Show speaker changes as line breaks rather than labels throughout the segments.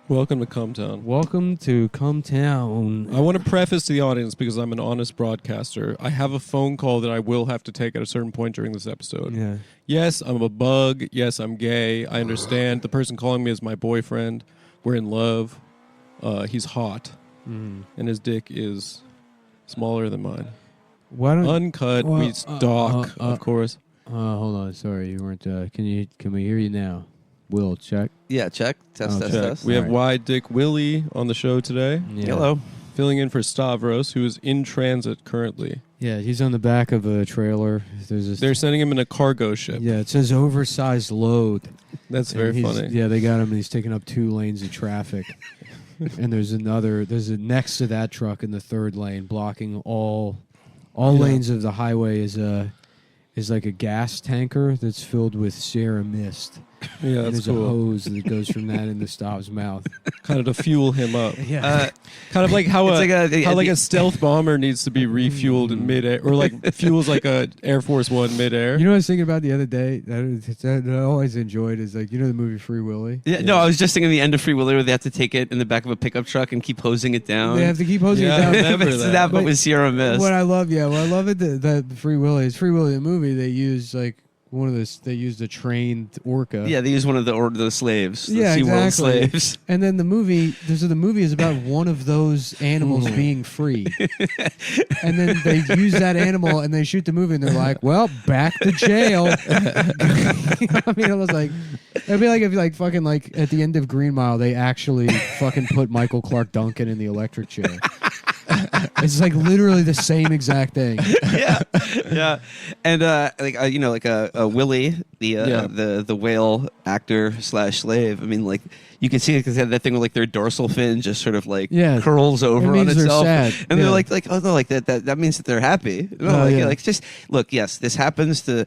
Welcome to Cumtown.
Welcome to Cumtown.
I want to preface to the audience, because I'm an honest broadcaster, I have a phone call that I will have to take at a certain point during this episode.
Yeah.
Yes, I'm a bug. Yes, I'm gay. I understand. The person calling me is my boyfriend. We're in love. He's hot. And his dick is smaller than mine.
Why don't
Uncut.
Well,
We stalk, of course.
hold on, sorry, you weren't can we hear you now? Will, check.
Yeah, check. Test, test,
Check.
test.
We have
Alright.
Wide Dick Willie on the show today,
Yeah.
Hello.
filling in for Stavros, who is in transit currently.
Yeah, he's on the back of a trailer. There's this
They're sending him in a cargo ship.
Yeah, it says oversized load.
That's
And
very
he's-
funny.
Yeah, they got him and he's taking up 2 lanes of traffic. And there's a next to that truck in the 3rd lane blocking all lanes of the highway is like a gas tanker that's filled with Sierra Mist.
Yeah,
And
that's
there's a
cool.
hose that goes from that into Stav's mouth.
Kind of to fuel him up.
Yeah.
Kind of like how
It's
a stealth bomber needs to be refueled in midair, or like fuels like a Air Force One midair.
You know what I was thinking about the other day that I always enjoyed is like, you know the movie Free Willy?
Yeah, no, I was just thinking of the end of Free Willy where they have to take it in the back of a pickup truck and keep hosing it down.
They have to keep hosing
Yeah,
it
I
down.
remember
It's
that.
but with Sierra Mist.
What I love it that Free Willy is Free Willy the movie. They use like they used a trained orca.
Yeah, they use one of the slaves. The
Yeah,
SeaWorld
exactly.
slaves.
And then the movie is about one of those animals being free. And then they use that animal and they shoot the movie and they're like, well, back to jail. I mean, I was like, it'd be like if like fucking like at the end of Green Mile, they actually fucking put Michael Clark Duncan in the electric chair. It's like literally the same exact thing.
Yeah, and Willie, the whale actor / slave. I mean, like you can see it because they had that thing where like their dorsal fin just sort of like curls over on
means they're
itself,
sad.
and
Yeah.
they're like oh no, like that means that they're happy. No, just look. Yes, this happens to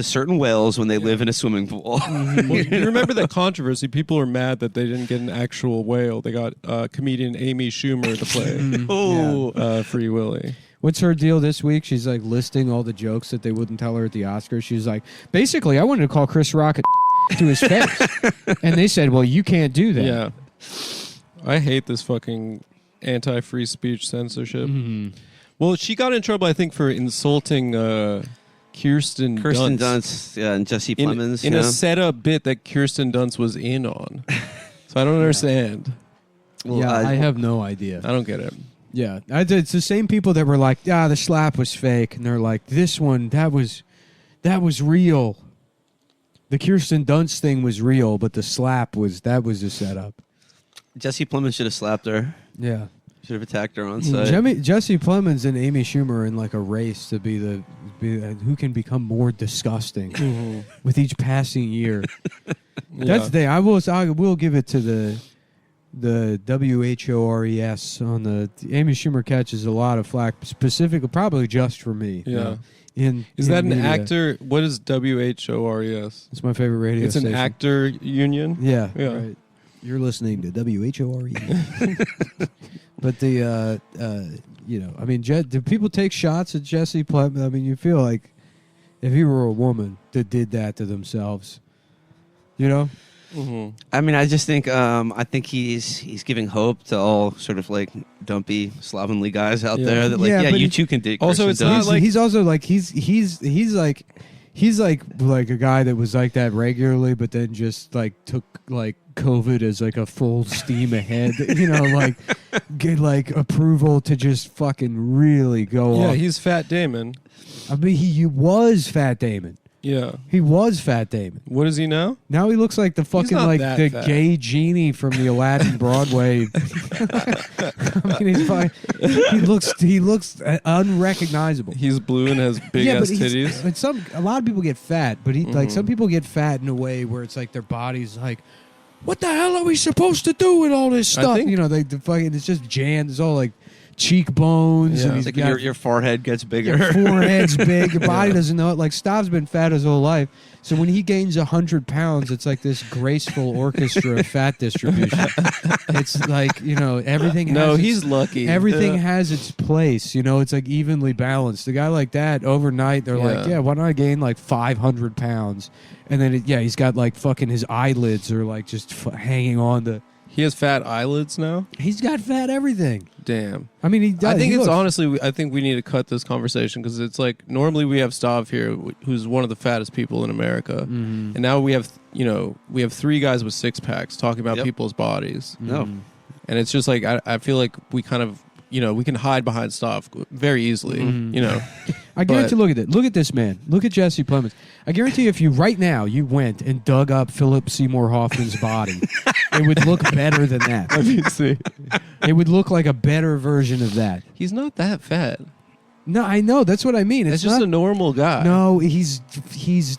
certain whales when they live in a swimming pool.
Well, you remember that controversy? People were mad that they didn't get an actual whale. They got comedian Amy Schumer to play
Oh,
Free Willy.
What's her deal this week? She's like listing all the jokes that they wouldn't tell her at the Oscars. She's like, basically, I wanted to call Chris Rock to his face. And they said, well, you can't do that.
Yeah. I hate this fucking anti-free speech censorship. Well, she got in trouble, I think, for insulting Kirsten
Dunst, yeah, and Jesse Plemons
in a setup bit that Kirsten Dunst was in on. So I don't understand.
Well,
I have no idea.
I don't get it.
Yeah, it's the same people that were like, the slap was fake. And they're like, this one, that was real. The Kirsten Dunst thing was real, but the slap was a setup.
Jesse Plemons should have slapped her.
Yeah.
Should have attacked her on site.
Jesse Plemons and Amy Schumer are in like a race to be who can become more disgusting with each passing year. That's the thing. I will give it to the WHORES on the Amy Schumer catches a lot of flack, specifically probably just for me.
Yeah.
Is
that an
media.
actor? What is WHORES?
It's my favorite radio
It's an
station.
actor union?
Yeah.
Yeah.
Right. You're listening to WHORE. But I mean, do people take shots at Jesse Plemons? I mean, you feel like if he were a woman that did that to themselves, you know?
I mean, I just think he's giving hope to all sort of like dumpy slovenly guys out there that
but
you too can dig.
Also,
Kirsten
it's not
Dunst.
like-
he's also like he's like a guy that was like that regularly, but then just like took like COVID as like a full steam ahead, like get like approval to just fucking really go
Yeah,
off.
he's Fat Damon.
I mean, he was Fat Damon.
Yeah.
He was Fat Damon.
What is he now?
Now he looks like the fucking
not
like
that
the
fat.
gay genie from the Aladdin Broadway. I mean, he looks unrecognizable.
He's blue and has big ass titties.
But a lot of people get fat, but like some people get fat in a way where it's like their body's like, what the hell are we supposed to do with all this stuff?
think-
The fucking it's just jammed. It's all like cheekbones.
Yeah.
And he's
It's like
got
your forehead gets bigger.
your forehead's big. Your body doesn't know it. Like Stav's been fat his whole life, so when he gains 100 pounds, it's like this graceful orchestra of fat distribution. It's like everything.
No,
has
he's lucky.
Everything has its place. It's like evenly balanced. A guy like that overnight, they're like, why don't I gain like 500 pounds? And then he's got like fucking his eyelids are like just hanging on to
He has fat eyelids now?
He's got fat everything.
Damn.
I mean, he does.
I think
He
it's
looks-
honestly, I think we need to cut this conversation because it's like normally we have Stav here, who's one of the fattest people in America.
Mhm.
And now we have, we have 3 guys with 6-packs talking about
Yep.
people's bodies.
No.
Mhm.
And it's just like, I feel like we kind of, we can hide behind Stav very easily,
Mhm. I guarantee. Look at it. Look at this man. Look at Jesse Plemons. I guarantee if you right now you went and dug up Philip Seymour Hoffman's body, it would look better than that.
Let me see.
It would look like a better version of that.
He's not that fat.
No, I know. That's what I mean.
It's
It's
just
not,
a normal guy.
No, he's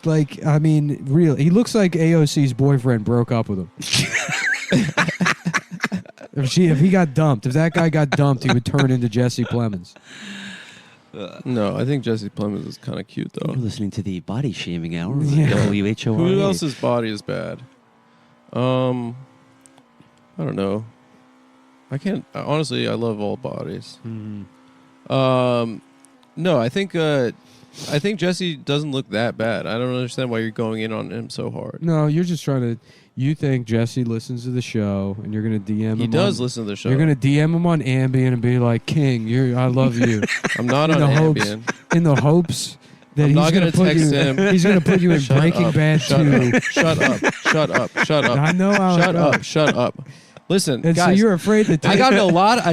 like. I mean, real. He looks like AOC's boyfriend broke up with him. If he got dumped, if that guy got dumped, he would turn into Jesse Plemons.
No, I think Jesse Plemons is kind of cute though.
You're listening to the Body Shaming Hour.
Yeah.
WHOR.
Who else's body is bad? I don't know. I can't. Honestly, I love all bodies. No, I think Jesse doesn't look that bad. I don't understand why you're going in on him so hard.
No, you're just trying to. You think Jesse listens to the show, and you're gonna DM him.
He does listen to the show.
You're gonna DM him on Ambien and be like, "King, I love you,"
I'm not
in
on
the hopes-
Ambien.
in the hopes that
I'm
he's
not
gonna
gonna
put
text
you.
him.
He's gonna put you in
Shut
Breaking
up,
Bad
shut
2.
up, shut up, shut up, shut up.
I know how.
Shut
it goes.
up, shut up. Listen,
And
guys.
so you're afraid that
I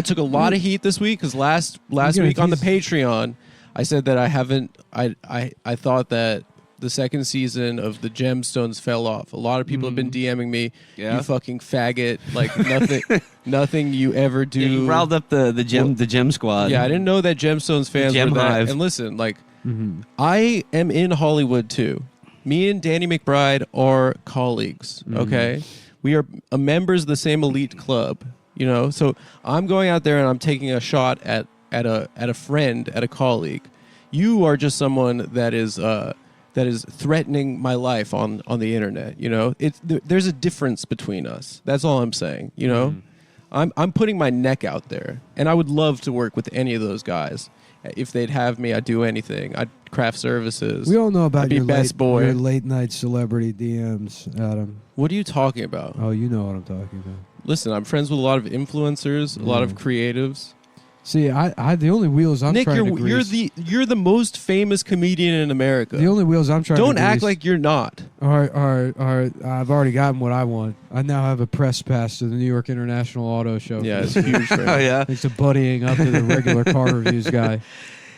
took a lot of heat this week because last
gonna
week on the
tease-
Patreon, I said that I thought that the second season of the Gemstones fell off. A lot of people have been DMing me,
Yeah.
you fucking faggot, like nothing you ever do.
Yeah, you riled up the gem squad.
Yeah, I didn't know that Gemstones fans
Gem
were that.
Hive.
And listen, like
Mhm.
I am in Hollywood too. Me and Danny McBride are colleagues. Okay, we are members of the same elite club. So I'm going out there and I'm taking a shot at a friend, at a colleague. You are just someone that is threatening my life on the internet. There's a difference between us. That's all I'm saying. I'm putting my neck out there, and I would love to work with any of those guys. If they'd have me, I'd do anything. I'd craft services.
We all know
I'd
about
be
your
best boy.
your late night celebrity DMs, Adam.
What are you talking about?
Oh, you know what I'm talking about.
Listen, I'm friends with a lot of influencers, a lot of creatives.
See, I the only wheels I'm
Nick,
trying to
you're
grease.
you're the most famous comedian in America.
The only wheels I'm trying to
Don't act
grease
like you're not.
are I've already gotten what I want. I now have a press pass to the New York International Auto Show.
Yeah, it's huge for
Oh
him.
yeah.
Thanks to buddying up to the regular car reviews guy.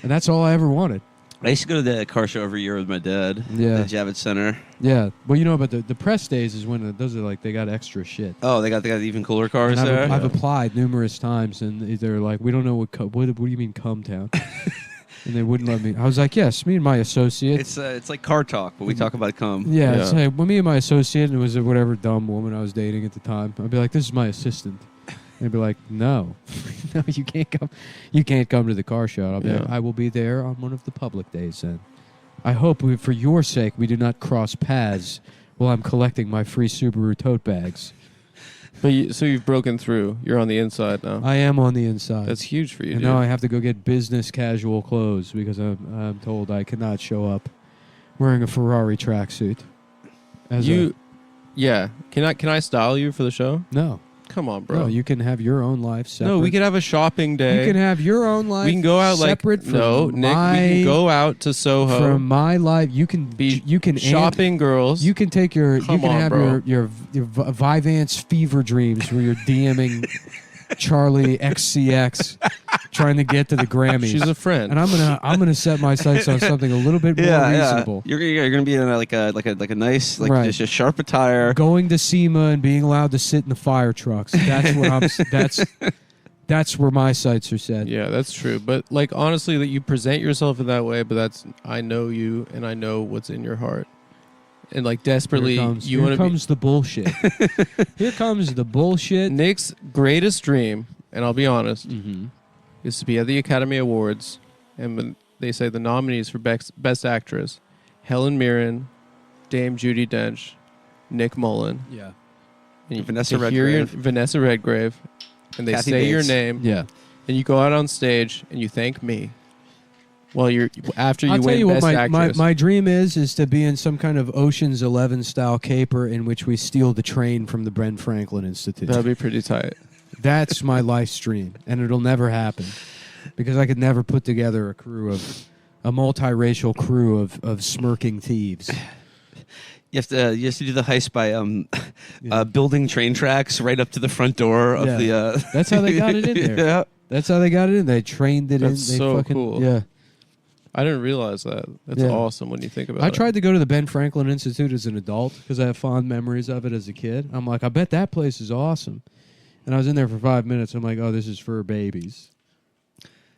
And that's all I ever wanted.
I used to go to the car show every year with my dad.
Yeah.
The Javits Center.
Yeah. Well, you know about the press days is when those are like they got extra shit.
Oh, they got even cooler cars
And
there.
I've applied numerous times, and they're like, "We don't know what do you mean, come town?" And they wouldn't let me. I was like, "Yes, me and my associate."
It's like car talk, but we talk about cum.
Yeah, it's
Yeah.
like, well, me and my associate, and it was whatever dumb woman I was dating at the time. I'd be like, "This is my assistant." And they'd be like, "No, no, you can't come. You can't come to the car show." I'll be like,
Yeah.
"I will be there on one of the public days then. I hope, for your sake, we do not cross paths while I'm collecting my free Subaru tote bags."
But so you've broken through. You're on the inside now.
I am on the inside.
That's huge for you.
And
Dude.
now I have to go get business casual clothes because I'm told I cannot show up wearing a Ferrari tracksuit.
Yeah. Can I style you for the show?
No.
Come on, bro.
No, you can have your own life separate.
No, we could have a shopping day.
You can have your own life.
We can go out
separate from
Nick.
my,
We can go out to Soho.
from my life. You can
shopping girls.
You can take your.
Come
you can
on,
have
bro.
your Vyvanse fever dreams where you're DMing Charlie XCX trying to get to the Grammys.
She's a friend.
and I'm gonna set my sights on something a little bit more reasonable.
You're gonna be in like a nice
Right.
just a sharp attire.
Going to SEMA and being allowed to sit in the fire trucks. That's what I'm. That's where my sights are set.
Yeah, that's true. But like honestly, that you present yourself in that way. But I know you, and I know what's in your heart. And like desperately, you want
Here
to
comes the bullshit. Here comes the bullshit.
Nick's greatest dream, and I'll be honest,
Mm-hmm.
is to be at the Academy Awards, and when they say the nominees for Best Actress, Helen Mirren, Dame Judi Dench, Nick Mullen,
Yeah.
and you
Vanessa
to hear
Redgrave.
Vanessa Redgrave, and they
Kathy
say your
Bates.
name,
Yeah.
and you go out on stage and you thank me, Well, after you
I'll tell
win
you what
Best Actress.
my dream is to be in some kind of Ocean's 11 style caper in which we steal the train from the Ben Franklin Institute.
That'd be pretty tight.
That's my life's dream, and it'll never happen because I could never put together a multiracial crew of smirking thieves.
You have to do the heist by building train tracks right up to the front door of the.
That's how they got it in there.
Yeah.
That's how they got it in. They trained it in.
That's
They
so
fucking,
cool.
Yeah.
I didn't realize that. That's
Yeah.
awesome when you think about it.
I tried to go to the Ben Franklin Institute as an adult because I have fond memories of it as a kid. I'm like, I bet that place is awesome. And I was in there for 5 minutes. I'm like, oh, this is for babies.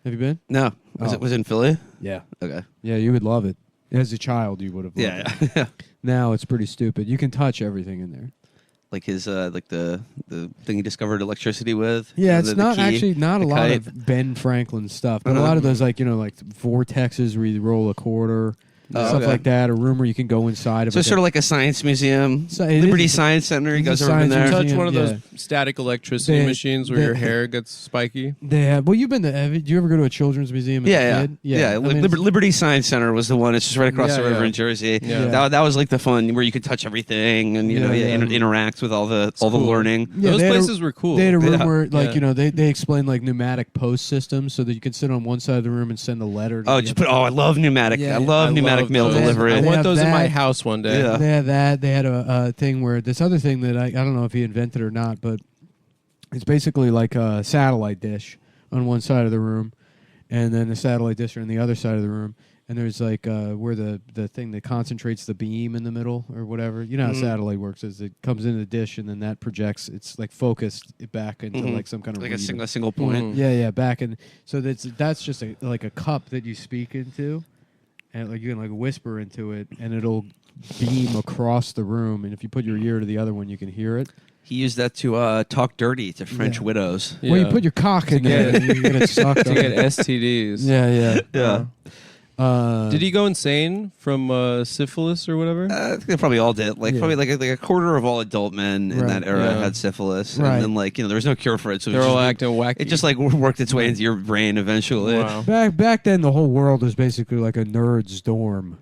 Have you been?
No, was it in Philly?
Yeah.
Okay.
Yeah, you would love it. As a child, you would have loved it.
Yeah.
Now it's pretty stupid. You can touch everything in there.
Like his like the thing he discovered electricity with.
Yeah,
the
it's not
key,
actually not a
the
lot
kite.
of Ben Franklin stuff, but a lot of those like vortexes where you roll a quarter, stuff
okay.
like that. A room where you can go inside of.
So it's sort of like a science museum,
So it
Liberty
is-
Science Center. You
it's
guys
a
ever been
science
there?
touch one of
Yeah.
those static electricity
They-
machines where
they-
your hair gets spiky.
They have. Well, you've been to. Do you ever go to a children's museum? As a kid?
Yeah.
I mean,
Liberty Science Center was the one. It's just right across
Yeah,
the river
yeah.
in Jersey.
Yeah.
That was like the fun where you could touch everything and interact with all the
cool.
learning.
Yeah,
Those
they had a-
places were cool.
They had a room
Yeah.
where, like,
Yeah.
they explained like pneumatic post systems, so that you could sit on one side of the room and send a letter. To
Oh,
the
just
other.
I love pneumatic.
Yeah.
I love pneumatic mail
those.
delivery.
I
They
want
have
those in my
that.
house one day.
Yeah.
They had that. They had a thing where this other thing that I don't know if he invented or not, but it's basically like a satellite dish on one side of the room, and then a satellite dish on the other side of the room. And there's like where the thing that concentrates the beam in the middle or whatever. You know how satellite works is it comes into the dish and then that projects. It's like focused it back into like some kind of
Like
reader.
a single point.
Mhm.
Yeah, back in. So that's just like a cup that you speak into, and like you can like whisper into it, and it'll beam across the room. And if you put your ear to the other one, you can hear it.
He used that to talk dirty to French
Yeah.
widows.
Yeah.
Well, you put your cock in there,
get-
and you get it sucked
to
up.
get STDs.
Yeah.
Yeah.
Did he go insane from syphilis or whatever?
I think they probably all did. Like
Yeah.
probably like a quarter of all adult men in
Right.
that era
Yeah.
had syphilis,
Right.
and then like there was no cure for it, so
They're
it
all
just,
acting wacky.
it just like worked its way into your brain eventually.
Wow.
Back then, the whole world was basically like a nerd's dorm.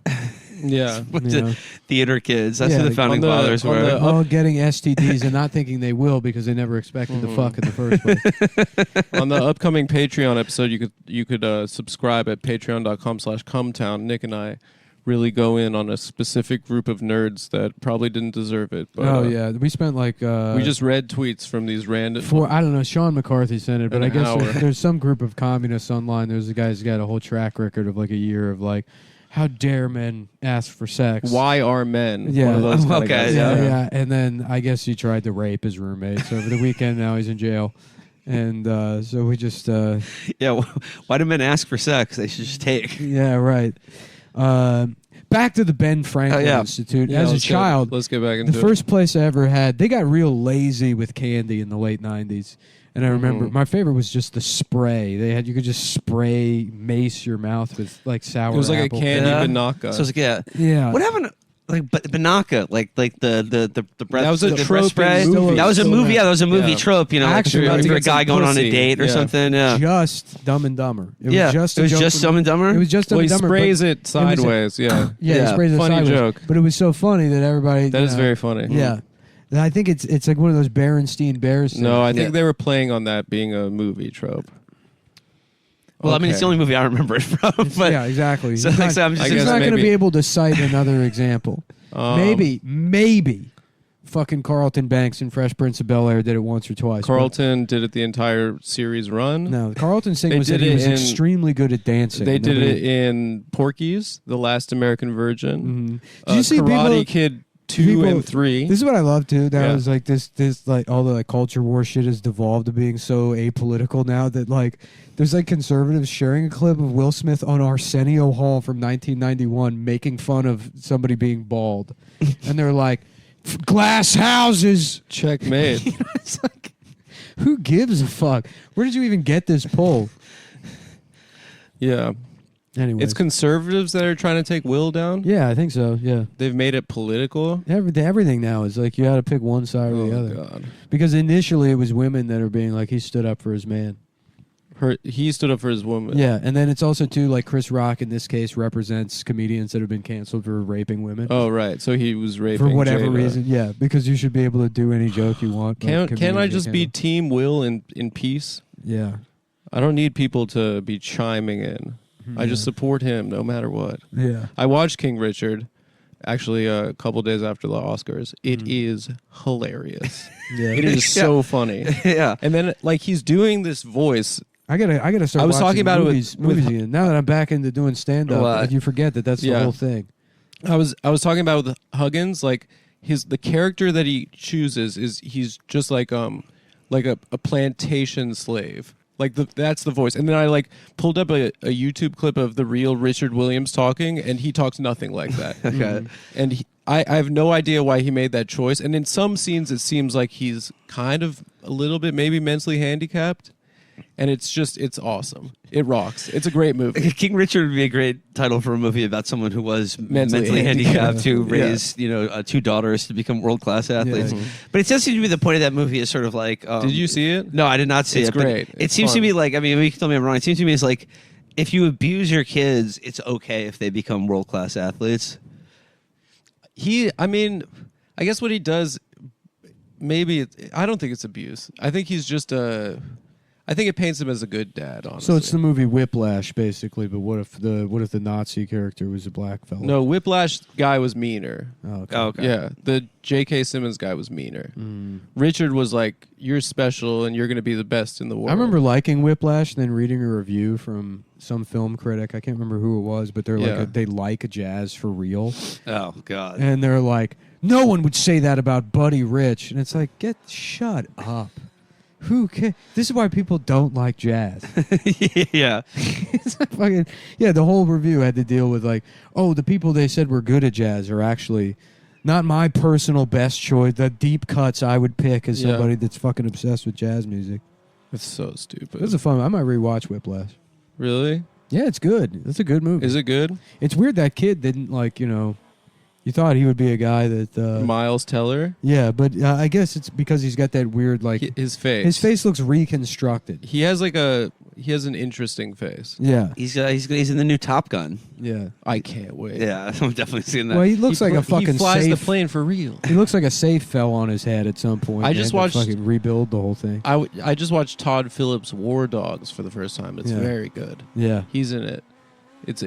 Yeah.
With
You know?
the theater kids, that's
Yeah,
who the
like,
founding
on the-
fathers
on
were.
the-
All getting STDs and not thinking they will because they never expected to fuck in the first place.
On the upcoming Patreon episode, you could subscribe at patreon.com/cumtown. Nick and I really go in on a specific group of nerds that probably didn't deserve it. But,
Oh yeah, we spent like
we just read tweets from these random.
I don't know. Sean McCarthy sent it, but
An
I guess
hour.
there's some group of communists online. There's a guy who's got a whole track record of like a year of like, how dare men ask for sex?
Why are men?
Yeah.
One of those kind of
Okay,
guys.
Yeah. And then I guess he tried to rape his roommates over the weekend. Now he's in jail, and so we just
Yeah, why do men ask for sex? They should just take.
yeah right. Back to the Ben Franklin
yeah.
Institute.
Yeah,
As a
let's get-
child,
let's get back into
the first place I ever had, they got real lazy with candy in the late 90s. And I remember my favorite was just the spray. You could just spray mace your mouth with like sour
it. It was like
apple.
a candy
Yeah.
banaka.
So it's like, yeah.
Yeah.
What happened? Like Banaka, like the breath.
That was a
the
trope
breath
in
spray.
movies.
That was a
Still
movie.
around.
Yeah, that was a movie
Yeah.
trope. You know,
Actually,
like
about
if
to
you're a
get
guy
some
going on a
pussy.
date or
Yeah.
something. Yeah,
Just Dumb and Dumber. It
yeah.
was just
it
a
was
joke
just
from-
Dumb and Dumber.
It was just Dumb
well, he
and Dumber.
sprays
but
it sideways. Yeah,
Yeah, he
Yeah.
sprays it
Funny
sideways.
joke.
But it was so funny that everybody.
that is very funny.
Yeah. And I think it's like one of those Berenstein Bears.
No, I
things.
think
Yeah.
they were playing on that being a movie trope.
Well, I mean, it's the
Okay.
only movie I remember it from. But
yeah, exactly.
So,
He's
like,
not,
so I'm just
I
he's
guess
not going to
maybe-
be able to cite another example. Maybe fucking Carlton Banks and Fresh Prince of Bel-Air did it once or twice.
Carlton did it the entire series run.
But no, Carlton Singh
They
was that
did
he
it
was
in-
extremely good at dancing.
They did
Nobody-
it in Porky's, The Last American Virgin.
Mhm. Did you see
Karate
people?
Kid 2
people-
and 3?
This is what I love too. That
Yeah.
was like this like all the like culture war shit has devolved to being so apolitical now that like there's like conservatives sharing a clip of Will Smith on Arsenio Hall from 1991 making fun of somebody being bald, and they're like, glass houses.
Checkmate.
It's like, who gives a fuck? Where did you even get this poll?
Yeah.
Anyway,
It's conservatives that are trying to take Will down.
yeah, I think so. Yeah,
They've made it political.
everything now is like you got to pick one side or the
Oh,
other.
God.
Because initially it was women that are being like he stood up for his man.
he stood up for his woman.
Yeah, and then it's also too like Chris Rock in this case represents comedians that have been canceled for raping women.
Oh right, so he was raping
for whatever
Jada.
reason. Yeah, because you should be able to do any joke you want.
Can I just be Team Will in peace?
Yeah,
I don't need people to be chiming in. I just support him no matter what.
Yeah,
I watched King Richard actually a couple days after the Oscars. It is hilarious.
yeah.
It is so funny.
Yeah.
And then like he's doing this voice.
I gotta start.
I was
watching
talking about
movies,
it with
movies again. Now that I'm back into doing stand up, you forget that that's the whole thing.
I was talking about with Huggins, like the character that he chooses is he's just like a plantation slave. Like that's the voice. And then I like pulled up a YouTube clip of the real Richard Williams talking, and he talks nothing like that.
Okay.
And I have no idea why he made that choice. And in some scenes, it seems like he's kind of a little bit maybe mentally handicapped. And it's awesome. It rocks. It's a great movie.
King Richard would be a great title for a movie about someone who was mentally handicapped to raise, two daughters to become world-class athletes.
Yeah.
But it does seem to be the point of that movie is sort of like...
did you see it?
No, I did not see
it's
it.
Great.
It seems to me like, I mean, you can tell me I'm wrong. It seems to me it's like, if you abuse your kids, it's okay if they become world-class athletes.
I guess what he does, I don't think it's abuse. I think he's just I think it paints him as a good dad, honestly.
So it's the movie Whiplash, basically. But what if the Nazi character was a black fellow?
No, Whiplash guy was meaner.
Oh, okay.
Oh, okay.
Yeah, the J.K. Simmons guy was meaner. Richard was like, "You're special, and you're going to be the best in the world."
I remember liking Whiplash, and then reading a review from some film critic. I can't remember who it was, but they're they like jazz for real.
Oh, God.
And they're like, no one would say that about Buddy Rich. And it's like, shut up. Who cares? This is why people don't like jazz.
Yeah.
It's like fucking, the whole review had to deal with like, oh, the people they said were good at jazz are actually not my personal best choice. The deep cuts I would pick as somebody that's fucking obsessed with jazz music.
It's so stupid.
It was a fun. I might rewatch Whiplash.
Really?
Yeah, it's good. It's a good movie.
Is it good?
It's weird that kid didn't you thought he would be a guy that...
Miles Teller?
Yeah, but I guess it's because he's got that weird,
his face.
His face looks reconstructed.
He has an interesting face.
Yeah.
He's in the new Top Gun.
Yeah.
I can't wait.
Yeah, I'm definitely seeing that.
Well, he looks like a fucking
He flies
safe.
the plane for real.
He looks like a safe fell on his head at some point.
I just watched...
fucking rebuild the whole thing.
I just watched Todd Phillips' War Dogs for the first time. It's very good.
Yeah.
He's in it. It's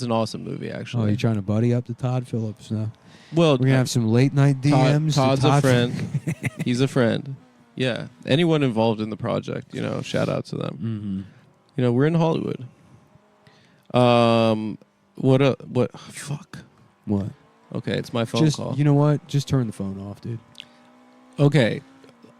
an awesome movie, actually.
Oh, you're trying to buddy up to Todd Phillips now?
Well,
we're going to have some late night DMs.
Todd's a friend. He's a friend. Yeah. Anyone involved in the project, shout out to them.
Mm-hmm.
We're in Hollywood. Fuck.
What?
Okay, it's my phone call.
You know what? Just turn the phone off, dude.
Okay.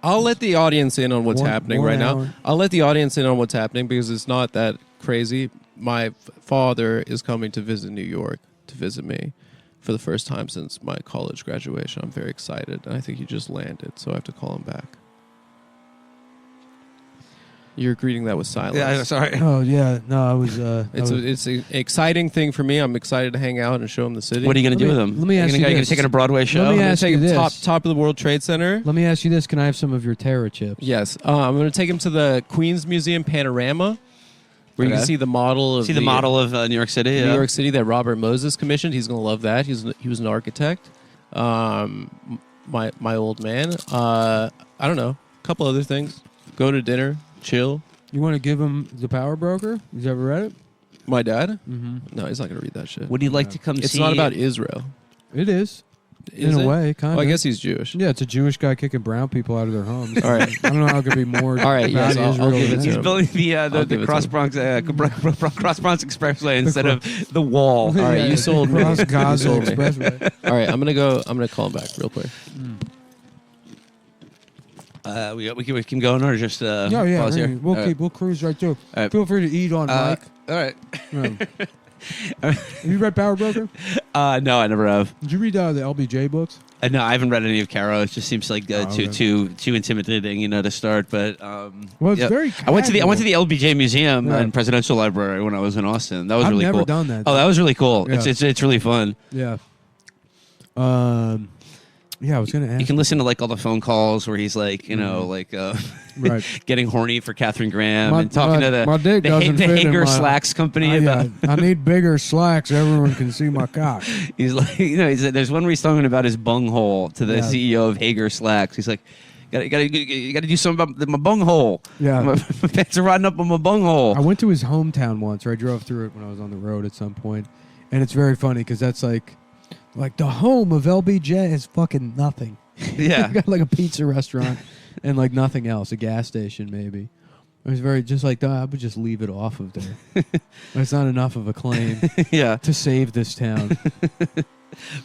I'll let the audience in on what's happening right now. I'll let the audience in on what's happening because it's not that crazy. My father is coming to visit New York to visit me for the first time since my college graduation. I'm very excited, and I think he just landed, so I have to call him back. You're greeting that with silence.
Yeah, sorry.
Oh, yeah. No, I was...
It's an exciting thing for me. I'm excited to hang out and show him the city.
What are you going to do with him?
Let me ask you
Are you going
this.
to take him to a Broadway show?
Let me ask you this.
Top of the World Trade Center.
Let me ask you this. Can I have some of your Terra chips?
Yes. I'm going to take him to the Queens Museum Panorama, where you can see the model of
New York City.
New York City that Robert Moses commissioned. He's going to love that. He was an architect. My old man. I don't know. A couple other things. Go to dinner. Chill.
You want to give him The Power Broker? Has he ever read it?
My dad?
Mm-hmm.
No, he's not going to read that shit.
Would he like to come see...
It's not about Israel.
It is.
Is
in
it?
a way, kind of.
I guess he's Jewish.
Yeah, it's a Jewish guy kicking brown people out of their homes.
All right.
I don't know how it could be more.
All right,
about
yes, I'll
Israel
give it
than
to
He's
him.
building the Cross Bronx Expressway instead of the wall.
All right, you sold me.
Cross Gaza
You sold me.
Expressway.
All right, I'm gonna call him back real quick.
We keep going or just
No, yeah,
pause here?
We'll cruise right through.
All right.
Feel free to eat on mic.
All right.
Have you read Power Broker?
No, I never have.
Did you read the LBJ books?
No, I haven't read any of Caro. It just seems like
okay.
too intimidating, to start. But
Well, it's very.
I went to the
casual.
LBJ Museum
Yeah.
and Presidential Library when I was in Austin. That was
I've
really
never
cool.
done that.
Oh, that was really cool.
Yeah.
It's really fun.
Yeah. Yeah, I was going to ask.
You can listen to like all the phone calls where he's like, like
Right.
getting horny for Katharine Graham
My-
and talking
my-
to
my dick
the
doesn't fit in
Hager
my-
Slacks company about.
I need bigger slacks. Everyone can see my cock.
He's like, he's there's one where he's talking about his bunghole to the
Yeah.
CEO of Hager Slacks. He's like, you gotta do something about my bunghole.
Yeah.
My pants are rotting up on my bunghole.
I went to his hometown once, or I drove through it when I was on the road at some point, and it's very funny because that's like the home of LBJ is fucking nothing.
Yeah.
You got like a pizza restaurant and like nothing else, a gas station maybe. It was very just like, I would just leave it off of there. It's not enough of a claim
Yeah.
to save this town.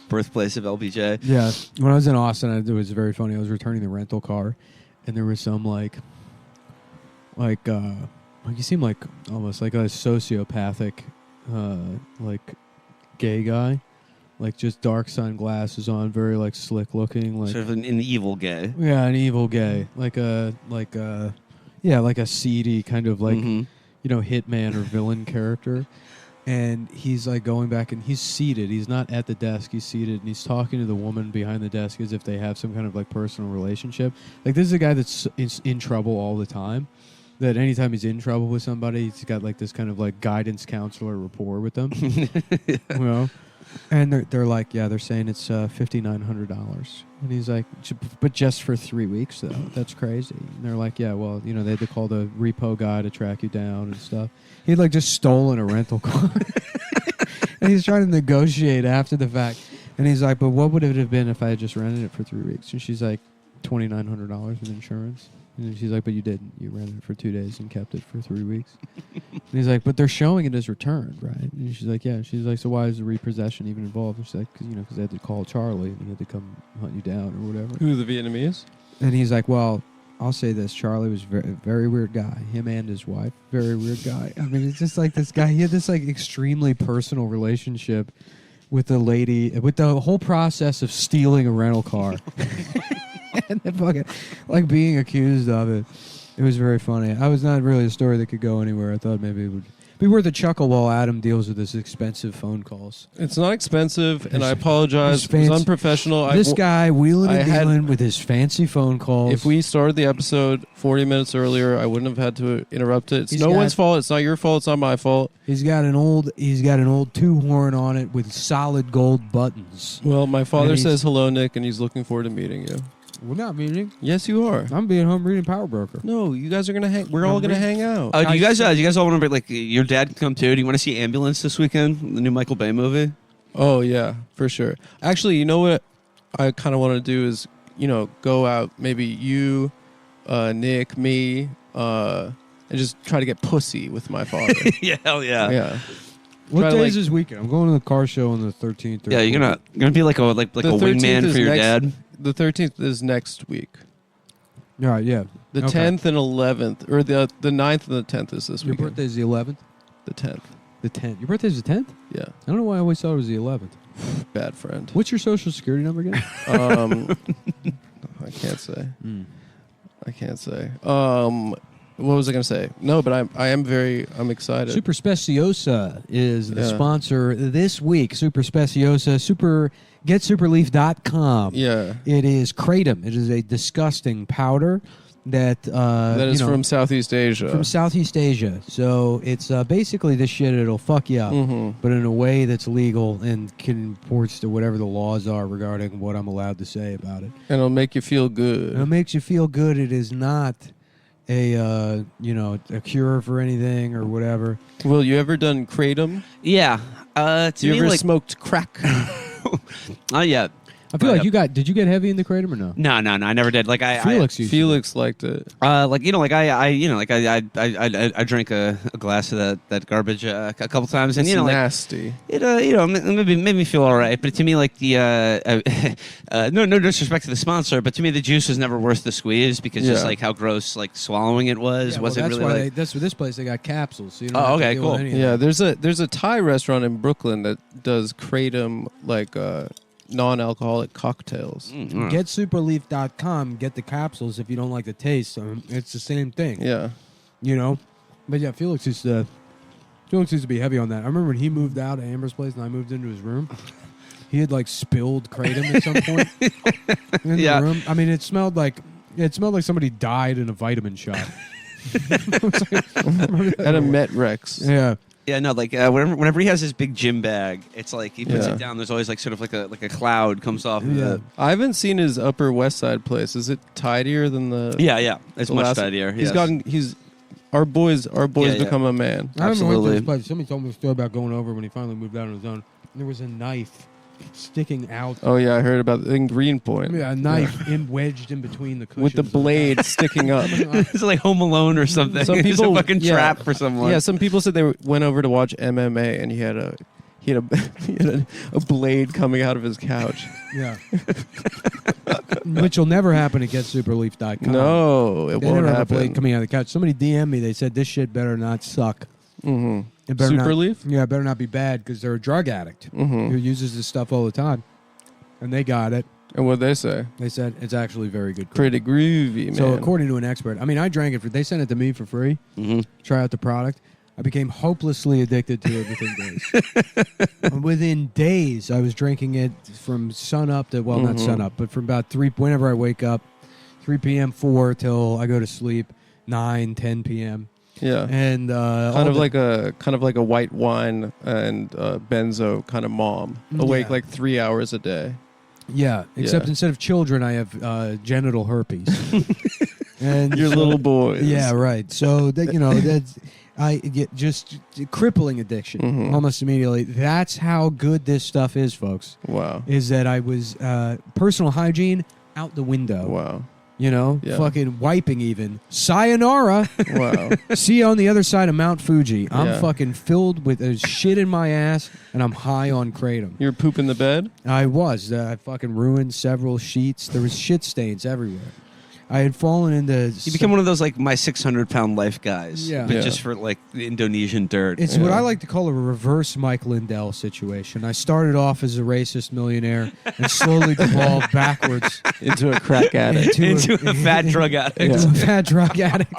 Birthplace of LBJ.
Yeah, when I was in Austin, it was very funny. I was returning the rental car, and there was some like you seem like almost like a sociopathic, like gay guy, like just dark sunglasses on, very like slick looking, like
Sort of an evil gay.
yeah, an evil gay, like a seedy kind of like
Mhm.
hitman or villain character. And he's like going back and he's seated. He's not at the desk. He's seated and he's talking to the woman behind the desk as if they have some kind of like personal relationship. Like this is a guy that's in trouble all the time. That anytime he's in trouble with somebody, he's got like this kind of like guidance counselor rapport with them. And they're like, yeah, they're saying it's $5,900. And he's like, but just for 3 weeks though. That's crazy. And they're like, yeah, well, they had to call the repo guy to track you down and stuff. He'd like just stolen a rental car. And he's trying to negotiate after the fact. And he's like, but what would it have been if I had just rented it for 3 weeks? And she's like, $2,900 with insurance. And she's like, but you didn't. You rented it for 2 days and kept it for 3 weeks. And he's like, but they're showing it as returned, right? And she's like, yeah. She's like, so why is the repossession even involved? And she's like, because they had to call Charlie and he had to come hunt you down or whatever.
Who, the Vietnamese?
And he's like, well, I'll say this. Charlie was a very weird guy. Him and his wife, very weird guy. I mean, it's just like this guy. He had this like extremely personal relationship with the lady, with the whole process of stealing a rental car. And then fucking like being accused of it. It was very funny. I was not really a story that could go anywhere. I thought maybe it would be worth a chuckle while Adam deals with his expensive phone calls.
It's not expensive, and I apologize.
His
It was unprofessional.
This guy wheeling and
I had-
dealing with his fancy phone calls.
If we started the episode 40 minutes earlier, I wouldn't have had to interrupt it. It's
He's
no
got-
one's fault. It's not your fault. It's not my fault.
he's got an old two horn on it with solid gold buttons.
Well, my father
And he's-
says hello, Nick, and he's looking forward to meeting you.
We're not meeting.
Yes, you are.
I'm being home reading Power Broker.
No, you guys are gonna hang. We're all gonna hang out.
Do you guys all want to like your dad can come too? Do you want to see Ambulance this weekend? The new Michael Bay movie?
Oh yeah, for sure. Actually, you know what I kind of want to do is go out. Maybe you, Nick, me, and just try to get pussy with my father.
Yeah, hell yeah.
Yeah.
What
Try to,
day
like-
is this weekend? I'm going to the car show on the 13th.
Yeah, you're gonna be like a
The
wingman
13th
for
is
your
next-
dad.
The 13th is next week.
All right, yeah.
The
Okay.
10th and 11th, or the 9th and the 10th is this
Your
weekend.
birthday's the 11th?
The 10th.
The 10th. Your birthday's the 10th?
Yeah.
I don't know why I always thought it was the 11th.
Bad friend.
What's your social security number again?
I can't say. I can't say. What was I gonna say? No, but I'm excited.
Super Speciosa is the
Yeah.
sponsor this week. Super Speciosa, getsuperleaf.com.
Yeah.
It is kratom. It is a disgusting powder that
That is from Southeast Asia.
from Southeast Asia. So it's basically this shit. It'll fuck you up,
Mhm.
but in a way that's legal and conforms to whatever the laws are regarding what I'm allowed to say about it.
And it'll make you feel good.
And it makes you feel good. It is not a a cure for anything or whatever.
Will, you ever done kratom?
Yeah. To
You
me,
ever
like,
smoked crack?
yeah.
I feel like you got. Did you get heavy in the kratom or no?
No, I never did. Like
Felix used to.
Felix liked it.
I drank a glass of that garbage a couple times, and
It's
like
nasty.
it made me feel all right. But to me, like the no disrespect to the sponsor, but to me the juice was never worth the squeeze because just
Yeah.
like how gross like swallowing it was
Yeah, well,
wasn't
that's
really
why
like.
that's for this place. They got capsules. So you don't
Oh,
have to
okay,
deal with
cool.
anything.
Yeah, there's a Thai restaurant in Brooklyn that does kratom like non-alcoholic cocktails.
GetSuperleaf.com. Get the capsules if you don't like the taste. It's the same thing.
Yeah.
But yeah, Felix used to be heavy on that. I remember when he moved out of Amber's place and I moved into his room. he had like spilled kratom at some point in the room. I mean, it smelled like somebody died in a vitamin shot.
At a Met Rex.
Yeah.
Yeah, no, like whenever he has his big gym bag, it's like he puts it down. There's always like sort of like a cloud comes off. Of it.
I haven't seen his Upper West Side place. Is it tidier than the?
Yeah, it's
the
much
last-
tidier.
He's our boys become a man.
I remember
Absolutely.
this place. Somebody told me a story about going over when he finally moved out on his own. There was a knife sticking out.
Oh yeah, I heard about it in Greenpoint.
Yeah, a knife wedged in between the cushions.
With the blade sticking up.
It's like Home Alone or something.
Some
It's
people
a fucking trap for someone.
Yeah, some people said they went over to watch MMA and he had a blade coming out of his couch.
Yeah. Which will never happen at GetSuperLeaf.com.
No, it
They
won't
never have a
happen.
blade coming out of the couch. Somebody DM'd me. They said this shit better not suck.
Mm-hmm.
It better not,
Superleaf?
yeah, it better not be bad because they're a drug addict who uses this stuff all the time. And they got it.
And what'd they say?
They said it's actually very good.
Pretty groovy, man.
So according to an expert, I mean, I drank it they sent it to me for free.
Mm-hmm.
Try out the product. I became hopelessly addicted to it within days. Within days, I was drinking it from sun up to, well, not sun up, but from about 3, whenever I wake up, 3 p.m., 4 till I go to sleep, 9, 10 p.m.
Yeah.
And
kind of like a white wine and benzo kind of mom. Awake like 3 hours a day.
Yeah, except instead of children, I have genital herpes. And
Your little boys.
Yeah, right. So that's I get just crippling addiction almost immediately. That's how good this stuff is, folks.
Wow.
Is that I was personal hygiene out the window.
Wow.
Fucking wiping even. Sayonara.
Wow.
See you on the other side of Mount Fuji. I'm
Yeah.
fucking filled with shit in my ass, and I'm high on kratom.
You're pooping the bed?
I was. I fucking ruined several sheets. There was shit stains everywhere. I had fallen into...
You become one of those like my 600-pound life guys.
Yeah.
But
Yeah.
just for like the Indonesian dirt.
It's what I like to call a reverse Mike Lindell situation. I started off as a racist millionaire and slowly devolved backwards
Into a crack addict.
into a fat drug addict.
into a fat drug addict.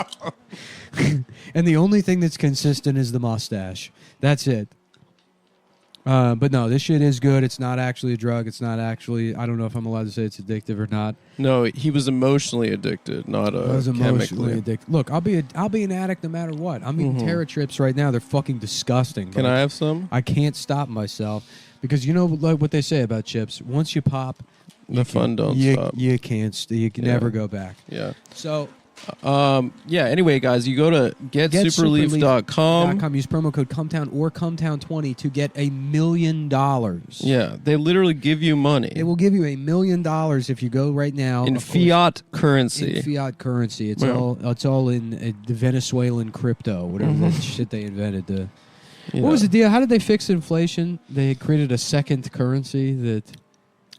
And the only thing that's consistent is the mustache. That's it. But no, this shit is good. It's not actually a drug. It's not actually... I don't know if I'm allowed to say it's addictive or not.
No, he was emotionally addicted, not
I was
chemically.
emotionally addicted. Look, I'll be an addict no matter what. I'm eating TerraTrips right now. They're fucking disgusting.
Can I have some?
I can't stop myself because you know like what they say about chips. Once you pop,
The fun don't
you,
stop.
You can't. You can never go back.
Yeah.
So
Anyway, guys, you go to getsuperleaf.com.
Use promo code Cumtown or Cumtown20 to get $1 million.
Yeah, they literally give you money.
It will give you $1 million if you go right now
in
of course,
fiat currency.
In fiat currency, it's
Well.
all in the Venezuelan crypto, whatever that shit they invented.
You
What
know.
was the deal? How did they fix inflation? They had created a second currency that.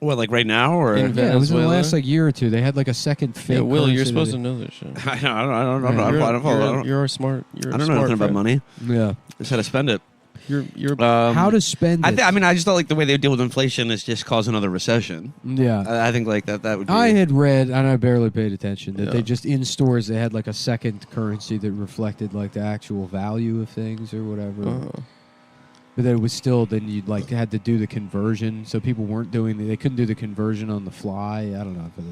What, like right now or?
In
Yeah, it was in the
Venezuela?
last year or two. They had like a second fake.
Yeah, Will, you're
currency
supposed
that
to know this shit.
I don't.
You're a smart. You're a
I don't know
smart
anything about
friend.
money.
Yeah.
Just how to spend it.
You're
How to spend it.
I mean, I just thought like the way they deal with inflation is just cause another recession.
Yeah.
I think like that would be.
I had read, and I barely paid attention, that
Yeah.
they just in stores they had like a second currency that reflected like the actual value of things or whatever. But then it was still then you like had to do the conversion, so people weren't doing they couldn't do the conversion on the fly. I don't know if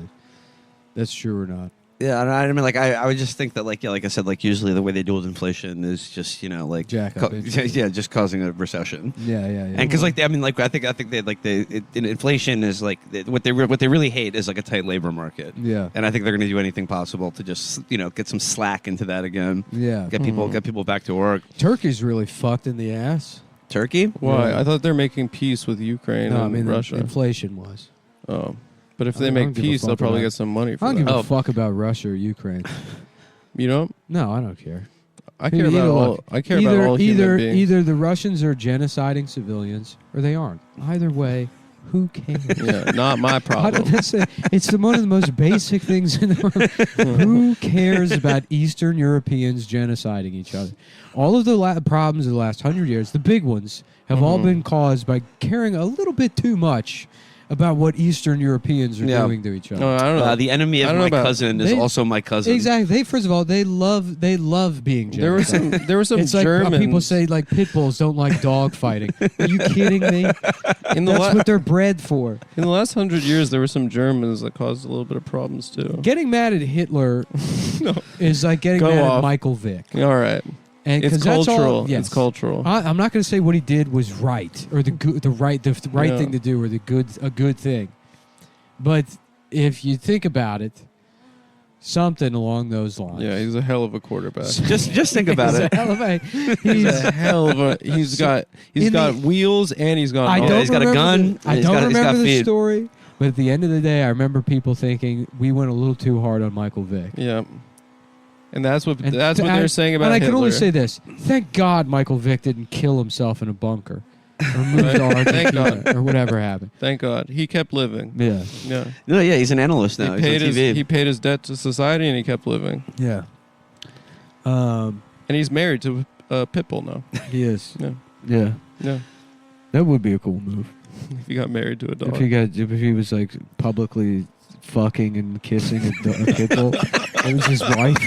that's true or not.
Yeah, I mean, like I would just think that, like, yeah, like I said, like usually the way they deal with inflation is just like
Jack up interest.
yeah, just causing a recession.
Yeah.
And because like I mean, like I think they like inflation is like what they really hate is like a tight labor market.
Yeah.
And I think they're going to do anything possible to just get some slack into that again.
Yeah.
Get people back to work.
Turkey's really fucked in the ass.
Turkey?
Why?
Yeah.
I thought they're making peace with Ukraine
No, I
and
mean
Russia.
inflation was.
Oh, but if
I
they
don't
make
give a
peace,
fuck
they'll probably
about-
get some money
I
for
don't give
that.
a fuck about Russia or Ukraine.
You know,
No, I don't care.
I care about all. I care
either,
about all human beings.
Either the Russians are genociding civilians or they aren't. Either way, who cares?
Yeah, not my
I
problem.
don't- that's it. It's one of the most basic things in the world. Who cares about Eastern Europeans genociding each other? All of the problems of the last 100 years, the big ones, have all been caused by caring a little bit too much about what Eastern Europeans are doing to each other.
No, I don't know.
The enemy of my cousin is also my cousin.
Exactly. They first of all, they love being German.
There were some
it's
Germans.
Like people say like pit bulls don't like dog fighting. Are you kidding me? That's what they're bred for.
In the last 100 years, there were some Germans that caused a little bit of problems too.
Getting mad at Hitler is like getting mad at Michael Vick.
All right.
And
it's cultural. It's cultural.
I'm not going to say what he did was right or the right thing to do or a good thing, but if you think about it, something along those lines.
Yeah, he's a hell of a quarterback.
just think about it.
He's a hell of a. He's got wheels and he's got.
He's got a gun.
I don't remember the story, but at the end of the day, I remember people thinking we went a little too hard on Michael Vick.
Yeah. And that's what they're saying about
Hitler. And I
Hitler.
can only say this. Thank God Michael Vick didn't kill himself in a bunker. Or moved to Argentina or whatever happened.
Thank God. He kept living.
Yeah.
Yeah.
No, yeah, he's an analyst now.
He paid his debt to society and he kept living.
Yeah.
And he's married to Pitbull now.
He is.
Yeah.
Yeah.
Yeah.
That would be a cool move.
If he got married to a dog.
If he was like publicly fucking and kissing a Pitbull. That was his wife.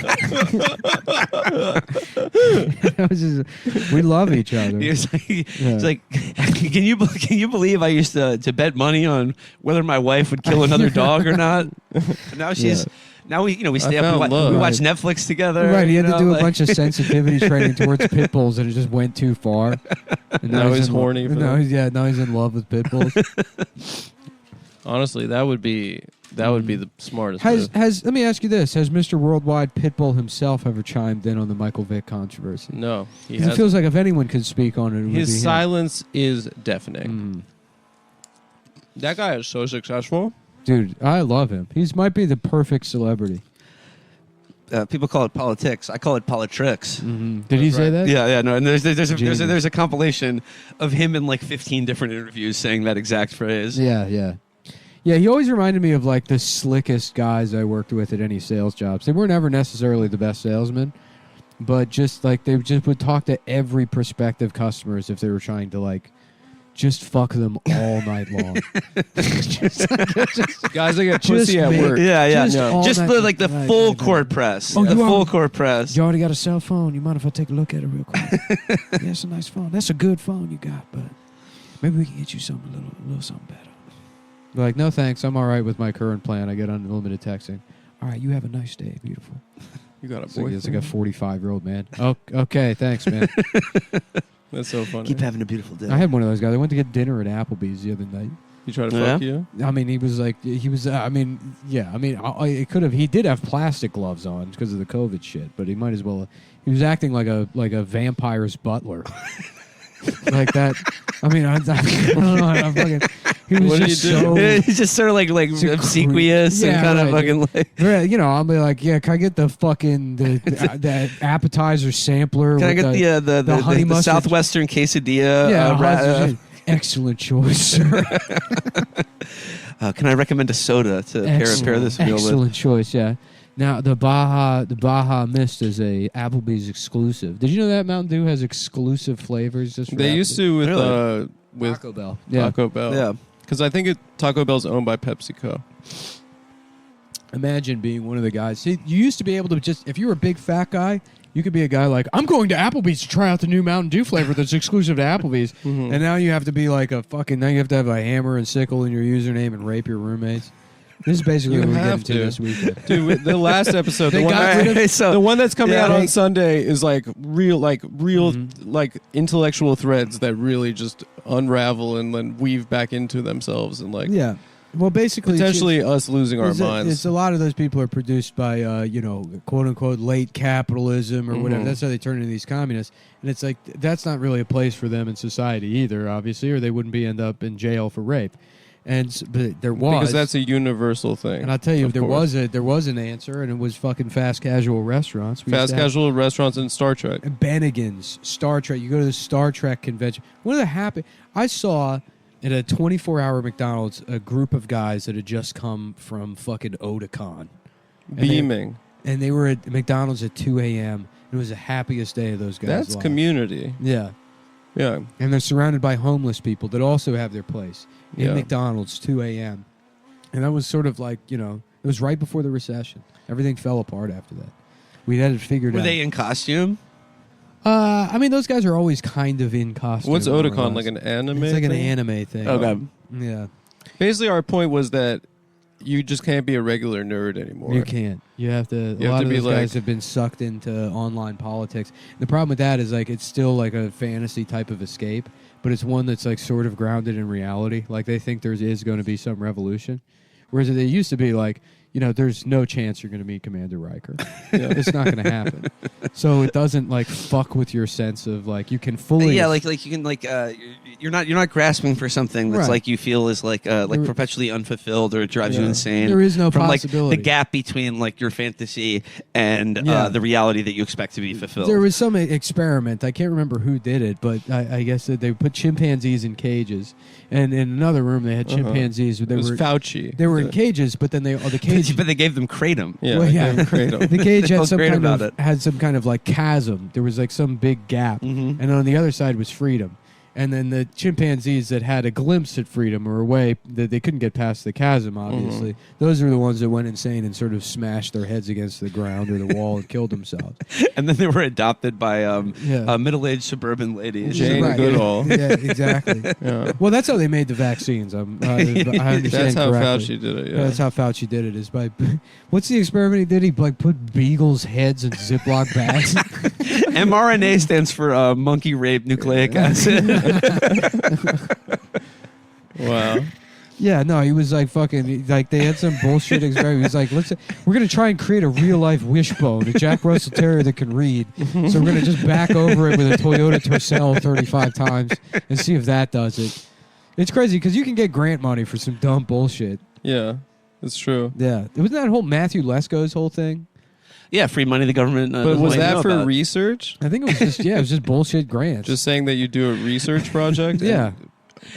We love each other.
It's like, can you believe I used to bet money on whether my wife would kill another dog or not? Now now we stay up. We watch Netflix together.
Right, he had to do a bunch of sensitivity training towards pit bulls, and it just went too far. And
now he's horny.
Now he's in love with pit bulls.
Honestly, that would be the smartest move.
Let me ask you this: has Mr. Worldwide Pitbull himself ever chimed in on the Michael Vick controversy?
No,
it feels like if anyone could speak on it,
his silence is deafening. That guy is so successful,
dude. I love him. He might be the perfect celebrity.
People call it politics. I call it politricks.
Did he say that?
Yeah. No, and there's a compilation of him in like 15 different interviews saying that exact phrase.
Yeah. He always reminded me of like the slickest guys I worked with at any sales jobs. They weren't ever necessarily the best salesmen, but just like they just would talk to every prospective customer as if they were trying to like just fuck them all night long.
Guys that get pussy at work.
Yeah. Just the full court press. Full court press.
You already got a cell phone? You mind if I take a look at it real quick? Yeah, it's a nice phone. That's a good phone you got, but maybe we can get you something a little something better. Like, no thanks. I'm all right with my current plan. I get unlimited texting. All right, you have a nice day. Beautiful.
You got a boyfriend?
It's like a 45-year-old man. Oh, okay, thanks, man.
That's so funny.
Keep having a beautiful day.
I had one of those guys. I went to get dinner at Applebee's the other night.
He tried to fuck you?
I mean, he was. It could have. He did have plastic gloves on because of the COVID shit, but he might as well. He was acting like a vampire's butler. Like that. I mean, I don't know. I'm fucking. He was
what
just
do you do?
He's just sort of like obsequious and kind of fucking like.
I'll be like, yeah, can I get the fucking the appetizer sampler?
Can I get the
honey
the Southwestern quesadilla?
Yeah, excellent choice, sir.
Can I recommend a soda to pair this meal with?
Excellent choice, yeah. Now the Baja Mist is a Applebee's exclusive. Did you know that Mountain Dew has exclusive flavors? Just for
they used to with
Taco Bell.
Taco Bell.
Yeah.
Because I think Taco Bell's owned by PepsiCo.
Imagine being one of the guys. See, you used to be able to just, if you were a big fat guy, you could be a guy like, I'm going to Applebee's to try out the new Mountain Dew flavor that's exclusive to Applebee's. And now you have to be like now you have to have a hammer and sickle in your username and rape your roommates. This is basically what we get into this weekend.
Dude, the last episode, the one that's coming out on Sunday is like real intellectual threads that really just unravel and then weave back into themselves and like
well, basically
potentially us losing our minds.
It's a lot of those people are produced by quote unquote late capitalism or whatever. That's how they turn into these communists. And it's like that's not really a place for them in society either, obviously, or they wouldn't end up in jail for rape. But there was,
because that's a universal thing.
And I'll tell you, there was an answer, and it was fucking fast casual restaurants.
Fast casual restaurants and Star Trek.
And Bennigan's, Star Trek. You go to the Star Trek convention. I saw at a 24-hour McDonald's a group of guys that had just come from fucking Otakon.
Beaming.
And they were at McDonald's at 2 a.m. It was the happiest day of those guys'
That's
lives.
community.
Yeah.
Yeah.
And they're surrounded by homeless people that also have their place in
Yeah.
McDonald's, 2 a.m. And that was sort of like, it was right before the recession. Everything fell apart after that. We had it figured
Were
out.
they in costume?
I mean, those guys are always kind of in costume.
What's
more or
Otakon,
less.
like an anime?
It's like an
thing?
anime thing.
Okay.
Yeah.
Basically, our point was that you just can't be a regular nerd anymore.
You can't. You have to.
You
A
have
lot
to
of
be
those
like-
guys have been sucked into online politics. The problem with that is like it's still like a fantasy type of escape, but it's one that's like sort of grounded in reality. Like they think there is going to be some revolution, whereas it used to be like, there's no chance you're going to meet Commander Riker.
Yeah.
It's not going to happen. So it doesn't like fuck with your sense of like you can fully.
Yeah, like you can you're not grasping for something that's
Right.
like you feel is like perpetually unfulfilled or it drives you
Yeah.
insane.
There is no
from
possibility.
like the gap between like your fantasy and
Yeah.
the reality that you expect to be fulfilled.
There was some experiment. I can't remember who did it, but I guess that they put chimpanzees in cages, and in another room they had chimpanzees.
It
They
was
were
Fauci.
they were in cages, but then the cage.
but they gave them kratom.
Yeah,
Well, yeah.
they gave him kratom.
The cage had
What's
some
great
kind
about
of
it?
had some kind of like chasm. There was like some big gap,
Mhm.
and on the other side was freedom. And then the chimpanzees that had a glimpse at freedom or a way that they couldn't get past the chasm, obviously, those are the ones that went insane and sort of smashed their heads against the ground or the wall and killed themselves.
And then they were adopted by
Yeah.
middle-aged suburban ladies.
Jane
Right.
Goodall.
Yeah, exactly.
Yeah.
Well, that's how they made the vaccines. I understand
That's how
correctly.
Fauci did it.
Yeah,
Yeah.
that's how Fauci did it. Is by what's the experiment he did? He like put beagles' heads in Ziploc bags.
mRNA stands for monkey rape nucleic acid.
Wow.
Yeah, no, he was like fucking like they had some bullshit experiment. He was like, we're gonna try and create a real life wishbone, a Jack Russell Terrier that can read. So we're gonna just back over it with a Toyota Tercel 35 times and see if that does it. It's crazy because you can get grant money for some dumb bullshit.
Yeah. It's true.
Yeah, wasn't that whole Matthew Lesko's whole thing?
Yeah, free money the government.
But
doesn't
was
want you to
that
know
for
about.
research?
I think it was just it was just bullshit grants.
Just saying that you do a research project?
yeah.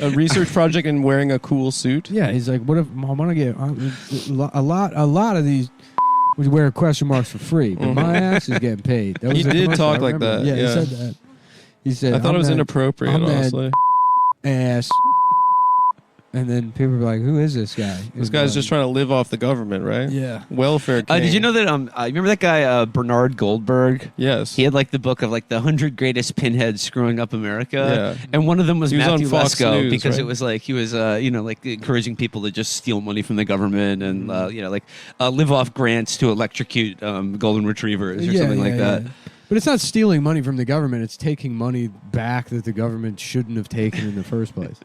A research project and wearing a cool suit?
Yeah, he's like, what if I want to get a lot of these would wear question marks for free, but my ass is getting paid. That
He
the
did
commercial,
talk
I
like
remember.
that,
Yeah, he
yeah.
said that. He said,
I thought it was inappropriate,
I'm that-
honestly.
ass. And then people were like, who is this guy?
This guy's just trying to live off the government, right?
Yeah.
Welfare king.
Did you know that? You remember that guy Bernard Goldberg?
Yes.
He had like the book of like the 100 greatest pinheads screwing up America.
Yeah.
And one of them was
He was on
Matthew
Fox
Lesko
News,
because
right?
it was like he was like encouraging people to just steal money from the government and live off grants to electrocute golden retrievers or something like that.
But it's not stealing money from the government. It's taking money back that the government shouldn't have taken in the first place.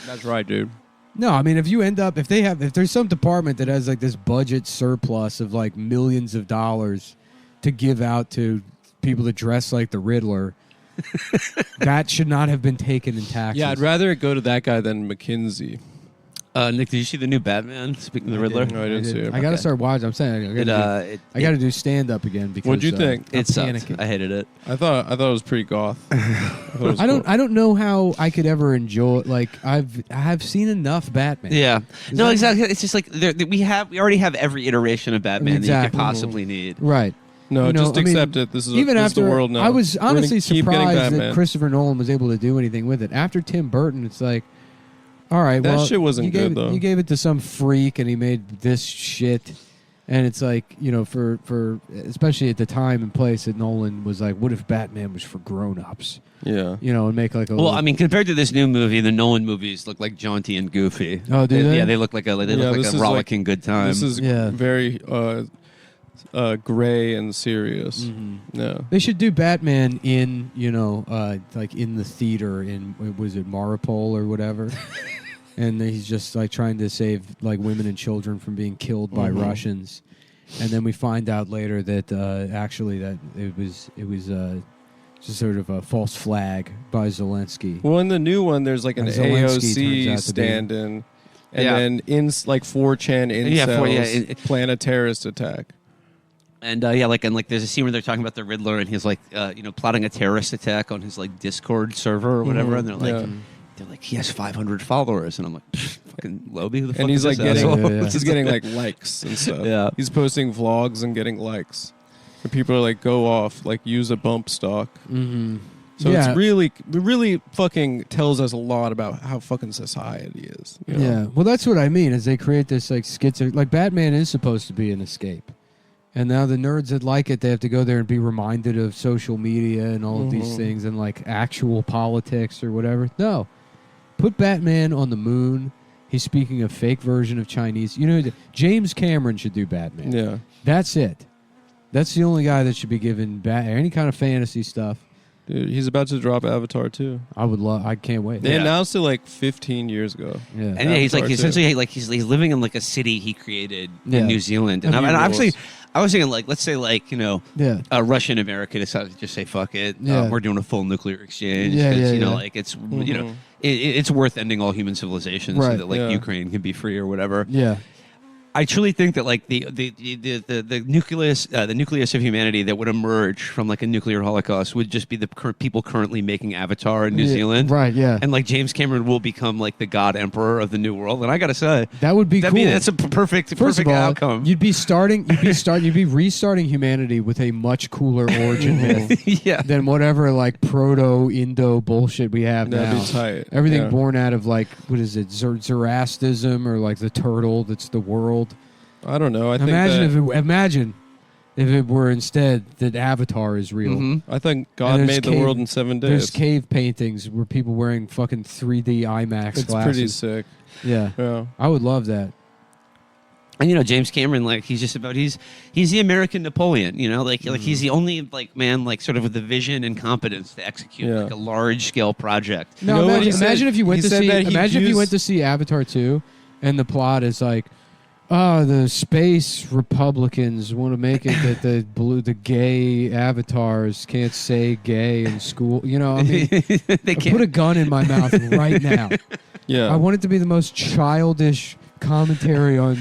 That's right, dude.
No, I mean, if there's some department that has like this budget surplus of like millions of dollars to give out to people that dress like the Riddler, that should not have been taken in taxes.
Yeah, I'd rather it go to that guy than McKinsey.
Nick, did you see the new Batman? Speaking of the Riddler,
No, I didn't see it.
I got to
Okay.
start watching. I'm saying I got to do stand up again because
What'd you think?
I'm
it sucked.
panicking.
I hated it.
I thought it was pretty goth.
I don't know how I could ever enjoy. Like I've seen enough Batman.
Yeah.
Is
No,
that-
exactly. It's just like we already have every iteration of Batman that you
Exactly.
could possibly need.
Right.
No,
You know,
just
I mean,
accept it. This is
Even
this
after
is the world now.
I was
We're gonna
honestly
keep getting
surprised that
Batman.
Christopher Nolan was able to do anything with it. After Tim Burton, it's like, all right,
That
well,
shit wasn't
you gave
good, though.
You gave it to some freak, and he made this shit. And it's like, for especially at the time and place that Nolan was like, what if Batman was for grown-ups?
Yeah.
And make like a
Well,
little,
I mean, compared to this new movie, the Nolan movies look like jaunty and goofy.
Oh, do they?
Yeah, they look like
Yeah,
a
this is
rollicking good time.
This is
Yeah.
very gray and serious.
Mhm.
Yeah.
They should do Batman in, like in the theater in, was it Maripol or whatever? And he's just like trying to save like women and children from being killed by
Mhm.
Russians. And then we find out later that actually that it was just sort of a false flag by Zelensky.
Well, in the new one, there's like an
Zelensky turns out
AOC
to be-
stand-in, and
Yeah.
then like 4chan incels plan a terrorist attack.
And there's a scene where they're talking about the Riddler, and he's like, plotting a terrorist attack on his like Discord server or whatever,
Mhm.
and they're like.
Yeah.
They're like, he has 500 followers, and I'm like, fucking Lobby, who the fuck
And he's
is
like
this
getting,
asshole?
Yeah.
he's getting like likes and stuff.
Yeah.
He's posting vlogs and getting likes. And people are like, go off, like use a bump stock.
Mm-hmm.
So it's really, it really fucking tells us a lot about how fucking society is. You know?
Yeah. Well, that's what I mean. Is they create this like like Batman is supposed to be an escape, and now the nerds that like it, they have to go there and be reminded of social media and all of these things and like actual politics or whatever. No, put Batman on the moon. He's speaking a fake version of Chinese. You know, James Cameron should do Batman.
Yeah.
That's it. That's the only guy that should be given any kind of fantasy stuff.
Dude, he's about to drop Avatar 2.
I can't wait.
They announced it like 15 years ago.
Yeah.
And yeah, he's like
Avatar 2.
essentially like he's living in like a city he created
Yeah.
in New Zealand. And obviously, I was thinking like, let's say like, you know,
Yeah.
Russia and America decided to just say fuck it.
Yeah.
We're doing a full nuclear exchange.
Yeah,
'cause,
yeah,
you know,
yeah.
like it's you know, it's worth ending all human civilization so
Right.
that like Ukraine can be free or whatever.
Yeah.
I truly think that like the nucleus of humanity that would emerge from like a nuclear holocaust would just be the people currently making Avatar in New Zealand,
Right. Yeah.
and like James Cameron will become like the god emperor of the new world. And I gotta say,
That would be cool.
that's a perfect
First of all,
outcome.
you'd be restarting humanity with a much cooler origin myth
Yeah,
than whatever like proto-Indo bullshit we have
That'd
now.
be tight.
Everything
Yeah.
born out of like what is it, Zoroastrianism or like the turtle that's the world.
I don't know. I think
Imagine if it were instead that Avatar is real.
Mhm.
I think God
there's
made the world in 7
There's
days.
cave paintings where people wearing fucking 3D IMAX
It's
glasses.
pretty sick.
Yeah,
Yeah.
I would love that.
and you know James Cameron, like he's the American Napoleon. You know, like he's the only like man like sort of with the vision and competence to execute
Yeah.
like a large scale project.
No,
You know what he
imagine
said?
if you went
He
to
said
see.
that he
Imagine if you
views-
went to see Avatar 2, and the plot is like, oh, the space Republicans want to make it that the gay avatars can't say gay in school. You know, I mean,
They can't.
put a gun in my mouth right now.
Yeah.
I want it to be the most childish commentary on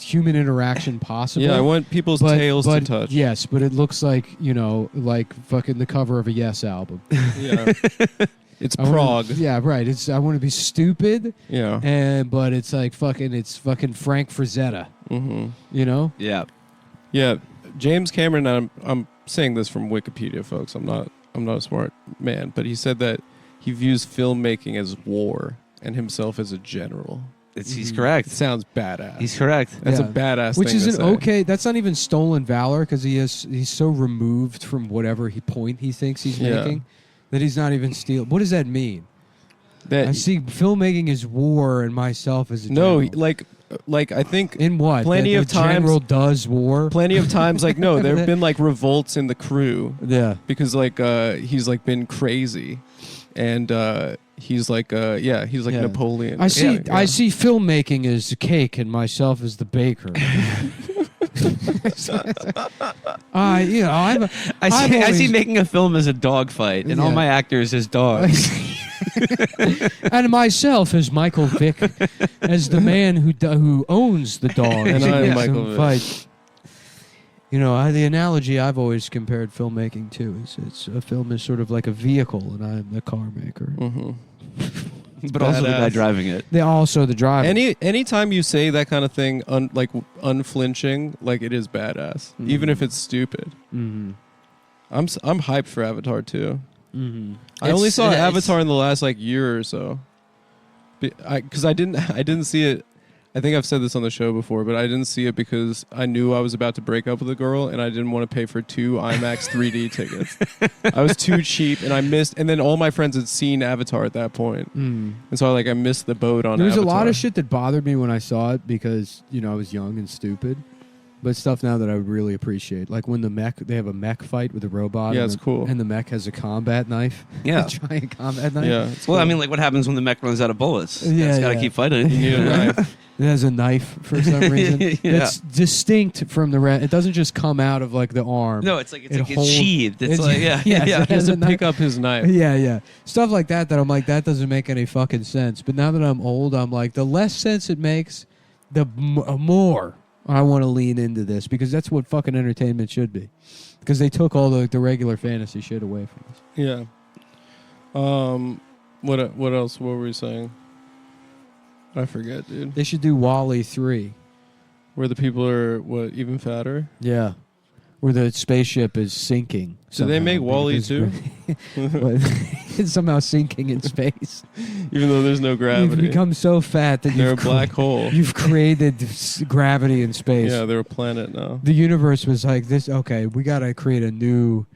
human interaction possible.
Yeah, I want people's tails to touch.
Yes, but it looks like, you know, like fucking the cover of a Yes album.
Yeah. It's
I wanna-
Prague.
Yeah, right. I want to be stupid,
Yeah.
but it's fucking Frank Frazetta.
Mm-hmm.
You know?
Yeah.
Yeah. James Cameron, I'm saying this from Wikipedia, folks. I'm not a smart man, but he said that he views filmmaking as war and himself as a general.
He's correct.
It sounds badass.
He's correct.
That's
Yeah.
a badass
Which
thing
is
to
an
say.
okay. That's not even stolen valor because he's so removed from whatever point he thinks he's
Yeah.
making that he's not even stealing. What does that mean?
That
I see filmmaking as war and myself as a
no,
general.
like I think
In what?
plenty
That
of
the
times-
general does war.
plenty of times like no, there have been like revolts in the crew
Yeah.
because like he's like been crazy, and he's like he's like
Yeah.
Napoleon.
I see.
Yeah.
I see filmmaking as a cake and myself as the baker.
I see making a film as a dog fight, and all
Yeah.
my actors as dogs.
and myself as Michael Vick, as the man who owns the dog.
And I'm
Yes,
Michael
and
Vick.
fight. You know, the analogy I've always compared filmmaking to is it's a film is sort of like a vehicle, and I'm the car maker.
Mhm.
but also the guy
Badass.
driving it.
They also the driver.
Anytime you say that kind of thing, like unflinching, like it is badass, even if it's stupid.
Mm-hmm.
I'm hyped for Avatar too.
Mm-hmm.
I only
It's-
saw
it's-
Avatar in the last like year or so, because I didn't see it. I think I've said this on the show before, but I didn't see it because I knew I was about to break up with a girl, and I didn't want to pay for 2 IMAX 3D tickets. I was too cheap, and I missed. And then all my friends had seen Avatar at that point, and so I missed the boat on.
There was
Avatar.
a lot of shit that bothered me when I saw it because, you know, I was young and stupid. But stuff now that I would really appreciate. Like when they have a mech fight with a robot.
Yeah,
and
it's cool.
And the mech has a combat knife.
Yeah.
A giant combat knife.
Yeah. it's
Well, I
cool.
mean, like what happens when the mech runs out of bullets?
Yeah,
It's got to
yeah.
keep fighting.
You need a knife.
It has a knife for some reason.
Yeah.
It's distinct from the rest. It doesn't just come out of like the arm.
No, it's like
It
it's
holds-
sheathed. It's
it's-
like yeah,
yes,
yeah.
it
He has
has
to
a knife.
pick up his knife.
Yeah, yeah. Stuff like that I'm like, that doesn't make any fucking sense. But now that I'm old, I'm like, the less sense it makes, the more I want to lean into this because that's what fucking entertainment should be. Because they took all the regular fantasy shit away from us.
Yeah. What else? What were we saying? I forget, dude.
They should do Wall-E 3.
Where the people are even fatter.
Yeah. where the spaceship is sinking.
Do they make WALL-E too?
It's somehow sinking in space.
Even though there's no gravity.
You've become so fat that
they're a black hole.
You've created gravity in space.
Yeah, they're a planet now.
The universe was like this. Okay, we got to create a new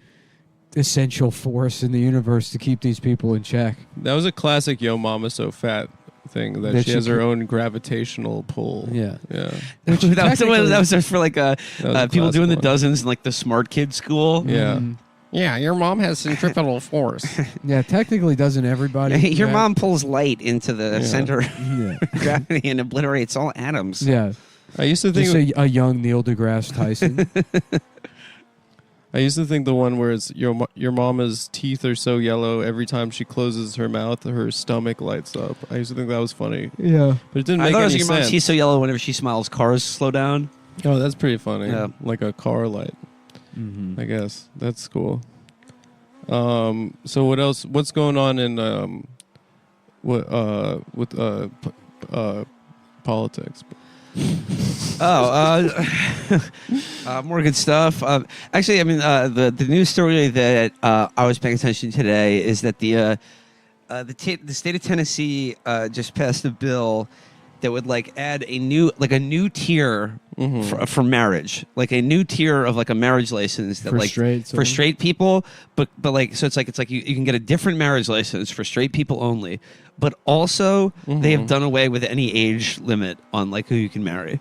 essential force in the universe to keep these people in check.
That was a classic "Yo, Mama So Fat" thing. That she has her own gravitational pull.
Yeah.
that was for like people doing the dozens in like the smart kid school.
Yeah. Yeah, your mom has centripetal force.
Yeah, technically doesn't everybody.
Your mom pulls light into the center of gravity and obliterates all atoms.
Yeah.
I used to think
just a young Neil deGrasse Tyson.
I used to think the one where it's your mama's teeth are so yellow every time she closes her mouth, her stomach lights up. I used to think that was funny.
Yeah.
But it didn't make any sense. I thought it was your mom's
teeth so yellow whenever she smiles, cars slow down.
Oh, that's pretty funny.
Yeah.
Like a car light. I guess. That's cool. So what else? What's going on in politics?
More good stuff. Actually, I mean, the news story that I was paying attention to today is that the state of Tennessee just passed a bill that would like add a new tier for marriage, like a new tier of like a marriage license that for straight people, but like so it's like you can get a different marriage license for straight people only, but also they have done away with any age limit on like who you can marry.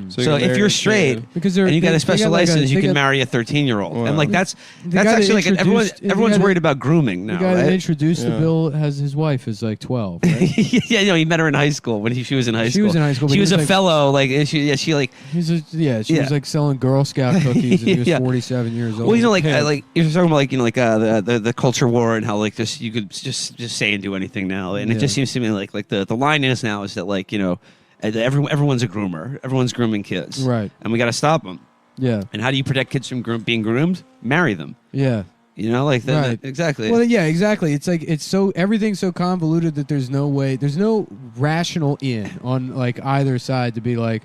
So if you're straight and you got a special license, you can marry a 13-year-old, and like that's actually like everyone's worried about grooming now.
The guy
right?
that introduced the bill has his wife is like 12. Right?
Yeah, he met her in high school when she was in high school.
She was in high school.
She was a fellow. Like she like.
She was like selling Girl Scout cookies, and he was 47 years old.
Well, you know, like you're talking about, like the culture war and how like just you could just say and do anything now, and it just seems to me like the line is now is that like everyone's a groomer, everyone's grooming kids,
right?
And we got to stop them.
Yeah.
And how do you protect kids from being groomed? Marry them.
Yeah.
You know, like
right.
Exactly.
Well, yeah, exactly. It's like everything's so convoluted that there's no rational in on like either side to be like.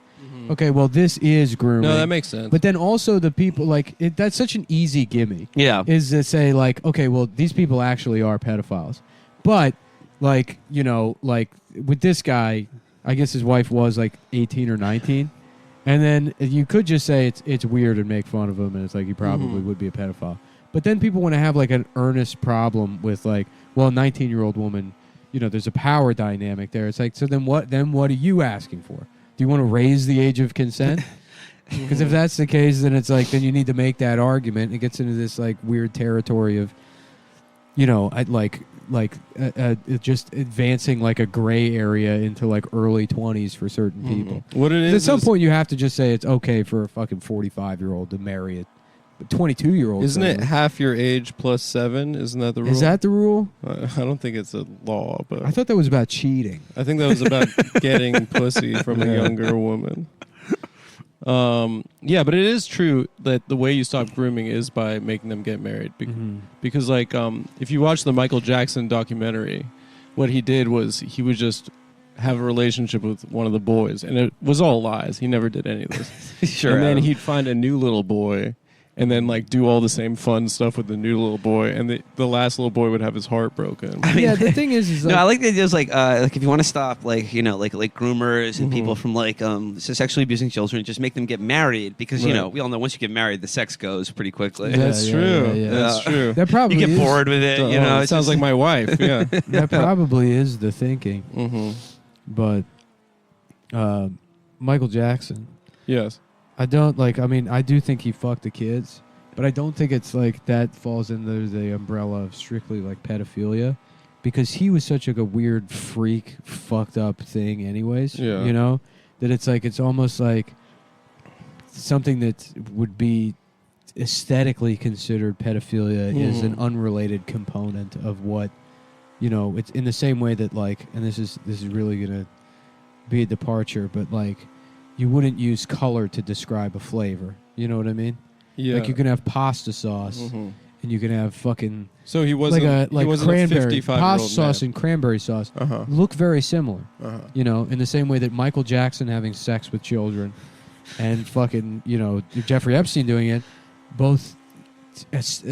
Okay, well, this is grooming.
No, that makes sense.
But then also the people, like, that's such an easy gimme.
Yeah.
Is to say, like, okay, well, these people actually are pedophiles. But, like, like, with this guy, I guess his wife was, like, 18 or 19. And then you could just say it's weird and make fun of him, and it's like he probably would be a pedophile. But then people want to have, like, an earnest problem with, like, well, a 19-year-old woman, there's a power dynamic there. It's like, so then what are you asking for? Do you want to raise the age of consent? Because if that's the case, then it's like then you need to make that argument. It gets into this like weird territory of, just advancing like a gray area into like early 20s for certain people.
What it is
at some point you have to just say it's okay for a fucking 45-year-old to marry a 22-year-old.
Isn't it half your age plus 7? Isn't that the rule?
Is that the rule?
I don't think it's a law, but
I thought that was about cheating.
I think that was about getting pussy from a younger woman. Yeah, but it is true that the way you stop grooming is by making them get married. Because like, if you watch the Michael Jackson documentary, what he did was he would just have a relationship with one of the boys, and it was all lies. He never did any of this.
Sure.
And then he'd find a new little boy. And then, like, do all the same fun stuff with the new little boy, and the last little boy would have his heart broken.
I mean, yeah, the thing is like,
no, I like the idea is like if you want to stop like groomers and people from like sexually abusing children, just make them get married because we all know once you get married, the sex goes pretty quickly.
That's true.
Yeah.
That's true.
That probably
you get bored with it.
It sounds like my wife. Yeah,
that probably is the thinking. But Michael Jackson.
Yes.
I do think he fucked the kids, but I don't think it's like that falls under the umbrella of strictly like pedophilia, because he was such like a weird freak, fucked up thing anyways, that it's like, it's almost like something that would be aesthetically considered pedophilia is an unrelated component of what, it's in the same way that like, and this is really going to be a departure, but like, you wouldn't use color to describe a flavor. You know what I mean?
Yeah.
Like you can have pasta sauce, and you can have fucking.
So he wasn't
like
he wasn't
cranberry
a
pasta
55-year-old
sauce
man.
and cranberry sauce look very similar. In the same way that Michael Jackson having sex with children, and fucking Jeffrey Epstein doing it, both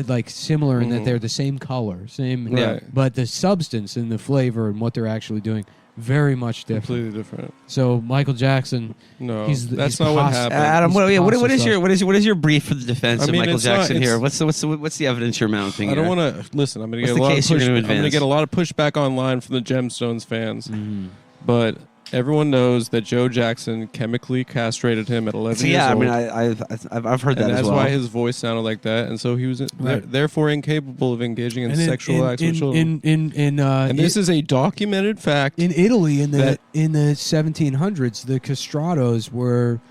like similar in that they're the same color, same,
Right.
but the substance and the flavor and what they're actually doing very much different.
Completely different.
So Michael Jackson,
No,
he's
that's not what
pos-
happened.
Adam,
He's
what is
processed.
your brief for the defense
I
of
mean,
Michael
it's not-
Jackson here?
it's-
What's the evidence you're mounting?
I don't
here?
want to listen. I'm going
What's
to
the
get a lot of
case you're
push.
gonna
I'm going to
advance?
get a lot of pushback online from the Gemstones fans,
Mhm.
but everyone knows that Joe Jackson chemically castrated him at 11
So,
years
yeah, I
old.
mean, I've heard that
and
as
that's
well.
why his voice sounded like that, and so he was
Right.
therefore incapable of engaging in
And
sexual acts with children. And this is a documented fact.
in Italy in
that-
the 1700s. The castratos were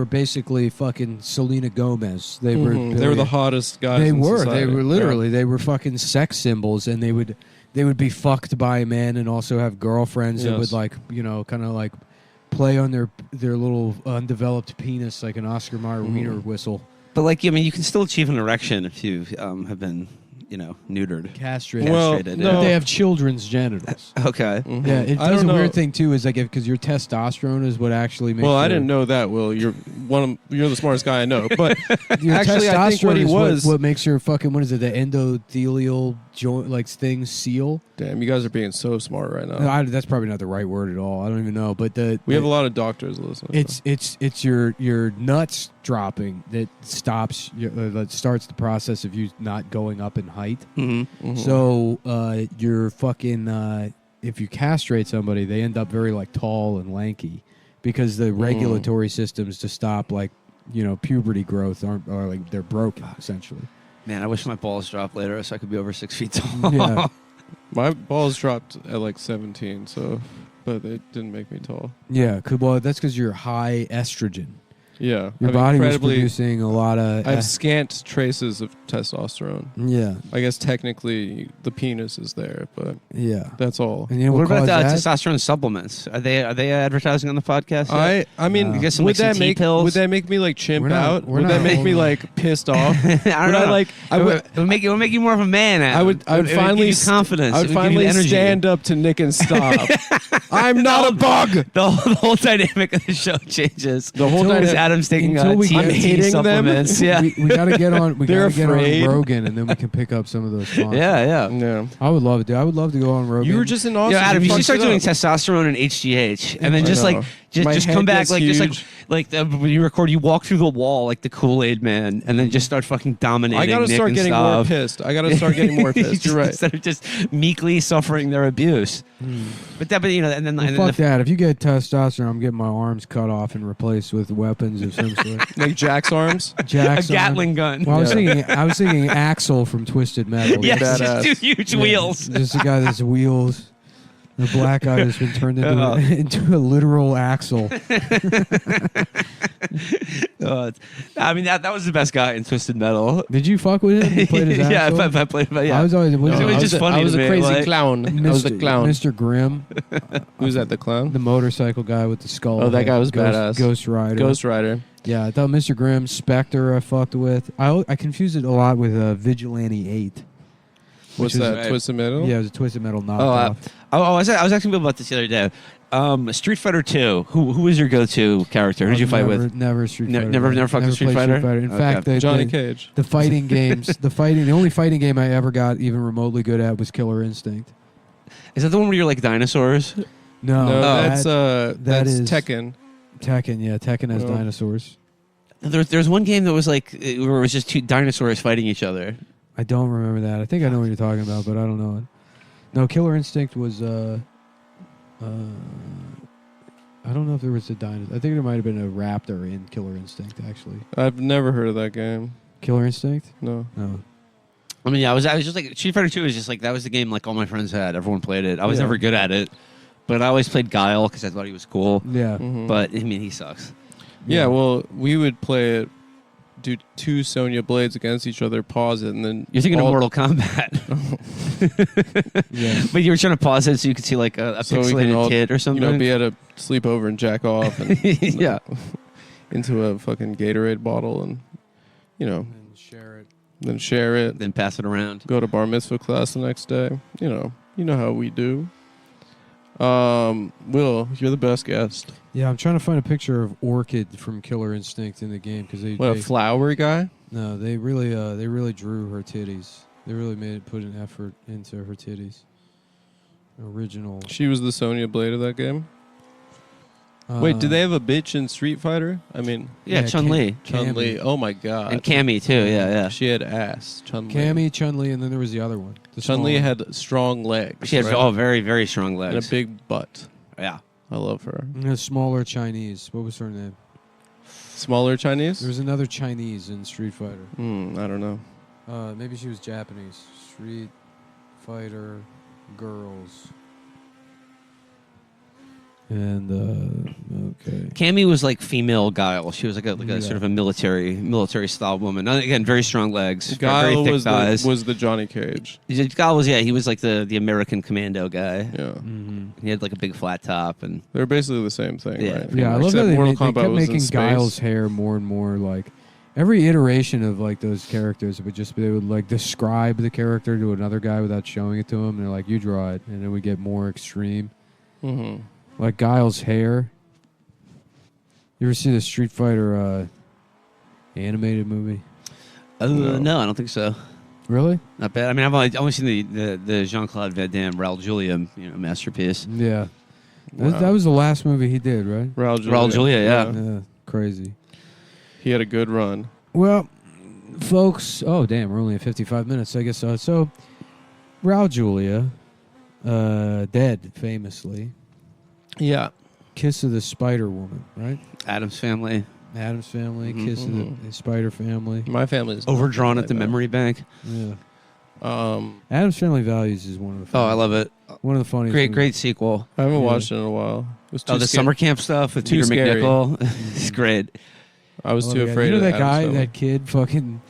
basically fucking Selena Gomez. They were
They were the hottest guys.
They
in
were.
society.
They were literally. They were fucking sex symbols, and they would be fucked by men and also have girlfriends that would
Yes.
kind of like play on their little undeveloped penis like an Oscar Mayer wiener whistle.
But like, I mean, you can still achieve an erection if you have been, neutered.
Castrated.
Well,
Castrated,
no.
They have children's genitals.
Okay.
Mhm.
Yeah, it
I
does
don't
a
know.
weird thing too. Is like because your testosterone is what actually makes.
Well, I
your-
didn't know that. Will you're the smartest guy I know. But
Your
actually, I think what
testosterone
he
is
was.
what makes your fucking what is it? The endothelial joint like thing seal.
Damn, you guys are being so smart right now.
That's probably not the right word at all. I don't even know. But
We have a lot of doctors listening.
it's your nuts dropping that stops that starts the process of you not going up in height.
Mm-hmm.
Mhm.
So you're fucking if you castrate somebody, they end up very like tall and lanky because the regulatory systems to stop like puberty growth are like they're broken essentially.
Man, I wish my balls dropped later so I could be over 6 feet tall.
Yeah.
My balls dropped at like 17, but it didn't make me tall.
Yeah, well, that's because you're high estrogen.
Yeah,
Your
I'm
body was
incredibly-
producing a lot of.
I have scant traces of testosterone.
Yeah,
I guess technically the penis is there, but
yeah.
that's all.
And you know
What
what,
about
caused that?
testosterone supplements? Are they advertising on the podcast? yet?
I mean,
You
get some,
would
like, some
that
tea
make
pills?
would that make me like chimp
We're not-
out?
we're
Would that
not
make me
only-
like pissed off?
I don't
Would
know.
I like? I would.
It would make you more of a man. Adam.
I would
It would
finally
give you confidence.
I
It
would
give you
finally
energy.
stand up to Nick and stop. I'm not a bug.
The whole dynamic of the show changes.
The whole
Because
dynamic.
Adam's taking
until we get-
TMT
I'm hating them.
supplements. Yeah,
We gotta get on. We
They're
gotta get
afraid.
on Rogan, and then we can pick up some of those sponsors.
yeah.
Yeah.
I would love to. I would love to go on Rogan.
You were just in Austin.
Yeah, Adam, you should
fucked
start
it
doing
up.
testosterone and HGH, and then
I
just
know.
like
My
just
head
come back
gets
like
huge.
when you record, you walk through the wall like the Kool-Aid Man, and then just start fucking dominating.
I gotta
Nick
start
and
getting
Stav.
more pissed. I gotta start getting more pissed. You're right.
Instead of just meekly suffering their abuse. But and then
Well,
and
fuck
then
that. If you get testosterone, I'm getting my arms cut off and replaced with weapons of some sort.
Like Jack's arms.
a
Jackson.
Gatling gun.
Well,
Yeah.
I was thinking Axel from Twisted Metal.
Yes,
badass.
just two huge
Yeah,
wheels.
Just a guy that's wheels. The black guy that's been turned into,
Oh.
into a literal axle.
I mean that was the best guy in Twisted Metal.
Did you fuck with him? You played his
yeah,
axle?
if I played, yeah.
I was always
No,
was
it was just funny
I was
to
a
me,
crazy
like-
clown. I was the clown.
Mr. Grimm,
Who's that? The clown?
the motorcycle guy with the skull.
Oh, that guy was
Ghost,
badass.
Ghost Rider.
Ghost Rider.
Yeah, I thought Mr. Grimm, Spectre I fucked with. I confused it a lot with Vigilante 8.
What's
Which is-
that?
Right.
Twisted Metal?
Yeah, it was a Twisted Metal knockoff.
I was asking people about this the other day. Street Fighter 2. Who was your go-to character? Who did you fight with?
Never Street
Ne-
Fighter.
never fucked with Street
played
Fighter?
In
Okay.
fact,
Johnny Cage.
the fighting games, the only fighting game I ever got even remotely good at was Killer Instinct.
Is that the one where you're like dinosaurs?
No,
No,
that-
that's
is-
Tekken.
Tekken. Yeah, Tekken has
Oh.
dinosaurs.
There's one game that was like where it was just two dinosaurs fighting each other.
I don't remember that. I think I know what you're talking about, but I don't know it. No, Killer Instinct was. I don't know if there was a dinosaur. I think there might have been a raptor in Killer Instinct. Actually,
I've never heard of that game.
Killer Instinct.
No.
No.
I mean, yeah, I was just like Street Fighter 2 is just like that was the game like all my friends had. Everyone played it. I was
Yeah.
never good at it, but I always played Guile because I thought he was cool.
Yeah.
Mhm.
But I mean, he sucks.
yeah, well, we would play it. Do two Sonya blades against each other, pause it, and then
You're thinking of
all-
Mortal Kombat,
Yeah.
but you were trying to pause it so you could see like a
So we can
pixelated
all,
kid or
You
something.
know, be at a sleepover and jack off, and
yeah.
into a fucking Gatorade bottle, and
And share it.
then share it.
Then pass it around.
Go to bar mitzvah class the next day. You know how we do. Will, you're the best guest.
Yeah, I'm trying to find a picture of Orchid from Killer Instinct in the game because
What, a flowery guy?
No, they really drew her titties. They really put an effort into her titties. Original.
She was the Sonya Blade of that game. Wait, do they have a bitch in Street Fighter? I mean,
Yeah, Chun-Li.
Chun-Li. Oh my god.
And Cammy, too. Yeah.
She had ass. Chun-Li.
Cammy, Chun-Li, and then there was the other one.
Chun-Li had strong legs.
She has
right?
very, very strong legs.
And a big butt.
Yeah.
I love her.
And a smaller Chinese. What was her name?
Smaller Chinese?
There was another Chinese in Street Fighter.
I don't know.
Maybe she was Japanese. Street Fighter girls. And okay.
Cammy was like female Guile. She was like a sort of a military style woman. Again, very strong legs. Very
Guile
thick thighs.
was the Johnny Cage.
Guile was he was like the American commando guy.
Yeah.
Mm-hmm.
He had like a big flat top and
They're basically the same thing,
Yeah.
right?
Yeah, I love
Except
that
Mortal
they
Kombat
kept
was in
making
space.
Guile's hair more and more like every iteration of like those characters would just they would like describe the character to another guy without showing it to him. And they're like, "You draw it," and then we get more extreme.
Mm-hmm.
Like Guile's hair. You ever see the Street Fighter animated movie?
no, I don't think so.
Really?
Not bad. I mean, I've only seen the Jean-Claude Van Damme, Raul Julia, masterpiece.
Yeah.
Wow.
That was the last movie he did, right?
Raul Julia, yeah.
Yeah. Crazy.
He had a good run.
Well, folks. Oh, damn. We're only at 55 minutes, I guess. So, Raul Julia, dead famously.
Yeah.
Kiss of the Spider Woman, right?
Addams Family.
Adam's Family,
Mhm.
Kiss of the Spider Family.
My family's
Overdrawn
like
at the
that.
memory bank.
Yeah.
Um,
Adam's Family Values is one of the
Oh, I love it.
one of the funniest.
Great,
movies.
great sequel.
I haven't
Yeah.
watched it in a while. It was too
The
scary.
summer camp stuff with
Too
Peter
scary.
McNichol. It's great.
I was
Oh,
too
yeah.
afraid
You know
of
that
Addams
guy,
Family.
that kid, fucking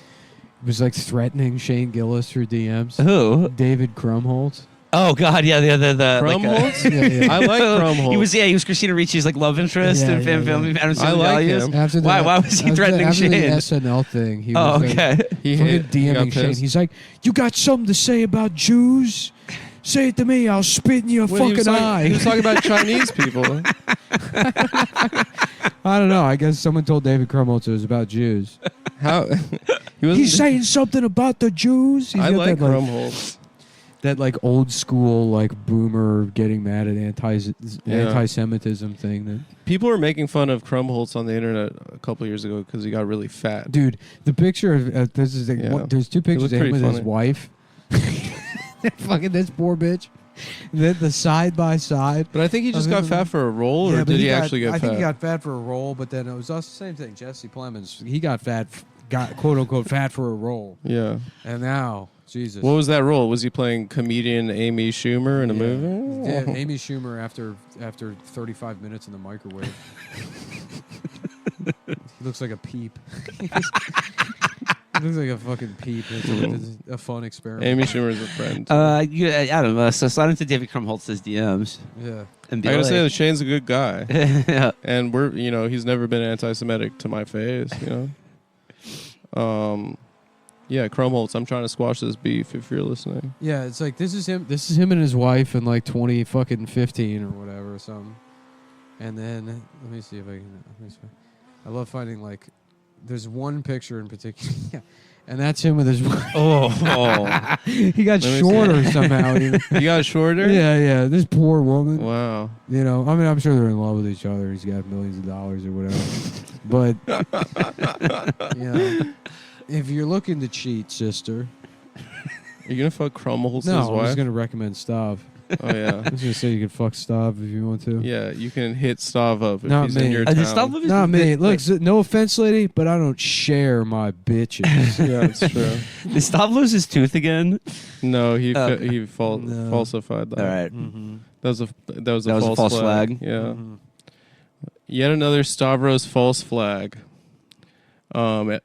was like threatening Shane Gillis through DMs.
Who?
David Krumholtz.
Oh God, yeah, the
Krumholtz?
Yeah.
I like Krumholtz.
He was Christina Ricci's like love interest
Yeah,
in
yeah,
Family
yeah.
Adams
I
Family
like
Values.
him.
After
Why was he threatening
after
Shane?
the SNL thing, he
Oh,
was like,
okay.
He
fucking
hit. He got
DMing Shane.
pissed.
He's like, "You got something to say about Jews? Say it to me. I'll spit in your
Well, he was
fucking
talking-
eye."
He was talking about Chinese people.
I don't know. I guess someone told David Krumholtz it was about Jews.
How? He was.
He's saying something about the Jews. He's
I
got
like
that,
Krumholtz.
that like old school like boomer getting mad at anti-Semitism thing. That
People were making fun of Krumholtz on the internet a couple years ago because he got really fat.
dude, the picture of this is like,
Yeah.
there's two pictures
looked
of him
pretty
with his
funny.
wife. Fucking this poor bitch. Then the side by side.
But I think he just
I
got
mean,
fat for a role, or
but
did he
got-
actually get
I
fat?
think he got fat for a role, but then it was also the same thing. Jesse Plemons, he got fat, got quote unquote fat for a role,
Yeah.
and now Jesus.
What was that role? Was he playing comedian Amy Schumer in a
Yeah.
movie?
Yeah, Amy Schumer after 35 minutes in the microwave. He looks like a peep. He looks like a fucking peep. It's a fun experiment.
Amy Schumer's a friend.
Adam, so slide into David Krumholtz's DMs
Yeah.
and be
I gotta
like,
say that Shane's a good guy,
yeah.
and he's never been anti-Semitic to my face. Yeah, Krumholtz. I'm trying to squash this beef. If you're listening,
Yeah, it's like this is him and his wife in like 2015 or whatever or something. And then let me see if I can. I love finding like there's one picture in particular. Yeah. And that's him with his wife.
Oh,
He got
Let me
shorter somehow.
he got shorter.
Yeah. This poor woman.
Wow.
You know, I mean, I'm sure they're in love with each other. He's got millions of dollars or whatever. But, you know, if you're looking to cheat, sister.
You're gonna fuck Krumholtz's
No, I'm
wife?
just going to recommend Stav.
Oh yeah.
I was going to say you can fuck Stav if you want to.
Yeah, you can hit Stav up if
Not
he's
me.
in your
I
town.
just love him.
Not me. Look, no offense, lady, but I don't share my bitches.
Yeah, that's true.
Did Stav lose his tooth again?
No, he
Okay.
No.
falsified that.
All right.
Mm-hmm.
That was a
a false flag.
Yeah.
Mm-hmm.
Yet another Stavros false flag. I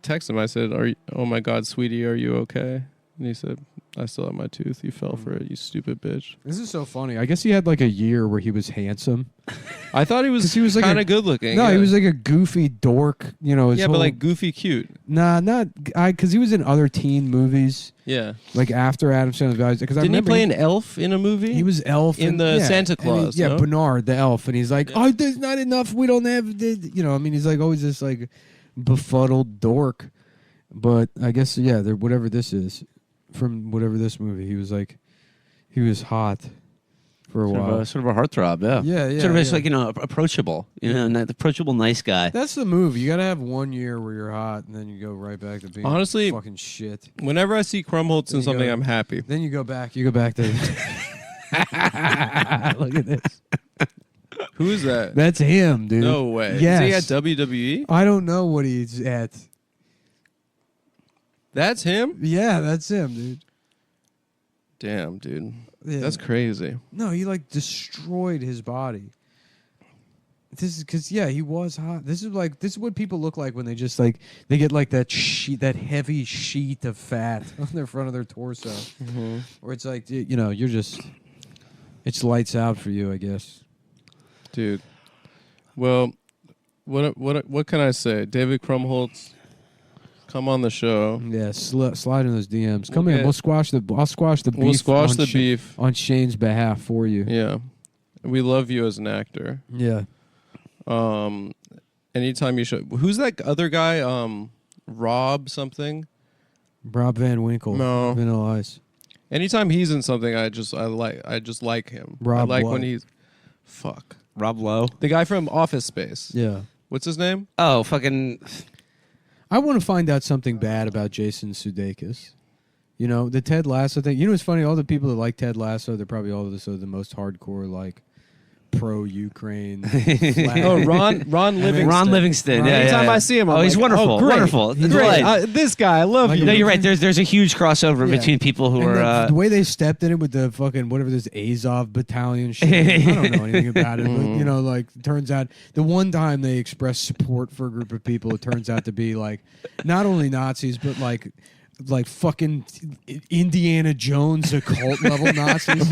texted him. I said, "Oh my God, sweetie, are you okay?" And he said, "I still have my tooth. You fell for it, you stupid bitch."
This is so funny. I guess he had like a year where he was handsome.
I thought he
'Cause he was
was
like
kind
a-
of good looking.
No,
yeah.
he was like a goofy dork. You know, his
yeah,
whole,
but like goofy cute.
nah, not because he was in other teen movies
Yeah.
like after Adam Sandler's Values. Because I
Didn't he
remember
play an elf in a movie?
He was elf
in
and-
the
yeah,
Santa
and he-
Claus,
yeah,
no?
Bernard the elf, and he's like, "Oh, there's not enough. We don't have," you know. I mean, he's like always this like befuddled dork. But I guess whatever this is, from whatever this movie, he was hot for a while.
Sort of a heartthrob, yeah.
Yeah.
Sort of just like, approachable. Approachable nice guy.
That's the move. You got to have 1 year where you're hot, and then you go right back to being
honestly
fucking shit.
Whenever I see Krumholtz in something, I'm happy.
Then you go back. You go back to. Look at this.
Who is that?
That's him, dude.
No way.
Yes.
Is he at WWE?
I don't know what he's at.
That's him?
Yeah, that's him, dude.
Damn, dude.
Yeah.
That's crazy.
No, he like destroyed his body. This is because he was hot. This is what people look like when they just like they get like that heavy sheet of fat on their front of their torso, where it's like you're just it's lights out for you, I guess.
Dude. Well, what can I say? David Krumholtz, come on the show.
Yeah, slide in those DMs. Come in.
Okay.
I'll squash the beef.
We'll squash the beef
on Shane's behalf for you.
Yeah. We love you as an actor.
Yeah.
Anytime you show, who's that other guy? Rob something.
Rob Van Winkle.
No.
Vanilla Ice.
Anytime he's in something, I just like him.
Rob
I like
what?
when he's
Rob Lowe.
the guy from Office Space.
Yeah.
What's his name?
Oh, fucking...
I want to find out something bad about Jason Sudeikis. The Ted Lasso thing. What's funny? All the people that like Ted Lasso, they're probably also the most hardcore, like, pro-Ukraine.
Oh, Ron Livingston.
Ron Livingston. Yeah,
Anytime
yeah.
I see him, I'm
he's
like,
wonderful.
Oh, great.
Wonderful.
He's
Great.
This guy, I love
Like
you.
No, you're right. There's a huge crossover between people who
And
are...
the way they stepped in it with the fucking whatever this Azov battalion shit. I don't know anything about it, but like turns out the one time they expressed support for a group of people, it turns out to be like not only Nazis but like fucking Indiana Jones occult level Nazis.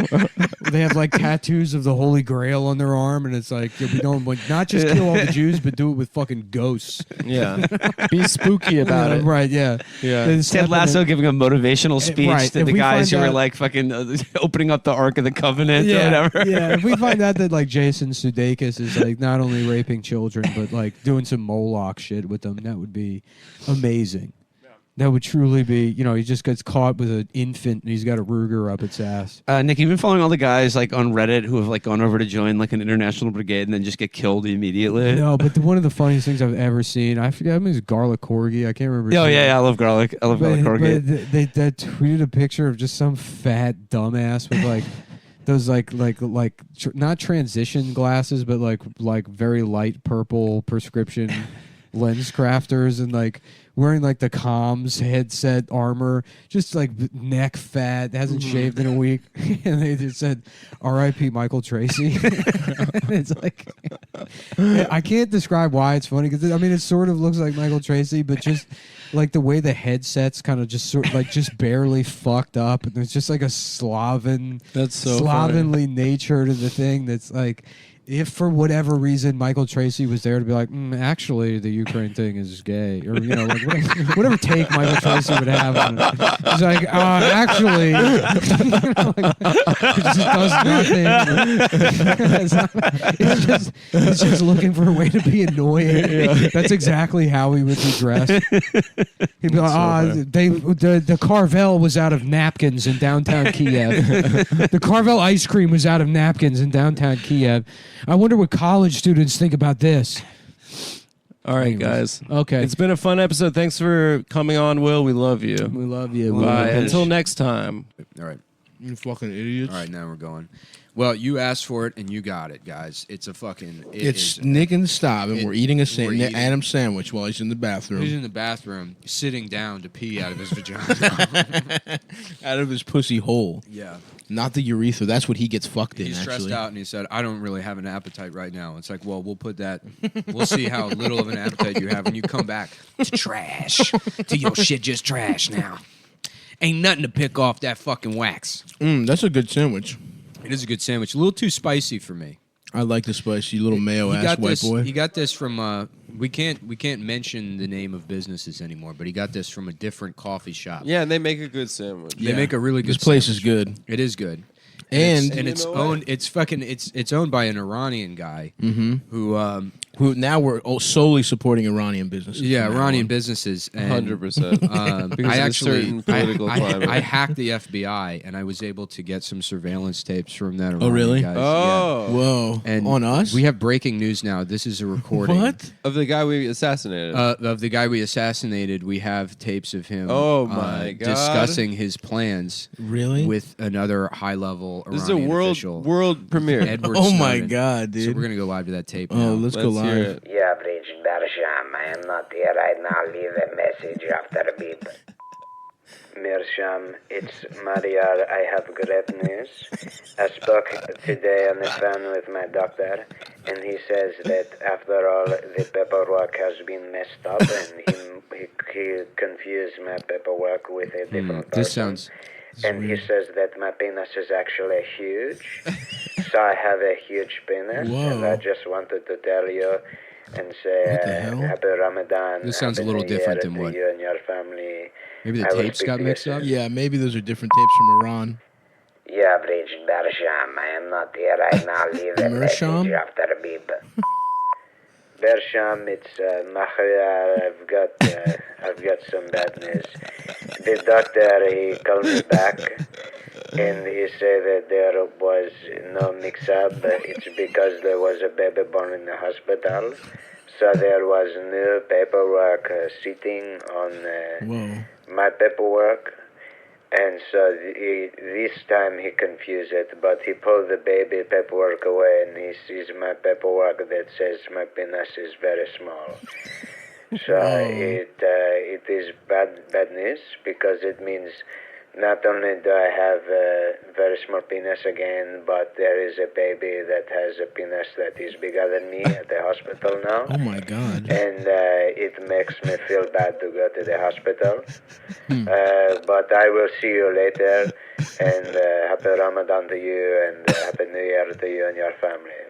They have like tattoos of the Holy Grail on their arm, and it's like we don't not just kill all the Jews, but do it with fucking ghosts.
Yeah. Be spooky about it.
Right? Yeah.
Yeah.
They step
Ted
in
Lasso
it-
giving a motivational speech
right.
to
If
the
we
guys who
find
were
out-
like fucking opening up the Ark of the Covenant or
Yeah,
whatever.
yeah. If we find out that like Jason Sudeikis is like not only raping children but like doing some Moloch shit with them, that would be amazing. That would truly be, he just gets caught with an infant and he's got a Ruger up its ass.
Nick, you've been following all the guys like on Reddit who have like gone over to join like an international brigade and then just get killed immediately.
No, but one of the funniest things I've ever seen, I forget, I mean, it's Garlic Corgi. I can't remember.
Oh yeah, I love garlic. I love garlic corgi.
But they tweeted a picture of just some fat dumbass with like those not transition glasses, but like very light purple prescription lens crafters and like wearing like the comms headset armor, just like neck fat, hasn't shaved in a week, and they just said R.I.P. Michael Tracy. And it's like I can't describe why it's funny because I mean it sort of looks like Michael Tracy, but just like the way the headset's kind of just sort like just barely fucked up, and there's just like a slovenly nature to the thing that's like. If for whatever reason Michael Tracy was there to be like, actually the Ukraine thing is gay, or like whatever take Michael Tracy would have on it. He's like, actually, it just does nothing. it's just looking for a way to be annoying. Yeah. That's exactly how he would be dressed. He'd be like, the Carvel was out of napkins in downtown Kiev. The Carvel ice cream was out of napkins in downtown Kiev. I wonder what college students think about this.
All right, guys.
Okay.
It's been a fun episode. Thanks for coming on, Will. We love you.
We love you.
Bye. Until next time.
All right.
You fucking idiots.
All right, now we're going. Well, you asked for it and you got it, guys. It's a fucking...
It's Nick and Staub, and we're eating a
we're eating-
Adam sandwich while he's in the bathroom.
He's in the bathroom sitting down to pee out of his vagina.
Out of his pussy hole.
Yeah.
Not the urethra. That's what he gets fucked in,
He's stressed
actually.
out and he said, I don't really have an appetite right now. It's like, well, we'll put that... We'll see how little of an appetite you have when you come back to trash. To your shit just trash now. Ain't nothing to pick off that fucking wax.
That's a good sandwich.
It is a good sandwich. A little too spicy for me.
I like the spicy little mayo
He
ass
got
white
this.
boy.
He got this from. We can't mention the name of businesses anymore, but he got this from a different coffee shop.
Yeah, and they make a good sandwich.
They make a really good.
This place
sandwich.
is good.
It is good,
And
it's
You know
owned.
what?
It's fucking. It's owned by an Iranian guy who
Who now we're solely supporting Iranian businesses.
Yeah,
from now
Iranian
on.
businesses. And,
100%.
I
a
actually
certain political climate.
I hacked the FBI and I was able to get some surveillance tapes from that.
Oh, really?
Guys.
Oh.
Whoa.
Yeah. And
on us?
We have breaking news now. This is a recording.
What?
Of the guy we assassinated.
Of the guy we assassinated, we have tapes of him.
Oh, my God.
Discussing his plans
Really?
with another high-level Iranian
this is a
official.
world premiere.
Edward
Oh my
Snowden.
God, dude.
So we're gonna go live to that tape.
Oh,
now.
let's go
Let's hear
live.
it.
You have reached Bersham. I am not here right now. Leave a message after the beep. Mirsham, it's Maria. I have great news. I spoke today on the phone with my doctor, and he says that after all, the paperwork has been messed up, and he confused my paperwork with a different person.
This sounds.
And he says that my penis is actually huge. So I have a huge penis, and I just wanted to tell you and say
What the hell?
Happy Ramadan.
This sounds a
Happy
little
New
different
Year
than
to
what-
you and your family.
Maybe
I
the
will
tapes
speak
got
to you
mixed
soon.
up.
Yeah, maybe those are different tapes from Iran.
You have reached Bersham. I am not here right now. Leave a message
Mersham?
after the beep. Bersham, it's Mahia. I've got some bad news. The doctor, he called me back, and he said that there was no mix-up. It's because there was a baby born in the hospital, so there was no paperwork sitting on
Whoa.
my paperwork. And so this time he confused it, but he pulled the baby paperwork away, and he sees my paperwork that says my penis is very small. So it is bad news, because it means not only do I have a very small penis again, but there is a baby that has a penis that is bigger than me at the hospital now.
Oh my God.
And it makes me feel bad to go to the hospital. But I will see you later, and happy Ramadan to you, and happy New Year to you and your family.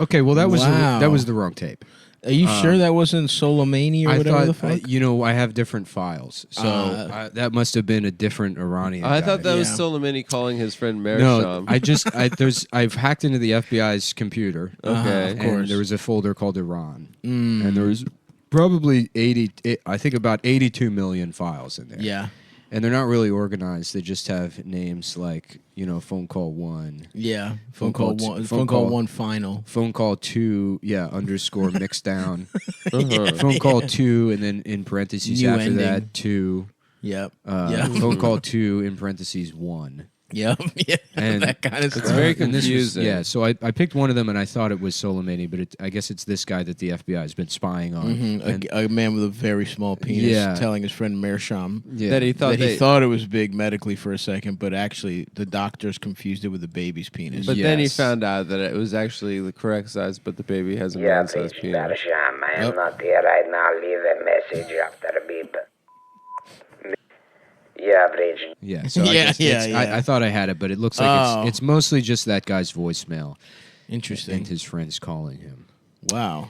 Okay, well that was
Wow.
that was the wrong tape.
Are you sure that wasn't Soleimani or
I
whatever the
thought,
fuck?
I have different files, so that must have been a different Iranian.
I
guy.
thought that was
Yeah.
Soleimani calling his friend
No,
Mersham.
I've hacked into the FBI's computer.
Okay.
Of
And
course.
there was a folder called Iran, and there was probably 80. I think about 82 million files in there.
Yeah.
And they're not really organized. They just have names like, phone call 1,
Yeah.
Phone
Phone call
call
one.
t-
Phone
phone
call
call-
one final.
phone call 2, underscore mixed down,
Uh-huh.
phone call 2, and then in parentheses
New
after
ending.
that 2,
Yep. Yeah.
phone call 2 in parentheses 1.
Yep. Yeah.
And
that kind of stuff.
It's very
And this was-
confusing.
so I picked one of them and I thought it was Soleimani, but I guess it's this guy that the FBI has been spying on. And-
A man with a very small penis
Yeah.
telling his friend Mersham
yeah.
That he thought
that he thought it was big medically for a second, but actually the doctors confused it with the baby's penis.
But then he
Yes.
found out that it was actually the correct size, but the baby has a
You have
man-sized
reached
penis.
Bersham. I am
Yep.
not here right now. Leave a message after the beep. You have reached
Yeah, so
Yeah,
I guess
yeah,
it's-
yeah.
I thought I had it, but it looks like
Oh.
it's mostly just that guy's voicemail
Interesting.
and his friends calling him.
Wow.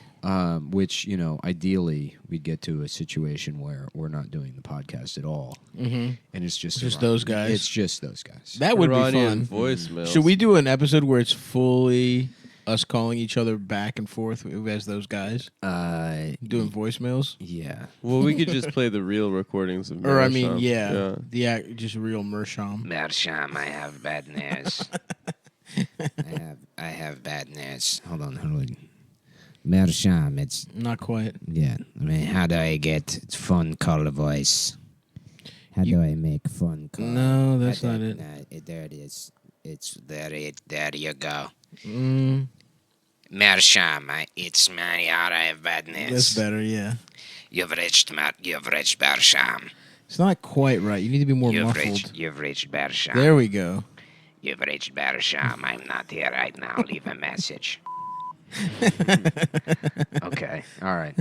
Which, ideally we'd get to a situation where we're not doing the podcast at all.
Mm-hmm.
And it's just
Just
Iran.
those guys.
It's just those guys.
That would
Iranian
be fun.
voicemails.
Should we do an episode where it's fully us calling each other back and forth as those guys doing voicemails?
Yeah.
Well, we could just play the real recordings of
Or I
Mersham.
mean, yeah, just real Mersham.
Bersham. I have bad news.
I have bad news. Hold on. Mersham, it's
Not quite.
I mean, how do I get phone call voice? How do I make phone call?
No, that's not it.
There it is. It's
There you go.
Mm,
Mersham, it's Mariara. I have bad news.
that's better. Yeah,
You've reached Bersham.
it's not quite right. You need to be more muffled.
You've reached Bersham.
There we go.
You've reached Bersham. I'm not here right now. Leave a message.
okay. All right.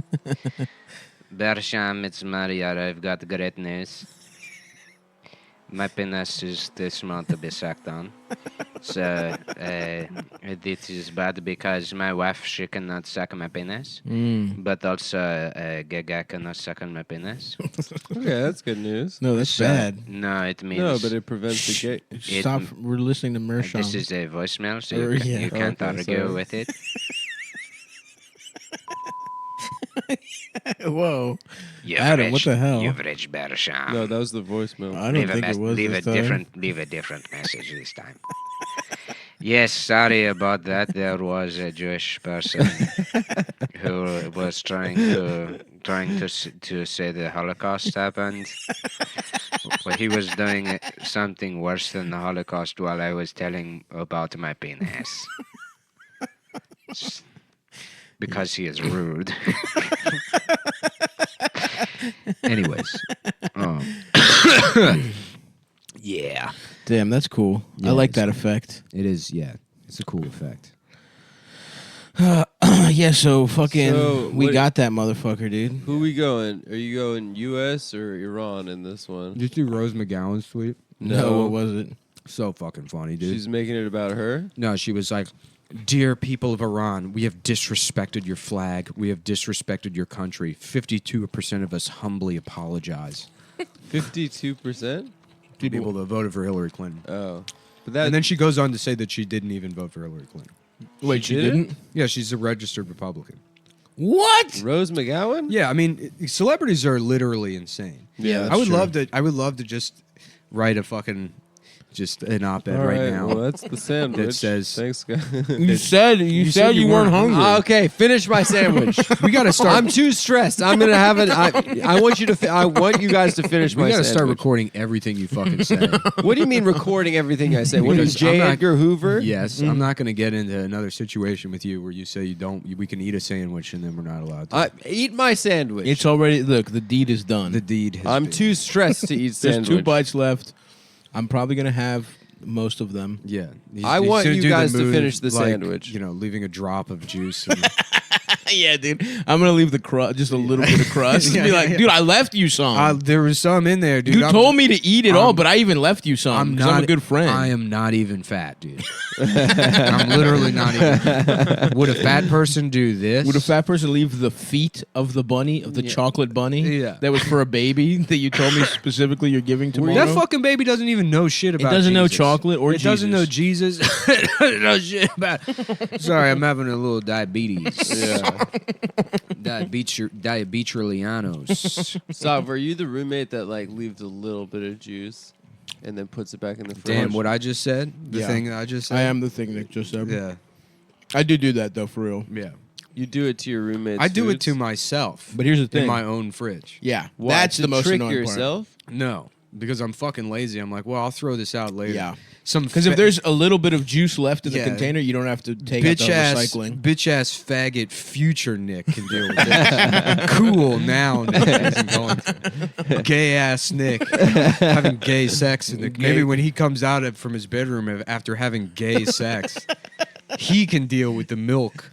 Bersham, it's Mariara. I've got great news. My penis is too small to be sucked on. So, this is bad because my wife, she cannot suck my penis. But also, Gaga cannot suck on my penis.
Okay, that's good news.
No, that's
So-
bad.
No, it means...
No, but it prevents the gay.
Stop. We're listening to Mersham.
This is a voicemail, so
Or,
you,
yeah.
you can't
Okay,
argue
sorry.
with it.
Whoa.
You've
Adam, what the hell?
You've reached Bersham.
No, that was the voicemail.
I don't think it was
leave
this
a
time.
different message this time. Yes, sorry about that. There was a Jewish person who was trying to say the Holocaust happened, but he was doing something worse than the Holocaust while I was telling about my penis. Because he is rude. Anyways. Yeah.
Damn, that's cool. I like that effect.
It is, yeah. It's a cool effect.
Yeah, so fucking,
So,
we
what-
got that motherfucker, dude.
Who we going? Are you going U.S. or Iran in this one?
Did you see Rose McGowan's tweet?
No, what was it?
So fucking funny, dude.
She's making it about her.
No, she was like, "Dear people of Iran, we have disrespected your flag. We have disrespected your country. 52% of us humbly apologize."
52%.
People that voted for Hillary Clinton.
Oh, but that
And then she goes on to say that she didn't even vote for Hillary Clinton.
Wait, she
didn't?
didn't?
Yeah, she's a registered Republican.
What?
Rose McGowan.
Yeah, I mean, celebrities are literally insane.
Yeah, that's
I would
true.
love to. I would love to just write a fucking just an op-ed
All
right
right.
now.
Well, that's the sandwich.
says-
"Thanks, guys."
You said you weren't hungry.
Okay, finish my sandwich.
We got to start.
I'm too stressed. I'm gonna have it. I want you to. I want you guys to finish
we
my
got to
sandwich.
start recording everything you fucking say.
What do you mean recording everything I say? What are you,
Because
J.
I'm not-
Edgar Hoover?
Yes, I'm not going to get into another situation with you where you say you don't. We can eat a sandwich and then we're not allowed to.
Eat my sandwich.
It's already, look, the deed is done.
the deed. Has
I'm
been-
too stressed to eat
There's
sandwich.
2 bites left. I'm probably going to have most of them.
Yeah, he's-
I
he's
want
gonna
you
do the
guys to
move,
finish the
like,
sandwich.
You know, leaving a drop of juice. And,
Yeah, dude. I'm going to leave the crust, just a little bit of crust.
Yeah,
Be like,
yeah.
dude, I left you some.
there was some in there, dude.
you
I'm-
told me to eat it all,
I'm-
but I even left you some.
I'm
'cause
not
I'm a good friend.
I am not even fat, dude. I'm literally not even. Would a fat person do this?
Would a fat person leave the feet of the bunny, of the chocolate bunny?
Yeah.
That was for a baby that you told me specifically you're giving tomorrow?
That fucking baby doesn't even know shit
it
about.
doesn't know
Jesus.
chocolate or
It doesn't know
Jesus.
Jesus. It doesn't know shit about. Sorry, I'm having a little diabetes.
Yeah.
Diabetrilianos.
Sav, are you the roommate that like leaves a little bit of juice and then puts it back in the fridge?
Damn, what I just said. The
Yeah.
thing that I just said.
I am the thing Nick just said.
Yeah,
I do that, though, for real.
yeah.
You do it to your roommates.
I do it
foods?
to myself.
But here's the thing.
in my own fridge.
Yeah,
Why?
that's
To
the most
trick
annoying
yourself.
No, because I'm fucking lazy. I'm like, well, I'll throw this out later.
Yeah.
Because
if there's a little bit of juice left in the
Yeah.
container, you don't have to take out the recycling.
bitch ass faggot future Nick can deal with this. Cool now Nick isn't going to. Gay ass Nick having gay sex in the maybe when he comes out from his bedroom after having gay sex, he can deal with the milk.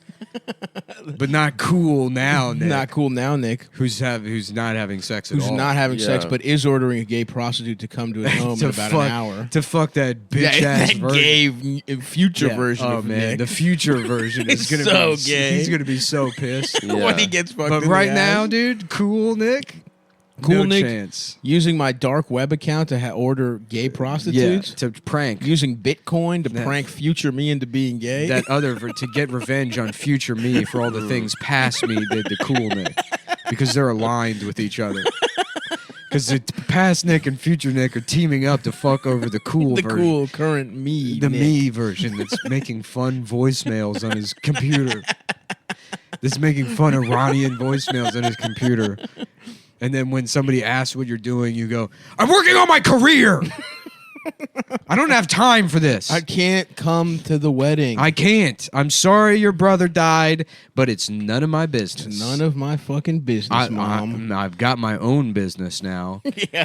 But not cool now, Nick.
Not cool now, Nick.
Who's not having sex at
Who's
all.
not having sex,
Yeah.
but is ordering a gay prostitute to come to his home in about an hour.
To fuck that bitch ass
that
version.
gay future
Yeah.
version
Oh
of
man,
Nick.
the future version is
It's
gonna
so
be
gay.
He's gonna be so pissed.
when he gets fucked.
But
in
right
the
now,
ass.
dude, cool Nick.
Cool
no
Nick.
chance.
Using my dark web account to order gay prostitutes.
to prank
Using Bitcoin to
Yeah.
prank future me into being gay.
that other to get revenge on future me for all the things past me did to cool Nick because they're aligned with each other. Because the past Nick and future Nick are teaming up to fuck over the cool
the
version.
cool current me.
The
Nick.
me version that's making fun voicemails on his computer. That's making fun Iranian voicemails on his computer. And then when somebody asks what you're doing, you go, I'm working on my career. I don't have time for this.
I can't come to the wedding.
I can't. I'm sorry your brother died, but it's none of my business.
It's none of my fucking business, Mom.
I've got my own business now,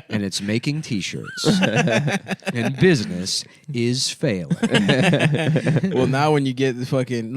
and it's making T-shirts. And business is failing.
Well, now when you get the fucking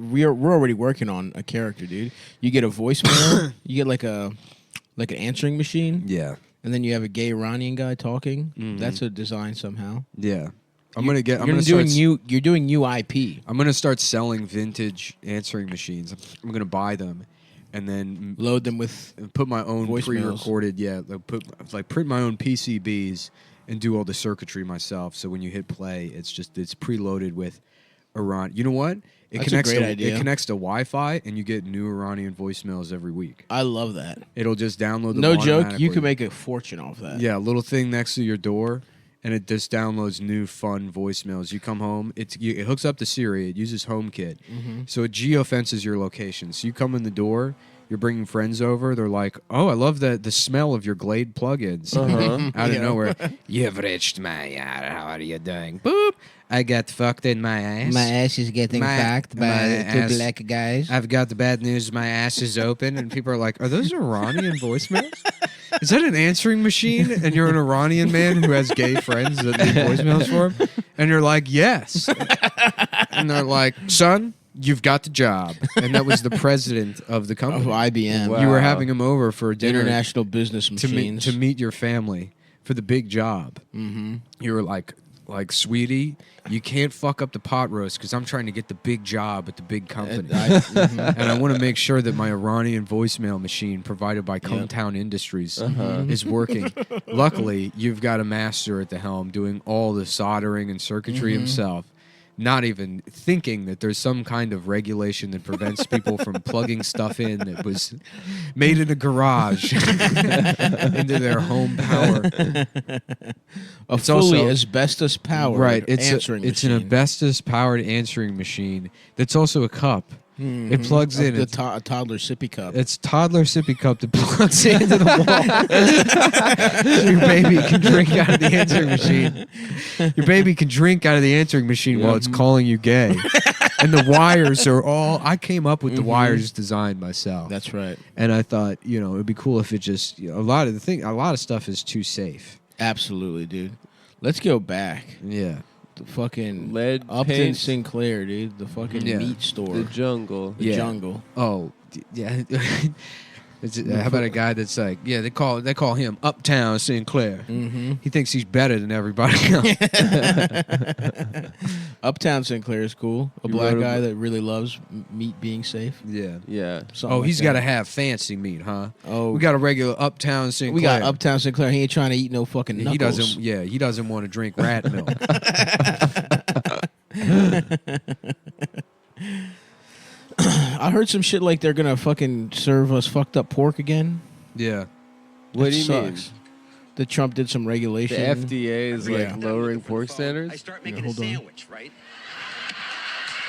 we're already working on a character, dude. You get a voicemail. You get like an answering machine.
Yeah,
And then you have a gay Iranian guy talking. That's a design somehow.
yeah. I'm gonna
You're doing new IP.
I'm gonna start selling vintage answering machines. I'm gonna buy them, and then
Load them with
put my own
Voicemails.
pre-recorded. Yeah, print my own PCBs and do all the circuitry myself. So when you hit play, it's preloaded with Iran. You know what? It
That's a
connects
great
to
idea.
it connects to Wi-Fi, and you get new Iranian voicemails every week.
I love that.
It'll just download them
No joke. You
automatically.
could make a fortune off that.
Yeah, a little thing next to your door, and it just downloads new fun voicemails. You come home, it hooks up to Siri. It uses HomeKit, so it geofences your location. So you come in the door, you're bringing friends over. They're like, "Oh, I love the smell of your Glade plugins." Out of nowhere, you've reached my yard. How are you doing? Boop. I got fucked in my ass.
My ass is getting fucked by two black guys.
I've got the bad news. My ass is open, and people are like, "Are those Iranian voicemails? Is that an answering machine?" And you're an Iranian man who has gay friends that leave voicemails for him, and you're like, "Yes." And they're like, "Son, you've got the job." And that was the president of the
Of
company.
IBM.
Wow.
You were having him over for dinner
International Business
to
Machines.
meet your family for the big job.
Mm-hmm.
You were like, sweetie, you can't fuck up the pot roast because I'm trying to get the big job at the big company. And I want to make sure that my Iranian voicemail machine provided by Cometown Industries is working. Luckily, you've got a master at the helm doing all the soldering and circuitry himself, not even thinking that there's some kind of regulation that prevents people from plugging stuff in that was made in a garage into their home power.
A fully asbestos powered
Right, it's
answering
it's
machine.
an asbestos powered answering machine that's also a cup. It plugs in.
The
It's,
toddler sippy cup.
it's toddler sippy cup that plugs into the wall, so your baby can drink out of the answering machine. Your baby can drink out of the answering machine while it's calling you gay, and the wires are all. I came up with the wires design myself.
That's right.
And I thought, it'd be cool if it just a lot of stuff is too safe.
Absolutely, dude. Let's go back.
Yeah.
The fucking
Lead
Upton
paint.
Sinclair, dude. The fucking
Yeah.
meat store.
The jungle.
The jungle.
Oh, yeah. How about a guy that's like, they call him Uptown Sinclair.
Mm-hmm.
He thinks he's better than everybody else.
Uptown Sinclair is cool. A
You
black
wrote a
guy
book.
that really loves meat being safe.
Yeah.
Yeah.
Something
Oh,
like
he's
that.
got to have fancy meat, huh?
Oh,
We got a regular Uptown Sinclair.
we got Uptown Sinclair. He ain't trying to eat no fucking knuckles.
He doesn't. Yeah, he doesn't want to drink rat milk.
I heard some shit like they're gonna fucking serve us fucked up pork again.
Yeah.
What
It
do you mean?
sucks. That Trump did some
The
regulation.
FDA is like
Yeah.
lowering pork standards.
I start making
hold
a
on.
sandwich, right?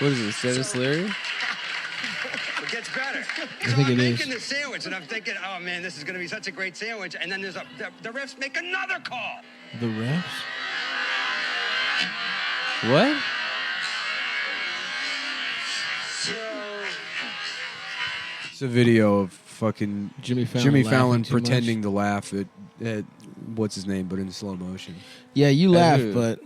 What is it, Dennis Leary?
It gets better.
I think
I'm
it is.
making the sandwich, and I'm thinking, oh man, this is going to be such a great sandwich. And then the refs make another call.
The refs.
What?
It's a video of fucking
Jimmy Fallon laughing too
pretending to laugh at what's his name, but in slow motion.
Yeah, you laugh,
who?
but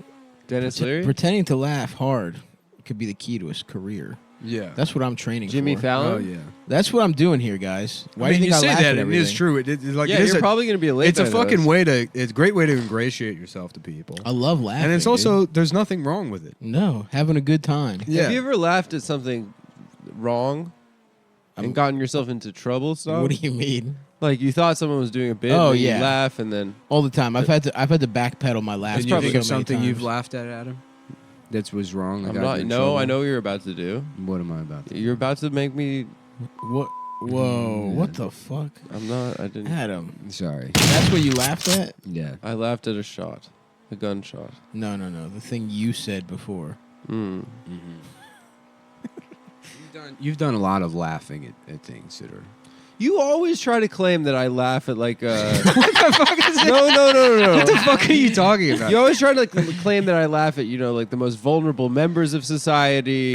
Dennis Leary?
pretending to laugh hard could be the key to his career.
Yeah.
That's what I'm training
Jimmy
for.
Fallon?
Oh yeah.
That's what I'm doing here, guys. Why
I mean,
do you think I
say
laugh
that,
at
and it
everything?
is true. It's like
Yeah,
it is
you're
a-
probably going to be a late
It's a
night of
fucking
this.
way to. It's a great way to ingratiate yourself to people,
I love laughing.
and it's
dude.
also there's nothing wrong with it.
no having a good time.
Yeah.
Have you ever laughed at something wrong and gotten yourself into trouble? Stuff?
What do you mean?
Like you thought someone was doing a bit,
Oh,
and then
yeah.
you laugh, and then
All the time. I've had to backpedal my laughter.
And you think
so
of something
many
you've
times.
laughed at, Adam? That was wrong.
I'm not. No, I know what you're about to do.
What am I about to?
You're about to make me.
What? Whoa! What the fuck,
I'm not. I didn't.
Adam?
Sorry.
That's what you laughed at?
Yeah.
I laughed at a shot, a gunshot.
No. The thing you said before.
Mm.
You've done a lot of laughing at things that are.
You always try to claim that I laugh at like. What the fuck is it? No.
What the fuck are you talking about?
You always try to like claim that I laugh at like the most vulnerable members of society.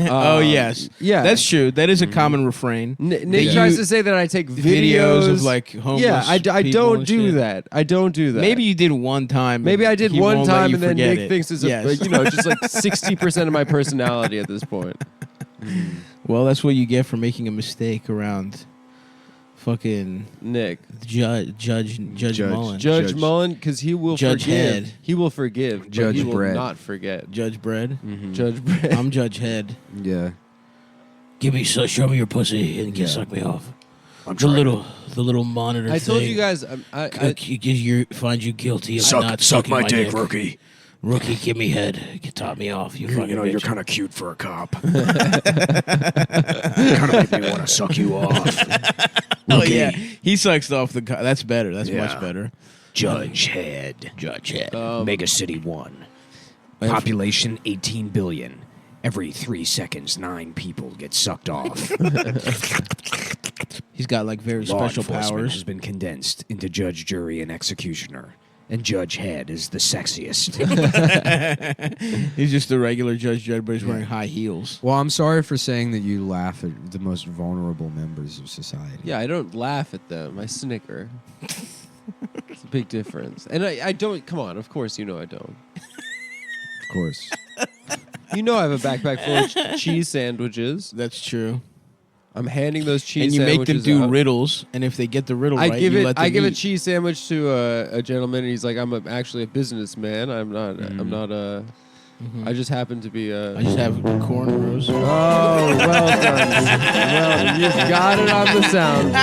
Oh yes,
yeah,
that's true. That is a common refrain.
Nick
Yeah.
tries
You-
to say that I take
Videos of like homeless.
Yeah, I
people
don't
and
do
shit.
that. I don't do that.
Maybe you did one time.
Maybe
and
I did
he
one
won't let
time,
you
and then
forget
Nick
it.
thinks it's
Yes.
just like 60% of my personality at this point.
Well, that's what you get for making a mistake around fucking
Nick,
Judge Mullen.
Judge Mullen, because he will
Judge
forgive.
Head.
He will forgive. but
Judge
he will
Brett.
not forget.
Judge Bread.
Judge Brett.
I'm Judge Head.
Yeah.
Show me your pussy and suck me off. The little monitor.
I told
thing.
you guys. I
find you guilty of not sucking my dick.
rookie.
Rookie, give me head. You top me off. You fucking bitch.
You're kind of cute for a cop. Kind of make me want to suck you off.
Oh yeah, he sucks off the. That's better. That's
Yeah.
much better.
Judge Head.
Judge head.
Mega City 1. Population 18 billion. Every 3 seconds, 9 people get sucked off.
He's got like very
Law
special
enforcement
powers.
has been condensed into judge, jury, and executioner. And Judge Head is the sexiest.
He's just a regular Judge Dredd, but he's wearing high heels.
Well, I'm sorry for saying that you laugh at the most vulnerable members of society.
Yeah, I don't laugh at them. I snicker. It's a big difference. And I don't. Come on, of course you know I don't.
Of course.
You know I have a backpack full of cheese sandwiches.
That's true.
I'm handing those cheese
And you make them
sandwiches
do
out.
riddles, and if they get the riddle
I
right,
give
you
it.
let them
I give a
eat.
cheese sandwich to a gentleman, and he's like, actually a businessman. I'm not. I'm not a. I just happen to be a.
I just have cornrows.
Oh, well done. Well, you've got it on the sound.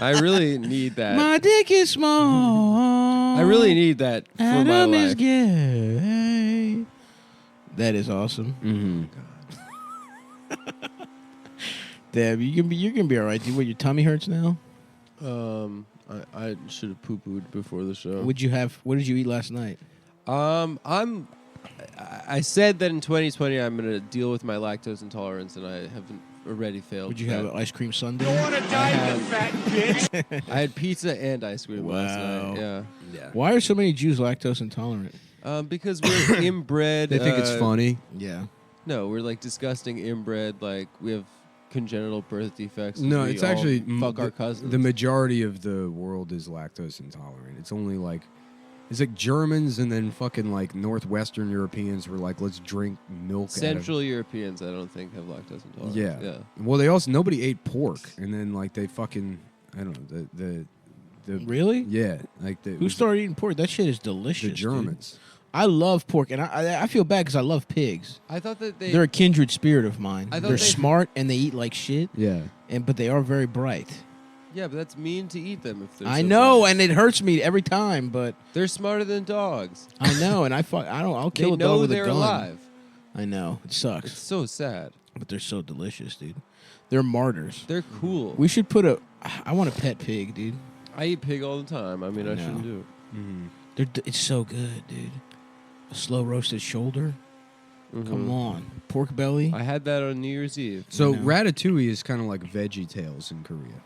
I really need that.
My dick is small.
I really need that for my
Adam is
life.
gay. That is awesome.
Mm-hmm.
Deb, you're gonna be all right, dude. What, your tummy hurts now?
I should have poo-pooed before the show.
What did you eat last night?
I said that in 2020 I'm going to deal with my lactose intolerance, and I haven't already failed.
Would you have an ice cream sundae?
I had pizza and ice cream last
Wow.
night. Yeah.
Why are so many Jews lactose intolerant?
Because we're inbred.
They think it's funny.
Yeah.
No, we're like disgusting inbred. Like we have congenital birth defects.
No,
We
it's
all
actually
fuck our cousins.
The majority of the world is lactose intolerant. It's only like it's like Germans and then fucking like Northwestern Europeans were like, let's drink milk.
Central Europeans, I don't think, have lactose intolerance.
Yeah.
Yeah.
Well, they also nobody ate pork, and then like they fucking I don't know the
Really?
yeah like the
Who started eating pork? That shit is delicious.
the Germans.
Dude. I love pork, and I feel bad because I love pigs.
I thought that
They're a kindred spirit of mine.
I thought
They're
they-
smart and they eat like shit,
Yeah.
but they are very bright.
Yeah, but that's mean to eat them if they're
I
so
know,
bright.
and it hurts me every time, but
They're smarter than dogs.
I know, and I'll kill
They
a dog
know
with
they're
a gun.
alive.
I know, it
It's
sucks,
so sad.
but they're so delicious, dude. They're martyrs.
They're cool.
We should put I want a pet pig, dude.
I eat pig all the time. I mean, I
know.
shouldn't do it.
It's so good, dude. A slow roasted shoulder. Come on, pork belly.
I had that on New Year's Eve.
So
No.
Ratatouille is kind of like Veggie Tales in Korea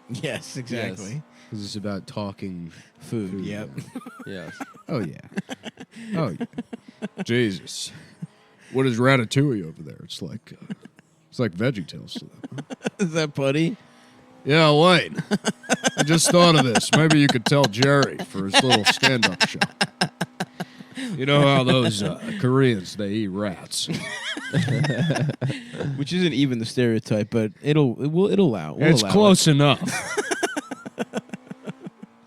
Yes, exactly.
because it's about talking
Food. Yep.
Yes.
Oh yeah. Oh yeah. Jesus. What is Ratatouille over there? It's like Veggie Tales to them.
Is that putty?
Yeah, wait. I just thought of this. Maybe you could tell Jerry for his little stand-up show. You know how those Koreans, they eat rats.
Which isn't even the stereotype, but it'll allow. We'll
It's
allow
close enough.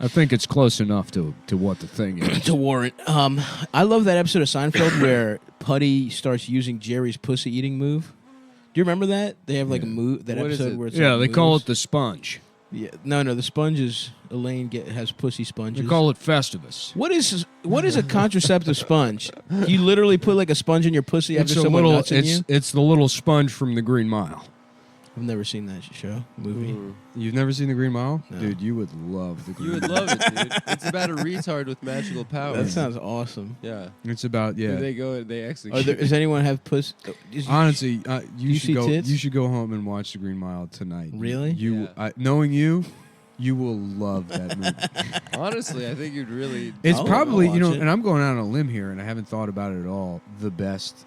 I think it's close enough to what the thing
it.
is.
To warrant. I love that episode of Seinfeld where Putty starts using Jerry's pussy eating move. Do you remember that? They have like a move that
What is
episode
it?
where it's
Yeah,
like
they call
moves.
it the sponge.
Yeah, no, the sponge is Elaine has pussy sponges.
They call it Festivus.
What is a contraceptive sponge? You literally put like a sponge in your pussy after
It's a
someone
little.
nuts in you?
It's the little sponge from the Green Mile.
I've never seen that movie.
You've never seen the Green Mile,
No.
dude? You would love the Green
You would
Mile.
love it, dude. It's about a retard with magical powers.
That sounds awesome.
Yeah.
It's about
They go and they execute.
Does anyone have pussy?
Honestly, you
see
should go.
tits?
You should go home and watch the Green Mile tonight.
Really?
Knowing you, you will love that movie.
Honestly, I think you'd really.
It's
I'll
probably
watch it.
and I'm going out on a limb here, and I haven't thought about it at all. The best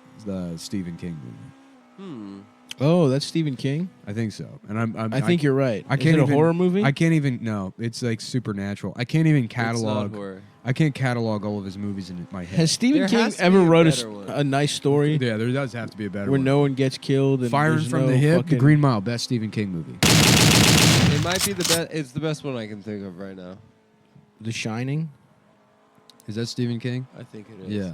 Stephen King movie.
Oh, that's Stephen King.
I think so, and
I think you're right.
I can't
Is it
even,
a horror movie?
I can't even. No, it's like supernatural. I can't even
It's
catalog.
not horror.
I can't catalog all of his movies in my head.
Has Stephen
There
King
has to
ever
be a
wrote
better one.
a nice story
Yeah, there does have to be a better
where
one.
no one gets killed? And
Firing
there's
from
no
the Hip, The
fucking-
Green Mile, best Stephen King movie.
It might be the best. It's the best one I can think of right now.
The Shining.
Is that Stephen King?
I think it is.
Yeah.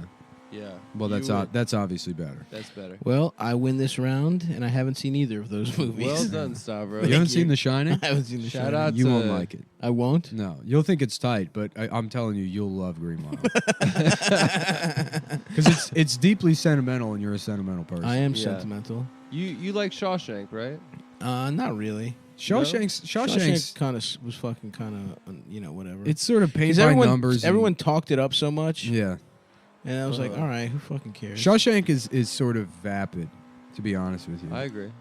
Yeah.
Well,
You would.
that's obviously better.
That's better.
Well, I win this round, and I haven't seen either of those movies.
Well done, Stavros.
You haven't seen The Shining?
I haven't seen the
Shout
Shining.
out
You
to-
won't like it.
I won't.
No, you'll think it's tight, but I'm telling you, you'll love Green Mile because it's deeply sentimental, and you're a sentimental person.
I am
Yeah.
sentimental.
You like Shawshank, right?
Not really.
Shawshank's
kind of was fucking kind of whatever.
it's sort of paint
'Cause
by
everyone
numbers. and-
everyone talked it up so much,
yeah.
and I was like, all right, who fucking cares?
Shawshank is sort of vapid, to be honest with you.
I agree.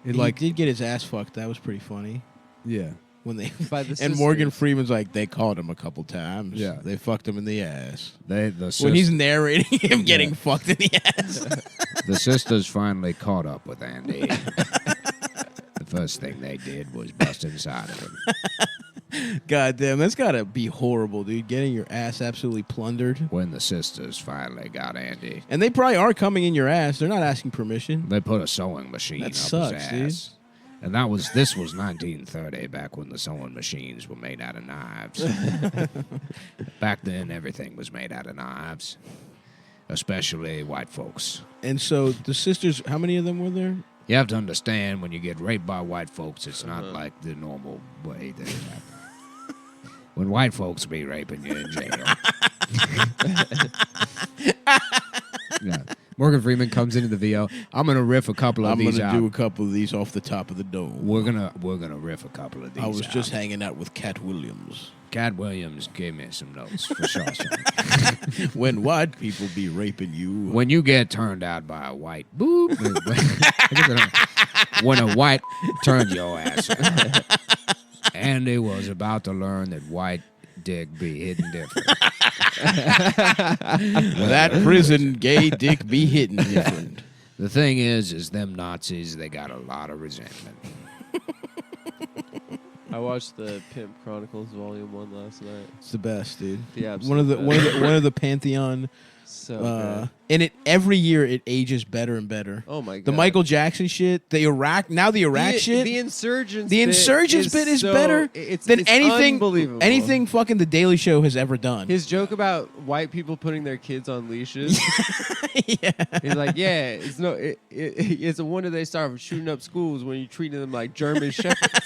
It
He did get his ass fucked. That was pretty funny
yeah.
when they
By the
and Morgan
sisters.
Freeman's like they called him a couple times.
Yeah.
They fucked him in the ass.
The
When he's narrating him getting fucked in the ass.
The sisters finally caught up with Andy. The first thing they did was bust inside of him.
God damn, that's gotta be horrible, dude. Getting your ass absolutely plundered.
When the sisters finally got Andy,
And they probably are coming in your ass. They're not asking permission.
they put a sewing machine
That
up
sucks,
his
dude.
ass. And this was 1930, back when the sewing machines were made out of knives. Back then, everything was made out of knives, especially white folks.
And so the sisters, how many of them were there?
You have to understand, when you get raped by white folks, it's not like the normal way that it happens. When white folks be raping you in jail,
Yeah. Morgan Freeman comes into the VO. I'm gonna riff a couple of
I'm
these
gonna
out.
do a couple of these off the top of the dome.
we're gonna riff a couple of these.
I was
out.
just hanging out with Cat Williams.
Cat Williams gave me some notes for Shawshank.
When white people be raping you.
When you get turned out by a white boop, when a white turned your ass out, Andy was about to learn that white dick be hidden different.
That prison gay dick be hitting different.
The thing is them Nazis, they got a lot of resentment.
I watched the Pimp Chronicles Volume 1 last night.
It's the best, dude.
The
One of the
absolute
one of the Pantheon.
So good.
And it every year it ages better and better.
Oh my god.
The Michael Jackson shit, the Iraq shit.
The Insurgents.
The Insurgents bit is
so-
better
it's
than
unbelievable.
anything fucking The Daily Show has ever done.
His joke about white people putting their kids on leashes.
Yeah.
He's like, yeah, it's a wonder they start shooting up schools when you're treating them like German shepherds.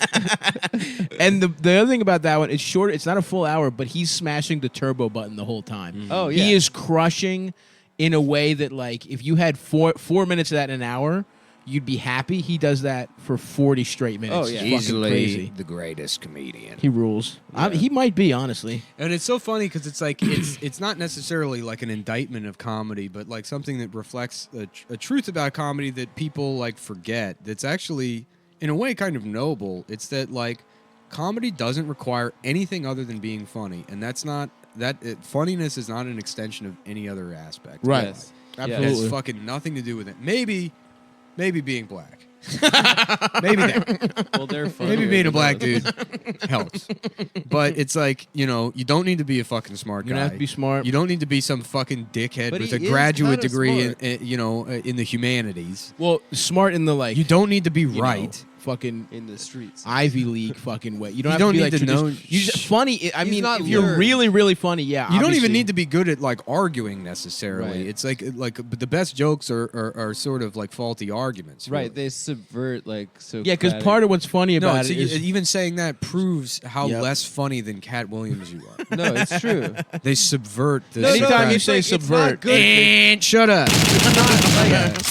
And the other thing about that one, it's short. It's not a full hour, but he's smashing the turbo button the whole time.
Oh, yeah.
He is crushing in a way that, like, if you had four minutes of that in an hour, you'd be happy. He does that for 40 straight minutes.
Oh, yeah.
It's fucking
Easily
crazy.
the greatest comedian.
He rules. He might be, honestly.
And it's so funny because it's like it's not necessarily like an indictment of comedy, but like something that reflects a truth about comedy that people like forget. That's actually in a way kind of noble. It's that like comedy doesn't require anything other than being funny, and that's not funniness is not an extension of any other aspect.
Right.
Yes.
It
Absolutely.
has fucking nothing to do with it. Maybe being black. Maybe that.
Well, they're funny.
Maybe being a black dude helps. But it's like, you don't need to be a fucking smart guy.
You're gonna have to be smart.
You don't need to be some fucking dickhead
But
with
he
a
is
graduate
kinda
degree
smart.
in the humanities.
Well, smart in the like.
You don't need to be
you know,
right.
fucking
in the streets.
Ivy League fucking way. You don't
You
have
don't
to be
need
like
to know-
You just funny. I
He's
mean,
not
if you're
learned.
really, really funny, yeah.
You don't
obviously.
even need to be good at like arguing necessarily.
Right.
It's like but the best jokes are sort of like faulty arguments.
Right,
really.
they subvert like so.
Yeah, because part of what's funny
No,
about
so
it is
even saying that proves how
Yep.
less funny than Cat Williams you are.
no, it's true.
They subvert the
Anytime you
it's
say
like,
subvert,
it's not good.
And shut up.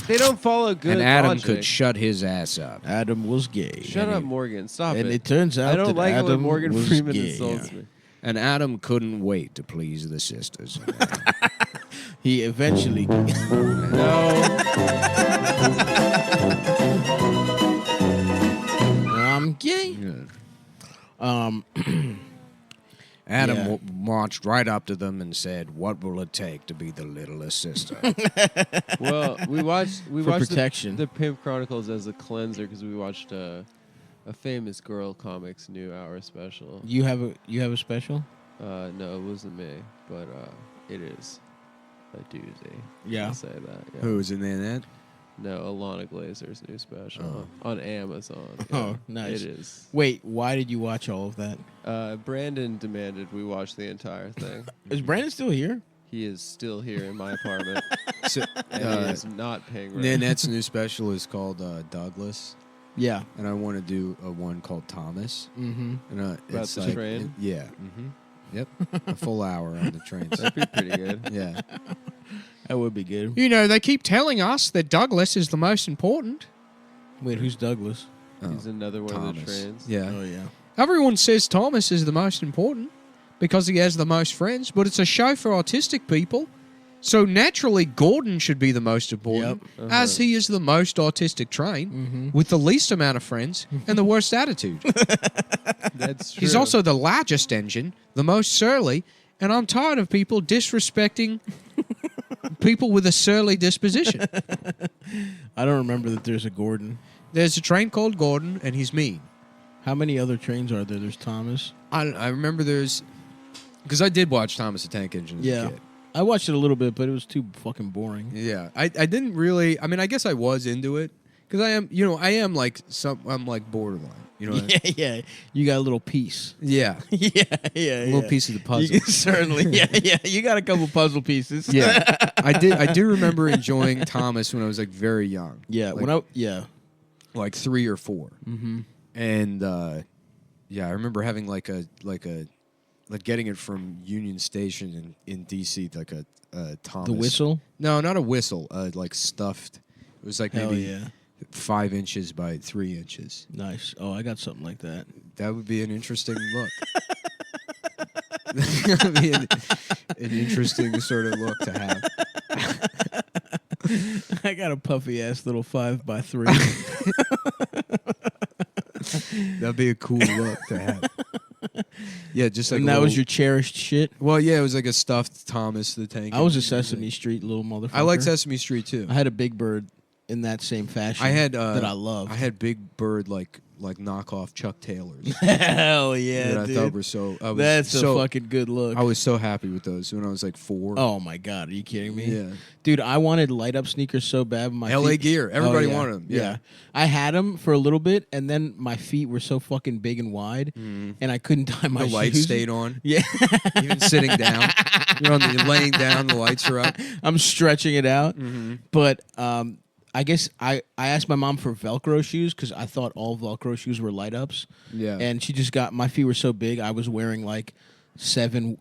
They don't follow good.
And Adam
logic.
could shut his ass up.
Adam was gay.
Shut
and
up,
it-
Morgan. Stop
And
it.
it turns out
I don't
that
like it when
Adam
Morgan
was
Freeman
gay.
insults me.
And Adam couldn't wait to please the sisters.
He eventually.
No.
I'm gay.
Adam
Yeah.
marched right up to them and said, "What will it take to be the littlest sister?"
Well, we watched
For protection.
the Pimp Chronicles as a cleanser because we watched a famous girl comics new hour special.
You have a special?
No, it wasn't me, but it is a doozy.
Yeah.
I'll say that. Yeah.
Who was in that?
No, Alana Glazer's new special on Amazon.
Oh, nice.
It is.
Wait, why did you watch all of that?
Brandon demanded we watch the entire thing.
Is Brandon still here?
he is still here in my apartment,
So,
and he is not paying rent.
Nanette's new special is called Douglas,
Yeah.
and I want to do one called Thomas.
Mm-hmm.
And
About
it's
the
like,
train?
yeah. Mm-hmm. Yep. A full hour on the trains.
That'd be pretty good.
Yeah.
That would be good.
You know, they keep telling us that Douglas is the most important.
Wait, who's Douglas?
He's another one of the
Thomas.
trains.
Yeah.
Oh yeah.
Everyone says Thomas is the most important because he has the most friends, but it's a show for autistic people. So naturally, Gordon should be the most important, as he is the most autistic train with the least amount of friends and the worst attitude.
That's true.
He's also the largest engine, the most surly, and I'm tired of people disrespecting people with a surly disposition.
I don't remember that there's a Gordon.
There's a train called Gordon, and he's mean.
How many other trains are there? There's Thomas.
I remember there's... Because I did watch Thomas the Tank Engine as a kid.
I watched it a little bit, but it was too fucking boring.
Yeah, I didn't really. I mean, I guess I was into it because I am like I'm like borderline. You know.
Yeah. You got a little piece.
Yeah,
Yeah.
a little piece of the puzzle.
You, certainly. Yeah. You got a couple puzzle pieces.
Yeah, I do remember enjoying Thomas when I was like very young.
Yeah.
Like,
Yeah.
like 3 or 4. Mm-hmm. And yeah, I remember having like getting it from Union Station in DC, like a Thomas.
The whistle.
No, not a whistle. Like stuffed. It was like
Hell
maybe
yeah.
5 inches by 3 inches.
Nice. Oh, I got something like that.
That would be an interesting look. That would be an interesting sort of look to have.
I got a puffy ass little 5x3.
That'd be a cool look to have. Yeah, just like
And
a
that was
little-
your cherished shit.
Well, yeah, it was like a stuffed Thomas the Tank.
I was a
Engine.
Sesame Street little motherfucker.
I like Sesame Street too.
I had a Big Bird in that same fashion.
I had
that I love.
I had Big Bird like knockoff Chuck Taylors.
Hell yeah,
that I
dude.
thought were so. I was
That's
so,
a fucking good look.
I was so happy with those when I was like 4.
Oh my god, are you kidding me?
Yeah.
Dude, I wanted light up sneakers so bad. But my
LA
feet-
Gear. Everybody
yeah.
wanted them. Yeah.
I had them for a little bit, and then my feet were so fucking big and wide, and I couldn't tie my
The lights
shoes.
stayed on.
Yeah,
Even sitting down. You're laying down. The lights are up.
I'm stretching it out.
Mm-hmm.
But I guess I asked my mom for Velcro shoes because I thought all Velcro shoes were light ups.
Yeah.
And she just got my feet were so big. I was wearing like seven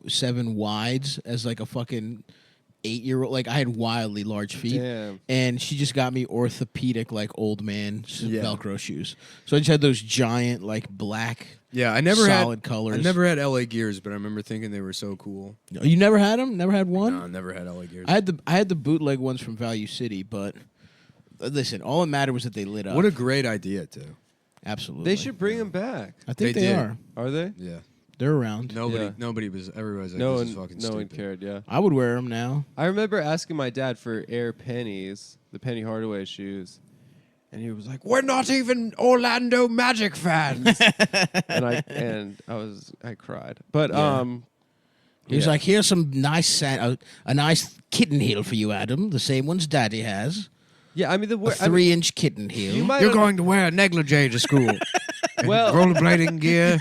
wides as like a fucking 8-year-old. Like I had wildly large feet.
Damn.
And she just got me orthopedic like old man
Yeah.
Velcro shoes. So I just had those giant like black.
Yeah, I never
Solid
had
colors.
I never had LA Gears, but I remember thinking they were so cool.
You never had them? Never had one?
No, I never had LA Gears.
I had the bootleg ones from Value City, but listen, all that mattered was that they lit up.
What a great idea, too.
Absolutely.
They should bring him back.
I think
They
they
did.
are.
Are they?
Yeah.
They're around.
Nobody was. Everybody was like,
No
this is
one,
fucking
no one
stupid.
cared. Yeah.
I would wear them now.
I remember asking my dad for Air Pennies, the Penny Hardaway shoes, and he was like, "We're not even Orlando Magic fans." and I cried. But
He was
yeah.
like, "Here's some nice a nice kitten heel for you, Adam. The same ones Daddy has.
yeah, I mean the
A 3-inch kitten heel."
you might
You're
have-
going to wear a negligee to school.
well,
Rollerblading gear.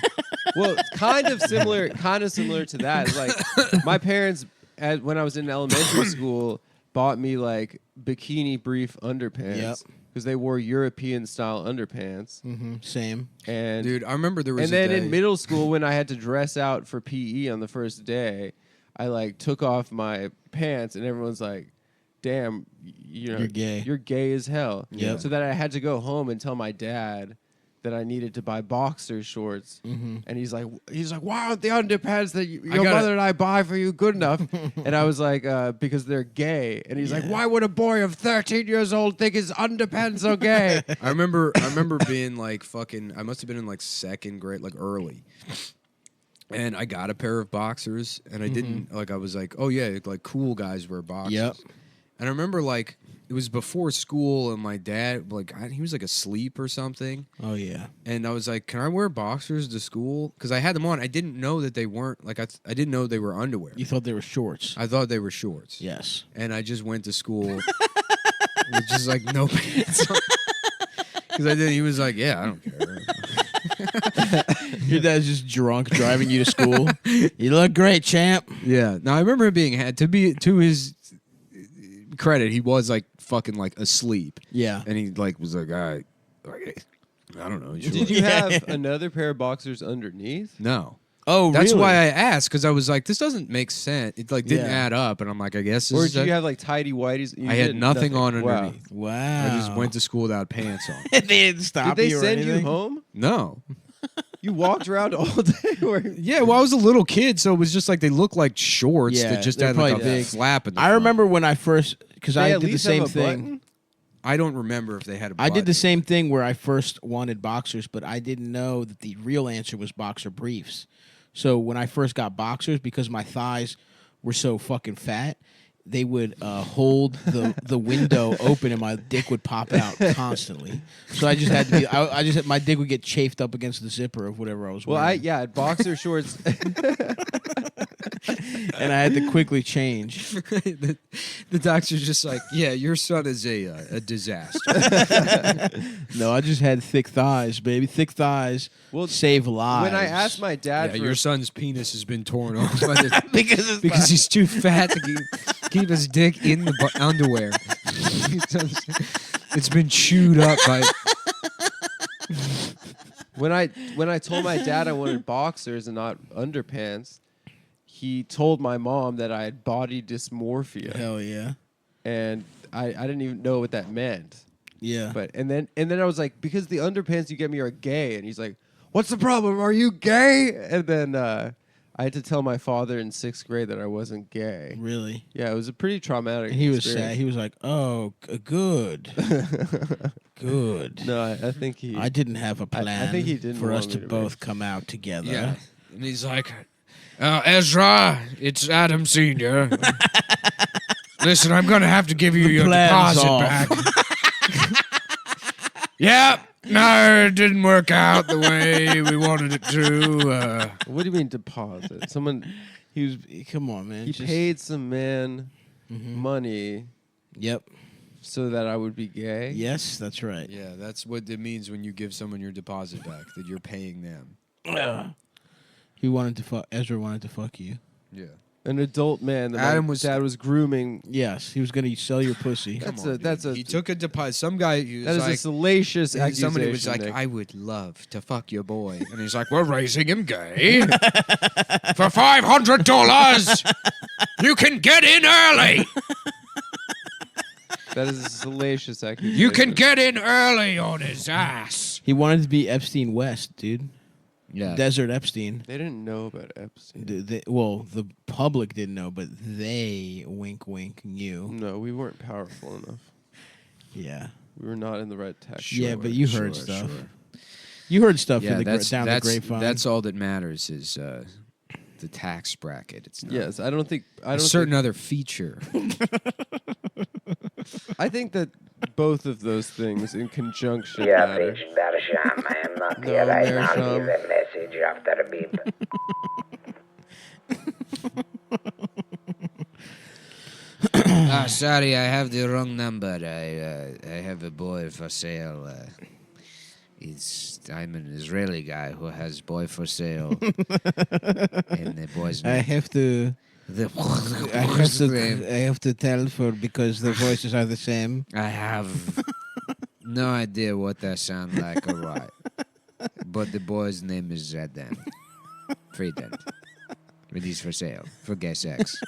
well, kind of similar to that. It's like my parents, when I was in elementary school, bought me like bikini brief underpants
Yep.
because they wore European style underpants.
Same.
And
Dude, I remember there was
and
a
then
day-
in middle school, when I had to dress out for PE on the first day, I like took off my pants, and everyone's like, "Damn,
You're gay."
You're gay as hell."
Yep.
So that I had to go home and tell my dad that I needed to buy boxer shorts, and he's like, "Why aren't the underpants that your
gotta-
mother and I buy for you good enough?" And I was like, "Because they're gay." And he's like, "Why would a boy of 13 years old think his underpants are gay?"
I remember being like fucking. I must have been in like second grade, like early. And I got a pair of boxers, and I didn't like. I was like, "Oh yeah, like cool guys wear boxers."
Yep.
And I remember like it was before school, and my dad he was like asleep or something,
Oh yeah.
and I was like, "Can I wear boxers to school?" Because I had them on. I didn't know that they weren't like I didn't know they were underwear.
You thought they were shorts.
I thought they were shorts.
Yes.
And I just went to school with just like no pants on. Because I did. He was like, "Yeah, I don't care."
Your dad's just drunk driving you to school. You look great, champ.
Yeah. Now I remember him being to his credit, he was like fucking like asleep.
Yeah.
And he like was like, all right, I don't know.
Did you have another pair of boxers underneath?
No.
Oh,
That's
really?
why I asked, because I was like, this doesn't make sense. It like didn't
Yeah.
add up, and I'm like, I guess.
Or
This
did
is
you have like tidy whities? You
I had
did
nothing on
Wow.
underneath.
Wow.
I just went to school without pants on.
They didn't stop
Did they
you or
send you
anything?
home?
No.
You walked around all day.
Yeah, well, I was a little kid, so it was just like they looked like shorts
Yeah,
that just
they're
had like a
probably
big
big.
flap in the
I
front.
remember when I first, because
They
I
at
did the
least
same
have a
thing.
button?
I don't remember if they had a
I did the
button.
same thing where I first wanted boxers, but I didn't know that the real answer was boxer briefs. So when I first got boxers, because my thighs were so fucking fat, they would hold the window open and my dick would pop out constantly. So I just had to be. I just my dick would get chafed up against the zipper of whatever I was
Well,
wearing.
I had boxer shorts.
And I had to quickly change.
the doctor's just like, yeah, your son is a disaster.
No, I just had thick thighs, baby. Thick thighs save lives.
When I asked my dad,
Yeah,
for
your son's penis has been torn off by because he's too fat to keep his dick in the underwear. It's been chewed up by.
when I told my dad I wanted boxers and not underpants, he told my mom that I had body dysmorphia.
Hell yeah.
And I didn't even know what that meant.
Yeah.
But and then I was like, because the underpants you get me are gay, and he's like, what's the problem? Are you gay? And then I had to tell my father in 6th grade that I wasn't gay.
Really?
Yeah, it was a pretty traumatic.
And he was
experience.
sad. He was like, "Oh, good, good."
No, I think he.
I didn't have a plan.
I think he didn't
for us
want
to
me to
both come out together.
Yeah, and he's like, Ezra, it's Adam Senior. Listen, I'm gonna have to give you your
plan's
deposit
off.
back. Yeah. No, it didn't work out the way we wanted it to.
What do you mean deposit? Someone
He was. Come on, man.
he
just-
paid some man
Mhm.
money
Yep.
so that I would be gay.
Yes, that's right.
Yeah, that's what it means when you give someone your deposit back, that you're paying them.
He wanted to fuck. Ezra wanted to fuck you.
Yeah.
An adult man that
Adam
my
was-
dad was grooming.
Yes, he was going to sell your pussy.
That's a
He took a deposit. Some guy who
that
was
is a
like,
salacious accusation.
somebody was like,
Nick.
I would love to fuck your boy. And he's like, we're raising him gay. For $500, you can get in early.
that is a salacious accusation.
You can get in early on his ass.
He wanted to be Epstein West, dude.
Yeah.
Desert Epstein.
They didn't know about Epstein.
Well, the public didn't know, but they wink, wink knew.
No, we weren't powerful enough.
Yeah.
We were not in the right tech.
Yeah, but you heard stuff. You heard stuff
Yeah,
in the down the grapevine.
that's all that matters is the tax bracket. It's not
Yes, I don't think I
a
don't
certain
think,
other feature.
I think that both of those things in conjunction
You have
matter.
reached Darsham. I am not
No,
here right now.
Darsham.
Leave a message after the beep.
Sorry, I have the wrong number. I have a boy for sale. I'm an Israeli guy who has boy for sale. And the boy's
I
name.
have to.
The
I have to tell because the voices are the same.
I have no idea what they sound like or what. But the boy's name is Zeddan. Frieden. But he's for sale. For gay sex.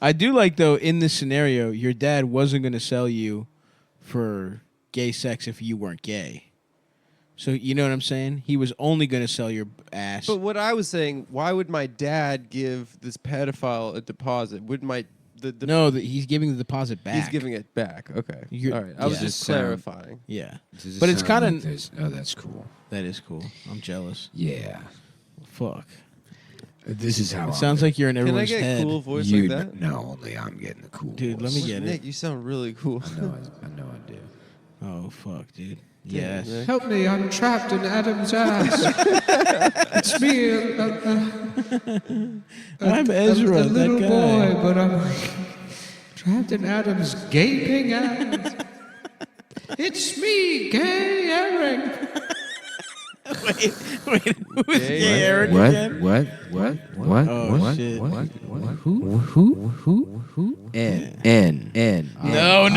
I do like though in this scenario, your dad wasn't going to sell you for gay sex if you weren't gay. So you know what I'm saying? He was only going to sell your ass.
But what I was saying, why would my dad give this pedophile a deposit? Would my the
no, he's giving the deposit back.
he's giving it back? Okay,
You're-
all right. I was
yeah.
just clarifying.
Yeah,
Does it
but it's
sound
kind
like
of
this? Oh, that's cool.
that is cool. I'm jealous.
Yeah.
Fuck.
This is how
It sounds like you're in
Can I
everyone's
get
head.
a cool voice
you
like that?
No, only I'm getting the cool
Dude, let me
voice.
get
Nick,
it.
you sound really cool.
I know I do.
Oh fuck, dude.
Yeah,
Yes.
Nick.
Help me, I'm trapped in Adam's ass. It's me,
I'm Ezra,
a little
that guy.
boy, but I'm like, trapped in Adam's gaping ass. It's me, gay Eric.
Wait, who's gay Eric again?
What?
Oh, shit.
Who? N.
No.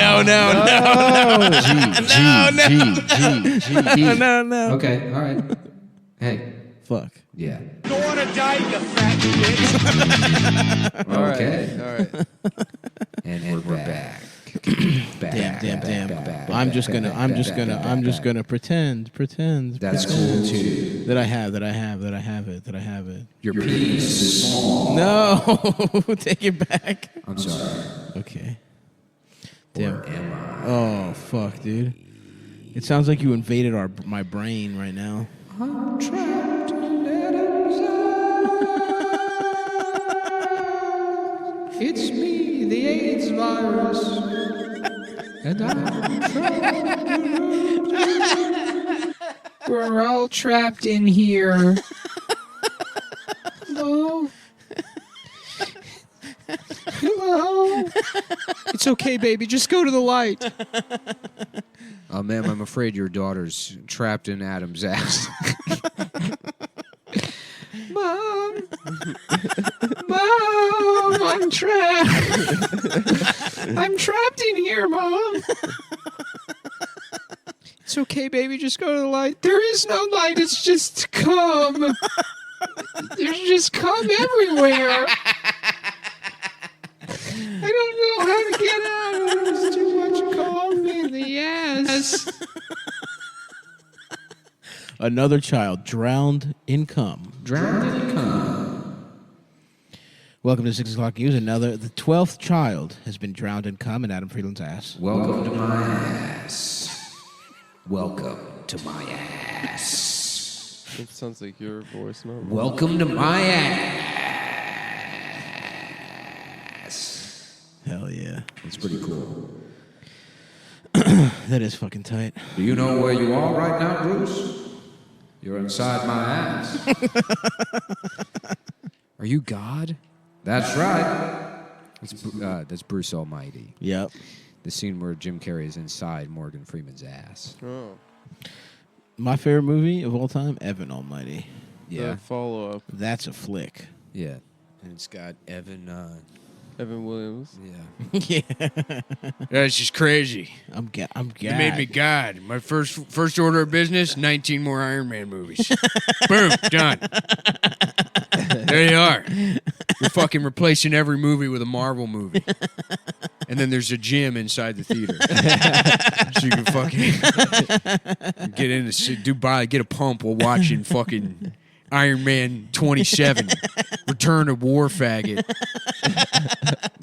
G.
No.
Okay, all right. Hey.
Fuck.
Yeah.
Go on a diet, you fat bitch.
Okay.
All right.
And we're back.
Damn. I'm just gonna pretend.
That's cool too.
That I have it.
Your penis is small.
No, take it back.
I'm sorry.
Okay. Damn.
Where am I?
Oh fuck, dude. It sounds like you invaded my brain right now.
I'm trapped in Adam's eye. It's me, the AIDS virus. And I'm trapped. We're all trapped in here. Hello? Hello? It's okay, baby. Just go to the light. Ma'am, I'm afraid your daughter's trapped in Adam's ass. Mom, I'm trapped. I'm trapped in here, Mom. It's okay, baby. Just go to the light. There is no light. It's just cum. There's just cum everywhere. I don't know how to get out. There's too much cum in the ass.
Another child drowned in cum. Welcome to 6 o'clock news. The 12th child has been drowned in cum in Adam Friedland's ass.
Welcome to my ass. Welcome to my ass.
It sounds like your voice, no?
Welcome to my ass.
Hell yeah.
That's pretty cool.
That is fucking tight.
Do you know where you are right now, Bruce? You're inside my ass.
Are you God?
That's right.
That's Bruce Almighty.
Yep.
The scene where Jim Carrey is inside Morgan Freeman's ass.
Oh.
My favorite movie of all time, Evan Almighty.
The follow-up.
That's a flick.
Yeah. And it's got Evan
Williams.
Yeah.
Yeah.
That's just crazy.
I'm
It made me God. My first order of business, 19 more Iron Man movies. Boom, done. There you are. You're fucking replacing every movie with a Marvel movie. And then there's a gym inside the theater. So you can fucking get in Dubai, get a pump while watching fucking Iron Man 27, Return of War Faggot.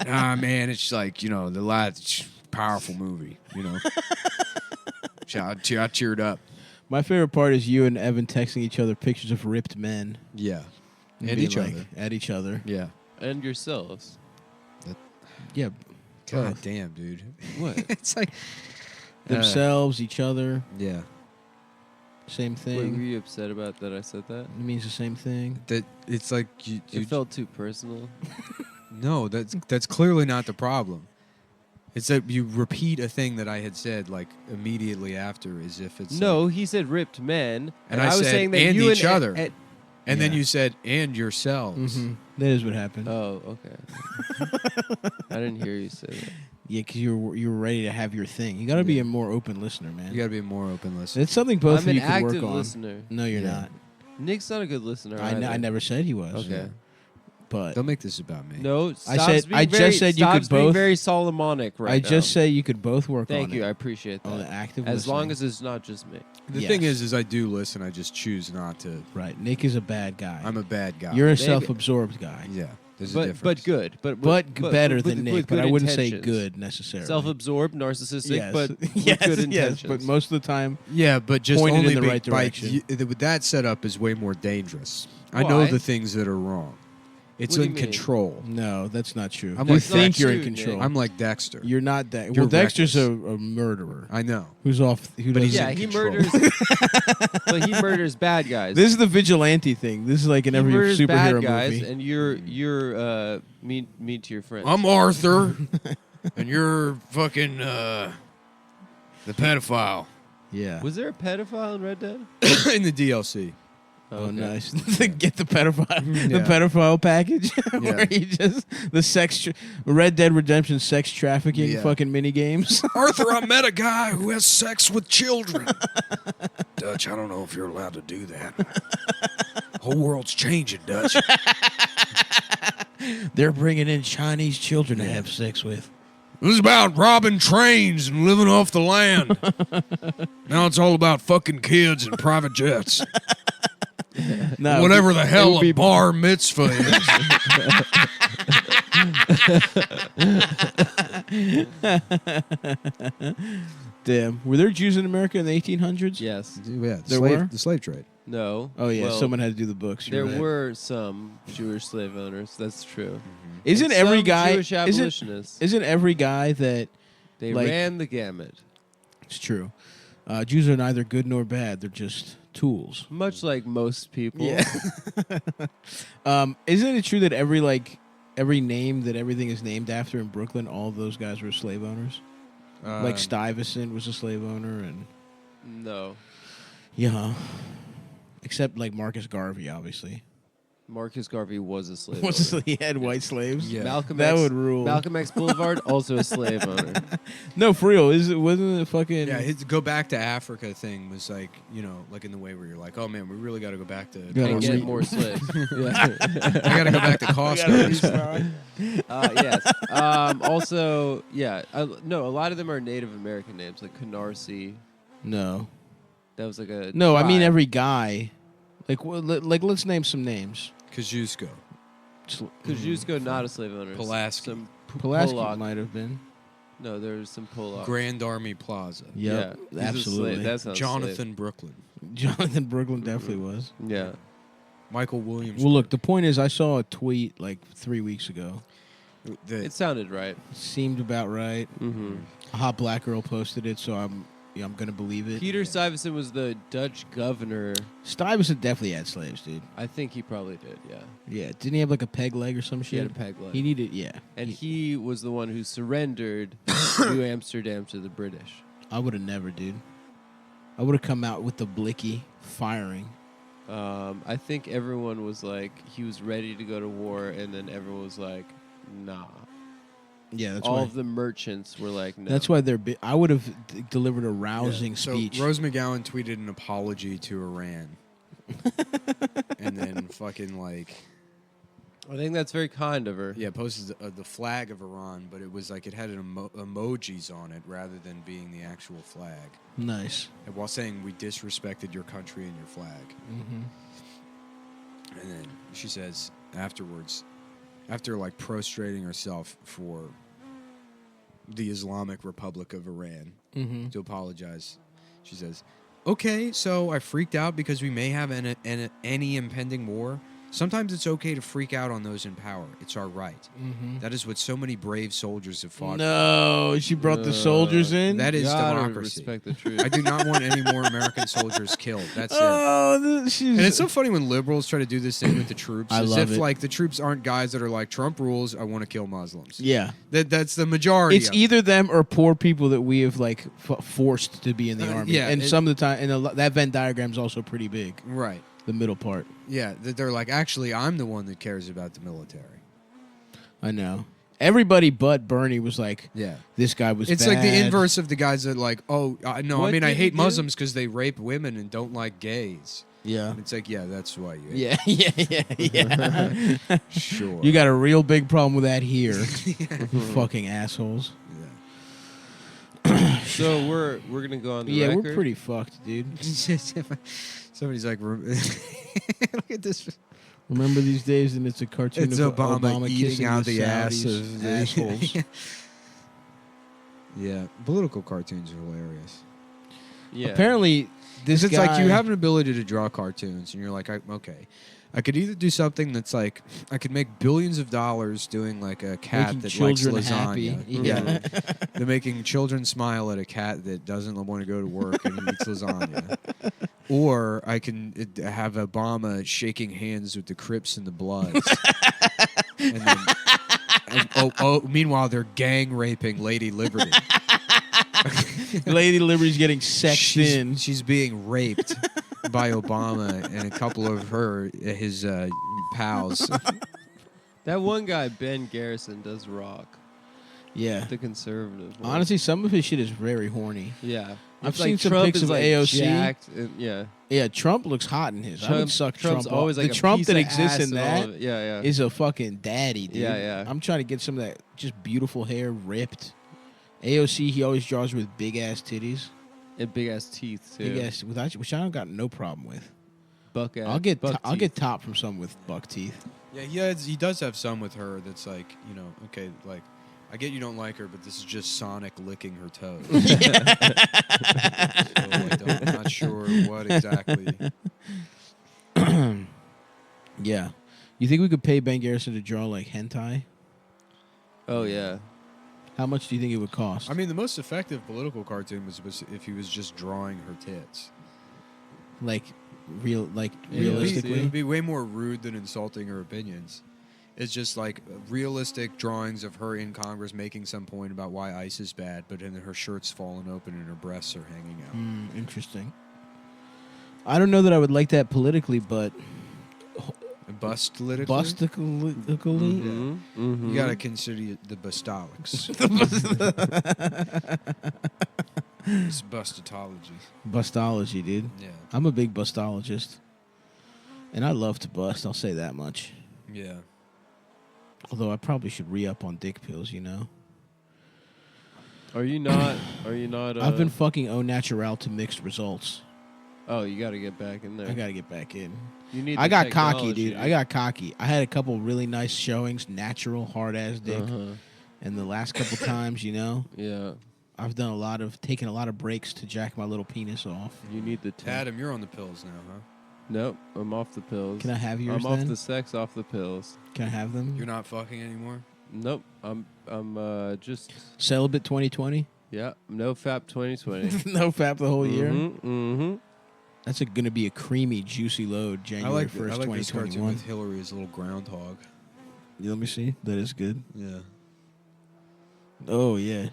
Man, it's like, the last powerful movie, I cheered up.
My favorite part is you and Evan texting each other pictures of ripped men.
Yeah.
And
At
being
each
like,
other.
At each other.
Yeah.
And yourselves.
Yeah.
God damn, dude.
What?
It's like
Themselves, each other.
Yeah.
Same
Wait, were
thing.
you upset about that I said that?
It means the same thing.
That it's like
It felt too personal.
No, that's clearly not the problem. It's that you repeat a thing that I had said like immediately after, as if it's
No,
like,
he said ripped men,
and I
was
said
saying that
and
you
each other,
and
and then
Yeah.
you said and yourselves.
Mm-hmm. That is what happened.
oh, okay. I didn't hear you say that.
Yeah, because you were ready to have your thing. You got to be a more open listener, man.
You got to be a more open listener.
It's something both
I'm
of
an
you can work
active
on.
listener.
No, you're
Yeah.
not.
Nick's not a good listener.
I
either.
never said he was.
Okay.
But
Don't make this about me.
No,
I said-
being
I just
very,
said you could
stops being
both-
very Solomonic right
I
now.
just say you could both work
Thank
on
you.
it.
I appreciate
On
that.
the active
As long
listening.
as it's not just me.
The
Yes.
thing is I do listen. I just choose not to.
Right. Nick is a bad guy.
I'm a bad guy.
You're a
Maybe-
self-absorbed guy.
yeah. There's a
But
difference.
good. But
Better
with-
than
with
Nick, but
good
I wouldn't say
intentions.
good necessarily.
Self-absorbed, narcissistic,
yes.
but with
yes,
good
yes,
intentions.
but most of the time,
Yeah, but just
Pointed in
only
the right direction.
with that setup is way more dangerous. I
Why?
know the things that are wrong. It's
What do
in
you mean?
control.
no, that's not true.
I'm
you
like
think you're in
Dexter,
control.
Nick.
I'm like Dexter.
You're not that.
You're
Well, Dexter's a
reckless.
murderer
I know.
who's off. Who
But
doesn't.
he's
yeah,
in
he
control.
murders. But he murders bad guys.
This is the vigilante thing. This is like in
he
every
murders bad
superhero
guys,
movie.
and you're mean to your friends.
I'm Arthur, and you're fucking the pedophile.
Yeah.
Was there a pedophile in Red Dead?
In the DLC.
Oh,
Okay.
nice. Get the pedophile, the
Yeah.
pedophile package where
Yeah.
he just Red Dead Redemption sex trafficking
Yeah.
fucking mini games.
Arthur, I met a guy who has sex with children. Dutch, I don't know if you're allowed to do that. Whole world's changing, Dutch.
They're bringing in Chinese children to have sex with.
It was about robbing trains and living off the land. Now it's all about fucking kids and private jets.
No,
Whatever the hell
would be-
a bar mitzvah is.
Damn. Were there Jews in America in the 1800s?
Yes.
Yeah,
There were?
the slave trade.
No.
Oh yeah,
Well,
someone had to do the books.
There
You're right.
were some Jewish slave owners. That's true.
Isn't
And
every
some
guy?
Jewish abolitionists?
Isn't every guy that?
They
like-
ran the gamut,
It's true. Jews are neither good nor bad. They're just tools.
much like most people.
Yeah. Isn't it true that every name that everything is named after in Brooklyn, all of those guys were slave owners? Like Stuyvesant was a slave owner, and
No.
yeah, except like Marcus Garvey, obviously.
Marcus Garvey was a slave
What's
owner.
he had white slaves?
Yeah.
Malcolm
That
X,
would rule.
Malcolm X Boulevard, also a slave owner.
No, for real. Wasn't it fucking?
Yeah, his go back to Africa thing was like, like in the way where you're like, oh man, we really got to go back to.
Gotta
And
read-
get more slaves.
I got to go back to Costco.
Yes. Also, yeah. No, a lot of them are Native American names, like Canarsie.
No.
That was like a.
No, I mean
tribe.
every guy. Like let's name some names.
Kosciuszko.
Kosciuszko, not a slave owner.
Pulaski.
Some
Pulaski
Polak.
might have been.
No, there's some Polak.
Grand Army Plaza.
Yep,
Yeah, he's a
absolutely.
slave. That sounds
Jonathan Brooklyn.
Jonathan Brooklyn definitely was.
slave. Yeah.
Michael Williams.
Well, look, the point is, I saw a tweet like 3 weeks ago.
It sounded right.
Seemed about right.
Mm-hmm.
A hot black girl posted it, so I'm gonna believe it.
Peter Stuyvesant was the Dutch governor.
Stuyvesant definitely had slaves, dude.
I think he probably did, yeah.
Yeah, didn't he have like a peg leg or some
He
shit?
had a peg leg.
He needed, yeah.
And he was the one who surrendered New Amsterdam to the British.
I would have never, dude. I would have come out with the blicky firing.
I think everyone was like, he was ready to go to war, and then everyone was like, nah.
Yeah, that's
All
why.
of the merchants were like, no.
That's why they're. I would have delivered a rousing
So
speech.
Rose McGowan tweeted an apology to Iran. And then fucking like,
I think that's very kind of her.
yeah, posted the flag of Iran, but it was like it had emojis on it rather than being the actual flag.
Nice.
And while saying we disrespected your country and your flag.
Mm-hmm.
And then she says afterwards, after like prostrating herself for the Islamic Republic of Iran
Mm-hmm.
to apologize, she says, okay, so I freaked out because we may have any impending war. Sometimes it's okay to freak out on those in power. It's our right.
Mm-hmm.
That is what so many brave soldiers have fought
No, she brought the soldiers in.
That is
Gotta
democracy.
respect the truth.
I do not want any more American soldiers killed. That's it.
Oh, she's.
And it's so funny when liberals try to do this thing with the troops,
I
as
love
if
it.
like the troops aren't guys that are like Trump rules. I want to kill Muslims.
Yeah,
That's the majority.
it's
of it.
either them or poor people that we have like forced to be in the army.
yeah,
and
it-
some of the time, and that Venn diagram is also pretty big.
right.
The middle part.
Yeah, they're like, actually, I'm the one that cares about the military.
I know. Everybody but Bernie was like,
Yeah.
this guy was.
It's like the
bad.
inverse of the guys that like, oh, no, I
What
mean, I
did he
hate
do?
Muslims because they rape women and don't like gays.
Yeah.
And it's like, yeah, that's why you hate
Yeah.
Sure.
You got a real big problem with that here. Fucking assholes.
So we're gonna go on the
Yeah,
record.
we're pretty fucked, dude.
Somebody's like, look at this.
Remember these days, and it's a cartoon
It's
of
Obama eating
kissing
out the ass
Saudis'
of the
assholes.
Yeah, political cartoons are hilarious.
Yeah.
Apparently, this
It's
guy,
like you have an ability to draw cartoons, and you're like, okay, I could either do something that's like I could make billions of dollars doing like a cat
Making
that likes
children
lasagna.
happy.
Yeah, they're making children smile at a cat that doesn't want to go to work and eats lasagna. Or I can have Obama shaking hands with the Crips and the Bloods, and then meanwhile they're gang raping Lady Liberty.
Lady Liberty's getting sexed in.
She's being raped by Obama and a couple of his pals.
That one guy, Ben Garrison, does rock.
Yeah.
The conservative one.
Honestly, some of his shit is very horny.
Yeah.
I've
It's
seen some
Trump
pics
is
of
like
AOC.
jacked and- yeah.
Yeah, Trump looks hot in his. I would suck
Trump's
Trump
always
off.
like
the
a
Trump
piece
that
of
exists
ass
in
and all
that
of it. Yeah, yeah.
is a fucking daddy, dude.
Yeah, yeah.
I'm trying to get some of that just beautiful hair ripped. AOC, he always draws with big ass titties,
And big ass teeth too.
big ass, which I don't got no problem with.
Buck ass.
I'll get
buck
I'll
teeth.
get top from someone with buck teeth.
Yeah, he does have some with her that's like, okay, like, I get you don't like her, but this is just Sonic licking her toes. So I'm not sure what exactly.
Yeah. You think we could pay Ben Garrison to draw like hentai?
Oh yeah.
How much do you think it would cost?
I mean, the most effective political cartoon was if he was just drawing her tits.
like
It
realistically.
would be way more rude than insulting her opinions. It's just like realistic drawings of her in Congress making some point about why ICE is bad, but then her shirt's fallen open and her breasts are hanging out.
Interesting. I don't know that I would like that politically, but
Bustically?
bustically.
You gotta consider the bustolics. It's bustology.
Bustology, dude.
Yeah.
I'm a big bustologist. And I love to bust, I'll say that much.
Yeah.
Although I probably should re-up on dick pills, you know?
Are you not? Are you not?
I've been fucking au naturel to mixed results.
Oh, you got to get back in there.
I got to get back in.
You need.
I
the
got cocky,
technology,
dude. I got cocky. I had a couple really nice showings, natural, hard-ass dick. And the last couple times, you know?
Yeah.
I've taken a lot of breaks to jack my little penis off.
You need the.
Adam, you're on the pills now, huh?
Nope, I'm off the pills.
Can I have yours
I'm off
then?
the sex, off the pills.
Can I have them?
You're not fucking anymore?
Nope, I'm just.
Celibate 2020?
Yeah, no FAP 2020.
No fap the whole year?
Mm-hmm.
That's going to be a creamy, juicy load January 1st,
I like this cartoon
2021.
with Hillary as a little groundhog.
Let me see. That is good.
Yeah.
Oh, yeah.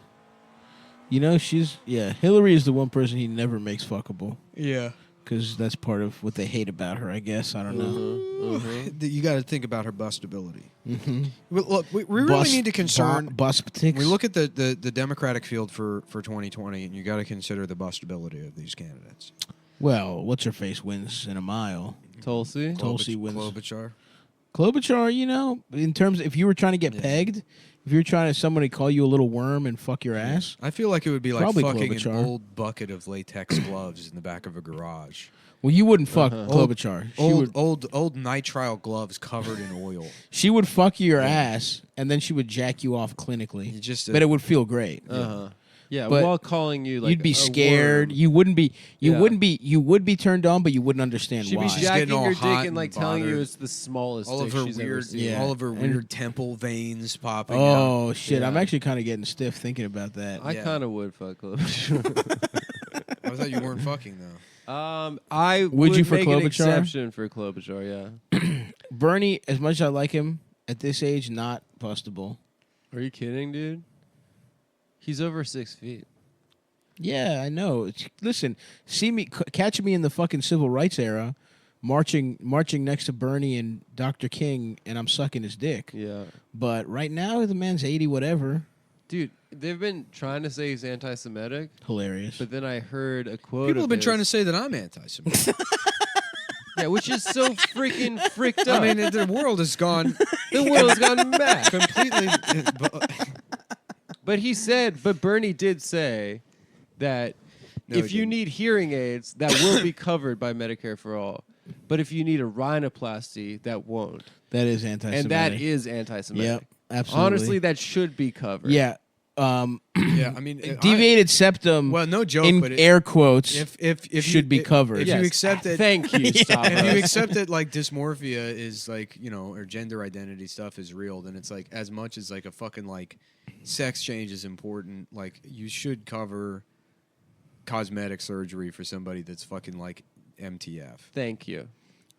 You know, Hillary is the one person he never makes fuckable.
Yeah.
Because that's part of what they hate about her, I guess. I don't know.
You got to think about her bustability.
Mm-hmm.
Well, look, we really need to concern.
Buspatics.
We look at the Democratic field for 2020, and you got to consider the bustability of these candidates.
Well, what's her face wins in a mile.
Tulsi
wins.
Klobuchar.
Klobuchar, you know, in terms, if you were trying to get pegged, if you were trying to somebody call you a little worm and fuck your ass,
I feel like it would be like
Probably
fucking
Klobuchar.
an old bucket of latex gloves in the back of a garage.
well, you wouldn't fuck Klobuchar.
Old nitrile gloves covered in oil.
She would fuck your ass, and then she would jack you off clinically.
You just
but it would feel great.
Yeah,
But
while calling you like
you'd be
a
scared.
worm.
You wouldn't be. You
Yeah.
wouldn't be. You would be turned on, but you wouldn't understand
She'd
why.
be jacking
getting all
your
hot
dick and like
and
telling you
bothered.
it's the smallest
all of
dick
her
she's ever
weird,
seen.
Yeah.
all of her
And-
weird temple veins popping out.
Oh shit!
Yeah.
I'm actually kind of getting stiff thinking about that.
I
Yeah.
kind of would fuck Klobuchar.
I thought you weren't fucking though.
I
Would you for
make an
Klobuchar?
exception for Klobuchar. Yeah.
Bernie, as much as I like him at this age, not bustable.
Are you kidding, dude? He's over 6 feet.
Yeah, I know. Listen, catch me in the fucking civil rights era, marching next to Bernie and Dr. King, and I'm sucking his dick.
Yeah.
But right now, the man's 80, whatever.
Dude, they've been trying to say he's anti-Semitic,
Hilarious.
but then I heard a quote.
People have
of
been
his-
trying to say that I'm anti-Semitic.
Yeah, which is so freaking freaked up.
I mean, the world has gone
the world has gone mad.
completely.
But Bernie did say that
No,
if
he
you
didn't.
need hearing aids, that will be covered by Medicare for all. But if you need a rhinoplasty, that won't.
That is anti-Semitic.
And that is anti-Semitic.
Yep, absolutely.
Honestly, that should be covered.
Yeah.
Yeah, I mean,
Deviated septum,
well, no joke,
in
but
air quotes,
if
should be covered.
If
Yes.
you accept that,
Thank you, Stavros.
if you accept that like dysmorphia is like, you know, or gender identity stuff is real, then it's like as much as like a fucking like sex change is important, like you should cover cosmetic surgery for somebody that's fucking like MTF.
Thank you.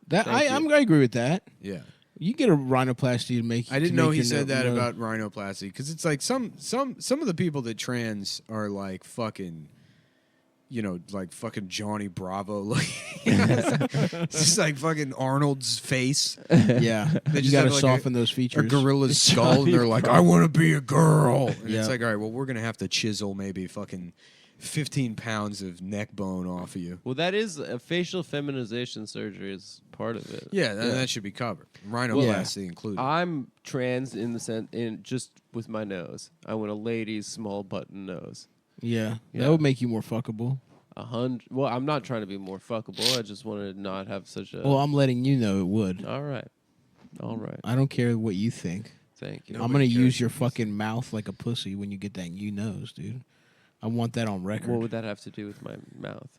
That
Thank you.
I agree with that.
Yeah.
You get a rhinoplasty to make.
I didn't
to
know
make
he
your
said that
no-
about rhinoplasty because it's like some of the people that trans are like fucking like fucking Johnny Bravo looking. It's just like fucking Arnold's face.
Yeah,
They
you
just
got to
have, like,
soften those
A
features.
gorilla's skull, and they're like, I want to be a girl. And
Yeah.
it's like, all right, well, we're going to have to chisel maybe fucking 15 pounds of neck bone off of you.
Well, that is a facial feminization surgery is part of it.
Yeah, that should be covered. Rhinoplasty included.
I'm trans in the sense in just with my nose. I want a lady's small button nose.
Yeah,
Yeah.
that would make you more fuckable.
100. Well, I'm not trying to be more fuckable. I just want to not have such a.
Well, I'm letting you know it would.
All right.
I don't care what you think.
Thank you.
I'm gonna use your fucking mouth like a pussy when you get that new nose, dude. I want that on record.
What would that have to do with my mouth?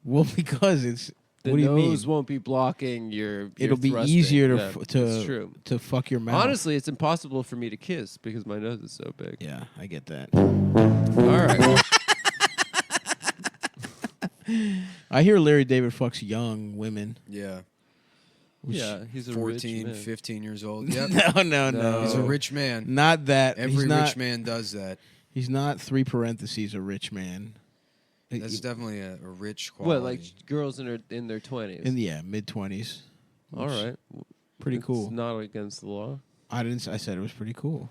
Well, because it's.
The
what do you mean?
nose won't be blocking your.
It'll be
thrusting.
easier
Yeah, it's true.
to fuck your mouth.
Honestly, it's impossible for me to kiss because my nose is so big.
Yeah, I get that.
All right.
I hear Larry David fucks young women.
Yeah.
Yeah, he's a
14,
rich man.
15 years old. Yep.
No.
He's a rich man.
Not that.
Every
he's not,
rich man does that.
He's not 3 parentheses a rich man.
That's definitely a rich quality.
What, like girls in their 20s?
In the mid-20s.
All right.
Pretty
It's
cool.
not against the law.
I said it was pretty cool.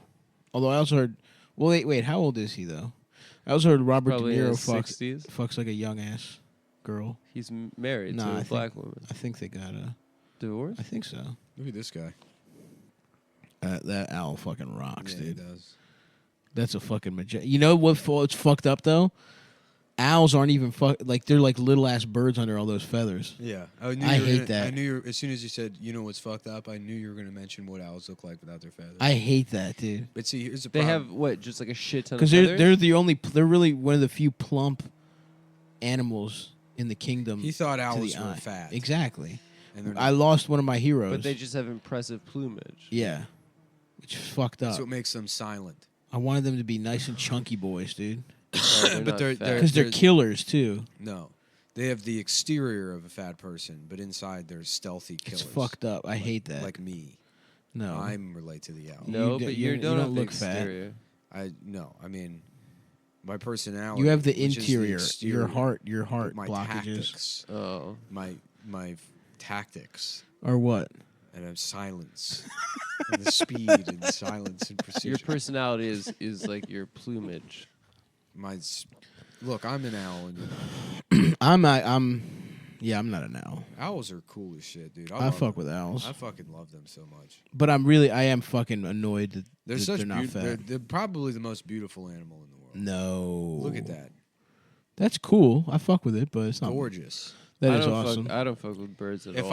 Although I also heard. Well, wait. How old is he though? I also heard Robert
Probably
De
in
Niro
his 60s.
fucks like a young ass girl.
He's married
Nah,
to
I
a
think-
black woman.
I think they got a
Divorce?
I think so.
Look at this guy.
That owl fucking rocks,
Yeah, he
dude.
does.
That's a fucking You know what's fucked up though? Owls aren't even like they're like little ass birds under all those feathers.
Yeah.
I hate that.
I knew as soon as you said, you know what's fucked up, I knew you were going to mention what owls look like without their feathers.
I hate that, dude.
But see, here's the
They
problem.
have what? Just like a shit ton of
Because
feathers?
they're really one of the few plump animals in the kingdom.
He thought
to
owls
the
were
eye.
fat.
Exactly.
And they're
I
not.
lost one of my heroes.
But they just have impressive plumage.
yeah, which is fucked up.
That's what makes them silent.
I wanted them to be nice and chunky boys, dude.
Oh, they're
But
not
they're-
fat.
they're-
Because they're killers too.
No. They have the exterior of a fat person, but inside they're stealthy killers.
It's fucked up. I hate that.
Like me.
no,
I'm relate to the owl.
No,
You d-
but
you-
you
you
don't
don't
have the
look fat.
exterior.
I mean, my personality.
you have the
which is
interior,
exterior,
your
but
heart
my
blockages,
tactics,
Oh.
my tactics,
or what?
and silence, and the speed and silence and precision.
Your personality is like your plumage.
Look, I'm an owl, and you know,
I'm not an owl.
owls are cool as shit, dude.
I
love
fuck
them.
with owls,
I fucking love them so much.
but I am fucking annoyed that
They're
that
such
they're not
beautiful.
fat.
They're probably the most beautiful animal in the world.
No,
Look at that,
That's cool. I fuck with it, but it's not
gorgeous.
That
I
is
don't
awesome.
I don't fuck with birds at all.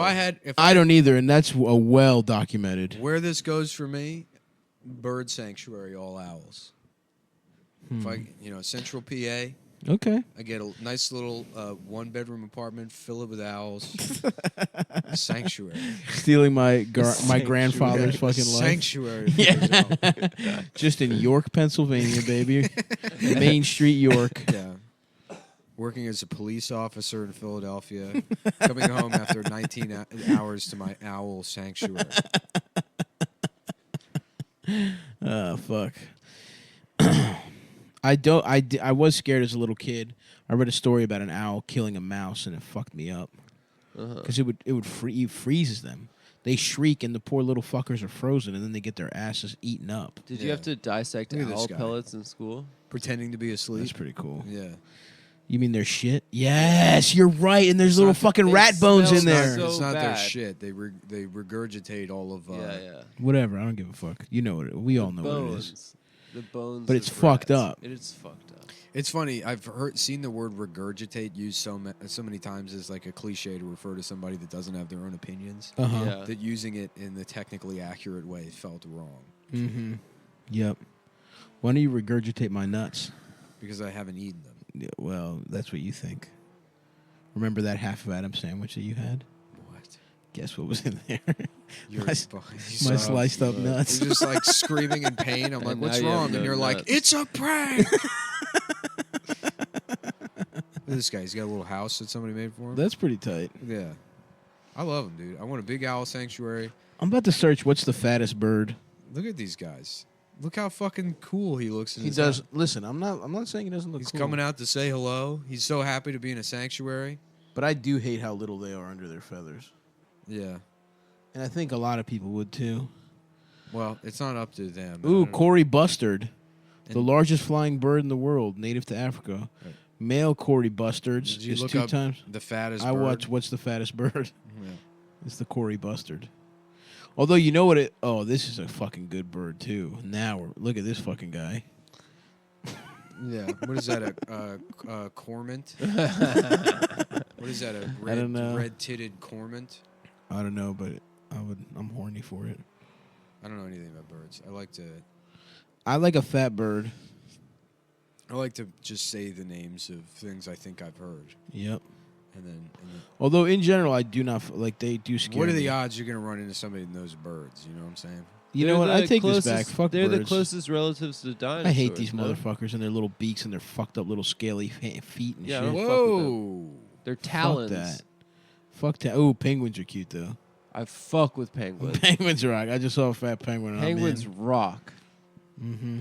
If
I don't either, and that's well documented.
where this goes for me, bird sanctuary, all owls. If I, Central PA,
Okay.
I get a nice little 1-bedroom apartment, fill it with owls. Sanctuary.
Stealing my grandfather's fucking life.
Sanctuary.
Yeah. Just in York, Pennsylvania, baby. Main Street, York.
Yeah. Working as a police officer in Philadelphia. Coming home after 19 hours to my owl sanctuary.
Oh, fuck. I was scared as a little kid. I read a story about an owl killing a mouse, and it fucked me up. Because it freezes them. They shriek, and the poor little fuckers are frozen, and then they get their asses eaten up.
Did you have to dissect
Look at this
owl
guy.
pellets in school?
Pretending to be asleep.
That's pretty cool.
Yeah.
You mean their shit? Yes, you're right. And there's
It's
little
not-
fucking
it
rat bones in
smells
there.
so
It's not their
bad.
shit. They regurgitate all of.
Yeah.
Whatever. I don't give a fuck. You know what? We all know what it is.
Bones. The bones.
But it's
of
fucked
rats.
up.
It is fucked up.
It's funny. I've seen the word regurgitate used so many times as like a cliche to refer to somebody that doesn't have their own opinions.
Uh-huh.
Yeah.
That using it in the technically accurate way felt wrong
Mm-hmm. Yep. Why don't you regurgitate my nuts?
because I haven't eaten them.
Yeah, well, that's what you think. Remember that half of Adam sandwich that you had?
What?
Guess what was in there?
You're
my
fucking
sliced up nuts.
You're just like screaming in pain. I'm like,
And
what's
now you have
wrong?
no
And you're like,
nuts.
it's a prank. Look at this guy. He's got a little house that somebody made for him.
That's pretty tight.
Yeah. I love him, dude. I want a big owl sanctuary.
I'm about to search what's the fattest bird.
Look at these guys.
Look how fucking cool he looks. In
He
his
does.
hat.
Listen, I'm not saying he doesn't look
He's
cool.
coming out to say hello. He's so happy to be in a sanctuary.
But I do hate how little they are under their feathers.
Yeah.
And I think a lot of people would too.
Well, it's not up to them. I
Ooh,
don't know.
Cory bustard. The
And-
largest flying bird in the world, native to Africa.
Right.
Male Cory bustards
Did you
is
look
2
up
times.
the fattest
I
bird?
watch What's the Fattest Bird?
Yeah.
It's the Cory bustard. Although you know what it... Oh, this is a fucking good bird too. Now, look at this fucking guy.
Yeah. What is that? A cormorant? What is that? A
I don't know.
red-titted cormorant?
I don't know, but I'm horny for it.
I don't know anything about birds.
I like a fat bird.
I like to just say the names of things I think I've heard,
Yep.
and then
Although in general, I do not like they do scare
what are
me.
the odds you're gonna run into somebody that knows birds? You know what I'm saying?
You know what? I take this back.
closest-
Fuck
They're the
birds.
closest relatives to dinosaurs.
I hate these
man.
motherfuckers and their little beaks and their fucked up little scaly feet and
Yeah, I
shit.
don't fuck with them.
Whoa!
They're talons.
Fuck that. Fuck that. Oh, penguins are cute though.
I fuck with penguins.
Penguins rock. I just saw a fat penguin. And
Penguins rock.
Mm-hmm.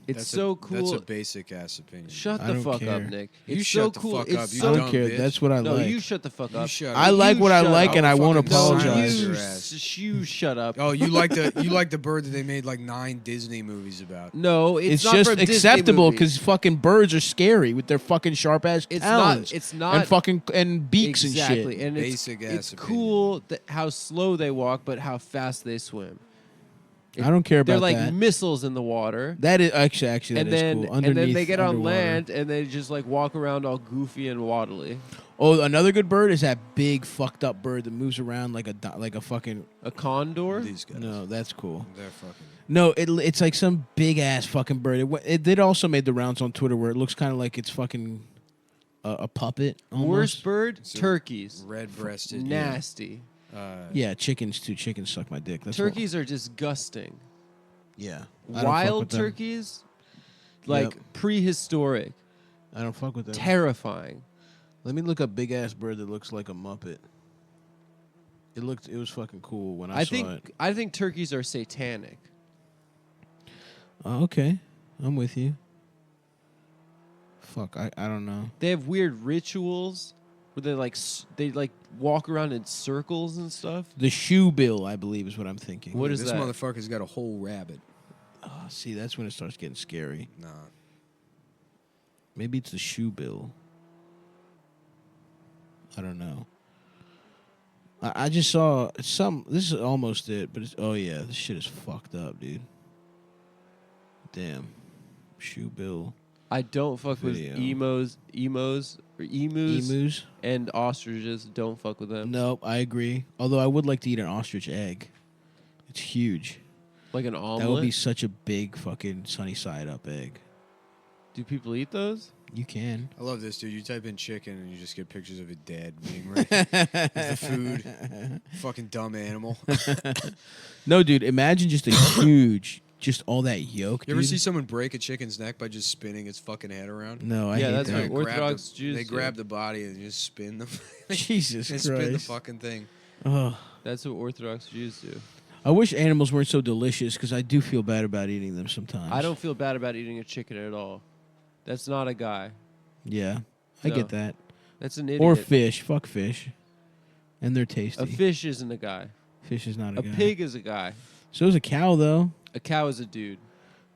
It's
That's
so
a,
cool.
That's a basic ass opinion.
Shut
I
the
don't
fuck
care.
up, Nick.
You
It's
shut
so
the
cool.
fuck
It's
up, you
so
I
dumb
don't care.
bitch.
That's what I
no,
like.
you shut the fuck up.
You shut
I
up.
like
You
what I
shut
like,
up.
and I won't
fucking
No,
apologize.
your
you,
ass.
you shut up.
Oh, you like the bird that they made like 9 Disney movies about.
No,
It's
not
just
from Disney
acceptable
movies.
because fucking birds are scary with their fucking sharp ass
It's
talons.
not. It's not.
and fucking and beaks
exactly.
and shit.
And
Basic ass
it's
opinion.
cool how slow they walk, but how fast they swim.
I don't care
They're
about
like
that.
missiles in the water.
That is actually that
and
is
then
cool.
and then they
Underneath,
get on
underwater.
land and they just like walk around all goofy and waddly.
Oh, another good bird is that big fucked up bird that moves around like a fucking.
A condor.
These guys.
No, that's cool.
They're fucking.
No, it's like some big ass fucking bird. It did also made the rounds on Twitter where it looks kind of like it's fucking a puppet. Almost.
Worst bird,
It's a
turkeys.
Red-breasted.
Nasty.
Yeah, chickens too. Chickens suck my dick. That's
Turkeys are disgusting.
yeah. I don't fuck
Wild
with them.
turkeys, like
Yep.
prehistoric,
I don't fuck with them.
terrifying.
Let me look up big ass bird that looks like a muppet. It was fucking cool when I saw it.
I think turkeys are satanic.
Oh, okay, I'm with you. Fuck, I don't know.
They have weird rituals where they like walk around in circles and stuff.
The shoebill, I believe, is what I'm thinking.
What is
this
that?
motherfucker's got a whole rabbit.
Oh, see, that's when it starts getting scary.
Nah.
Maybe it's the shoebill. I don't know. I just saw some. This is almost it, but it's. Oh yeah, this shit is fucked up, dude. Damn, shoebill.
I don't fuck
Video.
with emus,
Emus.
and ostriches. Don't fuck with them.
Nope, I agree. Although I would like to eat an ostrich egg. It's huge.
Like an omelet.
That would be such a big fucking sunny side up egg.
Do people eat those?
You can.
I love this, dude. You type in chicken and you just get pictures of it dead being ready. the food. Fucking dumb animal.
No, dude. Imagine just a huge, just all that yolk.
You ever
dude.
see someone break a chicken's neck by just spinning its fucking head around?
No, I
Yeah,
hate
that's
that.
what
Grab
Orthodox
the-
Jews
They
do.
grab the body and just spin them.
Jesus
They
Christ.
spin the fucking thing.
Oh.
That's what Orthodox Jews do.
I wish animals weren't so delicious because I do feel bad about eating them sometimes.
I don't feel bad about eating a chicken at all. That's not a guy.
Yeah, I
No.
get that.
That's an idiot.
Or fish. Fuck fish. And they're tasty.
A fish isn't a guy.
Fish is not a
A
guy.
pig is a guy.
So is a cow, though.
A cow is a dude.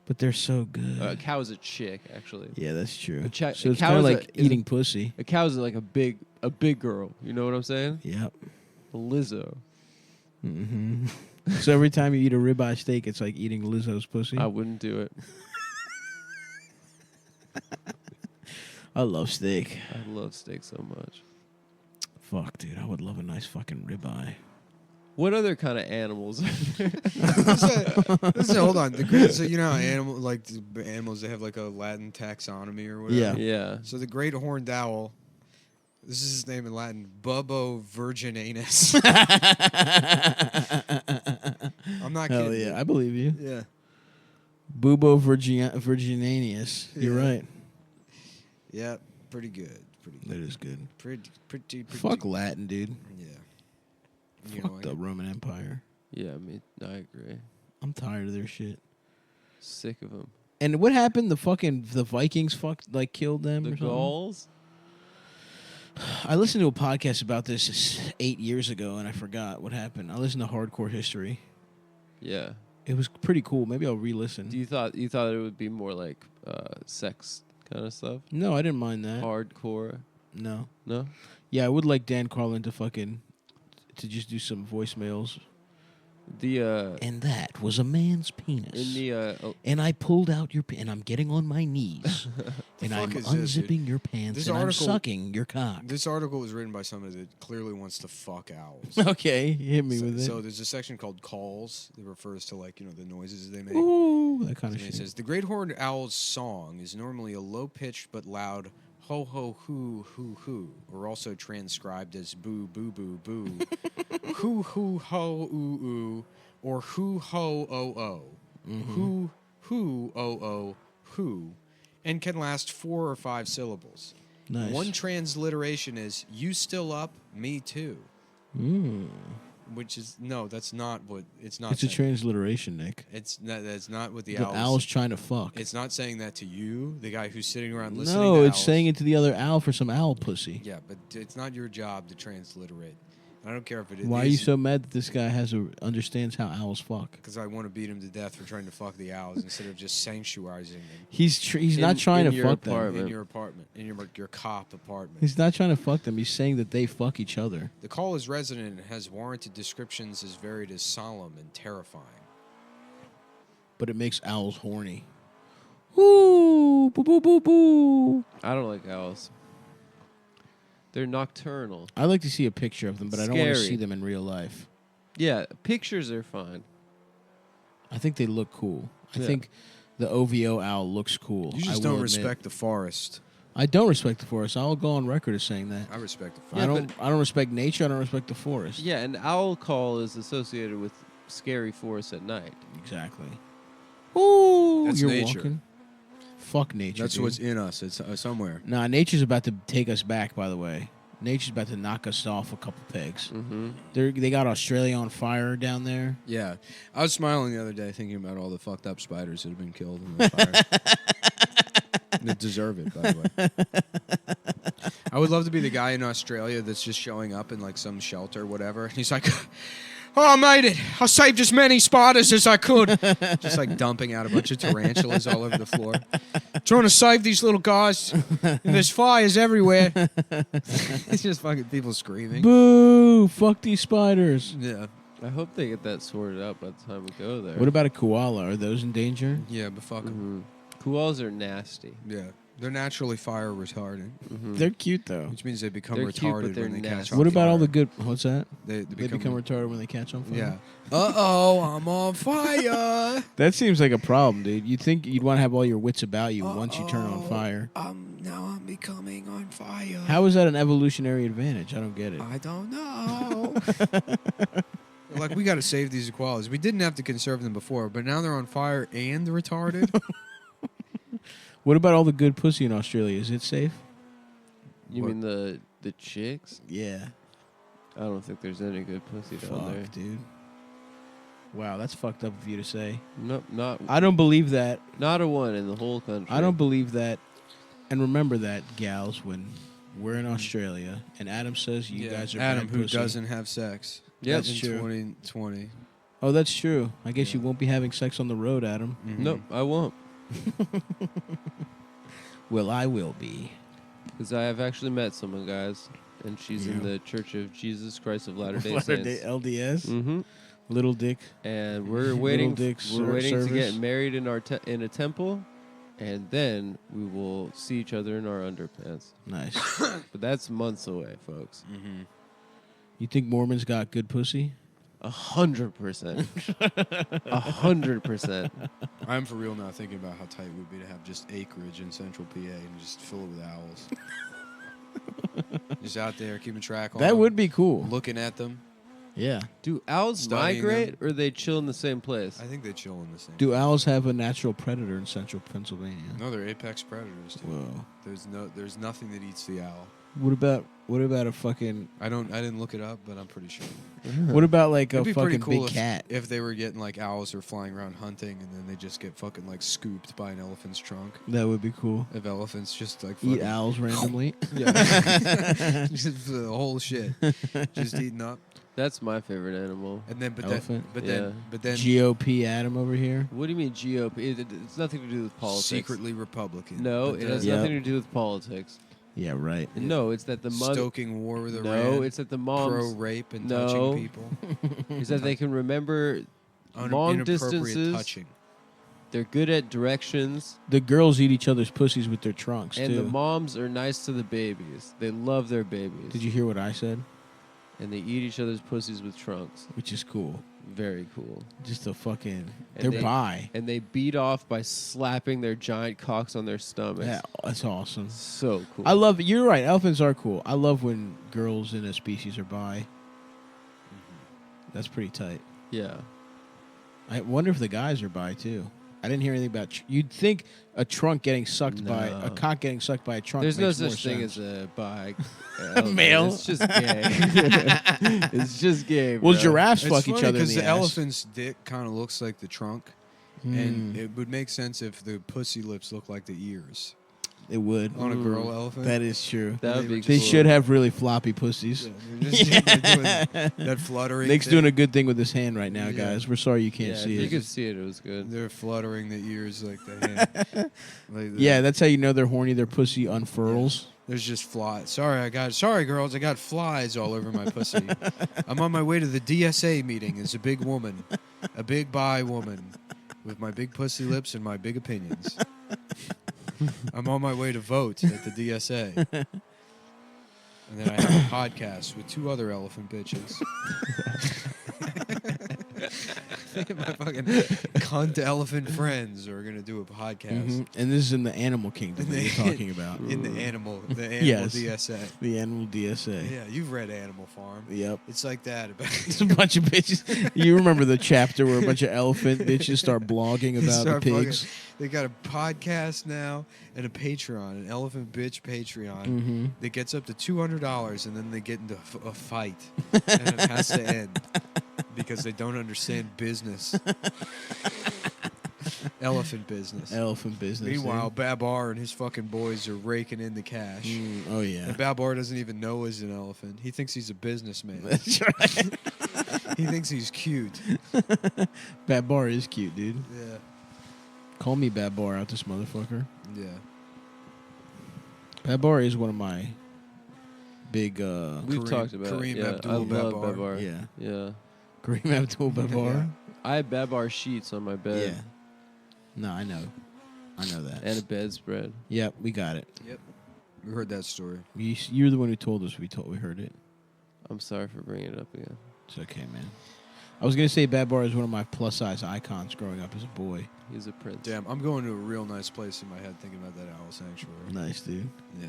But they're so good.
A cow is a chick, actually.
Yeah, that's true.
A cha-
so
a
it's
cow
kind of
is a-
like
is a-
eating pussy.
A cow is like a big girl. You know what I'm saying?
Yep.
A Lizzo.
Hmm. So every time you eat a ribeye steak, it's like eating Lizzo's pussy.
I wouldn't do it.
I love steak.
I love steak so much.
Fuck, dude. I would love a nice fucking ribeye.
What other kind of animals?
Hold on. So you know how animals, they have like a Latin taxonomy or whatever?
Yeah.
Yeah.
So the great horned owl, this is his name in Latin, Bubbo virginanus. I'm not
Hell
kidding.
yeah, I believe you.
Yeah.
Bubo virginanus. You're
Yeah.
right.
Yeah. Pretty good. Pretty
That
good.
is good.
Pretty
Fuck Latin, dude.
Yeah. You
Fuck
know,
the Roman Empire.
Yeah, I agree.
I'm tired of their shit.
Sick of them.
And what happened? The Vikings killed them.
The
or something?
Gauls?
I listened to a podcast about this 8 years ago, and I forgot what happened. I listened to Hardcore History.
Yeah.
It was pretty cool. Maybe I'll re-listen.
You thought it would be more like sex kind of stuff?
No, I didn't mind that.
Hardcore?
No.
No?
Yeah, I would like Dan Carlin to just do some voicemails. And that was a man's penis.
In the
and I pulled out and I'm getting on my knees, and I'm unzipping your pants, and I'm sucking your cock.
This article was written by somebody that clearly wants to fuck owls.
Okay, hit me with it.
So there's a section called calls that refers to the noises they make.
Ooh, that kind of shit.
It says the great horned owl's song is normally a low pitched but loud ho ho hoo hoo hoo, or also transcribed as boo boo boo boo, hoo hoo ho ooh ooh, or hoo ho o o, hoo hoo o o hoo, and can last 4 or 5 syllables.
Nice.
One transliteration is "You still up? Me too." Which is that's not what it's not.
It's a transliteration, Nick.
That's not what the
owl's trying to fuck.
It's not saying that to you, the guy who's sitting around listening.
No,
to
it's
owls.
saying it to the other owl for some owl pussy.
Yeah, but it's not your job to transliterate. I don't care if it is.
Why are you so mad that this guy understands how owls fuck?
Because I want to beat him to death for trying to fuck the owls instead of just sanctuarizing them.
He's not trying to fuck them.
In your apartment, in your cop apartment.
He's not trying to fuck them. He's saying that they fuck each other.
The call is resonant and has warranted descriptions as varied as solemn and terrifying.
But it makes owls horny. Ooh, boo boo boo boo.
I don't like owls. They're nocturnal.
I like to see a picture of them, but I don't want to
Scary.
see them in real life.
Yeah, pictures are fine.
I think they look cool. I
Yeah.
think the OVO owl looks cool.
You just
I
don't
will
respect
admit.
the forest.
I don't respect the forest. I'll go on record as saying that.
I respect the
Yeah,
forest.
I don't respect nature. I don't respect the forest.
Yeah, an owl call is associated with scary forests at night.
Exactly. Ooh,
That's
you're
nature.
walking. Fuck nature.
That's
dude.
what's in us. It's somewhere.
Nah, nature's about to take us back. By the way, nature's about to knock us off a couple pegs.
Mm-hmm.
They got Australia on fire down there.
Yeah. I was smiling the other day thinking about all the fucked up spiders that have been killed in the fire. They deserve it, by the way. I would love to be the guy in Australia that's just showing up in like some shelter or whatever. And he's like, "Oh, I made it. I saved as many spiders as I could." Just like dumping out a bunch of tarantulas all over the floor. Trying to save these little guys. And there's fires everywhere. It's just fucking people screaming.
Boo! Fuck these spiders.
Yeah.
I hope they get that sorted out by the time we go there.
What about a koala? Are those in danger?
Yeah, but fuck 'em.
Koalas are nasty.
Yeah. They're naturally fire retardant,
They're cute though.
which means they become
They're cute,
retarded
but they're
when they catch
nasty.
on
What about all
fire.
the good? What's that?
They
They become retarded when they catch on fire.
Yeah. Uh-oh, I'm on fire.
That seems like a problem, dude. You'd think you'd want to have all your wits about you once you turn on fire.
Now I'm becoming on fire.
How is that an evolutionary advantage? I don't get it.
I don't know. Like, we got to save these koalas. We didn't have to conserve them before, but now they're on fire and retarded.
What about all the good pussy in Australia? Is it safe?
You
What?
mean the chicks?
Yeah.
I don't think there's any good pussy down there.
Fuck, dude. Wow, that's fucked up of you to say.
Nope, not
I don't believe that.
not a one in the whole country.
I don't believe that. And remember that, gals, when we're in Australia and Adam says you guys are
Adam,
bad
who
pussy.
doesn't have sex.
Yep.
That's
in
true.
2020.
Oh, that's true. I guess you
Yeah.
won't be having sex on the road, Adam.
Mhm.
Nope, I won't.
Well, I will be.
Because I have actually met someone, guys, and she's in
Yeah.
the Church of Jesus Christ of Latter-day
Latter-day
Saints.
LDS.
Mm-hmm.
Little Dick.
And we're waiting.
Dick
We're waiting to
service.
get married in our in a temple, and then we will see each other in our underpants.
Nice.
But that's months away, folks.
Mm-hmm.
You think Mormons got good pussy?
100%. 100%.
I'm for real now thinking about how tight it would be to have just acreage in central PA and just fill it with owls. Just out there keeping track on
That
them,
would be cool.
looking at them.
Yeah.
Do owls
Studying
migrate or they chill in the same place?
I think they chill in the same.
Do owls have a natural predator in central Pennsylvania?
No, they're apex predators. Dude.
Whoa.
There's nothing that eats the owl.
What about a fucking?
I didn't look it up, but I'm pretty sure.
What about like a
It'd be pretty
fucking
cool
big cat?
if they were getting like owls are flying around hunting and then they just get fucking like scooped by an elephant's trunk.
That would be cool.
If elephants just like
Eat
fucking,
owls randomly.
yeah, just the whole shit, just eating up.
That's my favorite animal.
And then,
Elephant?
but
Yeah.
then,
GOP Adam over here.
What do you mean GOP? It's nothing to do with politics.
secretly Republican.
No,
But
it has
Yeah.
nothing to do with politics.
Yeah, right.
No, it's that the mother.
stoking war with
No,
Iran.
it's that the moms.
pro rape and
No.
touching people.
Is that they can remember long
Inappropriate
distances.
touching.
They're good at directions,
The girls eat each other's pussies with their trunks
and
too.
the moms are nice to the babies. They love their babies.
Did you hear what I said?
And they eat each other's pussies with trunks.
Which is cool.
Very cool.
Just a fucking.
And
They're
they-
bi.
And they beat off by slapping their giant cocks on their stomachs.
Yeah, that's awesome.
So cool.
I love it. You're right. Elephants are cool. I love when girls in a species are bi. That's pretty tight.
Yeah.
I wonder if the guys are bi too. I didn't hear anything about. You'd think a trunk getting sucked by a
No.
cock getting sucked by a trunk.
There's no
makes more
such thing
sense.
as a bi
Male.
It's just gay. It's just gay.
Well,
bro.
giraffes
It's
fuck
funny
each other in
because
the,
the
ass.
elephant's dick kind of looks like the trunk, and
Mm.
it would make sense if the pussy lips look like the ears
It would.
on a girl elephant.
That is true.
That would be
They
cool.
should have really floppy pussies.
Yeah, they're just doing that fluttering.
Nick's
thing.
doing a good thing with his hand right now,
Yeah.
guys. We're sorry you can't
Yeah,
see
if you
it.
could see it, it was good.
They're fluttering the ears like the hand.
Yeah, that's how you know they're horny. Their pussy unfurls.
There's just flies. Sorry, girls. I got flies all over my pussy. I'm on my way to the DSA meeting. It's a big woman, a big bi woman, with my big pussy lips and my big opinions. I'm on my way to vote at the DSA. And then I have a podcast with 2 other elephant bitches. My fucking cunt elephant friends are gonna do a podcast
Mhm. And this is in the animal kingdom that you're talking about.
in the animal
Yes.
DSA.
The animal DSA.
Yeah, you've read Animal Farm.
Yep.
It's like that.
It's a bunch of bitches. You remember the chapter where a bunch of elephant bitches start blogging
They
about the
start
pigs?
fucking- they got a podcast now and a Patreon, an elephant bitch Patreon
Mhm.
that gets up to $200, and then they get into a fight, and it has to end because they don't understand business. Elephant business.
Elephant business.
Meanwhile, Babar and his fucking boys are raking in the cash.
dude. Oh yeah.
And Babar doesn't even know he's an elephant. He thinks he's a businessman.
That's right.
He thinks he's cute.
Bad Bar is cute, dude.
Yeah.
Call me Bad Bar out this motherfucker.
Yeah.
Bad Bar is one of my big
We've talked about
Kareem
it. Yeah, I
Abdul-Jabbar.
love Babar.
yeah.
Yeah.
Kareem Abdul-Jabbar.
I have Babar sheets on my bed
Yeah. No, I know that.
and a bedspread.
Yep, we got it.
Yep. We heard that story.
You're the one who told us. We heard it.
I'm sorry for bringing it up again.
It's okay, man. I was gonna say Bad Bar is one of my plus size icons growing up as a boy.
He's a prince.
Damn, I'm going to a real nice place in my head thinking about that owl sanctuary.
Nice, dude.
Yeah.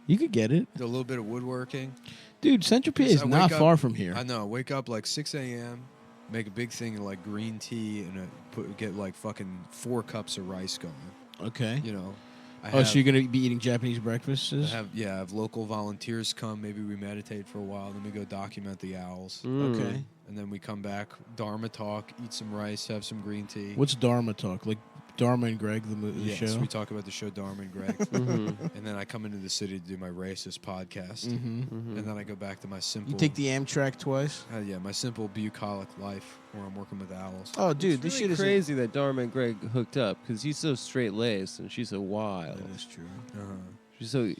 You could get it,
A little bit of woodworking.
dude. Central PA
Yes,
is
I
not
wake
far
up-
from here.
I know. Wake up like 6 a.m., make a big thing of like green tea, and get like fucking 4 cups of rice going.
Okay.
You know.
So you're gonna be eating Japanese breakfasts?
I have local volunteers come. Maybe we meditate for a while. Then we go document the owls.
Okay.
And then we come back, Dharma talk, eat some rice, have some green tea.
What's Dharma talk? Like Dharma and Greg, the
Yes,
show?
we talk about the show Dharma and Greg.
Mm-hmm.
And then I come into the city to do my racist podcast.
Mm-hmm.
And then I go back to my simple.
You take the Amtrak twice?
my simple bucolic life where I'm working with owls.
Oh, dude,
It's
this
really
shit is
crazy that Dharma and Greg hooked up because he's so straight laced and she's so wild.
That is true.
She's so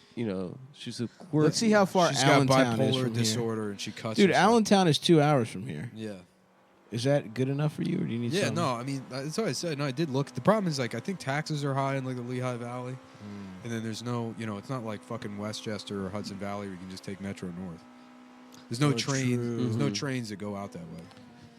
she's so quirky.
Let's see how far
She's got
Allentown is
bipolar
from
disorder and she cuts.
here. Dude,
herself.
Allentown is 2 hours from here.
Yeah.
Is that good enough for you, or do you need
Yeah,
something?
no, I mean that's what I said. No, I did look. The problem is like I think taxes are high in like the Lehigh Valley, and then there's no, it's not like fucking Westchester or Hudson Valley where you can just take Metro North. There's no
Oh,
trains.
true.
There's no
Mhm.
trains that go out that way.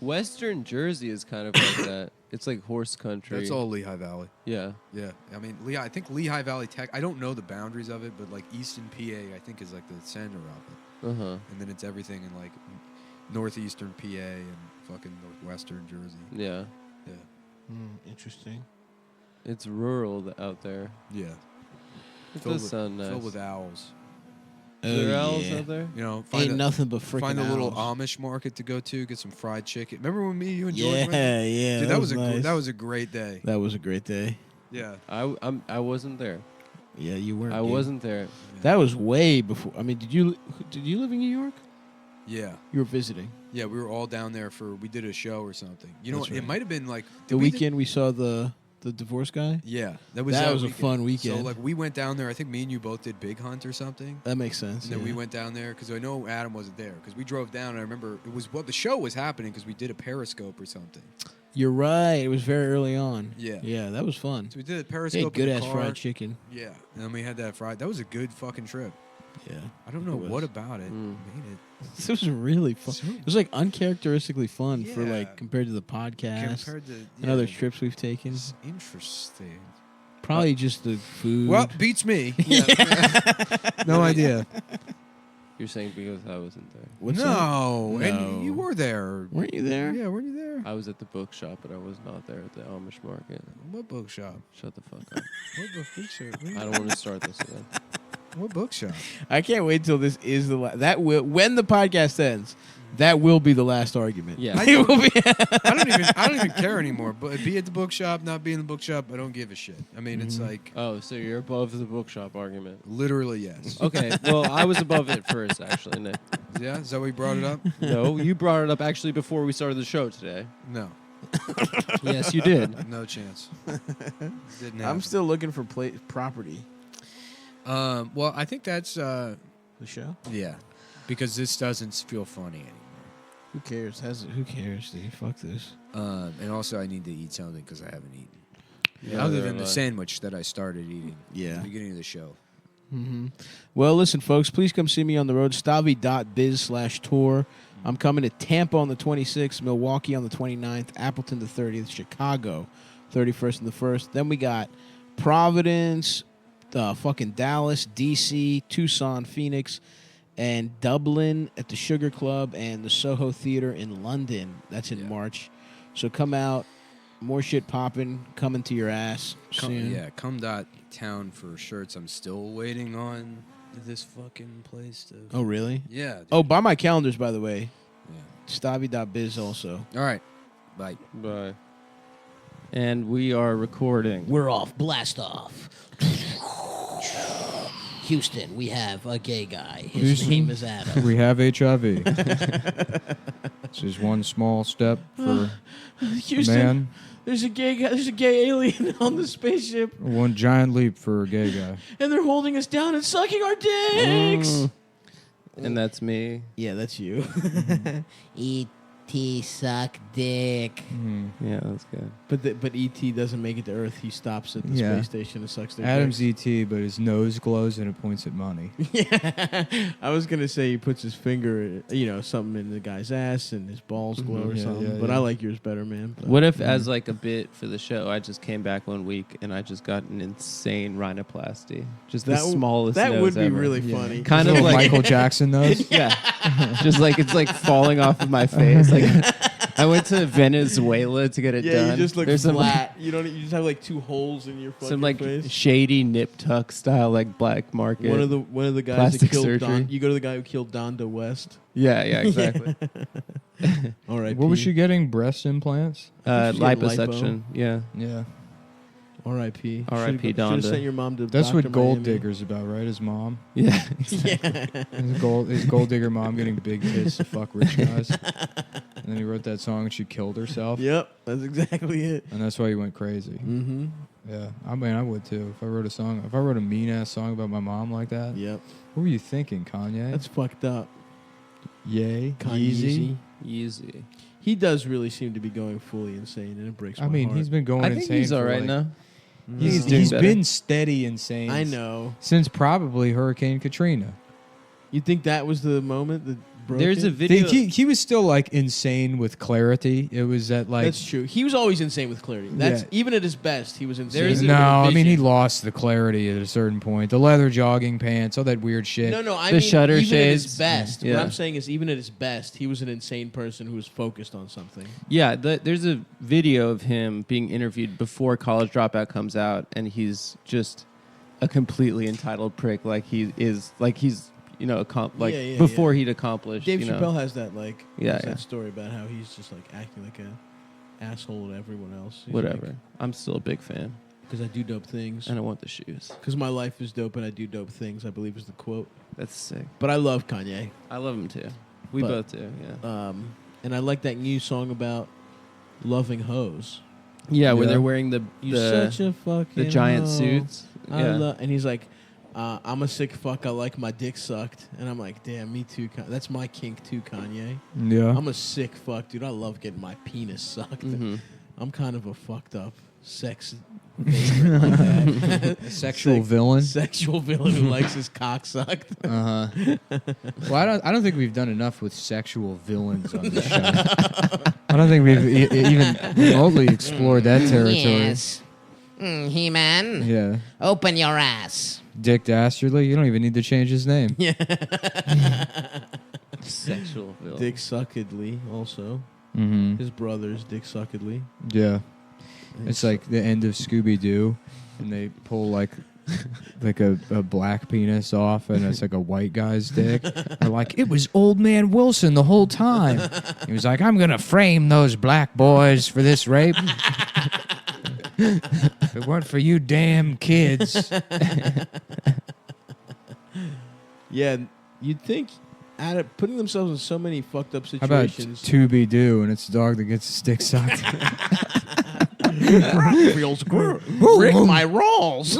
Western Jersey is kind of like that. It's like horse country.
That's all Lehigh Valley.
Yeah.
Yeah, I mean, I think Lehigh Valley Tech. I don't know the boundaries of it, but like Easton, PA, I think is like the center of it,
Uh huh.
and then it's everything in like
northeastern PA and fucking northwestern Jersey.
Yeah.
Yeah.
Interesting.
It's rural out there.
Yeah.
It
Filled
does
with,
sound nice.
filled with owls.
Is there owls out there?
You know,
Ain't nothing but freaking
find a little
owls.
Amish market to go to, get some fried chicken. Remember when you and George went?
Yeah.
Dude, that was
nice.
that was a great day.
That was a great day.
Yeah.
I wasn't there.
Yeah, you weren't.
I
dude.
wasn't there.
That was way before. I mean, did you live in New York?
Yeah.
You were visiting.
Yeah, we were all down there we did a show or something. You know,
That's
it
right.
might have been like
The weekend we saw the divorce guy.
Yeah, that
That was a
weekend.
fun weekend.
So like we went down there. I think me and you both did Big Hunt or something.
That makes sense.
And then
yeah.
we went down there because I know Adam wasn't there because we drove down. And I remember it was the show was happening because we did a Periscope or something.
You're right. It was very early on.
Yeah.
Yeah, that was fun.
So we did a
Hey,
Periscope.
good
in
ass
the car.
fried chicken.
Yeah, and then we had that fried. That was a good fucking trip.
Yeah.
I don't know
It was.
what about it made it.
This was really fun. It was like uncharacteristically fun for
Yeah.
like compared to the podcast
Compared to
and other trips we've taken.
It's interesting.
Probably just the food.
Well, beats me.
No idea.
You're saying because I wasn't there.
What's
no,
that?
and you were there.
Weren't you there?
Yeah, weren't you there?
I was at the bookshop, but I was not there at the Amish market.
What bookshop?
Shut the fuck up.
What bookshop?
I don't want to start this again.
What bookshop?
I can't wait till this is the that will when the podcast ends. That will be the last argument.
Yeah.
It will be.
I don't even care anymore. But be at the bookshop, not be in the bookshop, I don't give a shit. I mean, it's like
Oh, so you're above the bookshop argument.
literally yes.
Okay, well, I was above it first, actually, Nick.
Yeah, is that why you brought it up?
No, you brought it up actually before we started the show today.
No,
Yes, you did.
no chance. Didn't happen.
I'm still looking for property.
Well, I think that's
The show.
yeah, because this doesn't feel funny anymore.
Who cares? Who cares, dude? Fuck this.
And also, I need to eat something because I haven't eaten.
Yeah,
Other
neither
than the
have I.
sandwich that I started eating
Yeah.
at the beginning of the show.
Mm-hmm. Well, listen, folks, please come see me on the road. Stavi.biz/tour. I'm coming to Tampa on the 26th, Milwaukee on the 29th, Appleton the 30th, Chicago 31st and the 1st. Then we got Providence, fucking Dallas, D.C., Tucson, Phoenix, and Dublin at the Sugar Club and the Soho Theater in London. That's in March. So come out. More shit popping, coming to your ass soon.
Come town for shirts. I'm still waiting on this fucking place to.
Oh, really?
Yeah. dude.
Oh, buy my calendars, by the way.
Yeah.
Stavi.biz also.
All right. Bye.
Bye. And we are recording.
We're off. Blast off. Houston, we have a gay guy. His
Houston?
name is Adam.
We have HIV. This is one small step for
Houston,
man,
there's a gay guy. There's a gay alien on the spaceship,
one giant leap for a gay guy.
and they're holding us down and sucking our dicks.
And that's me.
Yeah, that's you.
E.T. suck dick.
Yeah, that's good.
but ET doesn't make it to Earth. He stops at the
Yeah.
space station and sucks their
Adam's
dicks.
ET, but his nose glows and it points at money.
Yeah, I was gonna say he puts his finger, something in the guy's ass and his balls glow or
Yeah,
something.
yeah,
but
yeah.
I like yours better, man. But-
What if, as like a bit for the show, I just came back 1 week and I just got an insane rhinoplasty, just the smallest.
That
nose
would be
ever.
really
Yeah.
funny.
Kind of
Little
like
Michael Jackson nose.
yeah, just like it's like falling off of my face. Like I went to Venezuela to get it
Yeah,
done.
you just look
There's some,
flat. You don't. You just have like two holes in your fucking
some like
face.
shady nip tuck style like black market.
One of the guys that
plastic
killed
surgery.
Don. You go to the guy who killed Donda West.
yeah, exactly.
All right.
What was she getting? Breast implants?
She had
Liposuction. Yeah.
Yeah.
R.I.P.
R.I.P.
Should
Donda.
have sent your mom to.
That's
Dr.
what Gold
Miami.
Digger's about, right? His mom.
Yeah.
Yeah.
His gold digger mom getting big tits to fuck rich guys. And then he wrote that song and she killed herself.
Yep. That's exactly it.
And that's why he went crazy.
Mm-hmm.
Yeah. I mean, I would too. If I wrote a mean ass song about my mom like that.
Yep.
What were you thinking, Kanye?
That's fucked up.
Yay.
Kanye
Easy.
Easy.
He does really seem to be going fully insane, and it breaks my
I mean,
heart.
he's been going
I think
insane.
he's all
for,
right
like-
now.
He's
doing better.
been steady insane.
I know.
Since probably Hurricane Katrina.
You think that was the moment that broke
There's
it?
a video.
He was still like insane with clarity. It was that like
That's true. He was always insane with clarity. That's
Yeah.
even at his best. He was insane.
There's
with
no, I mean he
vision.
lost the clarity at a certain point. The leather jogging pants, all that weird shit.
No, I
The
mean
shutter
even at his
shades.
best.
Yeah.
What I'm saying is, even at his best, he was an insane person who was focused on something.
Yeah, there's a video of him being interviewed before College Dropout comes out, and he's just a completely entitled prick. Like he's
Yeah,
before
yeah.
he'd accomplished.
Dave
you know?
Chappelle has that
Yeah,
that
yeah.
story about how he's just like acting like a asshole to everyone else.
Whatever. I'm still a big fan,
Because I do dope things.
and I want the shoes.
Because my life is dope and I do dope things, I believe is the quote.
That's sick.
But I love Kanye.
I love him too. We
But,
both do. Yeah.
And I like that new song about loving hoes.
Yeah, where
Yeah.
they're wearing the
Such a fucking
giant
hoe.
suits. Yeah.
And he's like, I'm a sick fuck. I like my dick sucked. And I'm like, damn, me too. That's my kink too, Kanye.
Yeah.
I'm a sick fuck, dude. I love getting my penis sucked.
Mhm.
I'm kind of a fucked up sex vagrant like that.
A sexual
Sick-
villain.
Sexual villain who likes his cock sucked.
Uh huh. Well, I don't think we've done enough with sexual villains on this show. I don't think we've even remotely explored that territory.
Yes. He-Man,
Yeah.
open your ass.
Dick Dastardly. You don't even need to change his name.
Sexual villain.
Dick Suckedly also.
Mm-hmm.
His brother's Dick Suckedly.
Yeah. It's like the end of Scooby Doo, and they pull like a black penis off, and it's like a white guy's dick. They're like, it was Old Man Wilson the whole time. He was like, I'm gonna frame those black boys for this rape. If it weren't for you damn kids.
Yeah, you'd think putting themselves in so many fucked up
How about
situations.
To Be Do, and it's a dog that gets his dick sucked.
Feels good. Rick my rolls.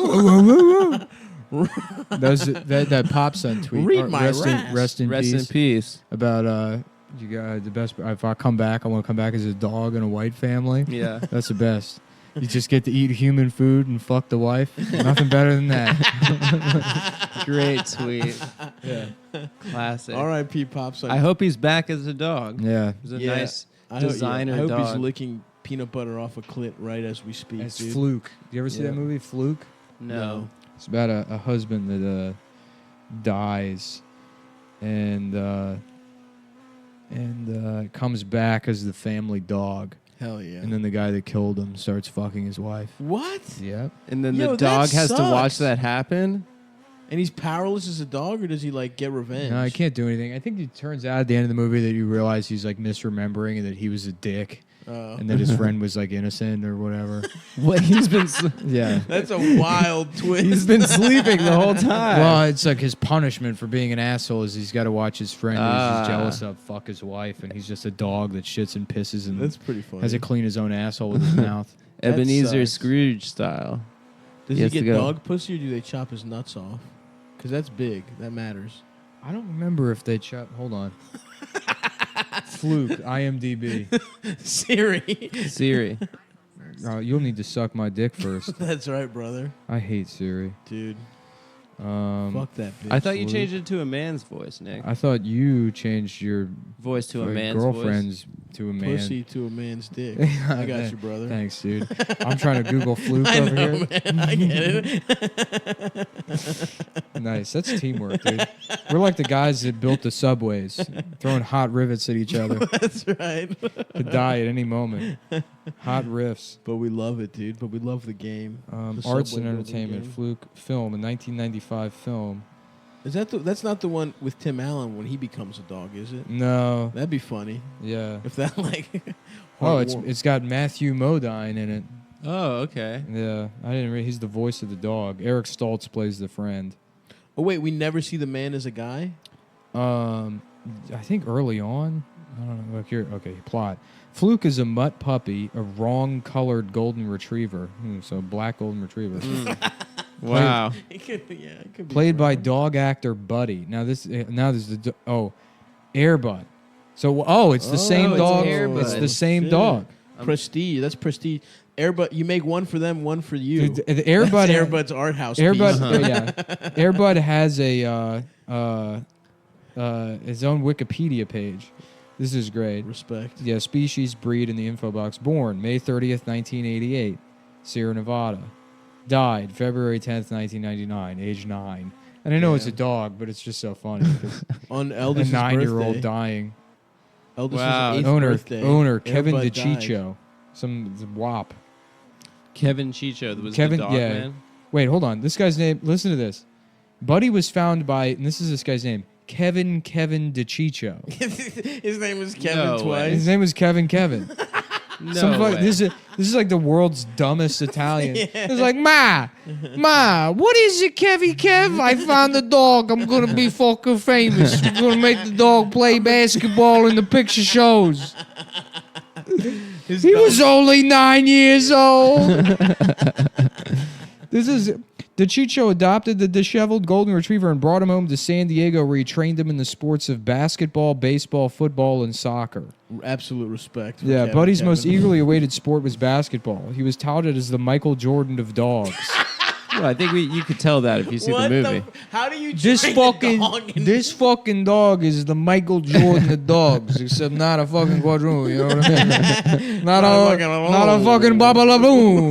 that pop son tweet.
Read my
rest
raps.
rest in
Rest
peace.
in peace.
About you got the best. If I come back, I want to come back as a dog in a white family.
Yeah.
That's the best. You just get to eat human food and fuck the wife. Nothing better than that.
Great tweet. Yeah. Classic.
R.I.P. Pops.
I hope he's back as a dog.
Yeah.
He's a
Yeah.
nice
I hope-
designer
I hope
dog.
he's licking peanut butter off a clit right as we speak.
It's
dude.
Fluke. You ever see
Yeah.
that movie, Fluke?
No.
It's about a husband that dies and comes back as the family dog.
Hell yeah.
And then the guy that killed him starts fucking his wife.
What?
Yep.
And then
Yo,
the
that
dog has to watch
sucks.
that happen.
And he's powerless as a dog, or does he like get revenge?
No, I can't do anything. I think it turns out at the end of the movie that you realize he's like misremembering and that he was a dick. And that his friend was like innocent or whatever.
What he's been
Yeah.
That's a wild twist.
he's been sleeping the whole time.
Well, it's like his punishment for being an asshole is he's got to watch his friend who
Ah.
he's jealous of fuck his wife, and he's just a dog that shits and pisses and
That's pretty funny.
has to clean his own asshole with his mouth.
That
Ebenezer
sucks.
Scrooge style.
Does
He
he
has to
get
go.
dog pussy, or do they chop his nuts off? Because that's big. That matters.
I don't remember if they chop. Hold on. Fluke, IMDb.
Siri.
Siri.
You'll need to suck my dick first.
That's right, brother.
I hate Siri.
Dude.
Fuck
that bitch.
I thought you changed it to a man's voice, Nick.
I thought you changed your
Voice to a man's
girlfriend's to a man.
Pussy to a man's dick. I got you, brother.
Thanks, dude. I'm trying to Google Fluke
I
over
know,
here.
man. I get it.
Nice. That's teamwork, dude. We're like the guys that built the subways, throwing hot rivets at each other.
That's right.
Could die at any moment. Hot riffs.
But we love it, dude. But we love the game. The
Arts
subway
and
building
Entertainment,
game.
Fluke film, a 1995 film.
Is that that's not the one with Tim Allen when he becomes a dog, is it?
No.
That'd be funny.
Yeah.
If that like.
Oh, it's
heartwarm-
it's got Matthew Modine in it.
Oh, okay.
Yeah, I didn't. He's the voice of the dog. Eric Stoltz plays the friend.
Oh wait, we never see the man as a guy.
I think early on. I don't know. Look here. Okay, plot. Fluke is a mutt puppy, a wrong-colored golden retriever. So black golden retriever.
Wow.
It could, yeah, it could be
Played by dog actor Buddy. Now there's the Airbud. So it's the same
it's
dog.
Air
It's
Bud.
the same
Shit.
dog.
Prestige. That's prestige. Airbud. You make one for them, one for you.
The Airbud.
That's Airbud's art house.
Airbud.
piece.
Yeah. Airbud has a his own Wikipedia page. This is great.
Respect.
Yeah, species, breed in the info box. Born May 30th, 1988, Sierra Nevada. Died February 10th, 1999, age 9. And I know it's a dog, but it's just so funny.
On
A
Eldest
9-year-old dying.
Eldest's
Wow.
8th
Owner
birthday.
Kevin
Airbud died.
DeCiccio. Some WAP.
Kevin Chicho was
Kevin,
the dog
yeah.
man.
Wait, hold on. This guy's name, listen to this. Buddy was found by, and this is this guy's name, Kevin DeCiccio.
His name was Kevin
No way.
His name was Kevin.
No way.
This is like the world's dumbest Italian. It's like, Ma, what is it, Kev? I found the dog. I'm going to be fucking famous. We're going to make the dog play basketball in the picture shows. He was only 9 years old. DeCiccio adopted the disheveled golden retriever and brought him home to San Diego, where he trained him in the sports of basketball, baseball, football, and soccer.
Absolute respect. For
Yeah,
Kevin,
Buddy's
Kevin.
most eagerly awaited sport was basketball. He was touted as the Michael Jordan of dogs.
Well, I think you could tell that if you see the movie.
How do you
this
train a
fucking
dog in
this fucking dog is the Michael Jordan of dogs, except not a fucking quadroon. You know what I mean? Not a fucking babalaboon.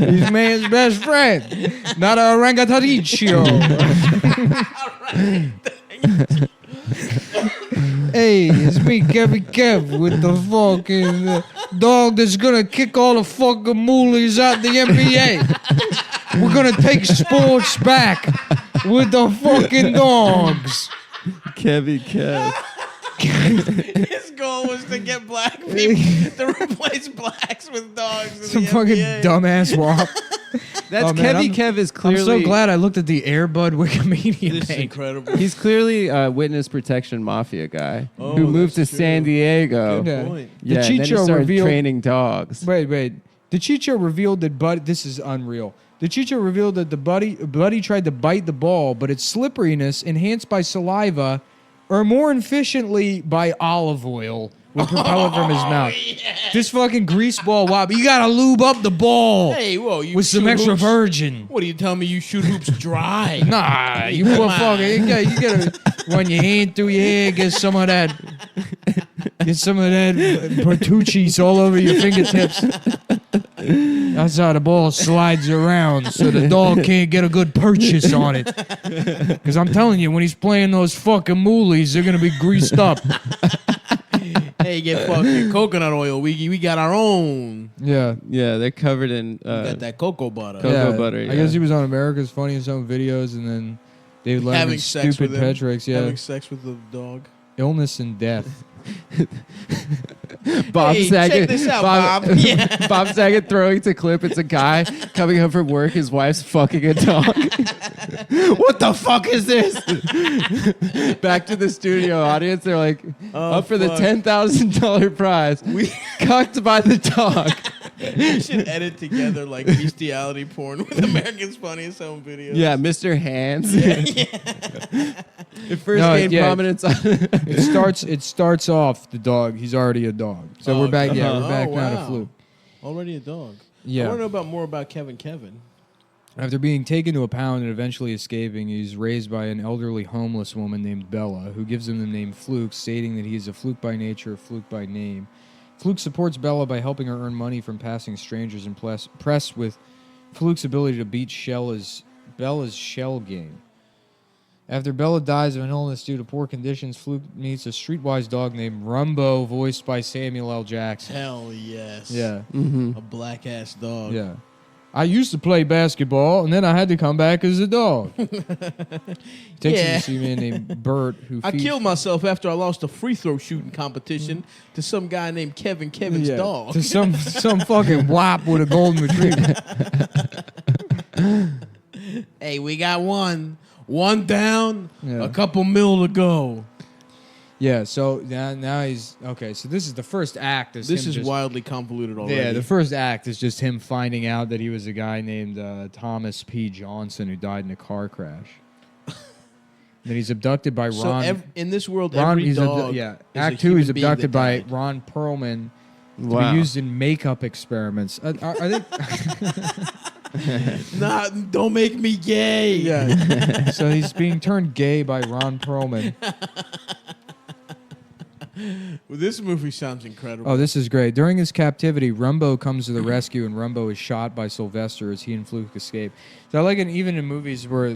He's man's best friend. Not a orangutaniccio. Hey, it's me, Kev, with the fucking dog that's gonna kick all the fucking moolies out the NBA. We're gonna take sports back with the fucking dogs.
Kev.
His goal was to get black people to replace blacks with dogs. In
Some
the
fucking
NBA.
dumbass wop.
That's
Oh, man,
Kev is
I'm
clearly.
so glad I looked at the Airbud Wikimedia
This is
page.
incredible.
He's clearly a witness protection mafia guy
Oh,
who moved to
that's true.
San Diego.
Good
Yeah.
point.
Yeah, and then he
DeCiccio
started
revealed-
training dogs.
Wait. DeCiccio revealed that this is unreal. DeCiccio revealed that the Buddy tried to bite the ball, but its slipperiness, enhanced by saliva, or more efficiently by olive oil, would propel it from his mouth. This fucking greaseball wop. You gotta lube up the ball
Hey, whoa, you
with some
shoot
extra
hoops.
virgin.
What do you tell me? You shoot hoops dry?
Nah, you put fucking. You gotta run your hand through your hair, get some of that Bertucci's all over your fingertips. That's how the ball slides around, so the dog can't get a good purchase on it. Because I'm telling you, when he's playing those fucking moolies, they're gonna be greased up.
Hey, get fucking coconut oil. We got our own.
Yeah.
Yeah, they're covered in.
We got that cocoa butter.
Cocoa butter,
I
yeah.
guess he was on America's Funniest Home Videos, and then David
Having
Letterman's
sex
stupid
with him.
pet tricks. Yeah,
Having sex with the dog.
illness and death.
Bob
Hey,
Saget.
check this out, Bob. Yeah.
Bob Saget throwing to clip. It's a guy coming home from work. His wife's fucking a dog. What the fuck is this? Back to the studio audience. They're like, up for the
fuck.
$10,000 prize. Cucked by the dog.
We should edit together like bestiality porn with America's Funniest Home Videos.
Yeah, Mr. Hands. It first
No,
gained
yeah.
prominence on
It starts off the dog. He's already a dog. So we're back. Yeah, we're back
Oh,
now to
wow.
Fluke.
Already a dog.
Yeah.
I want to know more about Kevin.
After being taken to a pound and eventually escaping, he's raised by an elderly homeless woman named Bella, who gives him the name Fluke, stating that he is a fluke by nature, a fluke by name. Fluke supports Bella by helping her earn money from passing strangers, impressed with Fluke's ability to beat Bella's shell game. After Bella dies of an illness due to poor conditions, Fluke meets a streetwise dog named Rumbo, voiced by Samuel L. Jackson.
Hell yes.
Yeah.
A black ass dog.
Yeah. I used to play basketball, and then I had to come back as a dog. Takes him to see a man named Bert, who
I
feeds-
killed myself after I lost a free throw shooting competition to some guy named Kevin's
Yeah,
dog.
to some fucking wop with a golden retriever.
Hey, we got one down,
Yeah.
a couple mil to go.
Yeah, so now he's okay. So this is the first act.
This
him
is
just-
wildly convoluted already.
Yeah, the first act is just him finding out that he was a guy named Thomas P. Johnson who died in a car crash. Then he's abducted by
So
Ron.
in this world,
Ron,
every
he's
dog.
yeah.
is a
Act 2,
human
he's
being
abducted
that
by
died.
Ron Perlman to
Wow.
be used in makeup experiments. Are they?
Nah, don't make me gay.
Yeah. So he's being turned gay by Ron Perlman.
Well, this movie sounds incredible.
Oh, this is great. During his captivity, Rumbo comes to the rescue, and Rumbo is shot by Sylvester as he and Fluke escape. So I like it even in movies where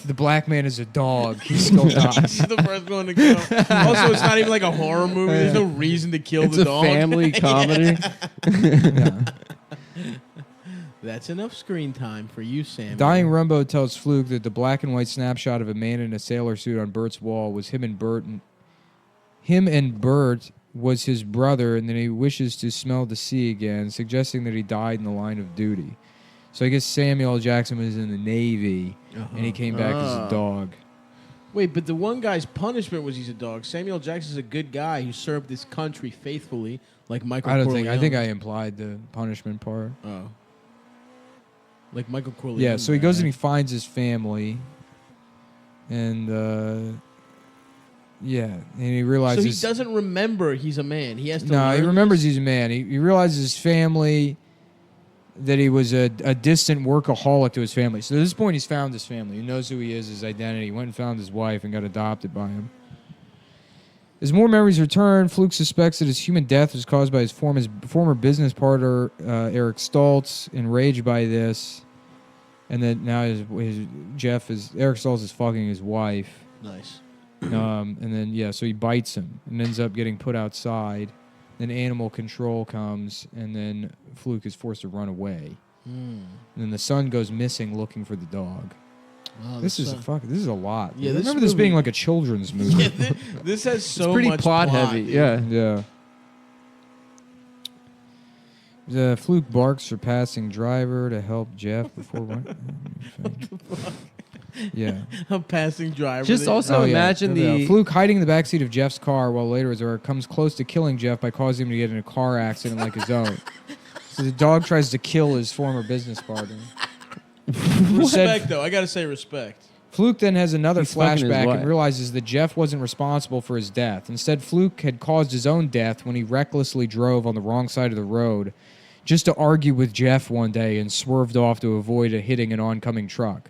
the black man is a dog, he still dies.
He's the first one to go. Also, it's not even like a horror movie. There's no reason to kill
It's
the
a
dog.
family comedy.
Yeah.
That's enough screen time for you, Sam.
Dying Rumbo tells Fluke that the black and white snapshot of a man in a sailor suit on Bert's wall was him and Bert was his brother, and then he wishes to smell the sea again, suggesting that he died in the line of duty. So I guess Samuel L. Jackson was in the Navy, and he came back as a dog.
Wait, but the one guy's punishment was he's a dog. Samuel Jackson's a good guy who served this country faithfully, like Michael Corleone.
I think I implied the punishment part.
Oh. Like Michael Corleone.
Yeah, so he goes and he finds his family, and yeah, and he realizes...
So he doesn't remember he's a man. He has to
No, he
learn
remembers
this?
he's a man. He realizes his family, that he was a distant workaholic to his family. So at this point, he's found his family. He knows who he is, his identity. He went and found his wife and got adopted by him. As more memories return, Fluke suspects that his human death was caused by his former business partner, Eric Stoltz, enraged by this. And that now Eric Stoltz is fucking his wife.
Nice.
And then, so he bites him and ends up getting put outside. Then animal control comes, and then Fluke is forced to run away. And then the son goes missing looking for the dog.
Oh,
This is a lot.
Yeah,
I
this
remember this
movie-
being like a children's movie.
Yeah, this has so
It's pretty
much
plot heavy.
dude.
Yeah.
The Fluke barks for passing driver to help Jeff before Yeah.
A passing driver.
Just
that-
also imagine the
Fluke hiding in the backseat of Jeff's car while later his owner comes close to killing Jeff by causing him to get in a car accident like his own. So the dog tries to kill his former business partner.
Respect, though. I got to say respect.
Fluke then has another
He's fucking his
flashback
wife.
and realizes that Jeff wasn't responsible for his death. Instead, Fluke had caused his own death when he recklessly drove on the wrong side of the road just to argue with Jeff one day and swerved off to avoid hitting an oncoming truck.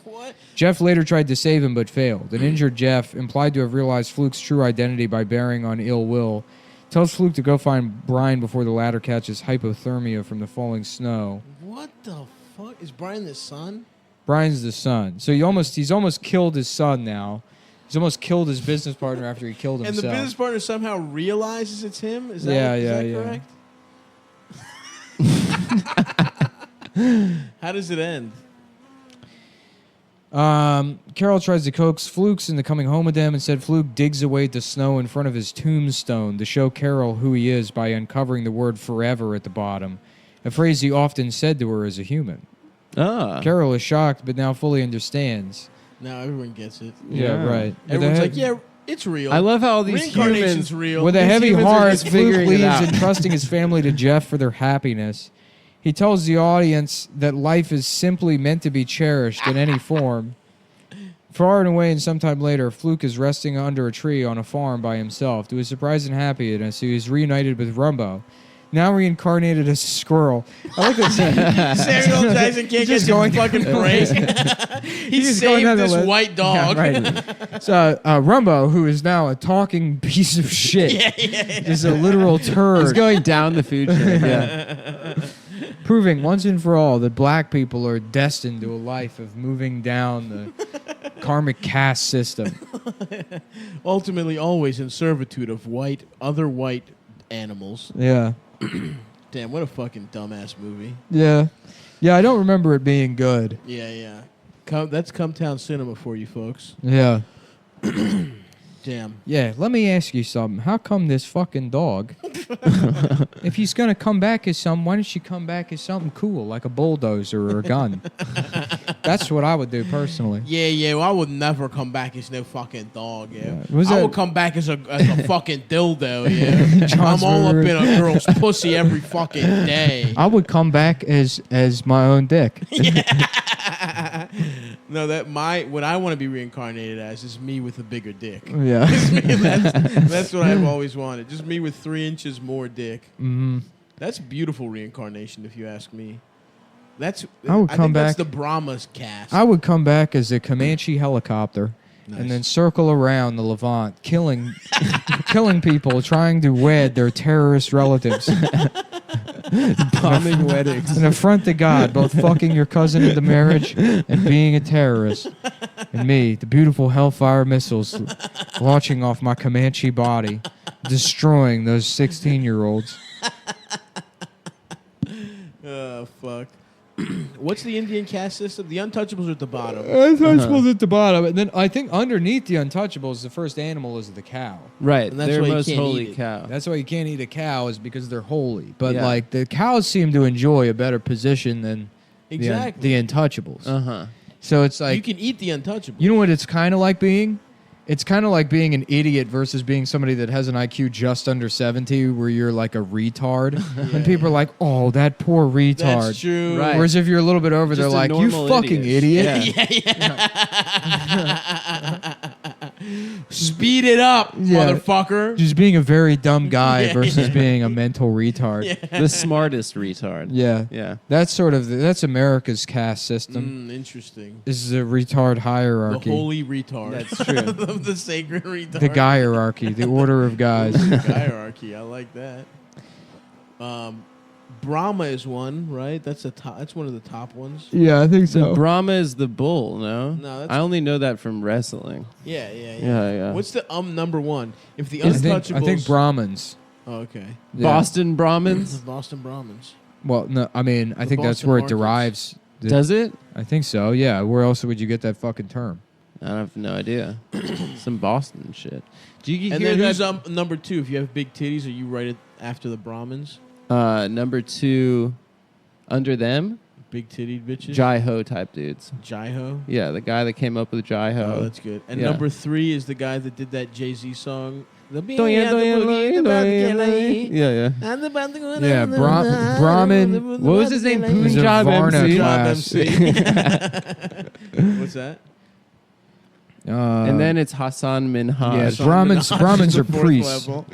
What?
Jeff later tried to save him but failed. An injured Jeff, implied to have realized Fluke's true identity by bearing on ill will, tells Fluke to go find Brian before the latter catches hypothermia from the falling snow.
What the fuck? Is Brian the son?
Brian's the son. So he's almost killed his son now. He's almost killed his business partner after he killed
And
himself.
the business partner somehow realizes it's him? Is that,
Yeah,
is
yeah,
that correct? How does it end?
Carol tries to coax Fluke into coming home with them. Instead, Fluke digs away at the snow in front of his tombstone to show Carol who he is by uncovering the word forever at the bottom, a phrase he often said to her as a human. Carol is shocked, but now fully understands.
Now everyone gets it.
Yeah, right.
Everyone's like, yeah, it's real.
I love how all these
Reincarnation's
humans
real.
With a
These
heavy
humans are
heart,
just
Fluke
figuring it
leaves,
out.
entrusting his family to Jeff for their happiness. He tells the audience that life is simply meant to be cherished in any form. Far and away, and sometime later, Fluke is resting under a tree on a farm by himself. To his surprise and happiness, he is reunited with Rumbo, now reincarnated as a squirrel. I like that.
Samuel Jackson can't get
going
his fucking break. he
just going down
saved
the
this
list.
white dog.
Yeah, right. So Rumbo, who is now a talking piece of shit, is a literal turd.
He's going down the food chain. Yeah.
Proving once and for all that black people are destined to a life of moving down the karmic caste system.
Ultimately, always in servitude of other white animals.
Yeah.
Damn, what a fucking dumbass movie.
Yeah. Yeah, I don't remember it being good.
Yeah. That's Cumtown Cinema for you folks.
Yeah.
Damn.
Yeah, let me ask you something. How come this fucking dog, if he's going to come back as something, why don't you come back as something cool, like a bulldozer or a gun? That's what I would do personally.
Yeah, well, I would never come back as no fucking dog, yeah.
Was
I
that-
would come back as a fucking dildo, yeah. I'm all up in a girl's pussy every fucking day.
I would come back as my own dick.
No, what I want to be reincarnated as is me with a bigger dick.
Yeah.
That's what I've always wanted. Just me with 3 inches more dick.
Mm-hmm.
That's beautiful reincarnation, if you ask me. That's
I would
I
come
think that's
back-
the Brahmas cast.
I would come back as a Comanche helicopter and then circle around the Levant, killing people, trying to wed their terrorist relatives.
Bombing weddings.
An affront to God, both fucking your cousin into marriage and being a terrorist. And me, the beautiful Hellfire missiles launching off my Comanche body, destroying those 16-year-olds.
Oh, fuck. What's the Indian caste system? The Untouchables are at the bottom.
Untouchables at the bottom. And then I think underneath the Untouchables, the first animal is the cow.
Right.
And that's
Their
why you
most
can't
holy
eat it.
cow.
That's why you can't eat a cow is because they're holy. But
Yeah.
like the cows seem to enjoy a better position than
Exactly.
the Untouchables.
Uh-huh.
So it's like
you can eat the Untouchables.
you know what it's kind of like being? It's kind of like being an idiot versus being somebody that has an IQ just under 70 where you're like a retard. And people are like, oh, that poor retard.
That's true.
Right.
Whereas if you're a little bit over,
Just
they're
a
like, you
normal
fucking idiot.
Speed it up,
Yeah.
motherfucker.
Just being a very dumb guy versus being a mental retard.
The smartest retard.
Yeah.
Yeah.
That's sort of, that's America's caste system.
Interesting.
This is a retard
The
hierarchy.
holy retard.
That's true.
The sacred retard.
The hierarchy, the order of guys.
hierarchy. I like that. Brahma is one, right? That's a top. That's one of the top ones.
Yeah, I think
So Brahma is the bull, no?
No, that's-
I only know that from wrestling.
Yeah.
Yeah.
What's the number one? If the
I
Untouchables.
think Brahmins.
Oh, okay.
Yeah.
Boston Brahmins?
Boston Brahmins.
Well, no, I mean, I
The
think that's
Boston
where it
markets.
derives.
Does it?
I think so, yeah. Where else would you get that fucking term?
I have no idea. Some Boston shit. Do you
And
hear
then who's
that?
number two? If you have big titties, are you right after the Brahmins?
Number 2, under them,
Big titty bitches.
Jai-Ho type dudes.
Jai-Ho.
Yeah, the guy that came up with Jai-Ho.
Oh, that's good. And
Yeah.
number 3 is the guy that did that Jay-Z song. The
Yeah, yeah.
Yeah, Brahmin.
What was his name?
He's a
Punjab
Varna
MC.
class.
What's that?
And then it's Hassan Minhaj.
Yeah, Brahmins are
The fourth
priests.
level.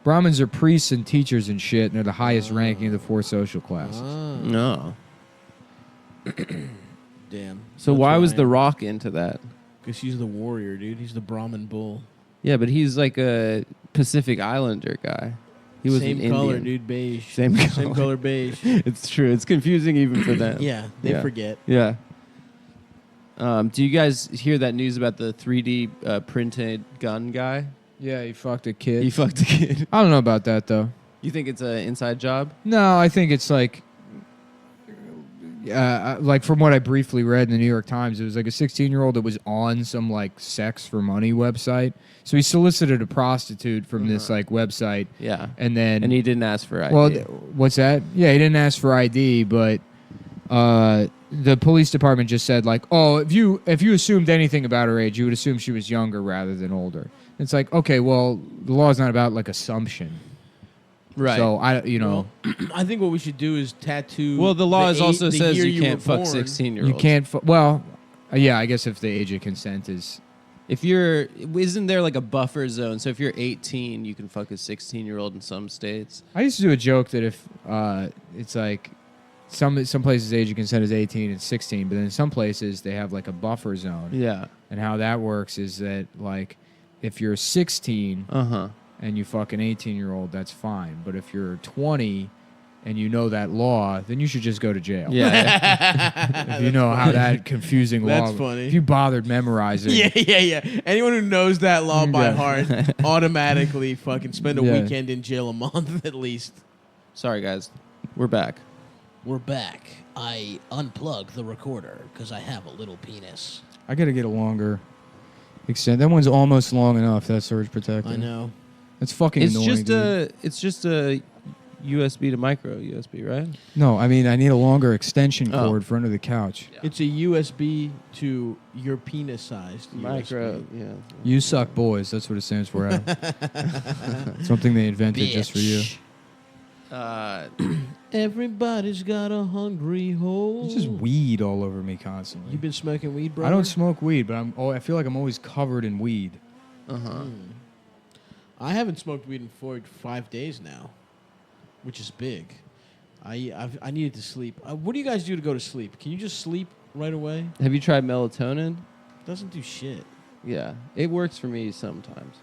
Brahmins are priests and teachers and shit, and they're the highest ranking of the 4 social classes.
No.
Damn.
So why was The Rock into that?
Because he's the warrior, dude. He's the Brahmin bull.
Yeah, but he's like a Pacific Islander guy. He was
Same
an
color,
Indian.
dude. Beige.
Same
Same
color.
color beige.
It's true. It's confusing even for them.
Yeah, they forget.
Yeah. Do you guys hear that news about the 3D printed gun guy?
Yeah, he fucked a kid.
He fucked a kid.
I don't know about that, though.
You think it's an inside job?
No, I think it's like from what I briefly read in the New York Times, it was like a 16-year-old that was on some like sex for money website. So he solicited a prostitute from this like website.
Yeah.
And then
And he didn't ask for ID.
well, what's that? Yeah, he didn't ask for ID, but the police department just said like, oh, if you assumed anything about her age, you would assume she was younger rather than older. It's like, okay, well, the law is not about like assumption.
Right.
So
Well, I think what we should do is tattoo.
Well, the law also
the
says
year
you can't
were
fuck
born.
16-year-olds.
you can't. Yeah, I guess if the age of consent is.
If you're, isn't there like a buffer zone? So if you're 18, you can fuck a 16-year-old in some states.
I used to do a joke that if it's like some places age of consent is 18 and 16, but then in some places they have like a buffer zone.
Yeah.
And how that works is that like if you're 16 and you fuck an 18-year-old, that's fine. But if you're 20 and you know that law, then you should just go to jail.
Yeah.
If you know how that confusing law.
That's funny.
If you bothered memorizing.
Yeah. Anyone who knows that law by
Yeah.
heart automatically fucking spend a
Yeah.
weekend in jail a month at least.
Sorry, guys. We're back.
We're back. I unplugged the recorder because I have a little penis.
I got to get a longer extent. That one's almost long enough, that surge protector.
I know.
That's fucking
It's
annoying. dude.
it's just a USB to micro USB, right?
No, I mean, I need a longer extension
Oh.
cord for under the couch.
It's a USB to your penis sized
Micro,
USB.
yeah.
You suck boys. That's what it stands for. Adam. Something they invented just for you.
Everybody's got a hungry hole.
It's just weed all over me constantly.
You been smoking weed, bro?
I don't smoke weed, but I feel like I'm always covered in weed.
I haven't smoked weed in 5 days now, which is big. I needed to sleep. What do you guys do to go to sleep? Can you just sleep right away?
Have you tried melatonin?
Doesn't do shit.
Yeah, it works for me sometimes.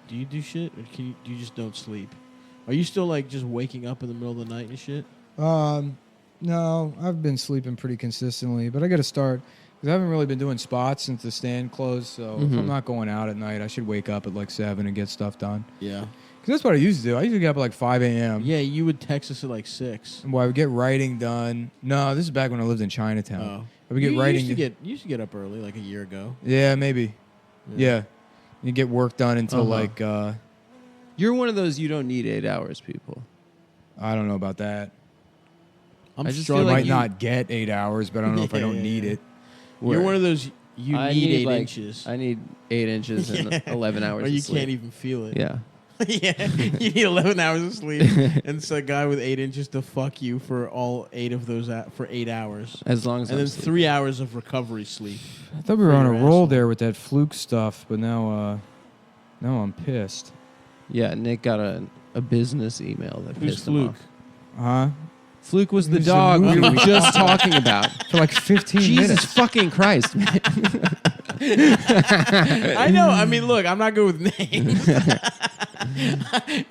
Do you do shit, or do you just don't sleep? Are you still like just waking up in the middle of the night and shit?
No, I've been sleeping pretty consistently, but I got to start because I haven't really been doing spots since the stand closed. So if I'm not going out at night, I should wake up at like 7 and get stuff done.
Yeah.
Because that's what I used to do. I used to get up at like 5 a.m.
Yeah, you would text us at like 6.
Well, I would get writing done. No, this is back when I lived in Chinatown.
Oh.
I would get
you
writing.
You used to get up early, like a year ago.
Yeah, maybe. Yeah. You get work done until like.
You're one of those you don't need 8 hours people.
I don't know about that.
I
just
I
feel like
might not get 8 hours, but I don't know if I don't need it.
You're one of those you
I
need 8
like,
inches.
I need 8 inches and 11 hours
or you
of sleep.
can't even feel it.
Yeah.
Yeah, you need 11 hours of sleep, and it's a guy with 8 inches to fuck you for all 8 of those for 8 hours.
As long as
and
I'm
then
sleeping.
3 hours of recovery sleep.
I thought we were on a roll there with that fluke stuff, but now I'm pissed.
Yeah, Nick got a business email that
Who's
pissed him
Fluke?
off.
Huh?
Fluke was the
Who's the
dog we
movie?
were just talking about.
For like 15
Jesus
minutes.
fucking Christ, man.
I know. I mean, look, I'm not good with names.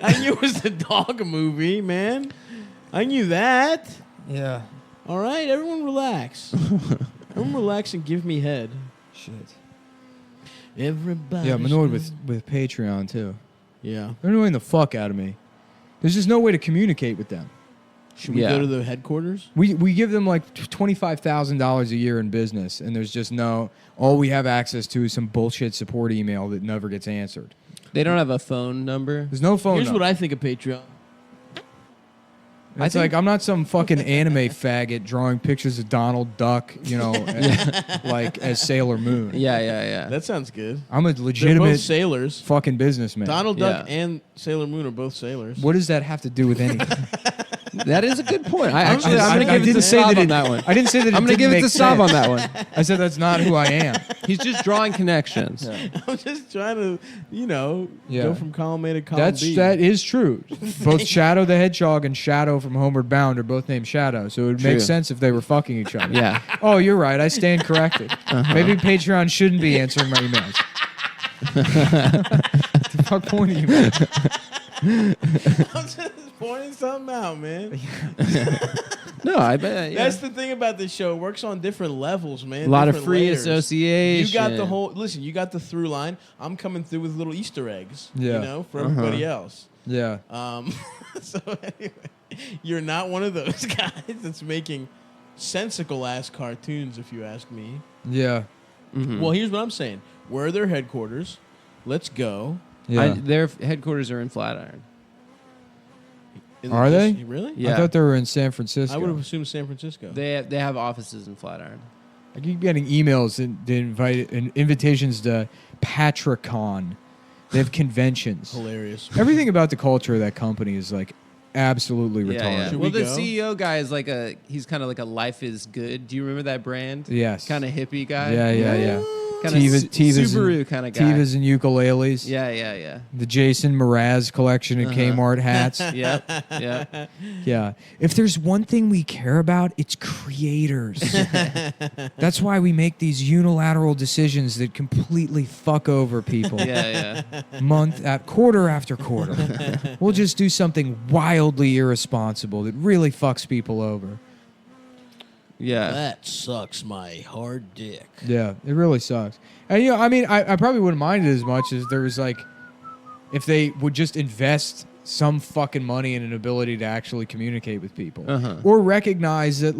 I knew it was the dog movie, man. I knew that.
Yeah.
All right, everyone relax. Everyone relax and give me head.
Shit.
Everybody.
Yeah, I'm annoyed with Patreon, too.
Yeah.
They're annoying the fuck out of me. There's just no way to communicate with them.
Should we go to the headquarters?
We give them like $25,000 a year in business, and there's just all we have access to is some bullshit support email that never gets answered.
They don't have a phone number.
There's no phone
Here's
number.
what I think of Patreon.
It's like I'm not some fucking anime faggot drawing pictures of Donald Duck, like as Sailor Moon.
Yeah.
That sounds good.
I'm a
They're
legitimate
both sailors.
fucking businessman.
Donald Duck and Sailor Moon are both sailors.
What does that have to do with anything?
That is a good point. I'm
I
going to give it to Saab on that one.
I didn't say that.
I'm going to give it to Saab on that one.
I said that's not who I am.
He's just drawing connections.
I'm just trying to,
Yeah.
go from column A to column B.
That is true. Both Shadow the Hedgehog and Shadow from Homeward Bound are both named Shadow, so it would make
True.
sense if they were fucking each other.
Yeah.
Oh, you're right. I stand corrected. Maybe Patreon shouldn't be answering my emails. What the fuck point are you at?
I'm just pointing something out, man.
No, I bet.
That's the thing about this show. It works on different levels, man.
A lot of
different
free
layers.
association.
You got the whole. Listen, you got the through line. I'm coming through with little Easter eggs.
Yeah.
For everybody else.
Yeah.
So anyway, you're not one of those guys that's making sensical ass cartoons, if you ask me.
Yeah.
Well, here's what I'm saying. Where are their headquarters? Let's go.
Yeah.
Their headquarters are in Flatiron.
Are they?
Really?
Yeah.
I thought they were in San Francisco.
I would have assumed San Francisco.
They have offices in Flatiron.
I keep getting emails and invitations to Patricon. They have conventions.
Hilarious.
Everything about the culture of that company is like absolutely retarded.
Yeah.
Should
Well,
we
the
go?
CEO guy is he's kind of like a life is good. Do you remember that brand?
Yes.
Kind of hippie guy.
Yeah.
Kind of Subaru kind of guy.
Tevas and ukuleles.
Yeah.
The Jason Mraz collection of Kmart hats.
Yep.
Yeah. If there's one thing we care about, it's creators. That's why we make these unilateral decisions that completely fuck over people.
Yeah.
Quarter after quarter. We'll just do something wildly irresponsible that really fucks people over.
Yeah.
That sucks my hard dick.
Yeah, it really sucks. And I mean, I probably wouldn't mind it as much as there was if they would just invest some fucking money in an ability to actually communicate with people, or recognize that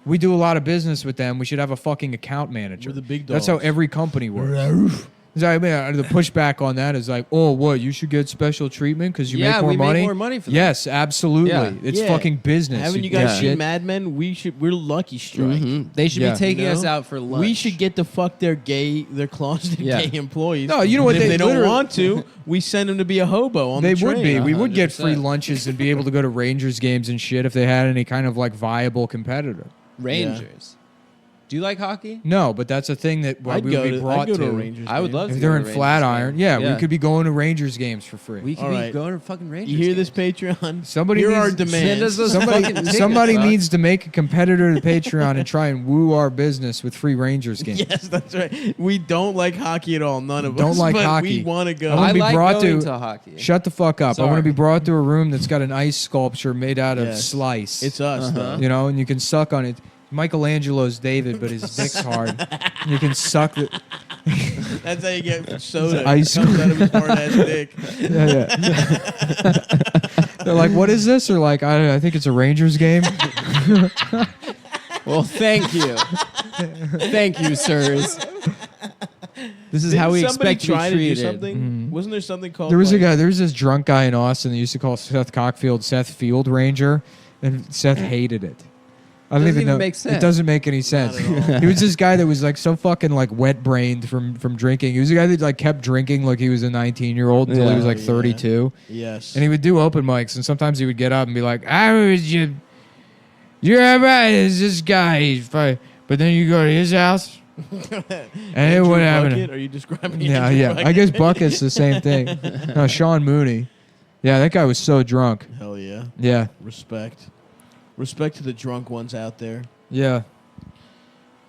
we do a lot of business with them. We should have a fucking account manager.
We're the big
That's how
dogs.
every company works. So, I mean, the pushback on that is oh, what? You should get special treatment because you make more
we
money.
make more money for them.
Yes, absolutely.
Yeah.
It's
Yeah.
fucking business.
Haven't you guys
shit.
seen Mad Men? We're Lucky Strike.
They should
Yeah.
be taking
You know?
us out for lunch.
We should get to fuck their closeted
Yeah.
gay employees.
No, you know what,
And if
they
they don't
literally-
want to, we send them to be a hobo on
They
the train.
would be. We would get
100%.
free lunches and be able to go to Rangers games and shit if they had any kind of viable competitor.
Rangers. Do you like hockey?
No, but that's a thing that we would be brought
I'd go to a Rangers
I would
game.
love to.
If
go
they're
to
in
a Rangers
Flatiron,
game.
yeah, we could be going to Rangers games for free.
We could
All
be
right.
going to fucking Rangers.
You hear this,
games.
Patreon?
Somebody
Here
needs,
are demands.
Send us those fucking tickets,
somebody
dog.
needs to make a competitor to Patreon and try and woo our business with free Rangers games.
Yes, that's right. We don't like hockey at all. None of us.
Don't like
but
hockey.
We want to go.
I wanna
I
be
like
brought
going
to-
to hockey.
Shut the fuck up. I want
Sorry.
to be brought to a room that's got an ice sculpture made out of
Yes.
slice.
It's us, though.
you know, and you can suck on it. Michelangelo's David, but his dick's hard. You can suck it.
That's how you get soda.
Ice
It comes out of his hard ass dick.
Yeah. They're like, what is this? Or like, I think it's a Rangers game.
Well, thank you. Thank you, sirs. This is how we
Somebody
expect to be
try to do
treated.
something. Wasn't there something called?
There was a
like-
guy. There was this drunk guy in Austin that used to call Seth Cockfield Seth Field Ranger, and Seth hated it. I don't
Doesn't
even
even
know.
make sense.
It doesn't make any sense. He was this guy that was like so fucking like wet brained from drinking. He was a guy that like kept drinking like he was a 19-year-old until he was like 32.
Yes.
And he would do open mics, and sometimes he would get up and be like, you're right, it's this guy. He's fine. But then you go to his house, and it
Andrew
would happen.
Bucket? Are you describing?
Yeah,
Andrew
yeah.
Bucket?
I guess Bucket's the same thing. No, Sean Mooney. Yeah, that guy was so drunk.
Hell yeah.
Yeah,
Respect. Respect to the drunk ones out there.
yeah.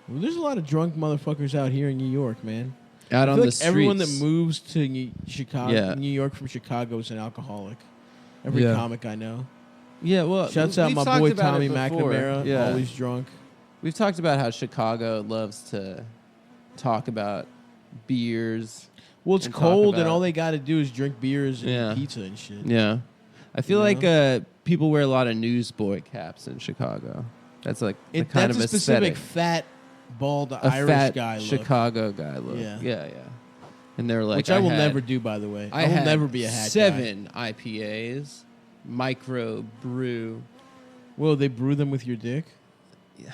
Well, there's a lot of drunk motherfuckers out here in New York, man.
Out
I
on
feel
the
like
streets.
everyone that moves to Chicago,
Yeah.
New York from Chicago is an alcoholic. Every
Yeah.
comic I know.
Yeah, well,
Shouts out
we've
my
talked
boy
about
Tommy
it before.
McNamara,
Yeah.
always drunk.
We've talked about how Chicago loves to talk about beers.
Well, it's
And talk
cold, and
about-
all they got to do is drink beers and
Yeah.
eat pizza and shit.
Yeah. I feel
You
like
know?
people wear a lot of newsboy caps in Chicago. That's like the kind
That's
of
a specific
aesthetic.
fat, bald
A
Irish
fat
guy look.
Chicago guy look.
Yeah.
Yeah, yeah. And they're like,
Which I will
had-
never do, by the way.
I
I will
had
never be a hat guy.
7 IPAs, micro brew.
Whoa, they brew them with your dick?
Yeah.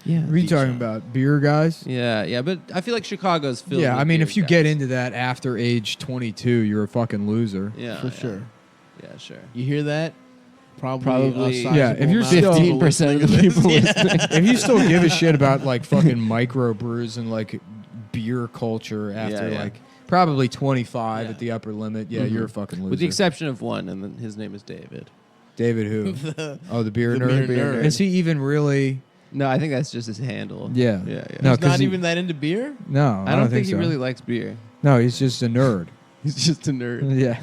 What are you talking about? Beer guys?
Yeah, yeah, but I feel like Chicago's filled.
Yeah,
with
I mean,
beer
if you
guys.
get into that after age 22, you're a fucking loser.
yeah,
For
yeah.
sure.
Yeah, sure.
You hear that?
Probably-
a
Yeah, if you're
sizable amount
15% of the
listening to
people
this.
listening.
If you still give a shit about like fucking microbrews and like beer culture after
Yeah, yeah.
like probably 25
Yeah.
at the upper limit, yeah, you're a fucking loser.
With the exception of one, and then his name is David.
David who? Oh, the beer
the
nerd.
beer nerd.
Is he even really?
No, I think that's just his handle.
Yeah.
Yeah, yeah.
No,
He's
'cause
not
he-
even that into beer?
No,
I don't think he
so.
really likes beer.
No, he's just a nerd.
He's just a nerd.
Yeah.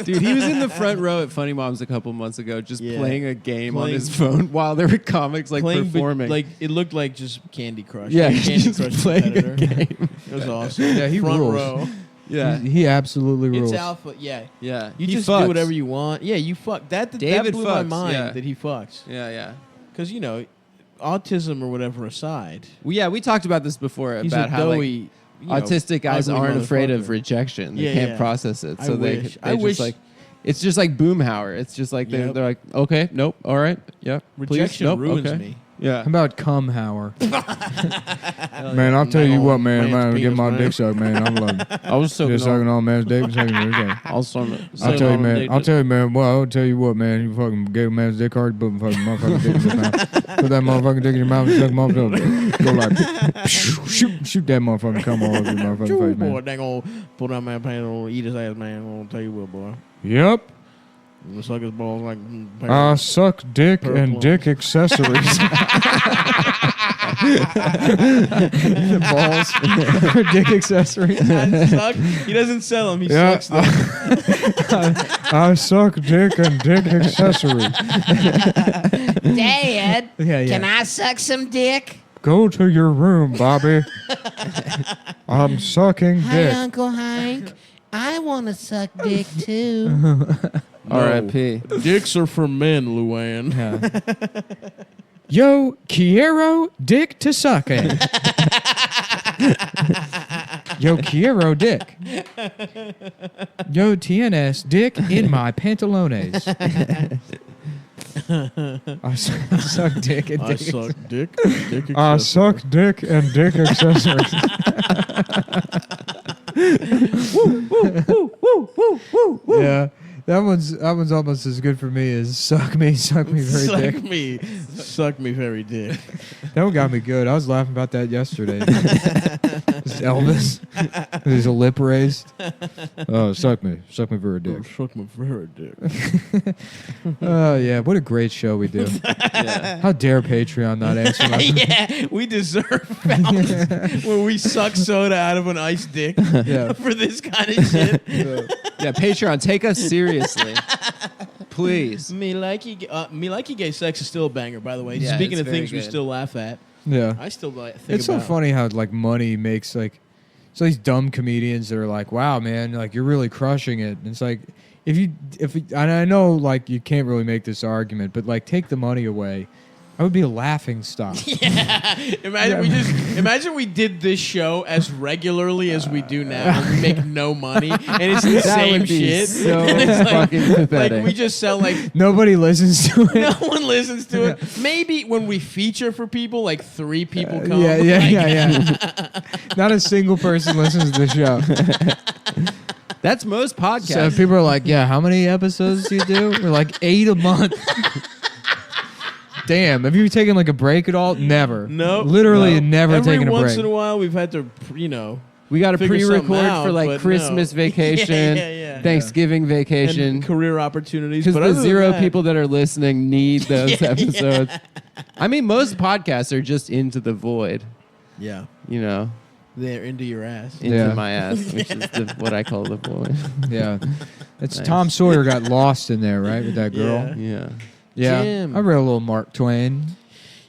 Dude, he was in the front row at Funny Moms a couple months ago, just
Yeah.
playing a game on
Playing-
his phone while there were comics like
Playing,
performing.
like it looked like just Candy Crush.
yeah,
Like
he's
Candy
just
Crush
playing a
competitor.
game.
It was awesome.
Yeah, he
Front
rules.
row.
Yeah,
He absolutely rules.
It's alpha. Yeah.
yeah.
You
He
just
fucks.
do whatever you want. Yeah, you fuck. That
David
blew my
fucks,
mind
yeah.
that he fucks.
Yeah, yeah.
Because, you know, autism or whatever aside,
Well, yeah, we talked about this before
he's
about
a
how like,
doughy, you know,
autistic guys
ugly
aren't afraid of
motherfucker.
rejection. They
Yeah,
can't
yeah.
process it,
I
so they
wish.
they
I
just
wish-
like it's just like Boomhauer. It's just like
Yep.
they're like, okay, nope, all right, yep,
Rejection
please, nope,
ruins
okay.
me.
Yeah,
How about Cumhauer?
Man,
I'll tell you what, man.
Man's
Man, get my
penis,
dick sucked, man. I'm loving it.
I was
Just sucking all man's dick and sucking his dick.
I'll
I'll tell you, man. I'll tell you, man. Well, I'll tell you what, man. You fucking gave a man's dick hard, put fucking motherfucking dick in your mouth. Put that motherfucking dick in your mouth and suck him off. Go like, shoot that motherfucking cum all over your motherfucking face,
boy,
man.
they gonna pull down my pants and eat his ass, man. I'm gonna tell you what, boy.
Yep.
I'm gonna suck his balls like.
I suck dick
Purple.
and dick accessories. Balls, dick accessories.
suck. He doesn't sell them. He
Yeah,
sucks them.
I suck dick and dick accessories.
Dad,
Yeah,
can I suck some dick?
Go to your room, Bobby. I'm sucking
Hi,
dick.
Uncle Hank. I want to suck dick too.
R.I.P.
Dicks are for men, Luann.
Yo, Quiero dick to suck it. Yo, Quiero dick. Yo, TNS dick in my pantalones. I suck dick and
I
dick.
suck dick. Dick
I
accessory.
suck dick and dick accessories. Yeah. That one's almost as good for me as suck me very dick.
Suck me very dick.
That one got me good. I was laughing about that yesterday. Just Elvis, with his lip raised. Oh, suck me very dick.
Suck me very dick.
Oh yeah, what a great show we do. How dare Patreon not answer my
Yeah, we deserve Elvis when we suck soda out of an iced dick for this kind of shit.
Yeah, Patreon, take us seriously. Please.
Me likey gay sex is still a banger, by the way.
Yeah,
Speaking
it's
of
very
things we
good.
still laugh at,
Yeah.
I still think
It's so
about
funny how like money makes like so these dumb comedians that are like, wow, man, like you're really crushing it. And it's like and I know like you can't really make this argument, but like take the money away. I would be a laughing stock.
Imagine we did this show as regularly as we do now. And we make no money, and it's the same
would be
shit.
so
And it's
fucking pathetic.
Like we just sell like
Nobody listens to it.
no one listens to it. Maybe when we feature for people, like 3 people come.
Yeah. Not a single person listens to the show.
That's most
So
podcasts.
people are like, yeah, how many episodes do you do? We're like 8 a month. Damn, have you taken like a break at all? Never.
No,
Literally never
Every
taken a break.
once in a while, we've had to,
we got to
figure something
pre-record
out,
for like
but
Christmas
no.
vacation,
Yeah.
Thanksgiving vacation.
and career opportunities.
Because
But
the
other than
0
that-
people that are listening need those
Yeah,
episodes. I mean, most podcasts are just into the void,
yeah,
you know,
they're into your ass.
into
Yeah.
my ass, which is what I call the void.
Yeah. It's
Nice.
Tom Sawyer got lost in there, right? With that girl.
Yeah.
Yeah.
Yeah.
Jim.
I read a little Mark Twain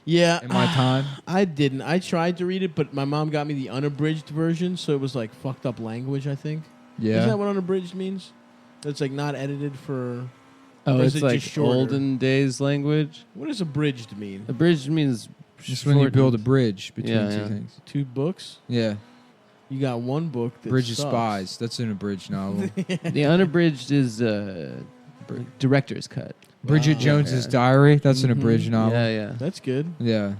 Yeah,
in my time.
I didn't. I tried to read it, but my mom got me the unabridged version, so it was like fucked up language. I think.
Yeah.
Isn't that what unabridged means? That's like not edited for.
Oh,
Or is
it's
it
like
just shorter?
olden days language.
What does abridged mean?
Abridged means
Just when you build a
shortened.
bridge between
Yeah,
two
yeah.
things.
2 books.
Yeah.
You got one book. That
Bridge of
sucks.
Spies. That's an abridged novel.
The unabridged is director's cut.
Bridget
Wow.
Jones's
Yeah.
Diary. That's an
Mhm.
abridged novel.
Yeah, yeah.
That's good.
Yeah.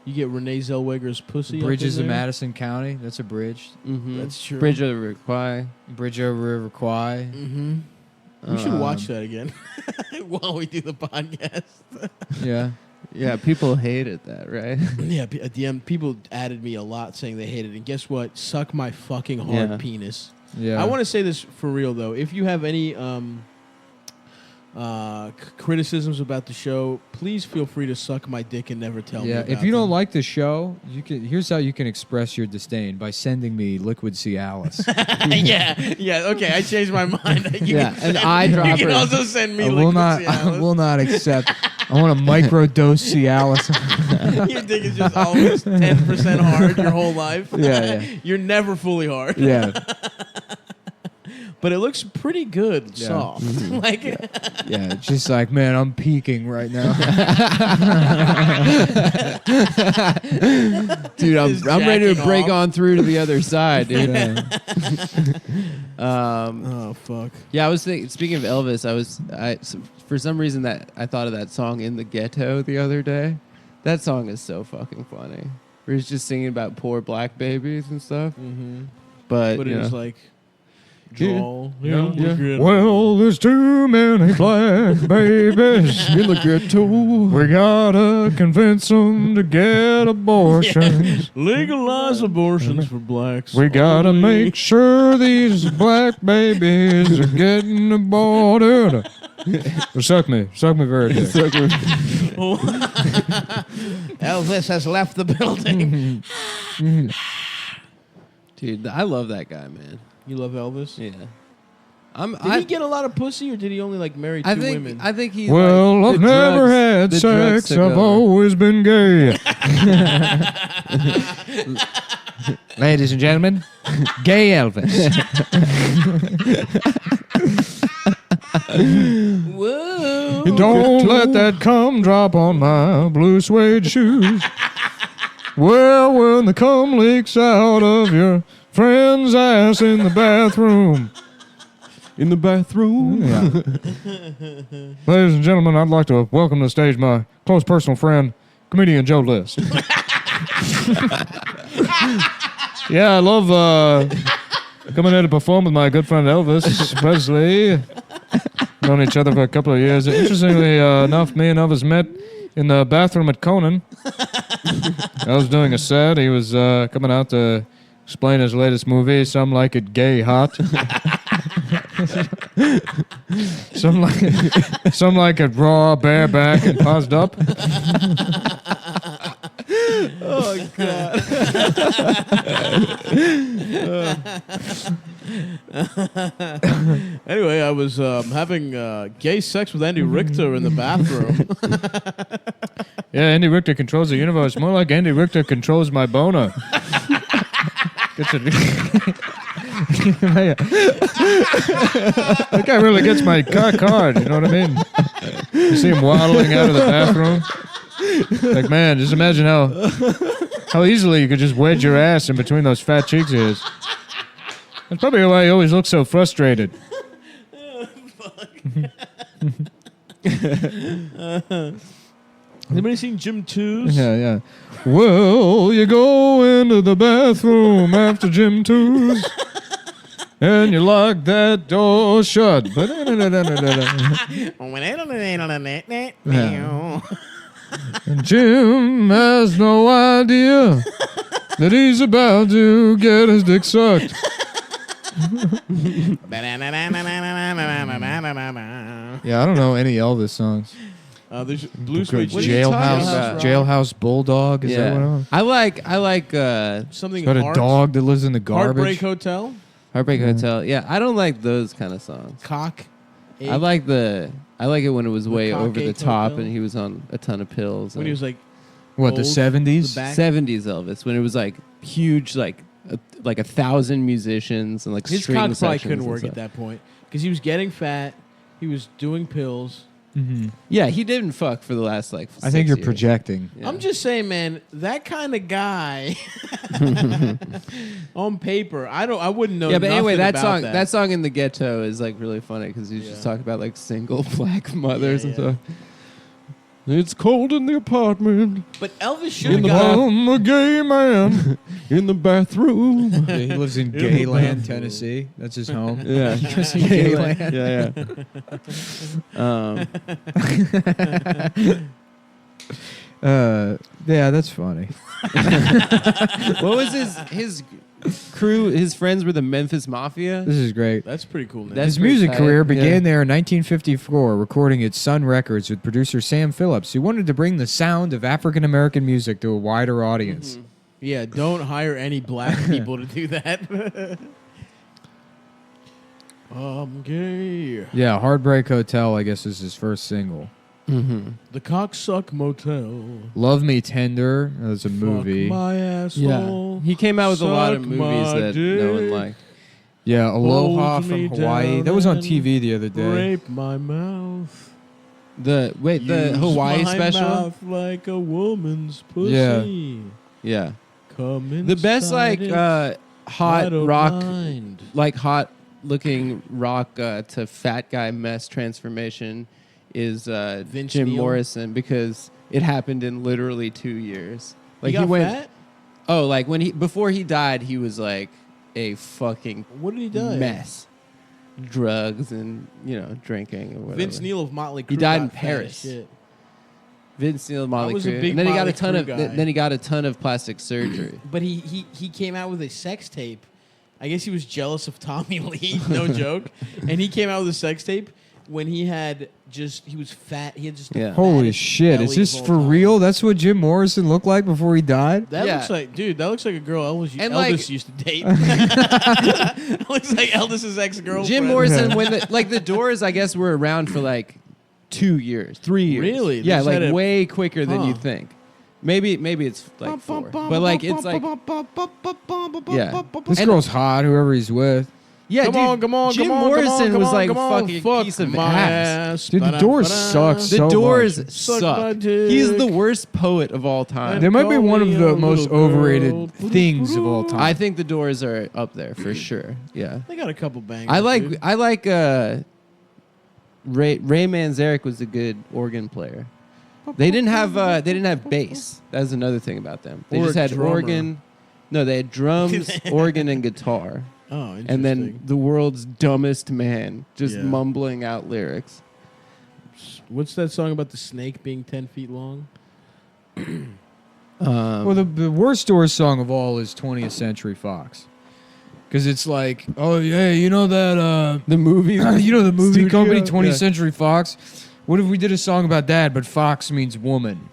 You get Renee Zellweger's pussy.
Bridges
up
of
in there.
Madison County. That's abridged.
Mm-hmm.
That's true.
Bridge of the Quai.
Bridge over River Kwai.
Mm-hmm. We should watch that again while we do the podcast.
Yeah.
Yeah, people hated that, right?
Yeah, at the end, people added me a lot saying they hated it. And guess what? Suck my fucking hard
Yeah.
penis.
Yeah.
I want to say this for real though. If you have any criticisms about the show, please feel free to suck my dick and never tell me.
Yeah,
about
if you don't
them.
like the show, you can. Here's how you can express your disdain by sending me Liquid Cialis.
yeah, okay. I changed my mind. You
Yeah,
can
an
send-
eyedropper.
You can also send me.
I will
liquid
not. I
Cialis.
will not accept. I want a microdose Cialis.
Your dick is just always 10% hard your whole life.
Yeah, yeah.
You're never fully hard.
Yeah,
But it looks pretty good,
Yeah.
soft.
Mm-hmm.
Like,
yeah. It's just like, man, I'm peaking right now.
Dude,
Just
I'm ready to
jacking
break
off.
on through to the other side, dude.
oh fuck.
Yeah, I was thinking. Speaking of Elvis, for some reason that I thought of that song "In the Ghetto" the other day. That song is so fucking funny. Where he's just singing about poor black babies and stuff.
Mm-hmm.
But
But
you
it was
know.
like, drawl.
Yeah.
Well, there's too many black babies in the ghetto. We gotta convince them to get abortions.
Legalize abortions for blacks.
We gotta
only.
make sure these black babies are getting aborted. Suck me very good.
Elvis has left the building.
Dude, I love that guy, man.
You love Elvis?
Yeah.
Did he get a lot of pussy, or did he only like marry two women?
I think he.
Well,
like,
I've
the
never
drugs-
had
the drugs
sex.
took
I've
over.
always been gay. Ladies and gentlemen, gay Elvis.
Whoa!
Don't let that cum drop on my blue suede shoes. Well, when the cum leaks out of your friend's ass in the bathroom.
In the bathroom.
Yeah. Ladies and gentlemen, I'd like to welcome to the stage my close personal friend, comedian Joe List. Yeah, I love coming here to perform with my good friend Elvis Presley.
known each other for a couple of years. Interestingly enough, me and Elvis met in the bathroom at Conan. I was doing a set. He was coming out to explain his latest movie, Some Like It Gay Hot. some like it raw, bareback, and paused up.
Oh God. Anyway, I was having gay sex with Andy Richter in the bathroom.
Yeah, Andy Richter controls the universe. More like Andy Richter controls my boner. That guy really gets my cock hard, you know what I mean? You see him waddling out of the bathroom. Like, man, just imagine how easily you could just wedge your ass in between those fat cheeks of his. That's probably why he always looks so frustrated.
Anybody seen Gym 2s?
Yeah. Well, you go into the bathroom after Gym 2s, and you lock that door shut. And Jim has no idea that he's about to get his dick sucked. Yeah, I don't know any Elvis songs.
There's Blue Suede
Jailhouse Bulldog. Is that what?
I like
something.
Got a dog that lives in the garbage.
Heartbreak Hotel.
Heartbreak Hotel. Yeah, I don't like those kind of songs.
Cock.
I like it when it was way over the top
Hotel.
and he was on a ton of pills.
When he was like,
what, the
old,
70s?
the back?
70s Elvis, when it was like huge, like 1,000 musicians and like
His
string
cock probably
sections
couldn't
and
work
stuff.
at that point because he was getting fat. He was doing pills.
Mm-hmm.
Yeah, he didn't fuck for the last like.
I think
6
you're
years.
projecting.
Yeah.
I'm just saying, man, that kind of guy on paper, I wouldn't know.
Yeah, but anyway,
nothing
that
about
song, that song in the ghetto is like really funny because he's just talking about like single black mothers and stuff. It's cold in the apartment.
But Elvis should
In
have
the
got.
I'm a gay man.
in the bathroom.
Yeah, he lives in Gayland, Tennessee. That's his home.
Yeah,
He goes to Gayland. Yeah, that's funny.
What was his crew? His friends were the Memphis Mafia.
This is great.
That's pretty cool. Name.
That's
His
pretty
music
tight.
career began
Yeah.
there in 1954, recording at Sun Records with producer Sam Phillips, who wanted to bring the sound of African American music to a wider audience.
Mm-hmm. Yeah, don't hire any black people to do that. I'm gay.
Yeah, Heartbreak Hotel, I guess, is his first single.
Mm-hmm.
The Cocksuck Motel.
Love Me Tender, that's a movie.
Fuck my asshole.
Yeah, he came out with a lot of
Suck
movies
my
that no one
dick.
liked.
Yeah, Aloha
Hold
from
me
Hawaii.
down
That was on
and
TV the other day.
Rape my mouth.
The
Use
Hawaii
my
special.
mouth like a woman's pussy.
Yeah.
Yeah,
Come
the best like
inside it,
hot
I don't
rock,
mind.
like hot looking rock to fat guy mess transformation is
Vince
Jim
Neil?
Morrison because it happened in literally 2 years. Like
he got
went.
fat?
Oh, like before he died, he was like a fucking
What did he die?
mess. Drugs and drinking or whatever.
Vince Neil of Motley Crue.
He died in
got fat as
Paris.
shit.
Vince Neil, Motley
I was a
Crue.
big
And then he got a
Motley
ton
Crue
of
guy.
then he got a ton of plastic surgery.
But he came out with a sex tape. I guess he was jealous of Tommy Lee, no joke. And he came out with a sex tape when he was fat. He had just the
Holy
fattest
shit, is
belly
this
of all
for
time.
real? That's what Jim Morrison looked like before he died?
That
Yeah.
looks like, dude, that looks like a girl Elvis
And, like-
used to date. That looks like Elvis's ex-girlfriend.
Jim Morrison, when the Doors, I guess, were around for like 2 years, 3 years.
Really? They
Yeah,
just
like
had
way quicker than
Huh.
you think. Maybe it's like 4, but like it's like yeah.
This
And-
girl's hot, whoever he's with.
Yeah,
Come
dude,
on, come on,
Jim
come on,
Morrison
come on,
was like
come on,
fucking
fuck
piece of
my
ass.
Dude, the Doors suck
The
so
Doors
much.
Suck my
suck.
dick.
He's the worst poet of all time.
They might be
Call
one of
me
the
a
most
little
overrated
girl.
things of all time.
I think the Doors are up there for sure. Yeah,
They got a couple bangers.
I
dude.
like Ray Manzarek was a good organ player. They didn't have bass. That was another thing about them. They
Or
just
a
had
drummer.
organ. No, they had drums, organ, and guitar.
Oh, interesting.
and then the world's dumbest man just
Yeah.
mumbling out lyrics.
What's that song about the snake being 10 feet long?
Well, the worst Doors song of all is 20th Century Fox. Because it's like, oh, yeah, you know that...
the movie?
you know the movie
studio?
company, 20th
Yeah.
Century Fox? What if we did a song about that, but Fox means woman?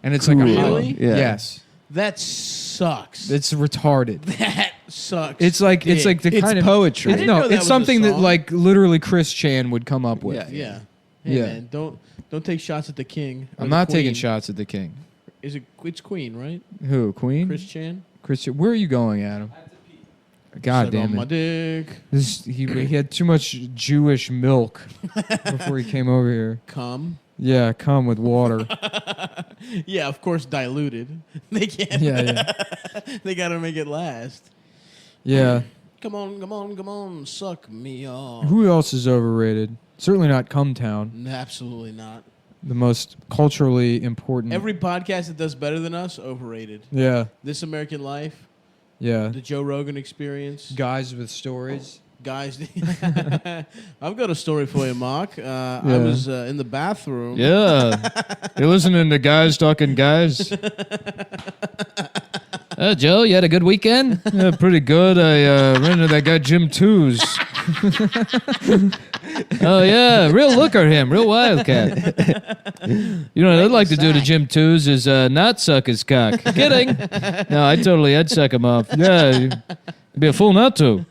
And it's like a...
Really?
Yeah.
Yes.
That sucks.
It's retarded.
That sucks.
It's like the
It's
kind of
poetry.
I didn't know
No,
that
it's
was a
something that
song.
like literally Chris Chan would come up with.
Yeah. Hey,
Yeah.
man, don't take shots at the king. or
I'm
the
not taking
queen.
shots at the king.
It's Queen, right?
Who? Queen?
Chris Chan.
Christian. Where are you going, Adam? God
Suck
damn
on my
it!
dick.
He had too much Jewish milk before he came over here.
Come.
Yeah, come with water.
Yeah, of course, diluted. They can't.
Yeah.
They gotta make it last.
Yeah.
Come on, suck me off.
Who else is overrated? Certainly not Cumtown,
Absolutely not.
the most culturally important.
Every podcast that does better than us, overrated.
Yeah.
This American Life,
Yeah.
the Joe Rogan Experience,
Guys with stories.
guys. I've got a story for you, Mark. I was in the bathroom.
Yeah. You're listening to guys talking guys? Joe, you had a good weekend? Yeah, pretty good. I ran into that guy Jim Twos. Oh, yeah. Real look at him. Real wildcat. You know what I'd like to do to Jim Twos is not suck his cock. Kidding. No, I'd suck him off. Yeah. You'd be a fool not to.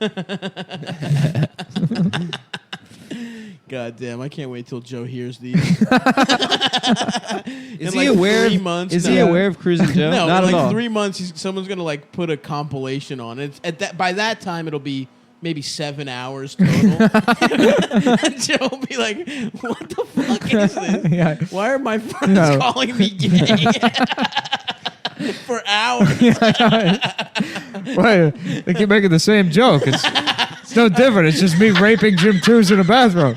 God damn, I can't wait till Joe hears these.
Is he aware?
Three months,
Is he aware of Cruising Joe?
No,
Not
in
at
like
all.
3 months, someone's gonna like put a compilation on it. By that time, it'll be maybe 7 hours total. Joe will be like, "What the fuck is this?
Yeah.
Why are my friends calling me gay?" For hours.
Wait, they keep making the same joke. It's no different. It's just me raping Jim Twos in a bathroom.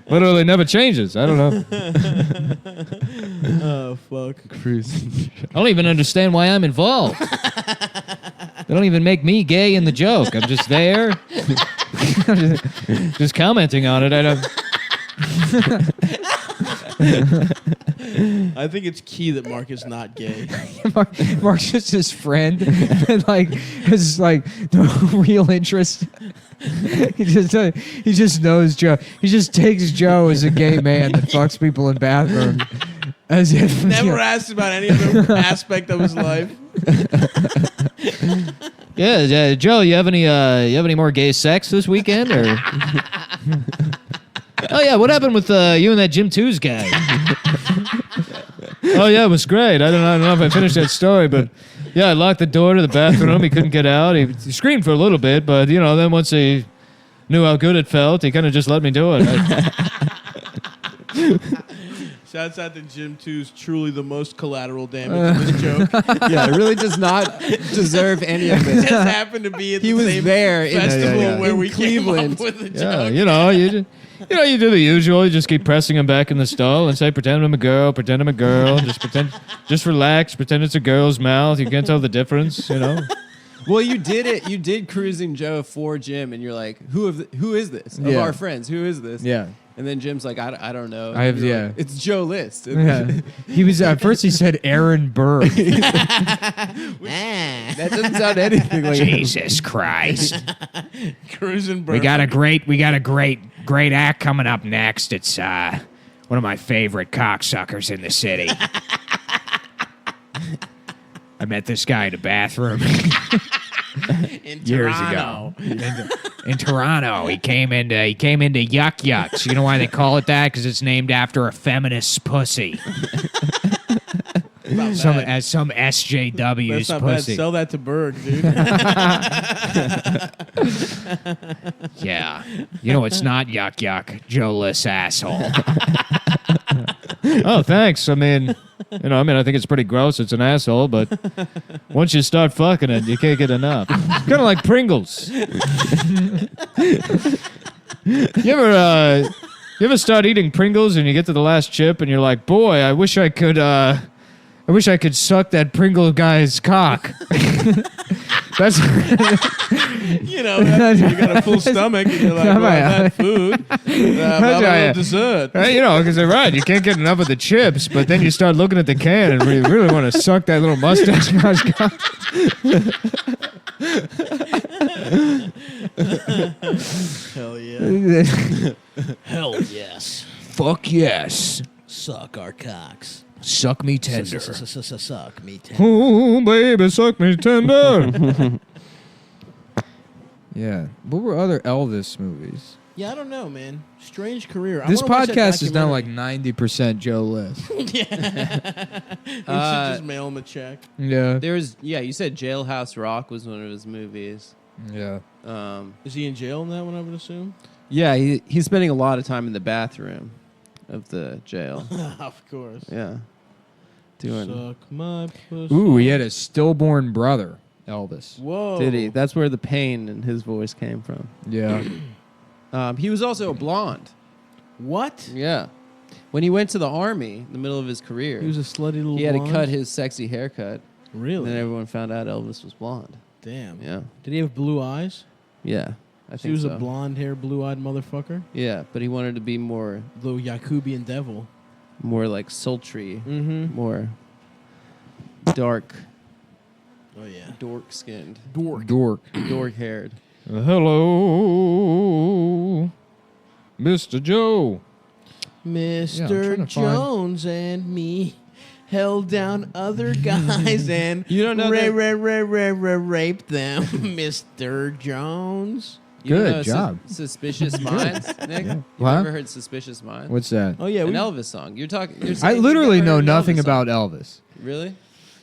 Literally never changes. I don't know.
Oh fuck.
Cruising.
I don't even understand why I'm involved. They don't even make me gay in the joke. I'm just there. just commenting on it. I don't...
I think it's key that Mark is not gay.
Mark's just his friend and like has like no real interest. He just knows Joe. He just takes Joe as a gay man that fucks people in bathrooms. As if
Never asked about any other aspect of his life.
Yeah, Joe, you have any more gay sex this weekend or? Oh yeah, what happened with you and that Jim Twos guy? Oh yeah, it was great. I don't know if I finished that story, but yeah, I locked the door to the bathroom. He couldn't get out. He screamed for a little bit, but you know, then once he knew how good it felt, he kind of just let me do it.
Shouts out to Jim Twos, truly the most collateral damage in this joke.
Yeah, it really does not deserve any of
It
it.
just happened to be at
He
the
was
same
there in-
festival where
in
we
Cleveland.
came up with the
Yeah,
joke.
you do the usual. You just keep pressing him back in the stall and say, "Pretend I'm a girl. Pretend I'm a girl. Just relax. Pretend it's a girl's mouth. You can't tell the difference. You know."
Well, you did it. You did Cruising Joe for Jim, and you're like, who is this? Of
Yeah.
our friends, who is this?
Yeah.
And then Jim's like, I don't know.
I have-
You're
yeah.
like, it's Joe List.
Yeah. He was at first. He said Aaron Burr.
That doesn't sound anything like
Jesus Christ.
Cruising
We got a great act coming up next. It's one of my favorite cocksuckers in the city. I met this guy in a bathroom years ago. In Toronto, he came into Yuck Yucks. You know why they call it that? Because it's named after a feminist's pussy. Some SJW's
That's not bad.
pussy.
Sell that to Berg, dude.
Yeah. You know, it's not Yuck Yuck. Joe-less asshole.
Oh, thanks. I mean, I think it's pretty gross. It's an asshole, but once you start fucking it, you can't get enough. It's kind of like Pringles. You ever start eating Pringles and you get to the last chip and you're like, boy, I wish I could I wish I could suck that Pringle guy's cock. That's
You know, after you got a full stomach and you're like, well, I've had food. How about a little dessert?
You know, because they're right. You can't get enough of the chips, but then you start looking at the can and really want to suck that little mustache guy's cock.
Hell yeah.
Hell yes.
Fuck yes.
Suck our cocks.
Suck me tender.
Suck me tender.
Oh, baby, suck me tender. Yeah. What were other Elvis movies?
Yeah, I don't know, man. Strange career. I
This
wanna watch that
podcast is now
documentary.
like 90% Joe List.
We should just mail him a check.
Yeah.
You said Jailhouse Rock was one of his movies.
Yeah.
Is he in jail in that one, I would assume?
Yeah, he's spending a lot of time in the bathroom of the jail.
Of course.
Yeah. Doing.
Suck my pussy.
Ooh, he had a stillborn brother, Elvis.
Whoa.
Did he? That's where the pain in his voice came from.
Yeah.
He was also a blonde.
What?
Yeah. When he went to the army in the middle of his career,
He was a slutty little
he had to
blonde?
cut his sexy haircut.
Really?
And then everyone found out Elvis was blonde.
Damn.
Yeah.
Did he have blue eyes?
Yeah. I
He
think
was
so.
a blonde-haired, blue-eyed motherfucker.
Yeah, but he wanted to be more
Little Yakubian devil.
like sultry,
Mm-hmm.
more dark,
Oh, yeah.
dork-skinned,
Dork.
dork-haired.
Hello, Mr. Joe.
Mr.
trying to
Jones and me held down other guys and
You don't know
raped them, Mr. Jones.
You
Good
know
job.
Suspicious Minds, Nick? You
What?
ever heard Suspicious Minds?
What's that?
Oh, yeah.
An
We,
Elvis song. You're talking. You're
I
saying you've
literally
never
know
heard an
nothing
Elvis
about
song.
Elvis.
Really?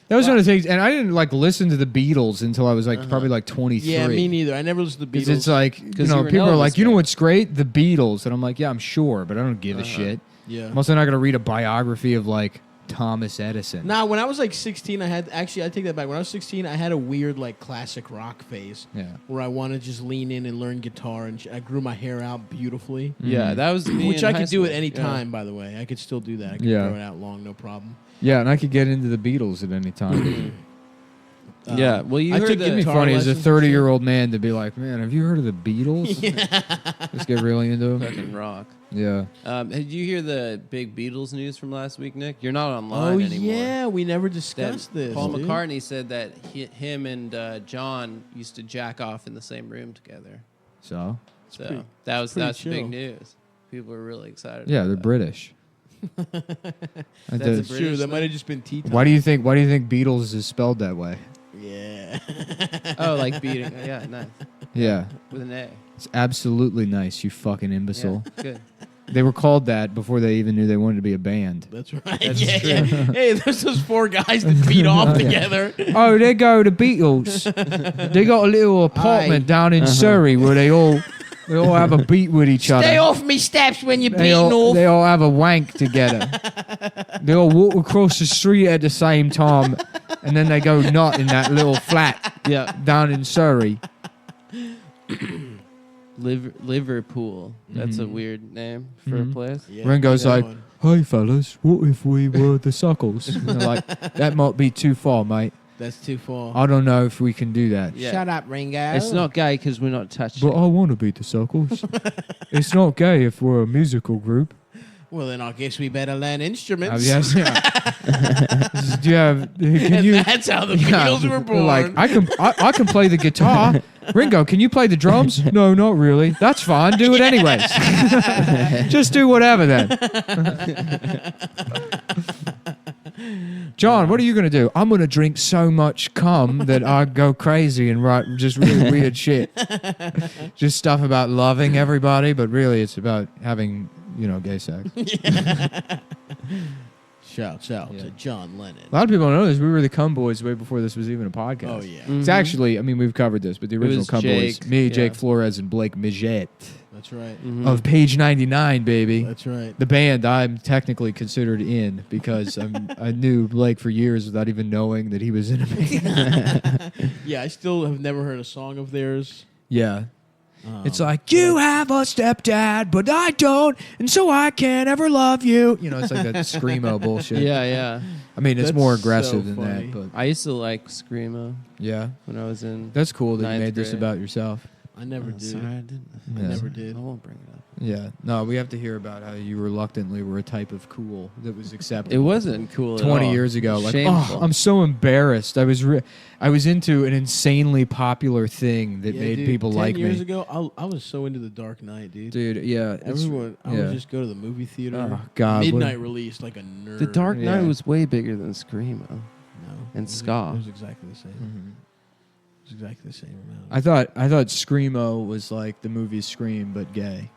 That was one of the things, and I didn't like listen to the Beatles until I was like probably like 23.
yeah, me neither. I never listened to the Beatles.
Because it's like, you
'Cause
know,
you were an
people are
Elvis
like, you know
fan.
what's great? The Beatles. And I'm like, yeah, I'm sure, but I don't give a shit.
yeah.
I'm also not going to read a biography of like Thomas Edison.
Nah, when I was like 16, I take that back. When I was 16, I had a weird like classic rock phase
Yeah.
where I wanted to just lean in and learn guitar, and I grew my hair out beautifully,
Yeah, that was me
which
in
I
high
could do at
school.
any
Yeah.
time. By the way, I could still do that. I could
Yeah.
grow it out long, no problem.
Yeah, and I could get into the Beatles at any time.
Yeah, well, you
I
heard
took
the
It'd be
guitar
funny as a
lessons and
30-year-old man to be like, man, have you heard of the Beatles? Just get really into them.
fucking rock.
Yeah.
Did you hear the big Beatles news from last week, Nick? You're not online
Oh
anymore.
yeah, we never
That
discussed this.
Paul
dude.
McCartney said that him and John used to jack off in the same room together.
So?
So
pretty-
that's
pretty
the big
chill.
news. People are really excited.
Yeah,
about
they're
that.
British.
That's
I
a
did-
It's true.
British
That
thing?
might have just been tea time.
Why do you think Beatles is spelled that way?
Yeah.
Oh, like beating. Yeah, nice.
Yeah.
With an A.
It's absolutely nice, you fucking imbecile.
Yeah, good.
They were called that before they even knew they wanted to be a band.
That's right. yeah. Hey, there's those four guys that beat off together.
Oh, they go the Beatles. They got a little apartment down in Surrey where they all have a beat with each other.
Stay off me steps when you're
They
beating
all,
off.
they all have a wank together. They all walk across the street at the same time, and then they go nut in that little flat down in Surrey.
Liverpool. That's a weird name for a place.
Yeah,
Ringo's
that
like,
one.
hey fellas, what if we were the Suckles? And they're like, that might be too far, mate.
That's too far.
I don't know if we can do that.
Yeah.
Shut up, Ringo.
It's not gay because we're not touching.
But I want to be the Suckles. It's not gay if we're a musical group.
Well, then I guess we better learn instruments.
Yes, yeah. Do you have? Can
And
you?
that's how the
Yeah,
Beatles were
they're
born.
Like I can play the guitar. Ringo, can you play the drums? No, not really. That's fine. Do it anyways. Just do whatever then. John, what are you going to do? I'm going to drink so much cum that I go crazy and write just really weird shit. Just stuff about loving everybody, but really it's about having, gay sex.
Shouts out to John Lennon.
A lot of people don't know this. We were the Cum Boys way before this was even a podcast.
Oh, yeah.
It's actually, we've covered this, but the original
was
Cum Boys,
Jake,
me,
yeah.
Jake Flores, and Blake Mijette
That's right.
of Page 99, baby.
That's right.
The band I'm technically considered in because I knew Blake for years without even knowing that he was in a band.
Yeah, I still have never heard a song of theirs.
Yeah.
It's like, you have a stepdad, but I don't, and so I can't ever love you. You know, it's like that Screamo bullshit.
Yeah.
I mean, it's
That's
more aggressive
so
than
funny.
that, but
I used to like Screamo
yeah.
when I was in.
That's cool that you
ninth
made this
grade.
about yourself.
I never did.
Sorry, I didn't.
I
Yeah.
never did.
I won't bring it up.
Yeah. No, we have to hear about how you reluctantly were a type of cool that was accepted.
It wasn't cool. At
20
all.
years ago. Like,
Shameful.
I'm so embarrassed. I was into an insanely popular thing that made
dude,
people
10
like
years
me.
ago, I was so into The Dark Knight, dude.
Dude, yeah. it's-
Everyone, I
yeah.
would just go to the movie theater.
Oh, God.
Midnight release like a nerd.
The Dark Knight
Yeah.
was way bigger than Screamo.
No,
and
it was-
ska.
It was exactly the same.
Mhm.
It was exactly the same amount.
I thought Screamo was like the movie Scream, but gay.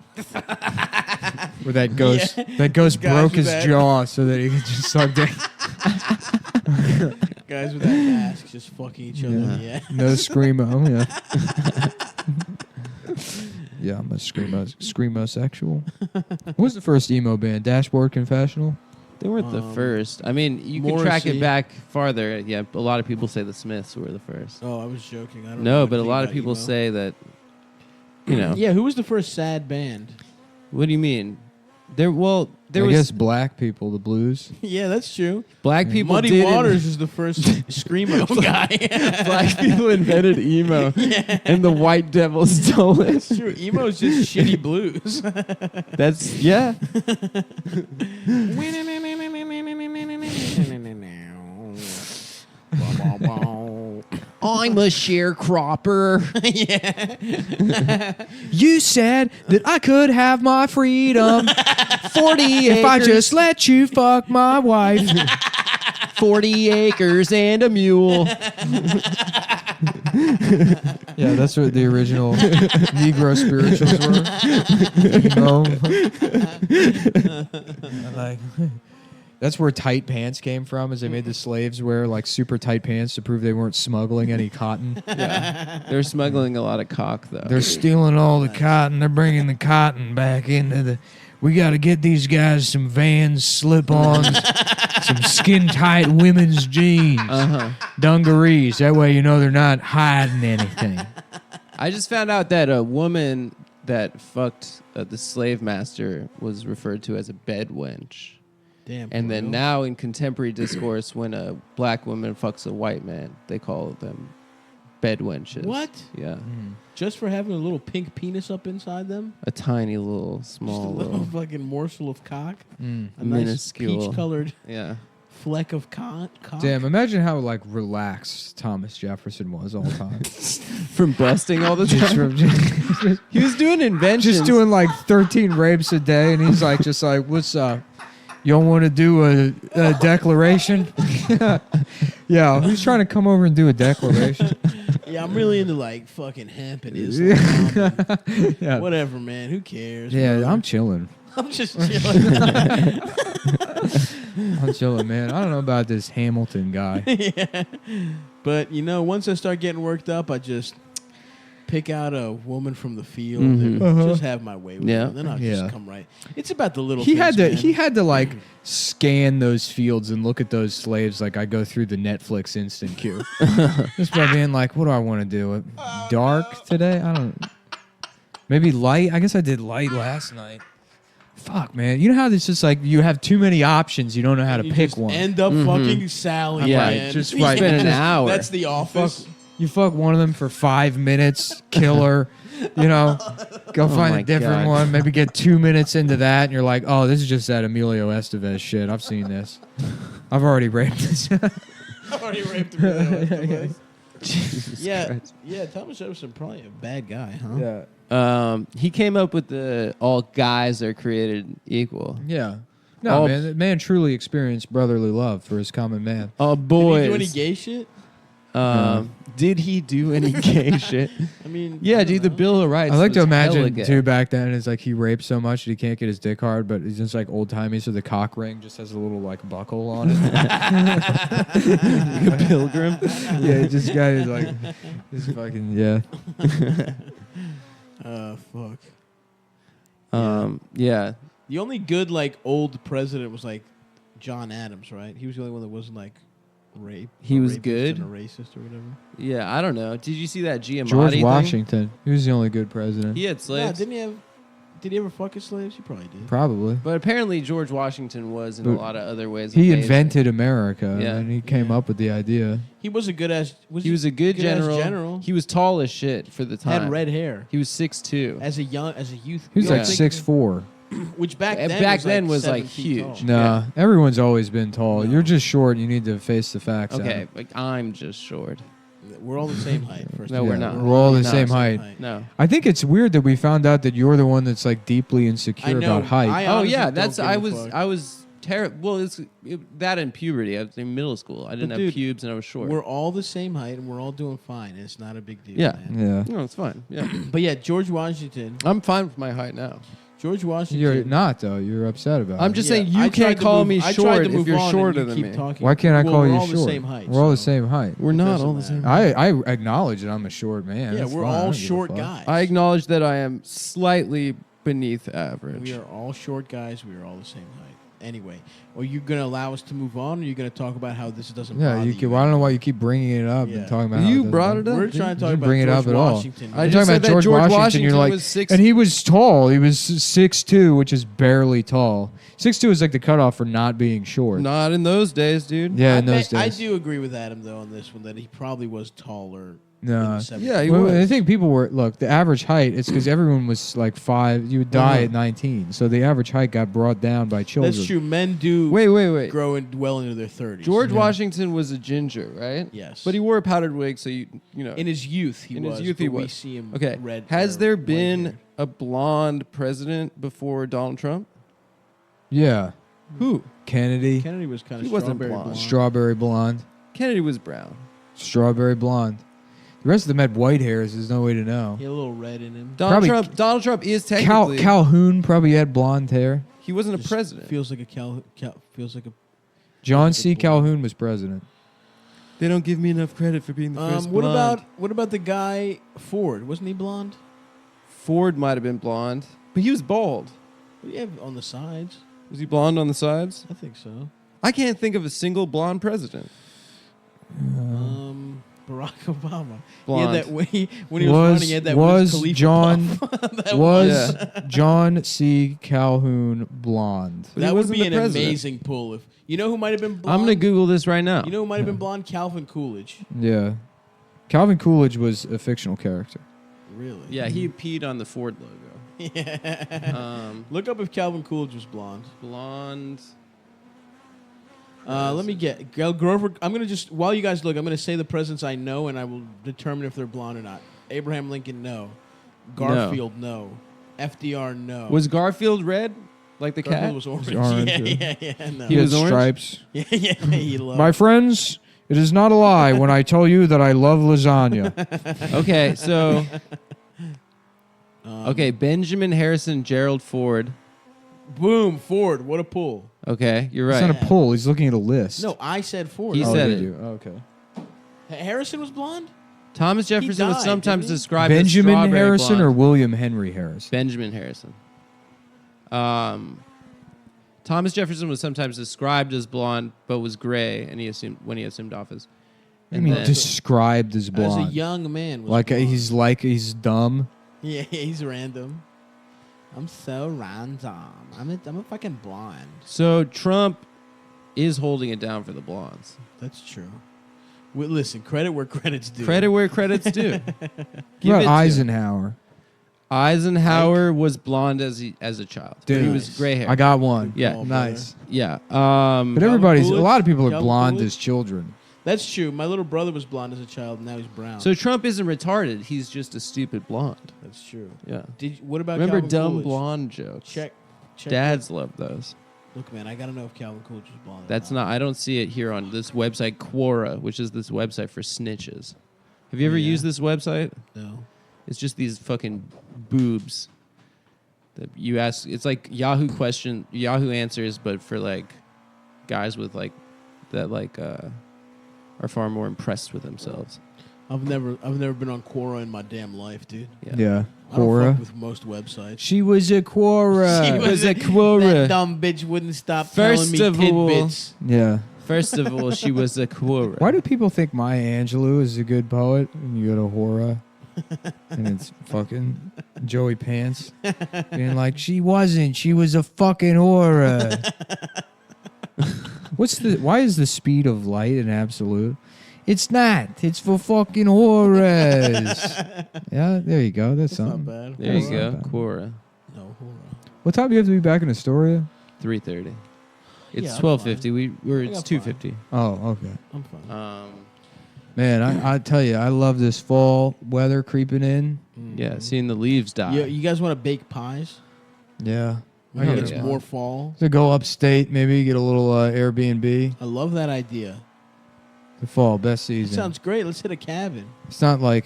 Where that ghost
Guys
broke
with
his
that-
jaw so that he could just suck dick.
Guys with that mask just fucking each other in the ass.
No Screamo, yeah. Yeah, I'm a Screamo-sexual. What was the first emo band? Dashboard Confessional?
They weren't the first. I mean, you can track
Morrissey.
it back farther. Yeah, a lot of people say the Smiths were the first.
Oh, I was joking. I don't
No,
know
but a
anything
lot of
about
people
emo.
say that. You know.
Yeah, who was the first sad band?
What do you mean? There
I
was
guess black people, the blues.
Yeah, that's true.
black people.
Muddy
did
Waters is the first screamo guy.
Black people invented emo, and the White Devils stole it.
That's true. Emo is just shitty blues.
That's yeah.
I'm a sharecropper.
You said that I could have my freedom
40
if I just let you fuck my wife.
40 acres and a mule.
Yeah, that's what the original Negro spirituals were. Like, that's where tight pants came from, is they made the slaves wear like super tight pants to prove they weren't smuggling any cotton.
They're smuggling a lot of cock though.
They're stealing all the cotton. They're bringing the cotton back into the. We got to get these guys some Vans slip-ons, some skin-tight women's jeans, dungarees. That way you know they're not hiding anything.
I just found out that a woman that fucked the slave master was referred to as a bed wench.
Damn.
And
for
then
real?
now in contemporary discourse, when a black woman fucks a white man, they call them bed wenches.
What?
Yeah.
Just for having a little pink penis up inside them?
A tiny little,
Just a
small
little fucking morsel of cock? A nice
minuscule.
peach-colored
Yeah.
fleck of cock?
Damn, imagine how like relaxed Thomas Jefferson was all the time.
From busting all the time. He was doing inventions.
Just doing like 13 rapes a day, and he's like, just like, what's up? Y'all want to do a declaration? Yeah, who's trying to come over and do a declaration?
Yeah, I'm really into like fucking hemp and Islam.
Yeah.
Whatever, man. Who cares?
Yeah,
brother?
I'm chilling.
I'm just chilling.
I'm chilling, man. I don't know about this Hamilton guy.
Yeah. But, you know, once I start getting worked up, I just pick out a woman from the field and just have my way with
Yeah.
her. Then I'll
Yeah.
just come right. It's about the little
He
things, man.
he had to like scan those fields and look at those slaves like I go through the Netflix instant queue. Just by being like, what do I want to do? Dark today? I don't. Maybe light. I guess I did light last night. Fuck, man. You know how this is like you have too many options. You don't know how to
You
pick
just
one.
end up fucking Sally,
Yeah,
man.
just
You spend an hour.
That's the office.
You fuck one of them for 5 minutes, kill her, you know, go find
my
a different
God.
one, maybe get 2 minutes into that, and you're like, oh, this is just that Emilio Estevez shit. I've seen this. I've already raped this.
I already raped him.
Jesus
Yeah,
Christ.
yeah. Thomas Jefferson probably a bad guy, huh?
Yeah.
He came up with the all guys are created equal.
Yeah. No,
All-
man, the man truly experienced brotherly love for his common man.
All
Did he
boys.
do any gay shit?
Did he do any gay shit?
I mean,
Yeah,
I don't
dude, the
know.
Bill of Rights.
I like to
was hella
imagine,
gay.
too, back then, it's like he raped so much that he can't get his dick hard, but he's just like old-timey, so the cock ring just has a little, like, buckle on it.
Like a pilgrim.
Yeah, he just got his, like, his fucking, yeah.
Fuck.
Yeah.
The only good like old president was like John Adams, right? He was the only one that wasn't like rape.
He
a
was
rapist
good.
and a racist or whatever.
Yeah, I don't know. Did you see that Giamatti
George
thing?
Washington. He was the only good president.
He had
Yeah,
slaves.
didn't he have? Did he ever fuck his slaves? He probably did.
Probably.
But apparently George Washington was in a
But
lot of other ways.
He
amazing.
invented America,
Yeah.
and he came up with the idea.
He was a good ass.
He was a good
good-ass
general. He was tall as shit for the time.
Had red hair.
He was 6'2".
As a youth.
He was
Yeah.
like 6'4".
Which back
And
then
back
was
then
like
was,
7
like,
feet
huge.
tall.
Nah, everyone's always been tall. You're just short. And you need to face the facts.
Okay,
Adam.
like I'm just short.
We're all the same height. First
No,
of
we're
all.
not.
We're all the
No,
same
same
height.
No.
I think it's weird that we found out that you're the one that's like deeply insecure
know.
about height.
I
Oh
honestly
yeah,
don't
that's
give a fuck.
I was terrible. Well, that in puberty. I was in middle school. I didn't
But
have
dude,
pubes and I was short.
We're all the same height and we're all doing fine. It's not a big deal.
Yeah.
man.
Yeah.
No, it's fine. Yeah,
But yeah, George Washington.
I'm fine with my height now.
George Washington.
You're not though. You're upset about
I'm
it.
just
Yeah,
saying you
I
can't
tried to
call
move-
me
I tried
short
to
if
move
you're
on and
shorter
you
than
keep
me.
talking.
Why can't I
Well,
call
we're
you
all
short?
the same height.
We're all the
so-
same height.
We're not
doesn't
all the same.
matter.
I acknowledge that I'm a short man.
Yeah,
That's
we're
fine. I
all
don't give a
short
fuck.
guys.
I acknowledge that I am slightly beneath average.
We are all short guys. We are all the same height. Anyway, are you going to allow us to move on, or are you going to talk about how this doesn't
Yeah,
bother
you can. Well, I don't know why you keep bringing it up
Yeah.
and talking about.
You
how
brought it up.
We're
dude.
trying to
You
talk
didn't
about
bring it
George
up at all.
Washington.
I
You're
just
talking
said
about
that
George
George
Washington.
Washington
You're like,
was 6'.
and he was tall. He was 6'2", which is barely tall. 6'2" is like the cutoff for not being short.
Not in those days, dude.
Yeah, in those
I
days.
do agree with Adam though on this one that he probably was taller. in
No.
the 70s.
Yeah, he
Well,
was.
I think people were the average height. It's because everyone was like 5. You would die at 19, so the average height got brought down by children.
That's true. Men do
Wait.
grow well into their 30s.
George Washington was a ginger, right?
Yes.
But he wore a powdered wig, so you know.
in his youth, he
In
was.
his youth,
but
he
we
was.
see him
Okay.
red.
Has
or
there
white
been
hair.
a blonde president before Donald Trump?
Yeah,
Who?
Kennedy,
Kennedy was kind of
He wasn't
strawberry
blonde.
blonde.
strawberry blonde,
Kennedy was brown.
strawberry blonde. The rest of them had white hairs. There's no way to know.
He had a little red in him.
Donald
Probably
Trump is technically.
Calhoun probably had blonde hair.
He wasn't a
Just
president.
Feels like a feels like a.
John C. Calhoun was president.
They don't give me enough credit for being the first
What
blonde.
about the guy Ford? Wasn't he blonde?
Ford might have been blonde, but he was bald.
Yeah, on the sides.
Was he blonde on the sides?
I think so.
I can't think of a single blonde president.
Barack Obama.
Blonde.
Yeah, that when he was running, he had that Wiz Khalifa
John
puff. That
was John C. Calhoun blonde?
But he
that would
wasn't
be
the
an
president.
amazing pull. If you know who might have been blonde.
I'm gonna Google this right now.
You know who might have been blonde? Calvin Coolidge.
Yeah, Calvin Coolidge was a fictional character.
Really?
Yeah, he peed on the Ford logo.
Yeah. Look up if Calvin Coolidge was blonde.
Blonde.
Let me get Grover. I'm gonna just while you guys look, I'm gonna say the presidents I know, and I will determine if they're blonde or not. Abraham Lincoln, no. Garfield, no. FDR, no.
Was Garfield red, like the
Garfield
cat?
was orange.
He was orange,
Yeah. No.
He had
was orange?
stripes.
yeah. He loved.
My friends, it is not a lie when I tell you that I love lasagna.
Okay, so okay, Benjamin Harrison, Gerald Ford.
Boom, Ford. What a pull.
Okay, you're
It's
right.
not a pull. He's looking at a list.
No, I said Ford.
He
Oh,
said
did
it.
you? Oh, okay.
Harrison was blonde.
Thomas Jefferson was
died,
sometimes
didn't he?
described as
Benjamin
strawberry
Harrison
blonde.
or William Henry Harrison?
Benjamin Harrison. Thomas Jefferson was sometimes described as blonde, but was gray, and when he assumed office.
I mean, described as blonde.
As a young man. Was
like
blonde.
he's dumb.
Yeah, he's random. I'm so random. I'm a fucking blonde.
So Trump is holding it down for the blondes.
That's true. Listen, credit where credit's due.
Credit where credit's due.
What
Give
about
it to-
Eisenhower?
Eisenhower was blonde as a child.
Dude.
He was gray hair.
I got one.
Yeah.
Oh,
Nice.
Yeah.
But everybody's a
Coolidge?
lot of people are
Calvin
blonde
Coolidge?
as children.
That's true. My little brother was blonde as a child, and now he's brown.
So Trump isn't retarded. He's just a stupid blonde.
that's true.
Yeah.
What about
Remember
Calvin
dumb
Coolidge?
blonde jokes?
Check.
Dads love those.
Look, man, I gotta know if Calvin Coolidge was blonde. or
That's not. I don't see it here on this website, Quora, which is this website for snitches. Have you ever
Yeah.
used this website?
No.
It's just these fucking boobs that you ask. It's like Yahoo Answers, but for like guys with like that are far more impressed with themselves.
I've never been on Quora in my damn life, dude.
Yeah.
I don't
Quora.
fuck with most websites.
She was a Quora.
She
was a
That
Quora.
dumb bitch wouldn't stop
First
telling
of
me
all-
tidbits.
Yeah.
First of all, she was a Quora.
Why do people think Maya Angelou is a good poet and you go to Hora and it's fucking Joey Pants being like, she wasn't, she was a fucking Hora. Why is the speed of light an absolute? It's not. It's for fucking horrors. Yeah, there you go. That's something.
Not bad.
There you go, Quora.
No, horror.
What time do you have to be back in Astoria?
3:30. It's
Yeah, I'm
12:50. It's
got
2:50.
Oh, okay.
I'm fine.
Man, I tell you, I love this fall weather creeping in.
Yeah, seeing the leaves die.
You guys want to bake pies?
Yeah.
I think it's more fall.
To go upstate, maybe get a little Airbnb.
I love that idea.
The fall, best
It
season.
sounds great. Let's hit a cabin.
It's not like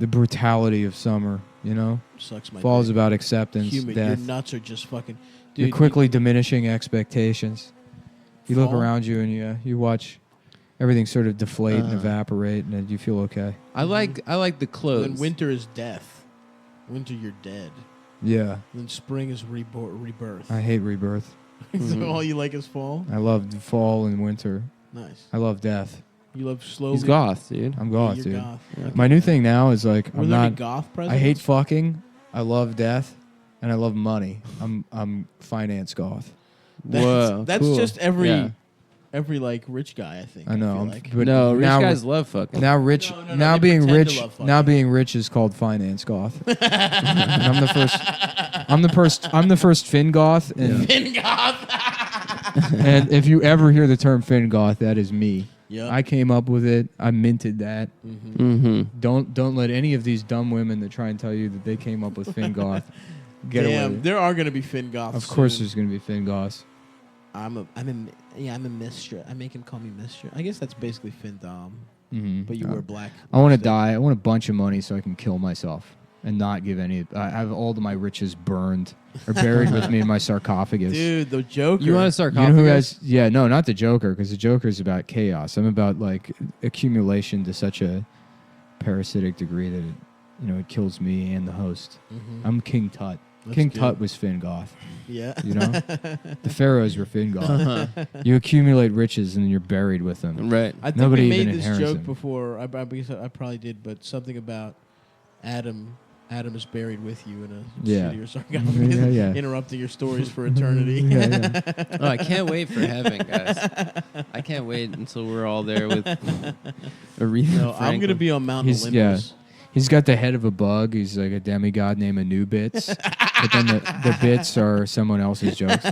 the brutality of summer, you know?
Sucks my
Fall's
dick.
about acceptance,
Humid.
death.
Your nuts are just fucking.
You're
Dude,
quickly diminishing expectations. You look
Fall?
around you and you watch everything sort of deflate and evaporate, and you feel okay.
I like the clothes.
Then winter is death. Winter, you're dead.
Yeah.
Then spring is rebirth.
I hate rebirth.
So all you like is fall?
I love the fall and winter.
Nice.
I love death.
You love slow.
He's goth, dude.
I'm goth,
you're
dude.
goth. Yeah.
My new thing now is like
Were
I'm
there any
not
goth
I
presidents?
hate fucking. I love death, and I love money. I'm finance goth.
That's
cool.
just every
Yeah.
like rich guy. I think.
I know.
feel like.
But
No, rich
now,
guys love fucking.
Now rich.
No,
now
they
being
pretend to
rich.
love fucking.
Now being rich is called finance goth. And I'm the first. I'm the first fin goth. And,
Fin goth.
and if you ever hear the term fin goth, that is me.
Yep.
I came up with it. I minted that.
Mm-hmm.
Don't let any of these dumb women that try and tell you that they came up with fin goth get away.
Damn,
with it.
there are gonna be fin goths.
Of course,
soon.
there's going to be fin goths.
I'm a mistress. I make him call me mistress. I guess that's basically fin dom,
Mm-hmm.
but you wear black.
I want to
lipstick.
die. I want a bunch of money so I can kill myself and not give any. I have all of my riches burned or buried with me in my sarcophagus.
Dude, the Joker.
You want a
You
sarcophagus?
know who has? Yeah, no, not the Joker, because the Joker is about chaos. I'm about like accumulation to such a parasitic degree that it kills me and the host.
Mhm.
I'm King Tut.
That's
King
good.
Tut was Fin Goth.
Yeah.
You know, the pharaohs were Fin Goth.
Uh-huh.
You accumulate riches and then you're buried with them.
Right.
I think
Nobody
we made
even
this
inherits
joke
them.
before. I probably did, but something about Adam is buried with you in a
Yeah.
shittier sarcophagus,
Yeah.
interrupting your stories for eternity.
Yeah.
Oh, I can't wait for heaven, guys. I can't wait until we're all there with Aretha
No, I'm gonna
Franklin.
be on Mount
He's-
Olympus.
He's got the head of a bug. He's like a demigod named Anubis. But then the bits are someone else's jokes.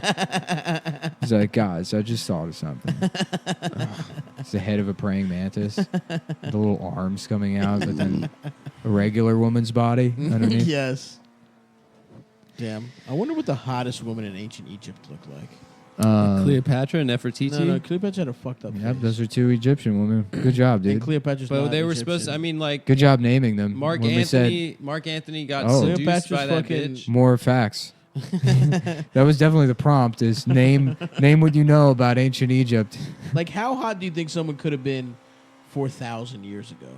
He's like, guys, I just thought of something. It's the head of a praying mantis. The little arms coming out, but then a regular woman's body underneath.
Yes. Damn. I wonder what the hottest woman in ancient Egypt looked like.
Cleopatra and Nefertiti.
No, Cleopatra had a fucked up
Yep,
face.
those are two Egyptian women. Good job,
And
dude.
Cleopatra's
But
not
they were
Egyptian.
supposed to, I mean, like,
Good job naming them.
Mark
When we said
Anthony got
Oh.
seduced
Cleopatra's
by that
fucking-
bitch.
more facts. That was definitely the prompt. Is name what you know about ancient Egypt.
Like, how hot do you think someone could have been 4,000 years ago? You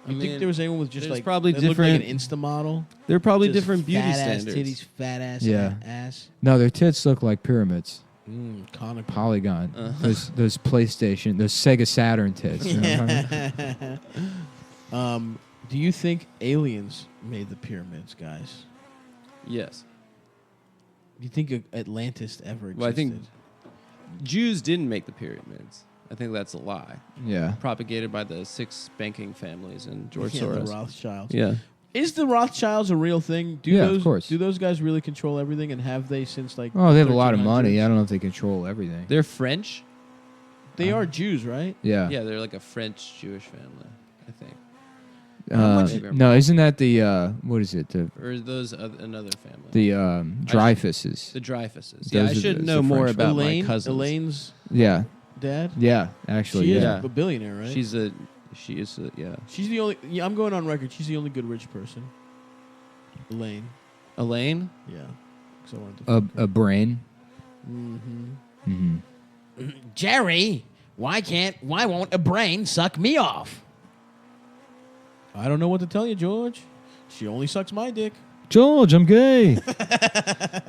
I
think
mean,
there was anyone with just
there's
like
probably
that looked like an
different-
Insta model?
They're probably
Just
different beauty
fat
standards.
Ass titties, fat ass,
Yeah.
ass.
No, their tits look like pyramids.
Conical.
Polygon.
Uh-huh.
Those PlayStation, those Sega Saturn tits. You know what I'm talking about?
Do you think aliens made the pyramids, guys?
Yes.
Do you think Atlantis ever existed?
Well, I think Jews didn't make the pyramids. I think that's a lie.
Yeah.
Propagated by the 6 banking families and George
Yeah,
Soros.
the Rothschilds.
Yeah.
Is the Rothschilds a real thing?
Yeah, of course.
Do those guys really control everything, and have they since like?
Oh, they have a lot of money.
1300s?
I don't know if they control everything.
They're French.
They are Jews, right?
Yeah.
Yeah, they're like a French Jewish family, I think.
No, isn't that the what is it? The
Or is those another family?
the Dreyfuses.
The Dreyfuses.
Those
Yeah, I
are
should
the
know more
French
about
Elaine,
my cousins.
Elaine's
Yeah.
dad.
Yeah. Actually,
She is
yeah.
a billionaire, right?
She is a yeah.
She's the only. Yeah, I'm going on record. She's the only good rich person. Elaine.
Elaine?
Yeah. 'Cause I wanted to
A brain.
Mm-hmm.
Mm-hmm.
Jerry, why won't a brain suck me off?
I don't know what to tell you, George. She only sucks my dick.
George, I'm gay.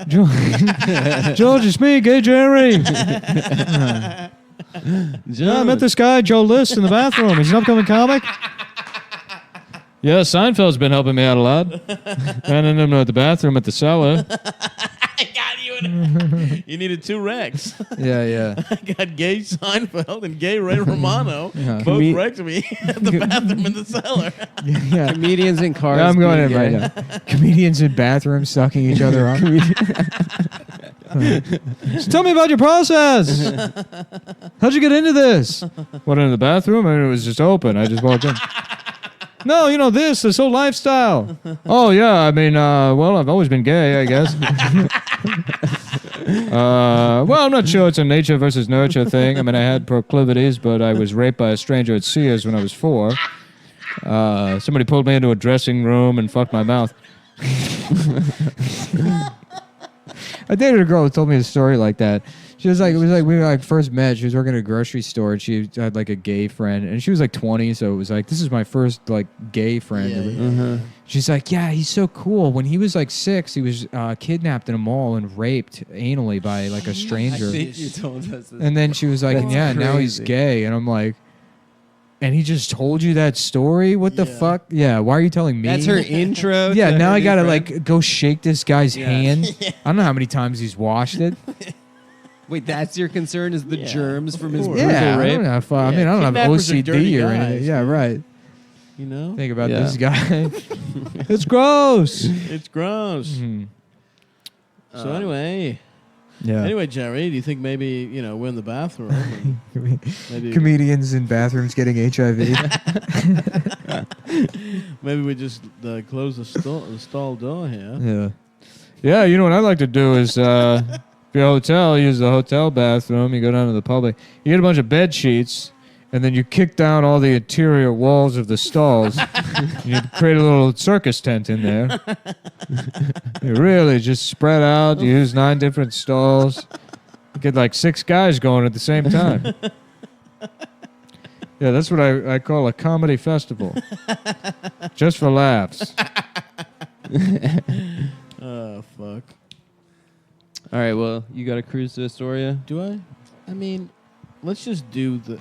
George, it's me, gay Jerry. Yeah, I met this guy, Joe List, in the bathroom. He's an upcoming comic. Yeah, Seinfeld's been helping me out a lot. And then at the bathroom at the cellar.
You needed 2 Rex.
Yeah.
I got gay Seinfeld and gay Ray Romano.
Yeah.
Both wrecked me at the bathroom in the cellar.
Yeah.
Comedians in cars.
Yeah, I'm going in
being
right
gay.
now.
Comedians in bathrooms sucking each other up. So tell me about your process. How'd you get into this?
What, in the bathroom? I mean, it was just open. I just walked in. No, this whole lifestyle. Oh, yeah, I mean, well, I've always been gay, I guess. Well, I'm not sure it's a nature versus nurture thing. I mean, I had proclivities, but I was raped by a stranger at Sears when I was 4. Somebody pulled me into a dressing room and fucked my mouth.
I dated a girl who told me a story like that. She was like, it was like we were first met. She was working at a grocery store and she had like a gay friend, and she was like 20, so it was like, this is my first like gay friend. She's like, yeah, he's so cool. When he was like 6, he was kidnapped in a mall and raped anally by like a stranger.
I think you told us this.
And then she was like,
That's
yeah, now he's
crazy.
gay, and I'm like, and he just told you that story? What the fuck? Yeah, why are you telling me?
That's her intro.
Yeah,
to
now
her
I
new
gotta
friend.
like go shake this guy's hand. I don't know how many times he's washed it.
Wait, that's your concern? Is the germs from his
Yeah,
brutal
I
rape?
don't know if, I mean, I don't have
kidnappers are dirty
OCD or
guys,
anything. Yeah,
man.
right.
You know?
Think about
Yeah.
this guy. It's gross.
It's gross.
Mhm.
So anyway.
Yeah.
Anyway, Jerry, do you think maybe, we're in the bathroom and maybe
Comedians in bathrooms getting HIV.
maybe we just close the stall door here?
Yeah.
Yeah, you know what I like to do is, if you're a hotel, use the hotel bathroom. You go down to the public. You get a bunch of bed sheets, and then you kick down all the interior walls of the stalls. You create a little circus tent in there. You really just spread out. You use 9 different stalls. You get like 6 guys going at the same time. Yeah, that's what I call a comedy festival. Just for laughs.
Oh, fuck.
All right, well, you got a cruise to Astoria?
Do I? I mean, let's just do the...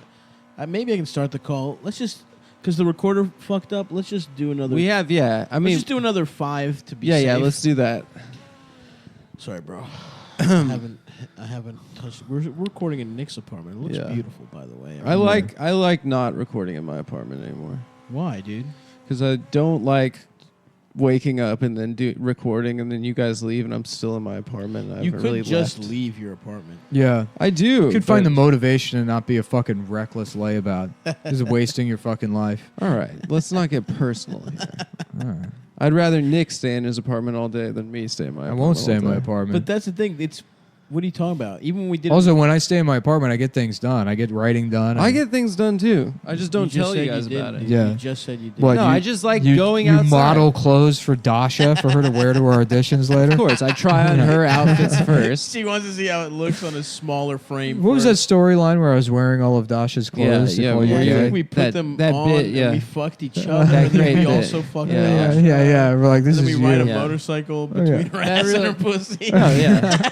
maybe I can start the call. Let's just... Because the recorder fucked up, let's just do another...
We have, yeah. I mean,
let's just do another 5 to be
yeah,
safe.
yeah, let's do that.
Sorry, bro. I haven't touched... We're recording in Nick's apartment. It looks
Yeah.
beautiful, by the way.
I like not recording in my apartment anymore.
Why, dude?
Because I don't like waking up and then recording and then you guys leave and I'm still in my apartment. And I
You
haven't
could
really
just
left.
leave your apartment.
Yeah.
I do.
You could find
but-
the motivation and not be a fucking reckless layabout. Just wasting your fucking life.
All right, let's not get personal here.
All right.
I'd rather Nick stay in his apartment all day than me stay in my
I
apartment.
won't stay
all
in my
day.
apartment.
But that's the thing. It's... What are you talking about? Even when we did...
Also, when I stay in my apartment, I get things done. I get writing done.
I get things done too. I just don't tell
said
you guys
didn't.
about it.
Yeah.
You just said you did.
What,
No,
you-
I just like
you,
going
you
outside.
model clothes for Dasha for her to wear to her auditions later.
Of course, I try on her outfits first.
She wants to see how it looks on a smaller frame.
What was that
first.
storyline where I was wearing all of Dasha's clothes?
yeah,
to call you
where
I
you-
gay?
think we put them
that
on
bit, yeah.
and we fucked each other.
That
and then
great
we
bit.
also fucked
Yeah,
her.
yeah. We're like, this
And then
is
we ride a
you.
Yeah.
motorcycle
Oh, yeah.
between her ass and her pussy.
Oh yeah,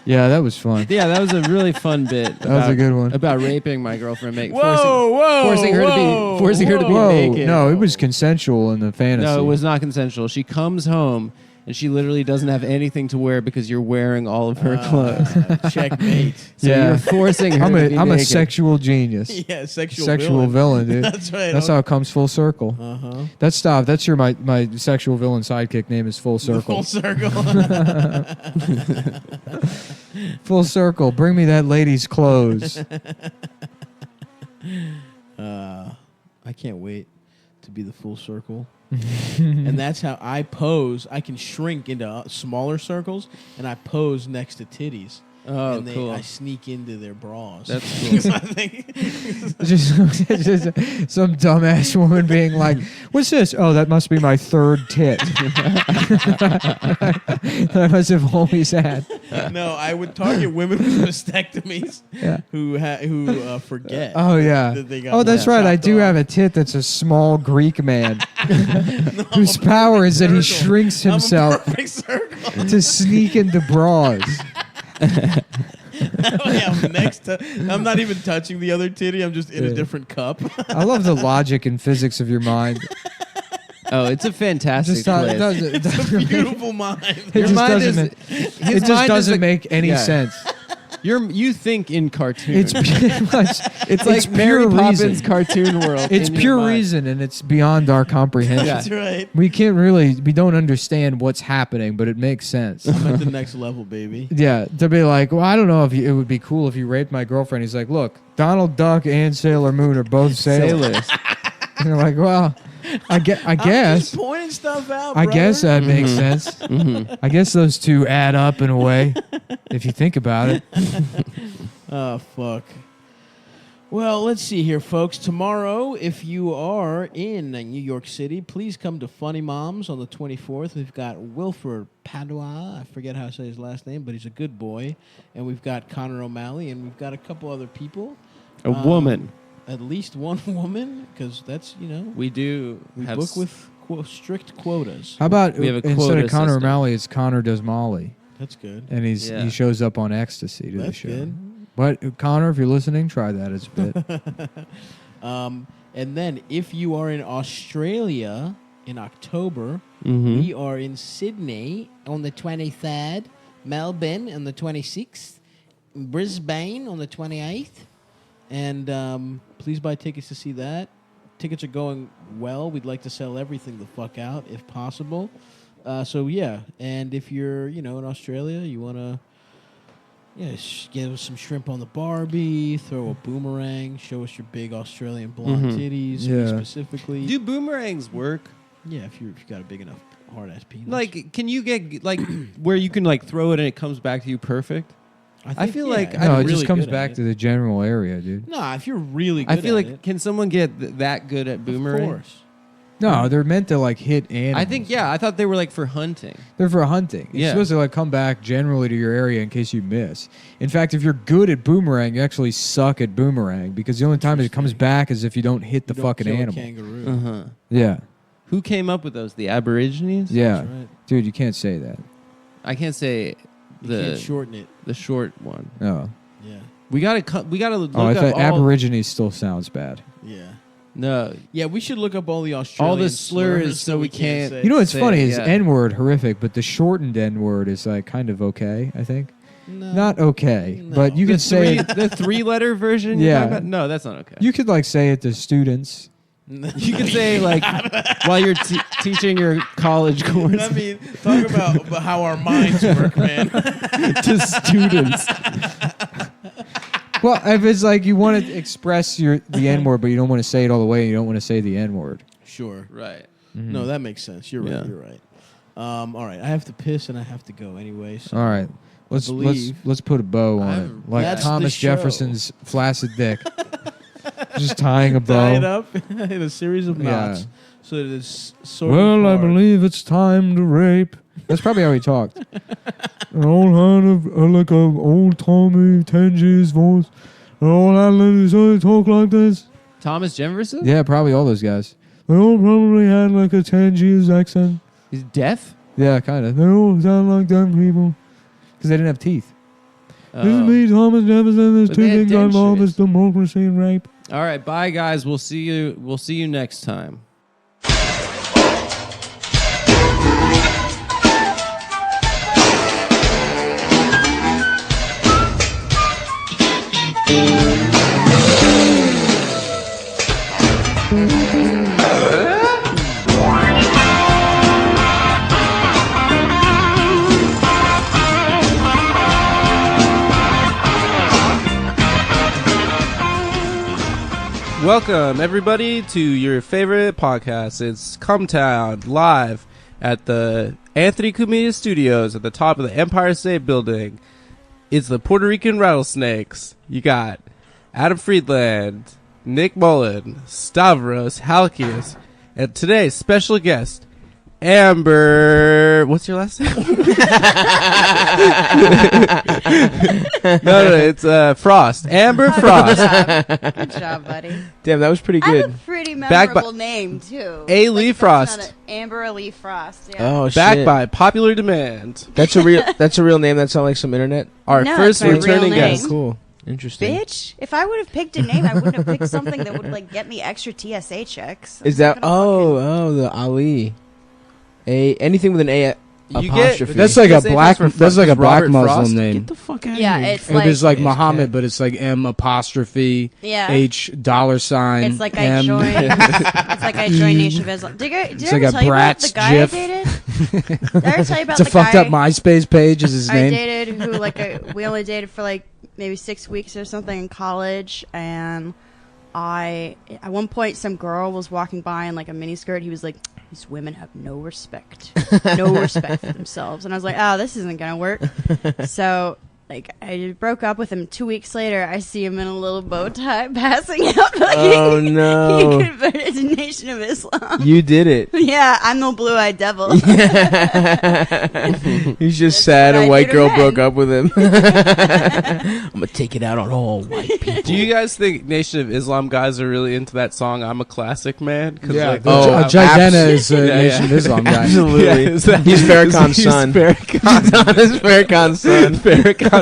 Yeah, that was fun.
yeah. That was a really fun bit.
That was a good one.
about raping my girlfriend,
Whoa,
forcing her to be
Whoa,
naked.
no, it was consensual in the fantasy.
No, it was not consensual. She comes home and she literally doesn't have anything to wear because you're wearing all of her clothes.
Checkmate.
So
Yeah.
you're forcing her
I'm
to
a
be
I'm a
naked.
sexual genius.
Yeah, sexual
villain, dude.
That's right.
That's how it comes full circle.
Uh-huh.
That's stop. That's your my sexual villain sidekick name is Full Circle.
Full circle.
Full Circle. Bring me that lady's clothes.
I can't wait to be the full circle. And that's how I pose. I can shrink into smaller circles, and I pose next to titties.
Oh,
and
cool.
I sneak into their bras.
That's
Because
cool.
I think
just some dumbass woman being like, "What's this? Oh, that must be my third tit." that I must have always had.
no, I would target women with mastectomies
Yeah.
who forget.
Oh yeah.
that they got
Oh, that's
one
right. I
chopped
do
off.
have a tit that's a small Greek man, whose power is that he
circle.
shrinks
I'm a
himself
perfect circle.
to sneak into bras.
I'm not even touching the other titty. I'm just in a different cup.
I love the logic and physics of your mind.
Oh, it's a fantastic place.
It's a beautiful mind.
It just doesn't make any sense.
You think in cartoons.
It's
like Mary Poppins cartoon world.
It's
in your
pure
mind.
reason, and it's beyond our comprehension.
That's right.
We don't understand what's happening, but it makes sense.
I'm at the next level, baby.
Yeah, to be like, well, I don't know if it would be cool if you raped my girlfriend. He's like, look, Donald Duck and Sailor Moon are both sailors. And you're like, well, I guess.
I'm just pointing stuff out.
I guess that makes sense.
Mm-hmm.
I guess those two add up in a way, if you think about it.
Oh, fuck. Well, let's see here, folks. Tomorrow, if you are in New York City, please come to Funny Moms on the 24th. We've got Wilford Padua. I forget how to say his last name, but he's a good boy. And we've got Connor O'Malley, and we've got a couple other people.
A woman.
At least one woman, because that's,
We
book with strict quotas.
How about
We have a
instead
quota
of Connor
system.
O'Malley, it's Connor Does Molly.
That's good.
And he shows up on ecstasy to the
That's
show.
good.
But Connor, if you're listening, try that as a bit.
And then if you are in Australia in October,
Mm-hmm.
we are in Sydney on the 23rd, Melbourne on the 26th, Brisbane on the 28th. And please buy tickets to see that. Tickets are going well. We'd like to sell everything the fuck out if possible. So yeah, and if you're in Australia, you want to give us some shrimp on the Barbie, throw a boomerang, show us your big Australian blonde titties specifically.
Do boomerangs work?
Yeah, if you got a big enough hard ass penis.
Like, can you get where you can throw it and it comes back to you perfect?
I
feel like
No,
I'm
it
really
just comes
good at
back
it.
to the general area, dude.
No, if you're really good
I feel
at
like
it,
can someone get that good at boomerang?
of course.
No, they're meant to hit animals.
I think I thought they were for hunting.
They're for hunting. You're
Yeah.
supposed to come back generally to your area in case you miss. In fact, if you're good at boomerang, you actually suck at boomerang because the only time it comes back is if you don't hit the
You don't
fucking
kill a
animal.
kangaroo.
Uh-huh.
Yeah.
Who came up with those? The Aborigines?
Yeah.
That's right.
Dude, you can't say that.
I can't say
You can't shorten it.
the short one.
Oh.
Yeah.
We gotta look
I
up
thought
all,
Aborigines still sounds bad.
Yeah.
No,
Yeah, we should look up all the Australian
all the slurs so we can't.
say.
You know what's
Say
funny
it,
is
yeah.
N-word horrific, but the shortened N-word is kind of okay, I think.
No.
Not okay,
No.
but you
the
could say it,
the 3-letter version. you're
Yeah.
talking about? No, that's not okay.
you could say it to students.
You could say while you're teaching your college course
I mean, talk about how our minds work, man.
to students.
Well, if it's you want to express the N-word, but you don't want to say it all the way, and you don't want to say the N-word.
Sure.
Right.
No, that makes sense. You're right.
Yeah.
You're right. All right, I have to piss and I have to go anyway. So
All right, let's
believe-
put a bow on
I'm-
it, like
That's
Thomas
the show.
Jefferson's flaccid dick. Just tying a
tie it
bow.
up in a series of
Yeah.
knots so that it's sort
Well,
of
I
hard.
believe it's time to rape. That's probably how he talked. An old hand of like a old Tommy Tenji's voice. An old hand lady talk like this.
Thomas Jefferson?
Yeah, probably all those guys. They all probably had a Tenji's accent.
He's deaf?
Yeah, kind of. They all sound like them people because they didn't have teeth. This is
Oh.
me, Thomas Jefferson. There's
But
two
they had
things I love:
dentures.
it's democracy and rape.
All right, bye guys. We'll see you next time. Welcome, everybody, to your favorite podcast. It's Cumtown, live at the Anthony Cumia Studios at the top of the Empire State Building. It's the Puerto Rican Rattlesnakes. You got Adam Friedland, Nick Mullen, Stavros Halkias, and today's special guest,
Amber. What's your last name? no, it's Frost. Amber Frost.
Good job, buddy.
Damn, that was pretty
I
good.
have a pretty memorable name too.
A. Lee Frost.
Amber Lee Frost. Yeah.
Oh,
Backed
shit.
by popular demand.
That's a real. That's a real name. That sounds like some internet.
Our
No,
first
it's my
returning
real name.
guest.
Cool. Interesting.
Bitch, if I would have picked a name, I wouldn't have picked something that would like get me extra TSA checks.
Is that? Oh, the Ali. Anything with an A apostrophe.
That's like a black. That's like a black
Robert
Muslim
Frost?
name.
Get the fuck out
Yeah,
of here.
it's
There's
like
like Muhammad, but it's like M apostrophe
Yeah.
H $sign.
it's like I
M.
joined. It's like I joined Nation of Islam. Did I
It's
ever
like a
tell you about the
Bratz
guy
GIF.
I dated? Did I ever tell you about
It's a
the
fucked
guy
up MySpace page. Is his
I
name?
dated who we only dated for like maybe 6 weeks or something in college, and at one point some girl was walking by in like a miniskirt. He was like, "These women have no respect for themselves," and I was like, "Oh, this isn't gonna work." So like I broke up with him. 2 weeks later, I see him in a little bow tie passing out. Like,
Oh, no.
He converted to Nation of Islam.
You did it.
Yeah, I'm the blue-eyed devil.
He's just sad
what
a
I
white
do to
girl
men.
broke up with him. I'm gonna take it out on all white people.
Do you guys think Nation of Islam guys are really into that song "I'm a Classic Man"? 'Cause,
Yeah,
like,
Jidena is a
Yeah,
Nation of Islam guy.
Absolutely.
Yeah, is that-
He's Farrakhan's son.
He's Farrakhan.
He's Farrakhan's son.
Farrakhan.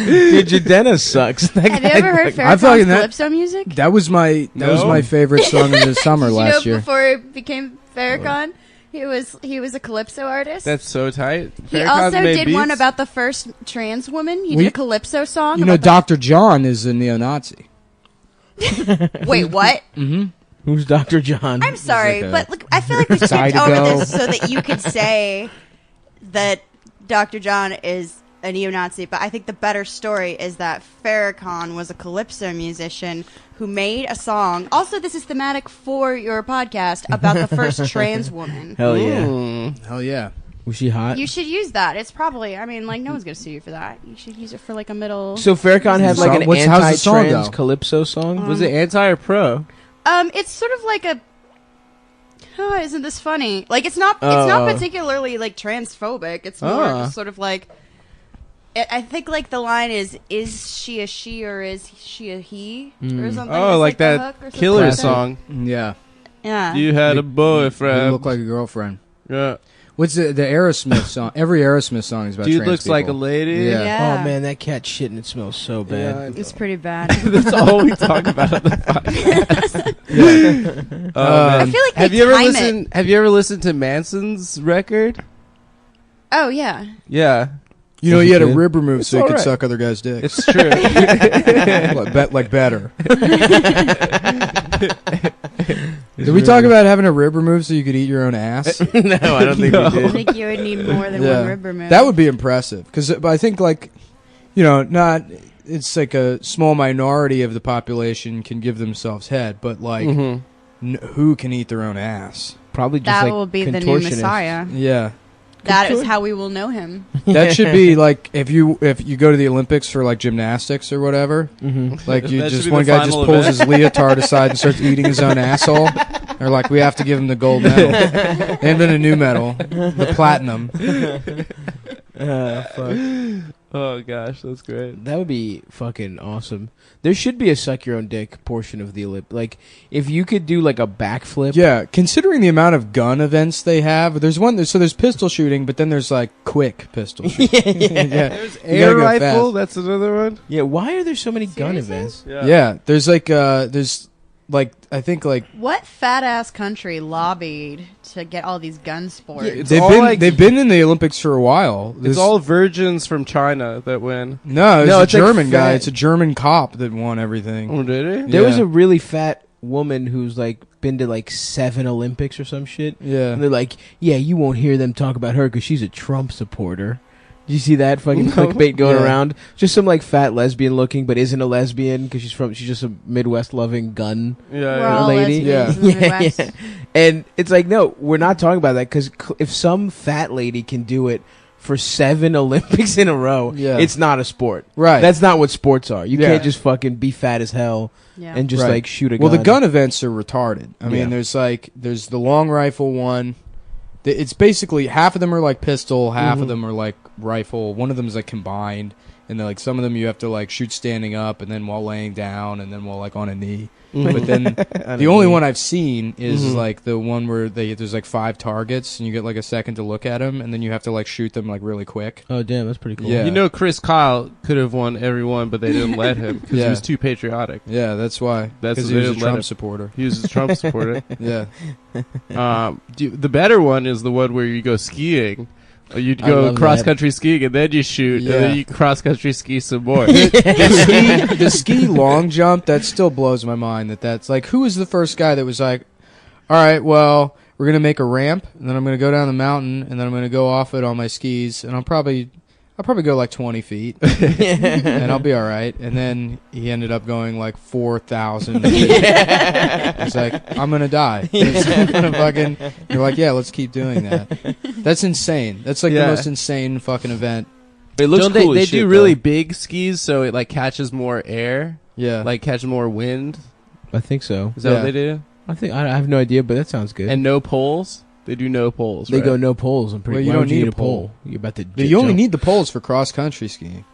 Dude, Jidena sucks. That
Have you
guy
ever heard
fucking-
I feel like
Farrakhan's
that-
Calypso music?
That was my
No.
favorite song of the summer
Did you
last
know
year.
before he became Farrakhan, he was a calypso artist.
That's so tight.
He
Farrakhan's
also
made
did one
beats?
about the first trans woman. He
We-
did a calypso song.
You know,
about
Dr. John is a neo-Nazi.
Wait, what?
Who's Dr. John?
I'm sorry,
like a
but look, I feel like we skipped
Zydeco.
over this so that you could say that Dr. John is a neo-Nazi. But I think the better story is that Farrakhan was a calypso musician who made a song. Also, this is thematic for your podcast about the first trans woman.
Hell yeah.
Hell yeah.
Was she hot?
You should use that. It's probably, I mean, like, no one's going to sue you for that. You should use it for, like, a middle...
So Farrakhan had like an
How's the song
anti-trans
go?
calypso song?
Was it anti or pro?
It's sort of like a... Oh, isn't this funny? Like, it's not particularly, like, transphobic. It's more just sort of like... I think, like, the line is she a she or is she a he? Or something.
Oh,
It's
like
the
that
hook or something
Killer
like that.
song.
Yeah.
Yeah.
You had a
You
boyfriend.
look like a girlfriend.
Yeah.
What's the Aerosmith song? Every Aerosmith song is about
Dude
trans
looks like a
people.
lady.
Yeah.
Yeah.
Oh man, that cat shit and it smells so bad.
It's pretty bad.
That's all we talk about on the podcast.
I feel like
have
they
you ever
time it.
listened? Have you ever listened to Manson's record?
Oh, yeah.
Yeah,
You know, he had a
good?
rib removed so he could
alright.
suck other guys' dicks.
it's true.
like better. Did we talk about having a rib removed so you could eat your own ass?
No, I don't think we
I
did.
think you would need more than one rib removed.
That would be impressive because I think like, you know, not it's like a small minority of the population can give themselves head, but like, who can eat their own ass?
Probably just
That
like
will be the new
contortionists.
Messiah.
Yeah,
That is how we will know him.
that should be like if you go to the Olympics for like gymnastics or whatever, like you
That should
just
be
one
the
guy just
final
pulls
event.
his leotard aside and starts eating his own asshole. They're like, we have to give him the gold medal and then a new medal, the platinum.
Fuck.
Oh gosh, that's great.
That would be fucking awesome. There should be a suck your own dick portion of the Olymp. Like if you could do like a backflip.
Yeah, considering the amount of gun events they have, there's there's pistol shooting, but then there's like quick pistol shooting. yeah.
There's
You
air
gotta go
rifle.
fast.
That's another one.
Yeah. Why are there so many gun events?
Yeah, there's like I think like
What fat ass country lobbied to get all these gun sports?
It's
they've
all
been
like-
they've been in the Olympics for a while.
It's all virgins from China that win.
no,
No,
a
it's like
German guy.
fat-
It's a German cop that won everything.
Oh, did he?
There was
Yeah.
a really fat woman who's like been to like 7 Olympics or some shit.
Yeah.
And they're like, yeah, you won't hear them talk about her because she's a Trump supporter. Did you see that fucking clickbait going
Yeah.
around? Just some like fat lesbian looking, but isn't a lesbian because she's just a Midwest loving gun
Yeah,
We're
yeah.
all
lady.
lesbians in the Midwest.
And it's like, no, we're not talking about that because if some fat lady can do it for 7 Olympics in a row, it's not a sport.
Right.
That's not what sports are. You
Yeah.
can't just fucking be fat as hell and just like shoot a gun.
Well, the gun events are retarded. I
Yeah.
mean, there's the long rifle one. It's basically half of them are like pistol, half of them are like rifle. One of them is like combined, and then like some of them you have to like shoot standing up, and then while laying down, and then while like on a knee. But then the only one I've seen is like the one where there's like 5 targets, and you get like a second to look at them, and then you have to like shoot them like really quick.
Oh damn, that's pretty cool.
Yeah.
You know, Chris Kyle could have won every one, but they didn't let him because he was too patriotic.
Yeah, that's why.
That's
Because
what
he
they
was a
didn't let
Trump
him.
supporter.
He was a Trump supporter.
Yeah.
The better one is the one where you go skiing. You'd
I
go
love
cross
that.
country skiing and then you shoot,
Yeah.
and then you cross country ski some more.
The ski long jump, that still blows my mind. That's like, who was the first guy that was like, all right, well, we're going to make a ramp, and then I'm going to go down the mountain, and then I'm going to go off it on my skis, and I'll probably go like 20 feet, and I'll be all right. And then he ended up going like 4,000 feet. It's like, I'm going to die. It's gonna fucking, you're like, yeah, let's keep doing that. That's insane. That's like the most insane fucking event.
It looks
Don't
cool
they
as shit,
do
though.
really big skis so it like catches more air?
Yeah.
Like catches more wind?
I think so.
Is that what they do?
I have no idea, but that sounds good.
And no poles? They do no poles,
They
right?
go no poles. I'm pretty.
Well, you
why
don't
would
need
need
a pole.
You're about to.
You only
jump.
need the poles for cross country skiing.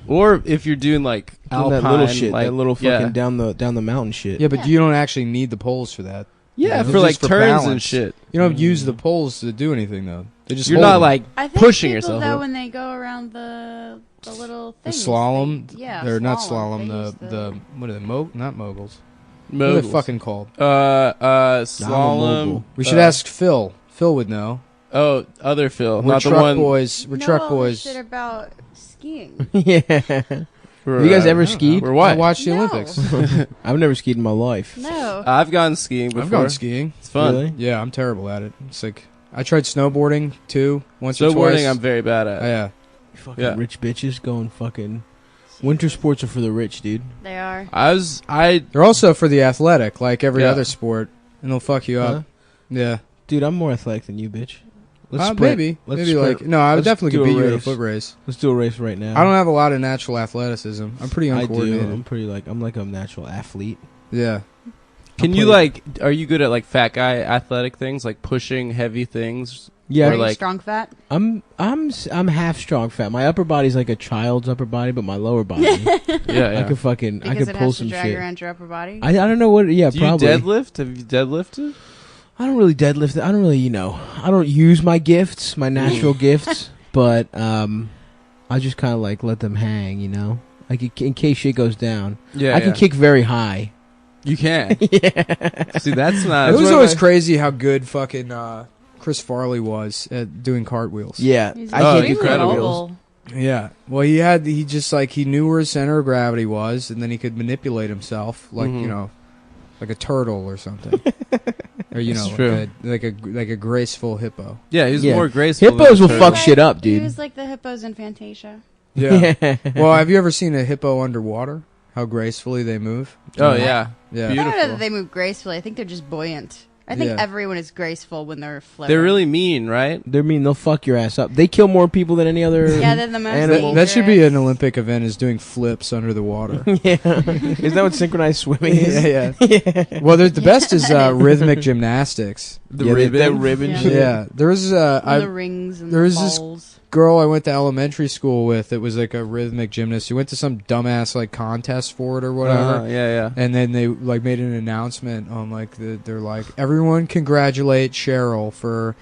Or if you're doing like
Doing
alpine,
that little shit,
like,
that little fucking
yeah.
down the mountain shit.
Yeah, but you don't actually need the poles for that.
Yeah,
They're
for like
just
turns and
balance.
shit.
You don't use the poles to do anything though. They just
You're
hold
not
them.
like
I think
pushing
people,
yourself.
though, when they go around the little
the
things,
slalom.
yeah,
They're not
slalom.
slalom.
They use
The what are they? Not moguls. What
Moguls.
are they fucking called?
Slalom.
mogul.
We should ask Phil. Phil would know.
Oh, other Phil,
We're
not the
truck
one.
boys. We're
know
truck
all this
boys.
shit about skiing.
yeah. Have you guys ever skied?
We're what?
I watched the
No.
Olympics.
I've never skied in my life.
No.
I've gone skiing before.
I've gone skiing.
It's fun.
Really?
Yeah, I'm terrible at it. It's like I tried snowboarding too, once or twice.
Snowboarding, I'm very bad at.
Yeah.
Fucking
Yeah.
rich bitches going fucking. Winter sports are for the rich, dude.
They are.
They're also for the athletic, like every
Yeah.
other sport, and they'll fuck you up.
Huh?
Yeah.
Dude, I'm more athletic than you, bitch. Sprint.
Maybe.
Let's
Maybe
sprint.
like no, I
Let's
definitely
do
could
a
beat you in a
race.
foot race.
Let's do a race right now.
I don't have a lot of natural athleticism. I'm pretty
I
uncoordinated.
do. I'm pretty like I'm like a natural athlete.
Yeah.
Can you like? Are you good at like fat guy athletic things, like pushing heavy things?
Yeah.
Are
Or
you
like
strong fat?
I'm half strong fat. My upper body's like a child's upper body, but my lower body,
yeah.
I could fucking I
Because
could
it
pull
has to
some
drag
shit.
around your upper body.
I don't know what. Yeah,
Do
probably.
you deadlift? Have you deadlifted?
I don't really deadlift. I don't really, I don't use my gifts, my natural gifts, but I just kind of like let them hang, like in case shit goes down.
Yeah,
I can kick very high.
You can.
Yeah.
See, that's not.
It was
one of
always
my-
crazy how good fucking Chris Farley was at doing cartwheels.
Yeah,
He's
I can't do
extremely
cartwheels.
mobile.
Yeah. Well, he knew where his center of gravity was, and then he could manipulate himself like,
Mhm.
like a turtle or something. Or,
That's true.
like a graceful hippo.
Yeah, he's
Yeah.
more graceful.
Hippos
than
will
a
fuck
turtle.
shit up,
He
dude.
was like the hippos in Fantasia.
Yeah. Well, have you ever seen a hippo underwater? How gracefully they move?
Oh yeah,
Yeah.
I don't know
beautiful.
that they move gracefully. I think they're just buoyant. I think
Yeah.
everyone is graceful when they're floating.
They're really mean, right?
They're mean. They'll fuck your ass up. They kill more people than any other.
Yeah, they're the most
animal.
That should be an
dangerous.
Olympic event, is doing flips under the water.
Yeah. Is that what synchronized swimming is?
yeah. Well, the best is rhythmic gymnastics.
The
Yeah,
ribbon.
that ribbon
Yeah.
shit.
Yeah, there was
And the rings and
there
the
was this
balls.
girl I went to elementary school with. It was like a rhythmic gymnast. She went to some dumbass like contest for it or whatever.
Yeah.
And then they like made an announcement on like they're like, everyone congratulate Cheryl for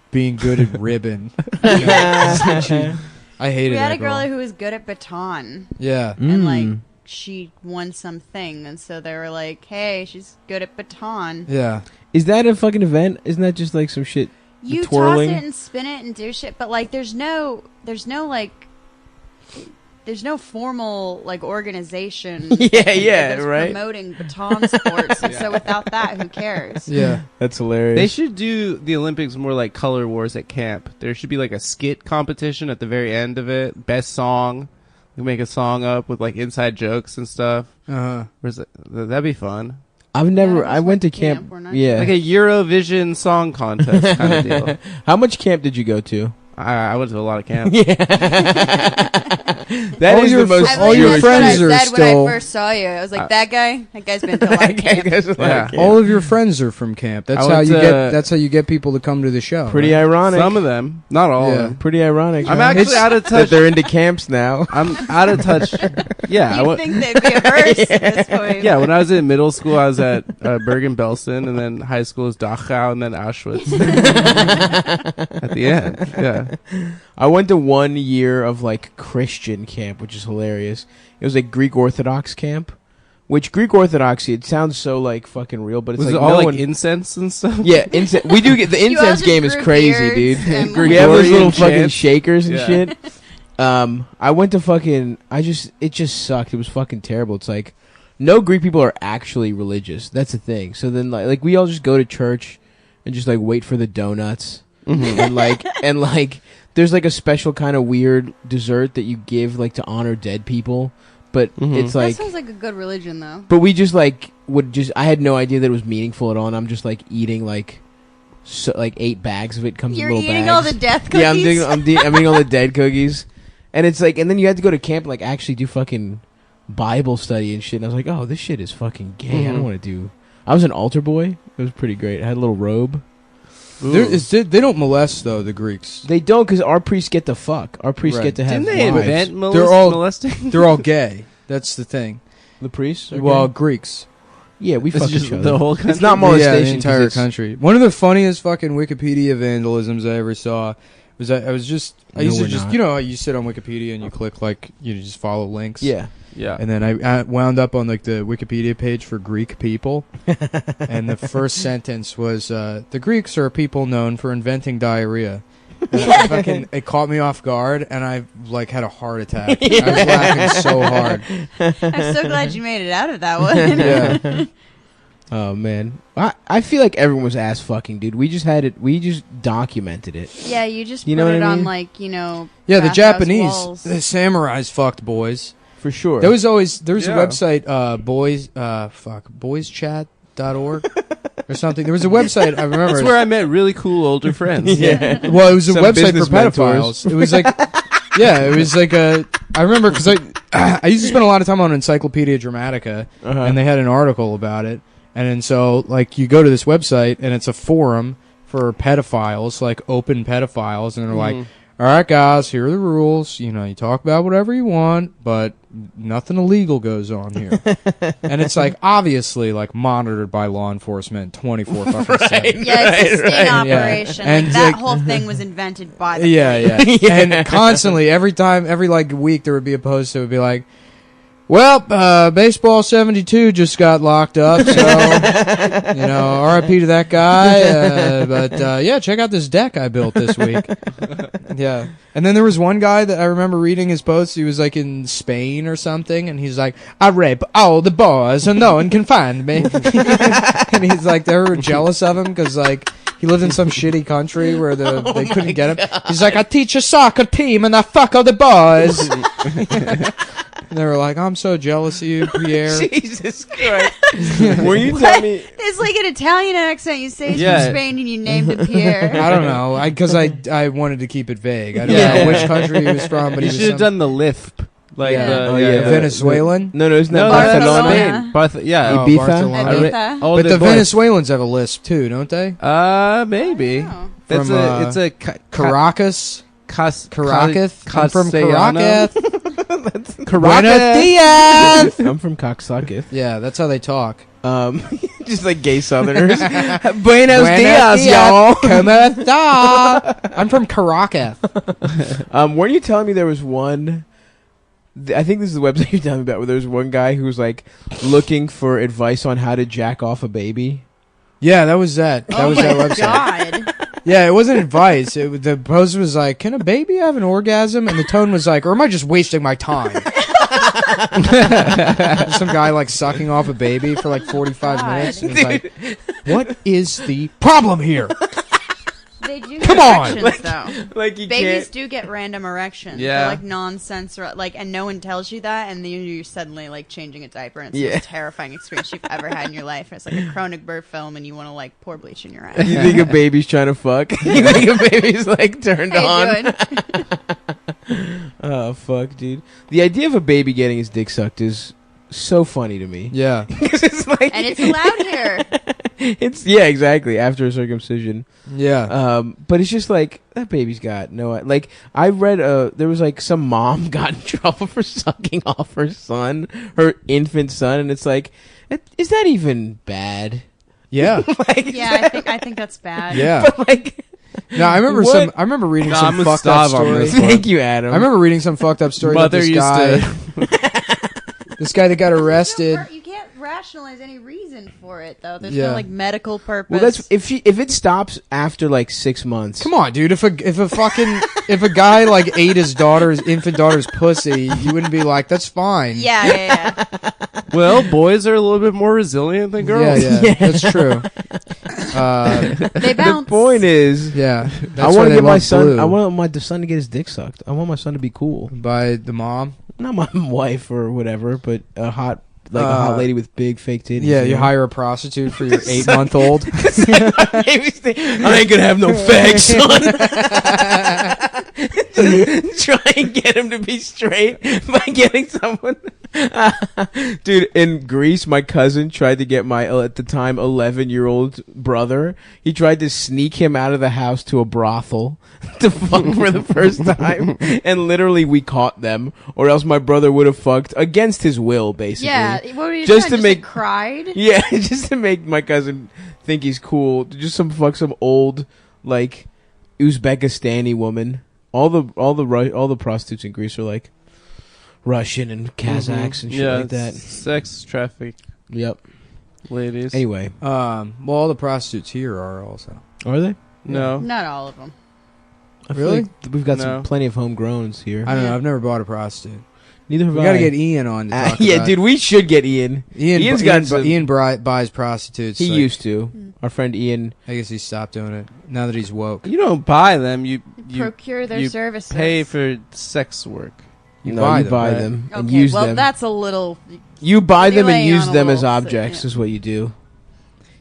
being good at ribbon. I hated
We had
that
a girl who was good at baton,
Yeah.
and like
Mm.
she won something, and so they were like, "Hey, she's good at baton."
Yeah.
Is that a fucking event? Isn't that just like some shit?
You
twirling?
toss it and spin it and do shit, but like there's no formal like organization.
Yeah,
that's
right.
Promoting baton sports, and so without that, who cares?
Yeah.
That's hilarious.
They should do the Olympics more like Color Wars at camp. There should be like a skit competition at the very end of it. Best song. We make a song up with like inside jokes and stuff.
Uh-huh.
Where's it? That'd be fun.
I've never.
Yeah,
I went to camp.
we're not-
Yeah.
Like a Eurovision song contest kind of deal.
How much camp did you go to?
I went to a lot of camps.
That is the most.
all your friends are
When
still.
I first saw you, I was like, that guy's been to a lot of camp.
Yeah.
All of your friends are from camp. That's
I
how
went
you
to-
get. That's how you get people to come to the show.
Pretty
right?
ironic.
Some of them, not all of
Yeah.
them.
Pretty ironic.
I'm
huh?
actually out of
that
touch.
they're into camps now.
I'm out of touch. Yeah,
You think they'd be averse at this point?
yeah. When I was in middle school, I was at Bergen-Belsen, and then high school was Dachau, and then Auschwitz. At the end, yeah.
I went to 1 year of like Christian camp, which is hilarious. It was like Greek Orthodox camp, which Greek Orthodoxy, it sounds so like fucking real, but it's
Was
like
it all
no
like
one,
incense and stuff?
yeah, incense. We do get the
You all
incense
just
game is
grew
crazy,
beards
dude.
and
We have those
Gregorian
little fucking
chants.
shakers and
Yeah.
shit. I went to fucking. It just sucked. It was fucking terrible. It's like no Greek people are actually religious. That's the thing. So then like we all just go to church and just like wait for the donuts and like there's like a special kind of weird dessert that you give like to honor dead people, but it's
That
like.
sounds like a good religion, though.
But we just like I had no idea that it was meaningful at all, and I'm just like eating like 8 bags of it. Comes
You're
in little
eating
bags.
all the death
Yeah, I'm
cookies?
I'm eating all the dead cookies, and it's like, and then you had to go to camp and like actually do fucking Bible study and shit. And I was like, oh, this shit is fucking gay. I don't want to do. I was an altar boy. It was pretty great. I had a little robe.
They don't molest though the Greeks.
They don't, because our priests get to fuck. Our priests
Right.
get to have.
Didn't they
wives.
invent molesting?
They're all gay. That's the thing.
The priests? are
Well,
gay?
Greeks.
Yeah, we
It's
fuck
just
each other.
the whole
It's
country?
not molestation.
Yeah, the
'cause
entire
it's-
country. One of the funniest fucking Wikipedia vandalisms I ever saw was I used
No,
to
we're
just
not.
you know you sit on Wikipedia and you click like you just follow links.
Yeah.
Yeah.
And then I wound up on like the Wikipedia page for Greek people, and the first sentence was the Greeks are a people known for inventing diarrhea. And it caught me off guard, and I like had a heart attack. I was laughing so hard.
I'm so glad you made it out of that one.
Yeah.
Oh man, I feel like everyone was ass fucking, dude. We just had it. We just documented it.
Yeah, you just
You
put
know
it
what I
on
mean?
like,
Yeah, the
bathhouse
Japanese,
walls.
the samurais fucked boys.
For sure.
There was a
Yeah.
website, boyschat.org or something. There was a website I remember.
That's where I met really cool older friends.
Yeah.
Well, it was a
Some
website for
business mentors.
pedophiles. It was like, yeah, it was like a. I remember because I used to spend a lot of time on Encyclopedia Dramatica, and they had an article about it. And then so like you go to this website and it's a forum for pedophiles, like open pedophiles, and they're like, all right, guys, here are the rules. You know, you talk about whatever you want, but nothing illegal goes on here. And it's like obviously like monitored by law enforcement 24 fucking 7.
Yeah, it's a sting
Yeah.
operation.
And
Like, that
like-
whole thing was invented by the
Yeah,
police.
yeah. And constantly, every like week, there would be a post that would be like, well, Baseball 72 just got locked up, so, you know, RIP to that guy. But yeah, check out this deck I built this week. Yeah. And then there was one guy that I remember reading his post. He was like in Spain or something, and he's like, I rape all the boys and no one can find me. And he's like, they were jealous of him because, like, he lived in some shitty country where they couldn't get him. He's like, I teach a soccer team and I fuck all the boys. And they were like, I'm so jealous of you, Pierre.
Jesus Christ. Were you telling me?
It's like an Italian accent. You say he's
Yeah.
from Spain and you named him Pierre.
I don't know, because I wanted to keep it vague. I don't
Yeah.
know which country he was from, but
You
he was
should have
some-
done the lisp. Like
Yeah.
the,
Oh, yeah. Venezuelan?
No, isn't that
No, that's
Barcelona?
Spain. Yeah.
Oh,
Ibiza?
Barcelona.
Ibiza?
Oh,
But
the
the
boy.
Venezuelans have a lisp too, don't they?
Maybe.
Oh.
That's
From,
it's a
Caracas. Caracas. I'm from
Castellano.
Caracas. Buenos
Caracas.
dias.
I'm from Coxsackie.
Yeah, that's how they talk.
Just like gay Southerners. Buenos dias,
y'all.
y'all.
I'm from Caracas.
Weren't you telling me there was one? I think this is the website you're telling me about, where there was one guy who was like looking for advice on how to jack off a baby.
Yeah, that was that. That
Oh
was
my
that website.
God.
Yeah, it wasn't advice. The post was like, "Can a baby have an orgasm?" And the tone was like, "Or am I just wasting my time?" Some guy like sucking off a baby for like 45 minutes. And he's like, "What is the problem here?"
They do
Come
get
on!
erections, though.
Like you
Babies
can't.
do get random erections.
Yeah.
They're like nonsense, and no one tells you that, and then you're suddenly like changing a diaper, and it's the
Yeah.
most terrifying experience you've ever had in your life. It's like a Cronenberg film, and you want to like pour bleach in your eyes.
You think a baby's trying to fuck? You think a baby's like turned
How you
on? Oh fuck, dude! The idea of a baby getting his dick sucked is so funny to me.
Yeah,
it's like,
And it's allowed here.
it's exactly after a circumcision.
Yeah.
But it's just like that baby's got no. Like I read, there was like some mom got in trouble for sucking off her infant son, and it's like, is that even bad?
Yeah.
Like,
Yeah, I think that's bad.
Yeah.
But like,
No, I remember
What?
I remember reading
No,
some
I'm
fucked up
Gustav on
story.
this one.
Thank you, Adam.
I remember reading some fucked up story
Mother
that this
used
guy,
to.
this guy that got arrested.
You can't rationalize any reason for it, though. There's
Yeah.
no like medical purpose.
Well, that's if it stops after like 6 months.
Come on, dude. If a guy like ate his infant daughter's pussy, you wouldn't be like, that's fine.
Yeah.
Well, boys are a little bit more resilient than girls.
Yeah, that's true.
They bounce.
The point is,
Yeah,
I
that's why
want to
they
get my
love
son.
blue.
I want my son to get his dick sucked. I want my son to be cool.
By the mom.
Not my wife or whatever, but a hot lady with big fake titties.
Yeah, you
know?
hire a prostitute for your 8-month-old.
I ain't gonna have no fags, son. Try and get him to be straight by getting someone. Dude, in Greece, my cousin tried to get my, at the time, 11-year-old brother. He tried to sneak him out of the house to a brothel to fuck for the first time. And literally, we caught them. Or else my brother would have fucked against his will, basically.
Yeah. What were you
Just
doing?
to make-
like, cried?
Yeah, just to make my cousin think he's cool. Just fuck some old, like, Uzbekistani woman. All the prostitutes in Greece are like Russian and Kazakhs and shit like that.
Sex traffic.
Yep.
Ladies.
Anyway,
Well, all the prostitutes here are also.
are they?
No.
Not all of them.
I feel
Really?
like we've got
No.
plenty of homegrowns here.
I don't know. I've never bought a prostitute.
Neither have
We
I.
got to get Ian on to talk
yeah,
about
dude, we should get Ian. Ian's got some.
Ian buys prostitutes.
He
like,
used to. Our friend Ian.
I guess he stopped doing it now that he's woke.
You don't buy them. You
Procure their
you
services.
pay for sex work.
You
buy
buy
them,
them and
Okay,
use
well,
them.
that's a little.
You buy them and
laying
use
on a
them as
little
objects
thing,
is what you do.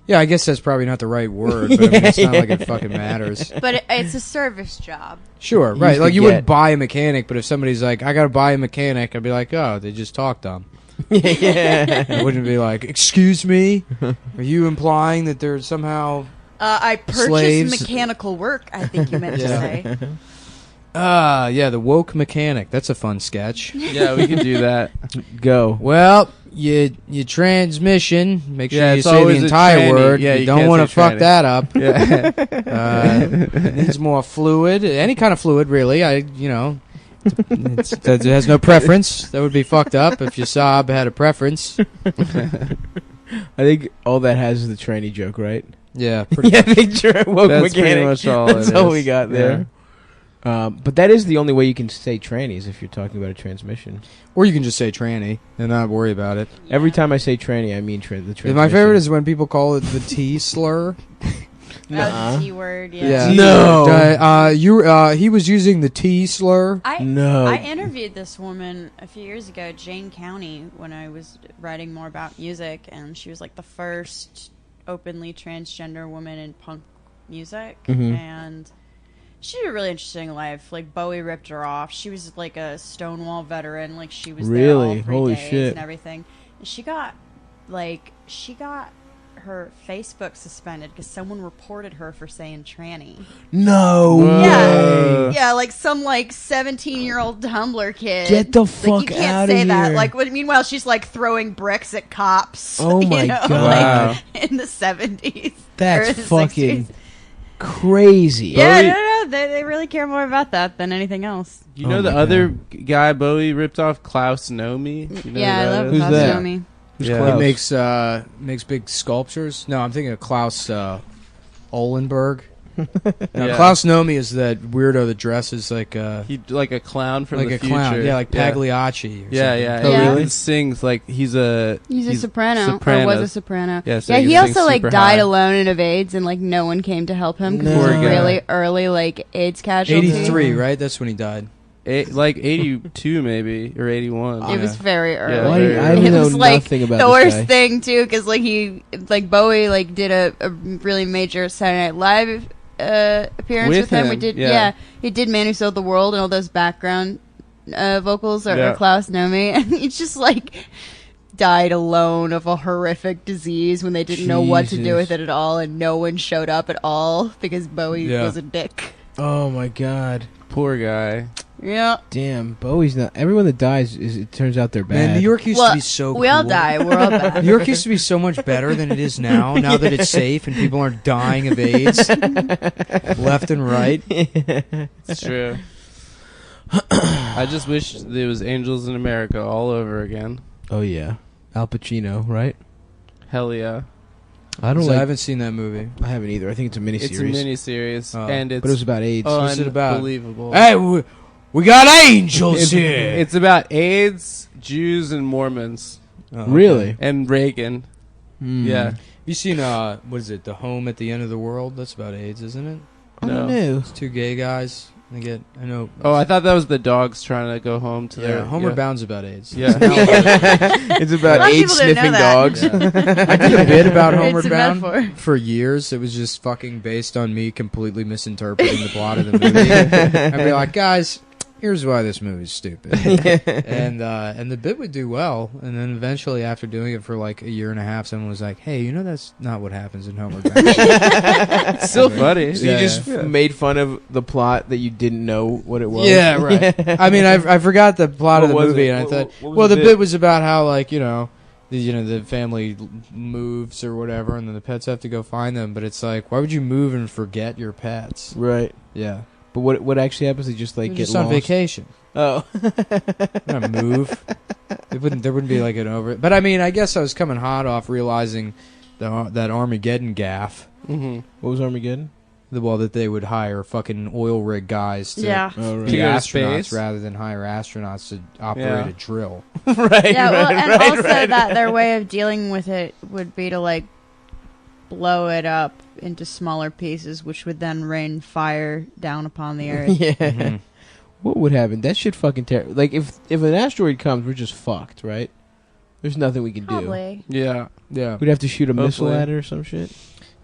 Yeah, I guess that's probably not the right word, but I mean, it's not like it fucking matters.
But it's a service job.
Sure,
Used
right.
to
Like you
get-
wouldn't buy a mechanic, but if somebody's like, "I gotta buy a mechanic," I'd be like, "Oh, they just talk dumb."
Yeah.
I wouldn't be like, "Excuse me, are you implying that they're somehow?"
I purchased
Slaves.
mechanical work. I think you meant to
Yeah.
say.
Yeah, the woke mechanic. That's a fun sketch.
Yeah, we can do that.
Go.
Well, your transmission. Make sure
Yeah,
you
it's
say the
always a
entire
tranny.
word.
Yeah,
you
you
don't
can't
want to
say
fuck
tranny.
that up.
Yeah.
It needs more fluid. Any kind of fluid, really. It has no preference. That would be fucked up if your Saab had a preference.
I think all that has is the tranny joke, right?
Yeah, pretty
Yeah, picture woke
That's pretty
mechanic.
much all
That's
it
all
is.
we got there. But that is the only way you can say trannies if you're talking about a transmission.
Or you can just say tranny and not worry about it.
Every time I say tranny, I mean the transmission.
My favorite is when people call it the T slur.
Oh, the T word. Yeah.
No.
He was using the T slur.
No.
I interviewed this woman a few years ago, Jane County, when I was writing more about music, and she was like the first openly transgender woman in punk music, and she had a really interesting life. Like Bowie ripped her off. She was like a Stonewall veteran. Like she was there all
Really?
3
Holy
days
shit.
and everything. And she got her Facebook suspended because someone reported her for saying tranny.
No.
Yeah, yeah, like some 17-year-old Tumblr kid.
Get the
Like,
fuck
you can't
outta
say that.
here.
Like, meanwhile, she's like throwing bricks at cops.
Oh my
you know,
God.
like, in the 70s.
That's
or the
fucking
60s.
crazy.
Yeah, no, they really care more about that than anything else.
You know the other guy Bowie ripped off, Klaus Nomi? You know
Yeah, I
who
love
is?
Who's
Klaus
that?
Nomi.
Who's
Yeah.
Klaus?
He makes big sculptures. No, I'm thinking of Klaus Olenberg. Now, Klaus Nomi is that weirdo that dresses like
he like a clown from
like
the
a
future.
clown, yeah, like Pagliacci. Or
Yeah,
something.
yeah.
Oh,
He
really?
sings like he's a
soprano, or
soprano.
was a soprano.
Yeah, so
Yeah, he
sings
also like
super
died
high.
alone of AIDS, and like no one came to help him because he was
Poor
a
guy.
really early like AIDS casualty.
83, right? That's when he died.
Like 82 maybe or 81.
It was very early.
Yeah,
Why
very
do you- I
early.
didn't
It
know
was like
nothing about
the
this
worst
guy.
thing too, because like Bowie like did a really major Saturday Night Live appearance
With
with him. We
him,
did,
yeah.
he did "Man Who Sold the World" and all those background vocals are
Yeah.
Klaus Nomi, and he's just like died alone of a horrific disease when they didn't know what to do
Jesus.
with it at all, and no one showed up at all because Bowie
Yeah.
was a dick.
Oh my god.
Poor guy.
Yeah.
Damn, Bowie's not. Everyone that dies, it turns out they're bad.
Man, New York used
Well,
to be so
we all
cool.
die. We're all bad.
New York used to be so much better than it is now. Now that it's safe and people aren't dying of AIDS left and right.
It's true. I just wish there was Angels in America all over again.
Oh yeah, Al Pacino, right?
Hell yeah.
I don't
So
like.
I haven't seen that movie.
I haven't either. I think it's a miniseries.
It's a miniseries,
Oh.
and it's
but it was about AIDS.
What's it about?
unbelievable.
Hey, we got angels here.
It's about AIDS, Jews, and Mormons,
Oh, okay.
Really?
and Reagan.
Hmm.
Yeah.
You seen what is it? The Home at the End of the World? That's about AIDS, isn't it?
I don't
No.
know.
It's two gay guys. They get. I know.
Oh, I thought that was the dogs trying to go home to
Yeah,
their.
Homeward
yeah.
Bound's about AIDS.
Yeah.
It's
A
about
lot of
AIDS
people didn't know
sniffing
that.
dogs.
I did a bit about Homeward
It's a
Bound
metaphor.
for years. It was just fucking based on me completely misinterpreting the plot of the movie. I'd be like, guys, here's why this movie's stupid. And the bit would do well. And then eventually, after doing it for like a year and a half, someone was like, hey, you know that's not what happens in Homeward Bound.
It's still funny.
So you just made fun of the plot that you didn't know what it was.
Yeah, right. I mean, I forgot the plot of the
What was
movie,
it?
and I
What-
thought,
what was
well,
the
the
bit?
bit was about how, like, the family moves or whatever, and then the pets have to go find them. But it's like, why would you move and forget your pets?
Right.
Yeah,
But what actually happens? They just like
They're
get
just on
lost.
vacation.
Oh.
Not move. There wouldn't be like an over. But I mean, I guess I was coming hot off realizing that Armageddon gaff.
Mm-hmm.
What was Armageddon?
That they would hire fucking oil rig guys to
Yeah.
Oh, right.
be
To go to
astronauts
space?
rather than hire astronauts to operate
Yeah.
a drill.
right.
Yeah, well,
right,
and
right,
also
right.
that their way of dealing with it would be to like blow it up into smaller pieces, which would then rain fire down upon the earth.
Yeah.
Mhm.
What would happen? That shit fucking terrible. Like if an asteroid comes, we're just fucked, right? There's nothing we can do.
Probably.
Yeah.
Yeah.
We'd have to shoot a missile
Hopefully.
at it or some shit.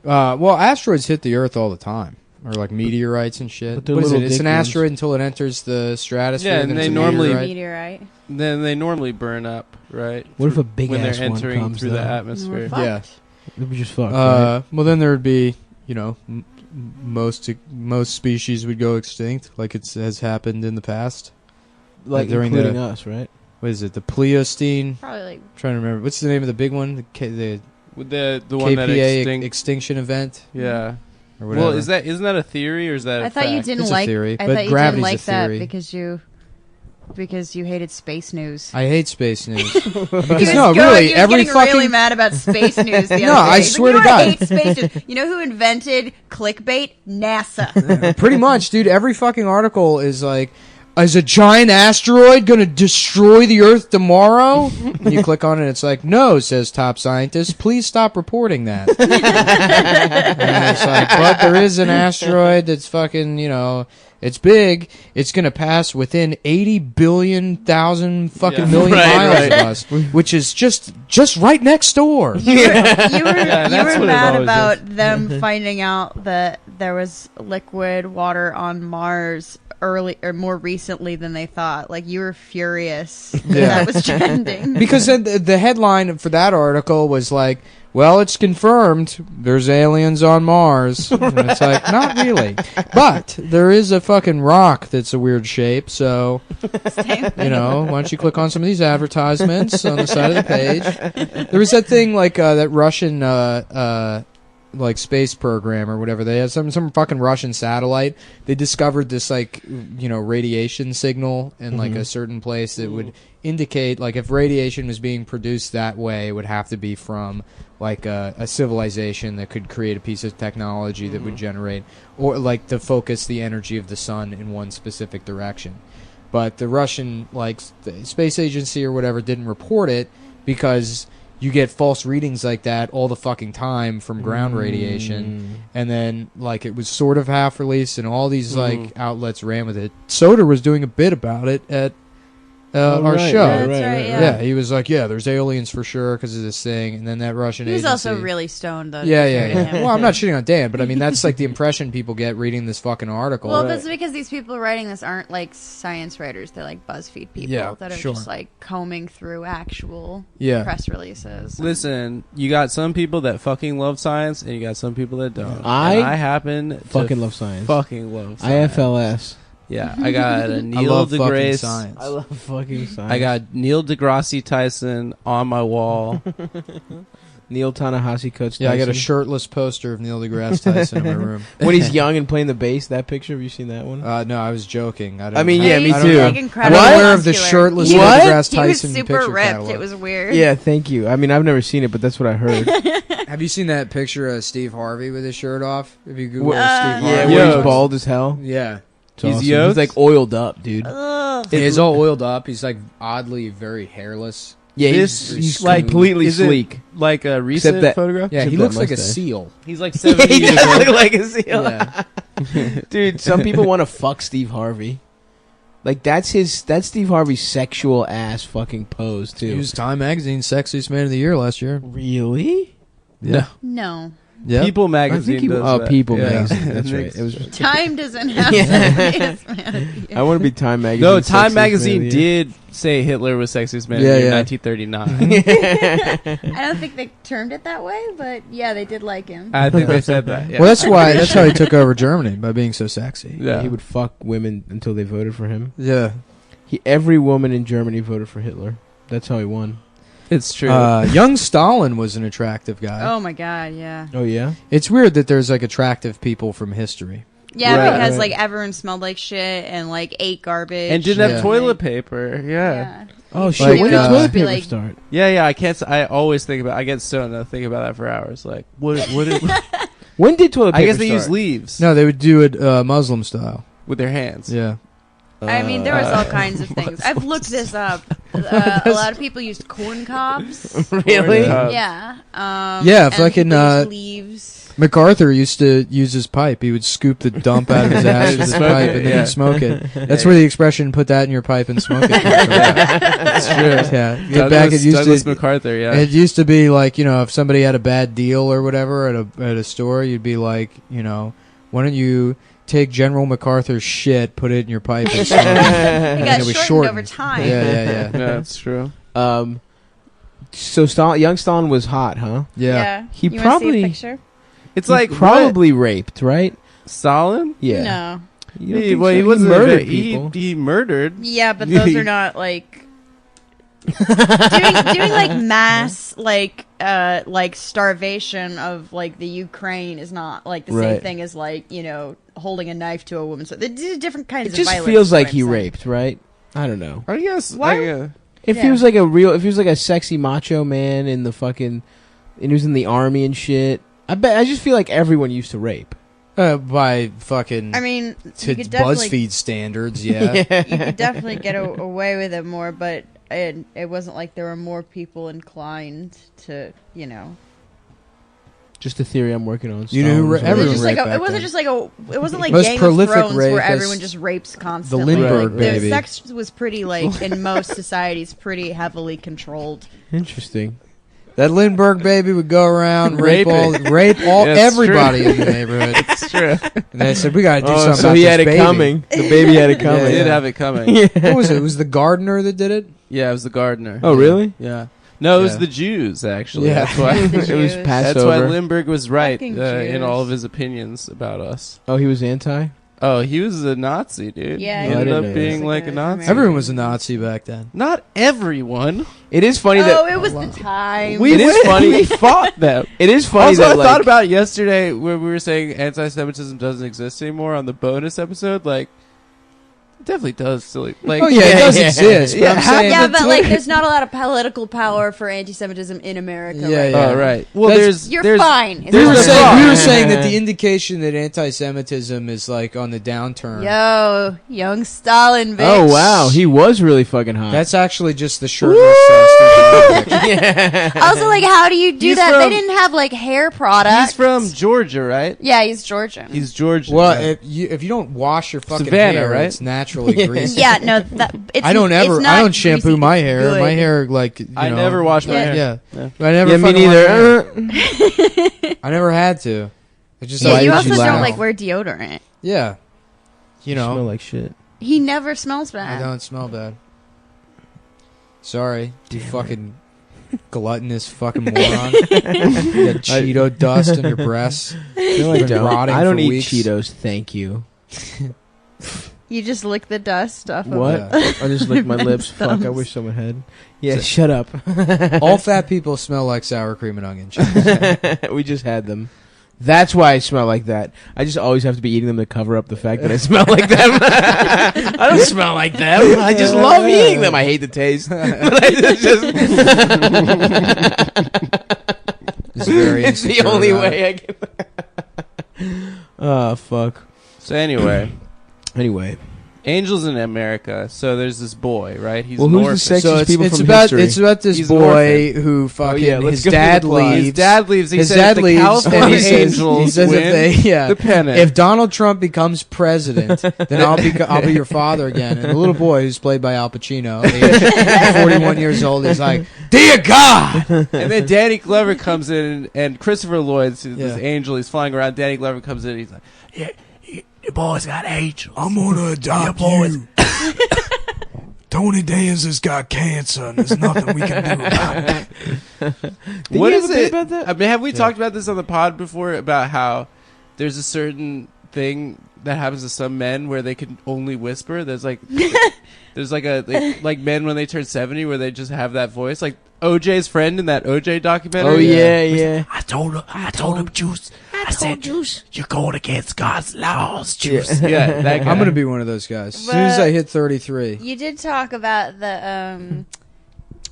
Well, asteroids hit the Earth all the time, or like meteorites and shit.
But they're
What is it?
little
It's an
dick ones.
asteroid until it enters the stratosphere.
Yeah,
then
and
it's
they
a
normally-
meteorite.
Meteorite.
Then they normally burn up, right?
What if a big
when
ass
they're
one
entering
comes
through
though?
the atmosphere?
Fucked.
Yeah.
We'd be just fucked. Right?
Well, then there would be, most species would go extinct, like it has happened in the past.
Like
during
including
the-
us, right?
What is it? The Pleistocene.
Probably like
I'm trying to remember. What's the name of the big one? The
With the one that
KPA
extinct.
extinction event.
Yeah.
Or whatever.
Well, isn't that a theory or is that?
I
a
thought you
fact?
didn't
It's a
like.
theory,
I
but
thought you
gravity's
didn't
a
like that
theory.
because you hated space news.
I hate space news.
He
Because
was
no,
going-
really,
he was
every
getting
fucking
really mad about space news. The
No,
other day.
I
He's
swear
like,
to
you know, I
God.
hate space news. You know who invented clickbait? NASA.
Pretty much, dude. Every fucking article is like, is a giant asteroid going to destroy the Earth tomorrow? And you click on it, it's like, no, says top scientist. Please stop reporting that. And it's like, but there is an asteroid that's fucking, it's big. It's going to pass within 80 billion thousand fucking
Yeah.
million
Right,
miles
right.
of us, which is just right next door.
You were
that's what it
mad
always
about them finding out that there was liquid water on Mars early or more recently than they thought. Like you were furious that
Yeah.
that was trending.
Because then the headline for that article was like, well, it's confirmed there's aliens on Mars. And it's like, not really. But there is a fucking rock that's a weird shape, so, why don't you click on some of these advertisements on the side of the page. There was that thing like that Russian like space program or whatever. They had some fucking Russian satellite. They discovered this like radiation signal in like a certain place that would indicate like if radiation was being produced that way, it would have to be from like a civilization that could create a piece of technology that would generate or like to focus the energy of the sun in one specific direction. But the Russian the space agency or whatever didn't report it because you get false readings like that all the fucking time from ground radiation. And then like it was sort of half released and all these like outlets ran with it. Soder was doing a bit about it at our show. Yeah, he was like, yeah, there's aliens for sure because of this thing. And then that Russian
He was
agency,
also really stoned, though.
Yeah. Well, I'm not shitting on Dan, but I mean, that's like the impression people get reading this fucking article.
Well, that's because these people writing this aren't like science writers. They're like BuzzFeed people that are just like combing through actual press releases.
Listen, you got some people that fucking love science, and you got some people that don't.
I
happen
fucking
to
love science.
Fucking love science.
IFLS.
Yeah, I got a Neil
I love fucking
deGrasse.
science.
I love fucking science.
I got Neil deGrasse Tyson on my wall.
Neil Ta-Nehisi Coates.
Yeah, I got a
Tyson.
shirtless poster of Neil deGrasse Tyson in my room.
When he's young and playing the bass, that picture, have you seen that one?
No, I was joking.
I mean, yeah, me
He's,
too.
like, incredibly
I'm aware of the
muscular.
shirtless
He
Neil
was-
deGrasse Tyson
He was super
picture
ripped.
catalog.
It was weird.
Yeah, thank you. I mean, I've never seen it, but that's what I heard.
Have you seen that picture of Steve Harvey with his shirt off? If you Google
What-
Steve
yeah,
Harvey.
where he's bald as hell.
Yeah.
It's awesome. He's like oiled up, dude.
He's all oiled up. He's like oddly very hairless.
Yeah,
This
he's
like
completely
is it
sleek.
like a recent
Except that-
photograph.
Yeah, he
Except
looks
that
like a
mustache.
seal.
He's like 70
He
years
does
old.
look like a seal.
Yeah.
Dude, some people want to fuck Steve Harvey. Like that's Steve Harvey's sexual ass fucking pose too.
He was Time Magazine's Sexiest Man of the Year last year.
Really?
Yeah.
No.
Yeah.
People
I
magazine.
think he,
does that.
People
Yeah.
magazine. That's right. It was.
Time doesn't have
Yeah.
to
I want to be Time magazine.
No,
Sexiest
Time
Man of
magazine
the Year.
did say Hitler was sexiest man
Yeah,
in
yeah.
1939.
I don't think they termed it that way, but yeah, they did like him.
I think they said that. Yeah.
Well, that's how he took over Germany, by being so sexy.
Yeah.
He would fuck women until they voted for him.
Yeah.
Every woman in Germany voted for Hitler. That's how he won.
It's true.
Young Stalin was an attractive guy.
Oh my god, yeah.
Oh yeah.
It's weird that there's like attractive people from history.
Yeah,
Right,
because
right.
like everyone smelled like shit and like ate garbage.
and didn't
Yeah.
have toilet paper. Yeah.
Oh shit!
Like,
when did
uh,
toilet
be
paper
like-
start?
Yeah. I can't. I always think about. I get stoned. I think about that for hours. Like, what?
When did toilet paper
I guess they
start?
use leaves
No, they would do it Muslim style.
with their hands.
Yeah.
I mean, there was all kinds of things. I've looked this up. A lot of people used corn cobs.
Really?
Yeah.
Yeah,
and
fucking,
people used leaves.
MacArthur used to use his pipe. He would scoop the dump out of his ass with his
Smoke
pipe
it,
and then
yeah.
he'd smoke it. That's where the expression "put that in your pipe and smoke it" comes from.
That's true.
Yeah. Get back, it used
Douglas
to,
MacArthur. Yeah.
It used to be like, if somebody had a bad deal or whatever at a store, you'd be like, why don't you take General MacArthur's shit, put it in your pipe and smoke it.
It
And
got
it was
shortened over time.
Yeah.
yeah, that's true.
So young Stalin was hot, huh?
Yeah.
He
You wanna see a
probably
picture?
It's
he
like
probably raped, right?
Stalin.
Yeah.
No.
You don't
He,
think
well,
so?
he wasn't
murdered
he,
people.
he murdered.
Yeah, but those are not like doing like mass like starvation of like the Ukraine is not like the same
Right.
thing as like holding a knife to a woman. So they're different kinds
It
of
just
violence.
feels
is what
like
I'm
he
saying.
raped, right? I don't know.
I guess.
Why?
If he
Yeah.
was like if he was like a sexy macho man in the fucking, and he was in the army and shit, I just feel like everyone used to rape.
By fucking
I mean,
to
you could definitely
BuzzFeed standards, yeah.
you could definitely get away with it more, but it wasn't like there were more people inclined to
Just a theory I'm working on.
You know who
Stalin was
It
everyone
was just
raped
like
back
it wasn't
then.
just like it wasn't like
Most
Game of
prolific
Thrones where
rapist,
everyone just rapes constantly.
Lindbergh
Like,
baby.
The sex was pretty like in most societies pretty heavily controlled.
Interesting.
That Lindbergh baby would go around rape all
That's
everybody
true.
in the neighborhood.
It's true.
And they said we got to do something.
so
about
he
this
had it
baby.
coming. The baby had it
He
coming.
did have it coming.
What was it? It was the gardener that did it.
Yeah, it was the gardener.
Oh, really?
Yeah. No, it was
Yeah.
the Jews actually.
Yeah.
That's why.
The
It was
Jews.
Passover.
That's why Lindbergh was right
Fucking
in all
Jews.
of his opinions about us.
Oh, he was anti?
Oh, he was a Nazi, dude.
Yeah,
he
he
ended
was.
up being like a
Like a
Nazi.
Everyone was a Nazi back then.
Not everyone.
It is funny
Oh,
that
it was the time.
It is funny.
We fought them.
It is funny
Also,
that
I
like,
thought about yesterday where we were saying anti-Semitism doesn't exist anymore on the bonus episode. Like, it definitely does. Silly. Like,
Oh yeah, it does exist. But I'm saying
Yeah, but like, there's not a lot of political power for anti-Semitism in America.
Yeah,
right
yeah.
now.
Oh, right. Well,
That's-
You're fine.
We were,
It's
saying,
fine.
we were saying that the indication that anti-Semitism is like on the downturn.
Yo, young Stalin, bitch.
oh wow, he was really fucking hot.
That's actually just the shirtless
Also, like, how do you do
He's
that?
from-
They didn't have like hair products.
He's from Georgia, right?
Yeah, he's Georgian.
He's Georgian.
Well,
yeah.
if you don't wash your fucking
Savannah,
hair,
right?
it's naturally greasy.
Yeah, no, that it's.
I don't ever.
It's not
I don't shampoo
greasy,
my
it's
hair.
good.
My hair, like
I never wash my hair.
Yeah,
Yeah.
I never.
Yeah, me
fucking wash
neither.
my hair. I never had to. It just
Yeah,
Why
you
did
also
you
don't
laugh?
like wear deodorant.
Yeah, you know,
smell like shit.
He never smells
I
bad.
don't smell bad. Sorry, you fucking gluttonous fucking moron. You got Cheeto dust on your breasts.
No, I
Been
don't.
rotting
I don't
for
eat
weeks.
Cheetos. Thank you.
You just lick the dust off
What?
of
I just licked my lips. Fuck. I
thumbs.
wish someone had. Yeah, shut up.
All fat people smell like sour cream and onion chips.
We just had them. That's why I smell like that. I just always have to be eating them to cover up the fact that I smell like them. I don't smell like them. I just love eating them. I hate the taste. But I
It's very
it's the
insecure
only
about
way I can. Oh, fuck.
So anyway,
Anyway.
Angels in America. So there's this boy, right? He's
Well,
an
who's the
orphan.
sexiest
So
people
it's
from
about
history?
it's about this
He's an
boy
orphan.
who fucking
yeah, let's
his
go through
dad
the plot.
leaves.
His dad leaves. He
His
says
dad
the
leaves,
California
and he says,
Angels
if
win
they,
the pennant.
if Donald Trump becomes president, then I'll be your father again. And the little boy, who's played by Al Pacino, age 41 years old, is like, "Dear God!"
And then Danny Glover comes in, and Christopher Lloyd's this
Yeah.
angel. He's flying around. Danny Glover comes in. And he's like, "Yeah, your boy's got angels.
I'm gonna adopt you. Tony Danza's got cancer, and there's nothing we can do about it.
What
you
is
have a bit
it?
about that?
I mean, have we talked about this on the pod before about how there's a certain thing that happens to some men where they can only whisper? There's like like men when they turn 70 where they just have that voice, like OJ's friend in that OJ documentary.
Oh, yeah.
I told him, Juice. I said, Juice, you're going against God's laws, Juice.
Yeah, that guy.
I'm gonna be one of those guys. As soon as I hit 33.
You did talk about the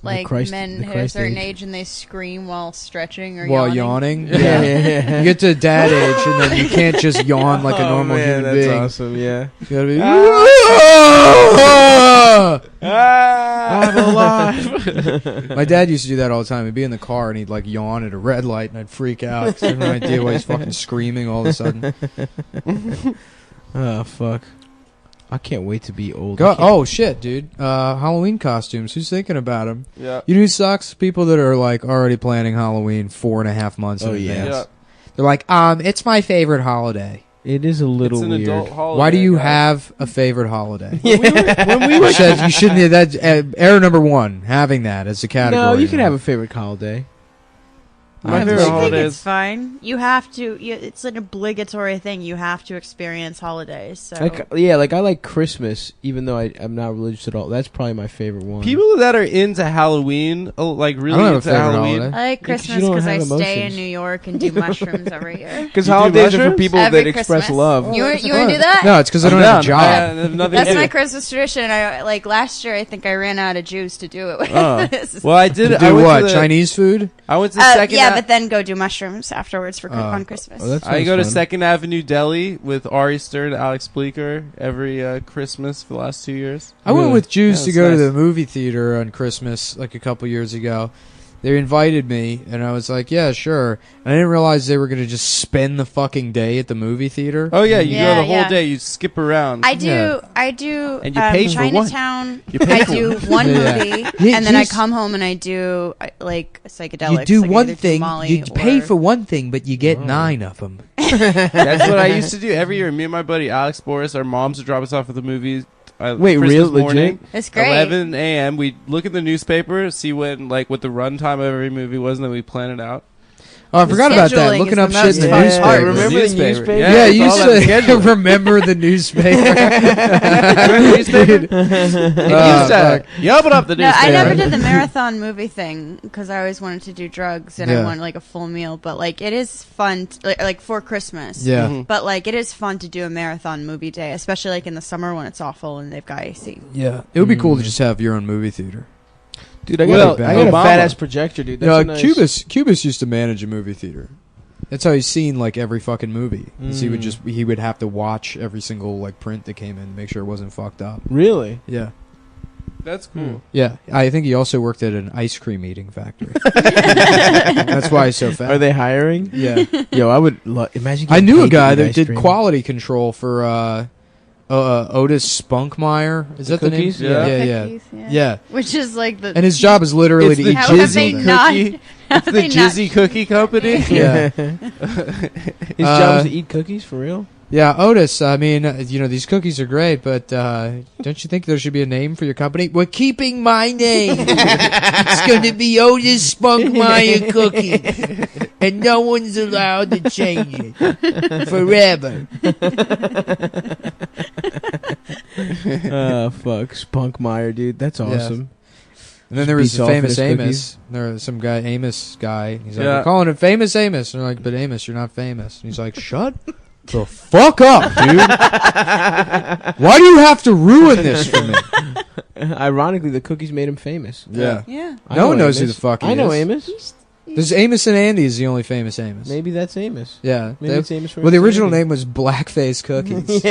like
Christ-
men
the
hit a
Christ
certain
age.
age and they scream while stretching or
While
yawning.
yawning,
Yeah.
You get to dad age, and then you can't just yawn like a
Oh,
normal
man,
human
that's
being.
awesome, yeah.
You gotta be.
I'm alive.
My dad used to do that all the time. He'd be in the car and he'd like yawn at a red light, and I'd freak out. 'Cause I have no idea why he's fucking screaming all of a sudden.
Oh, fuck. I can't wait to be old.
Oh shit, dude! Halloween costumes. Who's thinking about them?
Yeah.
You know who sucks? People that are like already planning Halloween 4.5 months in
Oh, yeah.
advance.
Yeah.
They're like, it's my favorite holiday.
It is a little
It's an
weird.
adult holiday.
Why do you
guys.
have a favorite holiday?
When we were
You shouldn't. That's error number one. Having that as a category.
No, you can have a favorite holiday.
My
I
favorite
think
holiday
it's
is
fine. You have to. It's an obligatory thing. You have to experience holidays. So
I like Christmas, even though I'm not religious at all. That's probably my favorite one.
people that are into Halloween, like
I
really
don't have a
into
favorite
Halloween.
holiday.
I like
Because you
Christmas
don't
because I
have
stay in
emotions.
New York and do mushrooms every year.
Because
You do
holidays are for
mushrooms?
people
Every
that express
Christmas.
love.
You want to do that?
No, it's because I don't have a job.
I have nothing
That's
to do.
my Christmas tradition. I like last year. I think I ran out of juice to do it with.
Oh. Well, I did.
To
I
do
went
what?
to the,
Chinese food?
I went to Second.
yeah,
Ave-
but then go do mushrooms afterwards for
Oh.
on Christmas.
Oh, that
I
sounds
go to
fun.
Second Avenue Deli with Ari Stern, Alex Bleeker every Christmas for the last 2 years.
I went with Jews
Yeah,
to
it's
go
nice.
to the movie theater on Christmas like a couple years ago. They invited me, and I was like, yeah, sure. And I didn't realize they were going to just spend the fucking day at the movie theater.
Oh yeah, you
Yeah,
go the whole
yeah.
day. You skip around.
I do.
Yeah.
I do.
And you pay for what?
Chinatown.
You pay
I
for
do
what?
one
Yeah.
movie,
Yeah,
and then I
here's-
come home and I do like psychedelics.
You do
Like, I
one
either do
thing,
Molly
you pay
or-
for one thing, but you get 9 of them.
That's what I used to do every year. Me and my buddy Alex Boris, our moms would drop us off at the movies.
Wait,
Christmas
real-
morning,
legit?
That's great.
11 a.m. We'd look at the newspaper, see what the runtime of every movie was, and then we plan it out.
Oh, I forgot about that.
Scheduling
Looking
is
up
the
shit in the
most
newspaper.
fun part.
Remember the newspaper?
Yeah, you
it's all
used
about
to
scheduling.
remember the newspaper.
You open up the
No, I
newspaper.
never did the marathon movie thing because I always wanted to do drugs and
Yeah.
I wanted like a full meal. But like, it is fun, like for Christmas.
Yeah.
Mm-hmm.
But like, it is fun to do a marathon movie day, especially like in the summer when it's awful and they've got AC.
Yeah, it would be cool to just have your own movie theater.
Dude, I
Well,
got a
Obama.
fat ass projector, dude. That's
Yeah,
a nice...
Cubas used to manage a movie theater. That's how he's seen like every fucking movie. So he would have to watch every single like print that came in, make sure it wasn't fucked up.
Really?
Yeah.
That's cool.
Yeah, I think he also worked at an ice cream eating factory. That's why he's so fat.
Are they hiring?
Yeah.
Yo, I would imagine.
I
getting
knew a
paid to
guy
eat
that
ice
did
cream.
quality control for Otis Spunkmeyer. Is
The
that the name?
cookies? Yeah.
Yeah.
Cookies,
Yeah.
Which is like the.
And his job is literally to
the
eat
How have
jizzy.
they
Jizzy
not?
cookie.
how
It's
have
the
they not-
Jizzy Cookie Company.
Yeah.
His job is to eat cookies for real.
Yeah, Otis, I mean, these cookies are great, but don't you think there should be a name for your company? We're keeping my name. It's going to be Otis Spunkmeyer Cookies. And no one's allowed to change it. Forever.
Fuck. Spunkmeyer, dude. That's awesome.
And then there was
Beats
the
off
famous
his
Amos.
cookies.
There was some guy, Amos guy. He's like,
Yeah.
we're calling him Famous Amos. And they're like, but Amos, you're not famous. And he's like, shut the fuck up, dude. Why do you have to ruin this for me?
Ironically, the cookies made him famous.
Yeah.
Yeah.
I
No
know
one knows who
Amos.
the fuck he
I know
is.
Amos.
There's Amos and Andy is the only famous Amos.
Maybe that's Amos.
Yeah.
Maybe it's Amos from
Well, the
Amos and
original
Andy.
name was Blackface Cookies.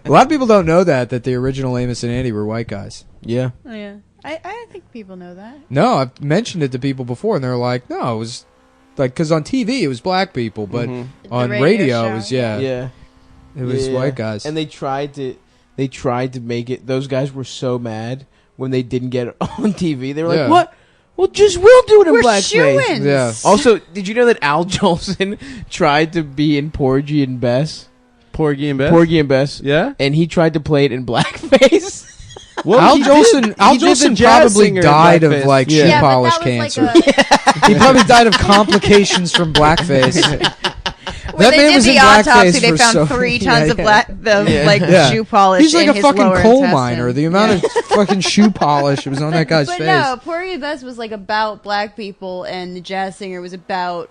A lot of people don't know that the original Amos and Andy were white guys.
Yeah.
Oh, yeah. I think people know that.
No, I've mentioned it to people before, and they're like, no, it was like, because on TV it was black people, but on
radio
radio
show,
it was, yeah. It was
Yeah.
white guys.
And they tried to make it. Those guys were so mad when they didn't get it on TV. They were like,
Yeah.
"What? Well, we'll do it in
We're
blackface."
shoo-ins.
Yeah.
Also, did you know that Al Jolson tried to be in Porgy and Bess?
Porgy and Bess.
Porgy and Bess.
Yeah.
And he tried to play it in blackface.
Well,
Al
he
Jolson,
did-
Al
he did the
Jolson
jazz
probably
singer in
died of
blackface.
like
Yeah.
shoe
Yeah, but
polish
that was
cancer.
like
He probably died of complications from blackface.
when
That
they
man
did
was
the
in blackface
autopsy, they
for
found
so-
3 tons of
Yeah.
like
Yeah.
shoe polish.
He's like
in
a
his
fucking
lower
coal
intestine.
miner. The amount of fucking shoe polish was on that guy's
But
face.
no, Porgy and Bess was like about black people, and the jazz singer was about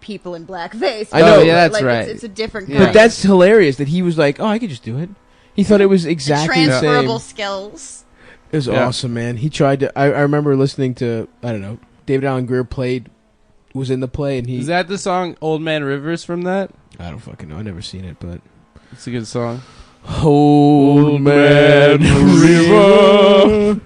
people in blackface.
I know,
But,
yeah, that's
like,
right.
It's a different
Yeah.
kind.
But that's hilarious that he was like, "Oh, I could just do it." He thought it was exactly the same.
transferable skills.
It was
Yeah.
awesome, man. He tried to. I remember listening to, I don't know, David Allen Greer was in the play, and he.
Is that the song "Old Man Rivers" from that?
I don't fucking know. I never seen it, but.
It's a good song.
Old Man River,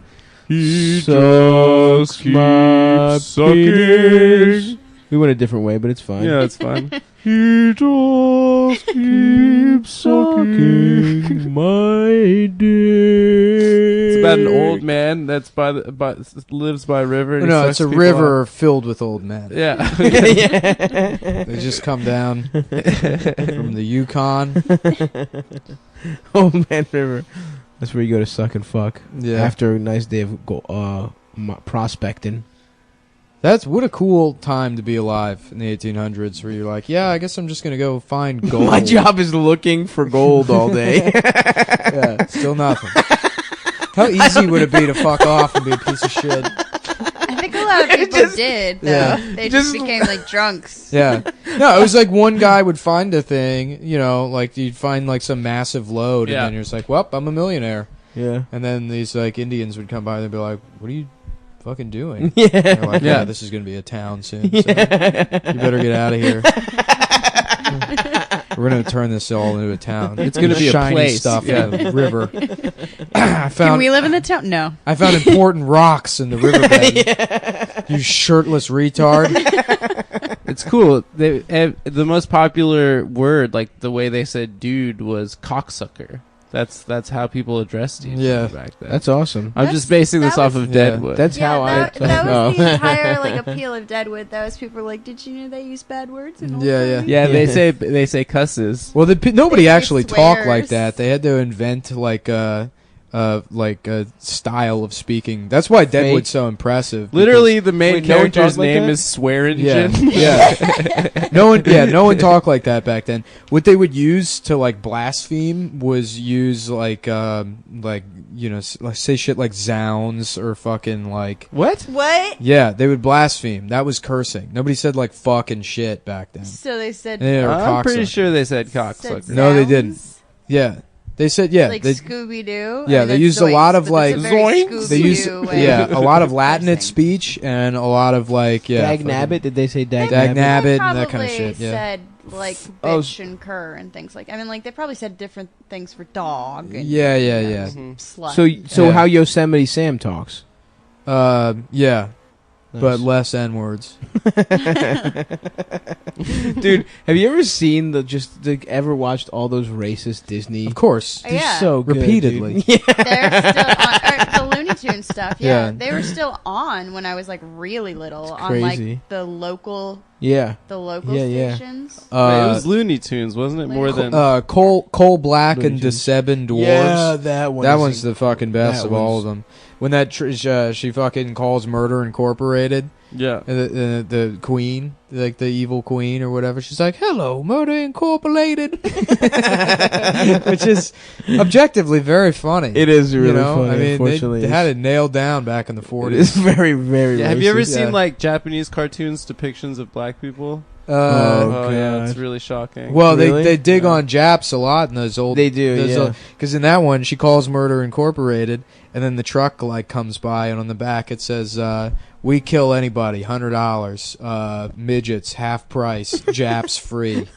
he sucks my sucking. We went a different way, but it's fine.
Yeah, it's fun.
He just keeps sucking my dick.
It's about an old man that's lives by a river. And he
No,
sucks
it's a
people up.
river filled with old men.
Yeah.
They just come down from the Yukon.
Old Man River. That's where you go to suck and fuck.
Yeah.
After a nice day of prospecting.
That's what a cool time to be alive in the 1800s, where you're like, yeah, I guess I'm just gonna go find gold.
My job is looking for gold all day.
Yeah, still nothing. How easy would it be to fuck off and be a piece of shit?
I think a lot of people did. Though.
Yeah.
They just became like drunks.
Yeah. No, it was like one guy would find a thing, like you'd find like some massive load,
Yeah.
and then you're just like, well, I'm a millionaire.
Yeah.
And then these like Indians would come by and they'd be like, what are you fucking doing?
Yeah.
And they're like, yeah,
Yeah.
this is going to be a town soon. So you better get out of here. We're going to turn this all into a town.
It's gonna be a
shiny
place.
stuff
Yeah.
in the river. I
Can
found
we live in the town? No.
I found important rocks in the riverbed. You shirtless retard.
It's cool. The most popular word, like the way they said "dude," was cocksucker. That's how people addressed each
Yeah.
other back then.
That's awesome.
I'm just basing this off of
Yeah.
Deadwood.
That's how
that
I.
was the entire like appeal of Deadwood. That was people were like, did you know they use bad words? In old
Yeah, yeah.
movies?"
yeah, they say cusses.
Well, nobody
They say
actually talked like
swears.
that. They had to invent like
like a style of speaking. That's why Deadwood's so impressive.
Literally, the main
Wait, no one
character's
talks like
name
that?
is Swear
Yeah,
Engine.
yeah. No one talked like that back then. What they would use to like blaspheme was use like like say shit like zounds or fucking like
what?
What?
Yeah, they would blaspheme. That was cursing. Nobody said like fucking shit back then.
So they said.
Yeah, or
I'm pretty
cocksucker.
sure they said cocksucker.
No, they didn't. Yeah, they said
Like
they,
Scooby Doo.
Yeah, they used a lot of like
They
they used a lot of Latinate speech and a lot of like
Dag nabbit? Did they say dag
Dag
nabbit?
nabbit and that kind of shit? Yeah.
Said like bitch and cur and things like. I mean, like they probably said different things for dog. And,
Yeah.
Slut.
So how Yosemite Sam talks?
Yeah.
Nice.
But less N words.
Dude, have you ever seen ever watched all those racist Disney?
Of course.
They're
Yeah.
so good,
Repeatedly.
dude. Yeah.
They're still on, or the Looney Tunes stuff. Yeah.
Yeah.
They were still on when I was like really little
It's
on like
crazy.
the local.
Yeah.
The local
Yeah.
stations.
Wait, it was Looney Tunes, wasn't it? More than
Coal Black
Looney
and
Tunes.
DeSeven Dwarves.
Yeah, that one
That
is
one's the fucking best
that
of all
one's-
of them. When that she fucking calls Murder Incorporated.
Yeah.
The queen, like the evil queen or whatever. She's like, "Hello, Murder Incorporated," which is objectively very funny.
It is really funny,
I mean,
unfortunately.
they had it nailed down back in the 40s.
It's very, very
Yeah, have you ever
racist.
seen like Japanese cartoons depictions of black people?
Oh,
yeah, it's
God.
really shocking.
Well,
Really?
they dig on Japs a lot in those old.
They do, yeah.
Because in that one, she calls Murder Incorporated, and then the truck like comes by, and on the back it says, "We kill anybody, $100. Midgets half price, Japs free."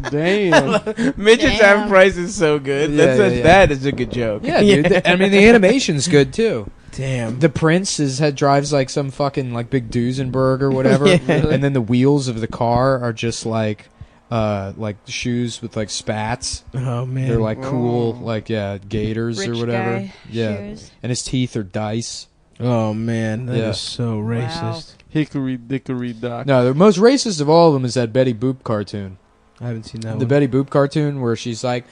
Damn.
Midgets
Damn.
half price is so good.
Yeah,
That's that is a good joke.
Yeah, dude. I mean, the animation's good too.
Damn.
The Prince drives like some fucking like big Duesenberg or whatever,
Yeah.
and then the wheels of the car are just like shoes with like spats.
Oh man.
They're like cool, like gators or
Rich
whatever.
guy
Yeah,
shoes.
and his teeth are dice.
Oh man, that is
Yeah.
so racist.
Hickory dickory dock.
No, the most racist of all of them is that Betty Boop cartoon.
I haven't seen that
The
one.
Betty Boop cartoon where she's like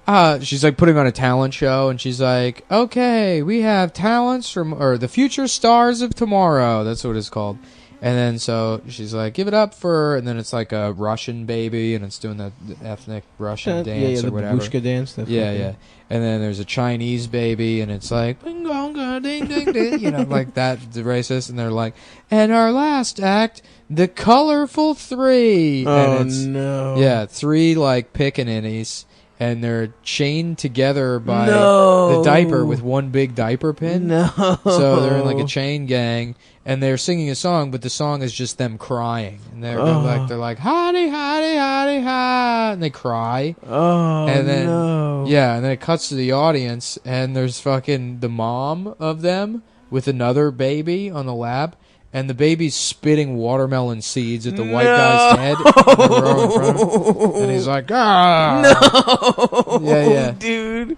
putting on a talent show, and she's like, "Okay, we have talents or the future stars of tomorrow." That's what it's called. And then so she's like, "Give it up for," and then it's like a Russian baby, and it's doing the ethnic Russian dance
the
or whatever.
babushka dance. That
Yeah,
fucking-
yeah. And then there's a Chinese baby, and it's like, "Bing gonga, ding ding ding," you know, like that. The racist, and they're like, "And our last act, the colorful three."
Oh
and it's,
no.
yeah, 3 like pickaninnies, and they're chained together by
No.
the diaper with one big diaper pin.
No.
So they're in like a chain gang, and they're singing a song, but the song is just them crying, and they're like hotty hotty hotty ha, and they cry.
Oh
And then
no.
yeah, and then it cuts to the audience, and there's fucking the mom of them with another baby on the lap. And the baby's spitting watermelon seeds at the white guy's head in the row in front of him. And he's like, "Ah!"
No.
Yeah.
Dude.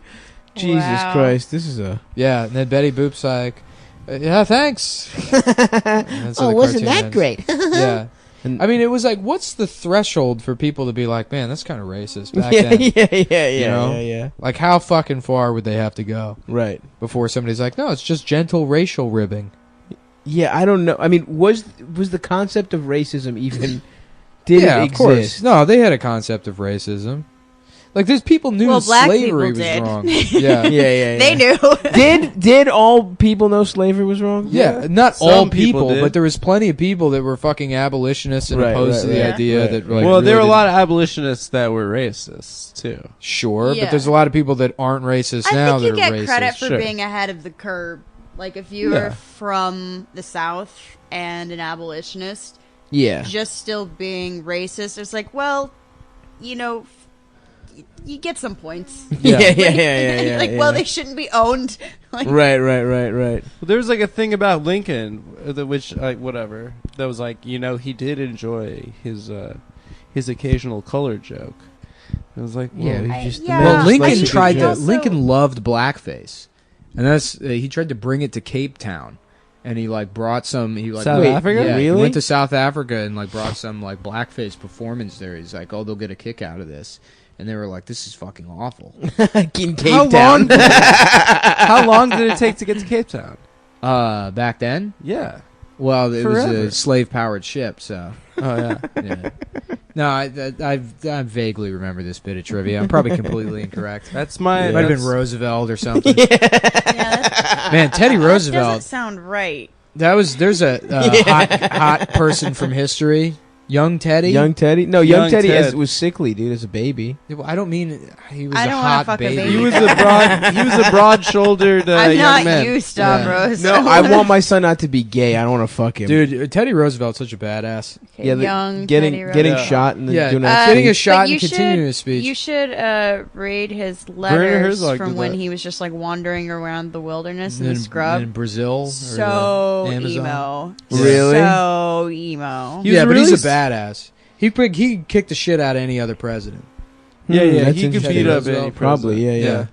Jesus
Wow.
Christ. This is a.
Yeah, and then Betty Boop's like, "Yeah, thanks." That's how
Oh,
the
wasn't
cartoon
that
ends.
great?
Yeah.
And-
I mean, it was like, what's the threshold for people to be like, "Man, that's kind of racist back
Yeah,
then"?
yeah,
know?
yeah.
Like, how fucking far would they have to go
Right.
before somebody's like, "No, it's just gentle racial ribbing"?
Yeah, I don't know. I mean, was the concept of racism even did
Yeah,
it
of
exist?
course. No, they had a concept of racism. Like, there's people knew
Well, black
slavery
people
was
did.
wrong. Yeah.
Yeah.
They knew.
Did all people know slavery was wrong?
Yeah, not
Some
all
people
people,
did.
but there was plenty of people that were fucking abolitionists and
Right,
opposed to
right,
the
right.
idea
Right.
that like
Well, there were
really
a lot of abolitionists that were racist too.
sure,
Yeah.
but there's a lot of people that aren't racist
I
now
think you
that are
get
racist.
credit for
Sure.
being ahead of the curve. Like if you
Yeah.
were from the South and an abolitionist,
Yeah.
just still being racist, it's like, well, you know, you get some points.
Yeah.
Yeah.
Like, well, they shouldn't be owned. Like,
Right.
Well, there was like a thing about Lincoln, which like whatever that was like, you know, he did enjoy his occasional color joke. It was like,
Yeah,
well,
he's just
yeah.
Well,
Like
Lincoln
he
tried to.
also-
Lincoln loved blackface, and that's he tried to bring it to Cape Town, and he like brought some. He like
South Africa?
Yeah,
Really?
he went to South Africa and like brought some like blackface performance there. He's like, oh, they'll get a kick out of this, and they were like, this is fucking awful.
In Cape Town.
How long did it take to get to Cape Town?
Back then,
Yeah.
well, it
Forever.
was a slave-powered ship, so.
Oh yeah.
Yeah. No, I vaguely remember this bit of trivia. I'm probably completely incorrect.
That's my.
It might have been
that's-
Roosevelt or something.
Yeah,
Man, Teddy
that
Roosevelt.
doesn't sound right.
There's a hot person from history, young Teddy.
Young Teddy? No, young
Young
Teddy
Ted.
was sickly, dude, as a baby.
I don't mean he was
I
a
don't wanna
hot
fuck a
baby.
baby.
He was a broad-shouldered
I'm
young
not
man.
you, Stavros.
No, I want my son not to be gay. I don't want to fuck him.
Dude, Teddy Roosevelt's such a badass.
Okay, young
getting
Teddy
getting
Roosevelt.
shot and then
Yeah,
doing that
getting a
speech.
shot
But
and continuing his speech.
You should read his letters
Herzog
from
did
when
that.
he was just like wandering around the wilderness in the
in
scrub.
Brazil, or
So
the Amazon.
emo.
Really?
So emo.
Yeah, but he's
really
a badass. He could kick the shit out of any other president.
Yeah, yeah.
That's
He could
interesting.
beat up
Roosevelt.
any
Probably,
president.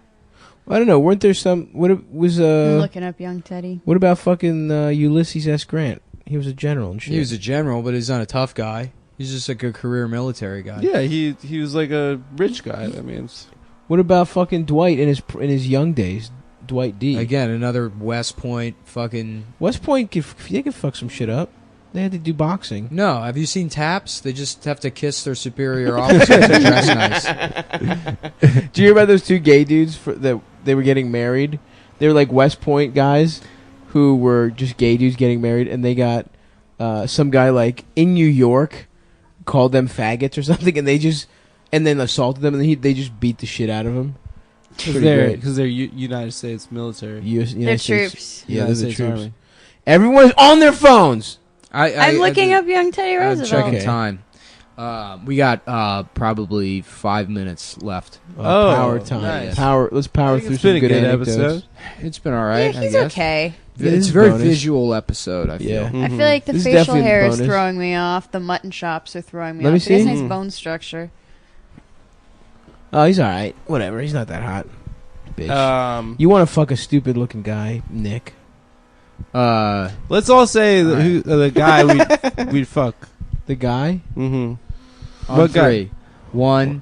yeah. I don't know. Weren't there some? Was
I'm looking up young Teddy.
What about fucking Ulysses S. Grant? He was a general and shit.
He was a general, but he's not a tough guy. He's just like a career military guy.
Yeah, he was like a rich guy. That means.
What about fucking Dwight in his young days? Dwight D.
Again, another West Point fucking.
West Point, they could fuck some shit up. They had to do boxing.
No, have you seen Taps? They just have to kiss their superior officers and dress nice.
Do you hear about those two gay dudes that they were getting married? They were like West Point guys who were just gay dudes getting married, and they got some guy like in New York called them faggots or something, and then assaulted them, and they just beat the shit out of them.
Because they're United States military.
They're troops.
Yeah, they're the
States
troops.
Army.
Everyone is on their phones.
I'm looking up young Teddy
I'm
Roosevelt.
checking time. We got probably 5 minutes left.
Power time.
nice.
Let's power through
It's
some
been a
good
good
anecdotes.
episode.
It's been all right.
Yeah,
I
he's
guess.
okay.
It's a very visual episode. I feel.
Yeah.
I feel like the
This is
facial
definitely a
hair is
bonus.
throwing me off. The mutton chops are throwing me
Let
off.
me
He has
see.
nice bone structure.
Oh, he's all right. Whatever. He's not that hot. Bitch. You want to fuck a stupid looking guy, Nick?
Let's all say the guy we'd fuck.
The guy?
Mm-hmm.
On
What guy?
3. 1,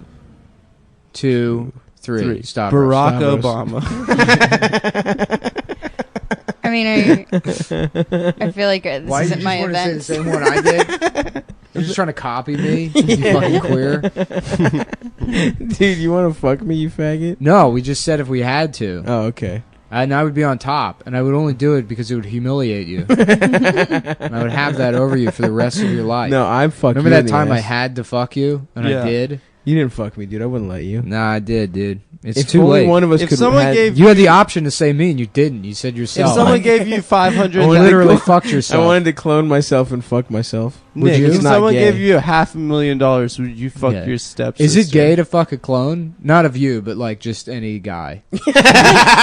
2, 3. Stop.
Barack
Stavros.
Obama.
I mean, I feel like this
Why
isn't
you
my
just want to say
event.
the same one I did? You're just trying to copy me, you fucking queer.
Dude, you want to fuck me, you faggot?
No, we just said if we had to.
Oh, okay.
And I would be on top, and I would only do it because it would humiliate you. And I would have that over you for the rest of your life.
No, I'm fucking.
Remember that time I had to fuck you, and
Yeah.
I did?
You didn't fuck me, dude. I wouldn't let you.
Nah, I did, dude. It's
If
too
only
late.
one of us
If
could.
someone
had-
gave
You had the option to say me, and you didn't. You said
If
yourself.
someone gave you $500,
You literally fucked yourself.
I wanted to clone myself and fuck myself.
Nick,
you?
if
It's not
someone
gay.
gave you $500,000, would you fuck
Yeah.
your stepsister?
Is it gay to fuck a clone? Not of you, but like just any guy.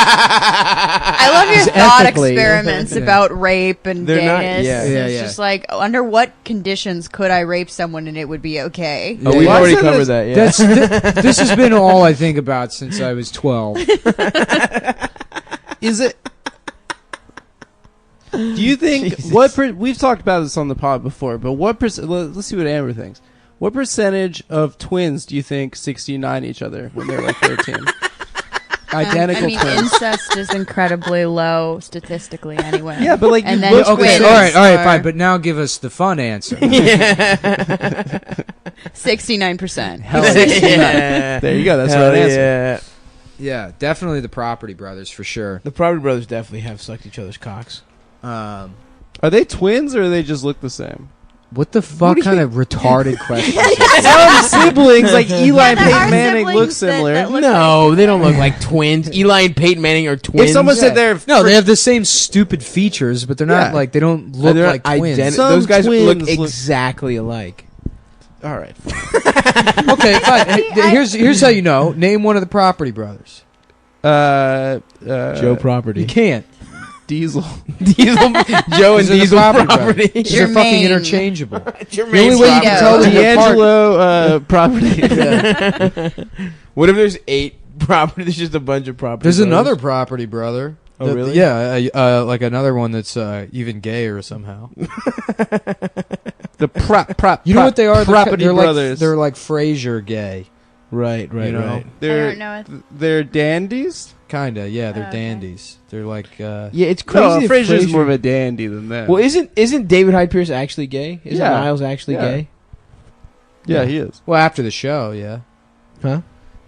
I love your
Just
thought
ethically.
experiments
Yeah.
about rape and
They're not-
gayness.
yeah.
Yeah,
It's
yeah.
just like, under what conditions could I rape someone and it would be okay?
Oh, we've
Yeah.
already
Why
covered
is
that. Yeah.
This has been all I think about since I was 12.
Is it? Do you think we've talked about this on the pod before? But let's see what Amber thinks. What percentage of twins do you think 69 each other when they're like 13? Identical
I mean,
twins.
incest is incredibly low statistically anyway.
Yeah, but like
and
you
then
look-
Okay,
twins
all right,
are
fine. But now give us the fun answer.
69%.
Hell
Yeah.
There you go. That's the
Hell
right answer.
yeah.
Yeah, definitely the Property Brothers for sure.
The Property Brothers definitely have sucked each other's cocks.
Are they twins or do they just look the same?
What the fuck kind of retarded question?
Some siblings like Eli and
there are
Peyton Manning look
siblings that
similar.
look
No, they don't look like twins. Eli and Peyton Manning are twins.
If someone said they're
No, they have the same stupid features, but they're not
Yeah.
like they don't look
They're
like twins.
Some
Those guys look
twins look-
exactly alike.
all right.
Okay, fine. Here's how you know. Name one of the Property Brothers.
Joe Property.
You can't.
Diesel.
Diesel. Joe and
Those are the
Diesel
Property
Property.
Brothers. They're fucking
Jermaine.
interchangeable.
Jermaine
The only way you can
Vito.
tell them apart.
D'Angelo Property.
What if there's 8 property? There's just a bunch of property.
There's
brothers.
another Property Brother.
Oh, really?
Yeah, like another one that's even gayer somehow.
The prop.
You know what they are?
Property
They're
Brothers.
They're like Frasier gay.
Right,
You know?
I
They're
don't know it.
they're dandies.
Kinda, yeah. They're
Oh, okay.
dandies. They're like.
Yeah, it's crazy.
No,
that
Frasier's
Frasier-
more of a dandy than that.
Well, isn't David Hyde Pierce actually gay? Isn't
Yeah.
Niles actually
Yeah.
gay?
Yeah, he is.
Well, after the show, yeah.
Huh?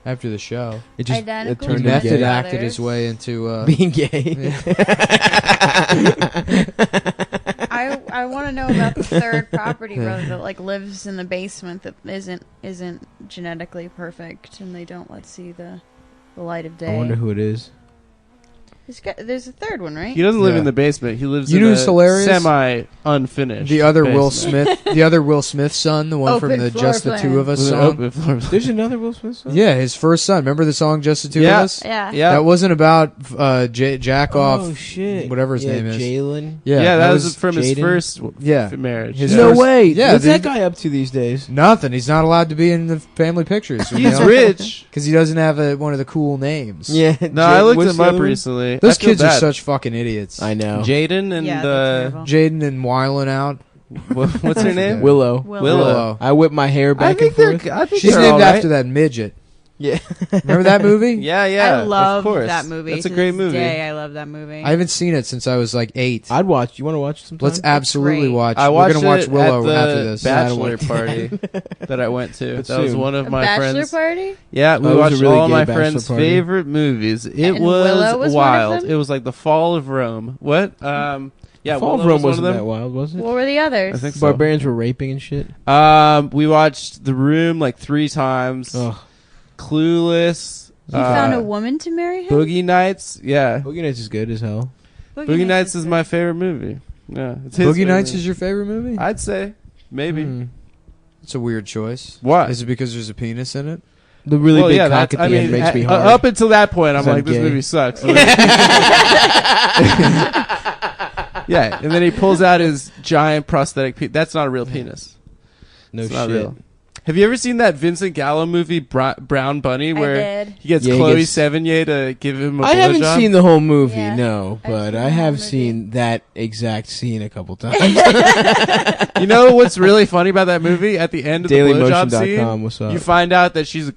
After the show,
It just
Identical
it turned
he
him
method
gay.
acted his way into
being gay.
I want to know about the third property brother that like lives in the basement that isn't genetically perfect and they don't let see the light of day.
I wonder who it is.
There's a third one, right?
He doesn't live in the basement. He lives
You
in
know
a
who's hilarious?
semi-unfinished.
the other Will
basement.
Smith, the other Will Smith son, the one from
Open
the
floor
Just the
plan.
Two of Us
With an
song.
open floor plan.
There's another Will Smith song?
Yeah, his first son. Remember the song "Just the Two
Yeah.
of Us"?
Yeah.
Yeah.
That wasn't about jack off.
Oh shit!
Whatever his name is.
Jalen.
Yeah, that was from his
Jaden.
first
Yeah.
marriage.
His
yeah.
No
first-
way.
Yeah,
What's
dude.
that guy up to these days?
Nothing. He's not allowed to be in the family pictures.
He's rich.
because he doesn't have one of the cool names.
Yeah.
No, I looked him up recently.
Those
I feel
kids are
bad.
such fucking idiots.
I know.
Jaden and
Yeah, they're terrible.
Jaden and Wylan out.
what's her name?
Willow.
Willow.
I whip my hair
I
back
think
and forth.
they're. I think
She's
they're
named
all right.
after that midget.
Yeah.
Remember that movie?
Yeah, yeah.
I love
of course.
that movie.
That's a
To
great
this
movie.
Day, I love that movie.
I haven't seen it since I was like 8.
I'd watch. You want to watch sometime?
Let's absolutely
great.
watch.
I
We're
watched
gonna watch
it
Willow
at the
after this.
bachelor party that I went to.
But
That was
soon.
one of
a
my
bachelor
friends.
party?
Yeah, we
Oh, it was a
watched
really
all
gay
my
bachelor
friends'
party?
favorite movies. It
And Willow was one of
wild.
them?
It was like the fall of Rome. What? Yeah,
Fall
Willow
of Rome
was
wasn't
one of
that
them.
wild, was it?
What were the others?
I think so.
Barbarians were raping and shit.
We watched The Room like 3 times.
Ugh.
Clueless.
He found a woman to marry him?
Boogie Nights. Yeah,
Boogie Nights is good as hell.
Boogie Nights is my favorite movie. Yeah, it's his
Boogie Nights
favorite.
is your favorite movie?
I'd say maybe.
Hmm.
It's a weird choice.
Why?
Is it because there's a penis in it?
The really
Well,
big
yeah,
cock at the end makes me hard.
Up until that point, I'm
'Cause I'm
like, this
gay.
movie sucks. Yeah, and then he pulls out his giant prosthetic penis. That's not a real penis.
No
It's
shit.
not real. Have you ever seen that Vincent Gallo movie, Brown Bunny, where
did.
he gets
Yeah, he
Chloe
gets-
Sevigny to give him a
I haven't
blowjob?
seen the whole movie,
Yeah,
no,
I've
but
seen
I
the whole
have
movie.
seen that exact scene a couple times.
You know what's really funny about that movie? At the end of the blowjob
DailyMotion.com,
scene,
what's up?
you find out that she's a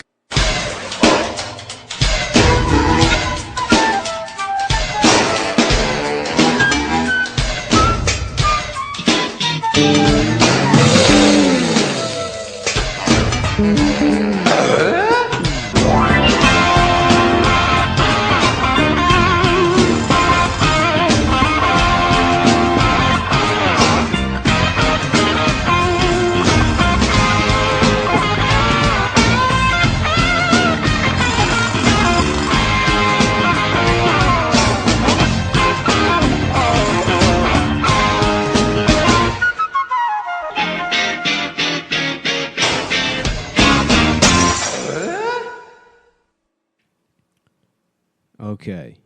Okay.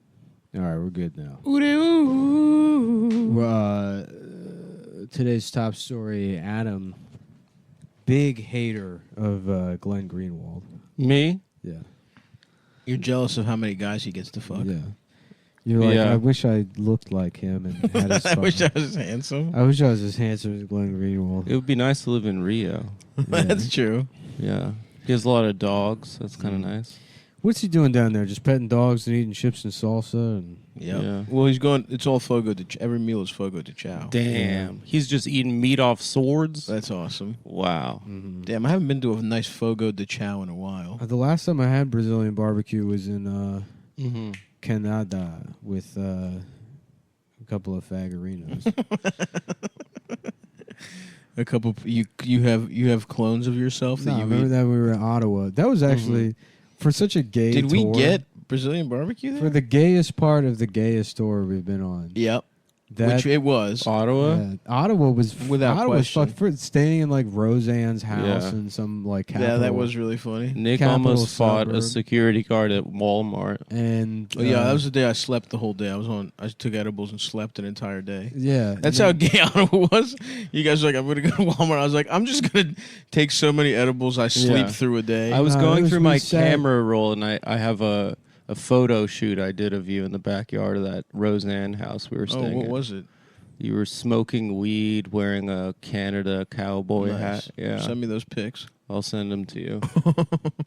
All right, we're good now. Today's top story, Adam, big hater of Glenn Greenwald.
me.
Yeah.
You're jealous of how many guys he gets to fuck.
Yeah. You're like,
Yeah.
I wish I looked like him and had his
I wish I
fucking-
was handsome.
I wish I was as handsome as Glenn Greenwald.
It would be nice to live in Rio.
That's true.
Yeah, he has a lot of dogs. That's kind of nice.
What's he doing down there? Just petting dogs and eating chips and salsa and
Yep.
Yeah.
Well, he's going. It's all Fogo de. Every meal is Fogo de Chao.
Damn, he's just eating meat off swords.
That's awesome.
Wow.
Damn, I haven't been to a nice Fogo de Chao in a while.
The last time I had Brazilian barbecue was in
Mm-hmm.
Canada with a couple of fagarinos.
A couple. You have clones of yourself that
No,
you
remember
eat?
that we were in Ottawa. That was actually for such a gay.
Did we
tour,
get Brazilian barbecue there?
for the gayest part of the gayest tour we've been on?
Yep.
That,
Which it was.
Ottawa.
yeah, Ottawa was
Without
Ottawa
question.
was fucked for staying in like Roseanne's house
Yeah.
in some like capital.
Yeah, that was really funny.
Nick
Capital
almost fought a
suburb.
security guard at Walmart.
And
Oh yeah, that was the day I slept the whole day. I took edibles and slept an entire day.
yeah.
That's how
and
gay Ottawa was. You guys were like, I'm gonna go to Walmart. I was like, I'm just gonna take so many edibles I sleep
Yeah.
through a day.
I was
No, it
going
was
through
really
my
sad.
camera roll, and I have a
a photo shoot I did of you in the backyard of that Roseanne house we were staying
what
in.
was it?
You were smoking weed, wearing a Canada cowboy hat. Yeah.
Send me those pics.
I'll send them to you.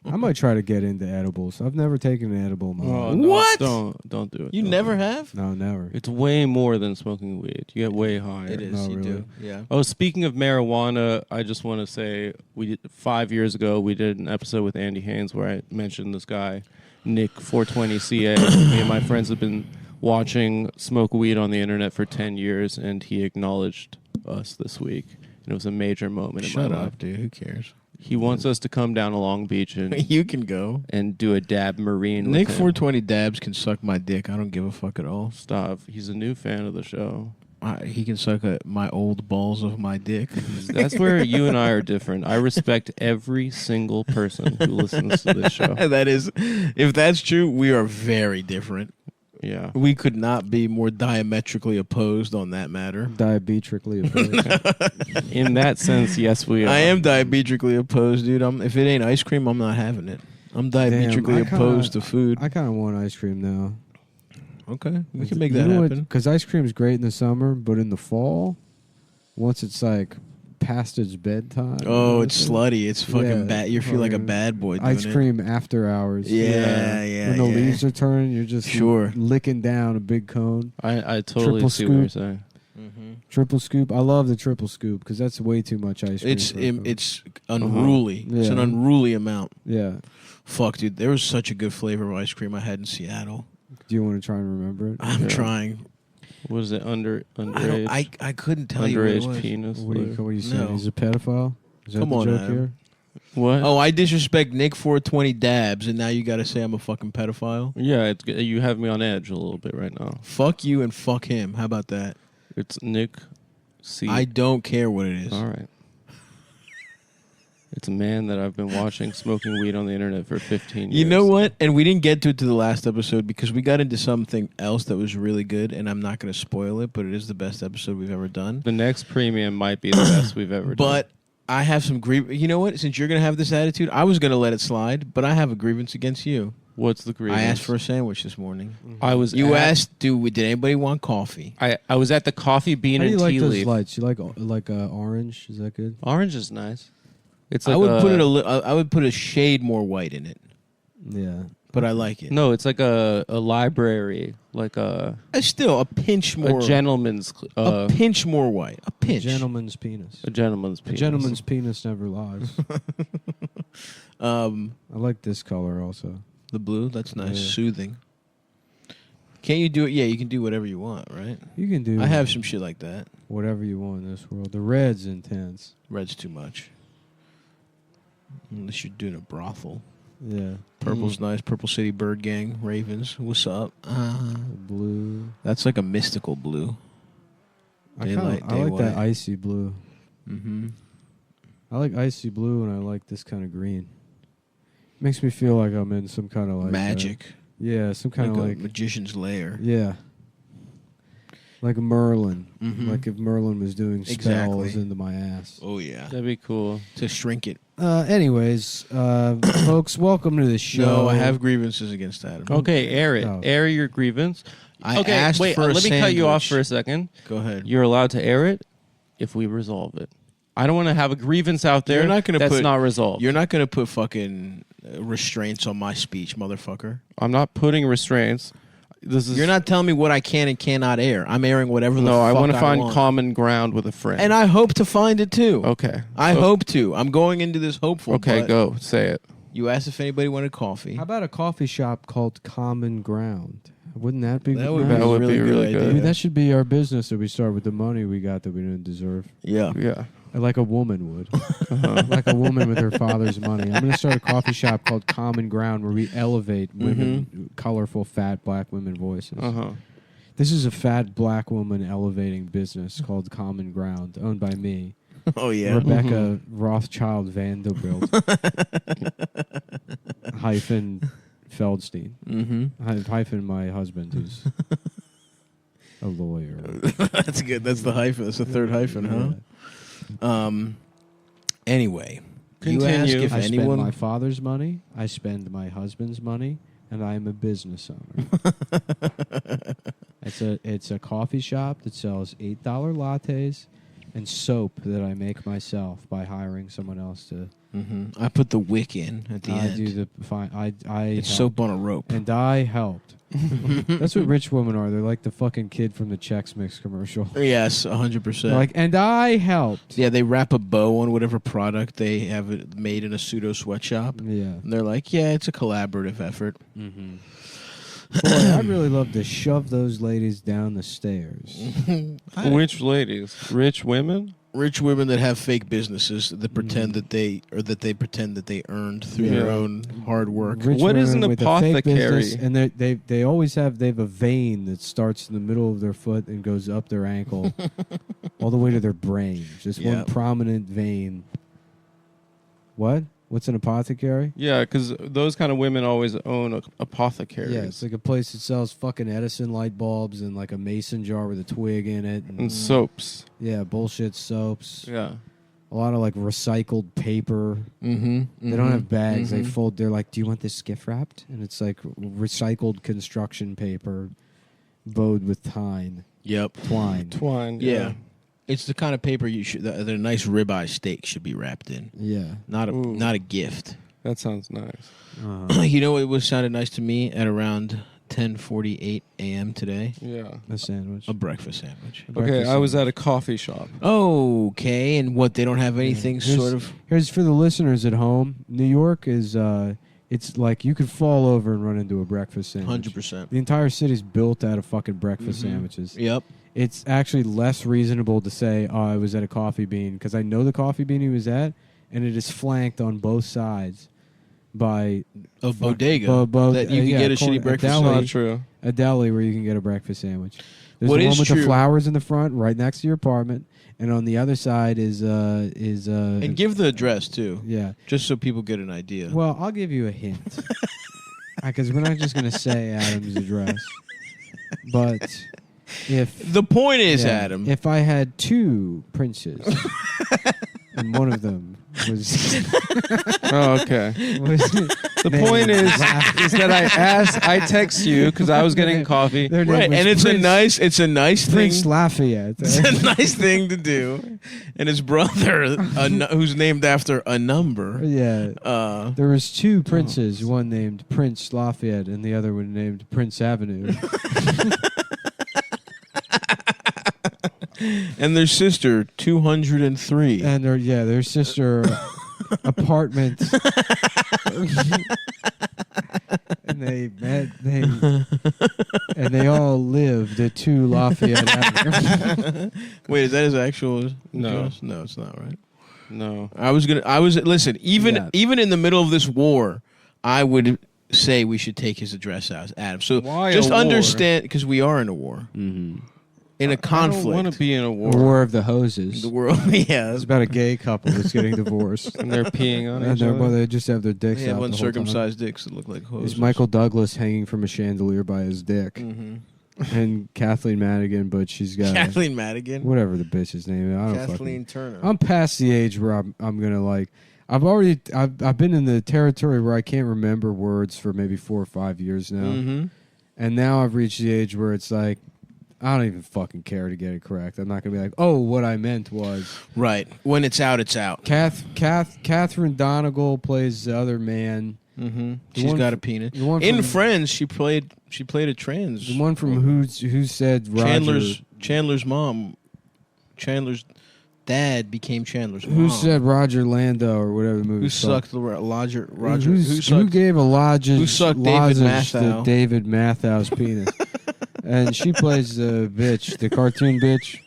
I might try to get into edibles. I've never taken an edible in my life.
no,
What?
Don't do it.
You
Don't
never
do it.
have?
No, never.
It's way more than smoking weed. You get way higher.
It is.
No,
you
really.
do. Yeah.
Oh, speaking of marijuana, I just want to say 5 years ago we did an episode with Andy Haynes where I mentioned this guy, Nick 420CA. Me and my friends have been watching smoke weed on the internet for 10 years, and he acknowledged us this week. And it was a major moment in my
Shut
life.
up, dude. Who cares?
He wants us to come down to Long Beach and
You can go.
and do a dab marine.
Nick
with him.
420 dabs can suck my dick. I don't give a fuck at all.
Stop. He's a new fan of the show.
He can suck my old balls of my dick.
That's where you and I are different. I respect every single person who listens to this show.
That is, if that's true, we are very different.
Yeah.
We could not be more diametrically opposed on that matter.
Diametrically opposed.
In that sense, yes, we are.
I am diametrically opposed, dude. If it ain't ice cream, I'm not having it. I'm diametrically opposed to food.
I kind of want ice cream now.
Okay, we can make that happen.
Because ice cream's great in the summer, but in the fall, once it's like past its bedtime.
Oh, it's slutty. It's fucking bad. You feel like a bad boy doing
Ice
it.
cream after hours.
Yeah.
When the leaves are turning, you're just licking down a big cone.
I totally
Triple
see what you're
scoop.
saying.
Triple scoop. I love the triple scoop because that's way too much ice cream.
It's unruly. It's an
Yeah.
unruly amount.
Yeah.
Fuck, dude. There was such a good flavor of ice cream I had in Seattle.
Do you want to try and remember it?
I'm trying.
Was it underage?
I couldn't tell you what it
underage
was.
penis.
What are you saying?
No.
He's a pedophile? Is that
Come
the
on,
joke
Adam.
here?
What?
Oh, I disrespect Nick 420 dabs, and now you got to say I'm a fucking pedophile?
Yeah, you have me on edge a little bit right now.
Fuck you and fuck him. How about that?
It's Nick C.
I don't care what it is.
All right. It's a man that I've been watching smoking weed on the internet for 15 years.
You know what? And we didn't get to it to the last episode because we got into something else that was really good, and I'm not going to spoil it, but it is the best episode we've ever done.
The next premium might be the best we've ever done.
But I have some grievance. You know what? Since you're going to have this attitude, I was going to let it slide, but I have a grievance against you.
What's the grievance?
I asked for a sandwich this morning.
You
asked, did anybody want coffee?
I was at the Coffee Bean
How do
and
you like
Tea
those
Leaf.
lights? You like orange? Is that good?
Orange is nice. It's like
I would put it I would put a shade more white in it,
Yeah.
but I like it.
No, it's like a library, like
Still a pinch more.
a gentleman's
a pinch more white. A pinch.
Gentleman's penis.
a gentleman's
A
penis.
gentleman's penis never lies.
I
like this color also.
The blue. That's nice.
Yeah.
Soothing. Can't you do it? Yeah, you can do whatever you want, right?
You can do
I have some shit like that.
whatever you want in this world. The red's intense.
Red's too much. Unless you're doing a brothel.
Yeah.
Purple's nice. Purple City Bird Gang. Ravens. What's up?
Blue.
That's like a mystical blue.
I
Daylight,
like
day
that
white.
icy blue.
Mm-hmm.
I like icy blue and I like this kind of green. Makes me feel like I'm in some kind of like
Magic.
Yeah, some kind
Like
of
a
like
magician's lair.
Yeah. Like Merlin.
Mhm.
Like if Merlin was doing spells
Exactly.
into my ass.
Oh yeah.
That'd be cool.
To shrink it.
Anyways, folks, welcome to the show.
No, I have grievances against Adam.
Okay, air it.
Oh.
Air your grievance.
I
okay,
asked
wait.
for a
Let me cut you off
sandwich.
for a second.
Go ahead.
You're allowed to air it if we resolve it. I don't want to have a grievance out there
You're not gonna
that's
put,
not resolved.
You're not going to put fucking restraints on my speech, motherfucker.
I'm not putting restraints. This is
You're not telling me what I can and cannot air. I'm airing whatever the
No,
fuck
I want to find
want.
common ground with a friend.
And I hope to find it too.
Okay.
I
So-
hope to. I'm going into this hopeful.
Okay,
but
go. Say it.
You asked if anybody wanted coffee.
How about a coffee shop called Common Ground? Wouldn't that be
That would
nice?
be
That would
really
be really
idea.
good.
Maybe that should be our business that we start with the money we got that we didn't deserve.
Yeah.
Yeah.
Like a woman would. Like a woman with her father's money. I'm going to start a coffee shop called Common Ground where we elevate women, colorful, fat black women voices.
Uh-huh.
This is a fat black woman elevating business called Common Ground, owned by me.
Oh yeah.
Rebecca Rothschild Vanderbilt hyphen Feldstein.
Mm-hmm.
Hyphen my husband who's a lawyer.
That's good. That's the hyphen. That's the third hyphen, huh? Anyway, you ask
Continue.
if
I spend
anyone.
my father's money, I spend my husband's money, and I am a business owner. It's a coffee shop that sells $8 lattes and soap that I make myself by hiring someone else to.
I put the wick in at the end.
I do the fine.
It's
help.
soap on a rope.
And I helped. That's what rich women are. They're like the fucking kid from the Chex Mix commercial.
Yes, 100%.
They're like, and I helped.
Yeah, they wrap a bow on whatever product they have it made in a pseudo sweatshop.
Yeah.
And they're like, yeah, it's a collaborative effort.
Mm-hmm. Boy, I'd really love to shove those ladies down the stairs.
Which ladies? Rich women?
Rich women that have fake businesses that pretend that they pretend that they earned through their own hard work.
Rich
What is
women
an
with a fake
apothecary?
business, and they always have a vein that starts in the middle of their foot and goes up their ankle all the way to their brain. Just one
Yep.
prominent vein. What? What's an apothecary?
Yeah, because those kind of women always own apothecaries.
Yeah, it's like a place that sells fucking Edison light bulbs and like a mason jar with a twig in it.
And soaps.
Yeah, bullshit soaps.
Yeah.
A lot of like recycled paper.
Mm-hmm.
They don't have bags.
Mhm.
They fold. They're like, do you want this gift wrapped? And it's like recycled construction paper bowed with twine.
Yep.
Twine.
Yeah. It's the kind of paper you should that a nice ribeye steak should be wrapped in.
Yeah.
Not a gift.
That sounds nice.
You know what was sounded nice to me at around 10:48 a.m. today?
Yeah.
A sandwich.
A breakfast sandwich.
Okay, I was at a coffee shop.
Okay, and what, they don't have anything sort of...
Here's for the listeners at home. New York is it's like you could fall over and run into a breakfast sandwich.
100%.
The entire city's built out of fucking breakfast
Mhm.
sandwiches.
Yep.
It's actually less reasonable to say, oh, I was at a Coffee Bean, because I know the Coffee Bean he was at, and it is flanked on both sides by
A bodega that you can get a shitty breakfast
deli,
sandwich.
Not true.
A deli where you can get a breakfast sandwich. There's
What
the
is
one with
true-
the flowers in the front, right next to your apartment, and on the other side is
And give the address, too.
Yeah.
Just so people get an idea.
Well, I'll give you a hint. Because we're not just going to say Adam's address. But if...
The point is, Adam...
If I had two princes, and one of them was...
Oh, okay. The
named
point is that I text you because I was getting coffee.
Their name
Right,
was
and it's a nice thing.
Prince Lafayette.
It's a nice thing to do. And his brother, who's named after a number.
Yeah. There was two princes, one named Prince Lafayette and the other one named Prince Avenue.
And their sister, 203.
And their sister apartment. And they all lived at 2 Lafayette Avenue.
Wait, is that his actual
No.
address? No, it's not right.
No.
Listen, even in the middle of this war, I would say we should take his address out, Adam. So
Why
just
a war?
understand, because we are in a war.
Mm-hmm.
In a conflict.
I don't want to be in a
The
war.
War of the Hoses.
The world, yeah.
It's about a gay couple that's getting divorced.
And they're peeing on
And
each other.
they just have their dicks
They have
out the whole time.
uncircumcised dicks that look like hoses.
Is Michael Douglas hanging from a chandelier by his dick.
Mhm.
And Kathleen Madigan, but she's got...
Kathleen Madigan?
Whatever the bitch's name is. I don't
Kathleen Turner.
I'm past the age where I'm going to like... I've been in the territory where I can't remember words for maybe 4 or 5 years now.
Mhm.
And now I've reached the age where it's like, I don't even fucking care to get it correct. I'm not going to be like, oh, what I meant was...
Right. When it's out, it's out.
Catherine Donegal plays the other man.
Mm-hmm.
The
She's
one
got
f-
a penis.
the one
In
from-
Friends, she played a trans.
The one from Who Said Roger...
Chandler's mom. Chandler's dad became Chandler's mom.
Who Said Roger Lando or whatever the movie
Who
was called.
sucked Roger?
Who gave a lozenge,
Who sucked David
lozenge to
Mathau?
David Mathau's penis? And she plays the bitch, the cartoon bitch.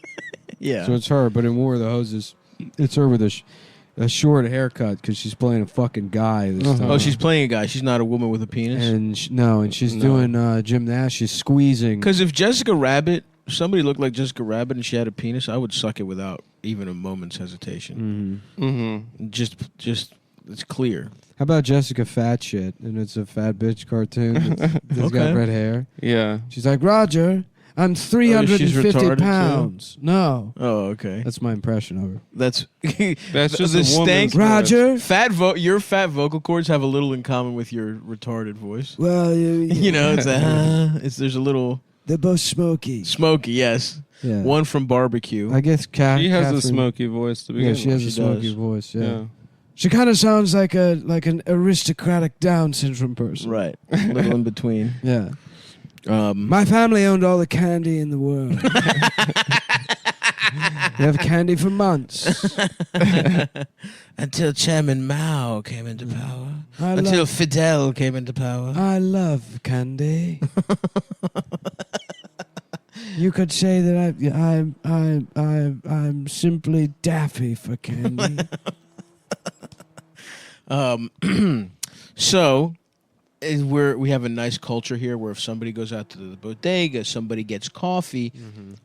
Yeah.
So it's her, but in War of the Hoses, it's her with a short haircut because she's playing a fucking guy this time.
Oh, she's playing a guy. She's not a woman with a penis.
And she's doing gymnastics. She's squeezing.
Because if somebody looked like Jessica Rabbit and she had a penis, I would suck it without even a moment's hesitation.
Mm-hmm.
Just it's clear.
How about Jessica Fat Shit? And it's a fat bitch cartoon that's
Okay.
got red hair.
Yeah.
She's like, Roger,
I'm
Oh,
350
retarded, too?
pounds. No.
Oh, okay.
That's my impression of her.
That's
That's just
the
a
stank.
woman's
Roger, your fat vocal cords have a little in common with your retarded voice.
Well,
You know, there's a little
they're both smoky.
smoky. Yes,
Yeah.
one from barbecue.
I guess
She has
Catherine,
a smoky voice to begin
Yeah,
with.
she has a
She
smoky
does.
voice. Yeah.
She kind of sounds like an aristocratic Down syndrome person.
Right, a little in between.
Yeah.
My family owned all the candy in the world. We have candy for months.
Until Chairman Mao came into power.
Until love-
Fidel came into power.
I love candy. You could say that I'm simply daffy for candy.
So we have a nice culture here where if somebody goes out to the bodega, somebody gets coffee,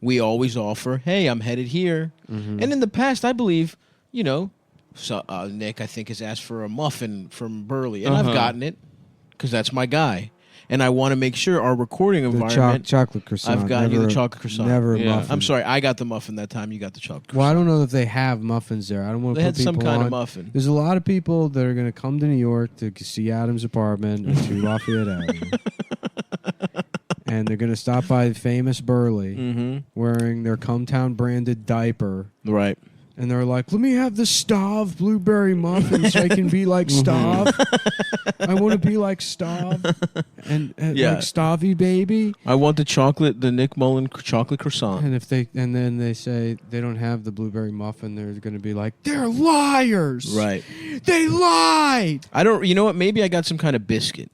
we always offer, hey, I'm headed here. And in the past, I believe, Nick, I think, has asked for a muffin from Burley, and I've gotten it because that's my guy. And I want to make sure our recording environment.
chocolate croissant.
I've gotten you the
never-
chocolate croissant.
Never a
Yeah.
muffin.
I'm sorry, I got the muffin that time. You got the chocolate
Well, I
croissant.
don't know if they have muffins there. I don't want
They
to
had
put
some
people
kind of
on.
muffin.
There's a lot of people that are going to come to New York to see Adam's apartment or to Lafayette Avenue. And they're going to stop by famous Burley wearing their Cumtown branded diaper.
Right.
And they're like, let me have the Stav blueberry muffin so I can be like Stav. I want to be like Stav. And
Yeah.
like Stavy baby.
I want the Nick Mullen chocolate croissant.
And then they say they don't have the blueberry muffin, they're going to be like,
They're liars.
Right.
They lied.
You know what? Maybe I got some kind of biscuit.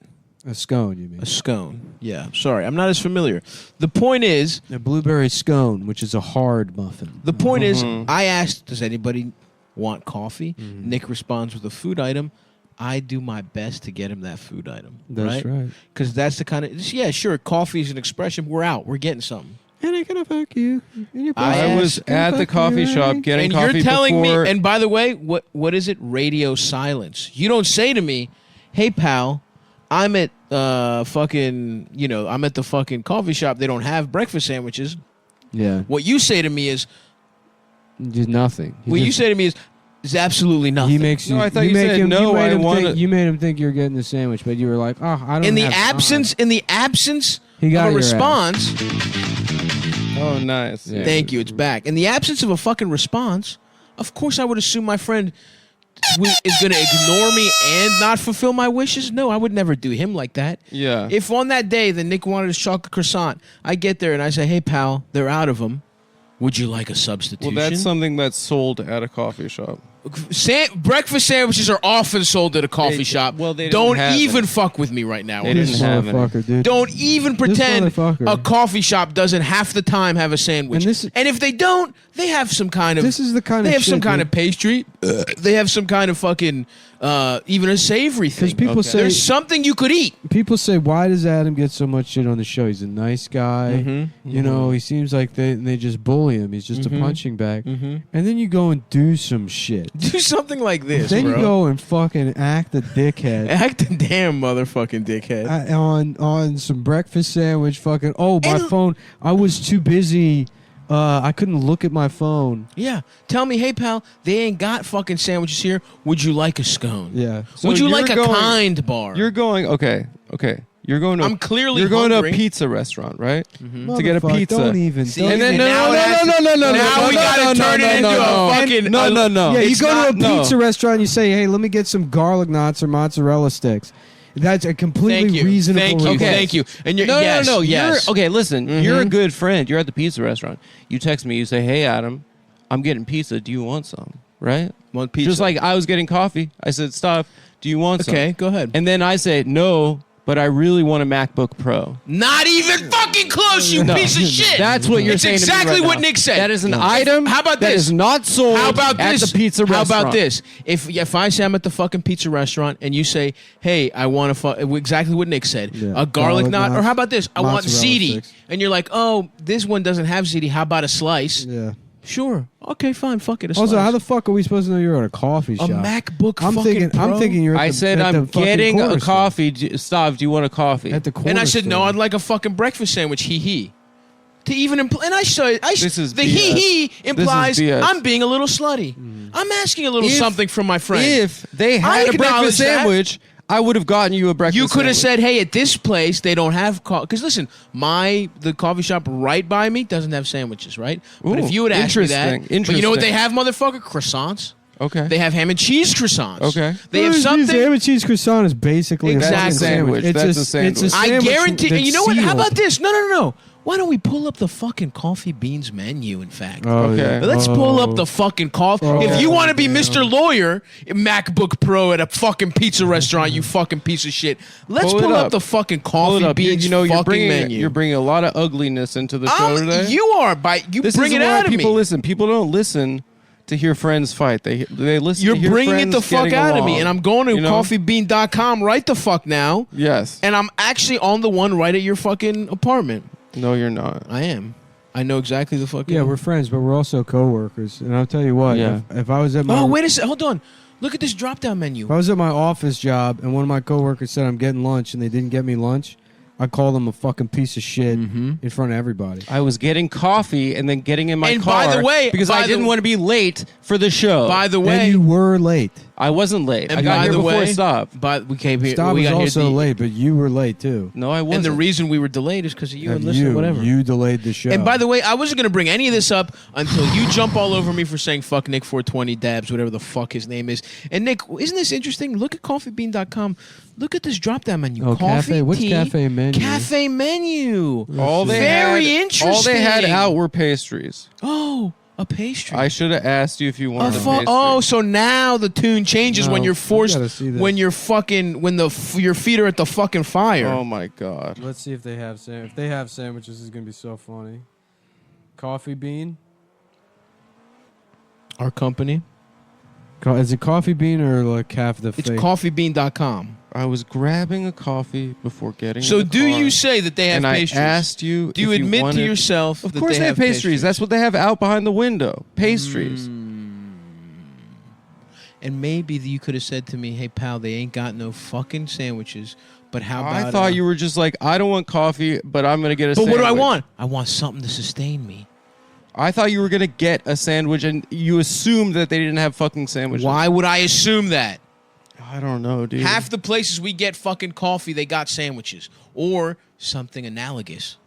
a scone, you mean?
A scone. Yeah. Sorry, I'm not as familiar. The point is,
A blueberry scone, which is a hard muffin.
the point is, I asked, does anybody want coffee? Nick responds with a food item. I do my best to get him that food item.
That's right.
Because that's the kind of, yeah, sure, coffee is an expression. We're out. We're getting something.
And I'm going to fuck you.
I was at the coffee shop getting
and
coffee
you're telling
before.
me, and by the way, what is it? Radio silence. You don't say to me, hey, pal, I'm at I'm at the fucking coffee shop. They don't have breakfast sandwiches.
Yeah.
What you say to me is,
Did nothing.
what you say to me is absolutely nothing.
He makes you.
No, I thought
you
you
make
said
him,
no,
You made,
I
him
wanna-
think, you made him think you were getting the sandwich, but you were like, oh, I don't.
in the
have time."
absence
He got
of a
your ass.
response.
Oh, nice.
Yeah.
Thank you. It's back. In the absence of a fucking response, of course I would assume my friend is going to ignore me and not fulfill my wishes. No, I would never do him like that.
Yeah.
If on that day that Nick wanted his chocolate croissant, I get there and I say, hey, pal, they're out of them. Would you like a substitution?
Well, that's something that's sold at a coffee shop.
Breakfast sandwiches are often sold at a coffee shop.
well, they
don't
didn't have
even
any.
fuck with me right now.
They
on
didn't
this.
have any.
Motherfucker, dude.
Don't even pretend
motherfucker.
a coffee shop doesn't half the time have a sandwich. And if they don't, they have some kind of.
This is the kind
They
of
have some
shit,
kind
dude.
of pastry. They have some kind of fucking even a savory thing.
Because people say
there's something you could eat.
People say, why does Adam get so much shit on the show? He's a nice guy.
Mm-hmm.
You know, he seems like they just bully him. He's just a punching bag. And then you go and do some shit.
Do something like this,
Then
bro.
you go and fucking act a dickhead.
Act a damn motherfucking dickhead.
on some breakfast sandwich. Fucking my phone. I was too busy. I couldn't look at my phone.
Yeah. Tell me, hey pal, they ain't got fucking sandwiches here. Would you like a scone?
Yeah.
Would you like a
going-
kind bar?
You're going, okay. You're going to.
I'm clearly
You're going
hungry.
to a pizza restaurant, right? To get a
Motherfucker,
pizza.
Don't even.
See,
don't
and then
even-
now it has to- now we gotta turn it into a fucking.
No.
Yeah, you
It's
go to a
not-
pizza restaurant. You say, "Hey, let me get some garlic knots or mozzarella sticks." That's a completely
Thank you.
reasonable.
Thank you.
request.
Thank you. And you're,
No,
yes,
no.
Yes.
Okay, listen. You're a good friend. You're at the pizza restaurant. You text me. You say, "Hey, Adam, I'm getting pizza. Do you want some?" Right?
Want pizza?
Just like I was getting coffee. I said, "Stop. Do you want some?"
Okay, go ahead.
And then I say, "No, but I really want a MacBook Pro."
Not even fucking close, you
No.
piece of shit.
That's what you're
it's
saying to me
exactly
right
what
now.
Nick said.
That is an item.
How about
that
this?
is not sold
How about
at
this?
the pizza
How
restaurant.
about this? If I say I'm at the fucking pizza restaurant and you say, "Hey, I want exactly what Nick said,
Yeah.
a garlic
Garlic
knot," or
knots,
how about this? I want
mozzarella
ziti,
sticks.
and you're like, "Oh, this one doesn't have ziti. How about a slice?"
Yeah.
Sure. Okay, fine. Fuck it. A
Also,
slice.
how the fuck are we supposed to know you're at a coffee
a
shop?
MacBook
I'm
fucking
thinking.
Pro?
I'm thinking you're. At
I
the,
said,
at the
"I'm
fucking
getting
corner
a
store.
coffee. Stav, do you want a coffee?"
At the corner
And I said, "No,
store.
I'd like a fucking breakfast sandwich." Hee hee. to even and
This is
the
BS.
he implies
BS.
I'm being a little slutty. I'm asking a little something from my friend.
If they
I
had a
acknowledge
breakfast
that.
sandwich, I would have gotten you a breakfast
You could have
sandwich.
said, "Hey, at this place they don't have because listen, the coffee shop right by me doesn't have sandwiches, right? But
Ooh,
if you would ask me that,
interesting,
but you know what they
interesting.
have, motherfucker? Croissants.
Okay.
They have ham and cheese croissants.
Okay.
They have something.
Ham and cheese croissant is basically
Exactly.
a fucking sandwich.
That's a
It's a
sandwich.
I
sandwich
guarantee.
that's
And you know what? How
sealed.
about this? No. Why don't we pull up the fucking Coffee Beans menu? In fact,
Oh,
Okay.
yeah.
let's pull up the fucking coffee. If you want to be Mr. Lawyer, MacBook Pro at a fucking pizza restaurant, you fucking piece of shit. Let's
Pull it
pull up
up.
the fucking
Pull it
Coffee
up.
Beans
You know,
fucking menu.
you're bringing a lot of ugliness into the show today.
You are you
This
bring
is
it
why
out of
people
me.
listen. People don't listen to hear friends fight. They listen.
You're
to hear
bringing it
friends
the fuck
getting
out of
along.
me, and I'm going to
You know?
coffeebean.com right the fuck now.
Yes.
And I'm actually on the one right at your fucking apartment.
No, you're not.
I am. I know exactly the fucking.
Yeah, we're friends, but we're also coworkers. And I'll tell you what,
Yeah.
if I was at my
Oh, wait a second. Hold on. Look at this drop down
if
menu.
I was at my office job and one of my coworkers said I'm getting lunch and they didn't get me lunch, I'd call them a fucking piece of shit in front of everybody.
I was getting coffee and then getting in my
And
car.
by the way-
because
by
I
the-
didn't want to be late for the show.
By the
And
way,
you were late.
I wasn't late.
and
I got
by
here
the
before
way,
Stop.
But we came here.
Stop
we
was
got here
also
the-
late, but you were late too.
No, I wasn't.
And the reason we were delayed is because of you and
And
listen, whatever.
You delayed the show.
And by the way, I wasn't going to bring any of this up until you jump all over me for saying fuck Nick 420 Dabs, whatever the fuck his name is. And Nick, isn't this interesting? Look at coffeebean.com. Look at this drop down menu.
Oh,
Coffee,
cafe. What's
tea,
cafe menu?
Cafe menu.
all they
Very
had,
interesting.
All they had out were pastries.
Oh, a pastry.
I should have asked you if you wanted a pastry.
Oh, so now the tune changes when
No,
you're
you
forced,
gotta see this.
when you're fucking, when your feet are at the fucking fire.
Oh my god.
Let's see if they have if they have sandwiches. This is gonna be so funny. Coffee Bean.
Our company.
Is it Coffee Bean or like half the?
It's
fake?
coffeebean.com.
I was grabbing a coffee before getting.
So
in the
do
car,
you say that they have
and
pastries?
I asked you.
Do you
if
admit to
wanted-
yourself
Of
that
course
they
they have
have
pastries. That's what they have out behind the window. Pastries.
And maybe you could have said to me, "Hey pal, they ain't got no fucking sandwiches." But how about?
I thought you were just like, I don't want coffee, but I'm gonna get a.
But
sandwich.
what do I want? I want something to sustain me.
I thought you were gonna get a sandwich, and you assumed that they didn't have fucking sandwiches.
Why would I assume that?
I don't know, dude.
Half the places we get fucking coffee, they got sandwiches or something analogous,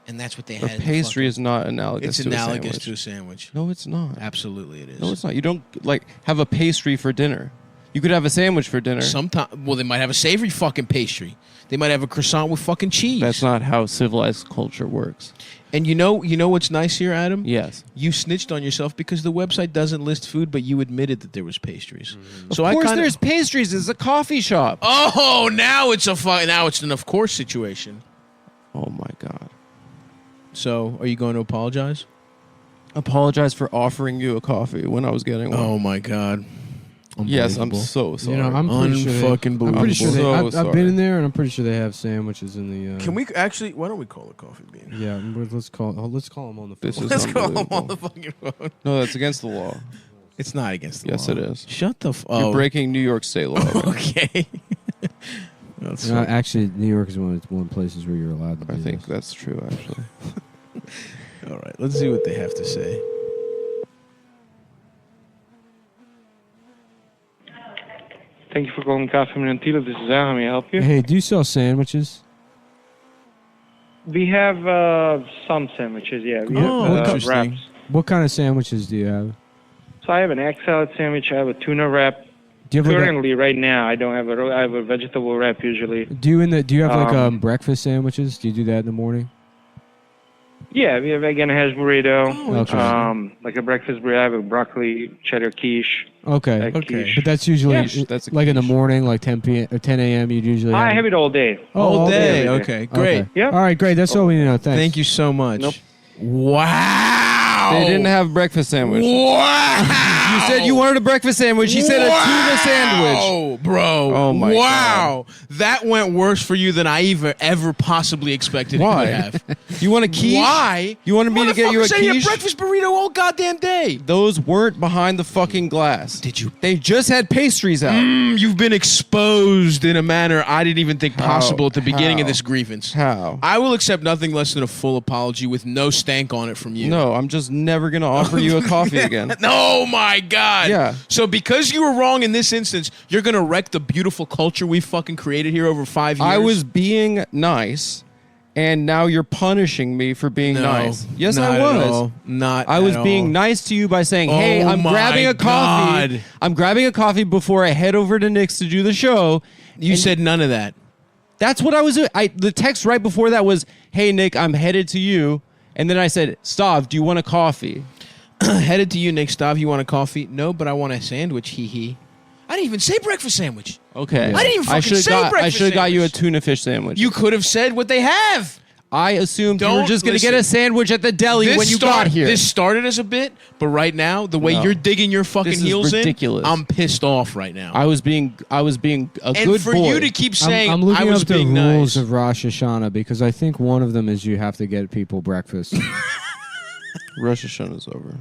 and that's what they
a
had. in the
pastry
fucking-
is not analogous.
It's
to
analogous
a sandwich.
to a sandwich.
No, it's not.
Absolutely, it is.
No, it's not. You don't like have a pastry for dinner. You could have a sandwich for dinner.
Sometimes, well, they might have a savory fucking pastry. They might have a croissant with fucking cheese.
That's not how civilized culture works.
And you know what's nice here, Adam?
Yes.
You snitched on yourself because the website doesn't list food, but you admitted that there was pastries. So
Of course,
I kinda,
there's pastries. It's a coffee shop.
Oh, now it's an of course situation.
Oh my god.
So, are you going to apologize?
Apologize for offering you a coffee when I was getting one.
Oh my god.
Yes, I'm
Unbelievable.
so sorry.
You know, I'm pretty sure.
Unfucking
I'm pretty sure they,
so
I've
sorry.
been in there, and I'm pretty sure they have sandwiches in the.
Can we actually? Why don't we call it Coffee Bean?
Yeah, let's call them on the phone.
This is
Let's call them on
unbelievable.
the fucking phone.
No, that's against the law.
It's not against the
Yes,
law.
it is.
Shut the.
You're breaking New York State law.
Okay. That's
You know, actually, New York is one of places where you're allowed to.
I
do
think
this.
that's true, actually.
All right. Let's see what they have to say.
Thank you for calling Cafe Minantilo. This is Al. How may I help you?
Hey, do you sell sandwiches?
We have some sandwiches, yeah. We
Oh,
have
interesting.
wraps.
What kind of sandwiches do you have?
So I have an egg salad sandwich. I have a tuna wrap.
Do you have like a-
Currently, right now, I don't have I have a vegetable wrap usually.
Do you have like
Um,
breakfast sandwiches? Do you do that in the morning?
Yeah, we have egg and hash burrito.
okay.
Like a breakfast burrito. I have a broccoli cheddar quiche.
Okay.
Egg quiche.
But that's usually
Yeah.
That's a
like in the morning, like 10 p.m. or 10 a.m. You'd usually.
I have it all day.
Oh,
all day.
every
Okay. Great.
Yeah.
All right, great. That's all we need to know. Thanks.
Thank you so much.
Nope.
Wow.
They didn't have breakfast sandwich.
Wow.
You said you wanted a breakfast sandwich. He said a tuna sandwich.
Oh, bro.
Oh, my
wow. That went worse for you than I ever possibly expected it
Why?
would have.
You want a quiche?
Why?
You wanted me to get you a
Motherfucker said he had
quiche?
breakfast burrito all goddamn day.
Those weren't behind the fucking glass.
Did you?
They just had pastries out.
You've been exposed in a manner I didn't even think possible at the beginning of
How?
this grievance.
How?
I will accept nothing less than a full apology with no stank on it from you.
No, I'm just never going to offer you a coffee again.
Oh my God.
Yeah.
So because you were wrong in this instance, you're going to wreck the beautiful culture we fucking created here over 5 years?
I was being nice, and now you're punishing me for being
No,
nice. Yes,
not
I
at
was.
all. Not
I was
at
being
all.
nice to you by saying, "Hey,
Oh
I'm
my
grabbing a coffee.
God.
I'm grabbing a coffee before I head over to Nick's to do the show."
You
And
said none of that.
that's what I was doing. The text right before that was, "Hey, Nick, I'm headed to you," and then I said, "Stav, do you want a coffee?"
Headed to you, Nick. Stav, you want a coffee? No, but I want a sandwich. Hee hee. I didn't even say breakfast sandwich.
Okay.
I didn't even fucking say
I
breakfast
should have got you a
sandwich.
tuna fish sandwich.
You could have said what they have.
I assumed you were
Don't
just going to get
listen.
a sandwich at the deli when you got here.
This started as a bit, but right now, the way
No.
you're digging your fucking
This is
heels
ridiculous.
in, I'm pissed off right now.
I was being a
and
good
for
boy.
you to keep saying
I'm
I
looking
was
up the
being
rules
nice.
of Rosh Hashanah because I think one of them is you have to get people breakfast.
Rosh Hashanah's over.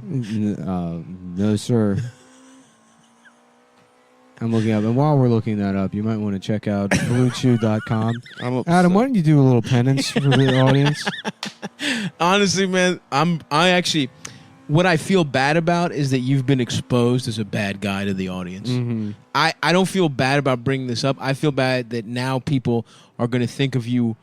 No, sir. I'm looking up, and while we're looking that up, you might want to check out BlueChew.com. Adam, why don't you do a little penance for the audience?
Honestly, man, I actually what I feel bad about is that you've been exposed as a bad guy to the audience.
Mm-hmm.
I don't feel bad about bringing this up. I feel bad that now people are going to think of you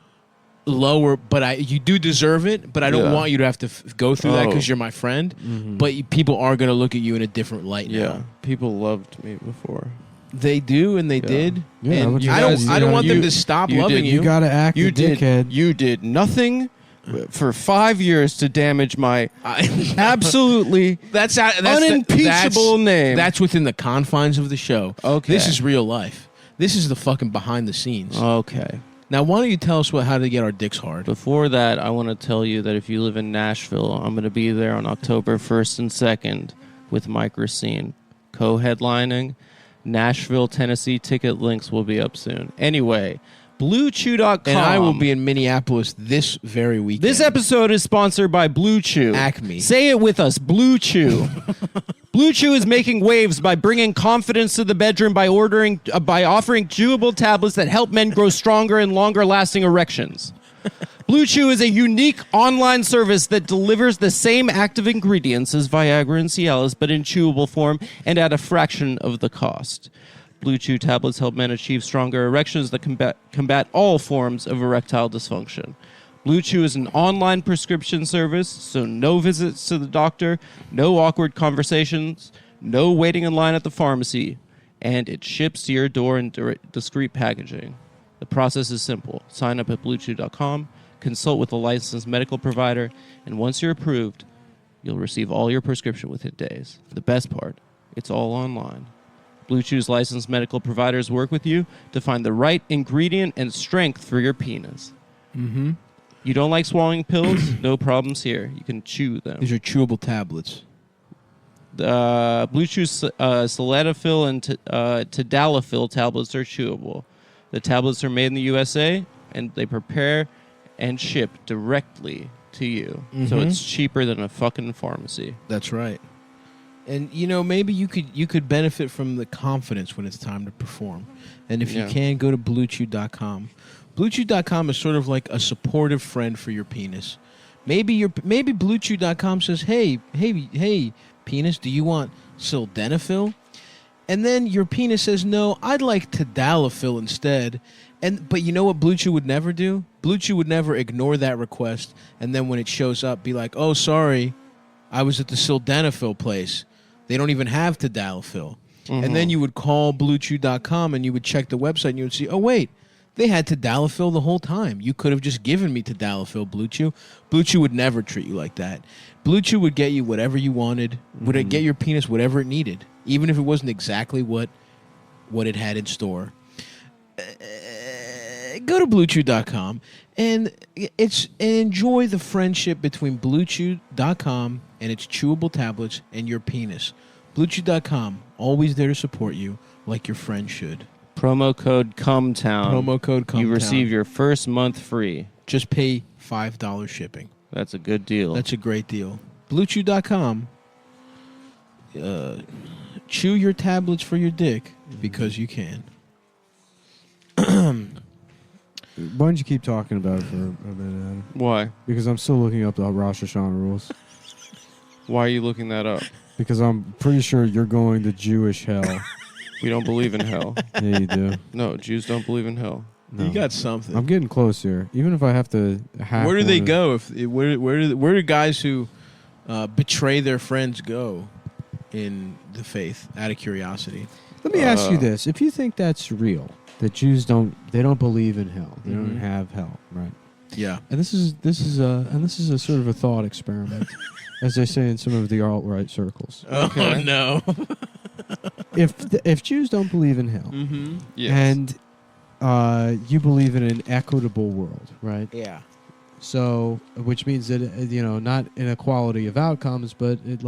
lower, but you do deserve it, but I don't
Yeah.
want you to have to go through that
Oh.
because you're my friend.
Mhm.
But people are going to look at you in a different light
Yeah,
now.
people loved me before.
They do, and they did.
Yeah,
and
what you
I
guys-
don't want them
you-
to stop
you
loving
did-
you.
You got to act
You
a
did.
dickhead.
You did nothing for 5 years to damage my absolutely
that's
unimpeachable name.
That's within the confines of the show.
Okay.
This is real life. This is the fucking behind the scenes.
Okay.
Now, why don't you tell us how to get our dicks hard?
Before that, I want to tell you that if you live in Nashville, I'm going to be there on October 1st and 2nd with Mike Racine, co-headlining. Nashville, Tennessee ticket links will be up soon. Anyway, BlueChew.com.
And I will be in Minneapolis this very weekend.
This episode is sponsored by Blue Chew.
Acme.
Say it with us, Blue Chew. Blue Chew is making waves by bringing confidence to the bedroom by offering chewable tablets that help men grow stronger and longer-lasting erections. Blue Chew is a unique online service that delivers the same active ingredients as Viagra and Cialis, but in chewable form and at a fraction of the cost. Blue Chew tablets help men achieve stronger erections that combat all forms of erectile dysfunction. Blue Chew is an online prescription service, so no visits to the doctor, no awkward conversations, no waiting in line at the pharmacy, and it ships to your door in discreet packaging. The process is simple. Sign up at BlueChew.com, consult with a licensed medical provider, and once you're approved, you'll receive all your prescription within days. The best part, it's all online. Blue Chew's licensed medical providers work with you to find the right ingredient and strength for your penis.
Mm-hmm.
You don't like swallowing pills? No problems here. You can chew them.
These are chewable tablets.
Blue Chew's Sildenafil and Tadalafil tablets are chewable. The tablets are made in the USA, and they prepare and ship directly to you. So
Mhm.
it's cheaper than a fucking pharmacy.
That's right. And maybe you could benefit from the confidence when it's time to perform. And if
Yeah.
you can, go to BlueChew.com. BlueChew.com is sort of like a supportive friend for your penis. Maybe BlueChew.com says, "Hey, penis, do you want sildenafil?" And then your penis says, "No, I'd like tadalafil instead." But you know what Blue Chew would never do? Blue Chew would never ignore that request, and then when it shows up, be like, "Oh, sorry, I was at the sildenafil place. They don't even have tadalafil."
Mhm.
And then you would call BlueChew.com and you would check the website and you would see, "Oh wait, they had tadalafil the whole time. You could have just given me tadalafil, Blue Chew." Blue Chew would never treat you like that. Blue Chew would get you whatever you wanted. Would it get your penis whatever it needed, even if it wasn't exactly what it had in store. Go to BlueChew.com and enjoy the friendship between BlueChew.com and it's chewable tablets and your penis. BlueChew.com, always there to support you like your friend should.
Promo code CUMTOWN.
Promo code CUMTOWN.
You receive your first month free.
Just pay $5 shipping.
That's a good deal.
That's a great deal. BlueChew.com. Chew your tablets for your dick because you can.
Why don't you keep talking about it for a minute, Adam?
Why?
Because I'm still looking up the Rosh Hashanah rules.
Why are you looking that up?
Because I'm pretty sure you're going to Jewish hell.
We don't believe in hell.
Yeah, you do.
No, Jews don't believe in hell.
No.
You got something.
I'm getting close here. Even if I have to hack
Where do they
one of-
go? Where do guys who betray their friends go in the faith? Out of curiosity.
Let me ask you this: if you think that's real, that Jews don't believe in hell, they don't have hell, right?
Yeah.
And this is a sort of a thought experiment, as they say in some of the alt-right circles.
Oh no!
If Jews don't believe in hell,
Yes.
and you believe in an equitable world, right?
Yeah.
So, which means that not inequality of outcomes, but things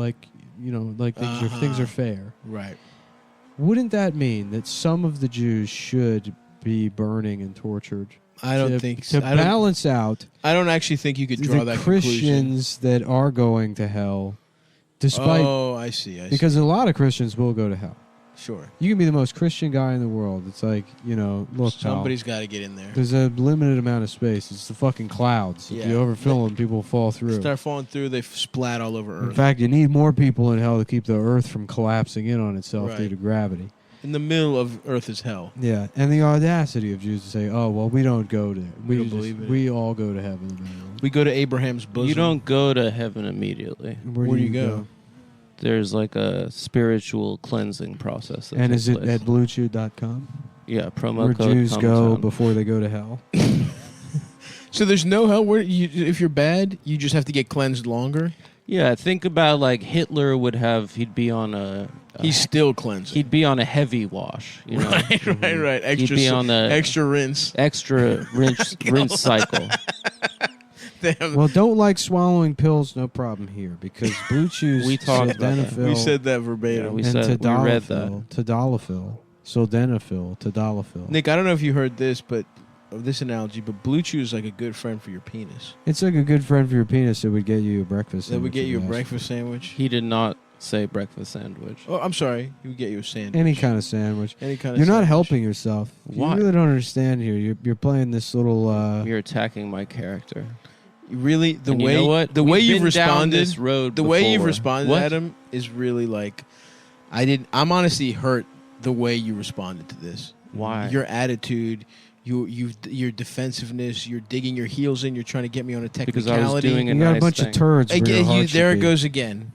are fair.
Right.
Wouldn't that mean that some of the Jews should be burning and tortured?
I don't
to,
think
to balance out.
I don't actually think you could draw
the
that
Christians that are going to hell, despite.
Oh, I see.
Because a lot of Christians will go to hell.
Sure.
You can be the most Christian guy in the world. It's like, look,
Somebody's got to get in there.
There's a limited amount of space. It's the fucking clouds. If you overfill them, people fall through.
Start falling through, they splat all over Earth.
In fact, you need more people in hell to keep the Earth from collapsing in on itself
Right.
due to gravity.
In the middle of Earth is hell.
Yeah, and the audacity of Jews to say, "Oh, well, we don't go there.
We don't believe it.
We all go to heaven."
We go to Abraham's bosom.
You don't go to heaven immediately.
Where do you go?
There's like a spiritual cleansing process. That
And
takes
is it
place.
at BlueChew.com?
Yeah, promo
where
code
Jews go
CUMTOWN.
before they go to hell.
So there's no hell. If you're bad, you just have to get cleansed longer.
Yeah, think about like Hitler he'd be on a
He's still cleansing.
He'd be on a heavy wash, you know.
Right.
He'd be on the
extra rinse.
Extra rinse cycle.
Well, don't like swallowing pills, no problem here, because Blue Chews.
We talked about that.
sildenafil,
We said that verbatim.
Yeah, we
and
said- we read that.
Tadalafil, sildenafil, tadalafil.
Nick, I don't know if you heard this, but of this analogy, but Blue Chew is like a good friend for your penis.
It's like a good friend for your penis that would get you a breakfast.
That would
sandwich
get
if
you a
asked
breakfast sandwich.
He did not say breakfast sandwich.
Oh, I'm sorry. He would get you a sandwich.
Any kind of sandwich.
Any kind of
You're not
sandwich.
helping yourself.
Why?
You really don't understand here. You're playing this little.
You're attacking my character.
Really, the
And you
way
know what?
the
We've
way you've
been down
responded,
this road
the way you've
before.
responded,
What?
Adam, is really like, I'm honestly hurt the way you responded to this.
Why?
Your attitude, your defensiveness, you're digging your heels in. You're trying to get me on a
Because
technicality.
I was doing a
You got a
nice
bunch
thing.
of turds. where your
Again,
heart should
there it
be.
goes again.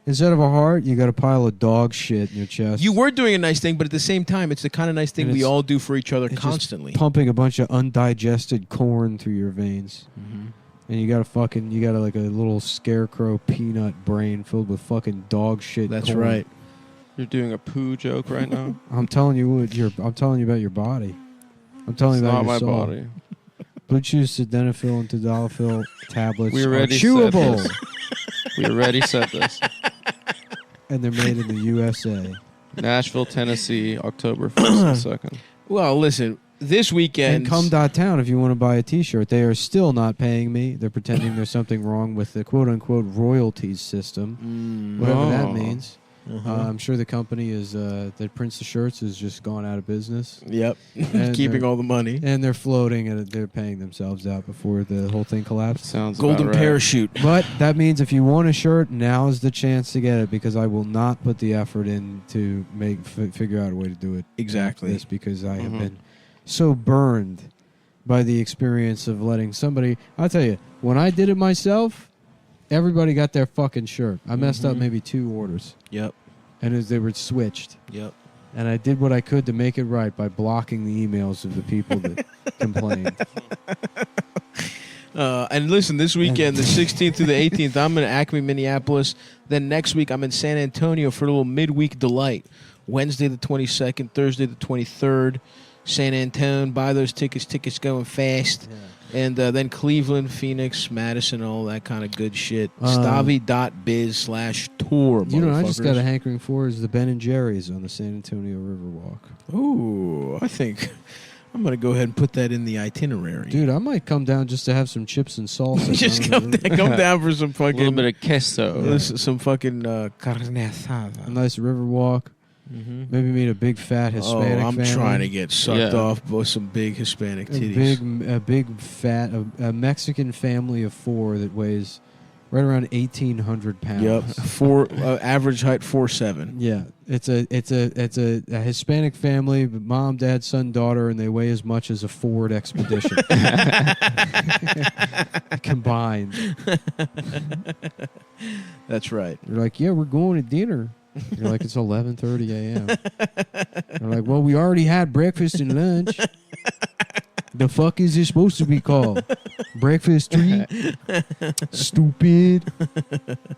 Instead of a heart, you got a pile of dog shit in your chest.
You were doing a nice thing, but at the same time, it's the kind of nice thing
And
we
it's-
all do for each other
It's just
constantly.
pumping a bunch of undigested corn through your veins.
Mm-hmm.
And you got like a little scarecrow peanut brain filled with fucking dog shit.
That's
corn.
right.
You're doing a poo joke right now.
I'm telling you I'm telling you about your body. I'm telling
It's
you about
not
your
my
soul.
body.
Blue Chew sildenafil and tadalafil tablets
We
are
already said
chewable,
this. We already said this.
and they're made in the USA.
Nashville, Tennessee, October 1st and 2nd.
Well, listen, this weekend.
And come.town if you want to buy a T-shirt. They are still not paying me. They're pretending there's something wrong with the quote-unquote royalties system, whatever that
Oh.
means.
Uh-huh.
I'm sure the company is that prints the shirts has just gone out of business.
Yep.
And
Keeping
they're-
all the money.
And they're floating and they're paying themselves out before the whole thing collapsed.
Sounds
Golden
about right.
parachute.
But that means if you want a shirt, now is the chance to get it, because I will not put the effort in to figure out a way to do it.
Exactly.
Like this, because I have
Mhm.
been so burned by the experience of letting somebody. I'll tell you, when I did it myself, everybody got their fucking shirt. I messed up
Mhm.
maybe 2 orders,
Yep.
and as they were switched.
Yep.
And I did what I could to make it right by blocking the emails of the people that complained.
And listen, this weekend, the 16th through the 18th, I'm in Acme, Minneapolis. Then next week, I'm in San Antonio for a little midweek delight. Wednesday the 22nd, Thursday the 23rd. San Antonio, buy those tickets. Tickets going fast. And then Cleveland, Phoenix, Madison, all that kind of good shit. Stavi.biz/tour.
You know what I just got a hankering for is the Ben & Jerry's on the San Antonio Riverwalk.
Ooh, I think I'm going to go ahead and put that in the itinerary.
Dude, I might come down just to have some chips and salsa.
Just come down for some fucking...
A little bit of queso.
Some fucking carne asada.
A nice Riverwalk.
Mm-hmm.
Maybe meet a big fat Hispanic
I'm
family.
trying to get sucked off by some big Hispanic titties.
A big fat a Mexican family of 4 that weighs right around 1,800 pounds.
Yep, average height 4'7".
Yeah, it's a Hispanic family, but mom, dad, son, daughter, and they weigh as much as a Ford Expedition combined.
That's right.
They're like, yeah, we're going to dinner. You're like, it's 11:30 a.m. They're like, well, we already had breakfast and lunch. The fuck is this supposed to be called? Breakfast treat? Stupid.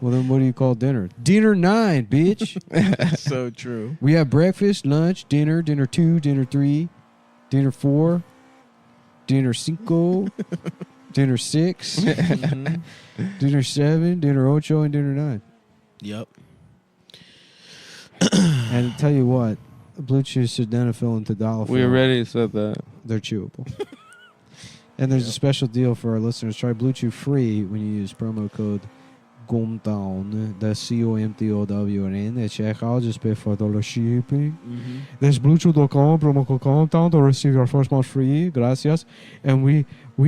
Well, then what do you call dinner? Dinner 9, bitch.
So true.
We have breakfast, lunch, dinner 2, dinner 3, dinner 4, dinner 5, dinner 6, dinner 7, dinner 8, and dinner 9.
Yep.
And tell you what, Blue Chew, sildenafil, and tadalafil.
We already said that.
They're chewable. And there's a special deal for our listeners. Try Blue Chew free when you use promo code GOMTOWN. That's COMTOWN. At checkout, just pay $4 shipping. There's BlueChew.com, promo code GOMTOWN to receive your first month free. Gracias. And we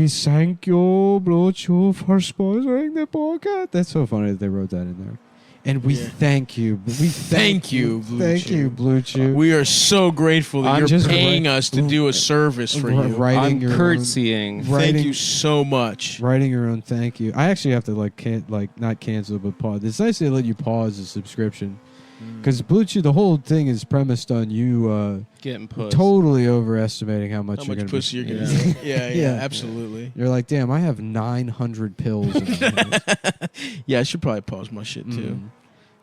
thank you, Blue Chew, for sponsoring the podcast. That's so funny that they wrote that in there. And we thank you. We
thank you, Blue
Thank
Chew.
you, Blue Chew.
We are so grateful that
I'm
you're
just
paying us to do a service for you.
Writing your
curtsying.
Thank you so much.
Writing your own thank you. I actually have to not cancel, but pause. It's nice they let you pause the subscription. Because Blue Chew, the whole thing is premised on you
getting puss.
Totally overestimating how much
How
you're
much
going to
pussy you're going to get. Yeah, absolutely.
You're like, damn, I have 900 pills in my house.
Yeah, I should probably pause my shit too.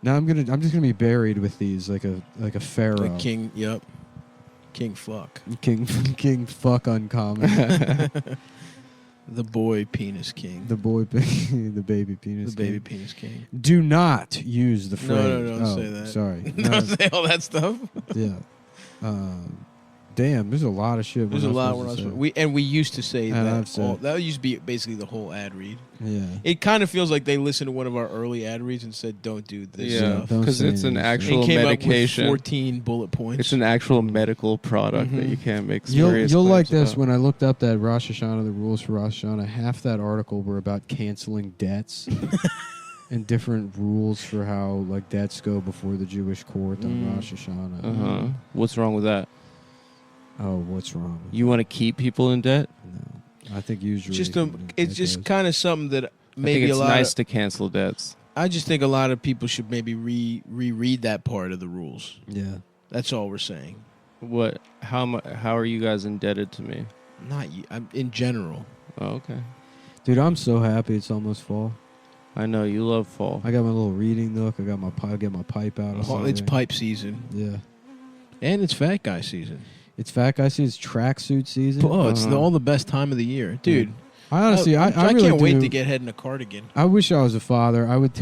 Now I'm just gonna be buried with these like a pharaoh.
The king, yep. King fuck.
King fuck uncommon.
The boy penis king.
The boy the baby penis
The
king.
baby penis king.
Do not use the phrase.
No, don't say that.
Sorry.
Don't say all that stuff.
Yeah. Damn, there's a lot of shit.
There's a lot we're not supposed to. We used to say
And
that.
I've said-
That used to be basically the whole ad read.
Yeah.
It kind of feels like they listened to one of our early ad reads and said, "Don't do this."
Yeah,
stuff.
because it's an actual
And came
medication.
Up with 14 bullet points.
It's an actual medical product that you can't make.
You'll like this. When I looked up that Rosh Hashanah, the rules for Rosh Hashanah, half that article were about canceling debts. And different rules for how debts go before the Jewish court on Rosh Hashanah.
What's wrong with that?
Oh, what's wrong?
You want to keep people in debt?
No, I think usually
it's just kind of something that maybe
I think it's
a lot.
nice to cancel debts.
I just think a lot of people should maybe reread that part of the rules.
Yeah,
that's all we're saying.
What? How are you guys indebted to me?
Not you. I'm in general.
Oh, okay.
Dude, I'm so happy it's almost fall.
I know you love fall.
I got my little reading nook. I got my pipe out.
It's pipe season.
Yeah,
and it's fat guy season.
It's fat guy season. It's tracksuit season.
Oh, it's all the best time of the year, dude.
I honestly, I
I
really
can't wait
do.
to get head in a cardigan.
I wish I was a father. I would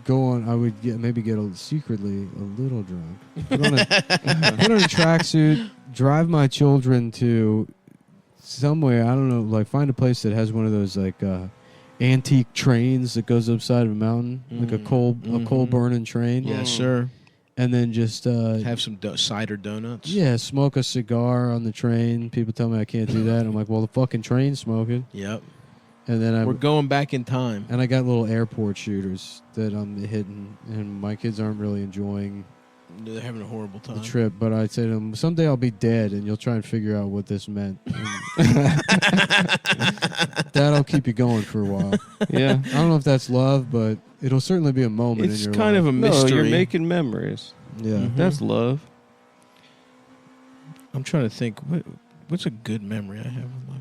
go on. I would maybe get secretly a little drunk. Put on a tracksuit. Drive my children to somewhere. I don't know. Find a place that has one of those antique trains that goes upside of a mountain, like a coal burning train.
Yes, sir.
And then just
have some cider donuts.
Yeah, smoke a cigar on the train. People tell me I can't do that. I'm like, well, the fucking train's smoking.
Yep.
And then
we're going back in time.
And I got little airport shooters that I'm hitting, and my kids aren't really enjoying.
They're having a horrible time.
The trip, but I say to them, someday I'll be dead, and you'll try and figure out what this meant. That'll keep you going for a while.
Yeah.
I don't know if that's love, but it'll certainly be a moment in your life.
It's kind of a mystery.
No, you're making memories.
Yeah.
That's love.
I'm trying to think. What's a good memory I have with my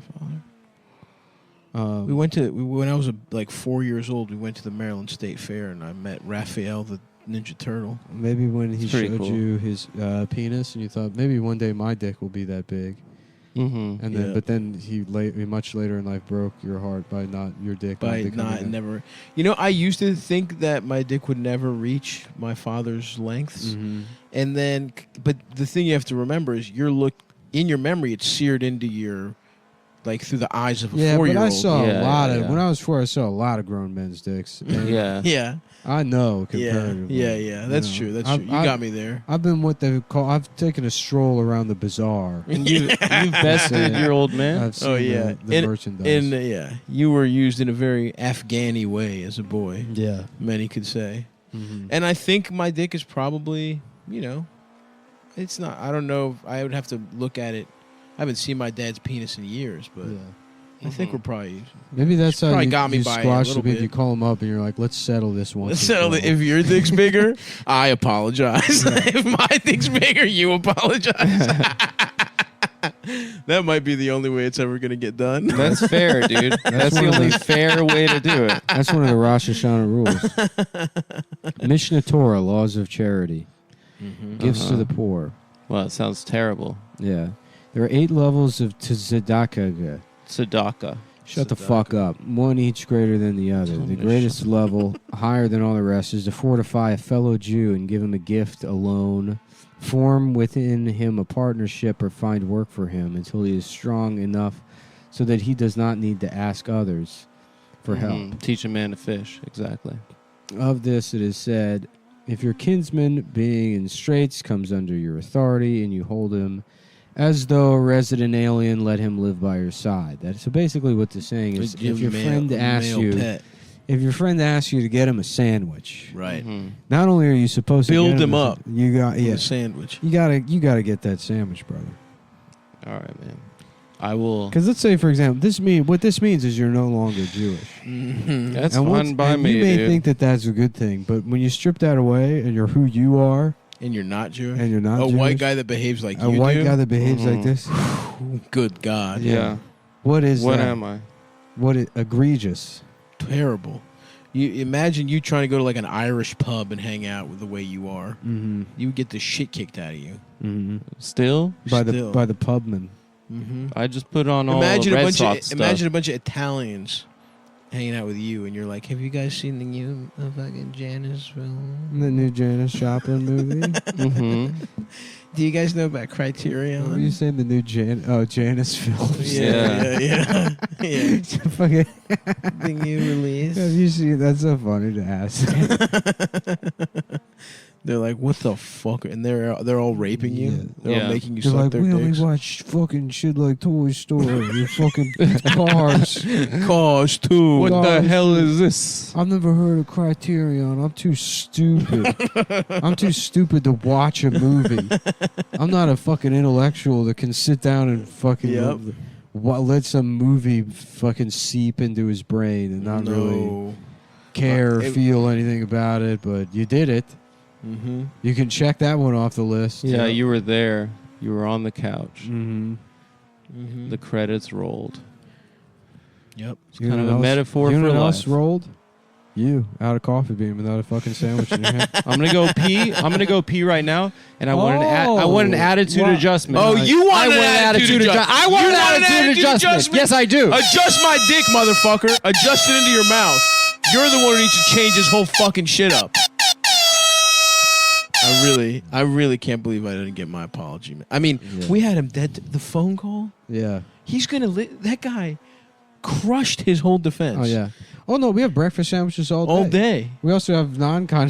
father? We went to when I was 4 years old. We went to the Maryland State Fair, and I met Raphael, the Ninja Turtle.
Maybe when he
It's pretty
showed
cool.
you his penis, and you thought maybe one day my dick will be that big.
Mm-hmm.
And then,
Yeah.
but then he much later in life broke your heart by not your dick
By
becoming
not
a-
never. You know, I used to think that my dick would never reach my father's lengths,
Mhm.
and then, but the thing you have to remember is in your memory, it's seared into your, like through the eyes of a
Yeah, but
4-year-old.
I saw a lot of
yeah.
when I was 4. I saw a lot of grown men's dicks. And
Yeah.
Yeah.
I know
Yeah,
comparatively.
yeah. That's
you
true.
know.
That's true. You got me there.
I've been what they call. I've taken a stroll around the bazaar.
And you've bested your old man?
I've seen
Oh yeah,
the merchandise.
And yeah, you were used in a very Afghani way as a boy.
Yeah.
Many could say.
Mhm.
And I think my dick is probably, it's not. I don't know. I would have to look at it. I haven't seen my dad's penis in years, but I think we're probably.
Maybe that's how
probably
you,
got me
you
by a
squash
little
the bit.
bit.
You call him up and you're like, "Let's settle this once."
Let's
and
settle
for
it.
all."
If your dick's bigger, I apologize. If my dick's bigger, you apologize. That might be the only way it's ever gonna get done.
That's fair, dude. That's the
one of
only
the-
fair way to do it.
That's one of the Rosh Hashanah rules. Mishnah Torah, laws of charity, gifts to the poor.
Well, it sounds terrible.
Yeah, there are 8 levels of tzedakah.
Tzedakah.
Shut the fuck up. One each greater than the other. The greatest level, higher than all the rest, is to fortify a fellow Jew and give him a gift, a loan, form within him a partnership, or find work for him until he is strong enough so that he does not need to ask others for help.
Mhm. Teach a man to fish. Exactly.
Of this it is said, if your kinsman being in straits comes under your authority and you hold him as though a resident alien, let him live by your side. So basically what they're saying is,
Give
if your
male-
friend asks
male
you,
pet.
if your friend asks you to get him a sandwich,
Right.
not only are you supposed
Build
to get
him
a-
up
you got
with
yeah,
a sandwich.
You gotta get that sandwich, brother.
All right, man. I will.
Because let's say, for example, what this means is you're no longer Jewish.
That's
And
fine by
and
me,
you may
dude.
think that that's a good thing, but when you strip that away and you're who you are,
And you're not Jewish.
and you're not
a
Jewish,
white guy that behaves like
a
you
white
do?
guy that behaves like this.
Good God.
Yeah.
What is
What
that?
am I?
What is egregious?
Terrible. You imagine you trying to go to like an Irish pub and hang out with the way you are.
Mm-hmm.
You would get the shit kicked out of you.
Mm-hmm.
Still?
By
Still.
the pubman.
Mm-hmm.
I just put on all
Imagine
Red
a bunch
Sox
of
stuff.
imagine a bunch of Italians hanging out with you, and you're like, "Have you guys seen the new fucking Janice film?
The new Janis Joplin movie.
Mm-hmm.
Do you guys know about Criterion?"
What were you saying? The new Janice films.
Yeah. yeah.
Fucking
Thing you released.
Have you seen? That's so funny to ask.
They're like, "What the fuck?" And they're all raping you. They're all making you
They're
suck
like,
their
we only
dicks.
watch fucking shit like Toy Story. You fucking cars.
Cars too.
What the
Cars.
hell is this?
I've never heard of Criterion. I'm too stupid. I'm too stupid to watch a movie. I'm not a fucking intellectual that can sit down and fucking
Yep.
let some movie fucking seep into his brain and not really
No.
care or
It-
feel anything about it. But you did it.
Mm-hmm.
You can check that one off the list.
Yeah, you were there. You were on the couch.
Mm-hmm.
Mm-hmm.
The credits rolled.
Yep.
It's kind of a metaphor
you know
for
what
life.
else rolled? You out of coffee bean without a fucking sandwich in your hand.
I'm gonna go pee. I'm gonna go pee right now, and I want an attitude
Wow.
adjustment.
Oh, you want
I
an
want
attitude adjustment.
I want an attitude adjustment. Yes, I do.
Adjust my dick, motherfucker. Adjust it into your mouth. You're the one who needs to change this whole fucking shit up. I really can't believe I didn't get my apology. I mean, we had him dead. The phone call.
Yeah.
He's gonna. That guy crushed his whole defense.
Oh yeah. Oh no, we have breakfast sandwiches all
day.
We also have non-kind.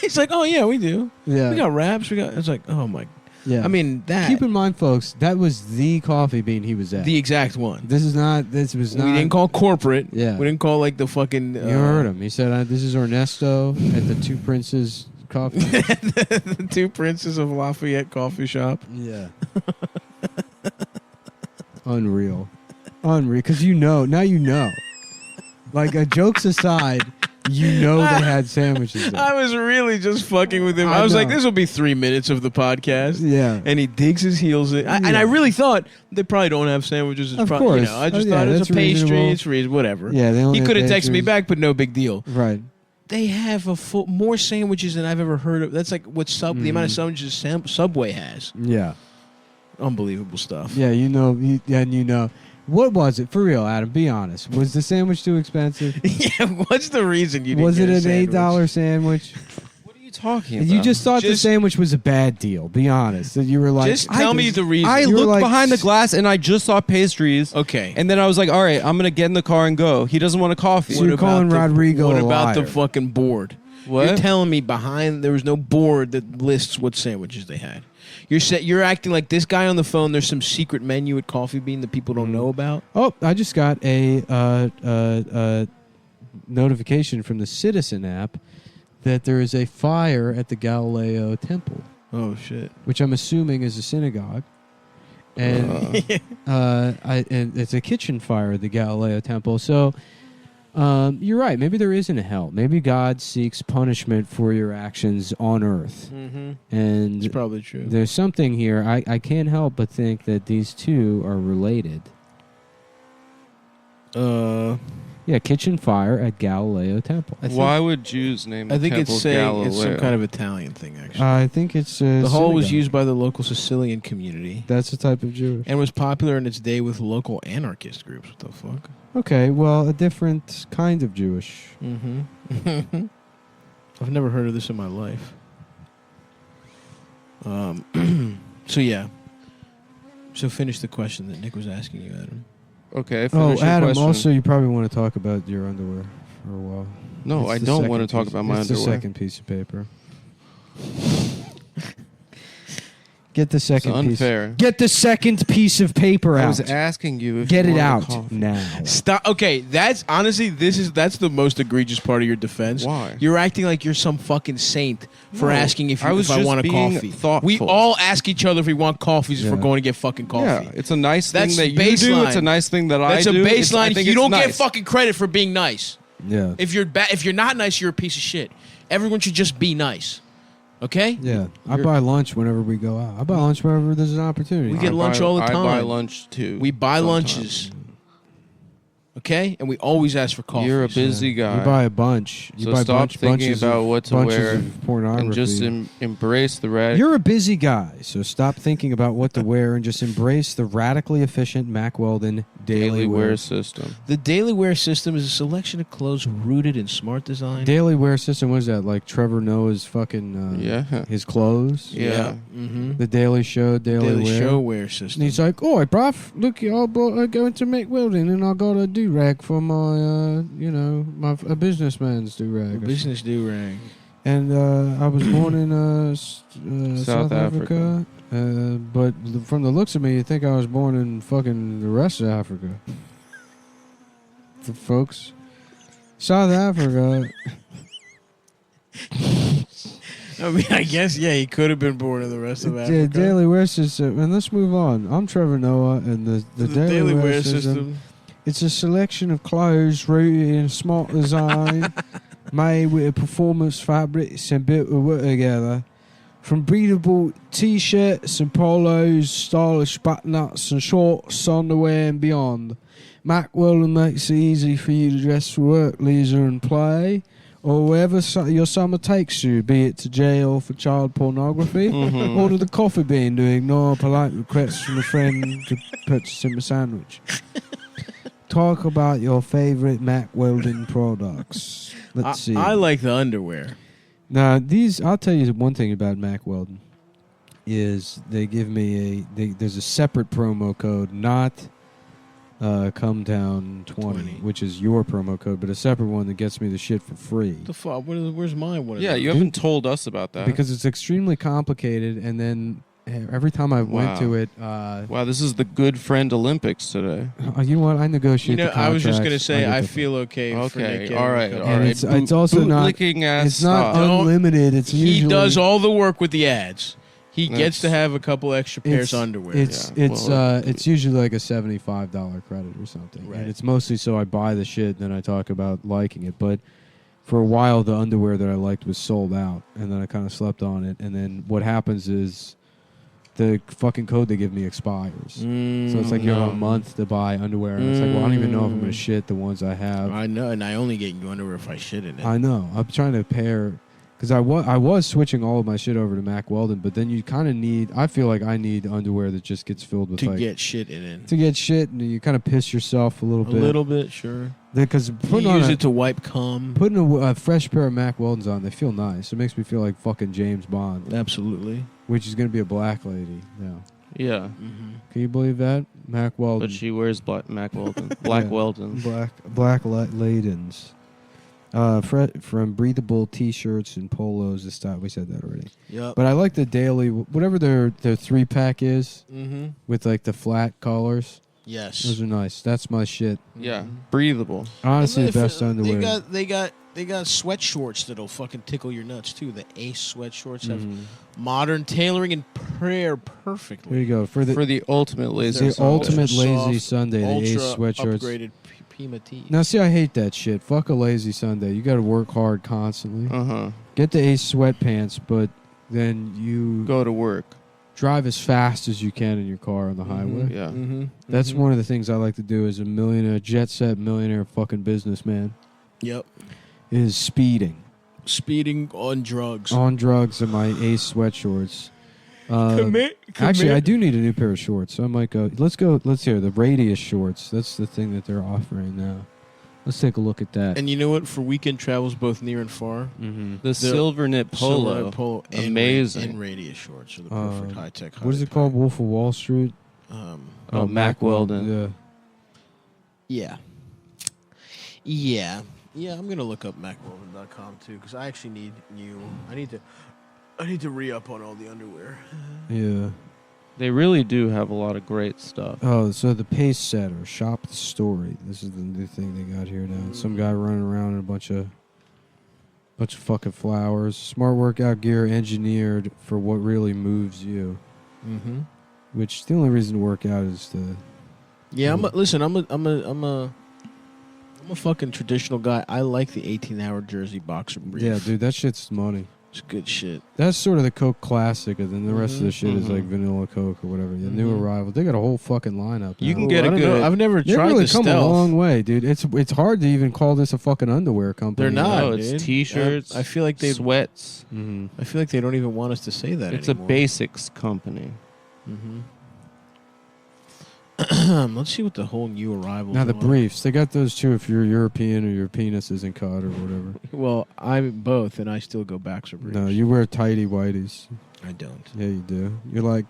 He's like, oh yeah, we do.
Yeah.
We got wraps. We got. It's like, oh my.
Yeah.
I mean that.
Keep in mind, folks, that was the coffee bean he was at.
the exact one.
This is not. This was not.
We didn't call corporate.
Yeah.
We didn't call like the fucking.
You heard him. He said, "This is Ernesto at the Two Princes Coffee."
The Two Princes of Lafayette Coffee Shop.
Yeah. Unreal. Because now you know. Like, jokes aside, you know they had sandwiches there.
I was really just fucking with him.
I
I was like,
know.
this will be 3 minutes of the podcast.
Yeah.
And he digs his heels in. And I really thought they probably don't have sandwiches. It's
Of
probably,
course.
I just
Oh, yeah,
thought it was
that's
a pastry.
reasonable.
It's reasonable. Whatever.
Yeah, they only
He
have
could have texted me
pastries.
back, but no big deal.
Right.
They have more sandwiches than I've ever heard of. That's like what the amount of sandwiches Subway has.
Yeah.
Unbelievable stuff.
Yeah, What was it? For real, Adam, be honest. Was the sandwich too expensive?
Yeah, what's the reason you didn't
Was
get
it
a
an
sandwich?
$8 sandwich?
What are you talking about?
You just thought the sandwich was a bad deal. Be honest. That you were like,
Just tell me the reason.
I
You were
looked
like-
behind the glass and I just saw pastries.
Okay.
And then I was like, all right, I'm going to get in the car and go. He doesn't want a coffee.
So you're calling Rodrigo
What
a
about the
liar.
fucking board?
What?
You're telling me there was no board that lists what sandwiches they had. You're acting like this guy on the phone. There's some secret menu at Coffee Bean that people don't know about.
Oh, I just got a notification from the Citizen app that there is a fire at the Galileo Temple.
Oh shit!
Which I'm assuming is a synagogue, and and it's a kitchen fire at the Galileo Temple. So you're right. Maybe there isn't a hell. Maybe God seeks punishment for your actions on earth, and
It's probably true.
There's something here. I can't help but think that these two are related. Yeah, kitchen fire at Galileo Temple.
Why would Jews name
I think
the
it's
temple
saying
Galileo?
it's some kind of Italian thing. Actually,
I think it's
the hall was
synagogue.
used by the local Sicilian community.
That's a type of Jewish.
And was popular in its day with local anarchist groups. What the fuck?
Okay, well, a different kind of Jewish.
Mm-hmm. I've never heard of this in my life. So yeah. So finish the question that Nick was asking you, Adam.
Okay.
Oh,
your
Adam,
question.
also, you probably want to talk about your underwear for a while.
No,
It's
I
the
don't
second
want to talk
piece-
about my
it's the
underwear.
second piece of paper. Get the second
unfair.
piece. Get the second piece of paper out.
I was asking you if
Get
you
it
wanted
out
coffee.
now.
Stop. Okay, that's honestly that's the most egregious part of your defense.
Why?
You're acting like you're some fucking saint for
No,
asking if
I was
I
just
want a
being
coffee.
thoughtful.
We all ask each other if we want coffees if we're
Yeah.
going to get fucking coffee.
Yeah, it's a nice thing
That's
that you
baseline.
do. It's a nice thing that I
That's
do.
a
It's- I
baseline.
think
You
it's
don't get
nice.
fucking credit for being nice.
Yeah.
If you're not nice, you're a piece of shit. Everyone should just be nice. Okay?
Yeah. I buy lunch whenever we go out. I buy lunch whenever there's an opportunity.
We get lunch all the time.
I buy lunch too.
We buy
sometimes.
lunches. Okay? And we always ask for coffee.
You're a busy guy.
You buy a bunch. You
So
buy
stop thinking
bunches
about
of,
what to
bunches
wear
of pornography.
and just embrace the red.
You're a busy guy, so stop thinking about what to wear and just embrace the radically efficient Mack Weldon daily wear
system.
The daily wear system is a selection of clothes rooted in smart design.
Daily wear system. What is that? Like Trevor Noah's fucking his clothes.
Yeah. Mm-hmm.
The Daily Show daily wear.
Show wear system.
And he's like, "Oh, bruv, look, I go into Mack Weldon and I got a do rag for my, a businessman's do rag.
business do rag.
And I was born in South
Africa.
Africa. But from the looks of me, you think I was born in fucking the rest of Africa. The folks. South Africa.
I mean, I guess, yeah, he could have been born in the rest of
The
Africa.
daily wear system. And let's move on. I'm Trevor Noah, and the daily wear system. It's a selection of clothes rooted in smart design, made with performance fabrics and built to work together. From breathable t-shirts and polos, stylish button-ups and shorts, underwear and beyond, Mack Weldon makes it easy for you to dress for work, leisure and play, or wherever your summer takes you, be it to jail for child pornography,
Mhm.
or to the Coffee Bean to ignore polite requests from a friend to purchase him a sandwich. Talk about your favorite Mack Weldon products. Let's see.
I like the underwear.
Now, I'll tell you one thing about Mack Weldon is they give me there's a separate promo code, not Cumtown 20, which is your promo code, but a separate one that gets me the shit for free.
The fuck? Where's mine? What is
Yeah,
it?
you haven't told us about that.
Because it's extremely complicated, and then every time I went to it,
wow, this is the good friend Olympics today.
you know what? I negotiate.
You know,
the
I was just
contracts.
gonna say
get
I
the-
feel okay. for
Okay,
Nick getting
all right,
a couple.
all
And
right.
it's also not.
bootlicking ass
It's not
stuff.
unlimited. It's
He
usually
does all the work with the ads. He gets to
That's-
have a couple extra pairs of underwear.
It's usually like a $75 credit or something,
Right.
and it's mostly so I buy the shit, then I talk about liking it. But for a while, the underwear that I liked was sold out, and then I kind of slept on it. And then what happens is, the fucking code they give me expires. So it's like you have a
No.
month to buy underwear. And it's like, well, I don't even know if I'm going to shit the ones I have.
I know, and I only get new underwear if I shit in it.
I know. I'm trying to pair. Because I was switching all of my shit over to Mack Weldon, but then you kind of need, I feel like I need underwear that just gets filled with
to
like,
get shit in it.
to get shit, and you kind of piss yourself a little
A
bit.
little bit, sure.
Because
You
putting on
use
a-
it to wipe cum.
Putting a fresh pair of Mack Weldons on, they feel nice. It makes me feel like fucking James Bond.
Absolutely.
Which is going to be a black lady now.
Yeah.
Can you believe that? Mack Weldon.
But she wears Mack Weldon. Black
Yeah.
Weldon.
Black Ladens. From breathable T-shirts and polos, this style. We said that already.
Yep.
But I like the daily, whatever their 3-pack is,
Mhm.
with like the flat collars.
Yes.
Those are nice. That's my shit.
Yeah. Breathable.
Honestly,
And
the best underwear.
They got sweat shorts that'll fucking tickle your nuts too. The Ace sweat shorts have modern tailoring and prayer perfectly.
Here you go for the
ultimate
lazy. The ultimate lazy Sunday. The Ace
ultra
sweatshirts.
upgraded Pima tees.
Now, see, I hate that shit. Fuck a lazy Sunday. You got to work hard constantly. Get the Ace sweatpants, but then you
go to work.
Drive as fast as you can in your car on the highway.
Yeah.
That's one of the things I like to do as a millionaire, jet set millionaire fucking businessman.
Yep.
Is speeding.
Speeding on drugs.
On drugs in my Ace sweatshorts.
Commit.
Actually, I do need a new pair of shorts. So I might go. Let's hear the Radius shorts. That's the thing that they're offering now. Let's take a look at that.
And you know what? For weekend travels both near and far,
The silver knit polo.
and
Amazing.
and Radius shorts are the perfect high tech.
What is it called? Wolf of Wall Street.
Mack Weldon.
Yeah.
Yeah. I'm gonna look up MackWeldon.com too because I actually need new. I need to re-up on all the underwear.
Yeah.
They really do have a lot of great stuff.
Oh, so the Pace Setter, Shop the Story. This is the new thing they got here now. Some guy running around in a bunch of fucking flowers. Smart workout gear engineered for what really moves you.
Mm-hmm.
Which the only reason to work out is to.
Yeah, I'm a fucking traditional guy. I like the 18-hour jersey boxer brief.
Yeah, dude, that shit's money.
It's good shit.
That's sort of the Coke classic, and then the rest of the shit is like vanilla Coke or whatever. The new arrival. They got a whole fucking lineup.
You
now.
can get a good.
I've never
They've
tried
really
the
come
stealth.
a long way, dude. It's hard to even call this a fucking underwear company.
They're not.
No, it's
dude.
t-shirts.
I feel like they
sweats.
I feel like they don't even want us to say that
It's
anymore.
a basics company.
Let's see what the whole new arrival.
Now the briefs, they got those too. If you're European or your penis isn't cut or whatever.
Well, I'm both, and I still go boxer briefs.
No, you wear tighty whities.
I don't.
Yeah, you do. You're like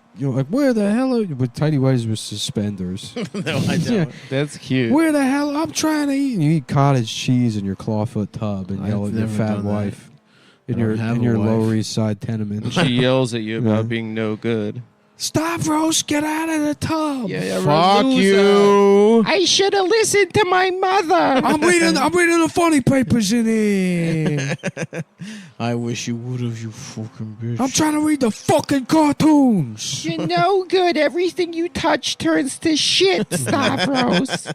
where the hell are you? With tighty whities with suspenders.
No, I don't.
Yeah.
That's cute.
Where the hell? I'm trying to eat. And you eat cottage cheese in your clawfoot tub and yell
I've
at your
never
fat
done that.
wife
I
in
don't have
your
a wife.
Lower East Side tenement.
She yells at you about
Yeah.
being no good.
Stavros, get out of the tub.
Fuck you.
I should have listened to my mother.
I'm reading the funny papers in here.
I wish you would have, you fucking bitch.
I'm trying to read the fucking cartoons.
You're no good. Everything you touch turns to shit, Stavros.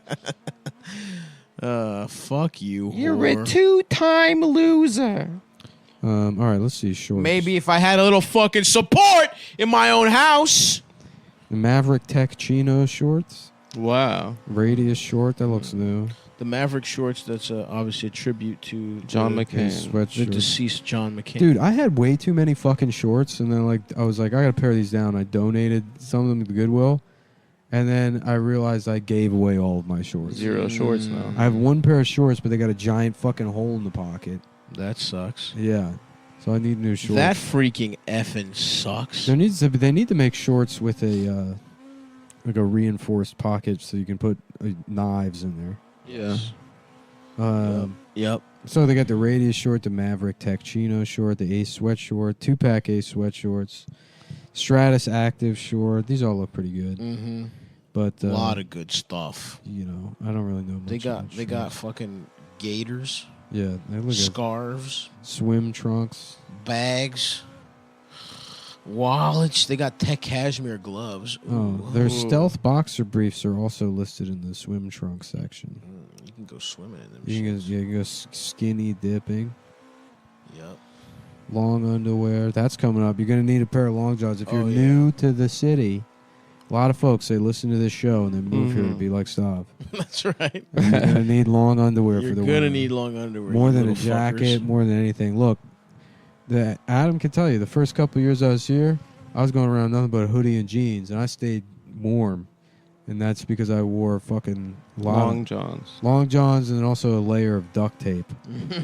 Fuck you.
You're
whore.
a two-time loser.
All right, let's see shorts.
Maybe if I had a little fucking support in my own house.
The Maverick Tech Chino shorts.
Wow.
Radius short. That looks new.
The Maverick shorts, that's obviously a tribute to
John
the,
McCain.
His sweatshirt.
the deceased John McCain.
Dude, I had way too many fucking shorts, and then I was like, I gotta pare these down. I donated some of them to Goodwill, and then I realized I gave away all of my shorts.
Zero shorts now.
I have one pair of shorts, but they got a giant fucking hole in the pocket.
That sucks.
Yeah, so I need new shorts.
That freaking effing sucks.
They need to make shorts with a like a reinforced pocket so you can put knives in there.
Yeah.
Yep.
So they got the Radius short, the Maverick Tech Chino short, the Ace sweat short, 2-pack Ace sweat shorts, Stratus Active short. These all look pretty good.
Mm-hmm.
But
A lot of good stuff.
you know, I don't really know much.
They
about
got
shorts.
fucking gaiters,
Yeah, they look at
scarves,
swim trunks.
bags, wallets. They got tech cashmere gloves.
Oh,
Ooh.
their stealth boxer briefs are also listed in the swim trunk section.
You can go swimming in them.
You can
shits.
go skinny dipping.
Yep.
long underwear. That's coming up. You're going to need a pair of long johns. If you're new to the city, a lot of folks, they listen to this show and then move here to be like, stop.
That's right.
And you're going to need long underwear for the winter.
You're going to need long underwear.
More
you
than a
little
jacket,
fuckers.
more than anything. Look, Adam can tell you, the first couple of years I was here, I was going around nothing but a hoodie and jeans, and I stayed warm. And that's because I wore fucking
Long johns.
Long johns, and then also a layer of duct tape.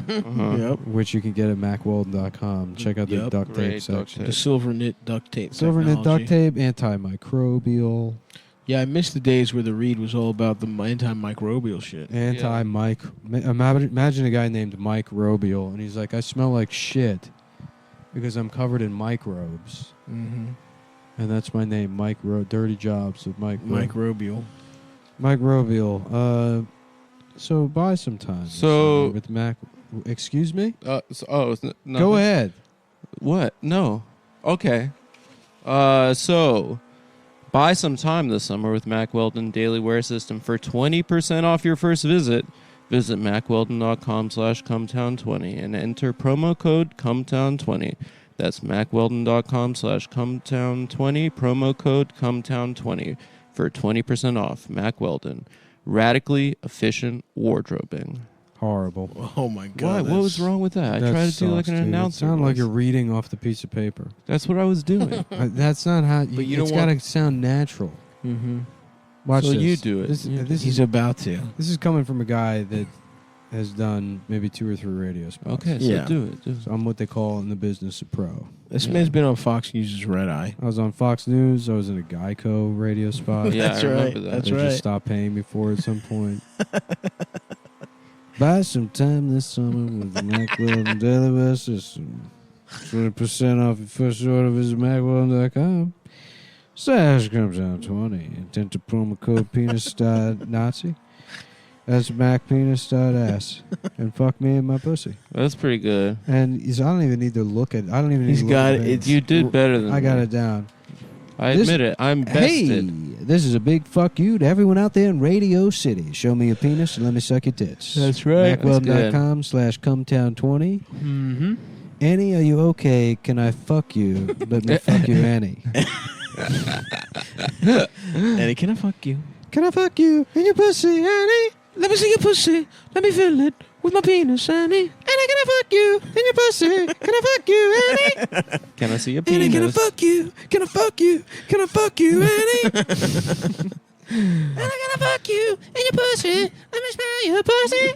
Yep.
Which you can get at macweldon.com. Check out the
Yep.
duct tape
Great duct
section.
The silver knit duct tape.
Silver knit
technology.
duct tape, antimicrobial.
Yeah, I miss the days where the read was all about the antimicrobial shit.
Imagine a guy named Mike Robial, and he's like, I smell like shit because I'm covered in microbes.
Mm-hmm.
And that's my name, Mike Dirty Jobs with Mike
Robial.
Mike Robial. So buy some time. this
So-
summer with Mac. Excuse me?
No.
Go ahead.
What? No. Okay. So buy some time this summer with Mack Weldon Daily Wear System for 20% off your first visit. Visit MackWeldon.com/Cumtown20 and enter promo code Cumtown20. That's MackWeldon.com/Cumtown20, promo code Cumtown20 for 20% off. Mack Weldon. Radically efficient wardrobing.
Horrible.
Oh my god.
What was wrong with that? I tried to do like an announcer.
It sounded like
voice.
you're reading off the piece of paper.
That's what I was doing.
That's not how.
But you
it's
don't
got
want-
to sound natural.
Mm-hmm.
Watch
So
this.
you do it.
This
He's
is
about to.
This is coming from a guy that has done maybe 2 or 3 radio spots.
Okay, so
Yeah.
do it.
So I'm what they call in the business a pro.
This man's been on Fox News' Red Eye.
I was on Fox News. I was in a Geico radio spot.
Yeah,
That's
I remember
right.
that.
That's
They
right.
just stopped paying me for it at some point. Buy some time this summer with the Mack Weldon Daily Wear System. 20% off your first order. Visit MackWeldon.com. Slash comes down 20. And enter promo code penis.Nazi. That's Mac penis.ass. And fuck me and my pussy.
That's pretty good.
And I don't even need to look at. I don't even need
He's
to look
got
at
it.
You did better than
I got
me.
it down.
I
This-
admit it. I'm bested.
Hey, this is a big fuck you to everyone out there in Radio City. Show me a penis and let me suck your tits.
That's right.
MackWeldon.com/Cumtown20.
Mm-hmm.
Annie, are you okay? Can I fuck you? Let me fuck you, Annie.
Annie, can I fuck you?
Can I fuck you in your pussy, Annie?
Let me see your pussy. Let me feel it with my penis, Annie.
Annie, can I fuck you in your pussy? Can I fuck you, Annie?
Can I see a
Annie,
penis?
can I fuck you? Can I fuck you? Can I fuck you, Annie? Annie, can I fuck you in your pussy? Let me smell your pussy.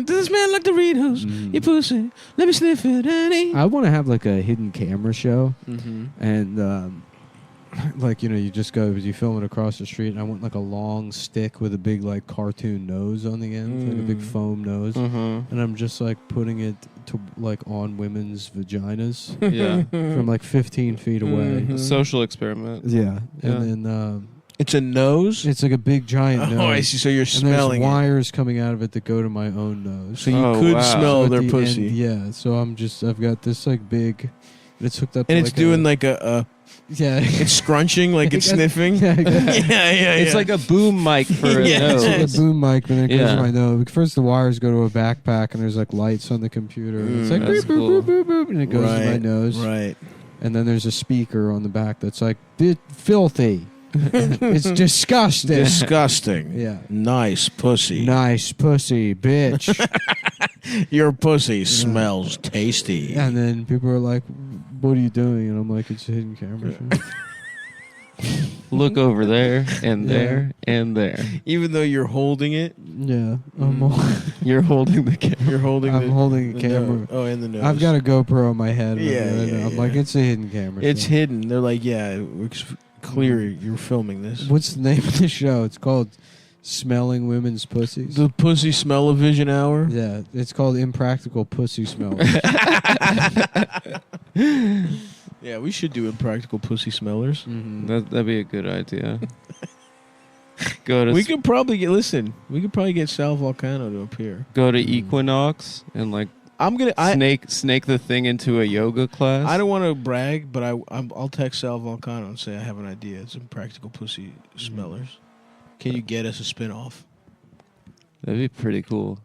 Does it smell like Doritos? Your pussy. Let me sniff it, Annie.
I want to have like a hidden camera show.
Mm-hmm.
And like, you know, you just go, you film it across the street, and I want like a long stick with a big like cartoon nose on the end, like a big foam nose,
Mm-hmm.
and I'm just like putting it to like on women's vaginas
Yeah.
from like 15 feet away.
A social experiment.
Yeah,
Yeah.
and then
It's a nose?
it's like a big giant nose.
Oh, I see. So you're
and
smelling
there's
it.
wires coming out of it that go to my own nose.
So you
Oh,
could
wow.
smell
at
their
the
pussy.
end, yeah, so I've got this like big, it's hooked up,
And
to
it's
like
doing
a,
like a
yeah,
it's scrunching like it's
Yeah,
sniffing.
yeah,
It's like a boom mic for a
Yeah.
nose.
It's like a boom mic, and then it goes
Yeah.
to my nose. First, the wires go to a backpack, and there's like lights on the computer. And it's like
That's
boop, boop,
cool.
boop, boop, boop, and it goes to my nose.
Right.
And then there's a speaker on the back that's like filthy. It's disgusting.
Disgusting.
Yeah.
Nice pussy.
Nice pussy, bitch.
Your pussy smells tasty.
And then people are like, "What are you doing?" And I'm like, "It's a hidden camera show."
Look over there and
Yeah.
there and there.
Even though you're holding it,
Yeah,
You're holding the camera.
you're holding.
I'm
the,
holding a
the
camera.
nose. Oh, and the nose.
I've got a GoPro on my head. and
Yeah,
I'm
yeah,
like,
yeah.
it's a hidden camera.
It's
show.
hidden. They're like, yeah, it's clear you're filming this.
What's the name of the show? It's called Smelling Women's Pussies.
The Pussy Smell-O-Vision Hour.
Yeah, it's called Impractical Pussy Smell.
Yeah, we should do Impractical Pussy Smellers.
That'd be a good idea. Go to
We could probably get. Listen, we could probably get Sal Volcano to appear.
go to Equinox and like
I'm gonna.
snake the thing into a yoga class.
I don't want to brag, but I'll text Sal Volcano and say I have an idea. It's Impractical Pussy Smellers. Can you get us a spinoff?
That'd be pretty cool.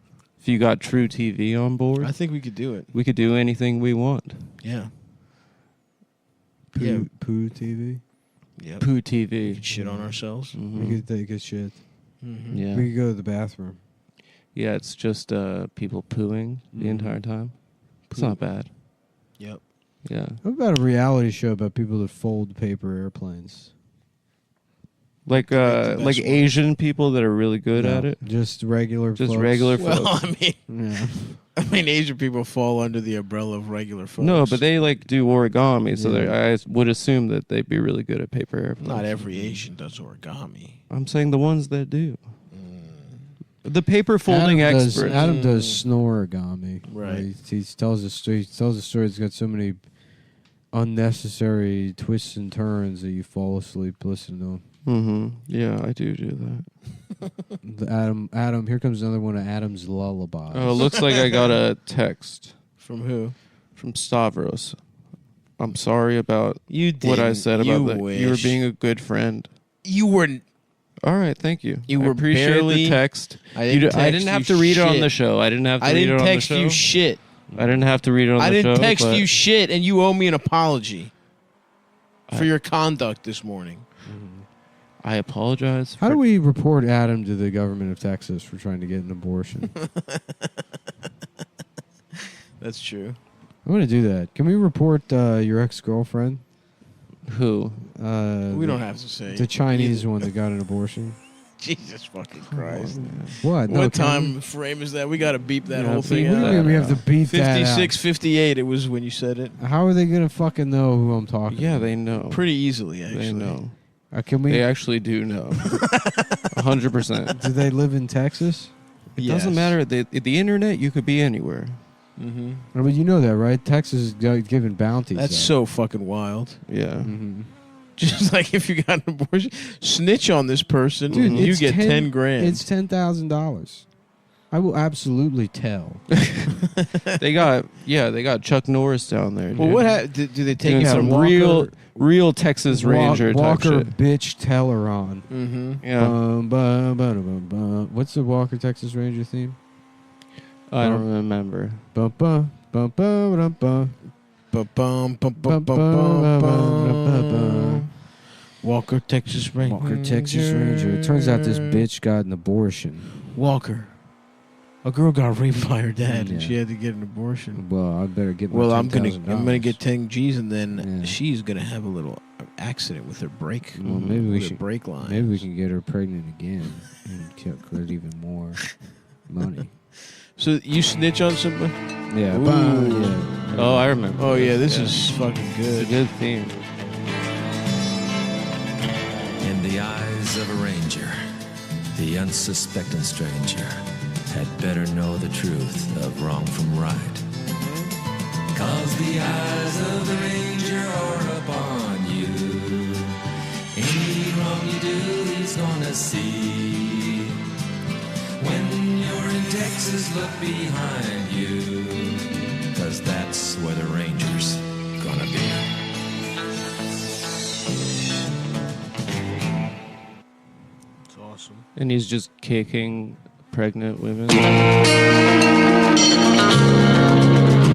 If you got True TV on board,
I think we could do it.
we could do anything we want.
Yeah.
Poo TV.
Yep.
Poo TV.
Shit on ourselves.
We could take a shit.
Mhm.
Yeah.
We could go to the bathroom.
Yeah, it's just people pooing the entire time. It's not bad.
Yep.
Yeah.
What about a reality show about people that fold paper airplanes?
Like Asian people that are really good
No,
at it.
Just regular
Just
folks.
regular
Well,
folks.
I mean,
Yeah.
I mean, Asian people fall under the umbrella of regular folks.
No, but they like do origami, so
Yeah.
I would assume that they'd be really good at paper airplanes.
Not every Asian does origami.
I'm saying the ones that do. The paper folding experts.
Adam does snorigami.
Right.
He tells a story. He tells a story that's got so many unnecessary twists and turns that you fall asleep listening to him.
Mm-hmm. Yeah, I do that.
Adam. Here comes another one of Adam's lullabies.
Oh, it looks like I got a text.
From who?
From Stavros. I'm sorry about
You
what I
didn't.
said
You
about that. You were
wish.
being a good friend.
You weren't.
All right, thank you.
You
I
were
appreciate
barely-
the text.
I
You
didn't
I
text
didn't have
you
to read it on
shit.
the show. I didn't have to
I
read it
didn't
on
text
the show.
you shit.
I didn't have to read it on
I
the show.
didn't text
but
you shit, and you owe me an apology for your conduct this morning.
I apologize.
How do we report Adam to the government of Texas for trying to get an abortion?
That's true.
I'm going to do that. Can we report your ex-girlfriend?
Who?
We don't have to say.
The Chinese one that got an abortion.
Jesus fucking Christ.
What? No,
What
can
time
we-
frame is that? We got to beep that
Yeah,
whole thing
what do you
out.
mean we have to beep that out?
56, 58, it was when you said it.
How are they going to fucking know who I'm talking
Yeah,
about?
they know.
Pretty easily, actually.
They know.
Can we?
They actually do know. 100%.
Do they live in Texas?
It doesn't matter. The internet, you could be anywhere.
Mm-hmm.
I mean, you know that, right? Texas is giving bounties.
That's
out.
so fucking wild.
Yeah.
Mm-hmm.
Just like if you got an abortion, snitch on this person,
Dude,
you
it's
get 10 grand.
It's $10,000. I will absolutely tell.
They got Chuck Norris down there.
Well,
dude.
what do they take
Doing
you out
some
Walker?
real Texas Ranger type
Walker
shit.
bitch Telleron.
Mm-hmm.
Yeah.
What's the Walker Texas Ranger theme?
I don't remember.
Bum, bum, bum, bum, bum, bum.
Ba-bum, bum, bum, bum, bum, bum. Walker, Texas Ranger.
Walker Texas Ranger. It turns out this bitch got an abortion.
Walker. A girl got raped by her dad, and
Yeah.
she had to get an abortion.
Well, I better get my
Well, I'm
$10,000.
gonna get 10 G's, and then
Yeah.
she's gonna have a little accident with her brake.
Well, maybe we
with her
should
brake line.
Maybe we can get her pregnant again and get even more money.
So you snitch on somebody?
Yeah.
Ooh.
Yeah.
Oh, I remember.
Oh yeah, this
Yeah.
is fucking
It's
good.
a good theme.
In the eyes of a ranger, the unsuspecting stranger had better know the truth of wrong from right. 'Cause the eyes of the ranger are upon you. Any wrong you do, he's gonna see. When you're in Texas, look behind you. 'Cause that's where the ranger's gonna be.
It's awesome.
And he's just kicking pregnant women.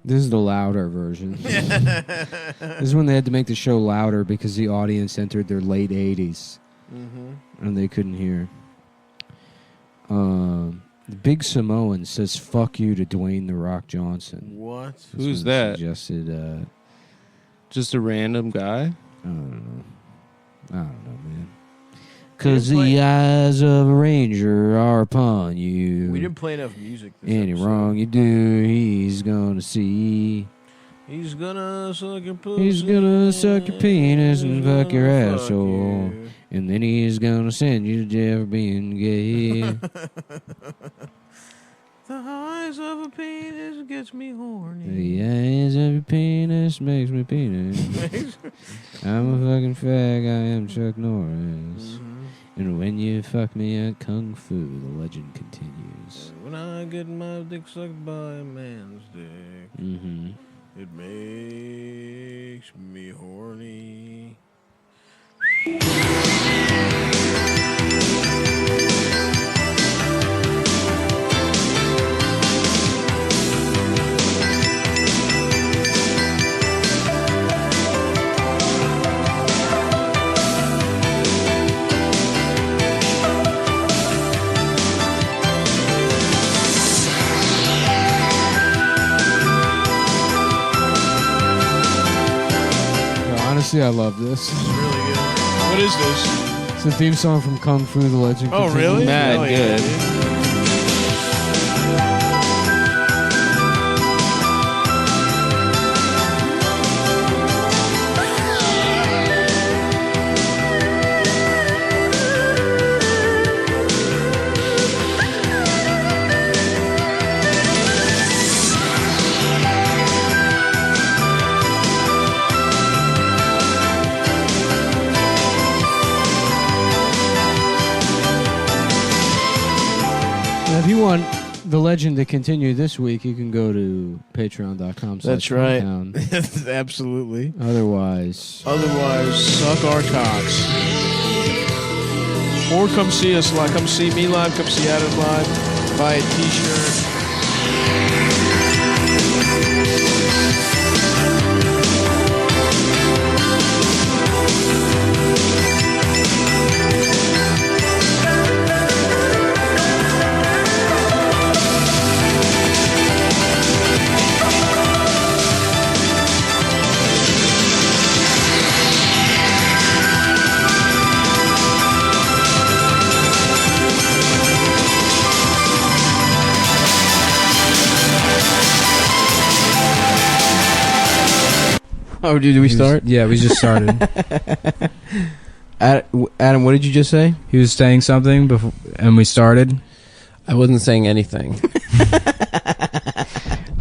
This is the louder version. This is when they had to make the show louder because the audience entered their late 80s.
Mm-hmm.
And they couldn't hear. The Big Samoan says "fuck you" to Dwayne the Rock Johnson.
What?
This
Who's
one
that?
Suggested.
Just a random guy?
I don't know, man. 'Cause the eyes of a ranger are upon you.
We didn't play enough music. This
Any
episode.
wrong you do, he's gonna see.
He's gonna suck your pussy.
He's gonna suck your penis and fuck your
fuck
asshole.
you.
And then he's gonna send you to jail for being gay.
The eyes of a penis gets me horny.
The eyes of your penis makes me penis. I'm a fucking fag, I am Chuck Norris. And when you fuck me at Kung Fu, the legend continues.
When I get my dick sucked by a man's dick,
Mm-hmm.
it makes me horny.
Honestly, I love this.
This is really good. What is this?
It's the theme song from Kung Fu: The Legend.
Oh, really?
Mad
Hell yeah,
good.
dude.
Now, if you want the legend to continue this week, you can go to patreon.com.
That's right.
Countdown.
Absolutely.
Otherwise,
suck our cocks. Or come see us live. Come see me live. Come see Adam live. Buy a t-shirt. Oh, did we start?
Yeah, we just started.
Adam, what did you just say?
He was saying something before, and we started.
I wasn't saying anything.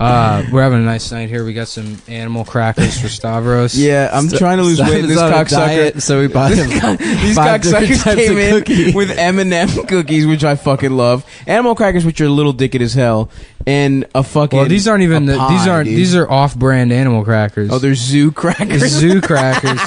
We're having a nice night here. We got some animal crackers for Stavros.
Yeah, I'm trying to lose weight. This cocksucker.
So we bought him
These
5 different
cocksuckers
types
came
of
in
cookies.
with M&M cookies, which I fucking love. Animal crackers, which are little dicked as hell, and a fucking.
Well, these aren't even.
pie, dude.
These are off-brand animal crackers.
Oh, they're zoo crackers.
Zoo crackers.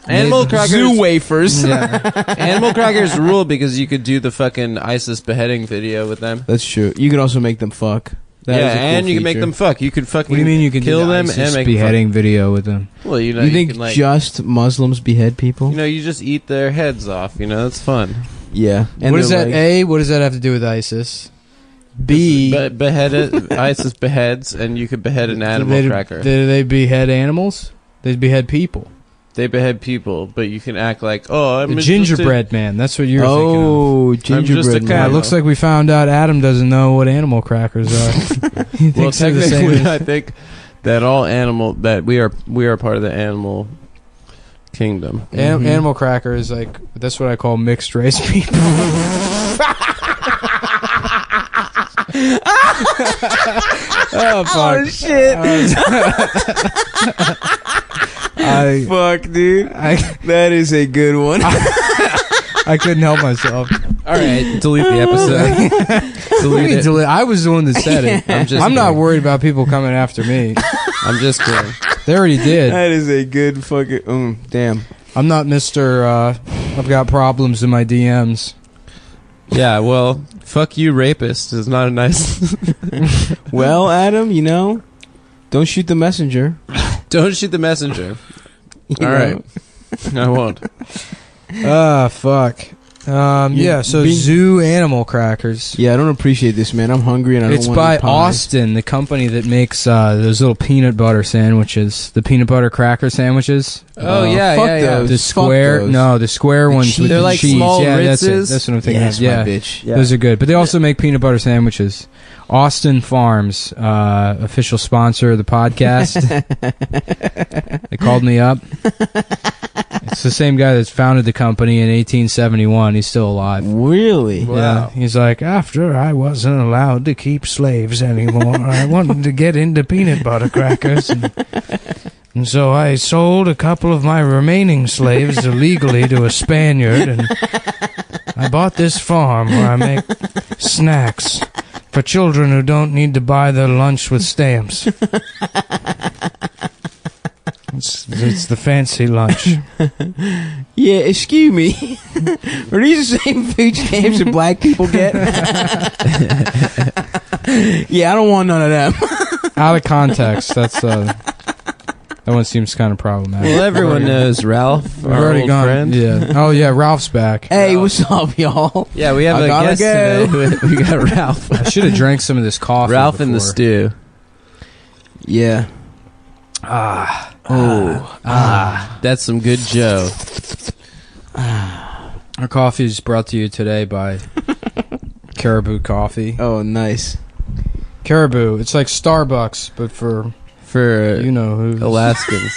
Animal crackers.
Zoo wafers.
Yeah.
Animal crackers rule because you could do the fucking ISIS beheading video with them.
That's true. You can also make them fuck. That
yeah,
is a cool
and you can make
feature.
them fuck. You could fucking
What do you mean you can
kill
do the
them
ISIS
and make them
beheading
fuck.
video with them?
Well, you know,
You think
can, like,
just Muslims behead people?
you know, you just eat their heads off. You know, it's fun.
Yeah. And
What does
they're
that?
like-
A. What does that have to do with ISIS? B.
Behead it. ISIS beheads, and you could behead an animal cracker.
Do they behead animals? They behead people.
They behead people, but you can act like, oh, I'm
The
just
gingerbread man. That's what you're thinking of.
Oh,
just a
gingerbread
cat.
Yeah, it
man.
looks like we found out Adam doesn't know what animal crackers are. He
Well,
thinks they're the same
technically,
as-
I think that all animal that we are part of the animal kingdom.
Animal cracker is like that's what I call mixed race people.
Oh, fuck.
Oh shit!
Fuck, dude. That is a good one.
I couldn't help myself.
All right, delete the episode. delete it.
I was the one that said it. I'm not worried about people coming after me.
I'm just kidding.
They already did.
That is a good fucking. Damn.
I'm not Mr. I've got problems in my DMs.
Yeah, well, fuck you, rapist is not a nice.
Well, Adam, you know, don't shoot the messenger.
Don't shoot the messenger.
You
All
know.
right, I won't.
Fuck. Yeah, so
being-
zoo animal crackers.
Yeah, I don't appreciate this, man. I'm hungry and I don't
It's
want
by
to eat pie.
Austin, the company that makes those little peanut butter sandwiches, the peanut butter cracker sandwiches.
Oh, yeah,
fuck
yeah, yeah.
those.
The
Fuck
square,
those.
no, the square ones with
They're
the
like
cheese.
small
yeah, that's it.
Ritzes?
That's what I'm thinking.
Yes,
of. Yeah,
my bitch.
Yeah.
those are good. But they also make peanut butter sandwiches. Austin Farms, official sponsor of the podcast. They called me up. It's the same guy that founded the company in 1871. He's still alive.
Really?
Yeah. He's like, after I wasn't allowed to keep slaves anymore, I wanted to get into peanut butter crackers. And so I sold a couple of my remaining slaves illegally to a Spaniard. And I bought this farm where I make snacks for children who don't need to buy their lunch with stamps. It's the fancy lunch.
Yeah, excuse me. Are these the same food stamps that black people get? Yeah, I don't want none of them.
Out of context, that's that one seems kind of problematic.
Well, everyone knows Ralph,
We've
our
already
old
gone.
friend.
Yeah. Oh yeah, Ralph's back.
Hey, what's up, y'all?
Yeah, we have
I
a
gotta
guest
go.
today. We got Ralph.
I should have drank some of this coffee.
Ralph in the
before.
stew.
Yeah.
That's some good Joe.
Our coffee is brought to you today by Caribou Coffee.
Oh, nice.
Caribou. It's like Starbucks, but for you know who,
Alaskans.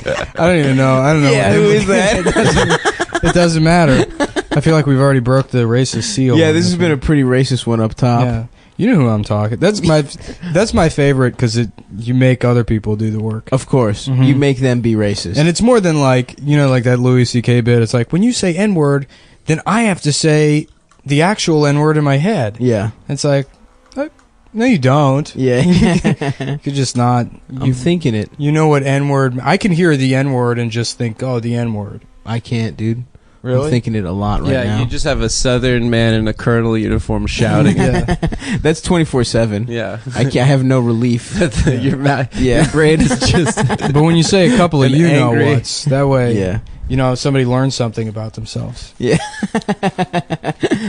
I don't even know. I don't know.
Yeah, who is that?
It doesn't matter. I feel like we've already broke the racist seal.
Yeah, this has been a pretty racist one up top.
Yeah. You know who I'm talking. That's my favorite because you make other people do the work.
Of course,
Mhm.
you make them be racist.
And it's more than like, you know, like that Louis C.K. bit. It's like when you say N-word, then I have to say the actual N-word in my head.
Yeah.
It's like, no, you don't.
Yeah.
You could just not.
I'm thinking it.
You know what N-word? I can hear the N-word and just think, oh, the N-word.
I can't, dude.
Really?
I'm thinking it a lot right now.
You just have a Southern man in a colonel uniform shouting.
That's 24/7.
Yeah.
I have no relief.
Your brain is just.
But when you say a couple of
an
you know
angry-
what's, that way,
Yeah.
you know, somebody learns something about themselves.
Yeah.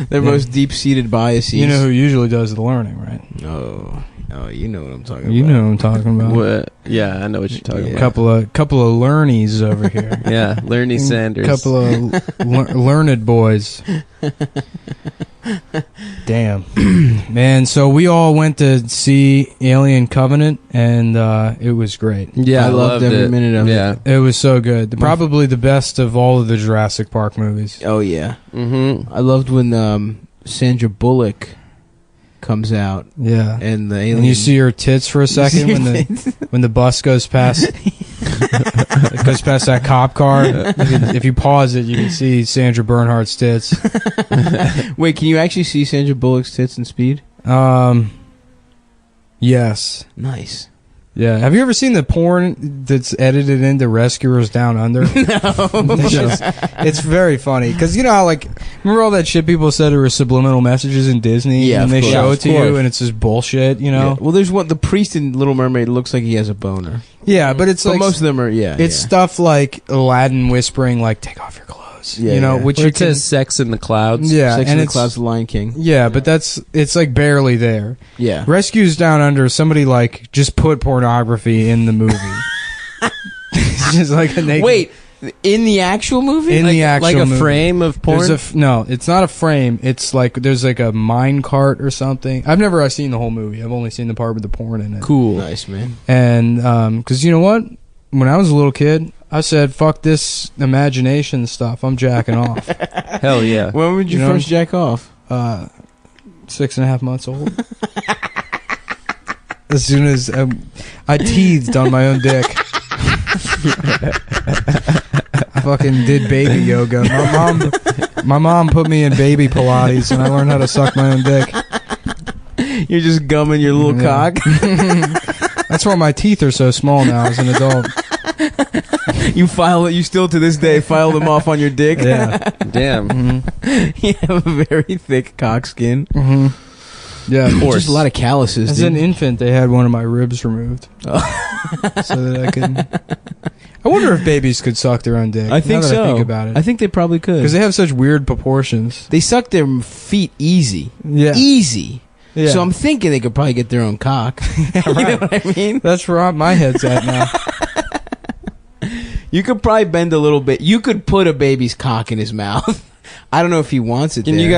Their most deep-seated biases.
You know who usually does the learning, right?
Oh, you know what I'm talking
You
about.
know what I'm talking about.
What? Yeah, I know what you're talking about.
Couple of learnies over here.
Yeah, Lernie Sanders.
Couple of learned boys. Damn, man. So we all went to see Alien Covenant, and it was great.
Yeah,
I loved every minute of it.
It was so good. Probably the best of all of the Jurassic Park movies.
Oh yeah.
Mm-hmm.
I loved when Sandra Bullock comes out.
Yeah,
and the alien.
And you see her tits for a second when the bus goes past. It goes past that cop car. If you pause it, you can see Sandra Bernhardt's tits.
Wait, can you actually see Sandra Bullock's tits in Speed?
Yes.
Nice.
Yeah. Have you ever seen the porn that's edited into Rescuers Down Under?
No.
It's very funny because you know how like remember all that shit people said there were subliminal messages in Disney,
Yeah,
and
of
they
course.
show
Yeah,
it
of
to you,
course.
and it's just bullshit. You know.
Yeah. Well, there's one. The priest in Little Mermaid looks like he has a boner.
Yeah, but it's
But
like
most of them are. Yeah.
It's
yeah.
stuff like Aladdin whispering, like "Take off your clothes."
Yeah,
you know,
yeah.
which
Where
you
it
can,
says "Sex in the Clouds."
Yeah,
Sex
and
in the
it's
Clouds, The Lion King.
Yeah, but it's like barely there.
Yeah.
Rescues Down Under, somebody like just put pornography in the movie. It's just like a naked.
Wait, in the actual movie?
In the actual
like a
movie.
frame of porn.
There's no, it's not a frame. It's like there's like a mine cart or something. I've never seen the whole movie. I've only seen the part with the porn in it.
Cool.
Nice, man.
And because you know what, when I was a little kid, I said, "Fuck this imagination stuff. I'm jacking off."
Hell yeah.
When would you
You know?
first jack off?
6.5 months old. As soon as I teethed on my own dick. I fucking did baby yoga. My mom put me in baby Pilates, and I learned how to suck my own dick.
You're just gumming your little
Yeah.
cock.
That's why my teeth are so small now as an adult.
You file it. You still to this day file them off on your dick.
Yeah.
Damn.
You have a very thick cock skin.
Mm-hmm. Yeah,
Just a lot of calluses.
As
dude.
an infant, they had one of my ribs removed, so that I could. I wonder if babies could suck their own dick.
I think
now that
so.
I think about it.
I think they probably could
Because they have such weird proportions.
they suck their feet easy.
Yeah.
Easy.
Yeah.
So I'm thinking they could probably get their own cock. You know what I mean?
That's where my head's at now.
You could probably bend a little bit. You could put a baby's cock in his mouth. I don't know if he wants it.
Can
there.
you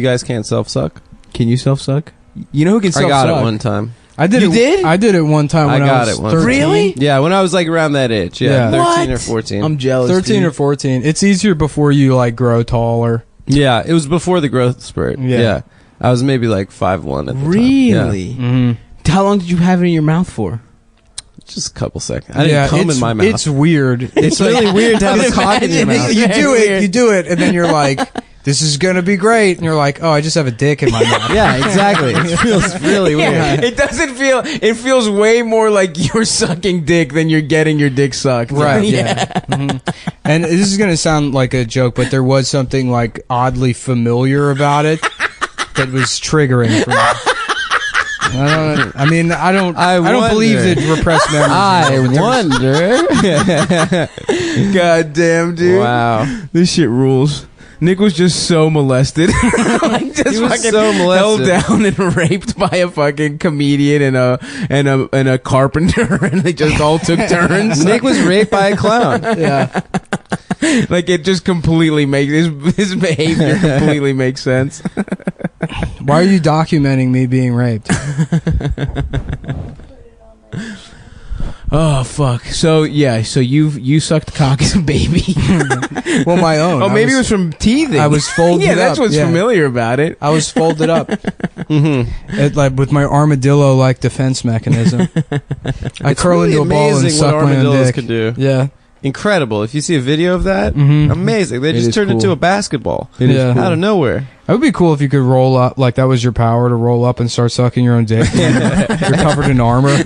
guys can't self suck?
Can you self suck? You know who can
I
self
got
suck?
it one time.
I did
You
it.
did?
I did it one time when
I got
was
it once.
13.
Really?
Yeah, when I was like around that age. Yeah,
Yeah.
13 or
What?
14.
I'm jealous.
13 or
dude.
14. It's easier before you like grow taller.
Yeah, it was before the growth spurt.
Yeah.
Yeah. I was maybe like 5'1" at the time.
Really?
Yeah.
Mm-hmm.
How long did you have it in your mouth for?
Just a couple seconds. I didn't come in my mouth.
It's weird.
It's really weird to have a cock in your mouth.
You do it, and then you're like, "This is gonna be great," and you're like, "Oh, I just have a dick in my mouth."
Yeah, exactly. It feels really weird.
Yeah, it doesn't feel. It feels way more like you're sucking dick than you're getting your dick sucked.
Right. Yeah. Mm-hmm. And this is gonna sound like a joke, but there was something like oddly familiar about it that was triggering for me. I don't believe that repressed memories.
I wonder.
God damn, dude.
Wow.
This shit rules. Nick was just so molested. Like, just
He was
fucking
so molested.
held down and raped by a fucking comedian and a carpenter, and they just all took turns.
Nick was raped by a clown.
Yeah. Like, it just completely makes his behavior completely makes sense.
Why are you documenting me being raped?
Oh fuck! So you sucked cock as a baby.
Well, my own.
Oh, maybe it was from teething.
I was folded
yeah,
up.
that's what's
yeah.
familiar about it.
I was folded up.
Mm-hmm.
Like with my armadillo-like defense mechanism. I
It's
curl
really
into a ball and
amazing
suck
what
my own
armadillos
dick.
can do.
Yeah.
Incredible. If you see a video of that,
Mhm.
amazing. They
It
just
is
turned
cool.
into a basketball
It is cool.
out of nowhere.
That would be cool if you could roll up, like that was your power to roll up and start sucking your own dick. You're covered in armor.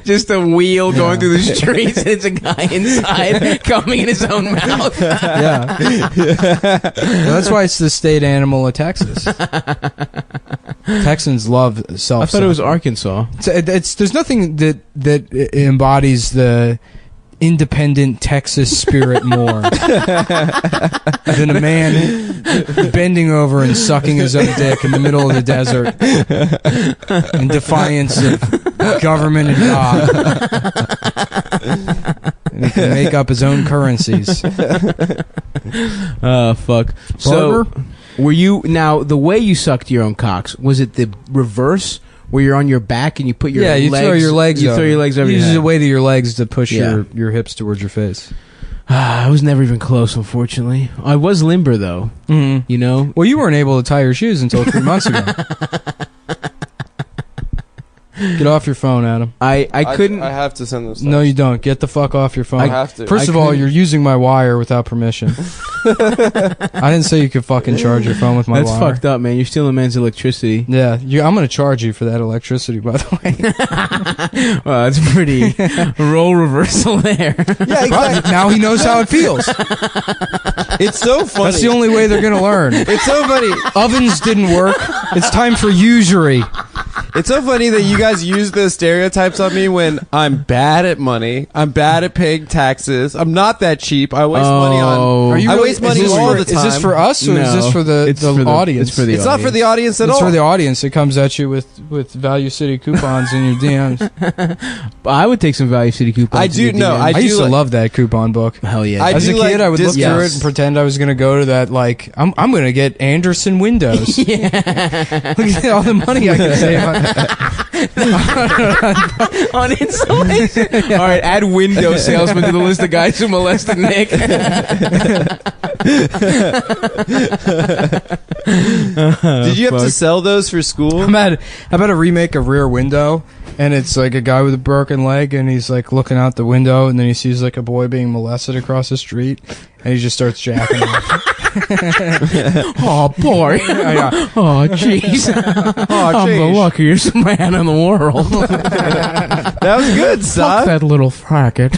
Just a wheel going through the streets, and it's a guy inside coming in his own mouth.
Yeah. That's why it's the state animal of Texas. Texans love self.
I thought it was Arkansas.
There's nothing that embodies the independent Texas spirit more than a man bending over and sucking his own dick in the middle of the desert in defiance of government and God. And he can make up his own currencies.
Oh fuck! So, were you now the way you sucked your own cocks? Was it the reverse, where you're on your back and you put your
you
legs,
throw your legs.
You throw your legs over.
You
your
use
head?
the weight of your legs to push
Yeah.
your hips towards your face.
I was never even close, unfortunately. I was limber though.
Mm-hmm.
You know.
Well, you weren't able to tie your shoes until 3 months ago. Get off your phone, Adam.
I couldn't.
I have to send them.
No, you don't. Get the fuck off your phone.
I have to.
First of all, you're using my wire without permission. I didn't say you could fucking charge your phone with my
That's
wire.
fucked up, man. You're stealing man's electricity.
Yeah, I'm going to charge you for that electricity, by the way.
Well, that's pretty role reversal there.
Yeah, exactly.
Now he knows how it feels.
It's so funny.
That's the only way they're going to learn.
It's so funny.
Ovens didn't work. It's time for usury.
It's so funny that you guys use the stereotypes on me when I'm bad at money. I'm bad at paying taxes. I'm not that cheap. I waste money on.
Are you
I
really-
waste money
is this
all
for-
the time.
Is this for us or is this for the audience?
It's for the
It's not for the audience at
It's
all.
for the audience. It comes at you with Value City coupons in your DMs.
I would take some Value City coupons.
I
in
do
your
know.
DMs.
I used to love that coupon book.
Hell yeah.
I
As a
do
kid,
like
I would look through it
discounts.
and pretend I was going to go to that. Like, I'm going to get Anderson windows. Look at all the money I could save
on insulation. All right, add window salesman to the list of guys who molested Nick.
Did you have to sell those for school?
I'm about to remake a Rear Window, and it's like a guy with a broken leg, and he's like looking out the window, and then he sees like a boy being molested across the street, and he just starts jacking off.
Oh boy. Oh jeez. I'm the luckiest man in the world.
That was good,
Fuck
Sav.
that little fracket.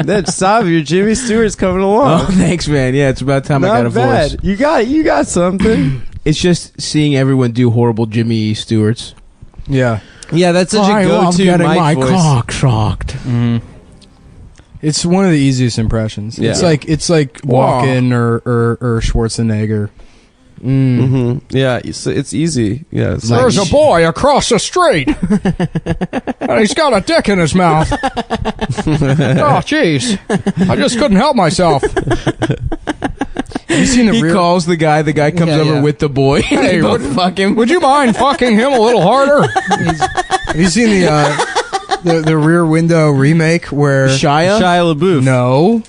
That Sav, your Jimmy Stewart's coming along.
Oh, thanks, man. Yeah, it's about time I got a
Not bad.
voice.
You got something.
It's just seeing everyone do horrible Jimmy Stewarts.
Yeah.
Yeah, that's such a go-to
getting
mic
my
voice.
cock shocked.
Mm-hmm. It's one of the easiest impressions.
Yeah.
It's like Walken or Schwarzenegger.
Mm-hmm. Yeah, it's easy. Yeah, it's like,
There's a boy across the street, and he's got a dick in his mouth. Oh, jeez. I just couldn't help myself. Have you seen the
He
rear?
calls the guy comes
Yeah,
over
yeah.
with the boy.
Hey,
They both fuck him.
Would you mind fucking him a little harder? Have you seen the Rear Window remake where
Shia
LaBeouf?
No,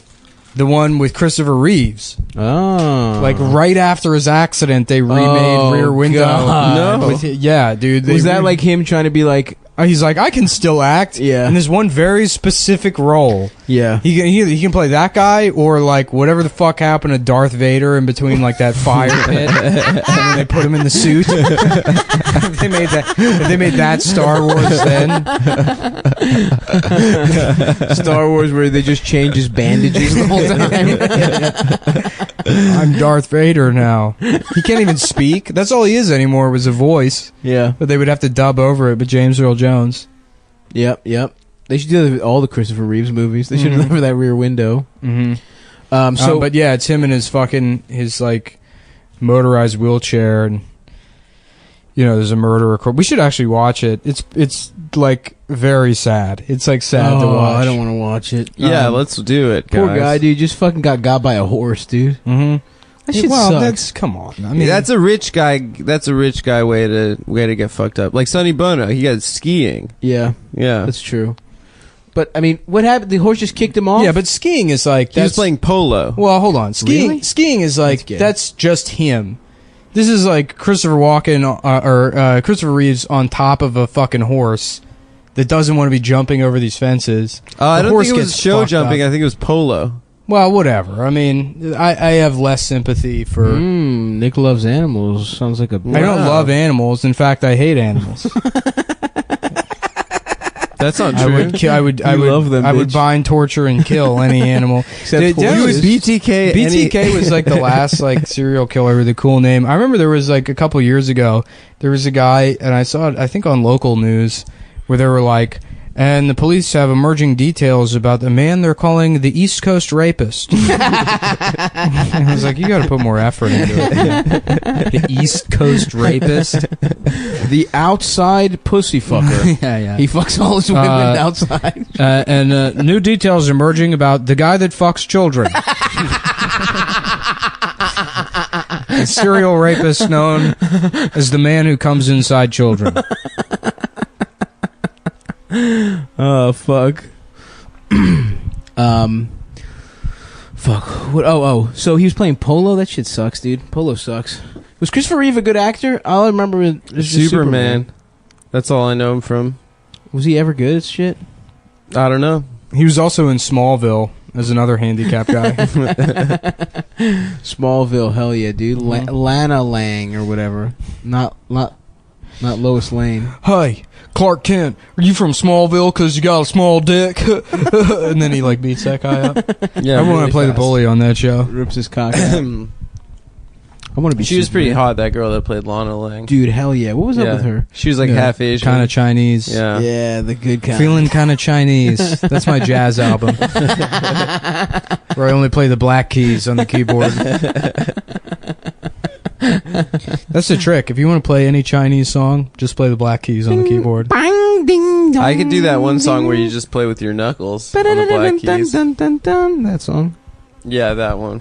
the one with Christopher Reeves.
Oh,
Like right after his accident, they remade Rear Window.
God.
No.
With, yeah, dude.
Was that like him trying to be like?
He's like, I can still act.
Yeah.
And there's one very specific role.
Yeah.
He can play that guy or like whatever the fuck happened to Darth Vader in between like that fire pit. And then they put him in the suit. They made that Star Wars then.
Star Wars where they just change his bandages the whole time.
I'm Darth Vader now. He can't even speak. That's all he is anymore was a voice.
Yeah.
But they would have to dub over it, but James Earl Jones.
Yep. They should do that with all the Christopher Reeves movies. They should have done for that Rear Window.
Mm-hmm.
But yeah, it's him and his like motorized wheelchair, and there's a murder record. We should actually watch it. It's like very sad. It's like sad to watch.
I don't want to watch it.
Yeah, let's do it, guys.
Poor guy, dude, just fucking got by a horse, dude.
Mm-hmm.
That shit sucks.
Come on. I mean,
that's a rich guy. That's a rich guy way to get fucked up. Like Sonny Bono, he got skiing.
Yeah,
yeah,
that's true. But I mean, what happened? The horse just kicked him off.
Yeah, but skiing is like
he was playing polo.
Well, hold on. Skiing is like that's just him. This is like Christopher Walken or Christopher Reeves on top of a fucking horse that doesn't want to be jumping over these fences.
I don't think it was show
fucked
jumping.
up.
I think it was polo.
Well, whatever. I mean, I have less sympathy for.
Nick loves animals. Sounds like a.
I don't love animals. In fact, I hate animals.
That's not true.
I would
love them,
I would
bitch.
bind, torture, and kill any animal.
BTK.
BTK was like the last like serial killer with a cool name. I remember there was like a couple years ago, there was a guy, and I saw it, I think on local news, where they were like, and the police have emerging details about the man they're calling the East Coast rapist. I was like, you got to put more effort into it. The East Coast rapist.
The outside pussy fucker.
Yeah.
He fucks all his women outside.
And new details emerging about the guy that fucks children. A serial rapist known as the man who comes inside children.
Oh fuck. Fuck. What? Oh. So he was playing polo. That shit sucks, dude. Polo sucks. Was Christopher Reeve a good actor? All I remember is just
Superman. That's all I know him from.
Was he ever good at shit?
I don't know.
He was also in Smallville as another handicapped guy.
Smallville, hell yeah, dude. Lana Lang or whatever. Not Lois Lane.
Hi, Clark Kent. Are you from Smallville because you got a small dick? And then he like beats that guy up.
Yeah,
I want
really
to play the
fast.
bully on that show.
Rips his cock out. I want to be.
She was pretty
Superman.
hot. That girl that played Lana Lang.
Dude, hell yeah. What was up with her?
She was like half Asian,
kind of Chinese.
Yeah.
Yeah, the good kind.
Feeling kind of Chinese. That's my jazz album. Where I only play the black keys on the keyboard. That's the trick. If you want to play any Chinese song, just play the black keys on the keyboard.
Bang, ding, dong,
I could do that one song where you just play with your knuckles on the black keys.
That song.
Yeah, that one.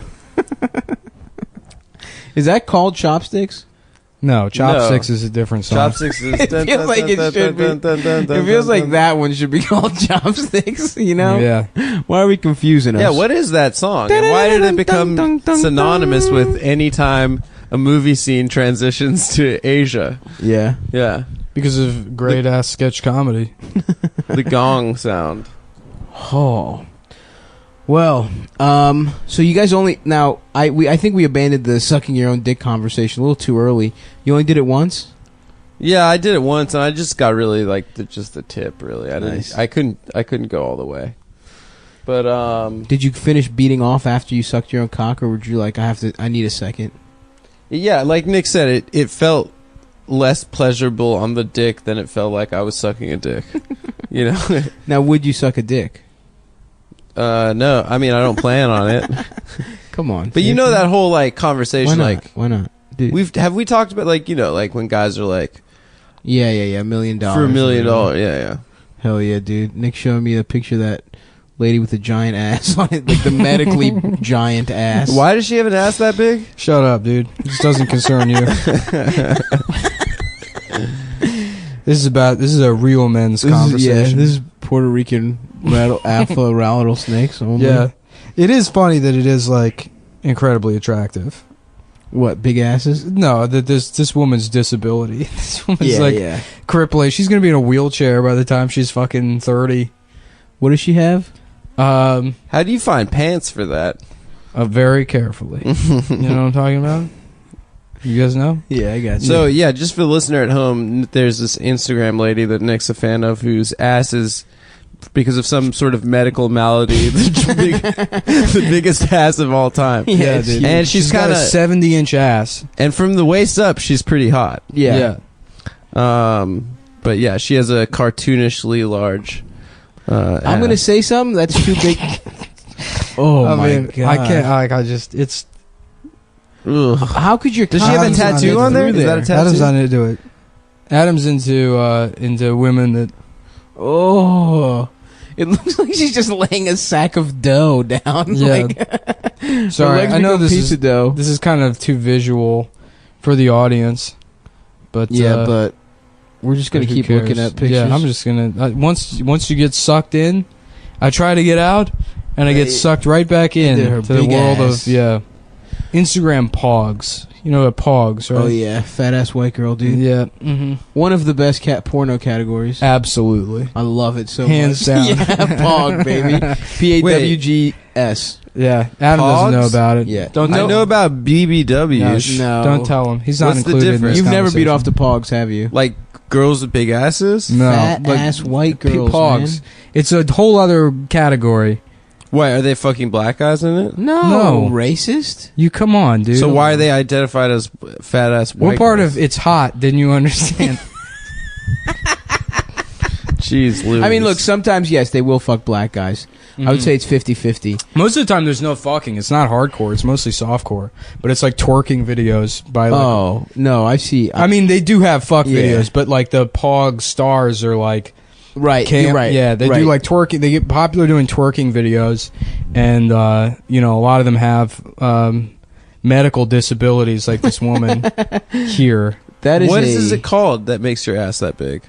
Is that called Chopsticks?
No, Chopsticks is a different song.
Chopsticks is.
It feels like it should be. It feels like that one should be called Chopsticks. You know?
Yeah.
Why are we confusing us?
Yeah, what is that song? And why did it become synonymous with any time a movie scene transitions to Asia?
Yeah.
Yeah.
Because of great ass sketch comedy.
The gong sound.
Oh. Well, so you guys only now I think we abandoned the sucking your own dick conversation a little too early. You only did it once?
Yeah, I did it once, and I just got really like just the tip. Really, I didn't.
Nice.
I couldn't go all the way. But
Did you finish beating off after you sucked your own cock, or would you like I need a second?
Yeah, like Nick said, it felt less pleasurable on the dick than it felt like I was sucking a dick. You know.
Now, would you suck a dick?
No, I mean I don't plan on it.
Come on.
But you know that whole like conversation,
Why not?
like
Why not? Dude.
we talked about like like when guys are like
Yeah, $1 million.
for $1 million, yeah.
Hell yeah, dude. Nick showed me a picture of that lady with a giant ass on it, like the medically giant ass.
Why does she have an ass that big?
Shut up, dude. This doesn't concern you. This is a real men's conversation.
This is Puerto Rican alpha rattlesnakes only.
Yeah. It is funny that it is like incredibly attractive.
What, big asses?
No, that this woman's disability. This woman's
Yeah.
crippling. She's gonna be in a wheelchair by the time she's fucking 30.
What does she have?
How do you find pants for that?
Very carefully. You know what I'm talking about? You guys know?
Yeah, I got you.
So yeah, just for the listener at home, there's this Instagram lady that Nick's a fan of whose ass is, because of some sort of medical malady, the biggest ass of all time.
Yeah, dude.
And she's
got
kind
a
of
70-inch ass.
And from the waist up, she's pretty hot.
Yeah.
But yeah, she has a cartoonishly large.
I'm gonna say something that's too big. Oh
I
my
mean,
god!
I can't. Like, I just. It's.
How could your
Does she have a
Adam's
tattoo
not
on there?
through
Is that a tattoo?
Adam's not into it. Adam's into women that.
Oh, it looks like she's just laying a sack of dough down.
Yeah.
Like,
Sorry, I know this
pizza
is
dough.
this is kind of too visual for the audience, but
Yeah, but we're just gonna
who
keep
cares?
looking at pictures.
Yeah, I'm just gonna once you get sucked in, I try to get out, and I get sucked right back in
Into her
to the
big
world
ass.
of Instagram pogs. You know what pogs, right?
Oh yeah, fat ass white girl, dude.
Yeah. Mm-hmm.
One of the best porno categories.
Absolutely.
I love it so
Hands
much.
down.
Yeah, Pog, baby. PAWGS.
Yeah, Adam doesn't know
Pogs?
about it.
Yeah.
I know about BBWs.
No.
Don't tell him. He's not
What's the
included in
difference?
this
You've never beat
conversation.
off the Pogs, have you?
Like girls with big asses?
No,
Fat
like
ass white girls,
pogs.
man.
It's a whole other category.
Why are they fucking black guys in it?
No, racist.
You come on, dude.
So why are they identified as fat ass white?
What part
girls?
of it's hot didn't you understand?
Jeez, Louis.
I mean, look, sometimes, yes, they will fuck black guys. I would
Mhm.
say it's 50-50.
Most of the time, there's no fucking. It's not hardcore. It's mostly softcore. But it's like twerking videos by. Like,
Oh, no, I see.
I mean, they do have fuck
Yeah.
videos, but like the Pog stars are like.
Right, you're right.
Yeah, they
right.
do like twerking. They get popular doing twerking videos, and a lot of them have medical disabilities, like this woman here.
That is
What is it called that makes your ass that big?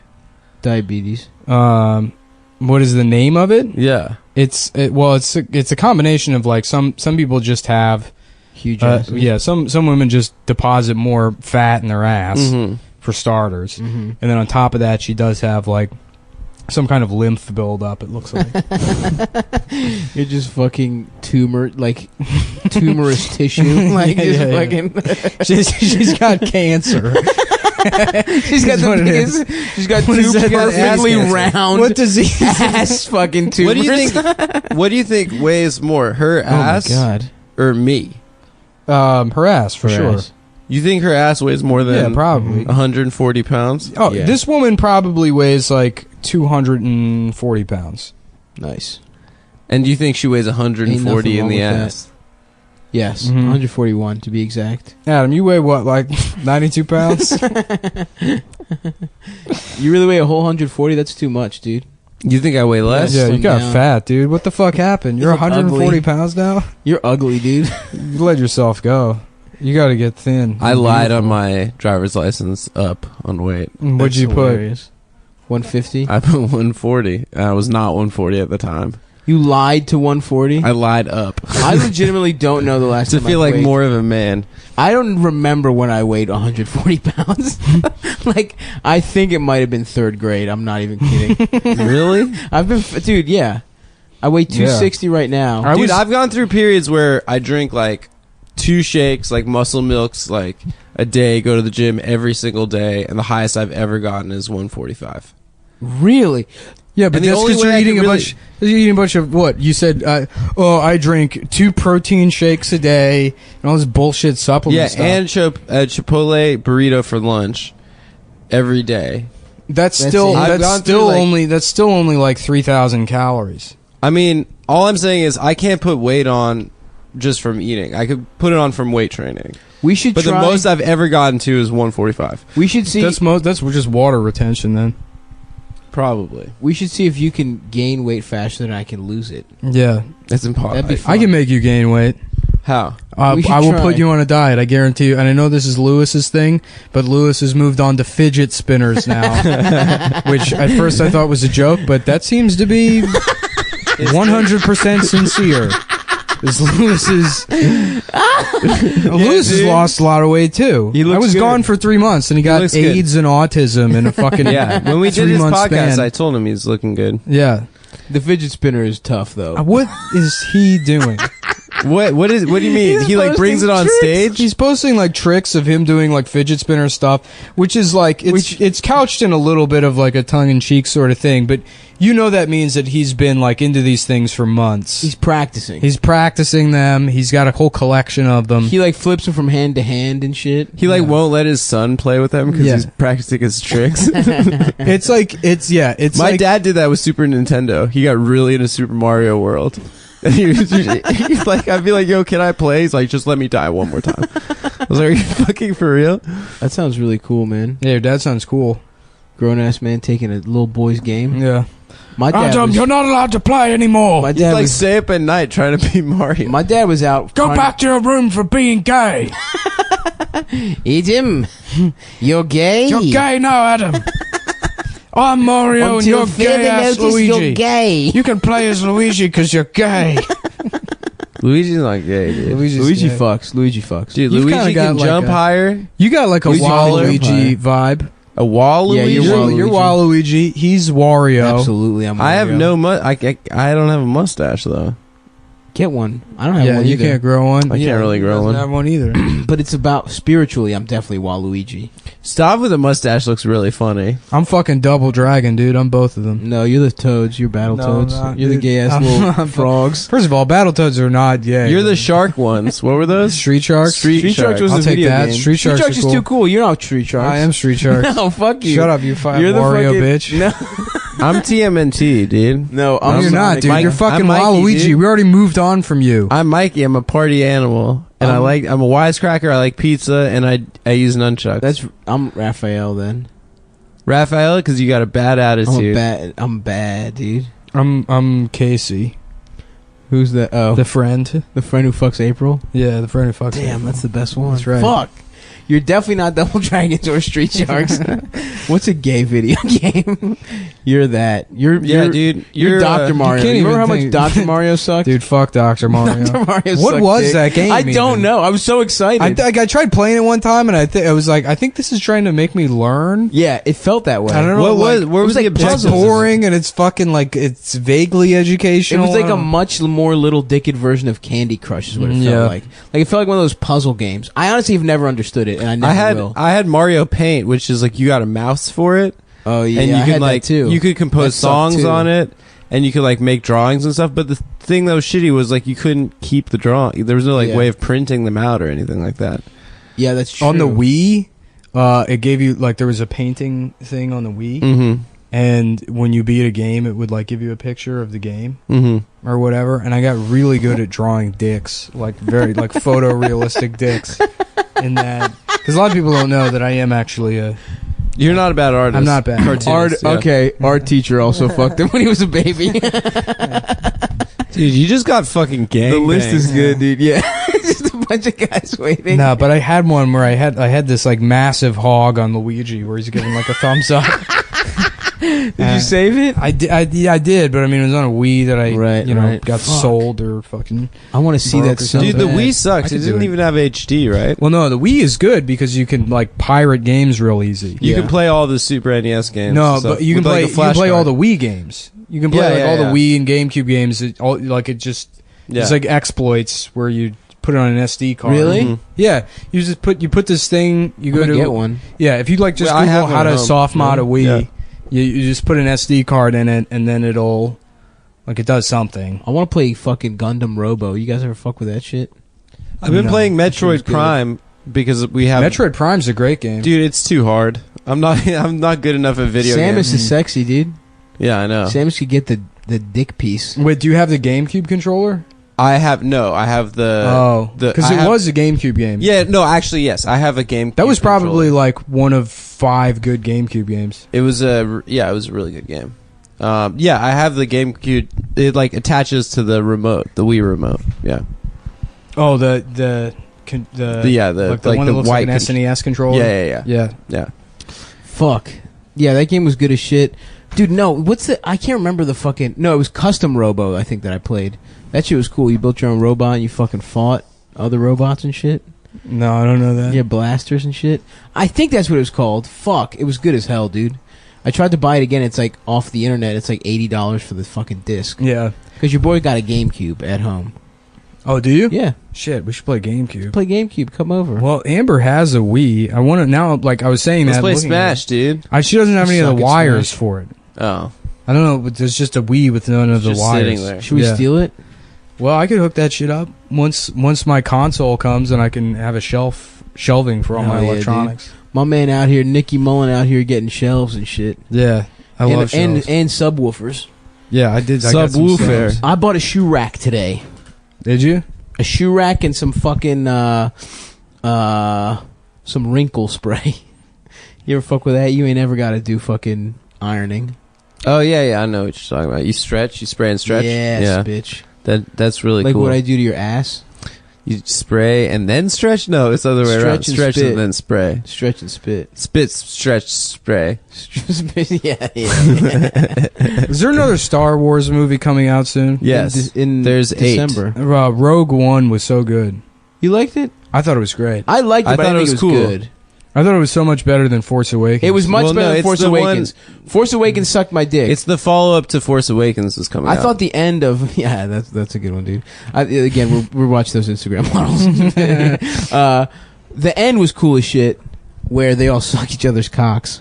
Diabetes.
What is the name of it?
Yeah,
it's a combination of like some people just have
huge asses.
Yeah, some women just deposit more fat in their ass
Mhm.
for starters,
Mhm.
and then on top of that, she does have like some kind of lymph buildup. It looks like.
You're just fucking tumorous tissue. Like,
Yeah,
just
yeah, yeah.
fucking.
she's got cancer.
She's got
That's
the
what it
biggest.
is.
She's got
What
two
is that?
perfectly
Ass cancer.
round.
What disease?
Ass fucking tumors.
What do you think? What do you think weighs more, her
Oh my
ass
God.
or me?
Her ass for
Her
sure.
ass.
You think her ass weighs more than
Yeah, probably.
140 pounds?
Oh,
Yeah.
this woman probably weighs like 240 pounds.
Nice.
And you think she weighs 140 in
wrong
the
with that.
ass?
Yes,
Mhm.
141 to be exact.
Adam, you weigh what, like 92 pounds?
You really weigh a whole 140? That's too much, dude.
You think I weigh less?
Yeah, you
Slim
got
down.
fat, dude. What the fuck happened? You're
You look
140
ugly.
pounds now?
You're ugly, dude.
You let yourself go. You got to get thin.
I lied on my driver's license up on weight.
What'd
That's
you
hilarious. 150?
I put 140. I was not 140 at the time.
You lied to 140?
I lied up.
I legitimately don't know the last
to
time
feel
I
like
weighed.
more of a man.
I don't remember when I weighed 140 pounds. Like, I think it might have been third grade. I'm not even kidding.
Really?
I've been, dude, yeah. I weigh 260 right now.
Dude, I've gone through periods where I drink like 2 shakes, like muscle milks, like a day, go to the gym every single day, and the highest I've ever gotten is 145.
Really?
Yeah, but
And the
that's
only
because
way
you're
I
eating
could
a
really-
bunch. You're eating a bunch of what? You said, I drink 2 protein shakes a day and all this bullshit supplement
Yeah,
stuff.
and Chipotle burrito for lunch every day.
that's
That's
still
it.
I've
that's
gone through,
still
like-
only that's still only like 3,000 calories.
I mean, all I'm saying is I can't put weight on just from eating. I could put it on from weight training.
We should
But
try.
the most I've ever gotten to is 145.
We should see.
That's just water retention then.
Probably.
We should see if you can gain weight faster than I can lose it.
Yeah,
It's impossible.
That'd be fun.
I can make you gain weight.
How?
We should
I will
try.
put you on a diet. I guarantee you. And I know this is Lewis's thing, but Lewis has moved on to fidget spinners now, which at first I thought was a joke, but that seems to be 100% sincere. Is Lewis's Lewis has lost a lot of weight too.
He looks
I was
good.
gone for 3 months, and he got
looks good.
AIDS and autism in a fucking
Yeah. When we did his
3-month
podcast,
span.
I told him he's looking good.
Yeah.
The fidget spinner is tough, though.
What is he doing?
What do you mean? He like brings it on stage?
He's posting like tricks of him doing like fidget spinner stuff, which is like it's couched in a little bit of like a tongue in cheek sort of thing, but you know that means that he's been like into these things for months.
He's practicing.
He's practicing them. He's got a whole collection of them.
He like flips them from hand to hand and shit.
He like won't let his son play with them because
Yeah.
he's practicing his tricks.
It's like it's
My
like
dad did that with Super Nintendo. He got really into Super Mario World. He's like, I'd be like, yo, can I play? He's like, just let me die one more time. I was like, are you fucking for real?
That sounds really cool, man.
Yeah, your dad sounds cool.
Grown ass man taking a little boy's game.
Yeah.
My dad
Adam,
was,
you're not allowed to play anymore.
my
He's
dad
like,
was,
stay up at night trying to beat Mario.
my dad was out.
Go back to your room for being gay.
Eat him. You're gay.
You're gay now, Adam. I'm Mario and
Until
you're
further
gay ass
notice,
Luigi.
you're gay.
You can play as Luigi because you're gay.
Luigi's not gay, dude.
Luigi fucks. Luigi fucks.
Dude,
You've
Luigi
kinda got
can
like
jump
a-
higher.
You got like a
Luigi
Waluigi vibe.
A Waluigi?
Yeah, you're Waluigi.
You're Waluigi. He's Wario.
Absolutely, I'm.
I have
Mario.
no I don't have a mustache though.
Get one. I don't have
Yeah,
one
you
either.
can't grow one.
I can't really grow
Doesn't
one.
have one either.
But it's about spiritually. I'm definitely Waluigi.
Stav with a mustache looks really funny.
I'm fucking Double Dragon, dude. I'm both of them.
No, you're the Toads. You're Battle
No,
Toads.
I'm not,
You're the
dude.
gay ass
I'm
little
not-
frogs.
First of all, Battletoads are not gay.
You're the shark ones. What were those?
Street Sharks.
Street
Sharks was
I'll
a
take
video
that.
game.
Street Sharks are
is
cool.
too cool. You're not Street Sharks.
I am Street Sharks.
No, fuck you.
Shut up, you fucking
You're the
Wario
fucking-
bitch.
No,
I'm TMNT, dude.
no,
No,
I'm
you're not, dude.
Mike-
You're fucking
I'm Mikey,
Waluigi.
dude.
We already moved on from you.
I'm Mikey. I'm a party animal, and I'm a wisecracker. I like pizza, and I use nunchucks.
I'm Raphael then.
Raphael, because you got a bad attitude.
I'm bad, dude.
I'm Casey,
Who's that? Oh,
the friend.
the friend who fucks April.
Yeah, the friend who fucks.
Damn, that's the best one.
That's right.
Fuck. You're definitely not Double Dragons or Street Sharks. What's a gay video game? You're that. You're
dude.
You're Dr. Mario.
can't
You remember how
even
much
think-
Dr. Mario sucked?
Dude, fuck Dr. Mario.
Dr. Mario
What
sucked
was
dick.
that game
I don't
even?
know. I was so excited.
I tried playing it one time, and I was like, I think this is trying to make me learn.
Yeah, it felt that way.
I don't know.
What was the
It's
objective?
boring, and it's fucking like it's vaguely
It
educational.
was like
I
a
don't-
much more little dicked version of Candy Crush is what it felt
Yeah.
like. Like it felt like one of those puzzle games. I honestly have never understood it, and I never will.
I had Mario Paint, which is like you got a mouse for it.
Oh yeah,
and you
I
could
had
like
that too.
you could compose
That sucked,
songs
too.
on it, and you could like make drawings and stuff. But the thing that was shitty was like you couldn't keep the drawing. There was no like
Yeah.
way of printing them out or anything like that.
Yeah, that's true.
on the Wii. It gave you like there was a painting thing on the Wii,
Mm-hmm.
and when you beat a game, it would like give you a picture of the game
Mm-hmm.
or whatever. And I got really good at drawing dicks, like very like photorealistic dicks. In that, because a lot of people don't know that I am actually a.
You're not a bad artist.
I'm not bad.
Cartoonist, yeah.
Okay, art teacher also fucked him when he was a baby.
Dude, you just got fucking gang.
The list is good, dude. Yeah, it's just a bunch of guys waiting.
No, but I had one where I had this like massive hog on Luigi where he's giving like a thumbs up.
Did you save it?
I did, but I mean it was on a Wii that I got
Fuck.
sold or fucking.
I want to see
broke
that
or
so
Dude, the
bad.
Wii sucks.
I
It
could do
didn't
it.
even have HD, right?
Well, no, the Wii is good because you can like pirate games real easy.
You can play all the Super NES games.
No,
and stuff
but you can
with, like,
play
a
you
flash
can play all
card.
the Wii games. You can play
Yeah,
like
yeah,
all
yeah.
the Wii and GameCube games. It just
Yeah.
it's like exploits where you put it on an SD card.
Really?
Mhm.
Yeah, you just put this thing. You
I'm
go
gonna
to
get one.
Yeah, if you like just
Well, I have
Google
one
how
at
to
home.
soft mod a Wii,
Yeah.
you just put an SD card in it, and then it'll like it does something.
I want to play fucking Gundam Robo. You guys ever fuck with that shit?
I've been
No,
playing
that shit was
Metroid
good.
Prime because we have
Metroid Prime's a great game.
Dude, it's too hard. I'm not good enough at video
Samus
games.
is sexy, dude.
Yeah, I know.
Samus could get the dick piece.
Wait, do you have the GameCube controller?
I have the
because
I
it
have-
was a GameCube game.
Yeah, no, actually yes. I have a game.
That was probably like one of 5 good GameCube games.
It was it was a really good game. Yeah, I have the GameCube. It like attaches to the remote, the Wii remote. Yeah.
Oh, the
like
one that
the
looks
white
like an SNES controller.
Yeah.
Fuck. Yeah, that game was good as shit. Dude, no, I can't remember the fucking... No, it was Custom Robo, I think, that I played. That shit was cool. You built your own robot and you fucking fought other robots and shit.
No, I don't know that.
Yeah, blasters and shit. I think that's what it was called. Fuck, it was good as hell, dude. I tried to buy it again. It's like off the internet. It's like $80 for the fucking disc.
Yeah.
Because your boy got a GameCube at home.
Oh, do you?
Yeah.
Shit, we should play GameCube.
Play GameCube. Come over.
Well, Amber has a Wii. I want to now. Like I was saying,
Let's
that
play
looking at
Smash, dude.
She doesn't have any of
Suck
the
at
wires
Smash.
for it.
Oh.
I don't know. But there's just a Wii with none of the
Just
wires.
sitting there.
Should we
Yeah.
steal it?
Well, I could hook that shit up once my console comes and I can have a shelving for all
Hell
my
yeah,
electronics.
dude. My man out here, Nicky Mullen out here getting shelves and shit.
Yeah, I love shelves.
and subwoofers.
Yeah, I did. I got some
Subwoofer.
subs.
I bought a shoe rack today.
Did you?
A shoe rack and some fucking some wrinkle spray. You ever fuck with that? You ain't ever got to do fucking ironing.
Oh yeah, I know what you're talking about. You stretch, you spray and stretch.
Yes,
yeah,
bitch.
That's really
Like
cool.
what I do to your ass.
You spray and then stretch? No, it's the other way around. Stretch
spit.
and then spray.
Stretch and spit.
Spit, stretch, spray.
yeah.
Is there another Star Wars movie coming out soon?
Yes.
In
There's
December.
8.
Rogue One was so good.
You liked it?
I thought it was great.
I liked it, but I think it was
cool.
good.
I thought it was so much better than Force Awakens.
It was much
Well,
better
no,
than
it's
Force
the
Awakens. Force Awakens sucked my dick.
It's the follow-up to Force Awakens is coming out.
I thought the end of that's a good one, dude. Again, we're watching those Instagram models. The end was cool as shit, where they all suck each other's cocks.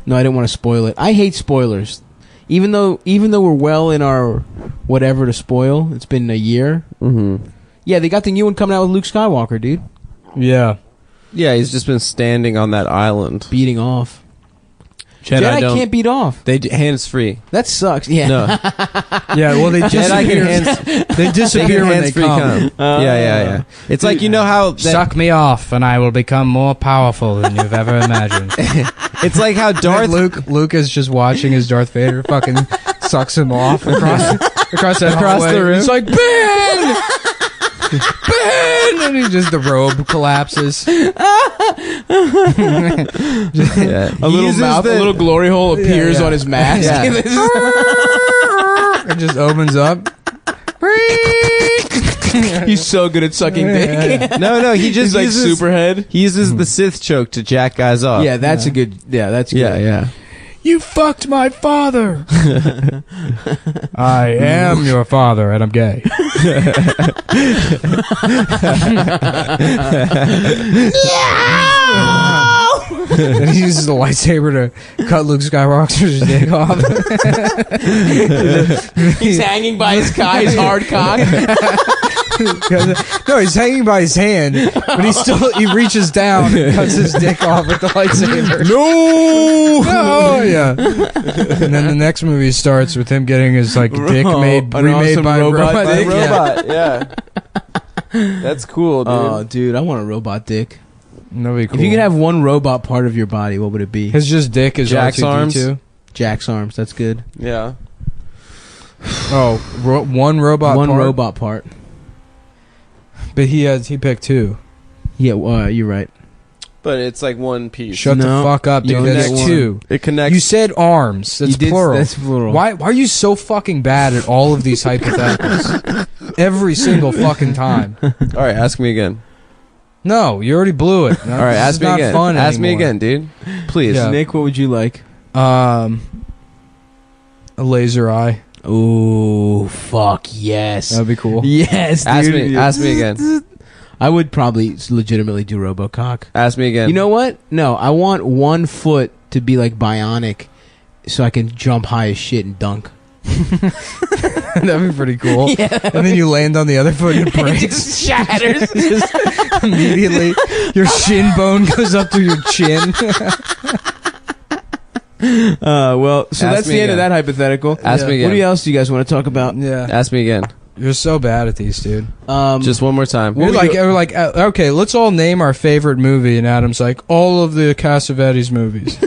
No, I didn't want to spoil it. I hate spoilers, even though we're well in our whatever to spoil. It's been a year.
Mm-hmm.
Yeah, they got the new one coming out with Luke Skywalker, dude.
Yeah.
Yeah, he's just been standing on that island.
Beating off.
Jedi
can't beat off.
They hands free.
That sucks. Yeah.
No.
Yeah, well, they
Jedi
disappear.
can hands.
They disappear when they
hands-free
come.
Yeah. It's like, you know how
Suck me off, and I will become more powerful than you've ever imagined.
it's like how Darth
Luke is just watching as Darth Vader fucking sucks him off across that
Across
hallway.
the room?
He's like, Ben! Ben! And the robe collapses.
yeah.
A little mouth, a little glory hole appears on his mask.
Yeah.
It just opens up.
He's so good at sucking dick.
No, he just
He's like
uses
Superhead.
He uses the Sith choke to jack guys off.
Yeah, that's a good. Yeah, that's good.
Yeah.
You fucked my father. I am your father, and I'm gay. And he uses the lightsaber to cut Luke Skywalker's dick off.
He's hanging by his hard cock.
No, he's hanging by his hand, but he reaches down and cuts his dick off with the lightsaber. No, yeah. And then the next movie starts with him getting his dick remade
awesome
by a
robot
robot.
dick.
Robot, yeah. That's cool, dude.
Oh, dude, I want a robot dick.
That'd be cool.
If you could have one robot part of your body, what would it be?
His just dick is
Jack's
R2D2.
arms?
Jack's arms. That's good.
Yeah.
Oh, one robot
One
part?
robot part.
But he picked two.
Yeah, you're right.
But it's like one piece.
Shut the fuck up, dude. That's two.
It connects.
You said arms. That's plural.
That's plural.
Why are you so fucking bad at all of these hypotheticals? Every single fucking time.
All right, ask me again.
No, you already blew it. No,
All right, ask me
not
again.
Fun
Ask me
anymore.
again, dude. Please.
Yeah.
Nick, what would you like?
A laser eye.
Oh, fuck yes.
That'd be cool.
Yes,
Ask
dude.
me. Ask me again.
I would probably legitimately do RoboCock.
Ask me again.
You know what? No, I want one foot to be like bionic, so I can jump high as shit and dunk.
That'd be pretty cool.
Yeah.
And then you land on the other foot and it breaks.
It just shatters.
Just immediately, your shin bone goes up to your chin.
Well, so
Ask
that's
me
the end of
again.
that hypothetical.
Ask me again.
What else do you guys want to talk about?
Yeah.
Ask me again.
You're so bad at these, dude.
Just one more time.
We're like, okay, let's all name our favorite movie, and Adam's like, all of the Cassavetes movies.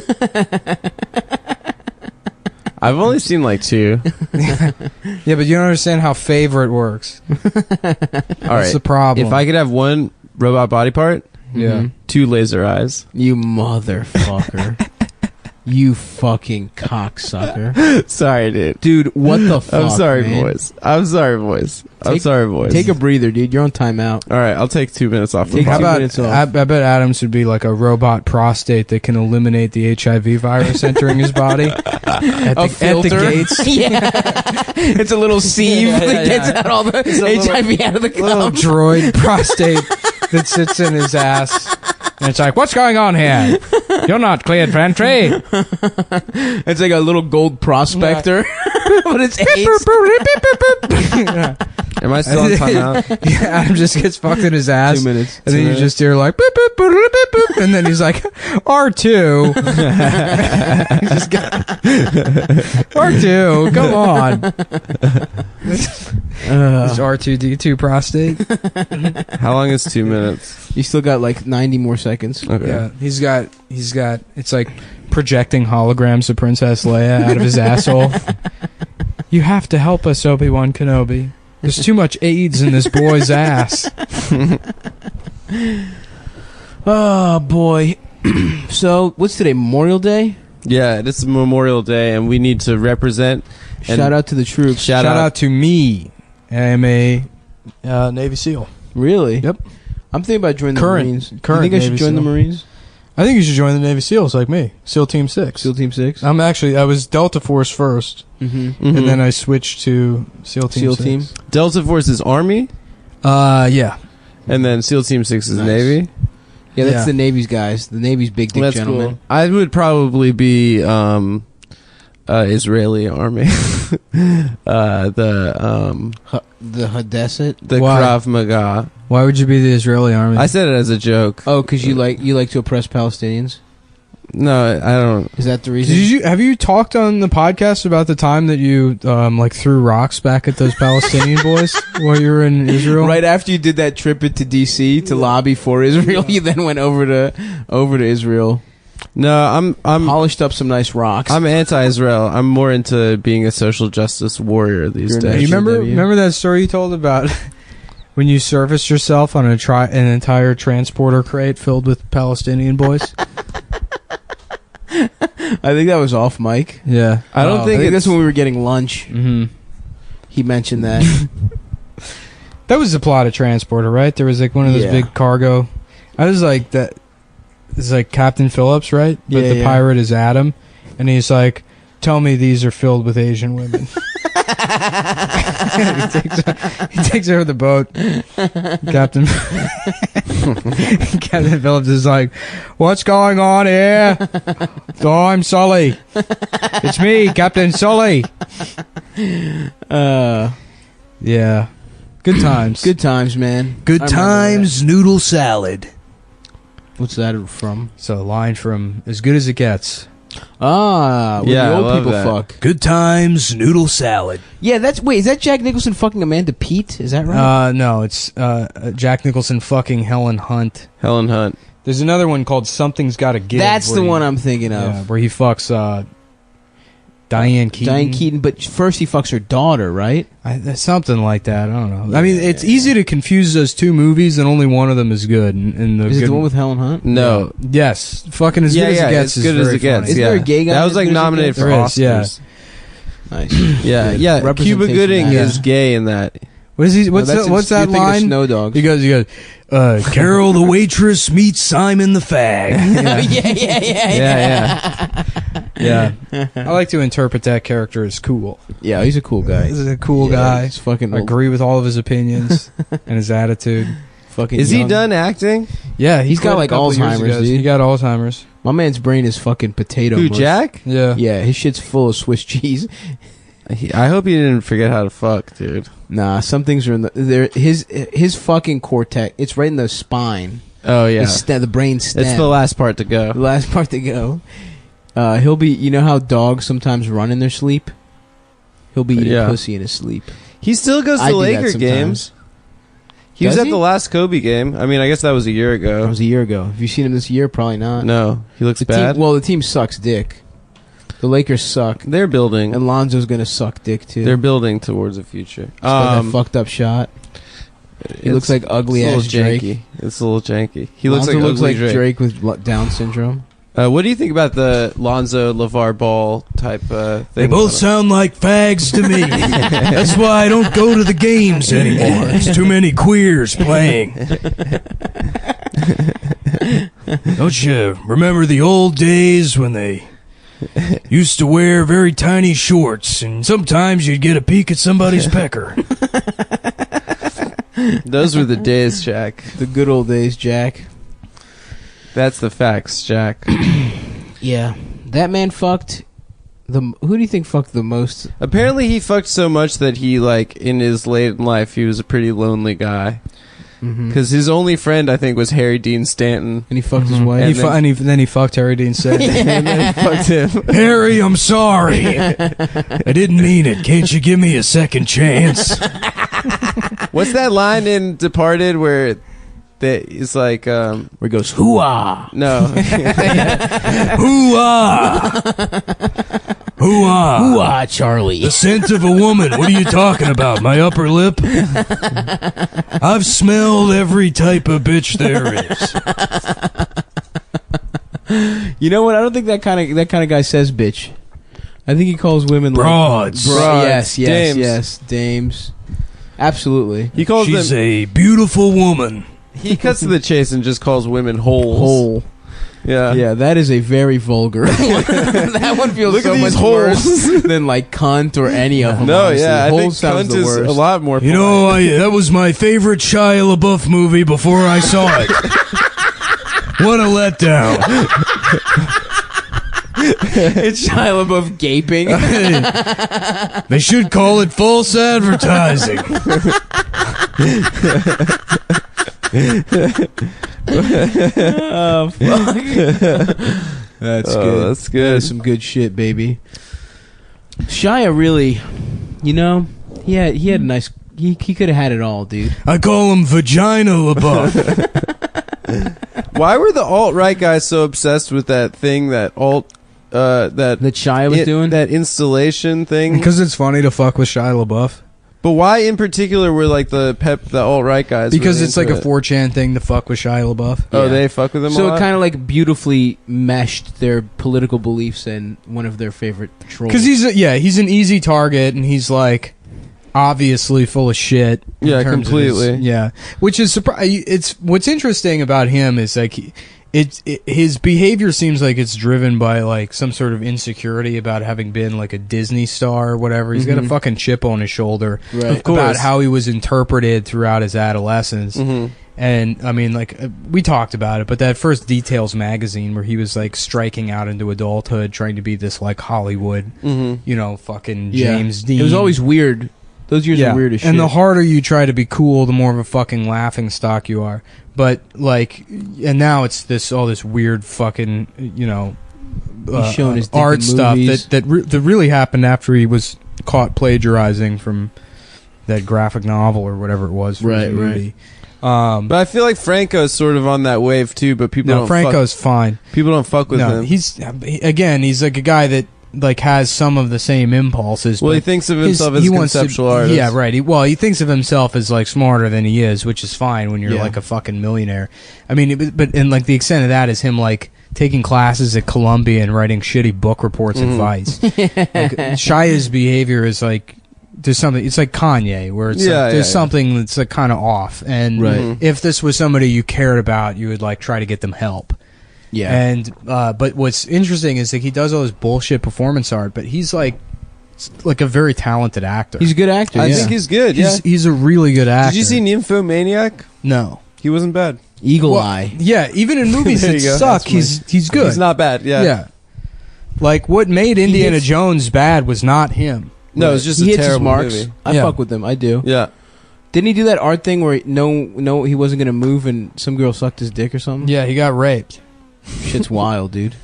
I've only seen like 2.
Yeah, but you don't understand how favorite works.
All
That's
right.
the problem.
If I could have one robot body part,
Yeah.
2 laser eyes.
You motherfucker. You fucking cocksucker.
Sorry, dude.
Dude, what the fuck,
I'm sorry,
man?
boys. I'm sorry, boys. I'm sorry, boys.
Take a breather, dude. You're on timeout.
All right, I'll take 2 minutes off the
Take
How
clock.
2
about,
minutes off.
I bet Adams would be like a robot prostate that can eliminate the HIV virus entering his body at the gates.
Yeah. It's a little sieve that gets out all the HIV out of the
Little
cum.
droid prostate that sits in his ass. And it's like, what's going on here? You're not cleared for entry.
It's like a little gold prospector. But it's AIDS.
Am I still on timeout?
Yeah, Adam just gets fucked in his ass.
2 minutes.
And then you just hear like, boop, boop, boop, boop, boop, boop, and then he's like, R2. He just got R2, come on. This R2D2 prostate.
How long is 2 minutes?
You still got like 90 more seconds.
Okay.
Yeah, he's got. It's like projecting holograms of Princess Leia out of his asshole. You have to help us, Obi-Wan Kenobi. There's too much AIDS in this boy's ass.
Oh boy. So what's today? Memorial Day.
Yeah, this is Memorial Day, and we need to represent. And
Shout out to the troops.
Shout out to me. I am a Navy SEAL.
Really?
Yep.
I'm thinking about joining the Marines.
Current
You think I should
Navy
join the
SEAL.
Marines?
I think you should join the Navy SEALs like me. SEAL Team 6.
SEAL Team 6?
I was Delta Force first,
Mhm.
and then I switched to SEAL Team
SEAL
6.
Team?
Delta Force is Army,
Yeah.
and then SEAL Team 6 is
Nice.
Navy.
Yeah, that's
Yeah.
the Navy's guys. The Navy's big dick
That's
gentlemen.
cool. I would probably be Israeli Army.
The Hadesset?
The
Why?
Krav Maga.
Why would you be the Israeli army?
I said it as a joke.
Oh, because you like to oppress Palestinians?
No, I don't.
Is that the reason?
Have you talked on the podcast about the time that you like threw rocks back at those Palestinian boys while you were in Israel?
Right after you did that trip into D.C. to lobby for Israel, you then went over to Israel.
No, I'm
polished up some nice rocks.
I'm anti-Israel. I'm more into being a social justice warrior these
You're
days.
You remember that story you told about when you surfaced yourself on an entire transporter crate filled with Palestinian boys?
I think that was off mic.
Yeah.
I don't think
that's when we were getting lunch.
Mm-hmm.
He mentioned that.
That was the plot of Transporter, right? There was like one of those
Yeah.
big cargo. I was like that. It's like Captain Phillips, right? But
Yeah,
the
yeah.
pirate is Adam, and he's like, "Tell me these are filled with Asian women." he takes over the boat. Captain Phillips is like, "What's going on here?" "Oh, I'm Sully. It's me, Captain Sully." Yeah. Good times.
Good times, man.
Good
I remember
times, noodle salad.
What's that from?
It's a line from As Good as It Gets.
Ah, where
Yeah,
the
I
old
love
people
that.
fuck.
Good times, noodle salad.
Yeah, is that Jack Nicholson fucking Amanda Peet? Is that right?
No, it's Jack Nicholson fucking Helen Hunt.
Helen Hunt.
There's another one called Something's Gotta Give.
That's
where
the
he-
one I'm thinking of.
Yeah, where he fucks Diane Keaton.
Diane Keaton, but first he fucks her daughter, right?
Something like that. I don't know. I mean, it's easy to confuse those two movies, and only one of them is good. And the
Is it
good
the one with Helen Hunt?
No.
Yes, fucking As Good as It Gets.
As Good as It Gets.
Isn't
yeah.
there a gay guy
That
in
was
As
like
Good as It
nominated
Gets?
for
There
Oscars.
is,
Nice.
Yeah, yeah. Cuba
Representation
Gooding
matters.
is gay in that.
What is he? What's
that's
that? What's
you're
that
thinking of
line?
Snow Dogs.
He goes. Carol the waitress meets Simon the fag. Yeah. I like to interpret that character as cool.
Yeah, he's a cool guy.
He's a cool guy.
He's fucking
I agree with all of his opinions and his attitude.
fucking.
Is he
young.
done acting?
Yeah,
He's got,
quit a
like,
couple years
Alzheimer's,
ago.
dude.
He got Alzheimer's.
My man's brain is fucking potato.
Who,
mush.
Jack?
Yeah.
Yeah, his shit's full of Swiss cheese.
I hope he didn't forget how to fuck, dude.
Nah, some things are in the there. His fucking cortex. It's right in the spine.
Oh yeah,
The brain stem.
it's the last part to go.
The last part to go. He'll be. You know how dogs sometimes run in their sleep. He'll be eating
Yeah.
pussy in his sleep.
He still goes
I
to
do that
Laker
sometimes.
games. He was
Does
at
he?
the last Kobe game. I mean, I guess that was a year
That
ago.
was a year ago. Have you seen him this year? Probably not.
No, he looks
The
bad.
team, well, the team sucks dick. The Lakers suck.
They're building.
And Lonzo's gonna suck dick too.
They're building towards the future.
He's got that fucked up shot. He looks like ugly
it's a
ass
little
Drake.
janky. It's a little janky. He looks
Lonzo
like
looks
ugly
like
Drake.
Drake with Down syndrome.
What do you think about the Lonzo LeVar Ball type thing?
They both sound like fags to me. That's why I don't go to the games anymore. There's too many queers playing. Don't you remember the old days when they used to wear very tiny shorts and sometimes you'd get a peek at somebody's pecker?
Those were the days, Jack.
The good old days, Jack.
That's the facts, Jack.
Yeah, that man fucked Who do you think fucked the most?
Apparently, he fucked so much that he, like, in his late life, he was a pretty lonely guy. Because his only friend, I think, was Harry Dean Stanton.
And he fucked his wife.
And then he fucked Harry Dean Stanton.
And then he fucked him.
Harry, I'm sorry. I didn't mean it. Can't you give me a second chance?
What's that line in Departed where it's like... where
he goes, hoo-ah.
No.
Hoo-ah. Hoo-ah.
Hoo-ah, Charlie.
The scent of a woman. What are you talking about? My upper lip? I've smelled every type of bitch there is.
You know what? I don't think that kind of guy says bitch. I think he calls women
broads.
Yes,
dames.
yes, dames. Absolutely.
He calls
She's
them...
a beautiful woman.
He cuts to the chase and just calls women holes.
Hole.
Yeah.
Yeah, that is a very vulgar. That one feels
Look
so
at these
much worse than like cunt or any of them.
No,
honestly.
yeah, I
Hole
think
sounds
cunt
the
is
worst.
a lot more
You know, that was my favorite Shia LaBeouf movie before I saw it. What a letdown.
It's Shia LaBeouf gaping.
They should call it false advertising.
Oh, fuck. That's good.
That's good.
That's some good shit, baby. Shia really, you know, he had a nice. He could have had it all, dude.
I call him Vagina LaBeouf.
Why were the alt-right guys so obsessed with that thing, that
Shia was doing?
That installation thing?
Because it's funny to fuck with Shia LaBeouf.
But why in particular were like the alt-right guys?
Because
really
it's like a
into it?
4chan thing to fuck with Shia LaBeouf.
Oh, they fuck with him a
So
lot?
it kind of like beautifully meshed their political beliefs and one of their favorite trolls.
Because he's an easy target, and he's like obviously full of shit. in
Yeah,
terms of
completely.
which is it's what's interesting about him is like his behavior seems like it's driven by like some sort of insecurity about having been like a Disney star or whatever. He's got a fucking chip on his shoulder
Right.
Of course.
about how he was interpreted throughout his adolescence. And I mean, like we talked about it, but that first Details magazine where he was like striking out into adulthood, trying to be this like Hollywood, you know, fucking James Dean.
It was always weird. Those years are weird as shit.
And the harder you try to be cool, the more of a fucking laughing stock you are. But like, and now it's all this weird fucking, you know,
He's showing his dick
art
in
stuff
movies.
that really happened after he was caught plagiarizing from that graphic novel or whatever it was. For his movie.
But I feel like Franco's sort of on that wave too. But people don't.
Franco's fine.
People don't fuck with him.
He's like a guy that like has some of the same impulses.
Well,
but
he thinks of himself as
he
a
wants
conceptual artist.
Yeah, right. He thinks of himself as like smarter than he is, which is fine when you're
Yeah.
like a fucking millionaire. I mean, but and like the extent of that is him like taking classes at Columbia and writing shitty book reports at Vice. Like, Shia's behavior is like there's something. It's like Kanye, where it's like, there's something that's like kind of off. And if this was somebody you cared about, you would like try to get them help.
Yeah.
And but what's interesting is like he does all this bullshit performance art, but he's like a very talented actor.
He's a good actor.
I think he's good. Yeah.
He's a really good actor.
Did you see Nymphomaniac?
No.
He wasn't bad.
Eagle Eye.
Yeah, even in movies
There
that
you go.
suck,
That's
he's good.
He's not bad. Yeah.
Yeah. Like what made Indiana Jones bad was not him.
No, it's just
he
a
hits his
terrible
marks.
movie.
I
Yeah.
fuck with him. I do.
Yeah.
Didn't he do that art thing where no, he wasn't gonna move and some girl sucked his dick or something?
Yeah, he got raped.
Shit's wild, dude.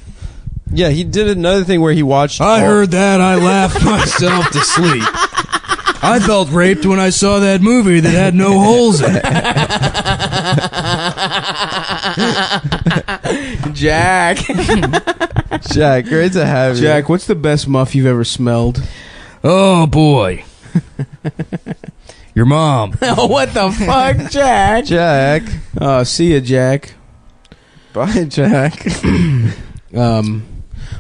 Yeah, he did another thing where he watched.
I heard that. I laughed myself to sleep. I felt raped when I saw that movie that had no holes in it.
Jack.
Jack, great to have you.
Jack, what's the best muff you've ever smelled?
Oh boy. Your mom.
Oh, what the fuck, Jack?
Jack.
See ya, Jack.
Bye, Jack.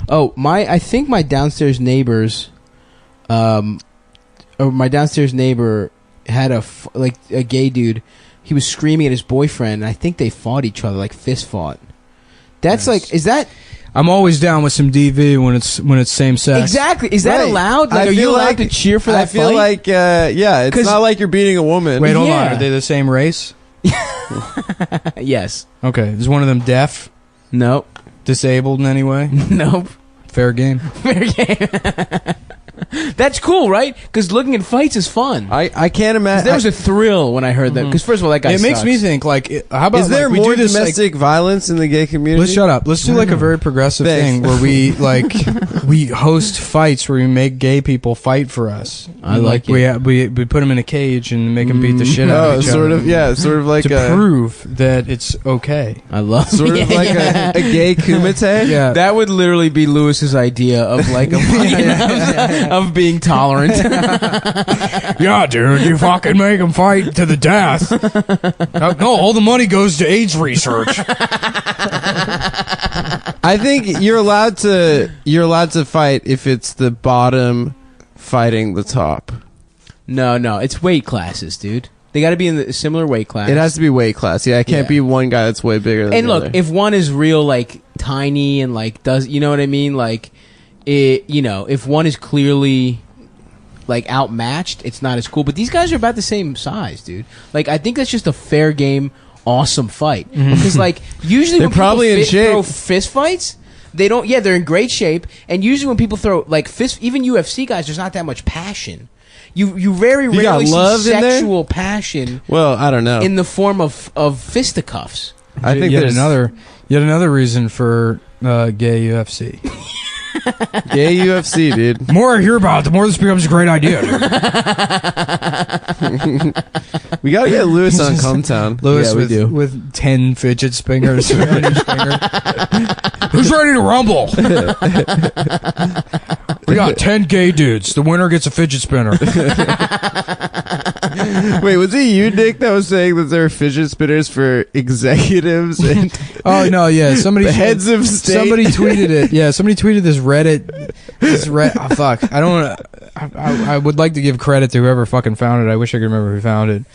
I think my downstairs neighbors, my downstairs neighbor had a gay dude. He was screaming at his boyfriend, and I think they fought each other, like fist fought. That's like, is that
I'm always down with some DV when it's same sex.
exactly? Is that
Right.
allowed?
I
Like, are you
feel
allowed
like-
to cheer for that
I feel
fight?
like, yeah, it's
'Cause-
not like you're beating a woman.
Wait, hold on.
Yeah.
Are they the same race?
Yes.
Okay. Is one of them deaf?
Nope.
Disabled in any way?
Nope.
Fair game.
Fair game. That's cool, right? Because looking at fights is fun.
I can't imagine.
There was a thrill when I heard that. Because first of all, that guy
It makes
sucks.
me think, like, how about
Is there
like, we
more
do this,
domestic violence in the gay community?
Let's shut up. Let's do like a very progressive thing where we like we host fights where we make gay people fight for us.
I
And,
like
we put them in a cage and make them beat the shit out of each
sort
other.
of, yeah, sort of like
to
a-
prove that it's okay.
I love
Sort of like a gay kumite.
Yeah.
That would literally be Lewis's idea of like of being tolerant.
Yeah, dude, you fucking make them fight to the death.
No, all the money goes to AIDS research.
I think you're allowed to fight if it's the bottom fighting the top.
No, it's weight classes, dude. They got to be in a similar weight class.
It has to be weight class. Yeah, it can't be one guy that's way bigger than
And
the
look,
other.
if one is real like tiny and like does, you know what I mean? Like it, you know, if one is clearly like outmatched, it's not as cool. But these guys are about the same size, dude. Like I think that's just a fair game, awesome fight. Because like usually
They're
when people
probably in shape.
throw fist fights, they don't. Yeah, they're in great shape. And usually when people throw like fist, even UFC guys, there's not that much passion. You very
You got
rarely see
love in there?
sexual passion.
Well, I don't know.
In the form of fisticuffs.
I think
yet
there's
another reason for gay UFC.
gay UFC, dude.
The more I hear about it, the more this becomes a great idea, dude.
We gotta get Lewis on Cometown.
Lewis with 10 fidget spinners.
Who's ready to rumble? We got 10 gay dudes. The winner gets a fidget spinner.
Wait, was it you, Nick, that was saying that there are fidget spinners for executives and
Oh no, yeah, somebody
the heads of state?
Somebody tweeted it. Yeah, somebody tweeted this Reddit. Oh, fuck, I don't. I would like to give credit to whoever fucking found it. I wish I could remember who found it.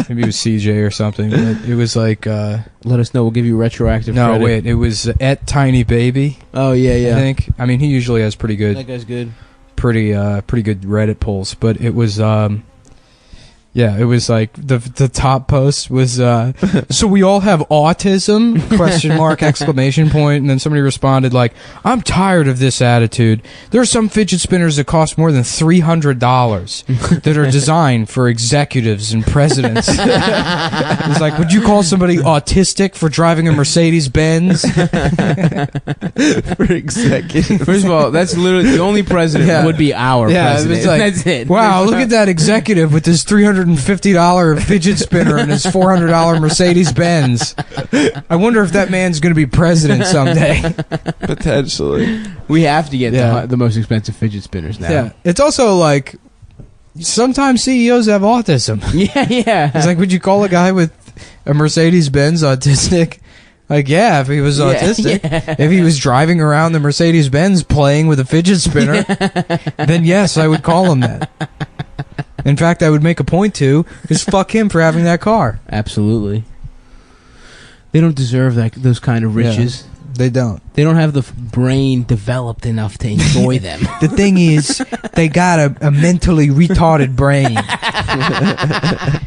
Maybe it was CJ or something. But it was like.
Let us know. We'll give you retroactive.
No,
credit.
wait. It was at Tiny Baby.
Oh yeah.
I think. I mean, he usually has pretty good.
That guy's good.
Pretty good Reddit polls, but it was. Yeah, it was like the top post was so we all have autism ? Exclamation point, and then somebody responded like, I'm tired of this attitude. There are some fidget spinners that cost more than $300 that are designed for executives and presidents. It's like, would you call somebody autistic for driving a Mercedes Benz?
for executives.
First of all, that's literally the only president would be our president.
It's like,
That's it.
Wow, look at that executive with this $350 fidget spinner and his $400 Mercedes Benz. I wonder if that man's going to be president someday.
Potentially.
We have to get
Yeah.
the most expensive fidget spinners now.
Yeah, it's also like sometimes CEOs have autism.
Yeah.
It's like, would you call a guy with a Mercedes Benz autistic? Like, yeah, if he was autistic.
yeah.
If he was driving around the Mercedes Benz playing with a fidget spinner, then yes, I would call him that. In fact, I would make a point to, because fuck him for having that car.
Absolutely. They don't deserve those kind of riches.
Yeah, they don't.
They don't have the brain developed enough to enjoy them.
The thing is, they got a mentally retarded brain.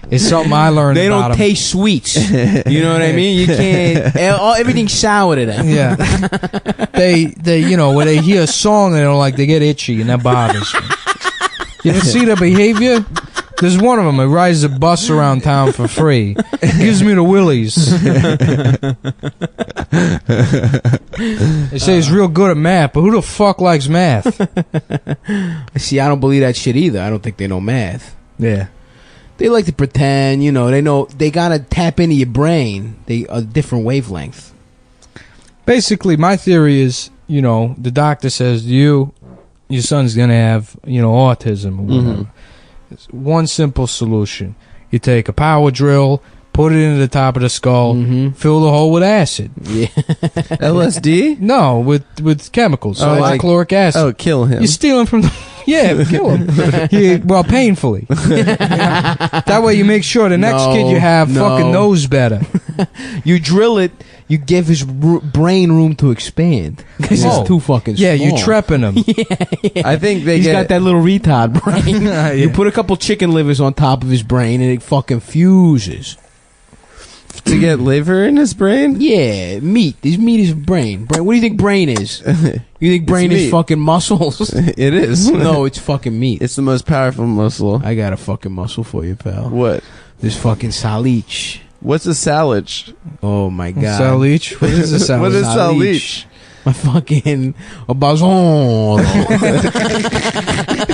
It's something I learned
They
about
don't
them.
taste sweets. You know what I mean? You can't. Everything's sour to them.
Yeah. They when they hear a song they don't like, they get itchy, and that bothers me. You ever see their behavior? There's one of them who rides a bus around town for free. Gives me the willies. They say he's real good at math, but who the fuck likes math?
See, I don't believe that shit either. I don't think they know math.
Yeah.
They like to pretend, they gotta tap into your brain. A different wavelength.
Basically, my theory is, the doctor says your son's gonna have, autism or whatever. It's one simple solution. You take a power drill, put it into the top of the skull, fill the hole with acid.
Yeah.
LSD?
No, with chemicals.
Oh, like-
hydrochloric acid.
Oh, kill him.
You're stealing from the... Yeah, kill him. Well, painfully. That way you make sure the next kid you have fucking knows better.
You drill it, you give his brain room to expand. Because
Oh.
it's too fucking
Yeah,
small.
you're trapping him.
I think
He's got that little retard brain. You put a couple chicken livers on top of his brain and it fucking fuses.
to get liver in his brain?
Yeah, meat. His meat is brain. What do you think brain is? You think brain is
meat.
fucking muscles?
It is.
No, it's fucking meat.
It's the most powerful muscle.
I got a fucking muscle for you, pal.
What?
This fucking salich.
What's a salich?
Oh my god.
Salich? What is a salich?
What is salich?
My fucking a bazon.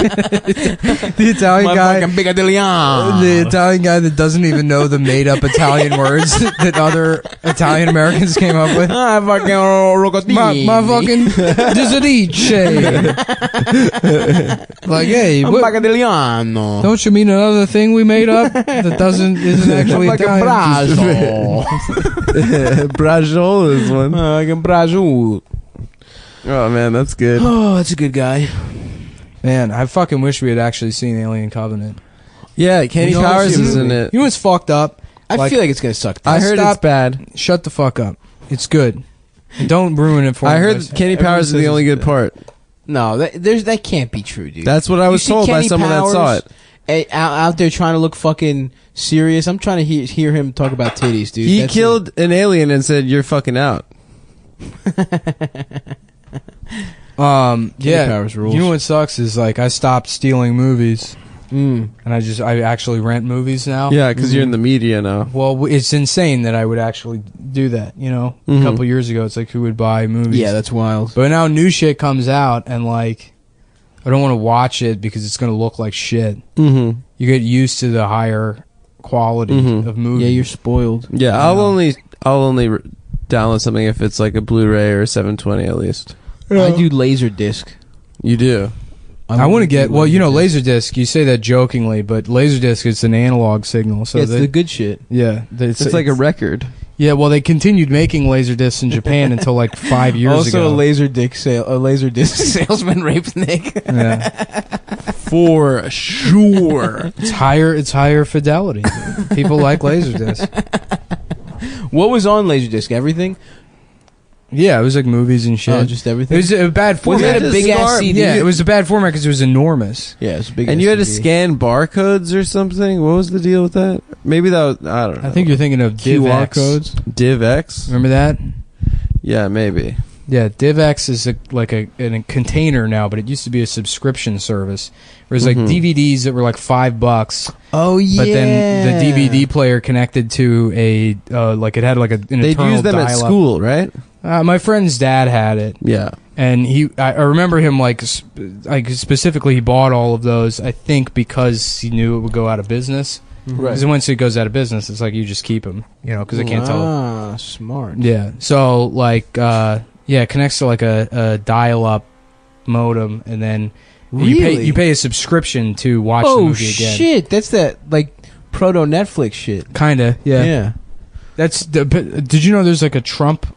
The Italian
My
guy.
fucking bigadillion.
The Italian guy that doesn't even know the made-up Italian words that other Italian Americans came up with.
Ah, fucking rogatini.
My fucking disadice. Like, hey, what,
Bigadilliano.
don't you mean another thing we made up that isn't actually
Fucking
Italian?
brazo.
Brajol is one.
Fucking brazo.
Oh man, that's good.
Oh, that's a good guy.
Man, I fucking wish we had actually seen Alien Covenant.
Yeah, Kenny
You know
Powers
what's-
is in it.
You know what's fucked up?
I feel like it's gonna suck.
I heard
Stop.
it's bad.
Shut the fuck up. It's good. Don't ruin it for me.
I heard Kenny Powers is the only good part.
No, that can't be true, dude.
That's what I was told by someone that saw it.
Out there trying to look fucking serious. I'm trying to hear him talk about titties, dude.
He
That's
killed an alien and said, "You're fucking out."
Yeah.
Powers rules.
You know what sucks is like I stopped stealing movies,
Mm.
and I actually rent movies now.
Yeah, because you're in the media now.
Well, it's insane that I would actually do that. You know,
Mhm.
a couple years ago, it's like who would buy movies?
Yeah, that's wild.
But now new shit comes out, and like I don't want to watch it because it's gonna look like shit.
Mm-hmm.
You get used to the higher quality
Mhm.
of movies.
Yeah, you're spoiled.
Yeah, I'll only download something if it's like a Blu-ray or 720 at least.
I do Laserdisc.
You do.
I want to get you know, Laserdisc. You say that jokingly, but Laserdisc is an analog signal, so
It's
they,
the good shit.
yeah,
It's like a record.
yeah. Well, they continued making Laserdiscs in Japan until like 5 years
Also,
ago.
a Laserdisc salesman raped Nick.
Yeah.
For sure.
It's higher fidelity. People like Laserdisc.
What was on Laserdisc? Everything?
Yeah, it was like movies and shit.
Oh, just everything?
It was a bad
Was
format.
it a big ass CD?
Yeah, it was a bad format because it was enormous.
Yeah, it's a big.
And you had to scan barcodes or something. What was the deal with that? Maybe that was, I don't know.
I think you're thinking of
QR
DivX.
codes.
DivX.
Remember that?
Yeah, maybe.
Yeah, DivX is a container now, but it used to be a subscription service. There was like DVDs that were like $5.
Oh yeah.
But then the DVD player connected to a like it had like an
They'd
internal
use them at
dial-up.
school, right?
My friend's dad had it.
Yeah.
And I remember him like specifically he bought all of those. I think because he knew it would go out of business.
Right.
Because once it goes out of business, it's like you just keep them, you know, because I can't tell.
Ah, smart.
Yeah. So like it connects to like a dial-up modem, and then
Really?
you pay a subscription to watch the
Oh
movie again.
shit! That's that like proto Netflix shit.
Kinda. Yeah.
Yeah.
That's the. Did you know there's like a Trump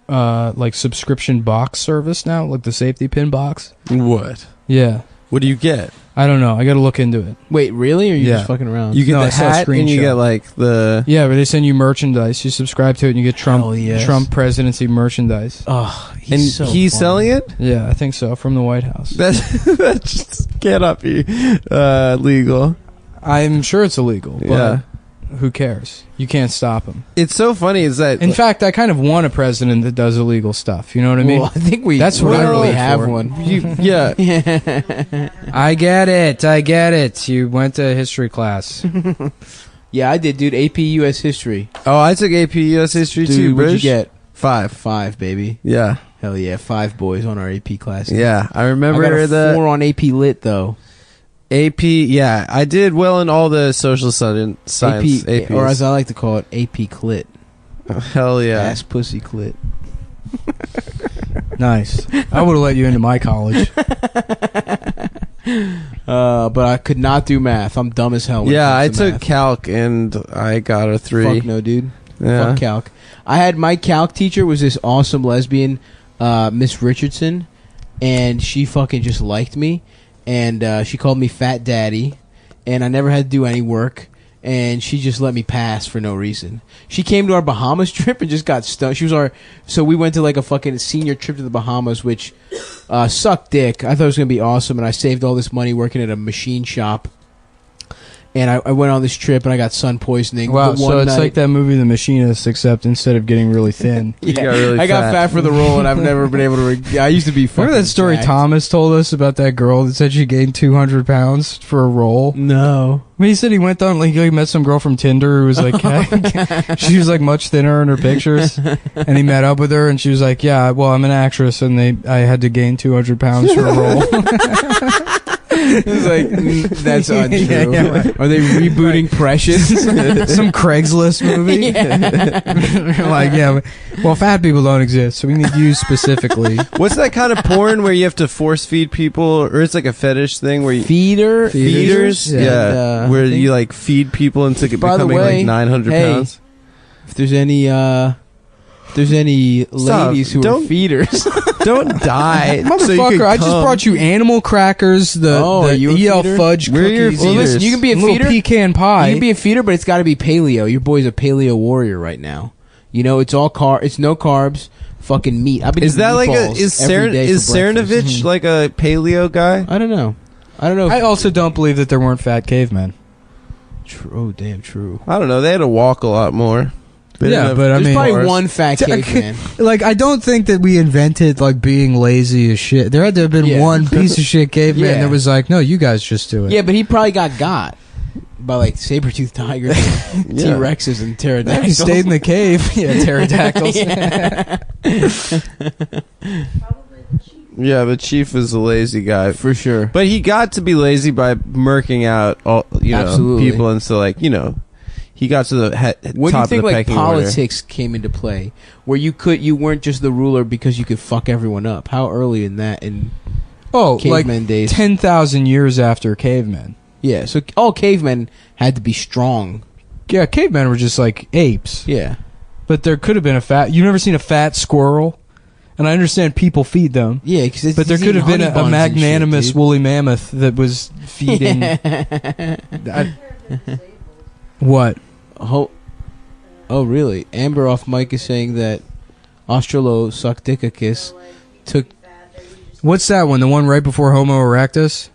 like subscription box service now, like the safety pin box?
What?
Yeah.
What do you get?
I don't know. I got to look into it.
Wait, really? Or are you
Yeah.
just fucking around?
You get
No,
the
I saw a
hat and you
screenshot.
get like the.
Yeah, where they send you merchandise. You subscribe to it and you get
Hell yes.
Trump presidency merchandise.
Oh,
And
he's so
he's
funny.
selling it.
Yeah, I think so, from the White House.
That just cannot be legal.
I'm sure it's illegal, but
Yeah.
who cares? You can't stop him.
It's so funny is that
In fact, I kind of want a president that does illegal stuff. You know what I mean?
Well, I think we
That's what I
literally
vote
have
for.
one.
yeah.
I get it. You went to history class.
Yeah, I did, dude. AP US History.
Oh, I took AP US History
Dude,
too.
what'd you
Brish.
get?
5.
5, baby.
Yeah.
Hell yeah, 5 boys on our AP class.
Yeah. I
I
remember
got a
the
4 on AP Lit though.
AP. Yeah, I did well in all the social science APs.
or as I like to call it, AP Clit.
Hell yeah.
Ass pussy clit.
Nice. I would have let you into my college.
But I could not do math. I'm dumb as hell. When
Yeah,
it
I
comes to
took
math.
calc and I got a 3.
Fuck no, dude.
Yeah.
Fuck calc. I had my calc teacher was this awesome lesbian, Miss Richardson, and she fucking just liked me, and she called me Fat Daddy, and I never had to do any work, and she just let me pass for no reason. She came to our Bahamas trip and just got stoned. So we went to like a fucking senior trip to the Bahamas, which sucked dick. I thought it was gonna be awesome, and I saved all this money working at a machine shop. and I went on this trip and I got sun poisoning.
Wow,
But
so
one
it's
night-
like that movie The Machinist, except instead of getting really thin.
Yeah, I got fat for the role, and I've never been able to. I used to be.
Remember that story
jacked.
Thomas told us about that girl that said she gained 200 pounds for a role?
No.
I mean, he said he went on, like, he met some girl from Tinder who was like, she was like much thinner in her pictures, and he met up with her, and she was like, yeah, well, I'm an actress, and I had to gain 200 pounds for a role.
It's like that's untrue.
Yeah, right.
Are they rebooting Precious?
Some Craigslist movie? Like, yeah, well, fat people don't exist, so we need you specifically.
What's that kind of porn where you have to force feed people, or it's like a fetish thing where you feeders? Yeah,
And,
where
I think-
you like feed people into
By the
becoming
way,
like 900
hey,
pounds.
If there's any ladies who are
Don't-
feeders,
don't die.
Motherfucker, I just brought you animal crackers, the
are you a
EL
feeder?
fudge
Where are your
cookies.
Well, listen, you can be a
little
feeder.
pecan pie.
You can be a feeder, but it's got to be paleo. Your boy's a paleo warrior right now. You know, it's all it's no carbs, fucking meat. I've been
Is
eating
that like a
meatballs
is
every day for
Cernovich
breakfast.
like a paleo guy?
I don't know. I don't know.
I also don't believe that there weren't fat cavemen.
Oh, damn true.
I don't know. They had to walk a lot more. They didn't
Yeah,
have
but I
There's
mean,
probably one fat caveman.
Like, I don't think that we invented like being lazy as shit. There had to have been
Yeah.
one piece of shit caveman
Yeah.
that was like, no, you guys just do it.
Yeah, but he probably got by like saber-toothed tigers, T-Rexes, and pterodactyls.
He stayed in the cave. Yeah, pterodactyls.
Yeah, but Chief was a lazy guy
for sure.
But he got to be lazy by murking out all
Absolutely.
people, and so like he got to the
What do
top
you think
of the
like
pecking
politics came into play, where you weren't just the ruler because you could fuck everyone up? How early in that in caveman days?
10,000 years after cavemen.
Yeah, so all cavemen had to be strong.
Yeah, cavemen were just like apes.
Yeah.
But there could have been you've never seen a fat squirrel? And I understand people feed them.
Yeah, because
but there could have been a magnanimous woolly mammoth that was feeding. What?
Oh, really? Amber off mic is saying that Australopithecus took.
What's that one? The one right before Homo erectus?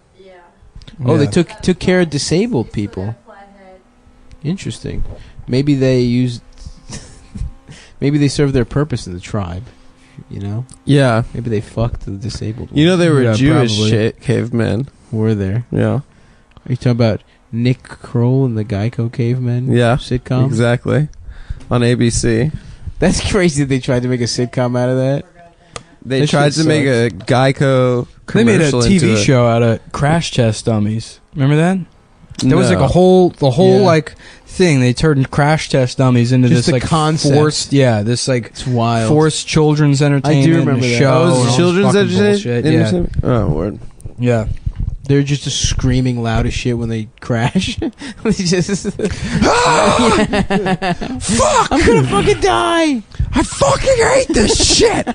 Oh, they
Yeah.
took care of disabled people. Interesting. Maybe they used. Maybe they served their purpose in the tribe. You know.
Yeah.
Maybe they fucked the disabled.
You know they were
ones.
Jewish
probably.
cavemen.
Were there?
Yeah.
Are you talking about Nick Kroll and the Geico Cavemen?
Yeah,
Sitcom.
exactly. On ABC.
That's crazy that they tried to make a sitcom out of that.
They
That
tried
shit
to make a Geico
They made a
commercial
TV
into
show out of crash test dummies. Remember that? There was like
No.
the whole
Yeah.
like thing. They turned crash test dummies into
Just
this
the
like
concept.
forced, this like
It's wild.
forced children's entertainment.
remember
and a
that.
show.
Oh, it was
and all this
children's
fucking bullshit.
entertainment? Oh, word.
Yeah.
They're just screaming loud as shit when they crash. They just
Fuck!
I'm gonna fucking die.
I fucking hate this shit.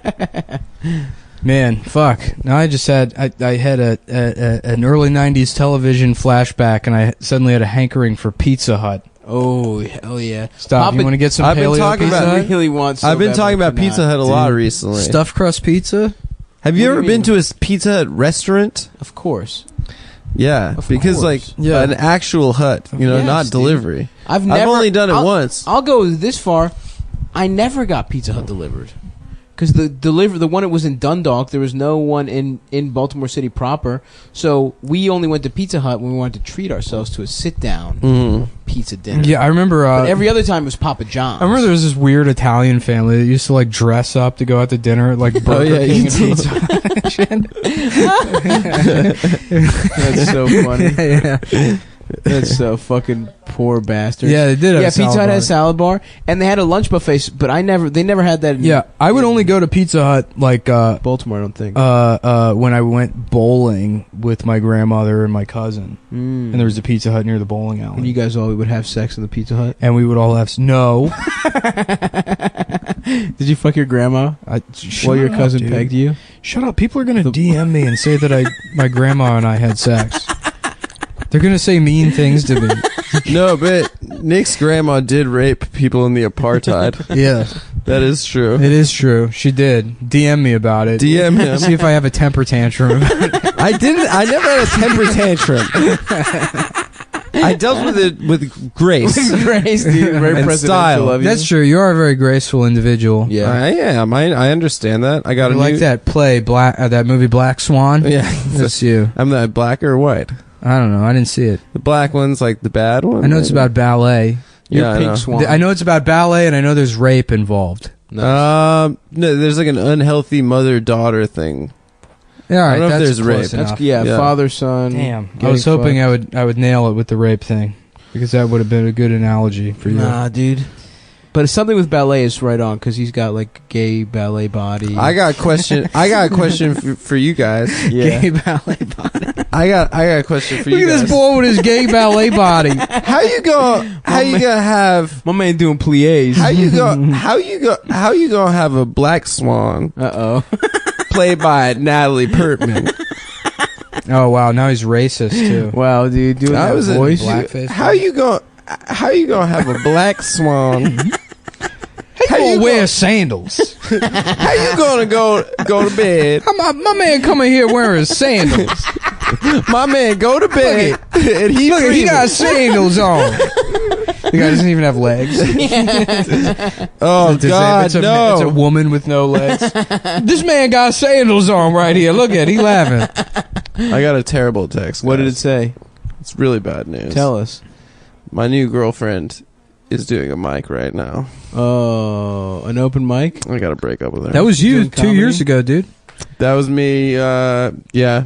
Man, fuck. Now I just had I had an early '90s television flashback, and I suddenly had a hankering for Pizza Hut.
Oh hell yeah!
Stop.
Papa-
You want to get some
I've been
paleo
talking
pizza?
about-
I really want. So
I've been
bad,
talking
but
about Pizza
cannot.
Hut a lot
Dude.
recently.
Stuffed crust pizza?
Have you
What do
ever
you
been
mean?
to a Pizza Hut restaurant?
Of course.
Yeah,
Of
because
course.
like
Yeah.
an actual hut,
Yes,
not
dude.
delivery.
I've never.
only done it
I'll-
once.
I'll go this far. I never got Pizza Hut delivered. Because the one that was in Dundalk, there was no one in Baltimore City proper. So we only went to Pizza Hut when we wanted to treat ourselves to a sit-down pizza dinner.
Yeah, I remember.
But every other time it was Papa John's.
I remember there was this weird Italian family that used to like dress up to go out to dinner, like Burger King and Pizza Hut.
That's so funny.
Yeah.
That's so fucking poor bastards.
Yeah, they did have a
Yeah, Pizza
salad
Hut
bar.
had a salad bar, and they had a lunch buffet, but they never had that. In
Yeah, I would only go to Pizza Hut like
Baltimore. I don't think.
when I went bowling with my grandmother and my cousin, and there was a Pizza Hut near the bowling
And
alley,
you guys all would have sex in the Pizza Hut.
and we would all have no.
Did you fuck your grandma while your cousin
dude.
pegged you?
Shut up! People are gonna DM me and say that my grandma and I had sex. They're gonna say mean things to me.
No, but Nick's grandma did rape people in the apartheid.
Yeah,
that is true.
it is true. She did. DM me about it.
DM him.
See if I have a temper tantrum.
I didn't. I never had a temper tantrum. I dealt with it with grace.
Grace, dude. Very
and
presidential
style.
of you.
That's true. You are a very graceful individual.
Yeah.
I am. I understand that. I got
You
a
like
new,
that play, that movie Black Swan?
Yeah.
That's you.
I'm the black or white.
I don't know. I didn't see it.
The black one's like the bad one.
I know it's about ballet.
You're
Yeah, I
Pink
know.
Swan.
I know it's about ballet, and I know there's rape involved.
No, there's like an unhealthy mother-daughter thing.
Yeah, all
I
right.
don't know if
That's
there's
close
rape.
enough.
Yeah, father, son.
Damn. I
getting
was hoping
fucked.
I would nail it with the rape thing, because that would have been a good analogy for you.
Nah, dude. But it's something with ballet is right on because he's got like gay ballet body.
I got a question. For you guys.
Yeah.
Gay ballet body.
I got a question for
Look
you
at
guys.
this boy with his gay ballet body.
How you gonna have
my man doing plies?
How you gonna have a black swan? Played by Natalie Portman.
Oh wow, now he's racist too.
Wow, dude, doing that voice.
Blackface.
How you gonna have a black swan?
How you gonna wear sandals?
How you gonna go to bed?
My man coming here wearing sandals.
My man go to bed and he
Look, he got sandals on. The guy doesn't even have legs.
Oh God,
it's a
no!
woman with no legs. This man got sandals on right here. Look at it. He laughing.
I got a terrible text.
What did it say?
It's really bad news.
Tell us.
My new girlfriend is doing a mic right now.
Oh, an open mic?
I gotta break up with her.
That was you
Doing
2 years ago, dude.
That was me. Yeah,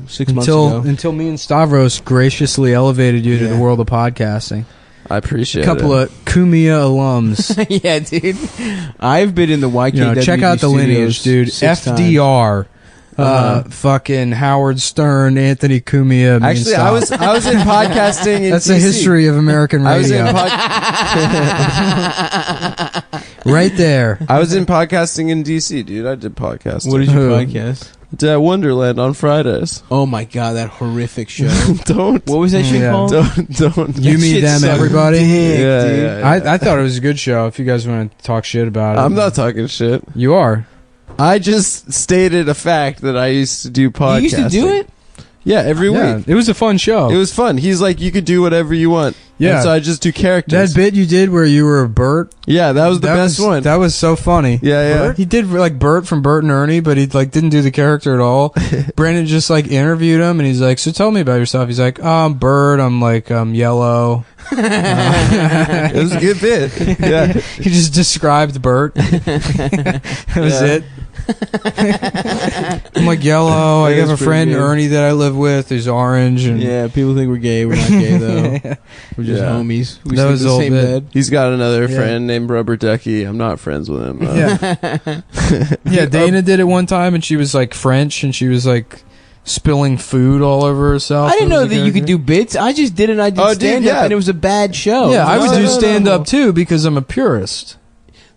6 months ago.
Until me and Stavros graciously elevated you to the world of podcasting.
I appreciate
A couple of Kumia alums.
Yeah, dude. I've been in the YKW
Check out the lineage, dude.
studios 6
FDR. Fucking Howard Stern, Anthony Cumia. me and
Actually, I was in podcasting in
That's the
DC.
history of American
I was
radio.
in
Right there.
I was in podcasting in DC, dude. I did podcasting.
What did you podcast?
Did at Wonderland on Fridays.
Oh my god, that horrific show.
Don't.
What was that shit called?
Don't.
You, me,
shit
them,
sucked
everybody.
dick,
Yeah,
dude.
yeah, yeah.
I thought it was a good show. If you guys want to talk shit about it,
I'm not talking shit.
You are.
I just stated a fact that I used to do podcasting.
You used to do it?
Yeah, every
Yeah,
week.
it was a fun show.
It was fun. He's like, you could do whatever you want.
Yeah.
And so I just do characters.
That bit you did where you were Bert.
Yeah, that was the best one.
That was so funny.
Yeah, yeah.
Bert? He did like Bert from Bert and Ernie, but he like didn't do the character at all. Brandon just like interviewed him, and he's like, "So tell me about yourself." He's like, "Oh, I'm Bert. I'm like yellow."
It was a good bit. Yeah.
He just described Bert. That was
Yeah.
it. I'm like yellow. I
That
have a
was pretty
friend
good.
Ernie that I live with. Who's orange. And
Yeah, people think we're gay. We're not gay though. We're just
Yeah.
homies. We
That
sleep
was
in the
old
same
bit.
bed.
He's got another
Yeah.
friend named Rubber Ducky. I'm not friends with him.
Yeah, Dana did it one time, and she was like French, and she was like spilling food all over herself.
I didn't
It
know
was a
that you could
character.
do bits. I just did it. I did
Oh, dude,
stand up,
yeah.
and it was a bad show.
Yeah, I would
No,
do
no, no,
stand
no.
up too because I'm a purist.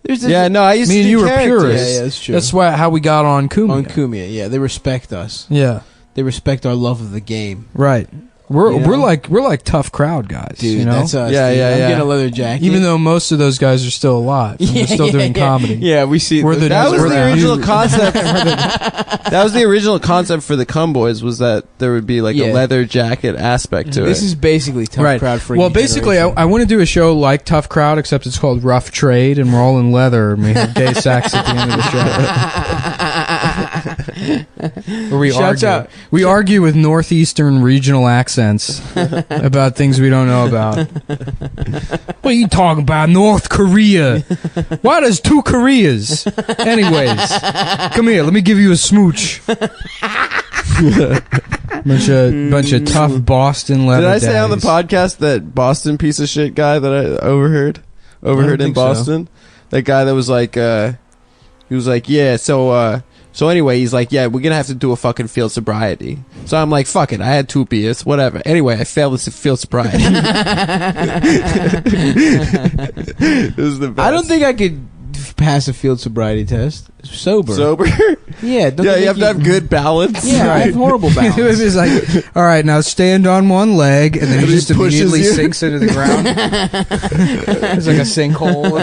There's this
Yeah, no, I used
Me
to
and
do
you were
characters.
purists.
Yeah, that's true.
That's why how we got on Kumia.
on Kumia. Yeah, they respect us.
Yeah,
They respect our love of the game.
right. We're
You know?
we're like tough crowd guys,
Dude,
you know.
that's us.
Yeah,
dude.
yeah,
I'm
yeah.
getting a leather jacket.
Even though most of those guys are still alive, and we're still doing comedy.
Yeah, we see.
We're the-
That was
we're
the
the
original
new-
concept. That was the original concept for the Cum Boys, was that there would be like
Yeah.
a leather jacket aspect to
This
it.
is basically tough
Right.
crowd for.
Well, basically, I want to do a show like Tough Crowd, except it's called Rough Trade, and we're all in leather, and we have gay sex at the end of the show. Where we
Shouts
argue.
out.
We argue with northeastern regional accents about things we don't know about. What are you talking about? North Korea? Why there's two Koreas? Anyways, come here. Let me give you a smooch. bunch of tough Boston leather.
Did I say on the
daddies.
podcast that Boston piece of shit guy that I overheard in
think so.
Boston? That guy that was like, he was like, yeah, so anyway, he's like, yeah, we're gonna have to do a fucking field sobriety. So I'm like, fuck it, I had 2 beers, whatever. Anyway, I failed this field sobriety. It was the best.
I don't think I could pass a field sobriety test sober.
Sober?
Yeah, don't
Yeah,
they
you have
make
to have good balance.
Yeah, I have horrible balance.
It was just like, all right, now stand on one leg, and then he
And he
just
pushes
immediately
you.
sinks into the ground. It's like a sinkhole.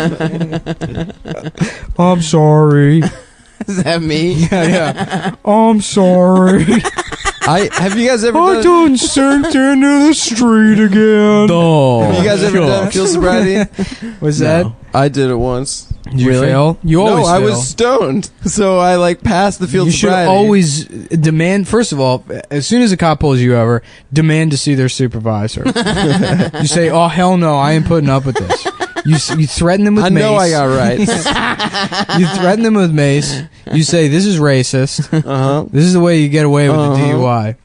I'm sorry.
Is that me?
Yeah. I'm sorry.
Have you guys ever
I
done?
done sent into the street again.
Have you guys ever done field sobriety?
What's that?
I did it once.
Did you fail? You always
I
fail.
was stoned, so I like passed the field
You should
sobriety.
always demand. First of all, as soon as a cop pulls you over, demand to see their supervisor. You say, "Oh hell no, I ain't putting up with this." You threaten them with mace.
I know I got rights.
You threaten them with mace. You say, "This is racist.
Uh-huh.
This is the way you get away with the DUI."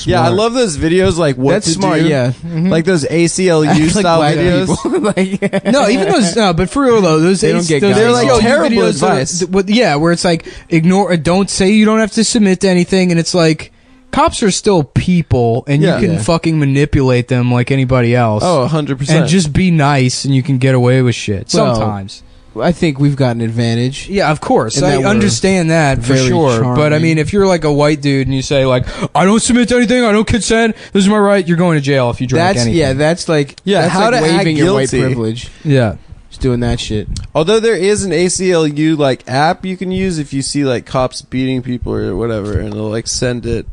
Yeah, I love those videos. Like what
That's
to
smart,
do.
yeah.
Like those ACLU style
black
videos.
No, even those. No, but for real though, those
They don't get
those
guided.
They're like
ACLU
terrible
videos
advice.
where it's like ignore. Don't say you don't have to submit to anything, and it's like cops are still people, and
Yeah.
you can
Yeah.
fucking manipulate them like anybody else.
Oh, 100%.
And just be nice, and you can get away with shit
Well,
sometimes.
I think we've got an advantage.
Yeah, of course.
And that
I
we're
understand that for
very
sure. But I
charming.
mean, if you're like a white dude and you say like, "I don't submit to anything. I don't consent. This is my right," you're going to jail if you drink
That's
anything.
that's like
Yeah,
that's
how
like
to act
waving your white
guilty.
privilege.
Yeah.
Just doing that shit.
Although there is an ACLU like app you can use if you see like cops beating people or whatever, and it'll like send it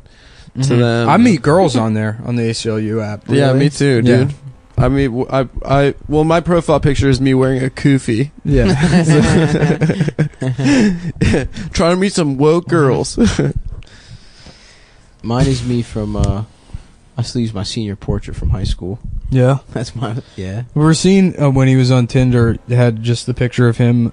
to them.
I meet girls on there on the ACLU app.
Yeah,
Really?
me too,
Yeah.
dude. I mean, well, my profile picture is me wearing a kufi.
Yeah.
Trying to meet some woke girls.
Mine is me from. I still use my senior portrait from high school.
Yeah.
That's my. Yeah.
We were seeing when he was on Tinder, it had just the picture of him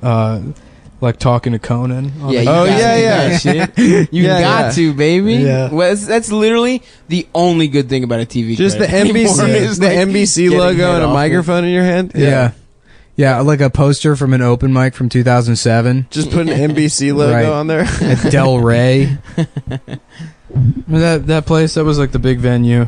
like talking to Conan. on
Yeah.
the-
You
Oh,
got
yeah,
to do
yeah.
that shit. You
Yeah,
got
yeah.
to, baby.
Yeah.
Well, that's literally the only good thing about a TV.
Just the
credit anymore
NBC,
is,
the
like,
NBC
getting
logo
head
and a
off
microphone in your hand.
Yeah. Yeah, like a poster from an open mic from 2007
Just put an NBC logo
Right.
on there.
at Del Rey. Remember that place? That was like the big venue.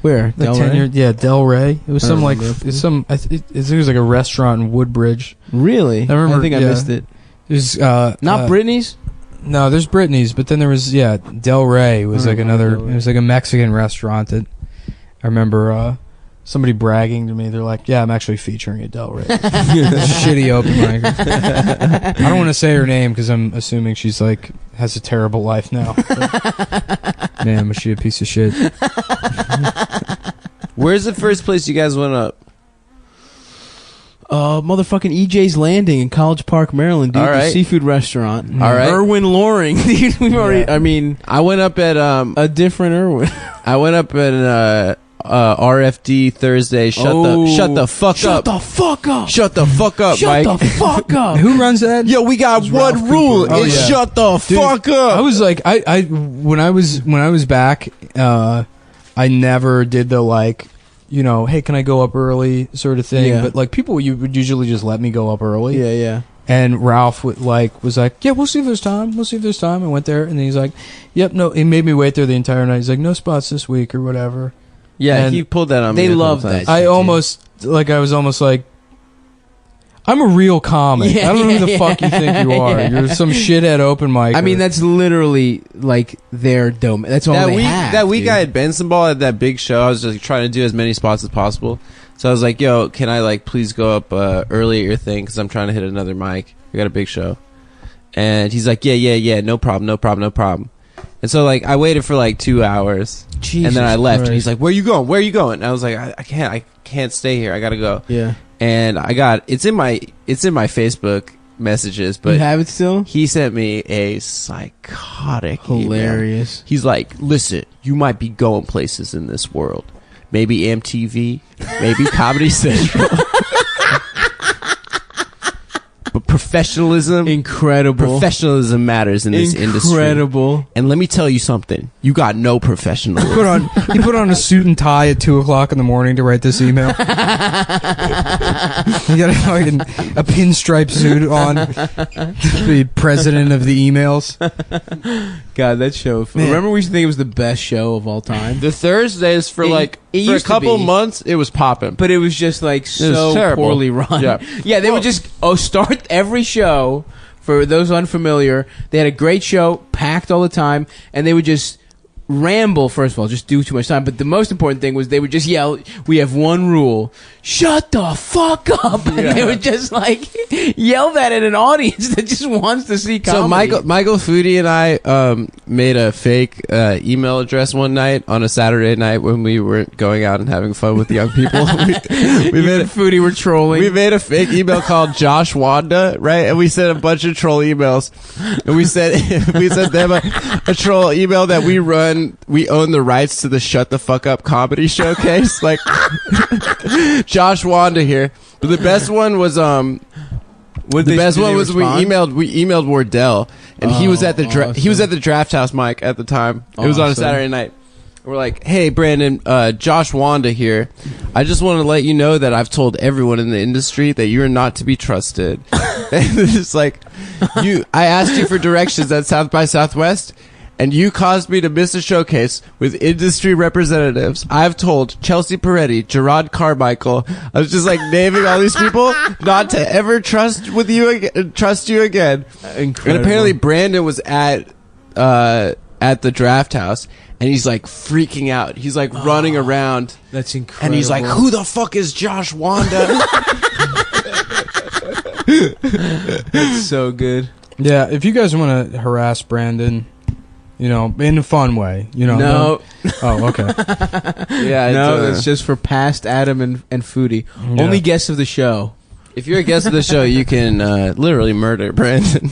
Where?
Like
Del
10
Rey?
years, yeah, Del Rey. It was
I
some
don't
like
remember.
it's some. I think it was like a restaurant in Woodbridge.
Really?
I remember.
think I
yeah.
missed it.
There's
Not Britney's.
No, there's Brittany's, but then there was Del Rey was
I
like
remember
another.
Del Rey.
It was like a Mexican restaurant that I remember somebody bragging to me. They're like, "Yeah, I'm actually featuring at Del Rey." Shitty open mic. I don't want to say her name because I'm assuming she's like has a terrible life now. But, man, was she a piece of shit?
Where's the first place you guys went up?
Motherfucking EJ's Landing in College Park, Maryland, dude.
All
The
right.
seafood restaurant.
All right.
Irwin Loring, dude. We've already. I mean,
I went up at
a different Irwin.
I went up at RFD Thursday. Shut the fuck
Shut
up.
the fuck up.
Shut the fuck up,
Shut
Mike.
the fuck up.
Who runs that?
Yo, we got one rule.
Oh,
It's
yeah.
shut the fuck up.
I was like, I when I was back, I never did the like, you know, hey, can I go up early sort of thing.
Yeah.
But like people, you would usually just let me go up early.
Yeah, yeah.
And Ralph was like, yeah, we'll see if there's time. We'll see if there's time. I went there, and then he's like, yep, no. He made me wait there the entire night. He's like, no spots this week or whatever.
Yeah,
And
he pulled that on me.
They
a couple
love
times.
that.
I almost was almost like, I'm a real comic.
Yeah,
I don't know who the
yeah,
fuck you think you are.
yeah.
You're some shithead open mic.
I mean, that's literally like their domain. That's all
That
they
week,
have.
that week
dude.
I had Benson Ball at that big show. I was just trying to do as many spots as possible. So I was like, "Yo, can I like please go up early at your thing? Because I'm trying to hit another mic. We got a big show." And he's like, "Yeah, no problem." And so like I waited for like 2 hours,
Jesus
and then I left. And
Christ.
he's like, "Where you going? And I was like, "I can't stay here. I gotta go."
Yeah.
And it's in my Facebook messages, but
You have it still?
he sent me a psychotic email.
Hilarious.
He's like, listen, you might be going places in this world. Maybe MTV, maybe Comedy Central. But professionalism professionalism matters in this industry.
Incredible.
And let me tell you something. You got no professionalism.
He put on a suit and tie at 2:00 in the morning to write this email. He got a pinstripe suit on. The president of the emails.
God, that show.
Man.
Remember, we used to think it was the best show of all time.
The Thursdays for
It
for a
used to
couple
be.
months, it was popping.
But it was just like so
terrible.
poorly run.
Yeah.
They would just start every show. For those unfamiliar, they had a great show, packed all the time, and they would just
ramble. First of all, just do too much time. But the most important thing was they would just yell. We have one rule: shut the fuck up. And they would just like yell that at an audience that just wants to see comedy.
So Michael Foodie and I made a fake email address one night on a Saturday night when we were going out and having fun with young people. we made
Foodie were trolling.
We made a fake email called Josh Wanda, right? And we sent a bunch of troll emails. And we sent them a troll email that we run. We own the rights to the Shut the Fuck Up comedy showcase. Like Josh Wanda here. But the best one was we emailed Wardell, and he was at the Draft House, Mike, at the time. It was on a Saturday night. We're like, hey, Brandon, Josh Wanda here. I just want to let you know that I've told everyone in the industry that you're not to be trusted. And it's like, I asked you for directions at South by Southwest, and you caused me to miss a showcase with industry representatives. I've told Chelsea Peretti, Gerard Carmichael. I was just like naming all these people not to ever trust you again. Incredible. And apparently Brandon was at the Draft House, and he's like freaking out. He's like running around.
That's incredible.
And he's like, who the fuck is Josh Wanda?
That's so good.
Yeah, if you guys want to harass Brandon, in a fun way,
No.
Oh, okay.
Yeah,
no, it's just for past Adam and Foodie.
Yeah.
Only guests of the show.
If you're a guest of the show, you can literally murder Brandon.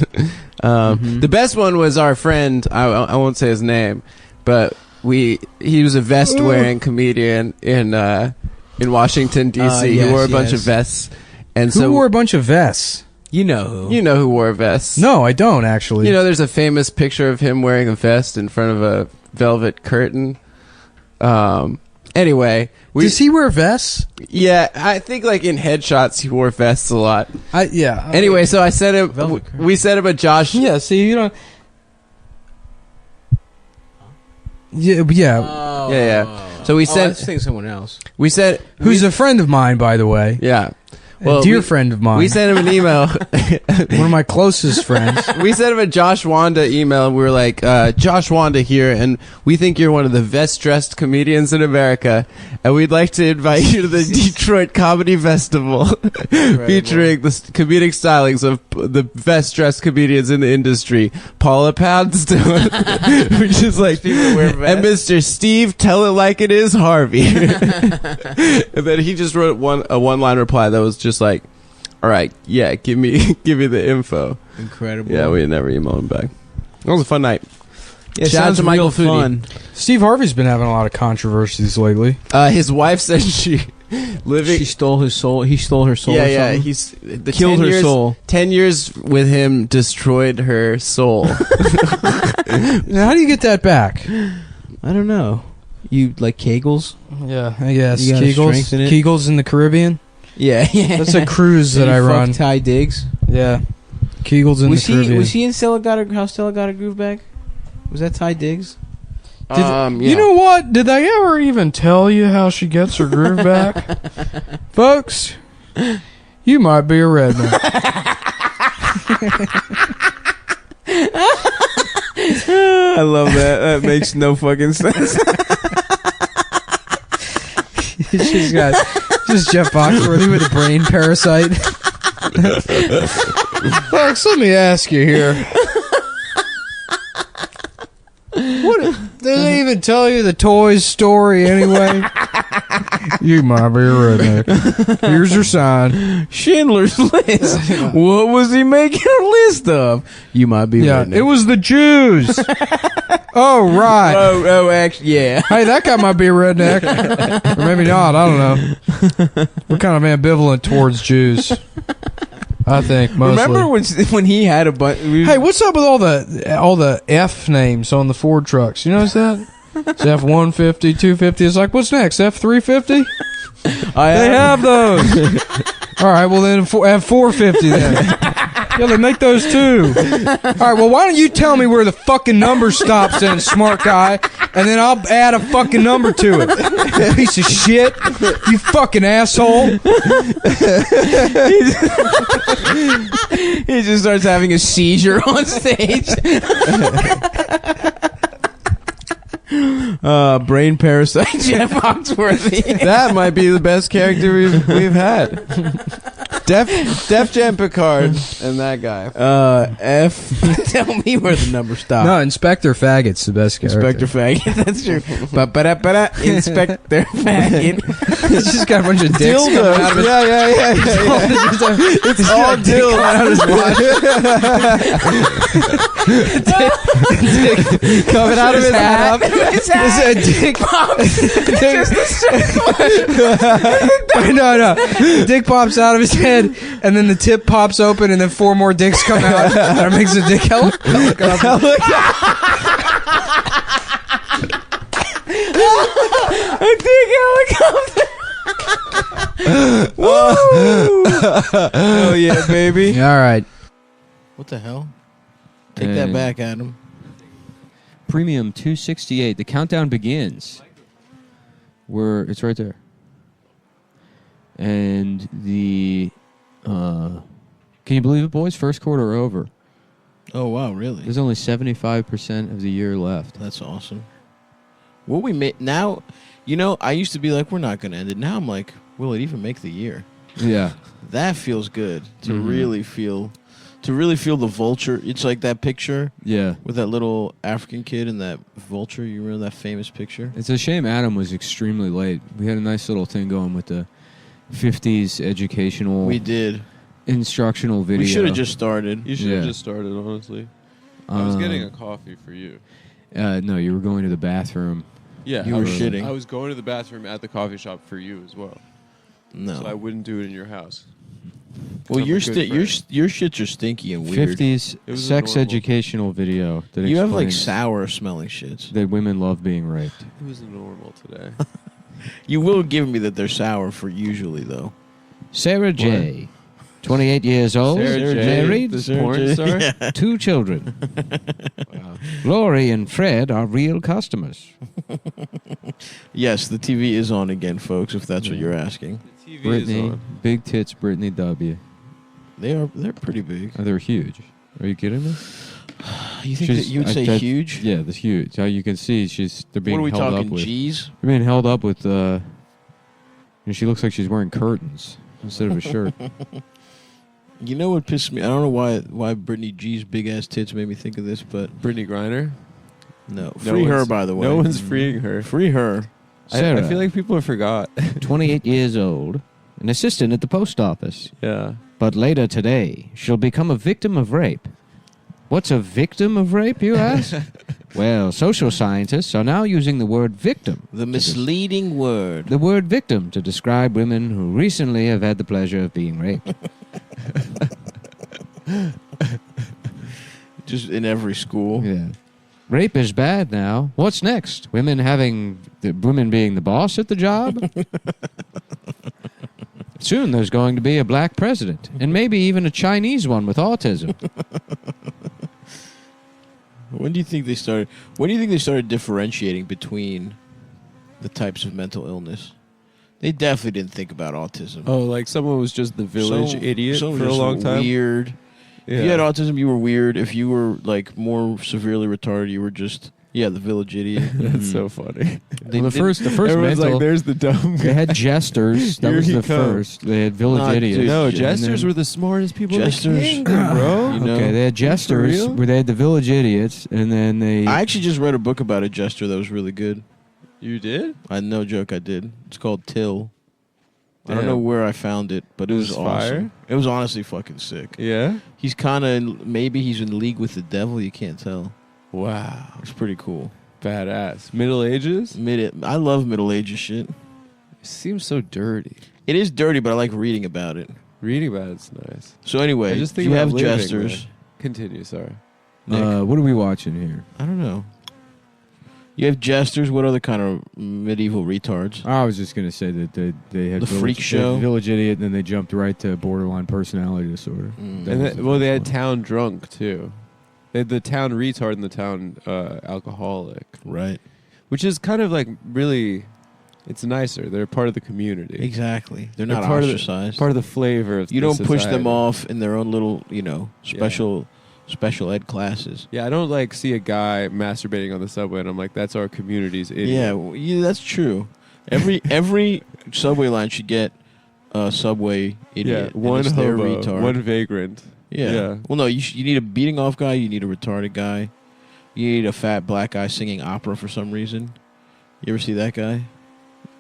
The best one was our friend. I won't say his name, but he was a vest wearing comedian in Washington D.C. He wore a bunch of vests. And
who wore a bunch of vests?
You know who?
You know who wore vests?
No, I don't actually.
There's a famous picture of him wearing a vest in front of a velvet curtain. Anyway,
does he wear vests?
Yeah, I think like in headshots he wore vests a lot.
Yeah.
Anyway, so I sent him. We sent him a Josh.
Yeah. See, Yeah.
Yeah. So we sent.
I was thinking someone else.
We said
who's a friend of mine, by the way.
Yeah.
Well, a dear friend of mine.
We sent him an email.
One of my closest friends.
We sent him a Josh Wanda email, and we were like, Josh Wanda here, and we think you're one of the best-dressed comedians in America, and we'd like to invite you to the Detroit Comedy Festival, featuring the comedic stylings of the best-dressed comedians in the industry, Paula Poundstone, which is like, and Mr. Steve, tell it like it is, Harvey. And then he just wrote a one-line reply that was just like, all right, yeah, give me the info.
Incredible.
Yeah, we never emailed him back. It was a fun night.
Yeah, shout out to Michael Foodie.
Steve Harvey's been having a lot of controversies lately.
His wife said she
stole his soul. He stole her soul.
Yeah,
or
he's
killed her soul.
10 years with him destroyed her soul.
Now, how do you get that back?
I don't know. You like Kegels?
Yeah, I guess
You gotta strengthen it.
Kegels in the Caribbean.
Yeah.
That's a cruise that I run.
Ty Diggs.
Yeah, Kegels in the Caribbean.
Was he in Stella got a, how Stella got a groove back? Was that Ty Diggs?
Yeah.
You know what? Did I ever even tell you how she gets her groove back? Folks, you might be a redneck.
I love that. That makes no fucking sense.
She's got just Jeff Foxworthy with a brain parasite. Folks, let me ask you here. What did they even tell you the toys story anyway? You might be a redneck. Here's your sign.
Schindler's List. What was he making a list of? You might be redneck.
It was the Jews. Oh, right.
Oh, actually, yeah.
Hey, that guy might be a redneck. Or maybe not. I don't know. We're kind of ambivalent towards Jews. I think mostly.
Remember when he had a bunch?
Hey, what's up with all the F names on the Ford trucks? You notice that? It's F-150, 250. It's like, what's next? F-350? They have those. All right, well then F-450 then. Yeah, they make those too. All right, well why don't you tell me where the fucking number stops then, smart guy, and then I'll add a fucking number to it. Piece of shit. You fucking asshole.
He just starts having a seizure on stage. Brain parasite Jeff Foxworthy.
That might be the best character we've had. Def Jam Picard and that guy.
F. Tell me where the number stops.
No, Inspector Faggot's the best character.
Inspector Faggot. That's true. Ba-ba-da-ba-da. Inspector Faggot.
He's just got a bunch of dicks coming out of his...
Yeah. It's all dildo
out of his dick coming out of his hat.
His hat.
Dick No. Dick pops out of his head, and then the tip pops open, and then 4 more dicks come out. That makes a dick helicopter.
A dick helicopter.
Oh yeah, baby.
All right.
What the hell? Take that back, Adam.
Premium 268. The countdown begins. It's right there. And the can you believe it, boys? First quarter over.
Oh wow, really?
There's only 75% of the year left.
That's awesome. What we made now, I used to be like, we're not going to end it. Now I'm like, will it even make the year?
Yeah.
That feels good to really feel the vulture. It's like that picture.
Yeah.
With that little African kid and that vulture. You remember that famous picture?
It's a shame Adam was extremely late. We had a nice little thing going with the 50s educational.
We did.
Instructional video.
We should have just started.
You should have just started, honestly. I was getting a coffee for you.
No, you were going to the bathroom.
Yeah,
you were shitting.
I was going to the bathroom at the coffee shop for you as well.
No,
so I wouldn't do it in your house.
Well, your shits are stinky and weird.
50s sex educational video. That
you have like sour smelling shits.
That women love being raped.
It was normal today.
You will give me that they're sour for usually though.
Sarah J. 28 years old.
Sarah J.
Married.
This porn star?
Yeah. 2 children. Wow. Lori and Fred are real customers.
Yes, the TV is on again, folks, if that's what you're asking.
The TV
Brittany,
is on.
big tits, Brittany W.
They're pretty big.
Oh, they're huge. Are you kidding me?
You think that you would say huge?
Yeah, that's huge. How you can see they're being
What are we
held
talking,
up with.
G's?
They're being held up with she looks like she's wearing curtains instead of a shirt.
You know what pissed me? I don't know why Brittany G's big ass tits made me think of this, but
Brittany Griner?
No, free her, by the way.
No one's freeing her.
Free her.
Sarah,
I feel like people forgot.
28 years old, an assistant at the post office.
Yeah.
But later today, she'll become a victim of rape. What's a victim of rape, you ask? Well, social scientists are now using the word victim.
The misleading word.
The word victim to describe women who recently have had the pleasure of being raped.
Just in every school.
Yeah. Rape is bad now. What's next? Women being the boss at the job? Soon there's going to be a black president, and maybe even a Chinese one with autism.
When do you think they started differentiating between the types of mental illness? They definitely didn't think about autism.
Oh, like someone was just the village idiot for a long time?
Weird.
Yeah.
If you had autism, you were weird. If you were like more severely retarded, you were just the village idiot.
That's so funny.
The first
Everyone's
mental,
like, there's the dumb guy.
they had jesters. That
Here
was
he
the
comes.
first. They had village
Nah,
idiots.
dude,
No,
and
jesters
then-
were the smartest people
Jesters,
in the kingdom, bro.
you know?
Okay, they had jesters
real?
where they had the village idiots, and then they.
I actually just read a book about a jester that was really good.
You did?
No joke, I did. It's called Till. I don't
Damn.
know where I found it, but it was awesome.
fire?
It was honestly fucking sick.
Yeah?
He's kind of maybe he's in league with the devil. You can't tell.
Wow.
It's pretty cool.
Badass. Middle Ages?
I love Middle Ages shit.
It seems so dirty.
It is dirty, but I like reading about it.
Reading about it's nice.
So anyway,
I just think
you
about
have
living,
jesters.
man. Continue, sorry.
Nick.
what are we watching here?
I don't know. You have jesters. What other kind of medieval retards?
I was just gonna say that they had
The freak
they had
show?
village idiot, and then they jumped right to borderline personality disorder.
Mm.
That
And
was the
they
first
had
one.
town drunk, too. They had the town retard and the town alcoholic.
Right.
Which is kind of like really, it's nicer. They're part of the community.
Exactly. They're not
part
ostracized.
Part of the flavor of
You
the
don't push them
society.
off in their own little, special special ed classes.
Yeah, I don't like see a guy masturbating on the subway, and I'm like, that's our community's idiot.
Yeah, yeah, that's true. Every subway line should get a subway idiot.
Yeah, one
and it's their
hobo,
retard.
one vagrant.
Yeah. Well, no, you need a beating off guy. You need a retarded guy. You need a fat black guy singing opera for some reason. You ever see that guy?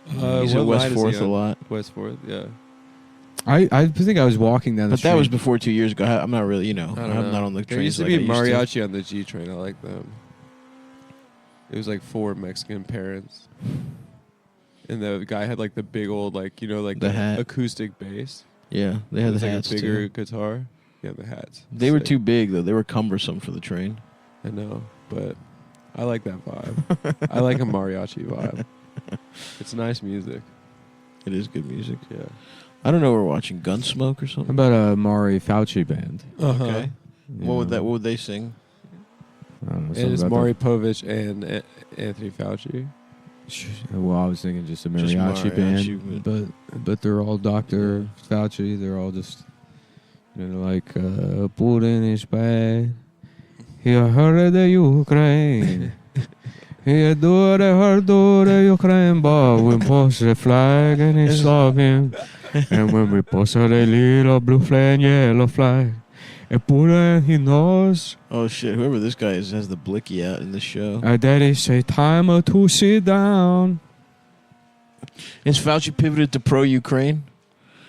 He's at West Fourth a lot.
West Fourth, yeah.
I think I was walking down the
But
street.
that was before 2 years ago. I'm not really,
I don't
I'm
know.
not on the
There
trains
used to
like
be
I used to.
mariachi on the G train. I like them. It was like 4 Mexican parents. And the guy had like the big old like
The hat.
acoustic bass.
Yeah, they had
It was
the
like
hats
a bigger
too.
guitar. Yeah, the hats.
They were
Sick.
too big though. They were cumbersome for the train.
I know, but I like that vibe. I like a mariachi vibe. It's nice music.
It is good music.
Yeah.
I don't know. We're watching Gunsmoke or
How
something.
about a Maury Fauci band?
Okay.
You
What would
know,
What would they sing?
I don't know,
And
something
it's
about
Maury Povich and Anthony Fauci.
Well, I was thinking just a
Just
mariachi,
mariachi,
band, but they're all Dr. Fauci. They're all just like Putin is bad. He heard the Ukraine. He adored the Ukraine, but we post the flag and he saw him. And when we posted a little blue flag and yellow flag, and Putin he knows.
Oh shit! Whoever this guy is has the blicky out in the show.
Our daddy say time to sit down.
Has Fauci pivoted to pro-Ukraine?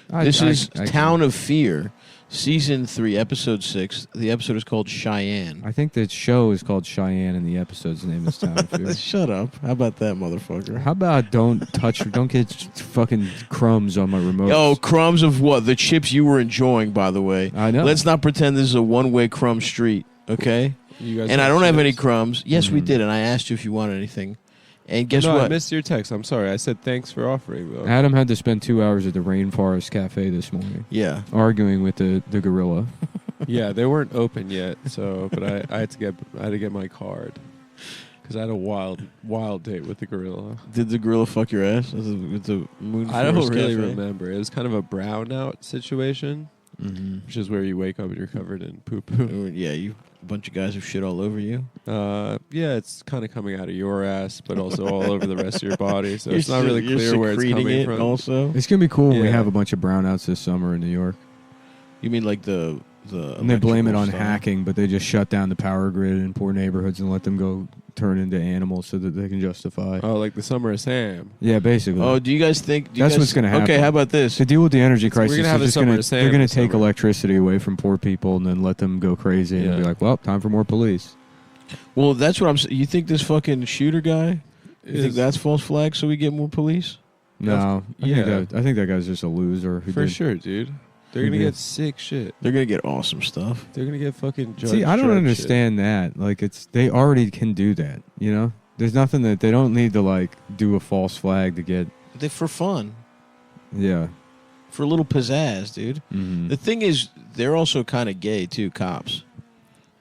This is Town of Fear, Season 3, Episode 6. The episode is called Cheyenne.
I think the show is called Cheyenne and the episode's name is Town of Fear.
Shut up. How about that, motherfucker?
How about don't get fucking crumbs on my remote?
Oh, crumbs of what? The chips you were enjoying, by the way.
I know.
Let's not pretend this is a one-way crumb street, okay? And I don't have any crumbs. Yes, we did, and I asked you if you wanted anything. And guess
no,
what?
I missed your text. I'm sorry. I said thanks for offering, though.
Adam had to spend 2 hours at the Rainforest Cafe this morning.
Yeah.
Arguing with the gorilla.
Yeah, they weren't open yet, but I had to get my card because I had a wild date with the gorilla.
Did the gorilla fuck your ass with the moon?
I don't
Forest
really
Cafe?
remember. It was kind of a brownout situation, which is where you wake up and you're covered in poo poo.
Yeah, you a bunch of guys who shit all over you.
Yeah, it's kind of coming out of your ass, but also all over the rest of your body. So
You're
it's not really
you're
clear where it's
secreting
coming
it
from.
Also,
It's gonna be cool when we
Yeah.
have a bunch of brownouts this summer in New York.
you mean like the
And they blame it
electrical
on
stuff?
hacking, but they just shut down the power grid in poor neighborhoods and let them go turn into animals so that they can justify.
Oh, like the Summer of Sam.
Yeah, basically.
Oh, do you guys think
That's what's going to happen?
Okay, how about this?
To deal with the energy
We're
crisis,
gonna have
they're
a
just
Summer
gonna,
of Sam
they're going
this
to take
summer.
electricity away from poor people and then let them go crazy and be like, well, time for more police.
Well, that's what I'm saying. You think this fucking shooter guy? You think that's false flag? So we get more police?
No,
Yeah.
I think that guy's just a loser. Who
For
did-
sure, dude. They're
Who
gonna
did?
get sick shit.
They're gonna get awesome stuff.
They're gonna get fucking.
See, I don't
Dredd
understand that. Like, they already can do that. You know, there's nothing that they don't need to like do a false flag to get.
They for fun,
Yeah.
for a little pizzazz, dude.
Mhm.
The thing is, they're also kind of gay too. Cops,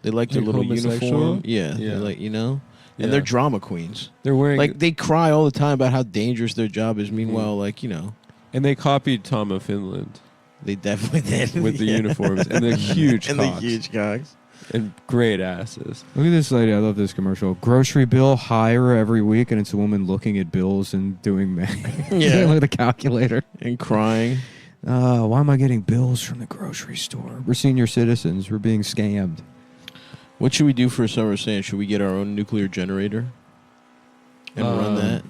they like their
Like
little
homosexual?
uniform. Yeah,
Yeah.
they're like and
Yeah.
they're drama queens.
They're wearing
Like they cry all the time about how dangerous their job is. Meanwhile, like
and they copied Tom of Finland
they definitely did
with the
Yeah.
uniforms and the huge
and
cocks
the huge cocks.
and great asses.
Look at this lady. I love this commercial. Grocery bill higher every week, and it's a woman looking at bills and doing math.
Yeah.
Look at the calculator
and crying.
Why am I getting bills from the grocery store? We're senior citizens. We're being scammed.
What should we do for Summer of Sand? Should we get our own nuclear generator and run that?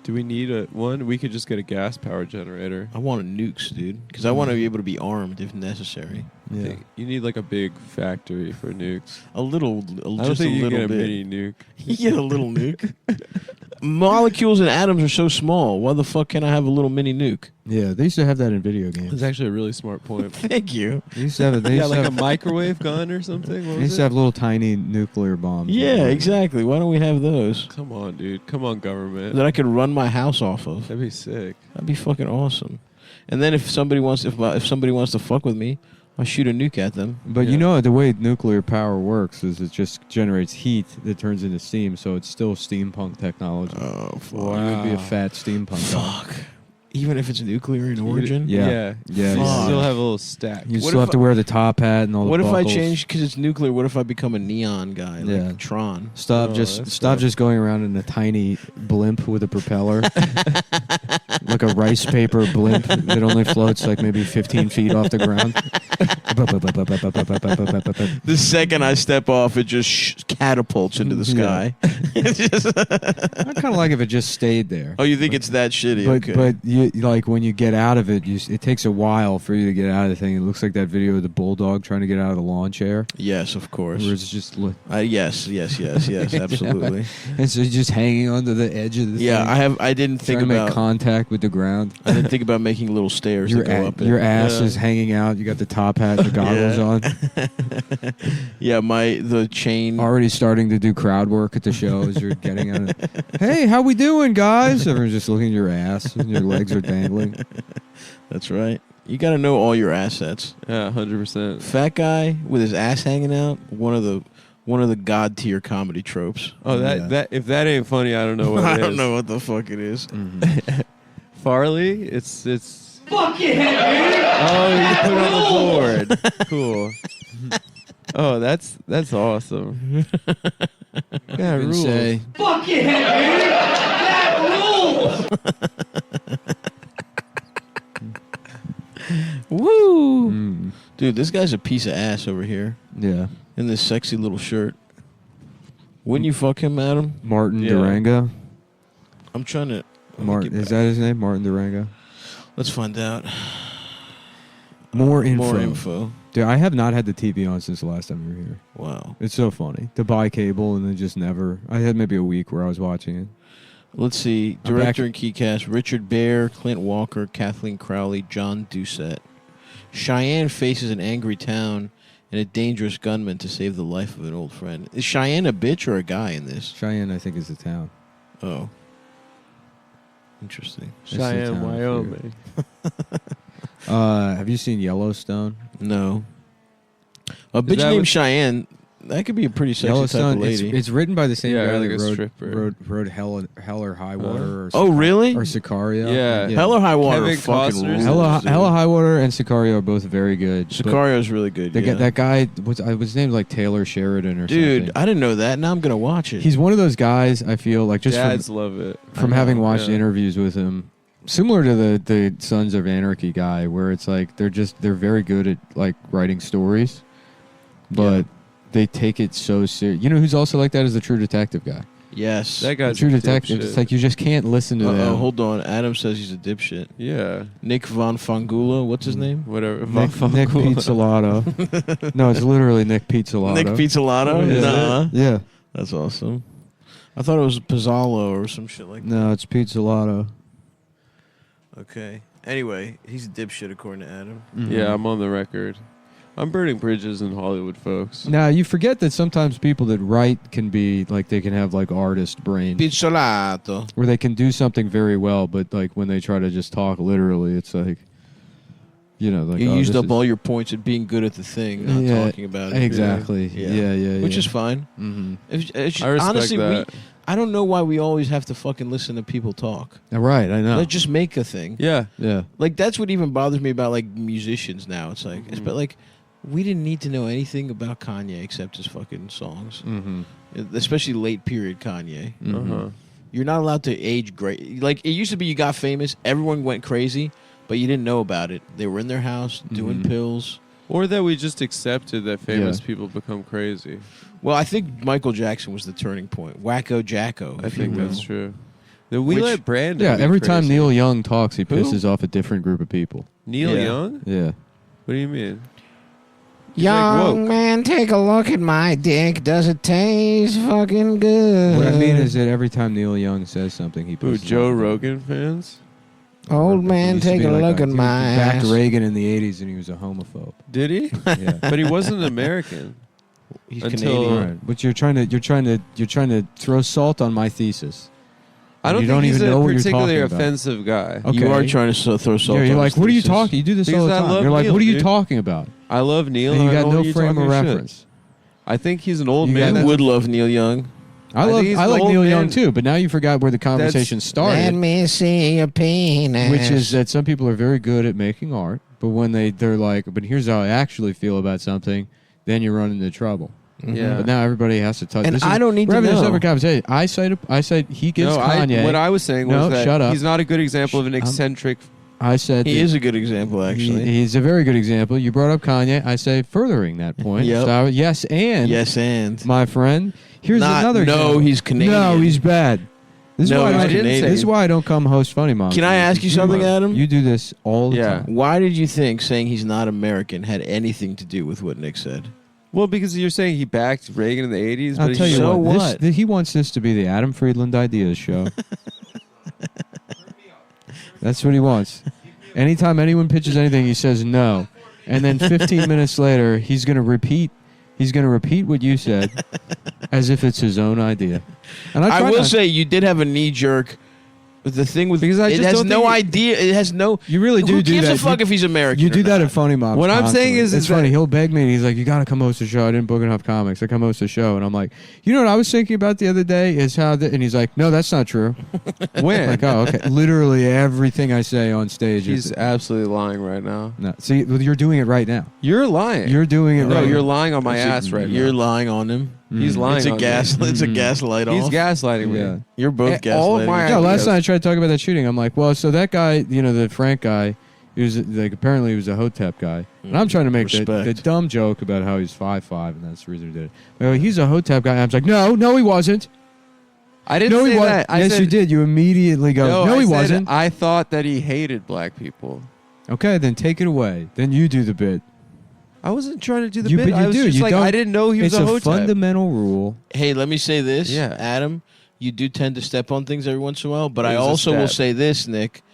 Do we need one? We could just get a gas powered generator.
I want a nukes, dude, because I want to be able to be armed if necessary.
Yeah.
You need like a big factory for nukes.
I don't
think
a
you
little
can get a
bit.
mini nuke.
You get a little nuke. Molecules and atoms are so small. Why the fuck can I have a little mini nuke?
Yeah, they used to have that in video games.
That's actually a really smart point.
Thank you.
They used to have it. They
Yeah,
used to
like a
have,
microwave gun or something. What
they
was
used to
it?
have little tiny nuclear bombs.
Yeah, exactly. Why don't we have those
Come on, dude. Come on, government.
that I could run my house off of?
That'd be sick.
That'd be fucking awesome. And then if somebody wants to fuck with me, I'll shoot a nuke at them.
But you know the way nuclear power works is it just generates heat that turns into steam, so it's still steampunk technology.
Oh, fuck.
You would be a fat steampunk. guy.
Fuck. Even if it's nuclear in origin?
Yeah.
You
Fuck.
still have a little stack.
You
What
still
if
have to wear the top hat and all the
What if I
buckles.
change, because it's nuclear, what if I become a neon guy, like
Yeah.
Tron?
Stop just going around in a tiny blimp with a propeller. Like a rice paper blimp that only floats like maybe 15 feet off the ground.
The second I step off, it just catapults into the sky.
I kind of like if it just stayed there.
Oh, you think it's that shitty?
But
Okay.
but you like when you get out of it, it takes a while for you to get out of the thing. It looks like that video of the bulldog trying to get out of the lawn chair.
Yes, of course.
Where it's just
yes, absolutely.
And so you're just hanging onto the edge of the
Yeah,
thing.
I didn't think
trying to
about
make contact with the ground.
I didn't think about making little stairs
Your,
that go up it.
your ass is hanging out. You got the top hat and the goggles on.
Yeah, the chain.
Already starting to do crowd work at the show as you're getting on it. Hey, how we doing, guys? Everyone's just looking at your ass and your legs are dangling.
That's right. You got to know all your assets.
Yeah, 100%.
Fat guy with his ass hanging out. One of the god tier comedy tropes.
Oh, that if that ain't funny, I don't know what it is.
I don't know what the fuck it is.
Farley, it's
Fuck yeah,
oh, you put it on the board. Cool. Oh, that's awesome. Yeah,
You can
rules.
say-
Fuck yeah, dude! That rules!
Woo! Dude, this guy's a piece of ass over here.
Yeah.
In this sexy little shirt. Wouldn't you fuck him, Adam?
Martin Durango.
I'm trying to...
Martin, is that his name? Martin Durango?
Let's find out.
More info.
More info.
Dude, I have not had the TV on since the last time we were here.
Wow.
It's so funny. To buy cable and then just never... I had maybe a week where I was watching it.
Let's see.
I'm
Director
back-
and key cast: Richard Bear, Clint Walker, Kathleen Crowley, John Doucette. Cheyenne faces an angry town and a dangerous gunman to save the life of an old friend. Is Cheyenne a bitch or a guy in this?
Cheyenne, I think, is the town.
Oh. Interesting.
It's the
Cheyenne,
town, I
Wyoming.
Have you seen Yellowstone?
No. A bitch named Cheyenne, that could be a pretty sexy type
Yellowstone.
of lady.
It's written by the same
Yeah,
guy
like
that
a
wrote,
stripper.
wrote Hell or High Water. Or
Oh, really?
Or Sicario.
Yeah.
Hell or High Water
Kevin
fucking
Costner's
rules.
Hella High Water and Sicario are both very good. but
Sicario's really good.
they
Yeah.
got that guy was named like Taylor Sheridan or
Dude,
something.
I didn't know that. Now I'm gonna watch it.
He's one of those guys. I feel like just
Dads
from,
love it.
from
I
having
know,
watched
yeah.
interviews with him, similar to the Sons of Anarchy guy, where it's like they're very good at like writing stories, but they take it so serious. You know who's also like that is the True Detective guy.
Yes.
That guy's
True
a
Detective.
dipshit.
It's like you just can't listen to
Uh-oh,
them.
hold on. Adam says he's a dipshit.
Yeah.
Nick Von Fangula. What's his name?
Whatever.
Nick Pizzolato. No, it's literally Nick Pizzolato.
Nick Pizzolato?
Yeah.
Nuh-uh.
Yeah.
That's awesome. I thought it was Pizzolo or some shit like that.
No, it's Pizzolato.
Okay. Anyway, he's a dipshit according to Adam.
Yeah, I'm on the record. I'm burning bridges in Hollywood, folks.
Now you forget that sometimes people that write can be like they can have like artist brain,
Pizzolato.
where they can do something very well, but like when they try to just talk literally, it's like, you know, like
You
oh,
used
this
up
is-
all your points at being good at the thing, not
Yeah,
talking about it.
exactly. Yeah.
Which is fine.
Mm-hmm.
It's
I respect
honestly,
that.
I don't know why we always have to fucking listen to people talk.
Right, I know.
Let's just make a thing.
Yeah.
Yeah.
Like that's what even bothers me about like musicians now. It's like, but like, we didn't need to know anything about Kanye except his fucking songs, especially late period Kanye.
Uh-huh.
You're not allowed to age great. Like it used to be, you got famous, everyone went crazy, but you didn't know about it. They were in their house doing pills.
Or that we just accepted that famous people become crazy.
Well, I think Michael Jackson was the turning point. Wacko Jacko.
I
if you
think
will.
that's true. That we
Which-
let Brandon.
Yeah,
be
every time
crazy.
Neil Young talks, he
Who?
pisses off a different group of people.
Neil
Yeah.
Young?
Yeah.
What do you mean?
Young man, take a look at my dick. Does it taste fucking good?
What I mean is that every time Neil Young says something, he
Who,
pisses
Joe
off.
Rogan fans?
Old man,
Used to
take
be
a
like
look at
he
my
backed
ass.
Reagan in the 80s and he was a homophobe.
Did he?
Yeah.
But he wasn't American.
He's
Until-
Canadian.
Right. But you're trying to throw salt on my thesis.
I don't
You
think
don't
he's
even
a
know what you're
particularly
talking about.
offensive guy.
Okay.
You are trying to throw salt.
Yeah, you're
on
like,
his
what are you
thesis.
talking? You do this
Because
all the
I
time.
love
You're like,
Neil,
what are you
dude.
talking about?
I love Neil.
And you
I
got
know
no
what you're
frame of
talking shit.
reference.
I think he's an old
You
man.
got
I
that's-
would love Neil Young.
I like Neil Young too, but now you forgot where the conversation started.
Let me see your penis.
Which is that some people are very good at making art, but when they're like, but here's how I actually feel about something, then you run into trouble.
Yeah.
But now everybody has to touch.
And
this
I don't need
we're
to
having a
know.
separate conversation. I said he gives Kanye.
What I was saying was that
shut up.
he's not a good example of an eccentric.
I said
He is a good example, actually.
He's a very good example. You brought up Kanye. I say furthering that point.
Yep.
So, yes, and my friend. Here's
Not,
another.
no,
example.
he's Canadian.
No, he's bad. This is
No,
why
he's
I don't.
Canadian.
This is why I don't come host Funny Mom.
Can I ask you something, Adam?
You do this all the time.
Why did you think saying he's not American had anything to do with what Nick said?
Well, because you're saying he backed Reagan in the 80s.
I'll
but
tell
he's
you
so
what. He wants this to be the Adam Friedland Ideas Show. That's what he wants. Anytime anyone pitches anything, he says no, and then 15 minutes later, he's going to repeat. He's going to repeat what you said, as if it's his own idea. And
I
try
will
not-
say you did have a knee jerk. But the thing with
Because I
it
just
has
don't
no
think
idea. It has no.
You really do
Who
do
gives
that.
a fuck if he's American?
You
or
do that
not?
at Funny Moms.
What I'm saying is
it's
that-
funny. He'll beg me, and he's like, "You got to come host a show." I didn't book enough comics. I come host a show, and I'm like, "You know what I was thinking about the other day is how," and he's like, "No, that's not true."
When?
Like, oh, okay. Literally everything I say on stage.
He's absolutely lying right now.
No, see, well, you're doing it right now.
You're lying.
You're doing it
No,
right.
you're
now.
lying on my ass right now.
You're lying on him.
He's lying.
It's a
on
gas.
me.
It's a gaslight
He's
off.
gaslighting me.
Yeah.
You're both gaslighting.
all of my
No, last
ideas-
night I tried to talk about that shooting. I'm like, well, so that guy, the Frank guy, he was like, apparently he was a Hotep guy. And I'm trying to make the
Respect.
dumb joke about how he's 5'5", and that's the reason he did it. Well, he's a Hotep guy. I was like, no, he wasn't.
I didn't
No, he
say
wasn't.
that. I
Yes,
said,
you did. You immediately go, no,
I
he
said
wasn't.
I thought that he hated black people.
Okay, then take it away. Then you do the bit.
I wasn't trying to do the
You,
bit.
but you
I was
do.
just
You
like,
don't,
I didn't know he was
it's
a
a
Hotep.
fundamental rule.
Hey, let me say this,
Yeah.
Adam. You do tend to step on things every once in a while, but
It
I
was a
also will
step.
say this, Nick.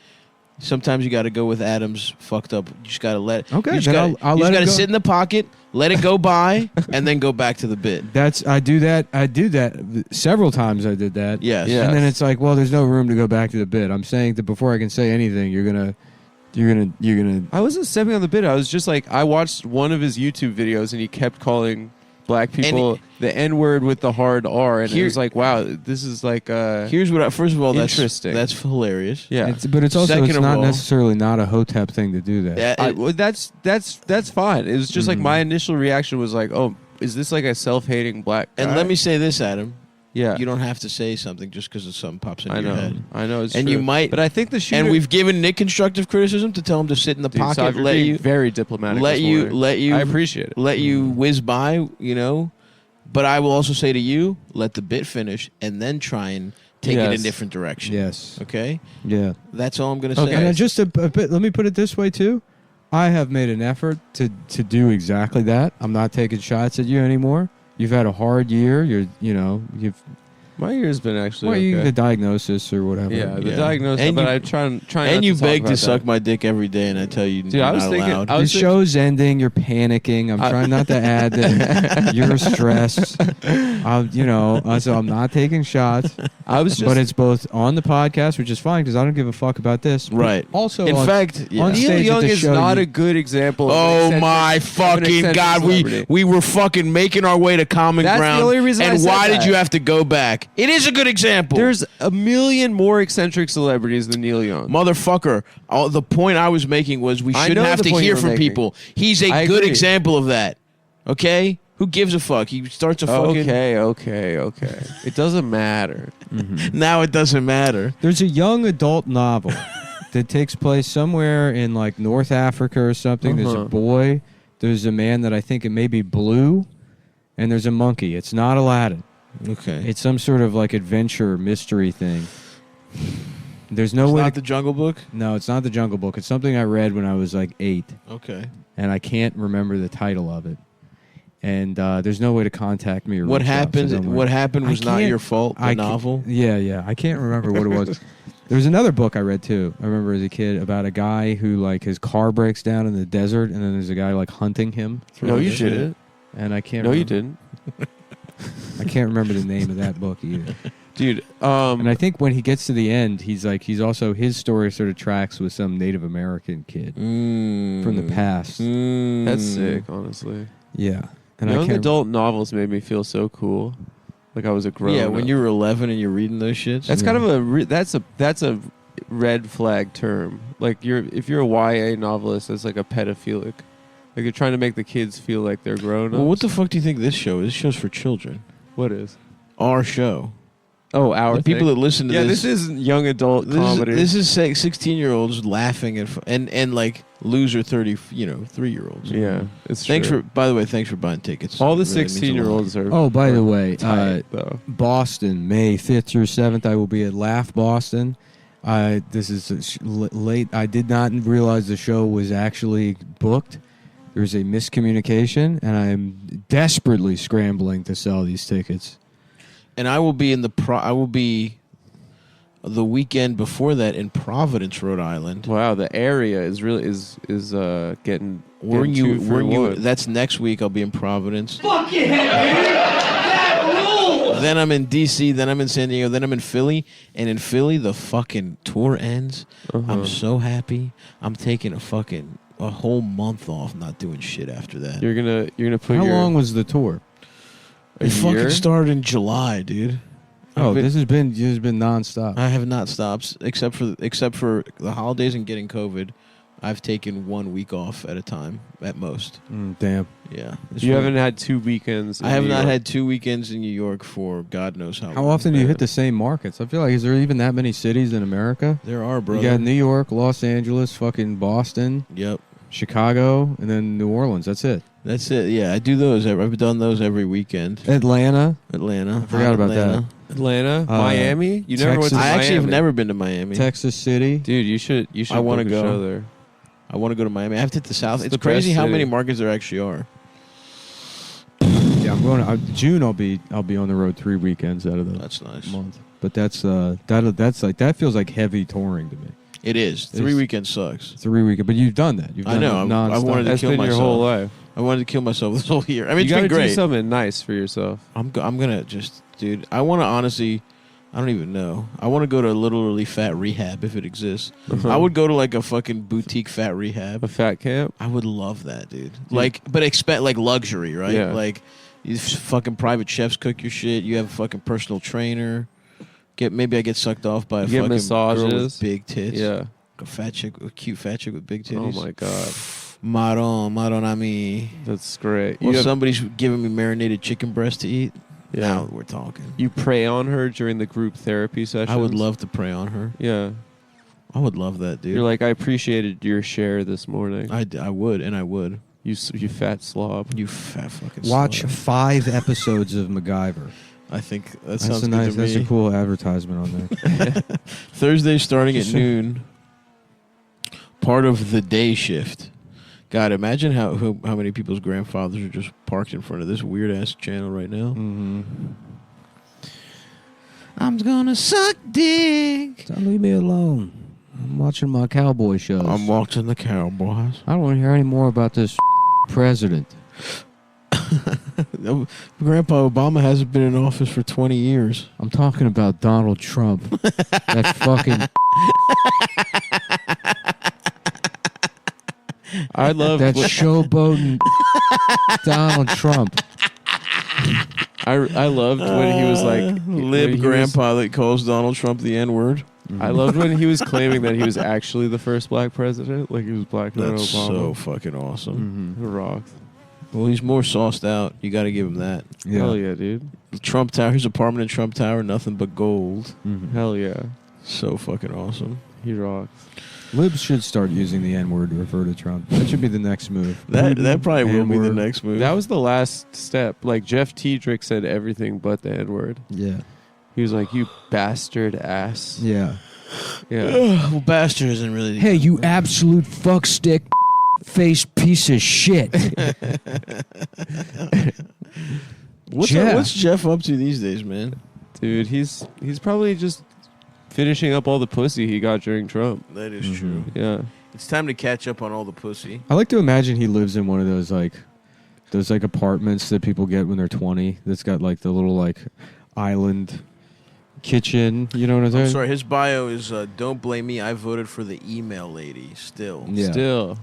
Sometimes you got to go with Adam's fucked up. You just got to let.
Okay,
you just
then
gotta,
I'll
you
let
just
it
gotta
go.
sit in the pocket, let it go by, and then go back to the bit.
I do that several times. I did that.
Yes.
And then it's like, well, there's no room to go back to the bit. I'm saying that before I can say anything, you're gonna.
I wasn't stepping on the bit. I was just like, I watched one of his YouTube videos and he kept calling black people the N-word with the hard R, and it was like, wow, this is like
Here's what. First of all,
interesting.
That's hilarious.
Yeah,
But it's also
Second
it's
of
not
all-
necessarily not a Hotep thing to do that.
well, that's fine. It was just like my initial reaction was like, oh, is this like a self-hating black guy?
And let me say this, Adam.
Yeah.
You don't have to say something just because something pops into
I
your
know.
head.
I know. It's
And
true.
you might.
But I think the shooter.
And we've given Nick constructive criticism to tell him to sit in the
Dude,
pocket,
Sav, you're
let
being
you
very diplomatic.
let
this
you
morning.
let you
I appreciate it.
let you whiz by, But I will also say to you, let the bit finish and then try and take it in a
Yes.
different direction.
Yes.
Okay?
Yeah.
That's all I'm going to say.
And just a bit, let me put it this way too. I have made an effort to do exactly that. I'm not taking shots at you anymore. You've had a hard year. You've
My year's been actually
you
okay.
the diagnosis or whatever.
Yeah, the diagnosis.
And
but
you-
I try
And
not
you
to talk
beg
about
to
that.
suck my dick every day, and I tell you,
Dude,
you're
I was
not
thinking-
allowed.
I
The
was
show's ending. You're panicking. I'm trying not to add that you're stressed. So I'm not taking shots.
I was just,
but it's both on the podcast, which is fine because I don't give a fuck about this. but
Right.
Also,
In
on,
fact, yeah.
on
Neil
stage at
Young
the
is
show,
not
you-
a good example. Of an
Oh
eccentric-
my
of an
fucking
eccentric
God!
celebrity.
We were fucking making our way to common
That's the
ground.
only reason I
and
said
why
that.
did you have to go back? It is a good example.
There's a million more eccentric celebrities than Neil Young.
Motherfucker. The point I was making was we
I
shouldn't
know
have
the
to
point
hear
you were
from
making.
people. He's a
I
good
agree.
example of that. Okay? Who gives a fuck? He starts a fucking.
Okay. It doesn't matter.
Now it doesn't matter.
There's a young adult novel that takes place somewhere in like North Africa or something. There's a boy. There's a man that I think it may be blue, and there's a monkey. It's not Aladdin.
Okay.
It's some sort of like adventure mystery thing. There's no
It's
way.
not the Jungle Book?
No, it's not the Jungle Book. It's something I read when I was like 8.
Okay.
And I can't remember the title of it. And there's no way to contact me or
What
reach out, so
happened?
don't worry.
What happened
I
was not
can't-
your fault. The
I can't-
novel.
Yeah. I can't remember what it was. There was another book I read too. I remember as a kid about a guy who like his car breaks down in the desert, and then there's a guy like hunting him.
No,
through
you
the-
didn't.
And I can't.
No, you
remember-
didn't.
I can't remember the name of that book either.
Dude,
and I think when he gets to the end, he's also his story sort of tracks with some Native American kid from the past.
That's sick, honestly.
Yeah, and I
Young
can't.
adult novels made me feel so cool.
like I was a grown.
Yeah, when you were 11 and you're reading those shits.
That's kind of that's a red flag term. Like if you're a YA novelist, that's like a pedophilic. Like you're trying to make the kids feel like they're grown up.
Well, what the fuck do you think this show is? This show's for children.
What is?
Our show.
Oh, our
the people
thing?
that listen to this.
This isn't young adult comedy.
This is 16-year-olds laughing and like loser 3-year-olds.
Yeah, it's
thanks
true.
by the way, thanks for buying tickets.
All the
It really means a
16-year-olds
lot.
are.
Oh, by the way,
tight, though.
Boston, May 5th through 7th, I will be at Laugh Boston. This is late. I did not realize the show was actually booked. There was a miscommunication, and I'm desperately scrambling to sell these tickets.
And I will be I will be the weekend before that in Providence, Rhode Island.
Wow, the area is really getting.
That's next week. I'll be in Providence.
Fuck yeah, dude! That rules!
Then I'm in DC. Then I'm in San Diego. Then I'm in Philly. And in Philly, the fucking tour ends. I'm so happy. I'm taking a whole month off, not doing shit after that.
You're gonna put.
How long was the tour?
It fucking started in July, dude.
Oh, this has been nonstop.
I have not stopped except for the holidays and getting COVID. I've taken 1 week off at a time at most.
Damn.
Yeah.
You haven't had 2 weekends.
I have not had 2 weekends in New York for God knows how long.
How often do you hit the same markets? I feel like, is there even that many cities in America?
There are, bro.
You got New York, Los Angeles, fucking Boston.
Yep.
Chicago, and then New Orleans. That's it.
That's it. Yeah, I do those. I've done those every weekend.
Atlanta.
I
forgot about that.
Atlanta, Miami. You never went to
I
Miami.
actually have never been to Miami.
Texas City.
Dude, you should.
I want to
book a
go
show there.
I want to go to Miami. I have to hit the South. It's
the
crazy
best
how
city.
many markets there actually are.
Yeah, I'm going to June. I'll be on the road 3 weekends out of the
That's nice.
month. But that's that feels like heavy touring to me.
It is. 3 weekends sucks.
3 weekends, but you've done that. You've done
I know.
it
I wanted to
That's
kill
been
myself.
your whole life.
I wanted to kill myself this whole year. I mean,
You
it's
gotta
been great.
do something nice for yourself.
I'm gonna just, dude. I want to honestly. I don't even know. I want to go to a literally fat rehab if it exists. I would go to like a fucking boutique fat rehab.
A fat camp.
I would love that, dude. Like, but expect like luxury, right?
Yeah.
Like, you fucking private chefs cook your shit. You have a fucking personal trainer. Maybe I get sucked off by a
You get
fucking girl with
massages.
big tits.
Yeah.
A fat chick, a cute fat chick with big
Oh
titties.
my god,
Maron a mi.
that's great.
Or
You have-
somebody's giving me marinated chicken breast to eat.
Yeah.
Now we're talking.
You pray on her during the group therapy session.
I would love to pray on her.
Yeah.
I would love that, dude.
You're like, I appreciated your share this morning.
I would, and I would.
You fat slob.
You fat fucking
Watch
slob.
5 episodes of MacGyver.
I think that
That's
sounds
a
good
nice.
to
That's
me.
a cool advertisement on there.
Thursday starting at noon. Part of the day shift. God, imagine how many people's grandfathers are just parked in front of this weird ass channel right now.
Mm-hmm.
I'm gonna suck dick.
Don't leave me alone. I'm watching my cowboy shows.
I'm watching the Cowboys.
I don't want to hear any more about this president.
Grandpa Obama hasn't been in office for 20 years.
I'm talking about Donald Trump. That fucking.
I love
that showboating Donald Trump.
I loved when he was like when
lib
he was-
grandpa that calls Donald Trump the N-word.
I loved when he was claiming that he was actually the first black president, like he was blacker than
That's
Obama.
so fucking awesome.
It rocked.
Well, he's more sauced out. You got to give him that.
Hell yeah, dude.
The Trump Tower, his apartment in Trump Tower, nothing but gold.
Hell yeah.
So fucking awesome.
He rocks.
Libs should start using the N-word to refer to Trump. That should be the next move.
That probably will be the
N-word.
next move.
That was the last step. Like Jeff Tiedrick said everything but the N-word.
Yeah.
He was like, "You bastard ass."
Yeah.
Yeah.
Well, bastard isn't really.
Hey, you absolute fuckstick face piece of shit.
What's Jeff up to these days, man?
Dude, he's probably just finishing up all the pussy he got during Trump.
That is true.
Yeah.
It's time to catch up on all the pussy.
I like to imagine he lives in one of those apartments that people get when they're 20. That's got like the little like island kitchen. You know what I'm saying?
I'm sorry, his bio is don't blame me. I voted for the email lady. Still.
Yeah.
Still.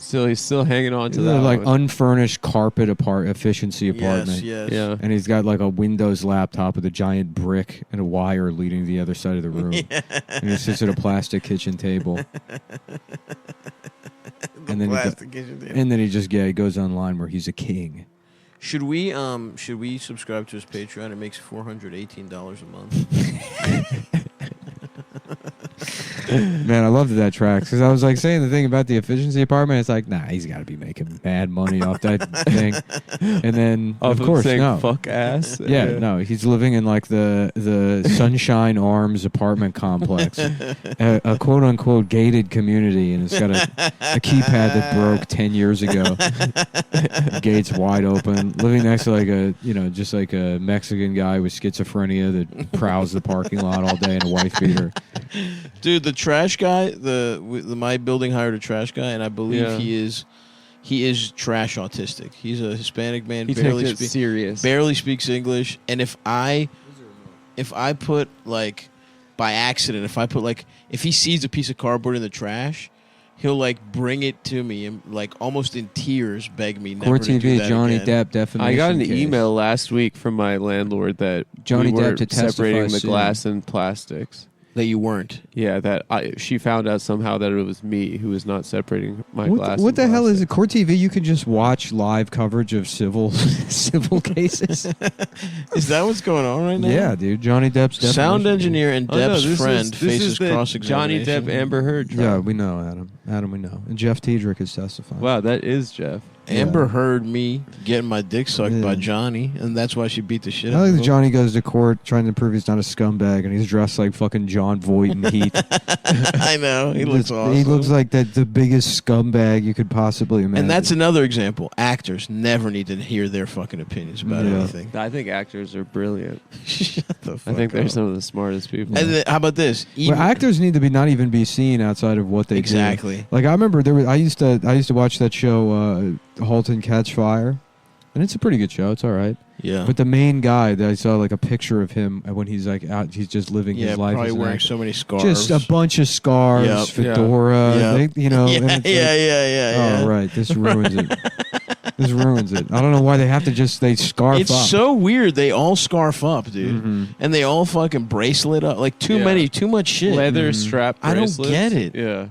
He's still hanging on to
They're
that.
like
one.
unfurnished carpet efficiency apartment.
yes.
Yeah.
And he's got like a Windows laptop with a giant brick and a wire leading to the other side of the room. And he sits at a plastic kitchen table. And then he just he goes online where he's a king.
Should we subscribe to his Patreon? It makes $418 a month.
Man, I loved that track because I was like saying the thing about the efficiency apartment. It's like, nah, he's got to be making mad money off that thing. And then, of course,
saying
no.
fuck ass.
Yeah, no, he's living in like the Sunshine Arms apartment complex, a quote unquote gated community, and it's got a keypad that broke 10 years ago. Gates wide open, living next to like just like a Mexican guy with schizophrenia that prowls the parking lot all day in a wife beater.
Dude, the trash guy, my building hired a trash guy, and I believe he is trash autistic. He's a Hispanic man,
He takes it serious.
barely speaks English, and if I put like by accident, if he sees a piece of cardboard in the trash, he'll like bring it to me and like almost in tears beg me never
Court
to do
TV,
that
Johnny
again.
Depp defamation
I got an
case.
email last week from my landlord that
Johnny
we
Depp
weren't
to testify
separating the
soon.
glass and plastics.
That you weren't.
Yeah, she found out somehow that it was me who was not separating my
What,
glass.
what the hell is it? Court TV? You can just watch live coverage of civil cases.
Is that what's going on right now?
Yeah, dude. Johnny Depp's defamation
Sound
case.
engineer and Depp's friend faces
the
cross-examination.
Johnny Depp Amber Heard trial.
Yeah, we know, Adam. Adam, we know. And Jeff Tiedrick is testifying.
Wow, that is Jeff.
Amber heard me getting my dick sucked by Johnny, and that's why she beat the shit
I
out
like
of
that
him.
Johnny goes to court trying to prove he's not a scumbag, and he's dressed like fucking John Voight in Heat.
I know. He looks awesome.
He looks like the biggest scumbag you could possibly imagine.
And that's another example. Actors never need to hear their fucking opinions about anything.
I think actors are brilliant.
Shut the fuck
I think they're
up.
some of the smartest people.
And then, how about this?
Well, actors need to be not even be seen outside of what they
Exactly.
do. Like I remember I used to watch that show *Halt and Catch Fire*, and it's a pretty good show. It's all right.
Yeah.
But the main guy that I saw like a picture of him when he's like out, he's just living his life.
probably
as an
wearing
actor.
so many scarves.
Just a bunch of scarves,
Yep.
fedora.
Yep.
They, you know.
Yeah,
and it's
yeah.
Oh right, this ruins it. This ruins it. I don't know why they have to they scarf
It's
up.
so weird. They all scarf up, dude,
Mhm.
and they all fucking bracelet up. Like too much shit.
Leather strap
I don't
bracelets.
get it.
Yeah.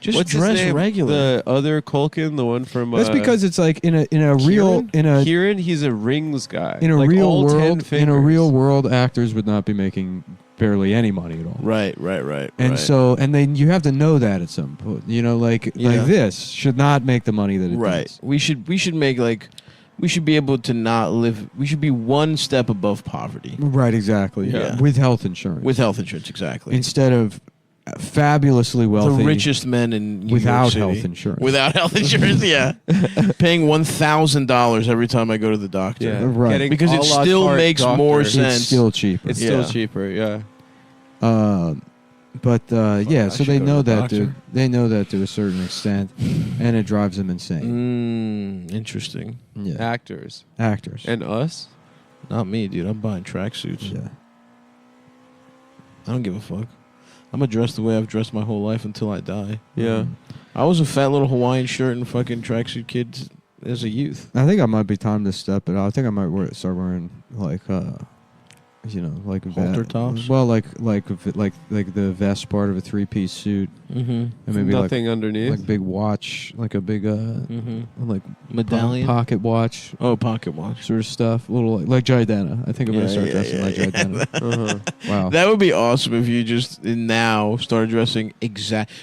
Just
What's his
dress
name?
regular.
The other Culkin, the one from.
That's because it's like in a real
Kieran, he's a rings guy.
in a
Like
real
all 10
world in a
fingers.
real world actors would not be making barely any money at all.
Right.
And
right.
so then you have to know that at some point. You know, like this should not make the money that it
Right.
does.
We should make we should be able to not live. We should be one step above poverty.
Right, exactly.
Yeah.
With health insurance.
With health insurance, exactly.
Instead of fabulously wealthy.
The richest men in New
without
York City.
health insurance.
Without health insurance, yeah. Paying $1,000 every time I go to the doctor.
Yeah.
Right.
Getting
Because
a
it
la
still
carte
makes
doctor.
more
It's
sense.
still cheaper.
It's
Yeah.
still cheaper. Yeah.
But yeah, so
should
they
go to
know
the
that
doctor.
they know that to a certain extent, and it drives them insane.
Interesting.
Yeah.
Actors.
Actors.
And us?
Not me, dude. I'm buying tracksuits.
Yeah.
I don't give a fuck. I'm gonna dress the way I've dressed my whole life until I die.
Yeah.
I was a fat little Hawaiian shirt and fucking tracksuit kid as a youth.
I think I might be time to step it up. I think I might start wearing like like
Halter tops?
Well, like the vest part of a 3-piece suit,
Mm-hmm.
and maybe
Nothing
like,
underneath.
like big watch, like a big like
Medallion?
pocket watch,
Oh, pocket watch.
sort of stuff. A little like Jidena. I think I'm gonna
Yeah,
start
yeah,
dressing
yeah,
like
yeah.
Jidena. Wow.
That would be awesome if you just now started dressing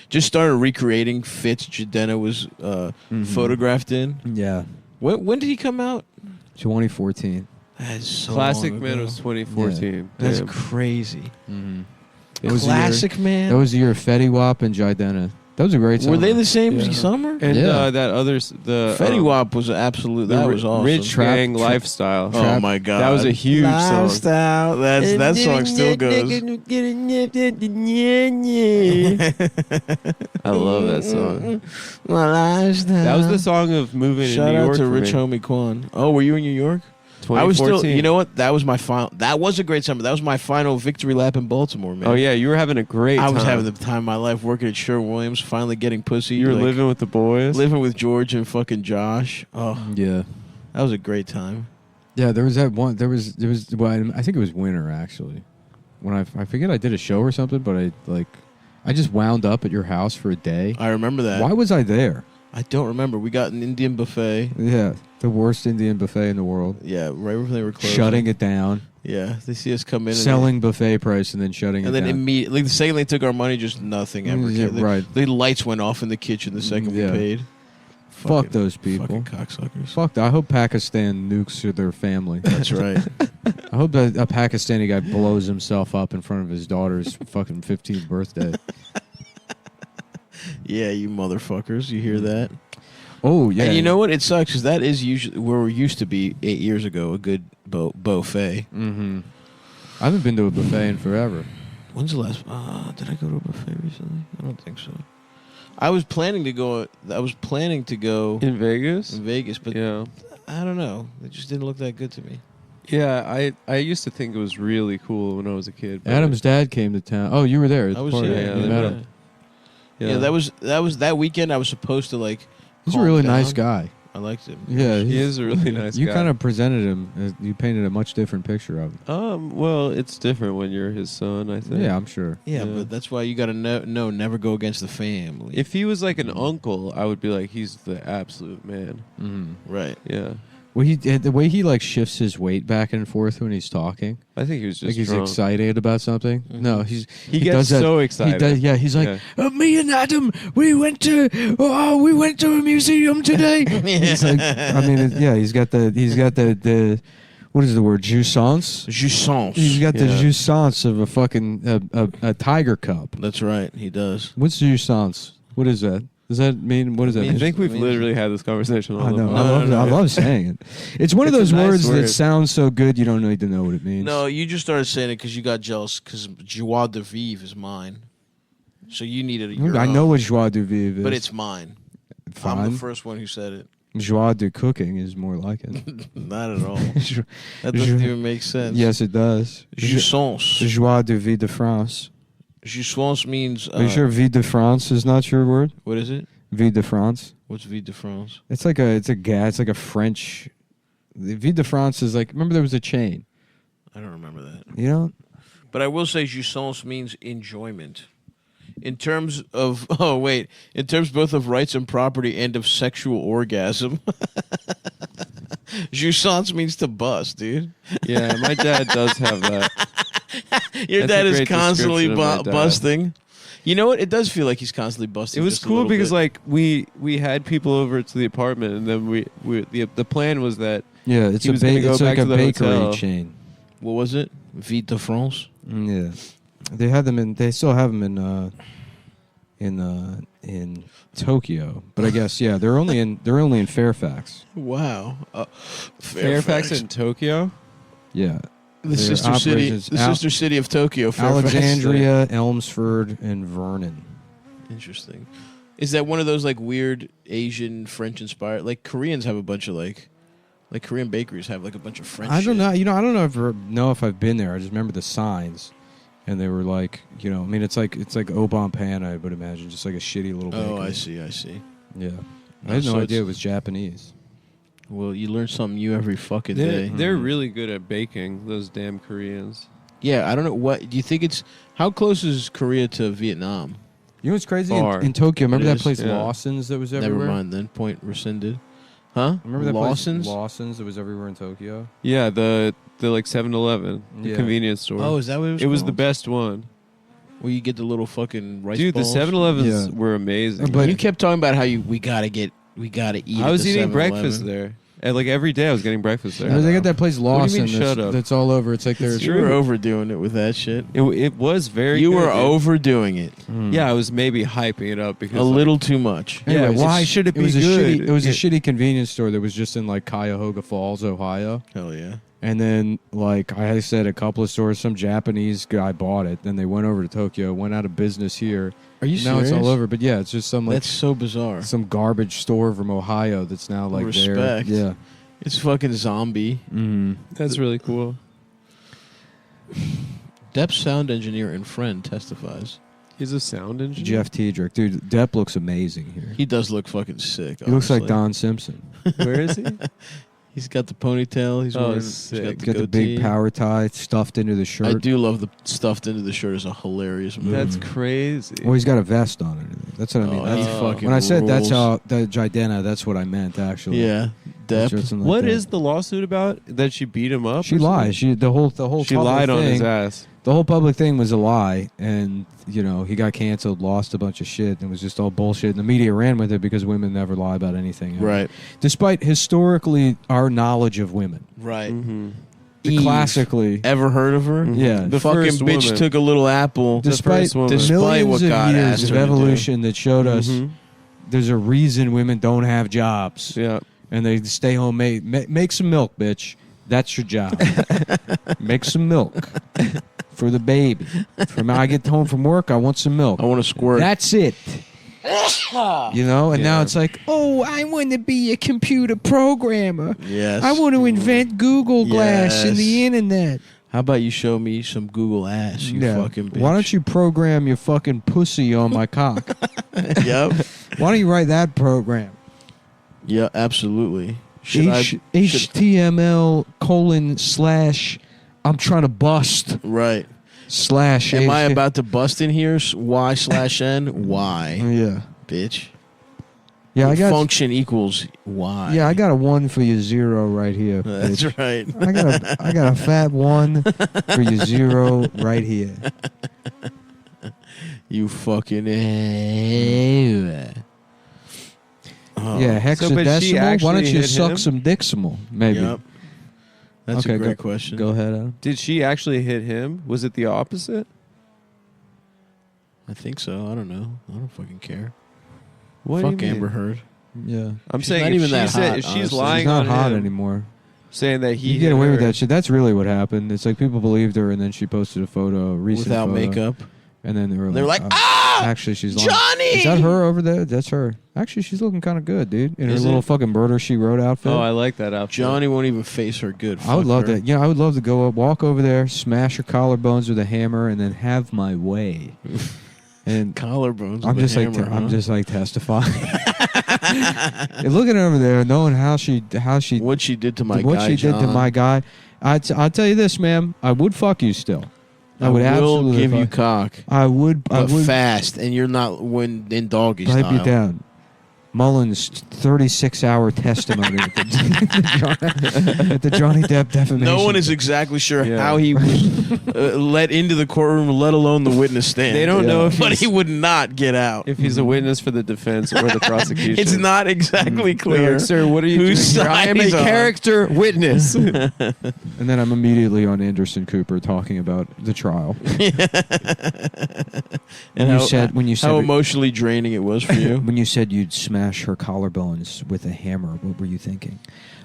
just started recreating fits Jadena was photographed in.
Yeah.
When did he come out?
2014.
That's so
Classic
long
Man
ago.
was 2014.
That's
Damn.
crazy.
Mm-hmm.
Classic Man.
That was the year of Fetty Wap and Jidena. That was a great song.
Were they the same
Yeah.
summer?
And
Yeah.
that other the
Fetty Wap was an absolute. That was awesome.
Rich Gang Lifestyle.
Oh my god,
That was a huge song.
Lifestyle. That song still goes.
I love that song.
My lifestyle.
That was the song of moving
Shout
in New
out
York
to
for
Rich
me.
Homie Quan. Oh, were you in New York? I was still,
2014.
you know what? That was my final. That was a great summer. That was my final victory lap in Baltimore, man.
Oh yeah, you were having a great
I
time.
was having the time of my life working at Sherwin-Williams, finally getting pussy.
You were
like,
living with the boys.
living with George and fucking Josh. Oh,
Yeah.
that was a great time.
Yeah, there was that one. There was. Well, I think it was winter actually. When I forget I did a show or something, but I just wound up at your house for a day.
I remember that.
Why was I there?
I don't remember. We got an Indian buffet.
Yeah, the worst Indian buffet in the world.
Yeah, right when they were closing.
Shutting it down.
Yeah, they see us come in.
Selling buffet price and then shutting it
and then
down.
immediately, the second they took our money, just nothing ever.
Yeah,
came.
right.
The lights went off in the kitchen the second
Yeah.
we paid.
Fuck those people.
Fucking cocksuckers.
Fuck that. I hope Pakistan nukes their family.
That's right.
I hope that a Pakistani guy blows himself up in front of his daughter's fucking 15th birthday.
Yeah, you motherfuckers. You hear that?
Oh, yeah.
And you know what? It sucks because that is usually where we used to be 8 years ago, a good buffet.
Mm-hmm. I haven't been to a buffet in forever.
When's the last? Did I go to a buffet recently? I don't think so. I was planning to go.
In Vegas.
In Vegas, but
yeah,
I don't know. It just didn't look that good to me.
Yeah, I used to think it was really cool when I was a kid. but-
Adam's dad came to town. Oh, you were there.
I was
Party.
here.
Yeah,
You
they
met
met.
him.
Yeah, that was that weekend. I was supposed to like.
He's a
calm
really
down.
nice guy.
I liked him.
Yeah,
He is a really nice
You
guy.
kind of presented him. You painted a much different picture of him.
Well, it's different when you're his son, I think.
Yeah, I'm sure.
Yeah, but that's why you got to know, never go against the family.
If he was like an uncle, I would be like, he's the absolute man.
Mm-hmm.
Right.
Yeah.
Well, the way he like shifts his weight back and forth when he's talking.
I think he was just
like he's
drunk.
excited about something.
Mm-hmm.
No,
He
he
gets
does that.
so
He
excited.
does, yeah, he's like, me and Adam, we went to a museum today. He's like, I mean, he's got the what is the word? Jouissance.
Jouissance.
He's got the
Yeah.
jouissance of a fucking a tiger cub.
That's right. He does.
What's jouissance? What is that? Does that mean, what does that mean?
I think we've literally had this conversation.
I
On
know.
the phone.
I love saying it. It's one of
It's a
those
nice
words that
word.
sounds so good you don't need to know what it means.
No, you just started saying it because you got jealous because joie de vivre is mine. So you needed your
I
own.
know what joie de vivre is.
But it's mine. I'm
Fine.
the first one who said it.
Joie de cooking is more like it.
Not at all. That doesn't even make sense.
Yes, it does.
Jouissance.
Joie de vie de France.
Jouissance means.
Are you sure vie de France is not your word?
What is it?
Vie de France.
What's vie de France?
It's like a French. The Vie de France is like, remember there was a chain.
I don't remember that.
You know?
But I will say jouissance means enjoyment. In terms of in terms both of rights and property and of sexual orgasm. Jouissance means to bust, dude.
Yeah, my dad does have that.
Your
That's
dad
a
is
great
constantly
description of my dad.
busting. You know what? It does feel like he's constantly busting.
It was
just a
cool
little
because
bit.
like we had people over to the apartment, and then the plan was that
Yeah, it's
he was gonna go
it's
back
like a
to the
bakery
hotel.
chain.
What was it? Vie de France.
Yeah, they had them in. They still have them in Tokyo, but I guess they're only in Fairfax.
Wow.
Fairfax in Tokyo.
Yeah,
The
Their
sister city,
operations-
the sister city of Tokyo, Fairfax.
Alexandria, Elmsford, and Vernon.
Interesting. Is that one of those like weird Asian French inspired? Like Koreans have a bunch of like Korean bakeries have like a bunch of French.
I don't
shit.
know. I don't know if I've been there. I just remember the signs, and they were like, I mean, it's like Obon Pan, I would imagine, just like a shitty little bakery.
Oh, I see.
Yeah, I had
So
no
it's-
idea it was Japanese.
Well, you learn something new every fucking
They're,
day.
they're really good at baking. Those damn Koreans.
Yeah, I don't know what. Do you think it's how close is Korea to Vietnam?
You know what's crazy?
Far.
In Tokyo, remember
It
that
is?
place
Yeah.
Lawson's that was everywhere?
Never mind then. Point rescinded. Huh?
Remember that
Lawson's?
place Lawson's that was everywhere in Tokyo?
Yeah, the like 7-Eleven, the
Yeah.
convenience store.
Oh, is that what it was?
It was the
called?
best one.
Where you get the little fucking rice
Dude,
balls?
the 7-Elevens
Yeah.
were amazing.
But-
you kept talking about how we gotta eat.
I was
at the
eating
7-Eleven.
breakfast there. And like every day I was getting breakfast there.
No, they got that place
What do you
Lawson
mean, shut up?
that's all over. It's like there's
You were overdoing it with that shit.
It was very
You
good,
were
dude.
overdoing it.
Yeah, I was maybe hyping it up because
A little too much.
Yeah,
Anyways,
why
it's-
should it be
was
good?
It was a shitty convenience store that was just in like Cuyahoga Falls, Ohio.
Hell yeah.
And then, like I said, a couple of stores, some Japanese guy bought it. Then they went over to Tokyo, went out of business here.
Are you
now it's all
serious?
over. But yeah, it's just some like
That's so bizarre.
some garbage store from Ohio that's now like
Respect.
there. Yeah.
It's fucking zombie.
That's really cool.
Depp's sound engineer and friend testifies.
He's a sound engineer.
Jeff Tiedrick, dude. Depp looks amazing here.
He does look fucking sick.
He looks like
honestly.
Don Simpson.
Where is he?
He's got the ponytail. He's wearing,
sick.
he's got
Got the big
goatee.
power tie stuffed into the shirt.
I do love the stuffed into the shirt. Is a hilarious move.
That's crazy.
Well, he's got a vest on it. That's what I mean.
Oh, he
That's,
fucking
when I said that's
rules.
how the Jidena, that's what I meant actually.
Yeah, Depp.
Just something like
What
that.
is the lawsuit about? That she beat him up?
She
or something?
lies. She the whole
She
public
lied on his
thing-
ass.
The whole public thing was a lie, and he got canceled, lost a bunch of shit, and it was just all bullshit. And the media ran with it because women never lie about anything,
Right.
Despite historically our knowledge of women,
Right.
The classically.
Ever heard of her?
Yeah.
The
The
fucking
first
bitch
woman.
took a little apple.
Despite
despite what
millions of
God
years
asked
of
her to do.
evolution that showed us
Mhm.
there's a reason women don't have jobs.
Yeah.
And they stay home. Make some milk, bitch. That's your job. Make some milk for the baby. From I get home from work, I want some milk.
I want to squirt.
That's it. And now it's like, oh, I want to be a computer programmer.
Yes.
I want to invent Google Glass and the
Yes.
internet.
How about you show me some Google ass, you fucking bitch?
Why don't you program your fucking pussy on my cock?
Yep.
Why don't you write that program?
Yeah, absolutely. Should
HTML : I'm trying to bust
Right.
/
Am I about to bust in here? Y/N? Y.
Yeah.
Bitch.
Yeah, I got
function equals Y.
Yeah, I got a 1 for your 0 right here.
That's
bitch.
right.
I got a fat 1 for your 0 right here.
You fucking
Yeah, hexadecimal. Why don't you suck some diximal? Maybe.
Yep.
That's
Okay,
a great
go-
question.
Go ahead, Adam.
Did she actually hit him? Was it the opposite?
I think so. I don't know. I don't fucking care.
What do
Fuck
you mean?
Amber Heard.
Yeah.
I'm
She's
saying
not
if
even
she
that
said-
hot,
if she's
honestly.
lying
She's not
on
hot
him,
anymore.
saying that he
You get
hit
away with
her-
that shit. That's really what happened. It's like people believed her, and then she posted a photo, a recent
Without
photo,
makeup.
and then they were
They're like,
actually, she's lying.
Johnny!
Is that her over there? That's her. Actually, she's looking kind of good, dude. In her
Is
little
it?
fucking Murder She Wrote outfit.
Oh, I like that outfit.
Johnny won't even face her good.
I would
Fuck
love
her.
that. Yeah, I would love to go up, walk over there, smash her collarbones with a hammer, and then have my way. And
Collarbones.
I'm
with
just
a
like
hammer,
I'm
huh?
just like testifying. And looking over there, knowing how she
what she did to my
what
guy.
she did to
John.
my guy. I'll tell you this, ma'am. I would fuck you still.
I
would
will
absolutely
give you
fuck-
cock.
I would. I
But
would
fast, and you're not when in doggy
pipe
style.
you down. Mullins' 36-hour testimony at the Johnny Depp defamation.
No one is exactly sure
Yeah.
how he was let into the courtroom, let alone the witness stand.
They don't know if
but
he's-
he would not get out.
If he's a witness for the defense or the prosecution.
It's not exactly
They're
clear.
like, sir, what are you
whose
doing here? I
side
am a
he's on."
character witness.
And then I'm immediately on Anderson Cooper talking about the trial.
And
When
how,
you said
how emotionally draining it was for you.
when you said you'd smash her collarbones with a hammer, what were you thinking?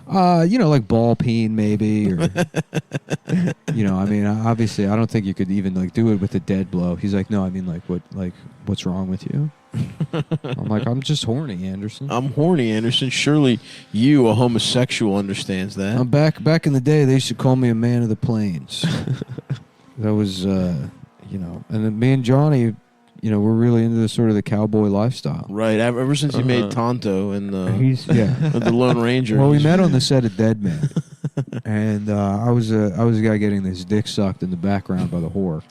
Like ball peen maybe, or I mean, obviously, I don't think you could even like do it with a dead blow. He's like, no, I mean, what's wrong with you? I'm like, I'm just horny, Anderson.
I'm horny, Anderson. Surely you, a homosexual, understands that.
I'm back in the day. They used to call me a man of the plains. That was, and then me and Johnny, we're really into the sort of the cowboy lifestyle.
Right. Ever since he made Tonto and the Lone Ranger.
Well, we met on the set of Dead Man, and I was a guy getting his dick sucked in the background by the whore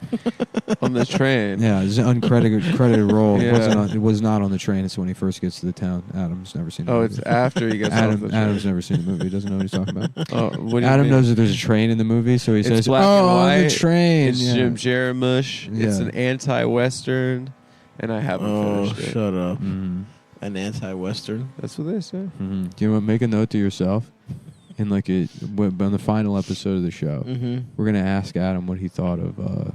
on the train.
Yeah, it's an uncredited role.
Yeah.
It was not on the train. It's when he first gets to the town. Adam's never seen. The
Oh,
movie.
it's after he gets off the train.
Adam's never seen the movie. He doesn't know what he's talking about.
Oh, what do you
Adam
mean?
knows that there's a train in the movie, so he
It's
says,
black
"Oh,
and
on
white.
the train."
It's
yeah.
Jim Jarmusch. It's
Yeah.
an anti-Western, and I haven't
Oh,
finished it.
shut up.
Mhm.
An anti-Western.
That's what they say.
Mm-hmm. Do you want to make a note to yourself? In on the final episode of the show,
Mhm.
we're gonna ask Adam what he thought of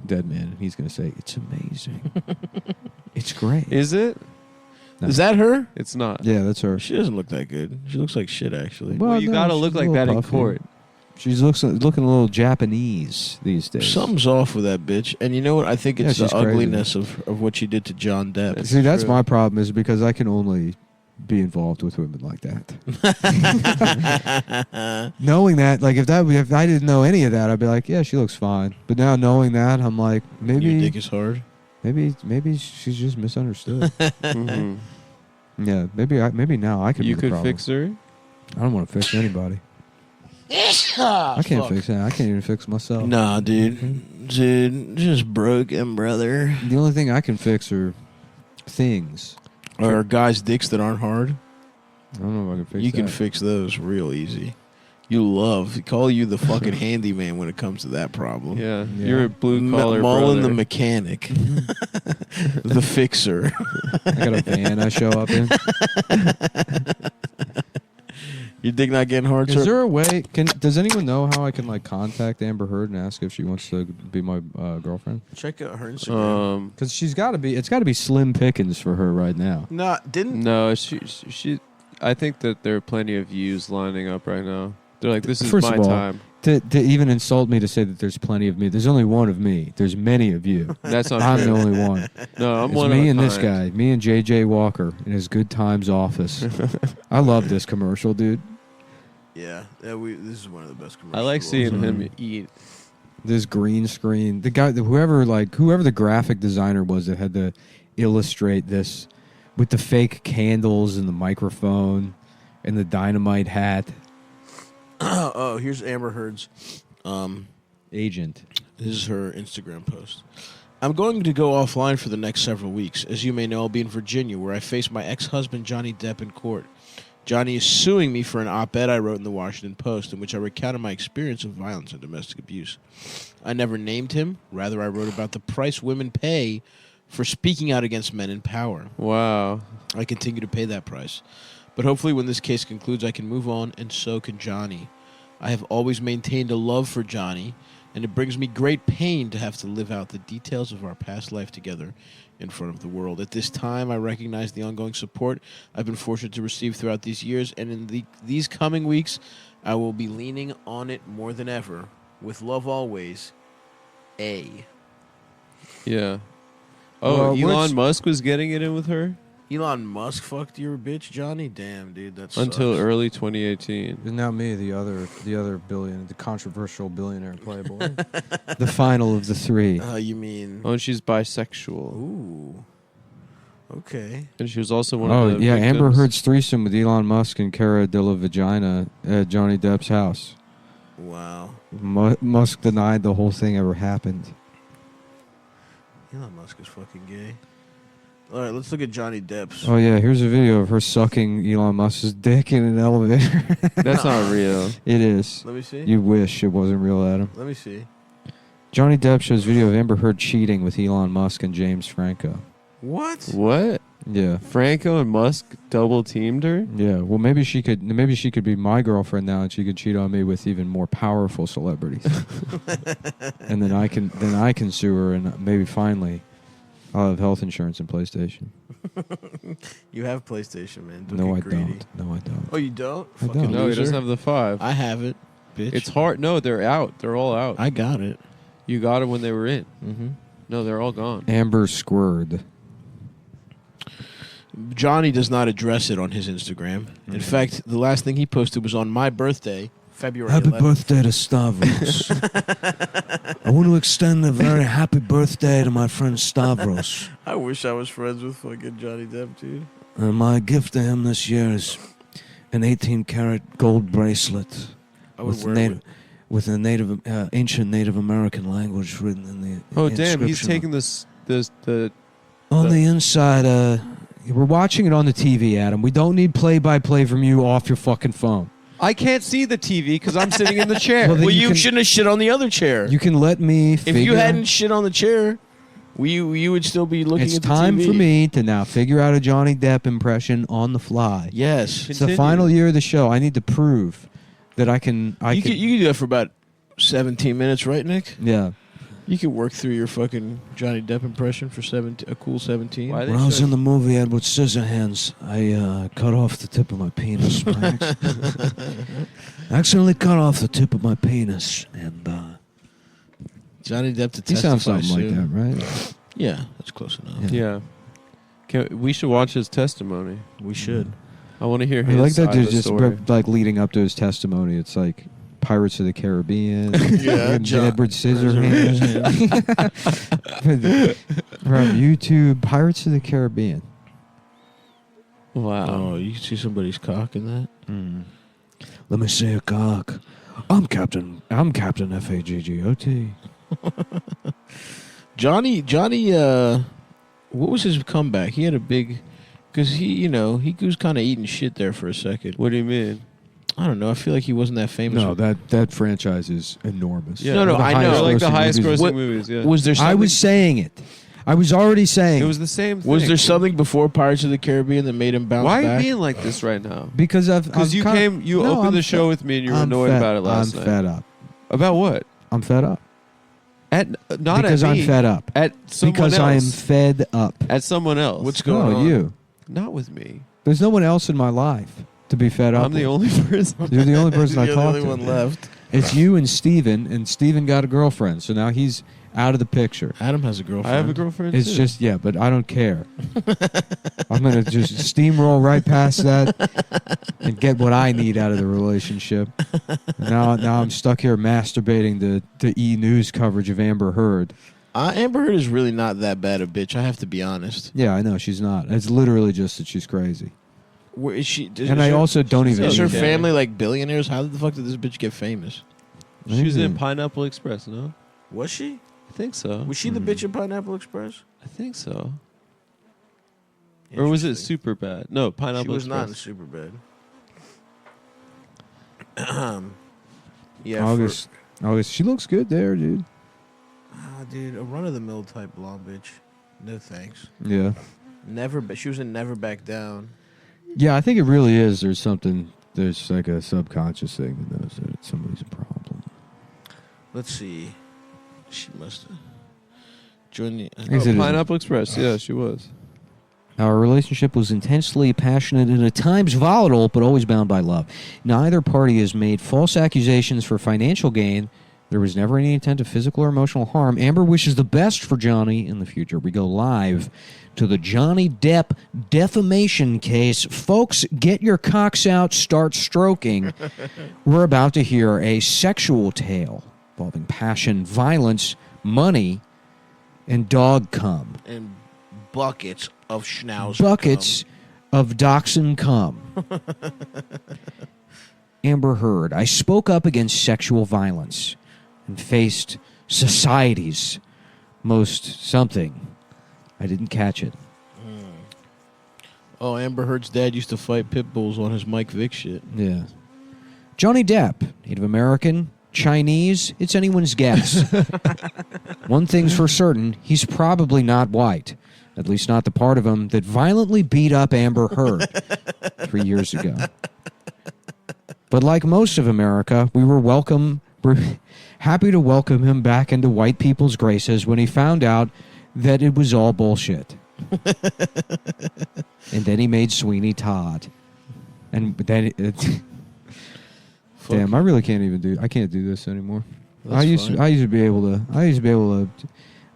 Dead Man, and he's gonna say it's amazing. It's great.
Is it?
No.
Is that her?
It's not.
Yeah, that's her.
She doesn't look that good. She looks like shit, actually.
Well, you
no,
gotta
she's
look
a
like
little
that in
puffy.
court.
She's looking a little Japanese these days.
Something's off with that bitch. And you know what? I think
Yeah,
it's the
she's crazy.
ugliness of what she did to John Depp.
See, that's my problem is because I can only
be involved with women like that. Knowing that, like if I didn't know any of that, I'd be like, yeah, she looks fine. But now knowing that, I'm like, maybe
Your dick is hard.
Maybe she's just misunderstood.
Mhm.
Yeah, maybe now I could.
You
be the
could
problem.
fix her.
I don't want to fix anybody. I can't fix that. I can't even fix myself.
Nah, dude. Dude, just broken, brother.
The only thing I can fix are things.
Or guys' dicks that aren't hard.
I don't know if I can fix
You
that.
can fix those real easy. Call you the fucking handyman when it comes to that problem.
Yeah, you're a blue-collar
Mullen
brother.
the mechanic. The fixer.
I got a van I show up in.
Your dick not getting hard,
Is
sir?
there a way? Does anyone know how I can like contact Amber Heard and ask if she wants to be my girlfriend?
Check out her Instagram.
Because she's got to be. It's got to be slim pickings for her right now.
No, she. I think that there are plenty of views lining up right now. They're like, this is
First
my
of all,
time.
To even insult me to say that there's plenty of me. There's only one of me. There's many of you.
That's not
I'm
true.
the only one.
No, I'm
it's
one
me
of a
and this
kind.
guy. Me and JJ Walker in his Good Times office. I love this commercial, dude.
Yeah, this is one of the best commercials.
I like seeing him eat.
This green screen. The guy, whoever the graphic designer was that had to illustrate this with the fake candles and the microphone and the dynamite hat.
Oh, here's Amber Heard's
agent.
This is her Instagram post. I'm going to go offline for the next several weeks. As you may know, I'll be in Virginia, where I face my ex-husband Johnny Depp in court. Johnny is suing me for an op-ed I wrote in the Washington Post in which I recounted my experience of violence and domestic abuse. I never named him. Rather, I wrote about the price women pay for speaking out against men in power.
Wow.
I continue to pay that price. But hopefully when this case concludes, I can move on, and so can Johnny. I have always maintained a love for Johnny, and it brings me great pain to have to live out the details of our past life together in front of the world. At this time, I recognize the ongoing support I've been fortunate to receive throughout these years, and in these coming weeks, I will be leaning on it more than ever. With love always, A.
Yeah. Oh,
Well,
Elon Musk was getting it in with her?
Elon Musk fucked your bitch, Johnny? Damn, dude, that's
Until early 2018.
And now me, the other billionaire, the controversial billionaire playboy. The final of the three.
You mean...
Oh, and she's bisexual.
Ooh. Okay.
And she was also one
Oh,
of the
yeah, Amber
victims.
Heard's threesome with Elon Musk and Cara Delevingne at Johnny Depp's house.
Wow.
Musk denied the whole thing ever happened.
Elon Musk is fucking gay. All right, let's look at Johnny Depp's.
Oh, yeah, here's a video of her sucking Elon Musk's dick in an elevator.
That's not real.
It is.
Let me see.
You wish it wasn't real, Adam.
Let me see.
Johnny Depp shows video of Amber Heard cheating with Elon Musk and James Franco.
What?
What?
Yeah.
Franco and Musk double teamed her?
Yeah. Well, maybe she could be my girlfriend now, and she could cheat on me with even more powerful celebrities. And then I can sue her, and maybe finally I'll have health insurance and PlayStation.
You have PlayStation, man. Don't
No,
get
I
greedy.
don't. No, I don't.
Oh, you don't?
I
Fucking
don't.
No, he
loser.
doesn't have the 5.
I have it, bitch.
It's hard. No, they're out. They're all out.
I got it.
You got it when they were in.
Mm-hmm.
No, they're all gone.
Amber squirred.
Johnny does not address it on his Instagram. In fact, the last thing he posted was on my birthday, February
Happy
11th.
birthday to Stavros. I want to extend a very happy birthday to my friend Stavros.
I wish I was friends with fucking Johnny Depp, dude.
My gift to him this year is an 18-karat gold bracelet
I would
with
wear it
with a ancient Native American language written in the
Oh, damn. He's
inscription.
taking the
On the inside,
We're watching it on the TV, Adam. We don't need play-by-play from you off your fucking phone.
I can't see the TV because I'm sitting in the chair.
Well, then
Well,
you
you
can-
shouldn't have shit on the other chair.
You can let me
If
figure
you hadn't shit on the chair, you would still be looking
It's
at the
time
TV.
for me to now figure out a Johnny Depp impression on the fly.
Yes.
It's the final year of the show. I need to prove that I can...
You could do that for about 17 minutes, right, Nick?
Yeah.
You could work through your fucking Johnny Depp impression for a cool 17.
When I was in the movie Edward Scissorhands, I cut off the tip of my penis. Accidentally cut off the tip of my penis, and
Johnny Depp to
He sounds
testify
something like
soon.
that, right?
Yeah, that's close enough.
Yeah. We should watch his testimony.
We should.
I want to hear
I
his
like that.
side of
There's
the
just
story.
like leading up to his testimony. It's like Pirates of the Caribbean.
Yeah,
Edward Scissorhands from YouTube. Pirates of the Caribbean.
Wow.
Oh, you see somebody's cock in that?
Let me see a cock. I'm Captain FAGGOT.
Johnny, what was his comeback? He had a big, because he was kind of eating shit there for a second.
What do you mean?
I don't know. I feel like he wasn't that famous.
No, that franchise is enormous.
Yeah,
no, I know.
Like the highest grossing
movies.
movies. Yeah.
Was there?
I was saying it. I was already saying
It was the same thing.
Was there something before Pirates of the Caribbean that made him bounce
Why are
back?
you being like this right now?
because
you opened the show with me and you were annoyed about it last night.
I'm fed up.
About what?
I'm fed up.
Not
because
at me.
I'm fed up.
At someone
because
else.
I am fed up.
At someone else.
What's going on?
You.
Not with me.
There's no one else in my life to be fed up.
I'm the
with.
only person.
You're the only person I
You're
talk
the
to.
only one left.
It's you and Steven got a girlfriend, so now he's out of the picture.
Adam has a girlfriend.
I have a girlfriend
It's
too.
just but I don't care. I'm gonna just steamroll right past that and get what I need out of the relationship. Now I'm stuck here masturbating to E! News coverage of Amber Heard.
Amber Heard is really not that bad a bitch. I have to be honest.
Yeah, I know she's not. It's literally just that she's crazy.
Where is she?
I also don't even.
Is her
care.
family like billionaires? How the fuck did this bitch get famous?
She was in Pineapple Express, no?
Was she?
I think so.
Was she the bitch in Pineapple Express?
I think so. Or was it Super Bad? No, Pineapple
She was
Express.
not in Super Bad. Yeah,
August. She looks good there, dude.
dude, a run of the mill type blonde bitch. No thanks.
Yeah.
She was in Never Back Down.
Yeah, I think it really is. There's like a subconscious thing that knows that somebody's a problem.
Let's see. She must have joined the.
Pineapple Express. Yeah, she was.
Our relationship was intensely passionate and at times volatile, but always bound by love. Neither party has made false accusations for financial gain. There was never any intent of physical or emotional harm. Amber wishes the best for Johnny in the future. We go live to the Johnny Depp defamation case. Folks, get your cocks out, start stroking. We're about to hear a sexual tale involving passion, violence, money, and dog cum.
And buckets of schnauzer.
Buckets of dachshund cum. Amber Heard, I spoke up against sexual violence and faced society's most something. I didn't catch it.
Oh, Amber Heard's dad used to fight pit bulls on his Mike Vick shit.
Yeah. Johnny Depp, Native American, Chinese, it's anyone's guess. One thing's for certain, he's probably not white. At least not the part of him that violently beat up Amber Heard 3 years ago. But like most of America, we're happy to welcome him back into white people's graces when he found out that it was all bullshit. And then he made Sweeney Todd. And then damn, I really can't even I can't do this anymore. I used to be able to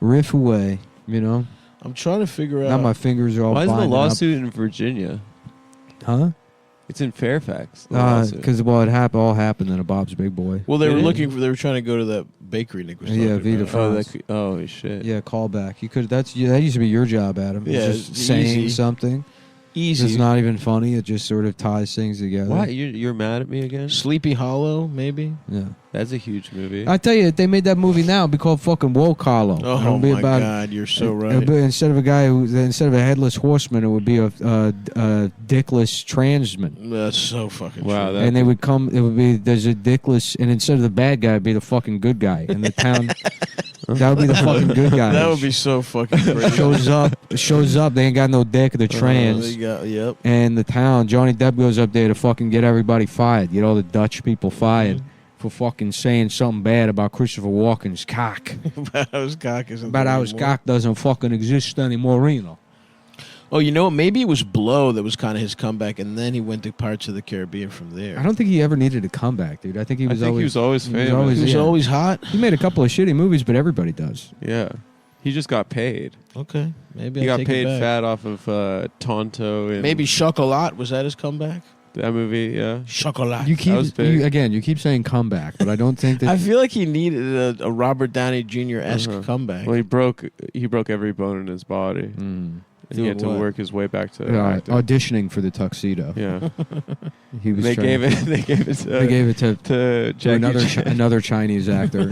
riff away, you know.
I'm trying to figure out.
Now my fingers are all
Why is the
binding
lawsuit in Virginia?
Huh?
It's in Fairfax. the lawsuit.
Because all happened in a Bob's Big Boy.
Well, they were they were trying to go to that bakery Nick was talking
Yeah, Vita
about.
France.
Oh shit.
Yeah, callback. You could. That used to be your job, Adam.
Yeah,
just
it's
saying
easy.
something.
Easy.
It's not even funny. It just sort of ties things together.
Why? You're mad at me again?
Sleepy Hollow, maybe.
Yeah.
That's a huge movie.
I tell you, if they made that movie now, it'd be called fucking Woke Hollow.
Oh
It'll be
my
about-
God, you're so right.
it'll be- instead of a headless horseman, it would be a dickless transman.
That's so fucking
Wow,
true.
And they would come. It would be there's a dickless, and instead of the bad guy, it'd be the fucking good guy. And the town, that would be the fucking good guy.
That would be so fucking crazy.
shows up. They ain't got no dick. They're trans.
Yep.
And the town, Johnny Depp goes up there to fucking get everybody fired. Get all the Dutch people fired for fucking saying something bad about Christopher Walken's cock.
About how his cock isn't
About
there
how his
anymore.
cock doesn't fucking exist anymore, you know.
Oh, you know what? Maybe it was Blow that was kind of his comeback, and then he went to Pirates of the Caribbean from there.
I don't think he ever needed a comeback, dude. I think he was always
famous.
He was always hot.
He made a couple of shitty movies, but everybody does.
Yeah.
He just got paid.
Okay, maybe
he
I'll
got
take it
paid
back.
fat off of Tonto. And
Maybe Chocolat, was that his comeback?
that movie. Yeah,
Chocolat.
You
That was
keep
big.
you keep saying comeback, but I don't think that
I feel like he needed a Robert Downey Jr.-esque comeback.
Well, he broke every bone in his body, and he
Doing
had to
what?
work his way back to
Yeah,
acting.
auditioning for for
Yeah,
he was.
They
trying-
gave it. They gave it.
They gave it to
to Jackie
another
Chan.
another Chinese actor.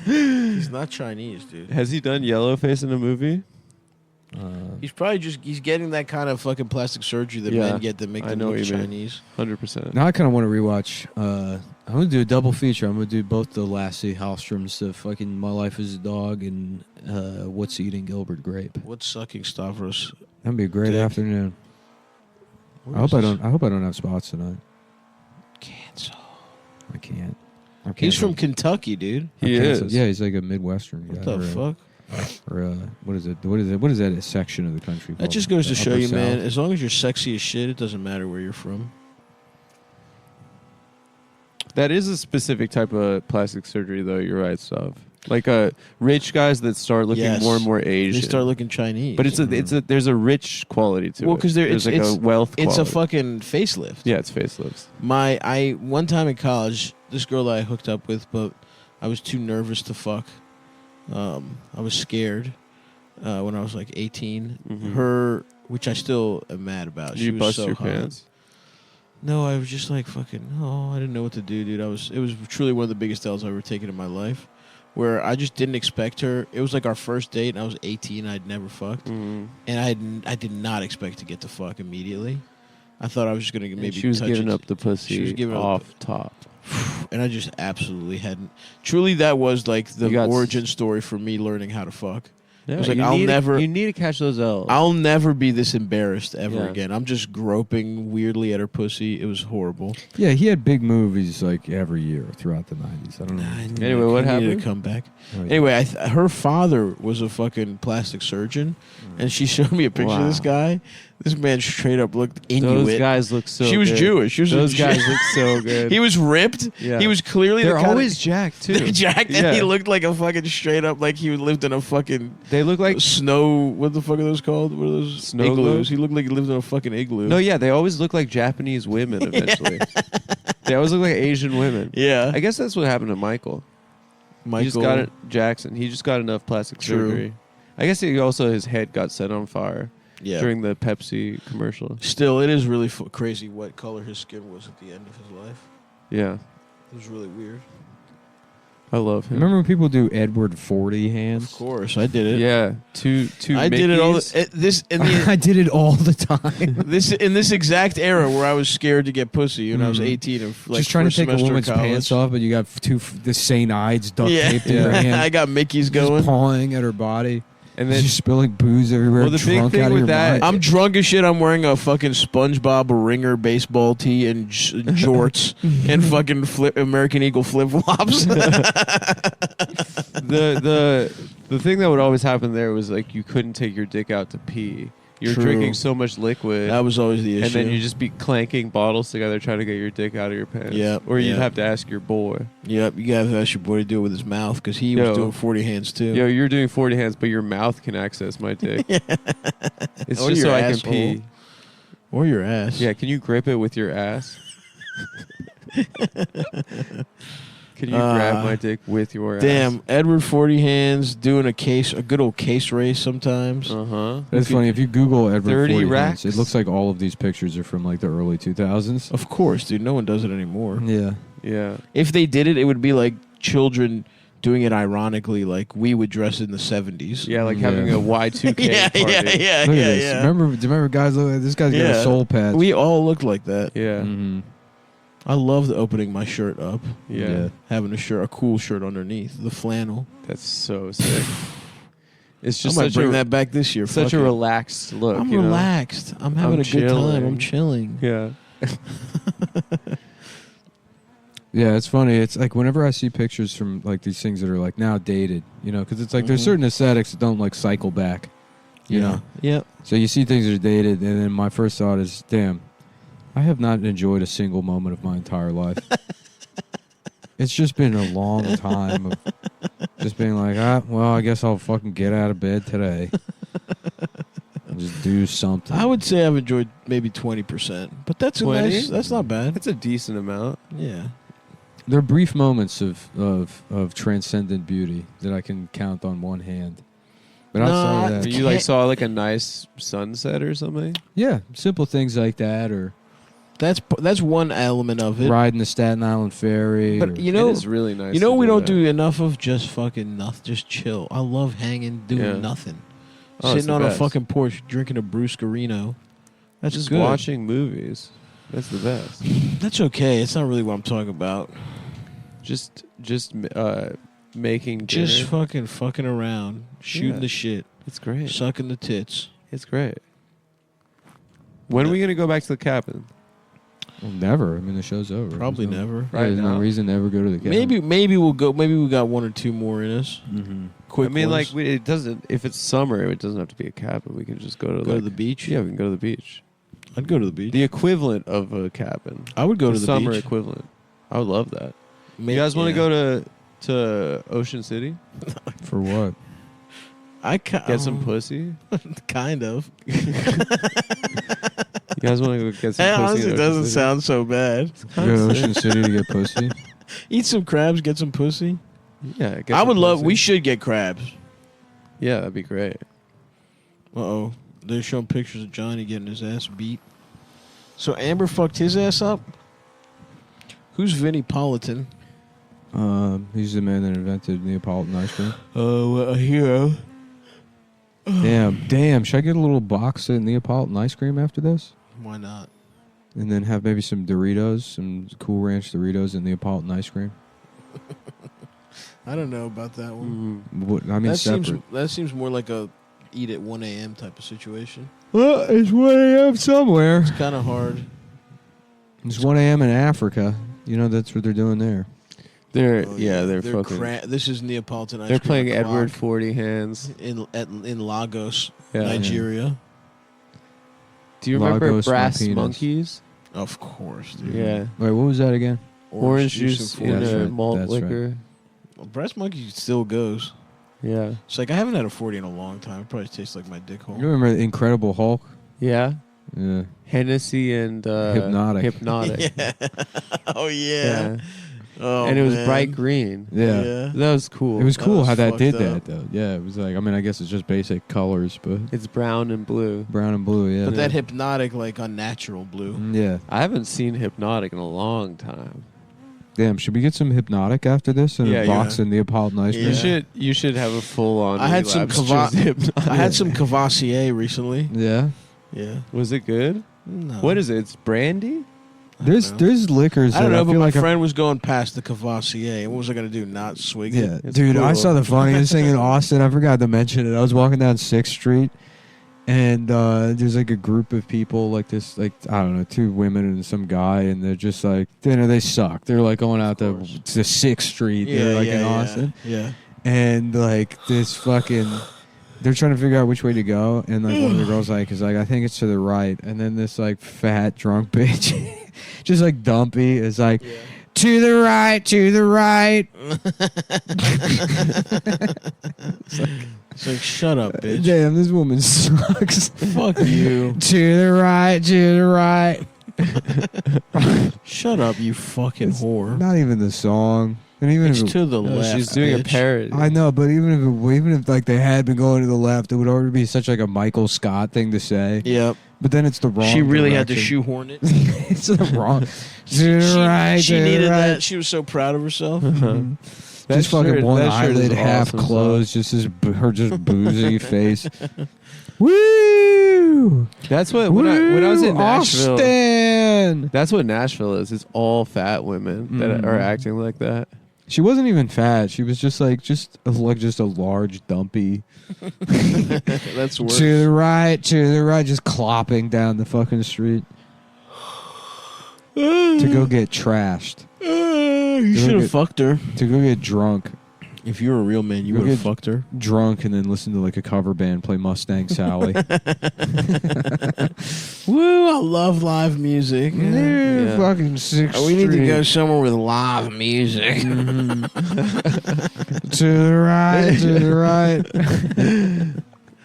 He's not Chinese, dude.
Has he done Yellowface in a movie?
He's probably he's getting that kind of fucking plastic surgery that men get that make
I
them
know
look
what you mean.
Chinese.
100%.
Now I kind of want to rewatch. I'm gonna do a double feature. I'm gonna do both the Lassie Hallströms, the fucking My Life as a Dog, and What's Eating Gilbert Grape.
What's sucking Stavros?
That'd be a great
Dick.
afternoon.
Where
I hope
is
I
this?
don't. I hope I don't have spots tonight.
Cancel.
I can't. I'm
He's from
canceled.
Kentucky, dude.
I'm
He
canceled.
is.
Yeah, he's like a Midwestern guy.
What the fuck?
Or what is it? What is it? What is that? A section of the country?
That
called?
just goes to
The
show
Upper
you, man.
South?
As long as you're sexy as shit, it doesn't matter where you're from.
That is a specific type of plastic surgery, though. You're right, stuff. Like rich guys that start looking
Yes.
more and more Asian.
They start looking Chinese.
But there's a rich quality to
Well,
it.
because
there's like a wealth.
It's a
quality.
fucking facelift.
Yeah, it's facelifts.
One time in college, this girl that I hooked up with, but I was too nervous to fuck. I was scared when I was like 18.
Mhm.
Her, which I still am mad about.
Did
she
you
was
bust
so
your
hot.
pants?
No, I was just like fucking. Oh, I didn't know what to do, dude. It was truly one of the biggest L's I've ever taken in my life, where I just didn't expect her. It was like our first date, and I was 18. I'd never fucked,
Mhm.
and I did not expect to get to fuck immediately. I thought I was just gonna
And
maybe.
she was
touch
giving
it.
up the pussy
She was giving
off
up
top.
and I just absolutely hadn't. Truly, that was like the
You got
origin story for me learning how to fuck.
Yeah,
it was like
you
I'll
need to-
never.
you need to catch those L's.
I'll never be this embarrassed ever
Yeah.
again. I'm just groping weirdly at her pussy. It was horrible.
Yeah, he had big movies like every year throughout the 90s. I don't know.
Anyway, what
He needed
happened?
to come back.
Oh, yeah.
Anyway, her father was a fucking plastic surgeon, and she showed me a picture of this
Wow.
guy. This man straight up looked Inuit.
Those guys look so
She was
good.
Jewish. She was
Those guys look so good.
He was ripped.
Yeah.
He was clearly
They're
the kind
always
of,
jacked, too.
They're jacked, and
Yeah.
he looked like a fucking straight up like he lived in a fucking.
They look like
snow. What the fuck are those called? What are those
Snow
igloos?
globes?
He looked like he lived in a fucking igloo.
No, yeah, they always look like Japanese women eventually. They always look like Asian women.
Yeah.
I guess that's what happened to Michael. He just got it, Jackson. He just got enough plastic
True.
surgery. I guess he also his head got set on fire
Yeah.
during the Pepsi commercial.
Still, it is really crazy what color his skin was at the end of his life.
Yeah,
It was really weird.
I love him.
Remember when people do Edward 40 hands?
Of course, I did it.
Yeah, two.
I did it all.
Mickeys.
I did it all the time.
This in this exact era where I was scared to get pussy when I was 18 and like
Just trying to
first
take a
semester of
woman's
college.
pants off, but you got the St. Ides duct taped in your hand.
I got Mickey's
Just
going.
pawing at her body.
And then
just spilling booze everywhere.
Well, the big
drunk
thing
out of
with
your
that-
mind.
I'm drunk as shit. I'm wearing a fucking SpongeBob Ringer baseball tee and jorts and fucking American Eagle flip flops.
The thing that would always happen there was like you couldn't take your dick out to pee. You're
True.
drinking so much liquid.
That was always the issue.
And then you just be clanking bottles together trying to get your dick out of your pants.
Yep,
Or you'd
yep.
have to ask your boy.
Yep, you gotta ask your boy to do it with his mouth because he
Yo.
was doing 40 hands too.
Yo, you're doing 40 hands, but your mouth can access my dick. It's
Or
just
your
so I can
asshole.
pee.
Or your ass.
Yeah, can you grip it with your ass? Can you grab my dick with your ass?
Damn, Edward 40 hands doing a good old case race sometimes.
Uh-huh.
That's funny. If you Google Edward
30
40
racks.
hands, it looks like all of these pictures are from like the early 2000s.
Of course, dude. No one does it anymore.
Yeah.
Yeah.
If they did it, it would be like children doing it ironically, like we would dress in the 70s.
Yeah, like having a Y2K
yeah,
party.
yeah,
Look at this. Remember, do you remember guys? This guy's got a soul patch.
We all looked like that.
Yeah.
Mhm.
I loved opening my shirt up.
Yeah.
Having a cool shirt underneath, the flannel.
That's so sick. It's just
I might
such
bring
a,
that back this year.
Such
Fuck
a
it.
relaxed look.
I'm
you know?
relaxed. I'm having a good time. I'm
chilling.
chilling.
Yeah.
Yeah, it's funny. It's like whenever I see pictures from like these things that are like now dated, you know, because it's like there's
Mhm.
certain aesthetics that don't like cycle back, you know.
Yep.
So you see things that are dated, and then my first thought is, damn, I have not enjoyed a single moment of my entire life. It's just been a long time of
Just being like, well, I guess I'll fucking get out of bed today. And just do something.
I would say I've enjoyed maybe 20%, but that's that's not bad.
That's a decent amount.
Yeah.
There are brief moments of transcendent beauty that I can count on one hand. But outside of that,
you like saw like a nice sunset or something.
Yeah, simple things like that, or
that's one element of it.
Riding the Staten Island ferry.
But you know,
it is really nice.
You know,
to
we don't
that.
do enough of just fucking nothing, just chill. I love hanging, doing nothing,
it's
sitting
the
on
best.
a fucking porch, drinking a Bruce Carino. That's
just
good.
watching movies. That's the best.
That's okay. It's not really what I'm talking about.
Just making
Just
dinner.
fucking around, shooting
Yeah.
the shit.
It's great.
Sucking the tits.
It's great. When are we gonna go back to the cabin?
Well, never. I mean, the show's over.
Probably
There's no-
never.
There's no reason to ever go to the cabin.
Maybe we'll go. Maybe we got one or two more in us.
Mm-hmm.
Quick.
I mean,
ones.
like it doesn't. If it's summer, it doesn't have to be a cabin. We can just go to
the beach.
Yeah, we can go to the beach.
I'd go to the beach.
The equivalent of a cabin.
I would go to the
summer
beach.
equivalent. I would love that.
Maybe-
You guys want to
yeah.
go to Ocean City?
For what?
Get some pussy.
Kind of.
You guys want to go get some
That
pussy?
honestly
in
doesn't
Ocean City?
sound so bad.
Go to Ocean City to get pussy.
Eat some crabs, get some pussy.
Yeah, get
I
some
would love.
pussy.
We should get crabs.
Yeah, that'd be great.
Uh-oh. They're showing pictures of Johnny getting his ass beat. So Amber fucked his ass up? Who's Vinnie Politan?
He's the man that invented Neapolitan ice cream.
Oh, a hero.
Damn. Should I get a little box of Neapolitan ice cream after this?
Why not?
And then have maybe some Doritos, some Cool Ranch Doritos and Neapolitan ice cream?
I don't know about that one.
What, I mean, separate.
That seems more like a eat at 1 a.m. type of situation.
Well, it's 1 a.m. somewhere.
It's kind of hard.
It's 1 a.m. in Africa. You know, that's what they're doing there.
They're
Oh,
they're
They're
fucking.
this is Neapolitan ice
They're
cream
playing
o'clock
Edward 40 Hands.
in Lagos,
Yeah.
Nigeria.
Do you remember
Lagos
Brass
Martinez.
Monkeys?
Of course, dude.
Yeah.
Wait, what was that again?
Orange juice
and
in
That's
a
right,
malt
that's right.
liquor.
Well, Brass Monkey still goes.
Yeah.
It's like I haven't had a 40 in a long time. It probably tastes like my dick hole.
You remember the Incredible Hulk?
Yeah.
Yeah.
Hennessy and
Hypnotic.
Hypnotic.
Yeah. Oh yeah. Oh,
and it was
man.
bright green.
Yeah.
That was cool.
It was cool how that
fucked
did
up.
that, though. Yeah, it was like, I mean, I guess it's just basic colors, but
It's brown and blue.
brown and blue, yeah.
But that hypnotic, like unnatural blue.
Yeah.
I haven't seen Hypnotic in a long time.
Damn, should we get some Hypnotic after this and
Yeah,
a box
yeah.
of Neapolitan ice cream?
You should have a full on.
I had some I had some Cavassier recently.
Yeah.
Yeah.
Was it good?
No.
What is it? It's brandy.
There's liquors
I don't
that
know,
I
but
feel
my
like
friend was going past the Cavassier. What was I gonna do? Not swig
Yeah,
it?
dude, I saw the funniest thing in Austin. I forgot to mention it. I was walking down 6th Street, and there's like a group of people, like this, like I don't know, 2 women and some guy, and they're just like, you know, they suck. They're like going out to 6th Street. They're like in Austin,
Yeah.
and like this fucking. They're trying to figure out which way to go, and like one of the girls like is like, I think it's to the right, and then this like fat drunk bitch, just like dumpy, is like, to the right, to the right.
It's like, shut up, bitch.
Damn, this woman sucks.
Fuck you.
To the right, to the right.
Shut up, you fucking whore.
Not even the song. And even
It's
if it-
to the left.
She's doing a
bitch.
parody.
I know, but even if like they had been going to the left, it would already be such like a Michael Scott thing to say.
Yep.
But then it's the wrong.
She really had to
direction.
shoehorn it.
It's the wrong.
She
to
needed
right.
that. She was so proud of herself.
Just fucking one
that shirt is
eyelid half
awesome
closed, just her just boozy face. Woo!
That's what when I was in Nashville.
Austin!
That's what Nashville is. It's all fat women that are acting like that.
She wasn't even fat. She was just like a large dumpy.
That's worse.
To the right, just clopping down the fucking street to go get trashed.
You
To go
should have
get-
fucked her.
To go get drunk.
If you were a real man, you
Go
would have
get
fucked her.
Drunk and then listen to like a cover band play Mustang Sally.
Woo! I love live music.
Yeah. Fucking 6th
We need to
Street.
go somewhere with live music.
To the right, to the right.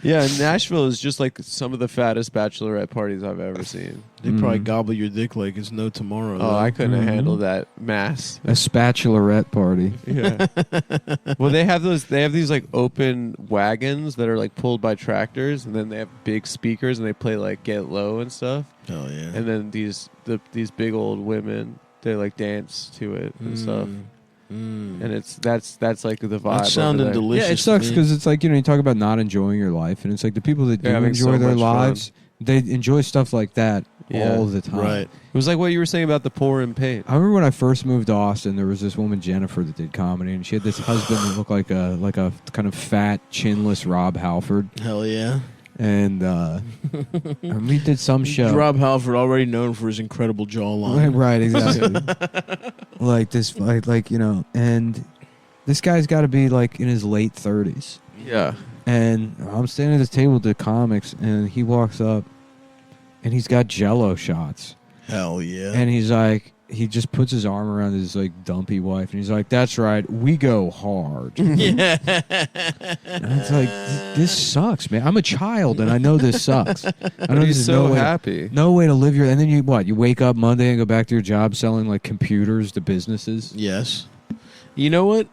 Yeah, Nashville is just like some of the fattest bachelorette parties I've ever seen.
They probably gobble your dick like it's no tomorrow.
Oh, I couldn't handle that mass.
A spatulorette party.
Yeah. Well, they have those. They have these like open wagons that are like pulled by tractors, and then they have big speakers, and they play like Get Low and stuff.
Oh yeah.
And then these big old women, they like dance to it and stuff. And that's like the vibe.
That sounded delicious.
Yeah, it sucks because it's like, you talk about not enjoying your life, and it's like the people that do
They're having
enjoy
so
their
much
lives, they enjoy stuff like that
Yeah.
all the time.
Right.
It was like what you were saying about the poor and pain.
I remember when I first moved to Austin, there was this woman Jennifer that did comedy, and she had this husband that looked like a kind of fat, chinless Rob Halford.
Hell yeah.
And we did some show.
Rob Halford, already known for his incredible jawline.
Right, exactly. Like this, like and this guy's got to be like in his late 30s.
Yeah.
And I'm standing at this table to comics, and he walks up, and he's got Jell-O shots.
Hell yeah.
And he's like, he just puts his arm around his like dumpy wife, and he's like, "That's right, we go hard."
Yeah.
And it's like, this sucks, man. I'm a child, and I know this sucks. I know
he's
this is
so
no way,
happy.
no way to live your. And then you wake up Monday and go back to your job selling like computers to businesses.
Yes. You know what?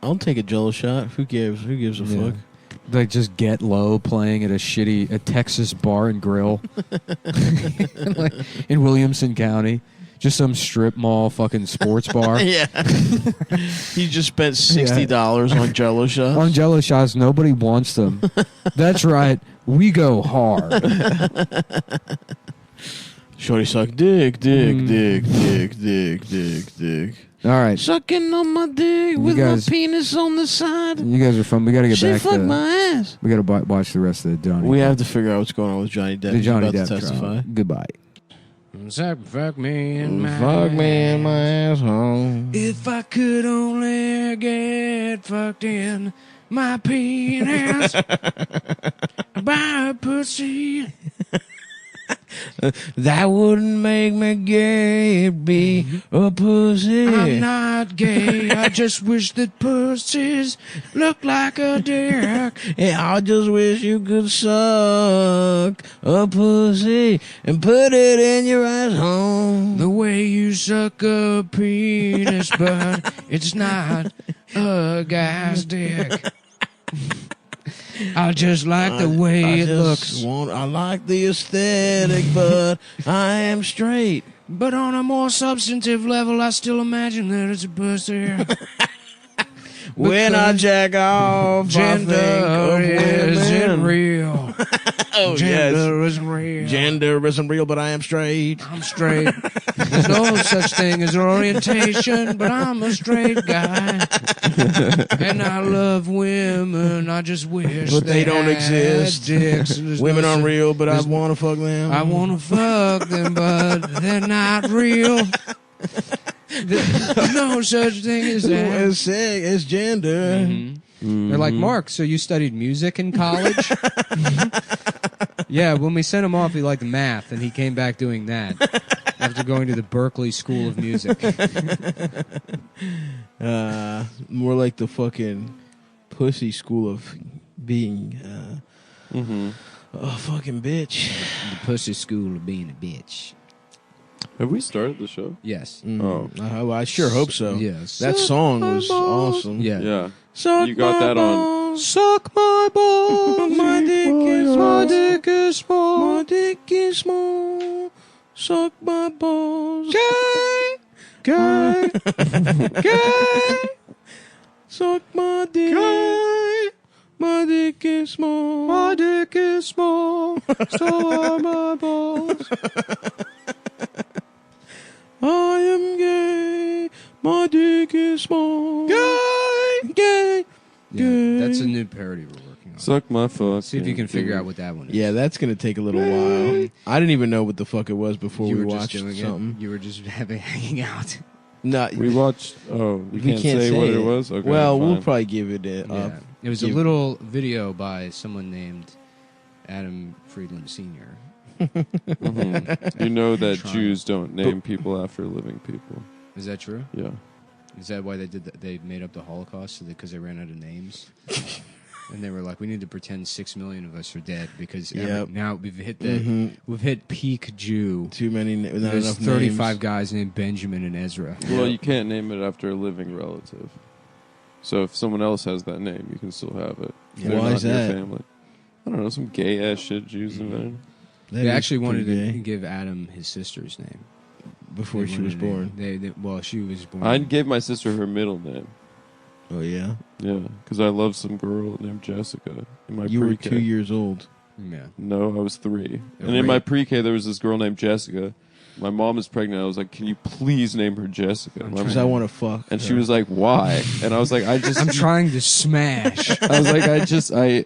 I'll take a Jell-O shot. Who gives a fuck?
Like just Get Low playing at a Texas bar and grill like, in Williamson County. Just some strip mall fucking sports bar.
Yeah. He just spent $60 on Jell-O shots.
On Jell-O shots, nobody wants them. That's right. We go hard.
Shorty suck dick, dick, dick, dick, dick, dick, dick.
All right.
Sucking on my dick with
guys-
my penis on the side.
You guys are fun. We got to get
She
back
fucked
to
my ass.
We got to watch the rest of the Johnny.
We have to figure out what's going on with Johnny Depp.
the
He's
Johnny
about
Depp
to testify.
trial. Goodbye.
Fuck me in my
Fuck me in my asshole.
If I could only get fucked in my penis by a pussy.
That wouldn't make me gay, it'd be a pussy.
I'm not gay. I just wish that pussies look like a dick.
Yeah, I just wish you could suck a pussy and put it in your asshole.
The way you suck a penis, but it's not a guy's dick. I just like the way it looks.
I like the aesthetic, but I am straight.
But on a more substantive level, I still imagine that it's a pussy.
When I jack off,
Gender
I think of
isn't
women.
real.
Oh,
Gender
yes.
isn't real.
Gender isn't real, but I am straight.
I'm straight. There's no such thing as orientation, but I'm a straight guy. And I love women. I just wish
But they don't
had
exist.
dicks. And there's
Women
no
aren't
such-
real, but I
there's-
want to fuck them.
I want to fuck them, but they're not real. There's no such thing as that.
It's sick. It's gender.
They're like, Mark, so you studied music in college? Yeah, when we sent him off, he liked math, and he came back doing that after going to the Berkeley School of Music.
More like the fucking pussy school of being a fucking bitch.
The pussy school of being a bitch.
Have we started the show?
Yes.
Oh, I sure hope so.
Yes.
That song was awesome.
Yeah.
Yeah.
Suck
You got
my
that on.
balls.
Suck my balls.
My dick is
My
small.
dick is small.
My dick is small. Suck my balls.
Gay. Gay. Gay.
Suck my dick.
Gay.
My dick is small.
My dick is small. So are my balls.
I am gay. My dick is small.
Gay.
Gay.
Yeah, that's a new parody we're working on.
Suck my fuck.
See if you can figure out what that one is.
Yeah, that's gonna take a little while. I didn't even know what the fuck it was before
You
we
were just
watched
doing
something.
it. You were just hanging out.
No,
We watched. Oh, you
we
can't, say what it
it.
was. Okay,
well, we'll
fine.
probably give it a.
Yeah. It was a little video by someone named Adam Friedland Sr.
You know that
Trying.
Jews don't name people after living people.
Is that true?
Yeah.
Is that why they did? They made up the Holocaust because they ran out of names, and they were like, "We need to pretend 6 million of us are dead because
Yep.
now we've hit
Mhm.
we've hit peak Jew.
Too many. Not
There's
enough
35
names.
guys named Benjamin and Ezra.
Well, you can't name it after a living relative. So if someone else has that name, you can still have it. If they're
Why
not
is
in your
that?
family. I don't know, some gay ass shit Jews invented.
That
They
is
actually wanted
pretty
to
gay.
give Adam his sister's name
Before
They
she was
wanted to-
born.
Well, she was born.
I gave my sister her middle name.
Oh yeah.
Yeah, because I love some girl named Jessica in my
You were
pre-K.
2 years old.
Yeah.
No, I was 3.
Yeah,
And in my
right.
pre-K, there was this girl named Jessica. My mom is pregnant. I was like, "Can you please name her Jessica?"
Because I want to fuck.
And she
her.
was like, "Why?" And I was like, "I just."
I'm trying to smash.
I was like,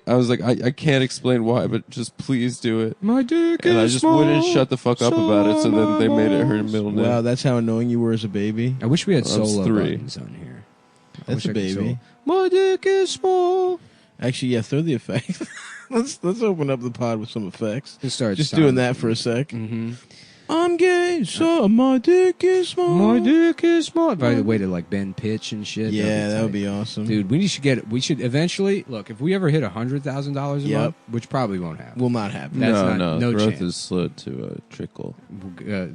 I was like, I can't explain why, but just please do it.
My dick
And I
is
just
small,
wouldn't shut the fuck up about it. So then they made it her middle name.
Wow, that's how annoying you were as a baby.
I wish we had
I was
solo
3.
buttons on here. I
That's
wish
a
I could
baby.
solo. My dick is small.
Actually, yeah, throw the effect. let's open up the pod with some effects.
Just start
Just
sound-
doing that for a sec.
Mm-hmm.
I'm gay, so my dick is small.
My dick is small. By the way, to like bend pitch and shit.
Yeah, that would
tight.
be awesome.
Dude, we should eventually look. If we ever hit $100,000 a
Yep.
month, which probably won't happen.
Will not happen.
That's
no,
not,
no, growth
chance.
is slowed to a trickle.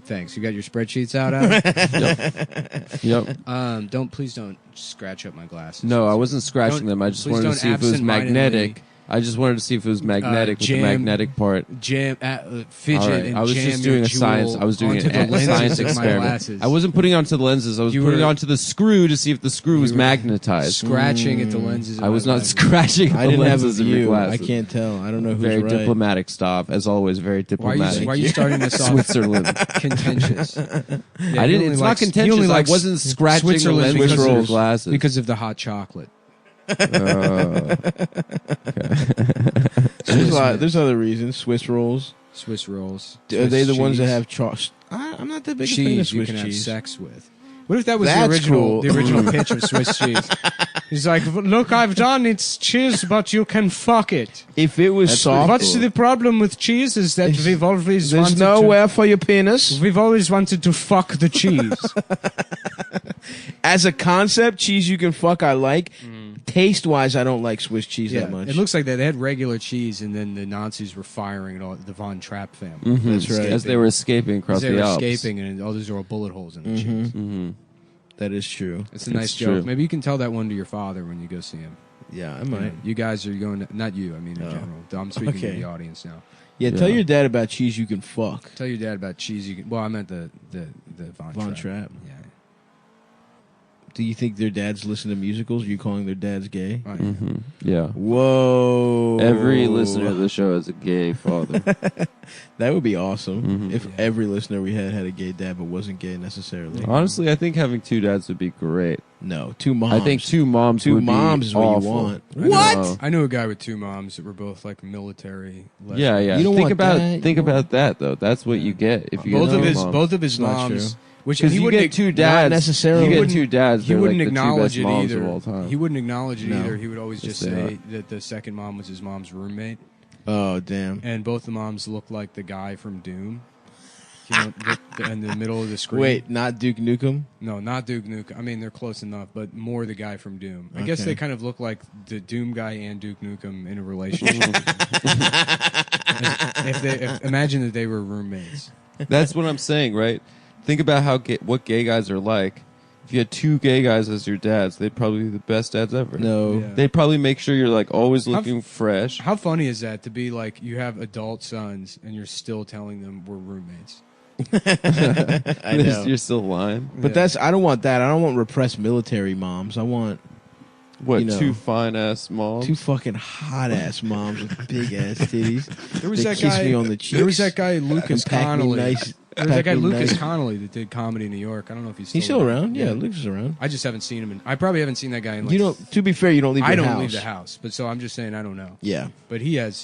Thanks. You got your spreadsheets out, Adam?
Yep.
Please don't scratch up my glasses.
No, I wasn't scratching
Don't-
them. I just
please
wanted to
don't
see if it was
absent-mindedly,
magnetic. I just wanted to see if it was magnetic with the
jam-
magnetic part.
fidget
All right,
and
I was
jam
just doing
your
a science.
jewel
I was doing
onto the
a
lenses
science
of my
experiment.
glasses.
I wasn't putting onto the lenses. I was
You
putting
were-
onto the screw to see if the screw was
were
magnetized.
scratching at the lenses of
I was
my
not
glasses.
scratching.
I
the
didn't have a
lenses of your
view. I
glasses.
can't tell. I don't know who's
Very
right.
diplomatic stop, as always. Very diplomatic.
Why are you starting this off
Switzerland?
contentious?
I didn't. It's not contentious. I wasn't scratching the
Switzerland
lenses
because
of your
of-
glasses
because of the hot chocolate.
There's other reasons. Swiss rolls.
Swiss rolls.
Are they the
Swiss
ones that
cheese.
have chalk? I'm not that big a fan of
cheese you
Swiss
can have
cheese.
sex with? What if that was
That's
the original
cool.
the original pitch of Swiss cheese? He's like, look, I've done it's cheese, but you can fuck it.
If it was soft,
What's the problem with cheese is that we've always
there's
wanted
nowhere for your penis.
We've always wanted to fuck the cheese.
As a concept, cheese you can fuck. I like. Taste wise, I don't like Swiss cheese
Yeah,
that much.
it looks like that. They had regular cheese, and then the Nazis were firing at all the Von Trapp family.
Mhm.
That's right.
As they were escaping across
As they
the
were
Alps.
escaping, and all these are all bullet holes in the cheese.
Mm-hmm.
That is true.
It's a nice
It's
joke.
true.
Maybe you can tell that one to your father when you go see him.
Yeah, I might.
You guys are going to, not you, I mean in
Oh.
general. I'm speaking to
Okay.
the audience now.
Yeah, tell your dad about cheese you can fuck.
Tell your dad about cheese you can. Well, I meant the Von
Trapp.
Yeah.
Do you think their dads listen to musicals? Are you calling their dads gay?
Oh, yeah.
Mm-hmm. Yeah.
Whoa.
Every listener of the show is a gay father.
That would be awesome
Mhm.
if every listener we had a gay dad but wasn't gay necessarily.
Honestly, I think having 2 dads would be great.
No, 2 moms.
I think 2 moms
Two
would
moms
be
is what you
awful.
want.
What?
I knew a guy with 2 moms that were both like military.
Yeah, yeah.
You don't
think
want
about
that.
think about that though. That's what you get if you
both
get
of
2
his
moms.
both of his
Not
moms,
true.
which
Because
he
you
wouldn't
get 2
Not
dads.
necessarily.
You
He
get 2 dads.
He
they're
wouldn't
like the 2
acknowledge
best
it
moms
either.
of all time.
He wouldn't acknowledge it
No.
either. He would always
Yes,
just
they
say that the second mom was his mom's roommate,
Oh, damn.
and both the moms looked like the guy from Doom. You know, in the middle of the screen.
Wait, not Duke Nukem?
No, not Duke Nukem. I mean, they're close enough, but more the guy from Doom. I guess
Okay.
they kind of look like the Doom guy and Duke Nukem in a relationship. Imagine that they were roommates.
That's what I'm saying, right? Think about how what gay guys are like. If you had 2 gay guys as your dads, they'd probably be the best dads ever.
No.
Yeah.
They'd probably make sure you're like always
How-
looking fresh.
How funny is that to be like you have adult sons and you're still telling them we're roommates?
I know.
You're still lying.
But I don't want that. I don't want repressed military moms. I want
What,
you know,
2 fine ass moms?
2 fucking hot ass moms with big ass titties.
There was
They
that
kiss
guy.
me on the cheeks.
There was that guy Lucas
and pack me
Connolly.
nice-
There was that guy
pack me
Lucas
nice.
Connolly that did comedy in New York. I don't know if he's
He's still around. Yeah, Lucas is around.
I just haven't seen him. I probably haven't seen that guy in. Like,
You don't. To be fair, you don't leave.
I
your
don't
house.
leave the house, but so I'm just saying I don't know.
Yeah.
But he has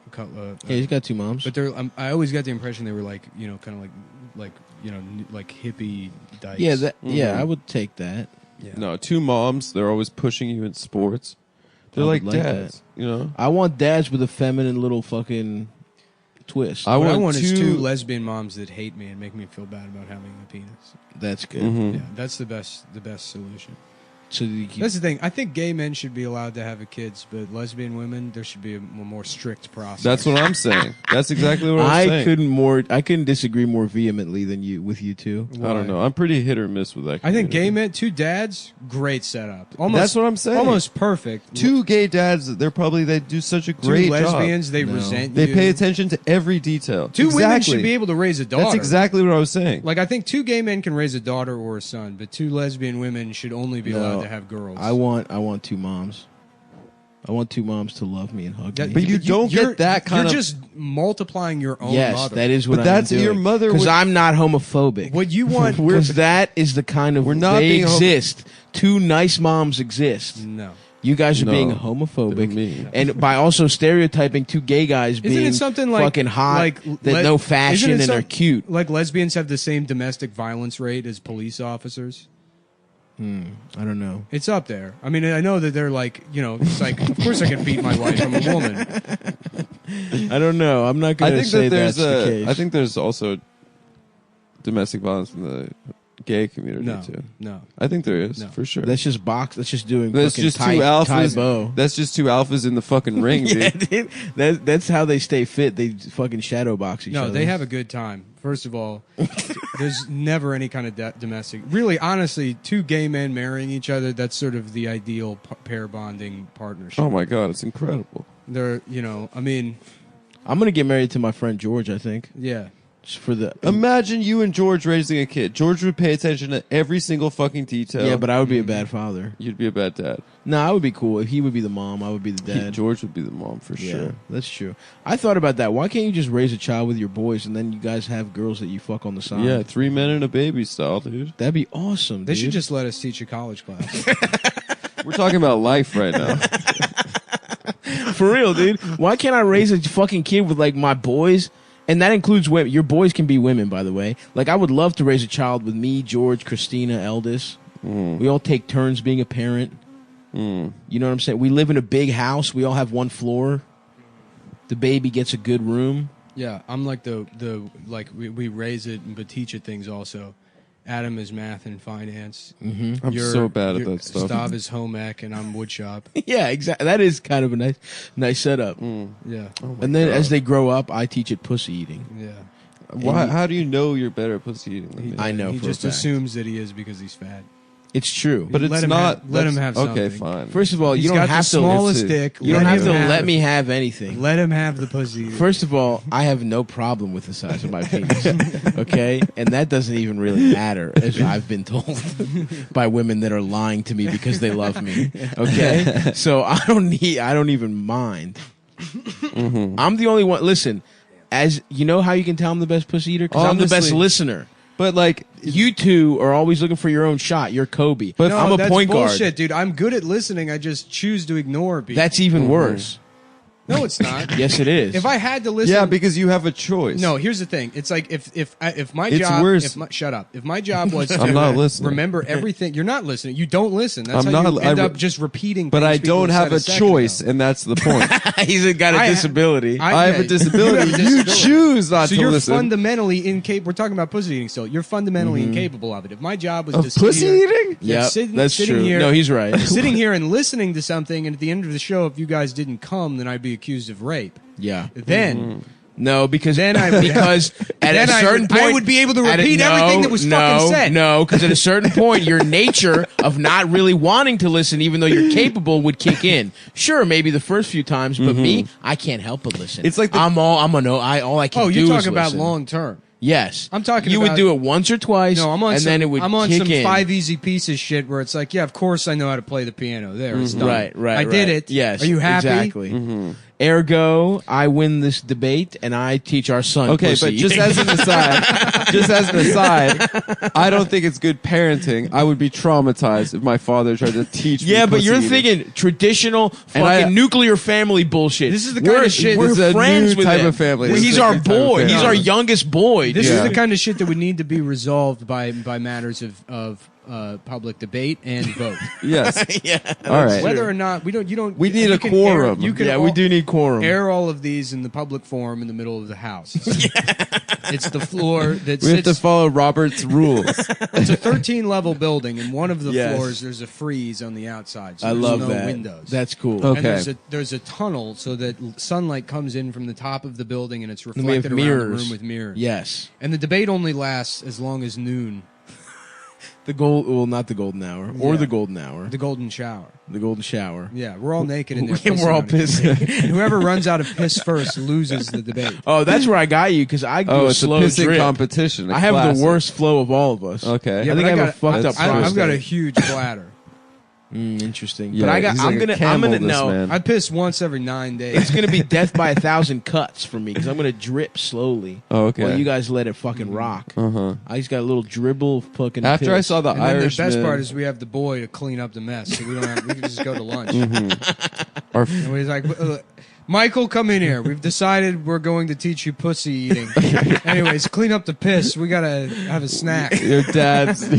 couple.
Yeah, he's got 2 moms.
But they're. I always got the impression they were like, kind of like like hippie dykes.
Yeah, yeah, I would take that.
Yeah.
No, 2 moms. They're always pushing you in sports. They're
I
like
would like
dads, you know.
I want dads with a feminine little fucking twist.
What I want is 2 lesbian moms that hate me and make me feel bad about having a penis.
That's good.
Yeah, that's the best solution.
So
that's the thing. I think gay men should be allowed to have kids, but lesbian women, there should be a more strict process.
That's what I'm saying. That's exactly what I'm saying.
I couldn't disagree more vehemently than with you two.
I don't know. I'm pretty hit or miss with that.
I think gay men, 2 dads, great setup.
That's what I'm saying.
Almost perfect.
2 gay dads, they do such a great
2 lesbians,
job.
they resent
They
you.
pay attention to every detail.
2 women should be able to raise a daughter.
That's exactly what I was saying.
Like, I think 2 gay men can raise a daughter or a son, but 2 lesbian women should only be allowed to have girls.
I want 2 moms. I want 2 moms to love me and hug me.
But you don't get that kind of.
You're just multiplying your own
Yes,
mother.
that is what
But
I'm
that's
doing.
your mother
Because
would-
I'm not homophobic.
What you want?
Because that is the kind of
We're not
they
being
exist. 2 nice moms exist.
No.
You guys are
No,
being
they're
homophobic,
mean.
and by also stereotyping 2 gay guys
Isn't
being
it something like
fucking hot,
like
that no fashion
isn't it
and are cute.
Like lesbians have the same domestic violence rate as police officers.
I don't know.
It's up there. I mean, I know that they're like, it's like, of course I can beat my wife. I'm a woman.
I don't know. I'm not
I
going to
think
say
that there's
that's the case.
I think there's also domestic violence in the gay community
No,
too.
no.
I think there is
No.
for sure.
That's just box. That's just doing.
That's
fucking
just 2
Tai
alphas.
Bo.
That's just 2 alphas in the fucking ring,
Yeah,
dude.
dude. That's how they stay fit. They fucking shadow box each
No,
other.
they have a good time. First of all, there's never any kind of domestic. Really, honestly, 2 gay men marrying each other, that's sort of the ideal pair bonding partnership.
Oh my god, it's incredible.
They're, I mean,
I'm gonna get married to my friend George. I think.
yeah.
Just for the.
Imagine you and George raising a kid. George would pay attention to every single fucking detail.
Yeah, but I would be a bad father.
You'd be a bad dad.
No, I would be cool. He would be the mom. I would be the dad.
George would be the mom for
Yeah,
sure.
that's true. I thought about that. Why can't you just raise a child with your boys and then you guys have girls that you fuck on the side?
Yeah, 3 men and a baby style, dude.
That'd be awesome.
They
dude.
should just let us teach a college class.
We're talking about life right now.
For real, dude. Why can't I raise a fucking kid with like my boys? And that includes women. Your boys can be women, by the way. Like, I would love to raise a child with me, George, Christina, Eldest. We all take turns being a parent. You know what I'm saying? We live in a big house. We all have 1 floor. The baby gets a good room.
Yeah, I'm like we raise it but teach it things also. Adam is math and finance.
Mm-hmm.
I'm so bad at that stuff.
Stav is home ec and I'm woodshop.
Yeah, exactly. That is kind of a nice setup.
Yeah.
Oh my
And then
God.
as they grow up, I teach it pussy eating.
Yeah.
Why? How do you know you're better at pussy eating than me?
I know.
He
for
just
a fact.
assumes that he is because he's fat.
It's true.
But it's
Let him
not.
have- let him
that's-
have
Okay,
something.
fine.
First of all,
He's
you don't
got
have
the
to.
smallest dick.
You don't
Let
have
him
to
have
let
it.
me have anything.
Let him have the pussy.
First of all, I have no problem with the size of my penis. Okay? And that doesn't even really matter, as I've been told by women that are lying to me because they love me. Okay? So I don't even mind. I'm the only one. Listen, as you know how you can tell I'm the best pussy eater? Because I'm the best
Honestly.
listener.
But like,
You two are always looking for your own shot. You're Kobe.
But
I'm a
that's
point
bullshit,
guard.
dude. I'm good at listening. I just choose to ignore people.
That's even worse.
No, it's not.
Yes, it is.
If I had to listen,
yeah, because you have a choice.
no. Here's the thing. It's like if my
It's
job.
worse.
Shut up. If my job was to
I'm not listening.
remember everything, you're not listening. You don't listen. That's
I'm
how
not-
you end
I-
up just repeating.
But
things
I
people
don't
said
have a
second
choice,
ago.
and that's the point.
He's got a
I-
disability.
I have a disability. You choose not
so
to
you're
listen.
fundamentally incapable. We're talking about pussy eating still. You're fundamentally incapable of it. If my job was
Of
to sit
pussy
here,
eating?
yeah,
Yep, that's
sitting
true.
Here,
No, he's right.
sitting here and listening to something, and at the end of the show, if you guys didn't come, then I'd be accused of rape.
Yeah.
Then.
No, because
Then I would-
because at
then
a
I
certain
would-
point
I would be able to
at a-
repeat everything that was fucking said.
No, because at a certain point, your nature of not really wanting to listen, even though you're capable, would kick in. Sure, maybe the first few times, but me, I can't help but listen.
It's like the-
all I can
Oh,
do
you're
is
talking about
listen.
long term.
Yes,
I'm talking
You
about-
would do it once or twice,
No, I'm on
and
some,
then it would
I'm on
kick
some
in.
5 Easy Pieces shit where it's like, yeah, of course I know how to play the piano. There, it's done.
Right.
I did it.
Yes,
Are you happy?
Exactly. Ergo, I win this debate, and I teach our son.
Okay,
pussy
but just
eating.
as an aside, I don't think it's good parenting. I would be traumatized if my father tried to teach me.
Yeah, but
pussy
you're
eating.
thinking traditional
And I-
fucking nuclear family bullshit.
This is the kind of shit.
We're
This is a
friends
new
with
type
him.
of family.
Well,
This
he's
is a
our
new type of
boy.
family.
He's our youngest boy.
This
dude.
is the kind of shit that would need to be resolved by matters of public debate and vote.
Yes.
Yeah.
All right.
Whether or not we don't.
We need
you
a
can
quorum.
you can
Yeah, we do need quorum.
Air all of these in the public forum in the middle of the house. It's the floor that
We have to
sits.
follow Robert's rules.
It's a 13-level building, and one of the
Yes.
floors there's a freeze on the outside. So
I
there's
love
no
that.
windows.
That's cool.
Okay.
And there's a tunnel so that sunlight comes in from the top of the building and it's
And we have
reflected around the
mirrors.
room with mirrors.
Yes.
And the debate only lasts as long as noon.
Not the golden hour, or
Yeah.
the golden hour,
The golden shower.
the golden shower.
Yeah, we're all naked in there.
We're all pissing.
And whoever runs out of piss first loses the debate.
Oh, that's where I got you because I do
Oh,
a
it's a
slow
pissing
drip.
competition. a
I have
classic.
the worst flow of all of us.
Okay.
I think I have a fucked up prostate.
I've got a huge bladder.
Interesting.
Yeah,
but I got.
he's
I'm
like a
gonna. I'm
camel,
gonna
this
know.
man.
I piss once every 9 days.
It's gonna be death by 1,000 cuts for me because I'm gonna drip slowly.
Oh, okay.
While you guys let it fucking rock.
Uh-huh.
I just got a little dribble of fucking.
After I
piss.
saw the
And then the
Irishman,
best part is we have the boy to clean up the mess, so we don't have. We can just go to lunch.
our
And he's like, Michael, come in here. We've decided we're going to teach you pussy eating. Anyways, clean up the piss. We gotta have a snack.
your dad's.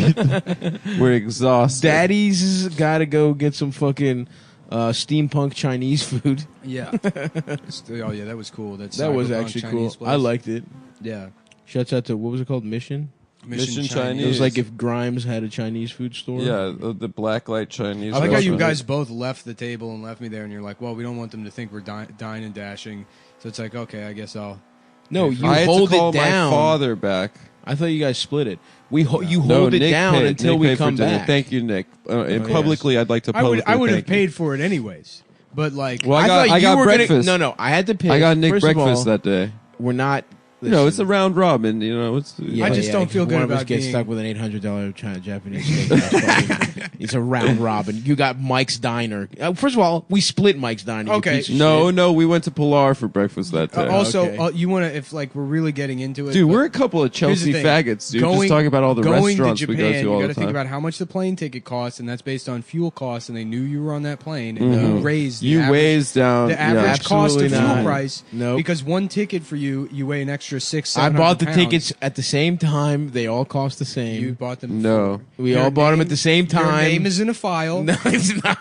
We're exhausted.
Daddy's got to go get some fucking steampunk Chinese food.
Yeah. Oh yeah, that was cool.
That was
cyberpunk
actually
Chinese
cool.
place.
I liked it.
Yeah.
Shouts out to what was it called? Mission.
Mission
It
Chinese.
was like if Grimes had a Chinese food store.
Yeah, the blacklight Chinese.
I like how you
restaurant.
guys both left the table and left me there, and you're like, "Well, we don't want them to think we're dine and dashing." So it's like, okay, I guess I'll.
No, you
I had
hold
to call
it down.
my father back.
I thought you guys split it. You
No,
hold it
Nick
down
paid.
until
Nick
we
paid for
come
dinner.
back.
Thank you, Nick. And
yes.
publicly, I'd like to publicly
I would have
thank you.
paid for it anyways, but like,
Well, I
thought
got
you were gonna-
breakfast.
No, I had to pay.
I got Nick
First of
breakfast
all,
that day.
We're not.
You know, it's a round robin. You know, it's.
Yeah,
I just don't feel good
one of us
about
gets
being-
stuck with an $800 Japanese steak. It's a round robin. You got Mike's Diner. First of all, we split Mike's Diner. you
Okay.
piece of
No,
shit.
no, we went to Pilar for breakfast that day.
also,
okay.
you want to, if like we're really getting into it,
Dude,
but
we're a couple of
here's the
Chelsea
thing.
faggots, dude. Just talking about all the
going
restaurants
to
we
Japan,
go to
you
all
got
the
to think
time.
about how much the plane ticket costs, and that's based on fuel costs. And they knew you were on that plane, and you raised the
You
average,
weighs down
the average cost of
absolutely
fuel
not.
price.
Nope.
Because one ticket for you weigh an extra 600.
I bought the tickets at the same time. They all cost the same.
You bought them.
No.
we
Your
all bought them
name-
at the same time.
Your name is in a file.
No, it's not.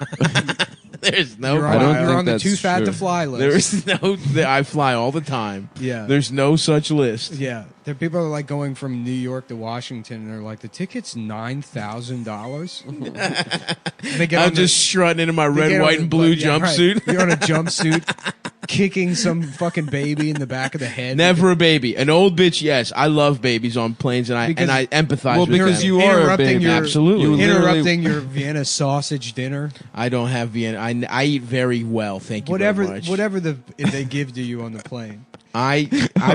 There's no.
You're
I
on,
don't
you're
think
on the
that's
too fat
true.
to fly list.
There is no. I fly all the time.
Yeah.
There's no such list.
Yeah, there people are like going from New York to Washington, and they're like, the ticket's $9,000.
I'm just strutting into my red, white, and blue jumpsuit.
You're on a jumpsuit, kicking some fucking baby in the back of the head.
Never a baby. An old bitch, yes. I love babies on planes, and I
Because-
empathize
Well,
with
because
them.
you are a
interrupting
baby.
your
Absolutely.
You literally-
interrupting your Vienna sausage dinner.
I don't have Vienna. I eat very well, thank you
Whatever,
very much.
whatever they give to you on the plane.
I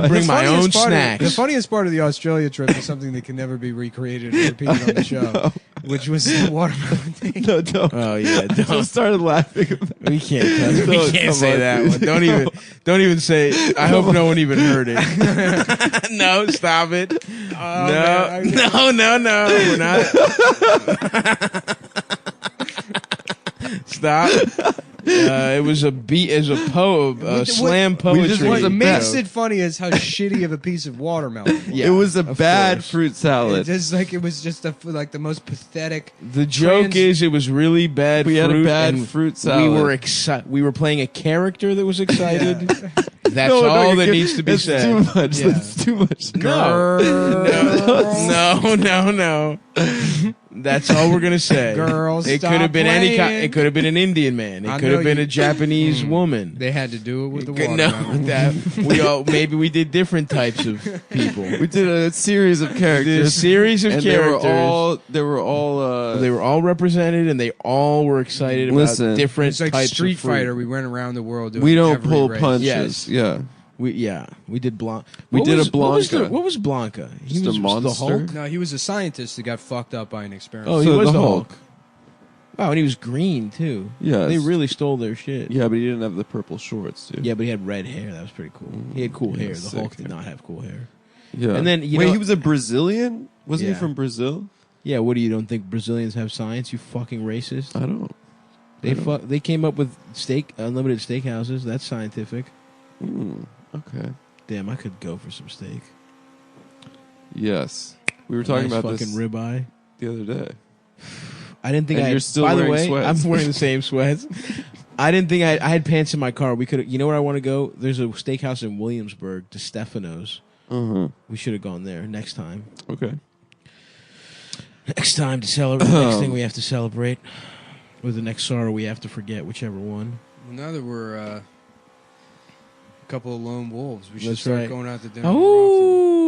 bring my own snacks.
The funniest part of the Australia trip is something that can never be recreated or repeated on the show, which was the watermelon thing.
No, don't.
Oh yeah,
Don't
don't.
start laughing.
We can't. We
Don't
can't
come
say
on,
that
dude.
one. Don't even say. I hope no one even heard it. No, stop it. No. We're not. Stop. It was a beat as a poem, slam poetry.
What
a
makes
bad-
it funny is how shitty of a piece of watermelon. Was.
Yeah,
it was a
of
bad
course.
fruit salad.
It just like it was just like the most pathetic.
The joke is it was really bad.
We had a
fruit
bad
and
fruit salad.
We were excited. We were playing a character that was excited. That's
No,
all
you're
that
good.
needs to be
That's
said.
too much.
Yeah.
That's too much.
No. That's all we're gonna say.
Girls,
it
stop
could have been any.
playing.
It could have been an Indian man.
I
It could
know
have been
you-
a Japanese woman.
They had to do it with the
No,
watermelon.
that maybe we did different types of people.
We did a series of characters.
A series of
and
characters.
They were all.
They were all represented, and they all were excited
Listen,
about different
It's like
types
Street
of fruit.
Fighter. We went around the world. Doing
we don't
every
pull
race.
punches.
Yes.
Yeah.
We did Blanca.
We did a Blanca.
What was Blanca?
Just a
was the
monster?
Hulk?
No, he was a scientist that got fucked up by an experiment.
Oh, he
So
was
the
the
Hulk.
Hulk. Oh, and he was green too.
Yeah,
they really stole their shit.
Yeah, but he didn't have the purple shorts, dude.
Yeah, but he had red hair. That was pretty cool. He had cool
Yeah,
hair. The
sick,
Hulk did
yeah.
not have cool hair.
Yeah.
And then
Wait, he was a Brazilian? Wasn't
Yeah.
he from Brazil?
Yeah. What do you don't think Brazilians have science? You fucking racist.
I don't.
They came up with unlimited steakhouses. That's scientific.
Okay.
Damn, I could go for some steak.
Yes. We were talking
Nice
about
fucking
this
ribeye
the other day.
I didn't think
And
I.
you're still
by the
wearing
way,
sweats.
I'm wearing the same sweats. I didn't think I had pants in my car. We could. You know where I want to go? There's a steakhouse in Williamsburg, De Stefano's. We should have gone there next time.
Okay.
Next time to celebrate. Next thing we have to celebrate, or the next sorrow we have to forget, whichever one.
Well, now that we're a couple of lone wolves, we should
That's
start
right.
going out to dinner more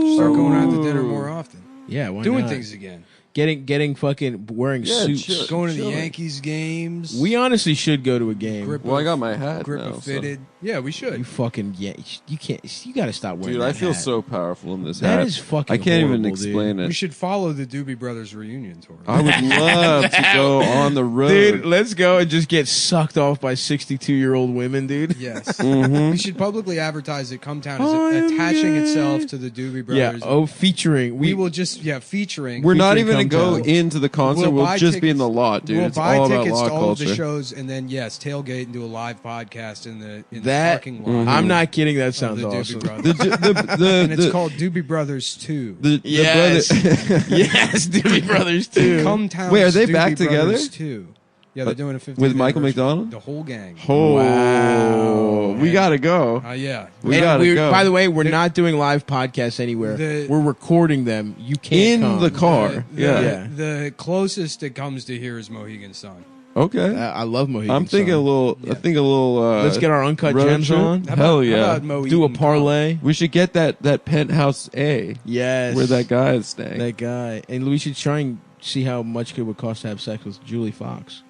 often. Start going out to dinner more often.
Yeah, why
Doing
not?
things again.
Getting fucking wearing suits.
Going to the Yankees games.
We honestly should go to a game.
Well, I got my hat
Grippa
now, so-
fitted. Yeah, we should.
You fucking you can't. You got to stop wearing.
Dude,
that
I feel
hat.
so powerful in this
That
hat.
is fucking
I can't even
horrible,
explain it.
We should follow the Doobie Brothers reunion tour.
I would love to go on the road.
Dude, let's go and just get sucked off by 62-year-old women, dude.
Yes.
Mhm.
We should publicly advertise that Come Town is attaching itself to the Doobie
Yeah.
Brothers.
Oh, featuring.
We will just featuring.
We're not
featuring
even going to go
Come Town.
into the concert. We'll
buy
just be in the
tickets-
lot, dude.
We'll
It's
buy
all about
tickets
lot
to all of
culture.
the shows, and then take Tailgate and do a live podcast in the
That
parking lot.
I'm not kidding. That
of
sounds
the Doobie
awesome.
Brothers. and it's
the-
called Doobie Brothers 2.
Yes. yes, Doobie Brothers too.
Come Town.
Wait, are they
Doobie
back
Brothers
together?
2. Yeah, they're doing a 50th
With Michael
anniversary.
McDonald?
The whole gang.
Oh, we gotta go.
Yeah.
We
And
gotta go.
By the way, we're not doing live podcasts anywhere.
The-
We're recording them. You can't
In
come.
the car.
The, the closest it comes to here is Mohegan Sun.
Okay.
I love Mohegan.
I'm thinking
Sun.
a little. I think a little.
Let's get our uncut
road
gems
trip.
on.
Hell yeah!
Do a parlay.
We should get that penthouse A.
Yes.
Where that guy is staying.
That guy, and we should try and see how much it would cost to have sex with Julie Fox,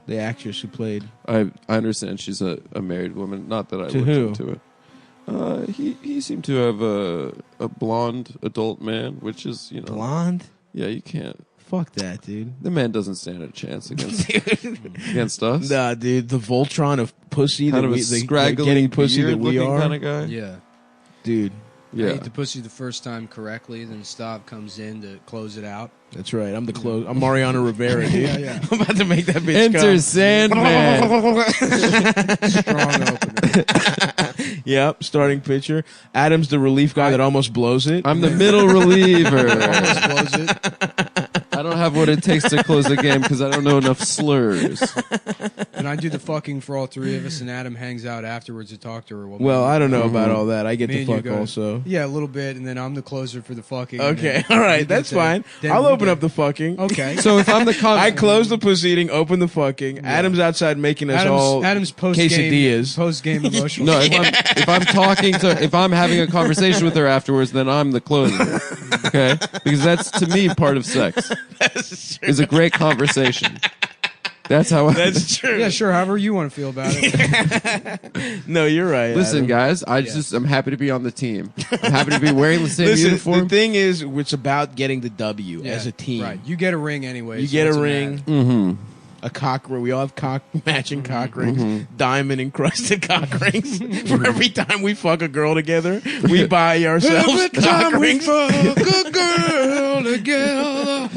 the actress who played.
I understand she's a married woman. Not that I
To
looked
who?
into it. He seemed to have a blonde adult man, which is
Blonde?
Yeah, you can't.
Fuck that, dude.
The man doesn't stand a chance against against us.
Nah, dude, the Voltron of pussy
Kind
that
of a
we, the
scraggly
getting pussy that we
beard-looking
are.
kind of guy.
Yeah.
Dude.
Yeah. Eat the pussy the first time correctly, then Stav comes in to close it out.
That's right. I'm the close. I'm Mariano Rivera, dude.
Yeah.
I'm about to make that bitch
Enter
come.
Sandman.
Strong opener.
Yep, starting pitcher. Adam's the relief guy that almost blows it.
I'm the middle reliever.
Almost blows it.
I don't have what it takes to close the game because I don't know enough slurs.
And I do the fucking for all three of us, and Adam hangs out afterwards to talk to her.
Well, I don't know about all that. I get
Me
the
and you
fuck
go-
also.
Yeah, a little bit, and then I'm the closer for the fucking. and
Okay,
then
all
we
right,
get
that's
to-
fine.
then
I'll
we
open
get-
up the fucking.
Okay.
So if I'm the
I close the proceeding, open the fucking. Adam's outside making us all
Adam's post
quesadillas.
game emotional.
No, if I'm talking to, if I'm having a conversation with her afterwards, then I'm the closer. Okay, because that's to me part of sex. Is a great conversation. That's how.
That's true.
Yeah, sure. However you want to feel about it.
No, you're right.
Listen,
Adam.
guys, I'm happy to be on the team. I'm happy to be wearing the same
Listen,
uniform.
the thing is, it's about getting the W
Yeah,
as a team.
Right. You get a ring anyway.
You
so
get
what's
a
it
ring,
matter?
Mm-hmm.
a cock ring. We all have matching cock rings, diamond encrusted cock rings. For every time we fuck a girl together, we buy ourselves
Every
cock
time we
rings.
fuck a girl together.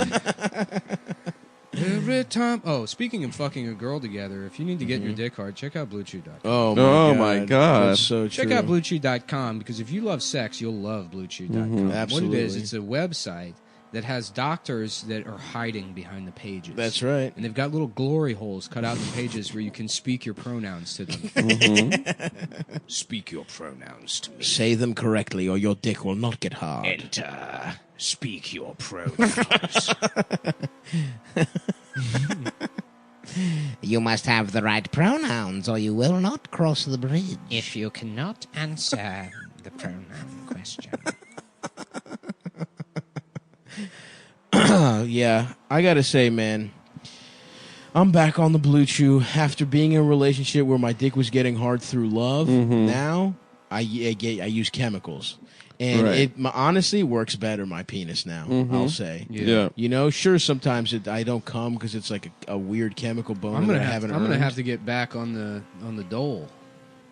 Every time. Oh, speaking of fucking a girl together, if you need to get your dick hard, check out BlueChew.com.
Oh
my God.
That's so
Check
true.
out BlueChew.com because if you love sex, you'll love BlueChew.com. What it
Absolutely.
is, it's a website that has doctors that are hiding behind the pages.
That's right.
And they've got little glory holes cut out in the pages where you can speak your pronouns to them. Speak your pronouns to me.
Say them correctly, or your dick will not get hard.
Enter. Speak your pronouns.
You must have the right pronouns, or you will not cross the bridge.
If you cannot answer the pronoun question.
Yeah, I gotta say, man, I'm back on the Blue Chew after being in a relationship where my dick was getting hard through love. Now I use chemicals, And
Right.
it honestly works better, my penis now,
Mhm.
I'll say.
Yeah.
You know, sure, sometimes I don't come because it's like a weird chemical bone
I'm gonna
that I
have
haven't
I'm gonna
earned.
have to get back on the dole.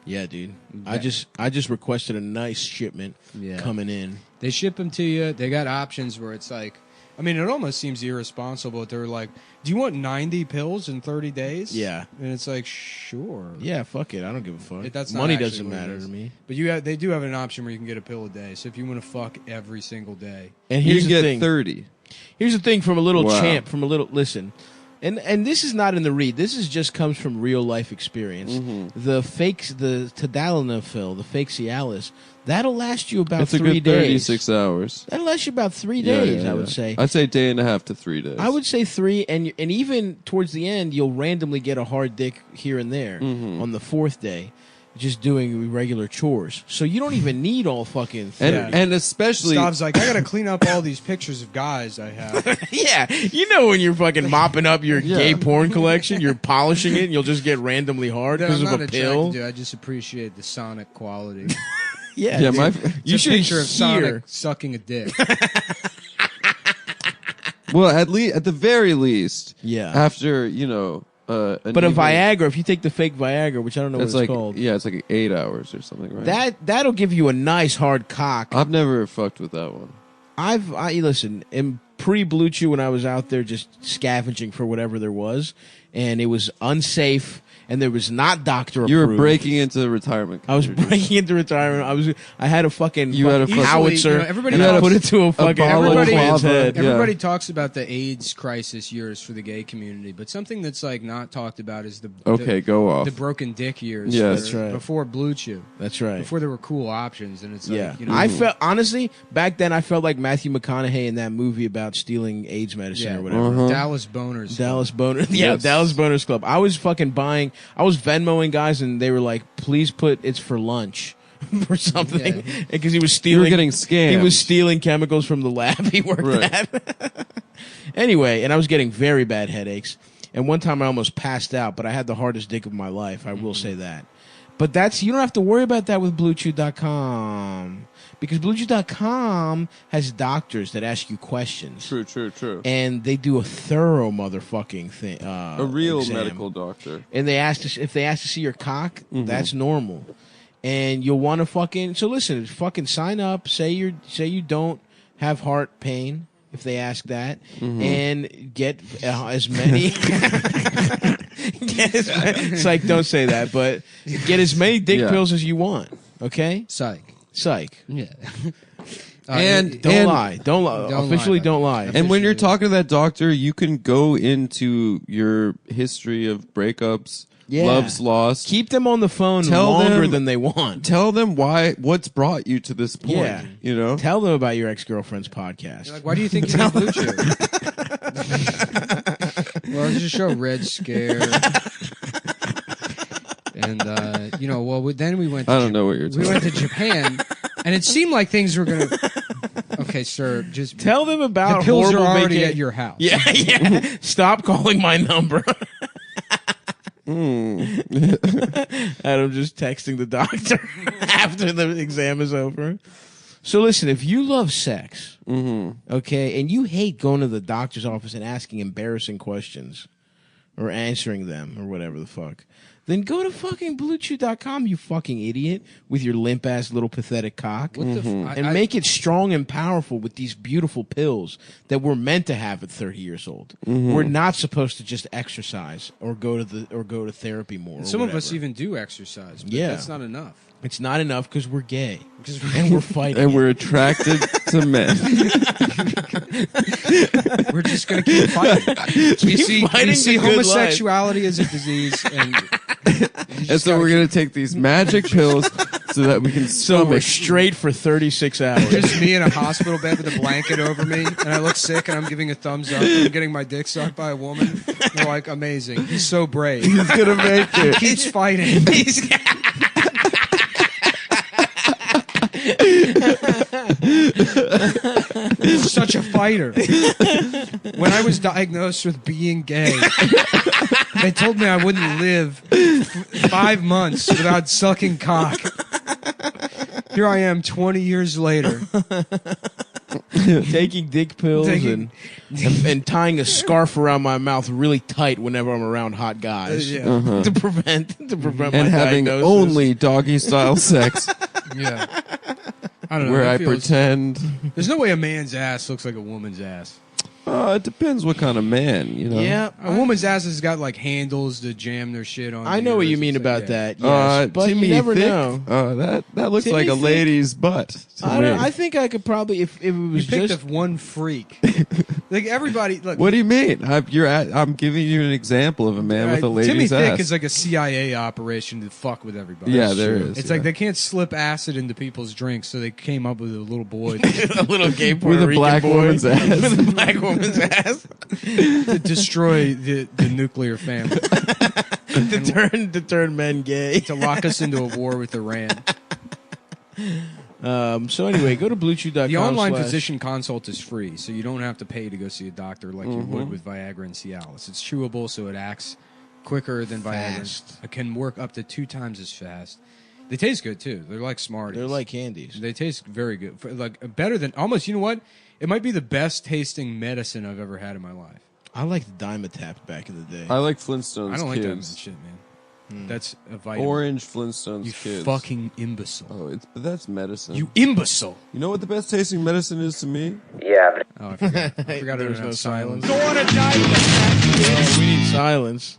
Yeah, dude. I just requested a nice shipment coming in.
They ship them to you. They got options where it's like, I mean, it almost seems irresponsible. But they're like, do you want 90 pills in 30 days?
Yeah.
And it's like, sure.
Yeah, fuck it. I don't give a fuck.
That's not
Money
actually
doesn't
what it
matter
is.
to me.
But they do have an option where you can get a pill a day. So if you want to fuck every single day,
And here's the thing.
30.
Here's the thing from a little
Wow.
champ, from a little listen. And this is not in the read. This is just comes from real life experience.
Mm-hmm.
The tadalafil, the fake Cialis, that'll last you about
It's a
3
good
days.
36 hours.
That'll last you about 3
Yeah,
days,
yeah,
I would
yeah.
say.
I'd say day and a half to 3 days.
I would say 3, and even towards the end, you'll randomly get a hard dick here and there
Mm-hmm.
on the 4th day, just doing regular chores. So you don't even need all fucking 30.
and especially
Stav's like, I gotta clean up all these pictures of guys I have.
Yeah, you know when you're fucking mopping up your gay porn collection, you're polishing it, and you'll just get randomly hard
Dude,
because
I'm
of
not
a pill.
attracted to it. I just appreciate the sonic quality.
Yeah,
Yeah,
dude.
my-
It's
you
a
should
picture of
hear.
Sonic sucking a dick.
well, at the very least,
Yeah.
After an
But a
evening-
Viagra, if you take the fake Viagra, which I don't know what
it's
it's
like
called,
it's like 8 hours or something, right?
that'll give you a nice hard cock.
I've never fucked with that one.
I listen in pre-Blue Chew when I was out there just scavenging for whatever there was, and it was unsafe. And there was not doctor approved.
You were breaking into the retirement.
I was
community.
breaking into retirement. I had a fucking
You had a fucking-
howitzer.
everybody
and I
knows-
put it to a fucking
bottle of
man's
lava.
head.
Everybody talks about the AIDS crisis years for the gay community, but something that's like not talked about is
Okay, go off.
the broken dick years.
Yes.
That's right.
Before Blue Chew.
That's right.
Before there were cool options, and it's
Yeah,
like, you know,
I felt honestly back then. I felt like Matthew McConaughey in that movie about stealing AIDS medicine
yeah,
or whatever.
Dallas Boners.
Dallas Boners, yeah,
Yes.
Dallas Boners Club. I was fucking buying. I was Venmoing guys, and they were like, "Please put it's for lunch." or something, because he was stealing.
You were getting scammed.
He was stealing chemicals from the lab he worked
Right.
at. Anyway, and I was getting very bad headaches. And one time I almost passed out, but I had the hardest dick of my life. I will say that. But you don't have to worry about that with BlueChew.com. Because BlueChew.com has doctors that ask you questions.
True.
And they do a thorough motherfucking thing.
A real
exam.
medical doctor.
And if they ask to see your cock, that's normal. And you'll want to fucking fucking sign up. Say you don't have heart pain if they ask that, and get as many. It's like, don't say that, but get as many dick pills as you want. Okay,
psych.
Yeah.
And
don't lie. Officially, don't lie.
And when you're talking to that doctor, you can go into your history of breakups, loves lost.
Keep them on the phone longer than they want.
Tell them what's brought you to this point.
Yeah.
You know?
Tell them about your ex-girlfriend's podcast.
Like, why do you think you need Blue Chew? Well, it's just show Red Scare. And then we went.
I don't know what you're talking
We went to Japan, and it seemed like things were gonna. Okay, sir, just
tell them about
the pills are
horrible
already
vaca-
at your house.
Yeah. Stop calling my number. Adam just texting the doctor after the exam is over. So listen, if you love sex, okay, and you hate going to the doctor's office and asking embarrassing questions or answering them or whatever the fuck, then go to fucking BlueChew.com, you fucking idiot, with your limp ass little pathetic cock,
What the
and make it strong and powerful with these beautiful pills that we're meant to have at 30 years old. We're not supposed to just exercise or go to therapy more.
And
or
some of us
whatever.
even do exercise. But
Yeah.
that's not enough.
It's not enough because we're gay and we're fighting.
And we're attracted to men.
We're just gonna keep fighting. We
fighting
see
the good
homosexuality as a disease, and
And so we're going to take these magic pills so that we can
we're
stomach.
straight for 36 hours.
just me in a hospital bed with a blanket over me, and I look sick, and I'm giving a thumbs up, and I'm getting my dick sucked by a woman. They're like, amazing. He's so brave.
He's going to make
He
it.
keeps fighting. He's such a fighter. When I was diagnosed with being gay, they told me I wouldn't live 5 months without sucking cock.
Here I am 20 years later.
Taking dick pills and tying a scarf around my mouth really tight whenever I'm around hot guys to prevent my
and having
diagnosis.
only doggy style sex.
Yeah. I don't know.
Where
It
I
feels-
pretend.
There's no way a man's ass looks like a woman's ass.
It depends what kind of man, you know.
Yeah,
A woman's ass has got like handles to jam their shit on.
I know what you mean about that. Yes, but
Timmy
you never
Thick,
know.
That looks
Timmy
like a
Thick?
lady's butt. to me.
I think I could probably if it
You
was
picked
just
up one freak. Like everybody, look.
What do you mean? I'm giving you an example of a man with a
Timmy
lady's
Thick
ass.
is like a CIA operation to fuck with everybody.
Yeah, there is,
It's
yeah.
like they can't slip acid into people's drinks, so they came up with a little boy,
a little gay
With
Puerto
a
Rican
black
boy
woman's ass.
with a black woman's ass
to destroy the nuclear family,
to turn men gay.
to lock us into a war with Iran.
So anyway, go to BlueChew.com.
The online physician consult is free, so you don't have to pay to go see a doctor like you would with Viagra and Cialis. It's chewable, so it acts quicker than
Fast.
Viagra. It can work up to 2 times as fast. They taste good too. They're like Smarties.
They're like candies.
They taste very good. Like better than almost. You know what? It might be the best tasting medicine I've ever had in my life.
I liked Dimetapp back in the day.
I like Flintstones
I don't like that
Kids.
shit, man. That's a vitamin.
Orange Flintstones
You
Kids.
fucking imbecile.
Oh, but that's medicine.
You imbecile.
You know what the best tasting medicine is to me?
Yeah.
Oh, I forgot. I forgot
There
there
was no silence.
Don't want to die.
Oh, we need silence.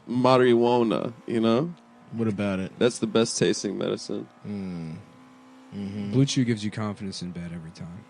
Marijuana, you know?
What about it?
That's the best tasting medicine.
Blue Chew gives you confidence in bed every time.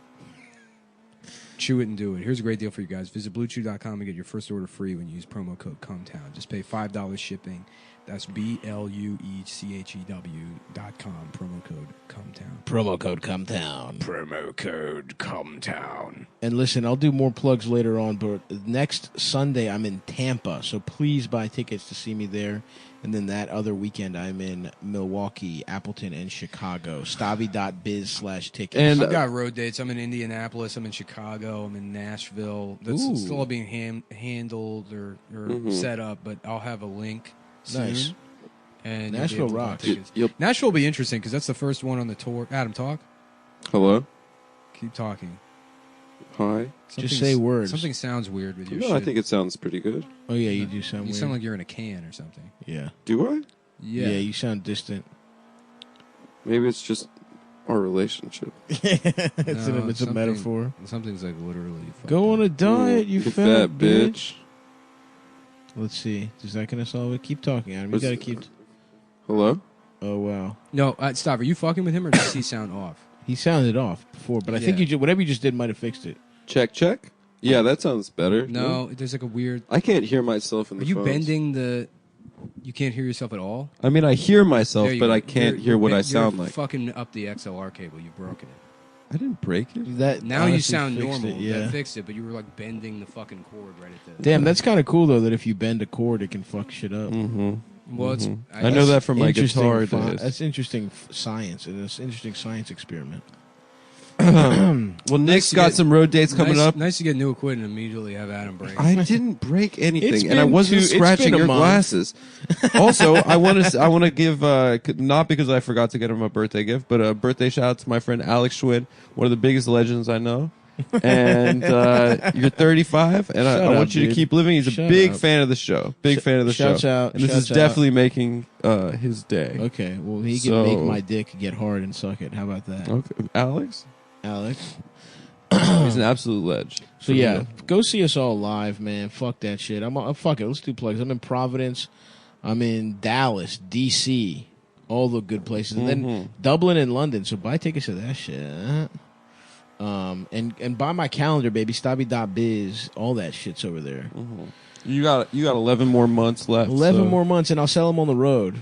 Chew it and do it. Here's a great deal for you guys. Visit BlueChew.com and get your first order free when you use promo code CUMTOWN. Just pay $5 shipping. That's BLUECHEW.com. Promo code CUMTOWN.
Promo code CUMTOWN.
Promo code CUMTOWN.
And listen, I'll do more plugs later on, but next Sunday I'm in Tampa, so please buy tickets to see me there. And then that other weekend I'm in Milwaukee, Appleton, and Chicago. Stavi.biz/tickets.
And
I've got road dates. I'm in Indianapolis. I'm in Chicago. I'm in Nashville. That's
Ooh.
still all being handled or set up, but I'll have a link soon.
Nice.
And
Nashville
you'll be able to buy
rocks.
tickets.
Yep.
Nashville will be interesting because that's the first one on the tour. Adam, talk.
Hello?
Keep talking.
Hi.
Just say words.
Something sounds weird with your
No,
shit.
I think it sounds pretty good.
Oh, yeah, you do sound
You
weird.
sound like you're in a can or something.
Yeah.
Do I?
Yeah.
Yeah, you sound distant.
Maybe it's just our relationship.
It's a
something-
metaphor.
Something's like literally.
Go on a diet, you fat bitch.
bitch.
Let's see. Is that going to solve it? Keep talking, Adam. You
What's-
got to keep...
Hello?
Oh, wow.
No, stop. Are you fucking with him or does he sound off?
He sounded off before, but I think
Yeah.
whatever you just did might have fixed it.
Check, check. Yeah, that sounds better.
No, there's like a weird.
I can't hear myself in
Are
the
you
phones.
bending the? You can't hear yourself at all.
I mean, I hear myself,
There you
but
go.
I can't
You're-
hear what
you're
I sound
you're
like.
Fucking up the XLR cable. You've broken it.
I didn't break it.
That
Now you
honestly
sound
fixed
normal.
it, yeah.
That fixed it, but you were like bending the fucking cord right at the.
Damn, that's kind of cool though. That if you bend a cord, it can fuck shit up.
Mm-hmm.
Well, it's.
I know that from my
Interesting
guitar
fi-
days.
That's interesting science. It is an interesting science experiment.
Well, Nick's got some road dates coming
nice,
up.
Nice to get new equipment and immediately have Adam break.
I didn't break anything,
It's
and I
been
wasn't
it's
scratching
been a
your
month.
glasses. Also, I want to give not because I forgot to get him a birthday gift, but a birthday shout out to my friend Alex Schwinn, one of the biggest legends I know. And you're 35, and I
Shut
want
up,
you to
dude.
keep living. He's a
Shut
big
up.
fan of the show. Big fan of the show.
Shouts out,
and this is
shouts out.
definitely making his day.
Okay, well he can make my dick get hard and suck it. How about that?
Okay, Alex.
He's
an absolute ledge.
So yeah, go see us all live, man. Fuck that shit. Fuck it. Let's do plugs. I'm in Providence. I'm in Dallas, DC, all the good places, and then Dublin and London. So buy tickets to that shit. And buy my calendar, baby. Stabby.biz. All that shit's over there.
You got 11 more months left.
11
so-
more months, and I'll sell them on the road.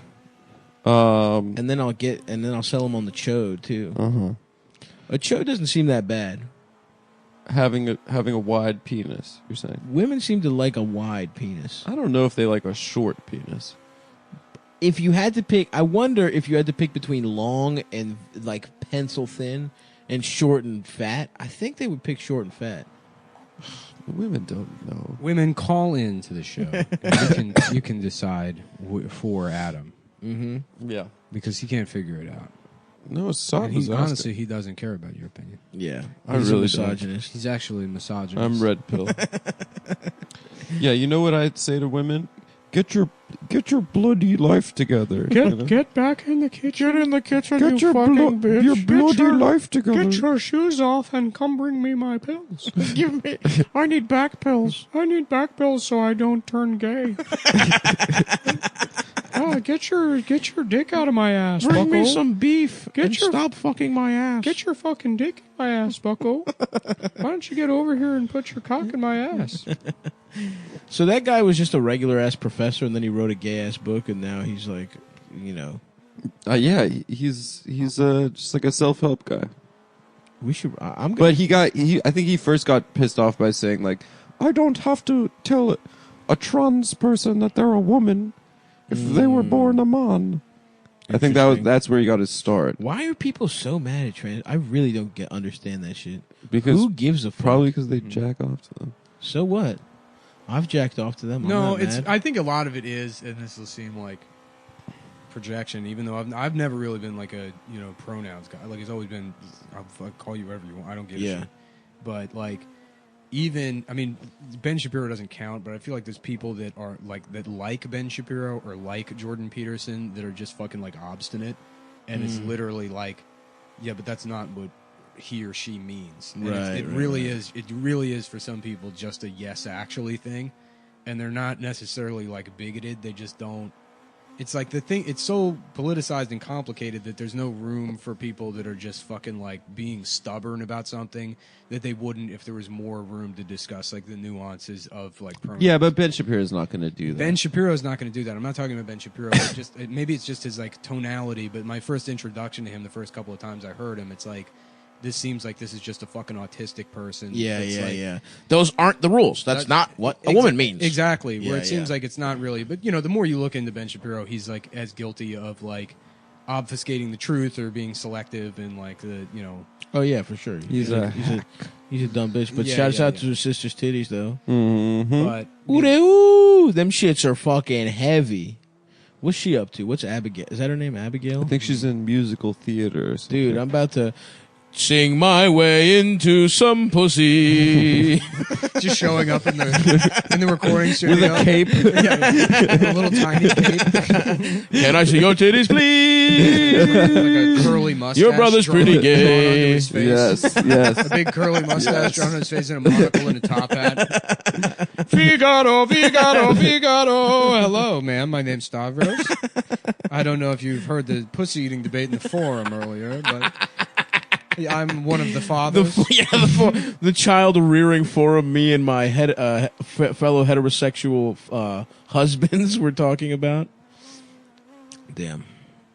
Um,
and then I'll sell them on the chode too. A chode doesn't seem that bad.
Having a wide penis, you're saying?
Women seem to like a wide penis.
I don't know if they like a short penis.
If you had to pick, I wonder if you had to pick between long and like pencil thin and short and fat. I think they would pick short and fat.
Women don't know.
Women, call in to the show. You can decide for Adam.
Mm-hmm.
Yeah,
because he can't figure it out.
No, Saab
And
was asking.
honestly, he doesn't care about your opinion.
Yeah,
I
he's
really
a misogynist.
He's actually a misogynist.
I'm red pill. Yeah, you know what I'd say to women? Get your bloody life together.
Get back in the kitchen. Get in the kitchen,
Get
you
your
fucking bitch.
your
Get
bloody
your-
life together.
Get your shoes off and come bring me my pills. Give me. I need back pills. I need back pills so I don't turn gay. Get your dick out of my ass,
Bring me
bucko.
some beef
Get
and
your-
stop fucking my ass.
Get your fucking dick in my ass, bucko. Why don't you get over here and put your cock in my ass?
So that guy was just a regular ass professor, and then he wrote a gay ass book, and now he's like,
Yeah, he's just like a self-help guy.
We should.
But I think he first got pissed off by saying like, I don't have to tell a trans person that they're a woman if they were born a man. I think that's where he got his start.
Why are people so mad at trans? I really don't understand that shit.
Because
who gives a fuck?
Probably because they jack off to them.
So what? I've jacked off to them. I'm
No,
not
it's.
mad.
I think a lot of it is, and this will seem like projection, even though I've never really been like a pronouns guy. Like it's always been, I'll call you whatever you want. I don't give a shit. But like, even Ben Shapiro doesn't count, but I feel like there's people that are like Ben Shapiro or like Jordan Peterson that are just fucking like obstinate, and it's literally like, yeah, but that's not what he or she means. And it really is. It really is for some people just a yes actually thing, and they're not necessarily like bigoted. They just don't. It's like the thing. It's so politicized and complicated that there's no room for people that are just fucking like being stubborn about something that they wouldn't if there was more room to discuss like the nuances of like pronouns.
Yeah, but Ben Shapiro's not going to do that.
Ben Shapiro is not going to do that. I'm not talking about Ben Shapiro. It's just maybe it's just his like tonality. But my first introduction to him, the first couple of times I heard him, it's like this seems like this is just a fucking autistic person.
Yeah. Those aren't the rules. That's not what a woman means.
Exactly. Where
Yeah,
it seems like it's not really. But the more you look into Ben Shapiro, he's like as guilty of like obfuscating the truth or being selective and like the
Oh yeah, for sure. He's a dumb bitch. But shouts out to his sister's titties though.
Mm-hmm.
But
ooh, them shits are fucking heavy. What's she up to? What's Abigail? Is that her name, Abigail?
I think she's in musical theater or something.
Dude, I'm about to sing my way into some pussy.
just showing up in the recording studio
with a cape,
a little tiny cape.
Can I see your titties, please?
Like a curly mustache.
Your brother's
drawn-
pretty
drawn onto
gay.
his face.
Yes.
A big curly mustache drawn on his face and a monocle and a top hat. Figaro. Hello, ma'am. My name's Stavros. I don't know if you've heard the pussy eating debate in the forum earlier, but I'm one of the fathers.
The child rearing forum. Me and my fellow heterosexual husbands we're talking about. Damn,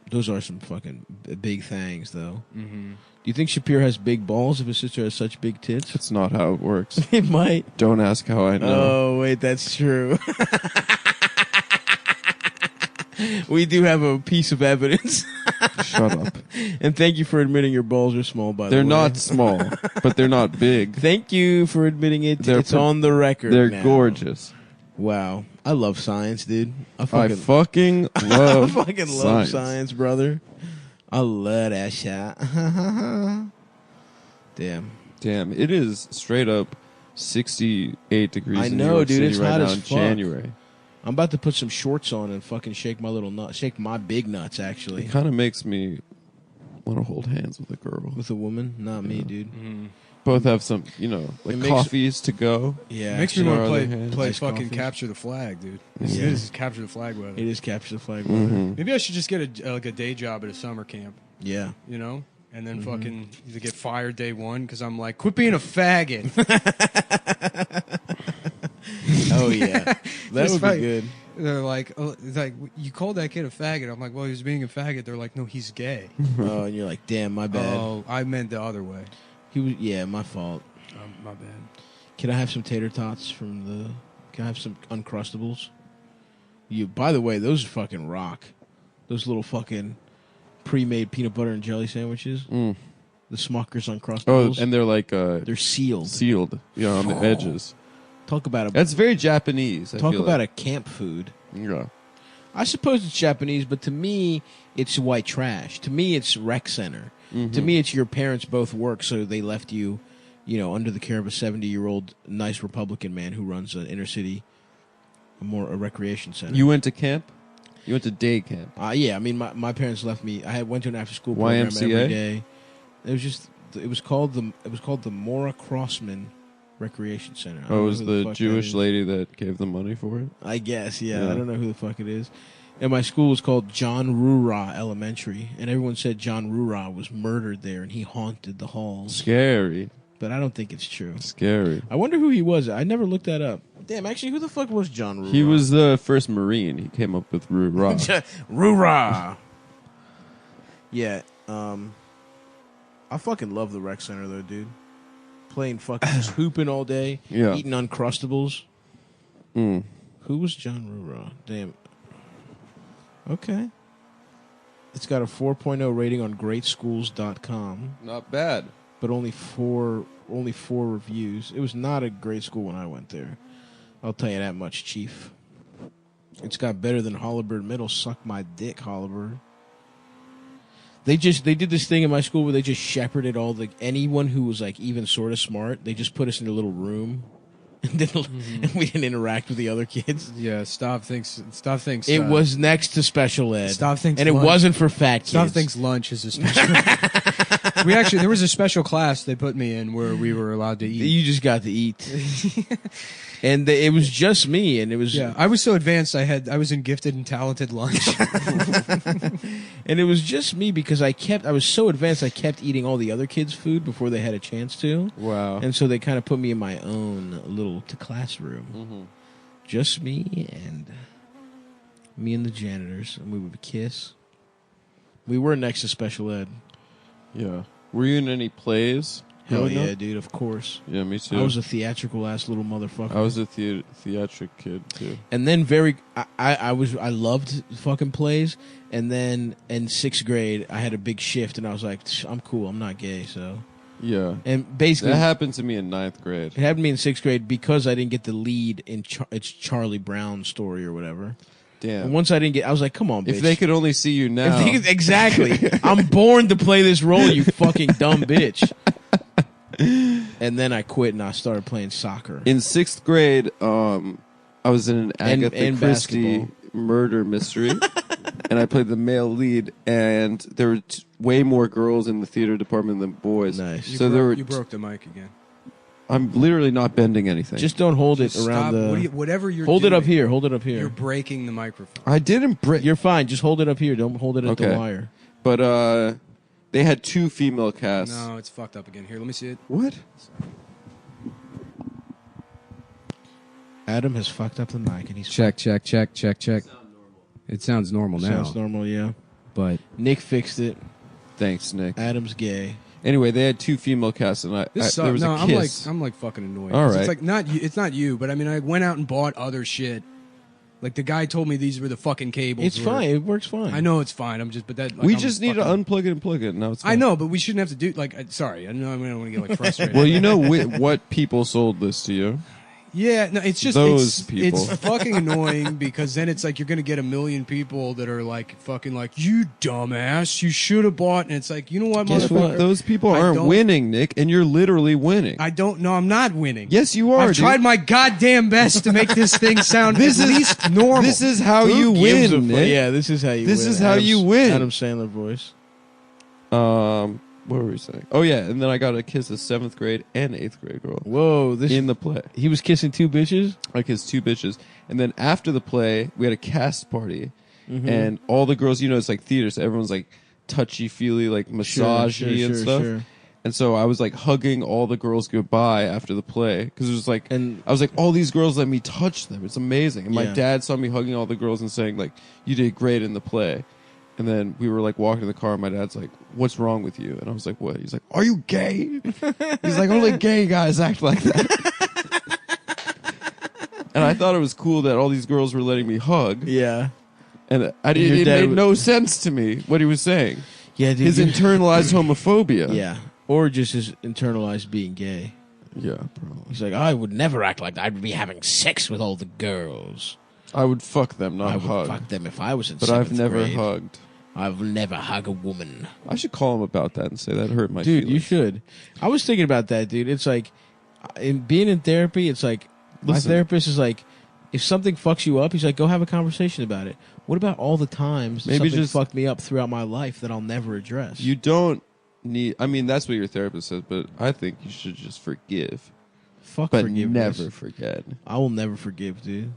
those are some fucking big things, though.
Mm-hmm.
Do you think Shapiro has big balls if his sister has such big tits?
That's not how it works.
It might.
Don't ask how I know.
Oh wait, that's true. We do have a piece of evidence.
Shut up.
And thank you for admitting your balls are small, by the way.
They're not small, but they're not big.
Thank you for admitting it. It's on the record.
They're
now.
gorgeous.
Wow. I love science, dude. I
fucking
I
love
fucking love science, brother. I love that shit. Damn.
It is straight up 68 degrees
I
in
know,
New York
dude.
City
It's
right
hot
now
as
in
fuck.
January.
I'm about to put some shorts on and fucking shake my little nut. Shake my big nuts, actually.
It kind of makes me want to hold hands with a girl.
With a woman? Not me, dude.
Both have some,
It
like
makes-
coffees to go.
Yeah.
Makes me
on
want
our
to
other hand.
play
Nice
fucking
coffee.
capture the flag, dude.
Yeah.
It is capture the flag weather.
It is capture the flag.
Mhm.
Maybe I should just get a day job at a summer camp.
Yeah.
And then fucking either get fired day one because I'm like, quit being a faggot.
Oh, yeah. That
Just
would be good.
They're like, you called that kid a faggot. I'm like, well, he was being a faggot. They're like, no, he's gay.
Oh, and you're like, damn, my bad.
Oh, I meant the other way.
He was, yeah, my fault.
My bad.
Can I have some tater tots Can I have some Uncrustables? By the way, those fucking rock. Those little fucking pre-made peanut butter and jelly sandwiches.
Mm.
The Smucker's
Oh,
Uncrustables.
and they're like
they're sealed.
Sealed, on the edges.
Talk about
That's very Japanese. I
Talk
feel
about
like.
a camp food.
Yeah.
I suppose it's Japanese, but to me, it's white trash. To me, it's rec center.
Mm-hmm.
To me, it's your parents both work, so they left you, under the care of a 70-year-old nice Republican man who runs an inner city, a recreation center.
You went to camp? You went to day camp?
Yeah, I mean, my parents left me. I went to an after-school program
YMCA?
every day. It was called the Maura Crossman Recreation Center.
Oh, it was the Jewish lady that gave the money for it?
I guess, yeah. I don't know who the fuck it is. And my school was called John Rura Elementary, and everyone said John Rura was murdered there, and he haunted the halls.
Scary.
But I don't think it's true.
Scary.
I wonder who he was. I never looked that up. Damn, actually, who the fuck was John Rura?
He was the first Marine. He came up with Rura.
Rura. Yeah. I fucking love the rec center though, dude. Playing fucking just hooping all day.
Yeah.
Eating Uncrustables.
Mm.
Who was John Rura? Damn. Okay. It's got a 4.0 rating on greatschools.com.
Not bad.
But only four reviews. It was not a great school when I went there. I'll tell you that much, Chief. It's got better than Holabird Middle. Suck my dick, Holabird. They did this thing in my school where they just shepherded anyone who was like even sort of smart. They just put us in a little room, and we didn't interact with the other kids.
Yeah, Stav thinks
It was next to special ed.
Stav thinks
and it
lunch-
wasn't for fat kids.
Stav thinks lunch is a special. There was a special class they put me in where we were allowed to eat.
You just got to eat. And it was just me, and it was
I was so advanced. I was in gifted and talented lunch,
and it was just me because I was so advanced. I kept eating all the other kids' food before they had a chance to.
Wow!
And so they kind of put me in my own little classroom,
Mm-hmm.
just me and the janitors, and we would kiss. We were next to special ed.
Yeah. Were you in any plays?
Hell
growing
yeah,
up?
dude! Of course.
Yeah, me too.
I was a theatrical ass little motherfucker.
I was a theatric kid too.
And then I loved fucking plays. And then in 6th grade, I had a big shift, and I was like, I'm cool. I'm not gay, so.
Yeah.
And basically,
that happened to me in 9th grade.
It happened to me in 6th grade because I didn't get the lead in it's Charlie Brown's story or whatever.
Damn.
And once I didn't get, I was like, come on, bitch.
If they could only see you now.
Exactly. I'm born to play this role, you fucking dumb bitch. And then I quit and I started playing soccer.
In 6th grade, I was in an Agatha
and
Christie
basketball.
murder mystery, and I played the male lead. And there were way more girls in the theater department than boys.
Nice.
You broke the mic again.
I'm literally not bending anything.
Just don't hold
Just
it around
stop. Whatever you're
hold
doing,
it up here. Hold it up here.
You're breaking the microphone.
I didn't break.
You're fine. Just hold it up here. Don't hold it at the wire.
But they had 2 female casts.
No, it's fucked up again. Here, let me see it.
What?
Adam has fucked up the mic, and he's
Check. It sounds normal now.
Sounds normal, yeah.
But
Nick fixed it.
Thanks, Nick.
Adam's gay.
Anyway, they had 2 female casts, and there was a kiss.
I'm like fucking annoyed.
All right.
It's like not you. It's not you, but I mean, I went out and bought other shit. Like the guy told me these were the fucking cables.
It's fine. It works fine.
I know it's fine. Like,
we
I'm
just need to unplug it and plug it. Now it's fine.
I know, but we shouldn't have to do sorry. I know I don't want to get like frustrated.
Well, you know what people sold this to you.
Yeah, no, it's just
Those
it's,
people.
It's fucking annoying because then it's like you're gonna get a million people that are like fucking like you dumbass, you should have bought, and it's like you know what,
Guess
motherfucker?
what? Those people
I
aren't
don't-
winning, Nick, and you're literally winning.
I don't know. I'm not winning.
Yes, you are.
I've
dude.
tried my goddamn best to make this thing sound at least normal.
This is how
Who
you
gives a
win,
fuck?
Nick.
Yeah, this is how you win.
This is how you win.
Adam Sandler voice.
What were we saying? Oh yeah, and then I got to kiss a 7th grade and 8th grade girl.
Whoa,
in the play.
He was kissing 2 bitches?
I kissed 2 bitches. And then after the play, we had a cast party.
Mhm.
And all the girls, it's like theater, so everyone's like touchy-feely, like massagey and stuff.
Sure.
And so I was like hugging all the girls goodbye after the play because it was like,
and
I was like, all these girls let me touch them. It's amazing. And my
Yeah.
dad saw me hugging all the girls and saying like, you did great in the play. And then we were like walking in the car and my dad's like, what's wrong with you? And I was like, what? He's like, are you gay? He's like, only gay guys act like that. And I thought it was cool that all these girls were letting me hug.
Yeah.
And
Your
it
dad
made
would-
no sense to me what he was saying.
Yeah, dude,
his
you-
internalized homophobia.
Yeah. Or just his internalized being gay.
Yeah, probably.
He's like, I would never act like that. I'd be having sex with all the girls.
I would fuck them, not
I would
hug.
fuck them if I was in
But
7th
I've never
grade.
hugged.
I've never hugged a woman.
I should call him about that and say that hurt my
Dude,
feelings.
you should. I was thinking about that, dude. It's like, being in therapy, it's like, my
Listen.
therapist is like, if something fucks you up, he's like, go have a conversation about it. What about all the times
Maybe
something
just-
fucked me up throughout my life that I'll never address?
You don't need. I mean, that's what your therapist says, but I think you should just forgive.
Fuck
but
forgiveness.
never forget.
I will never forgive, dude.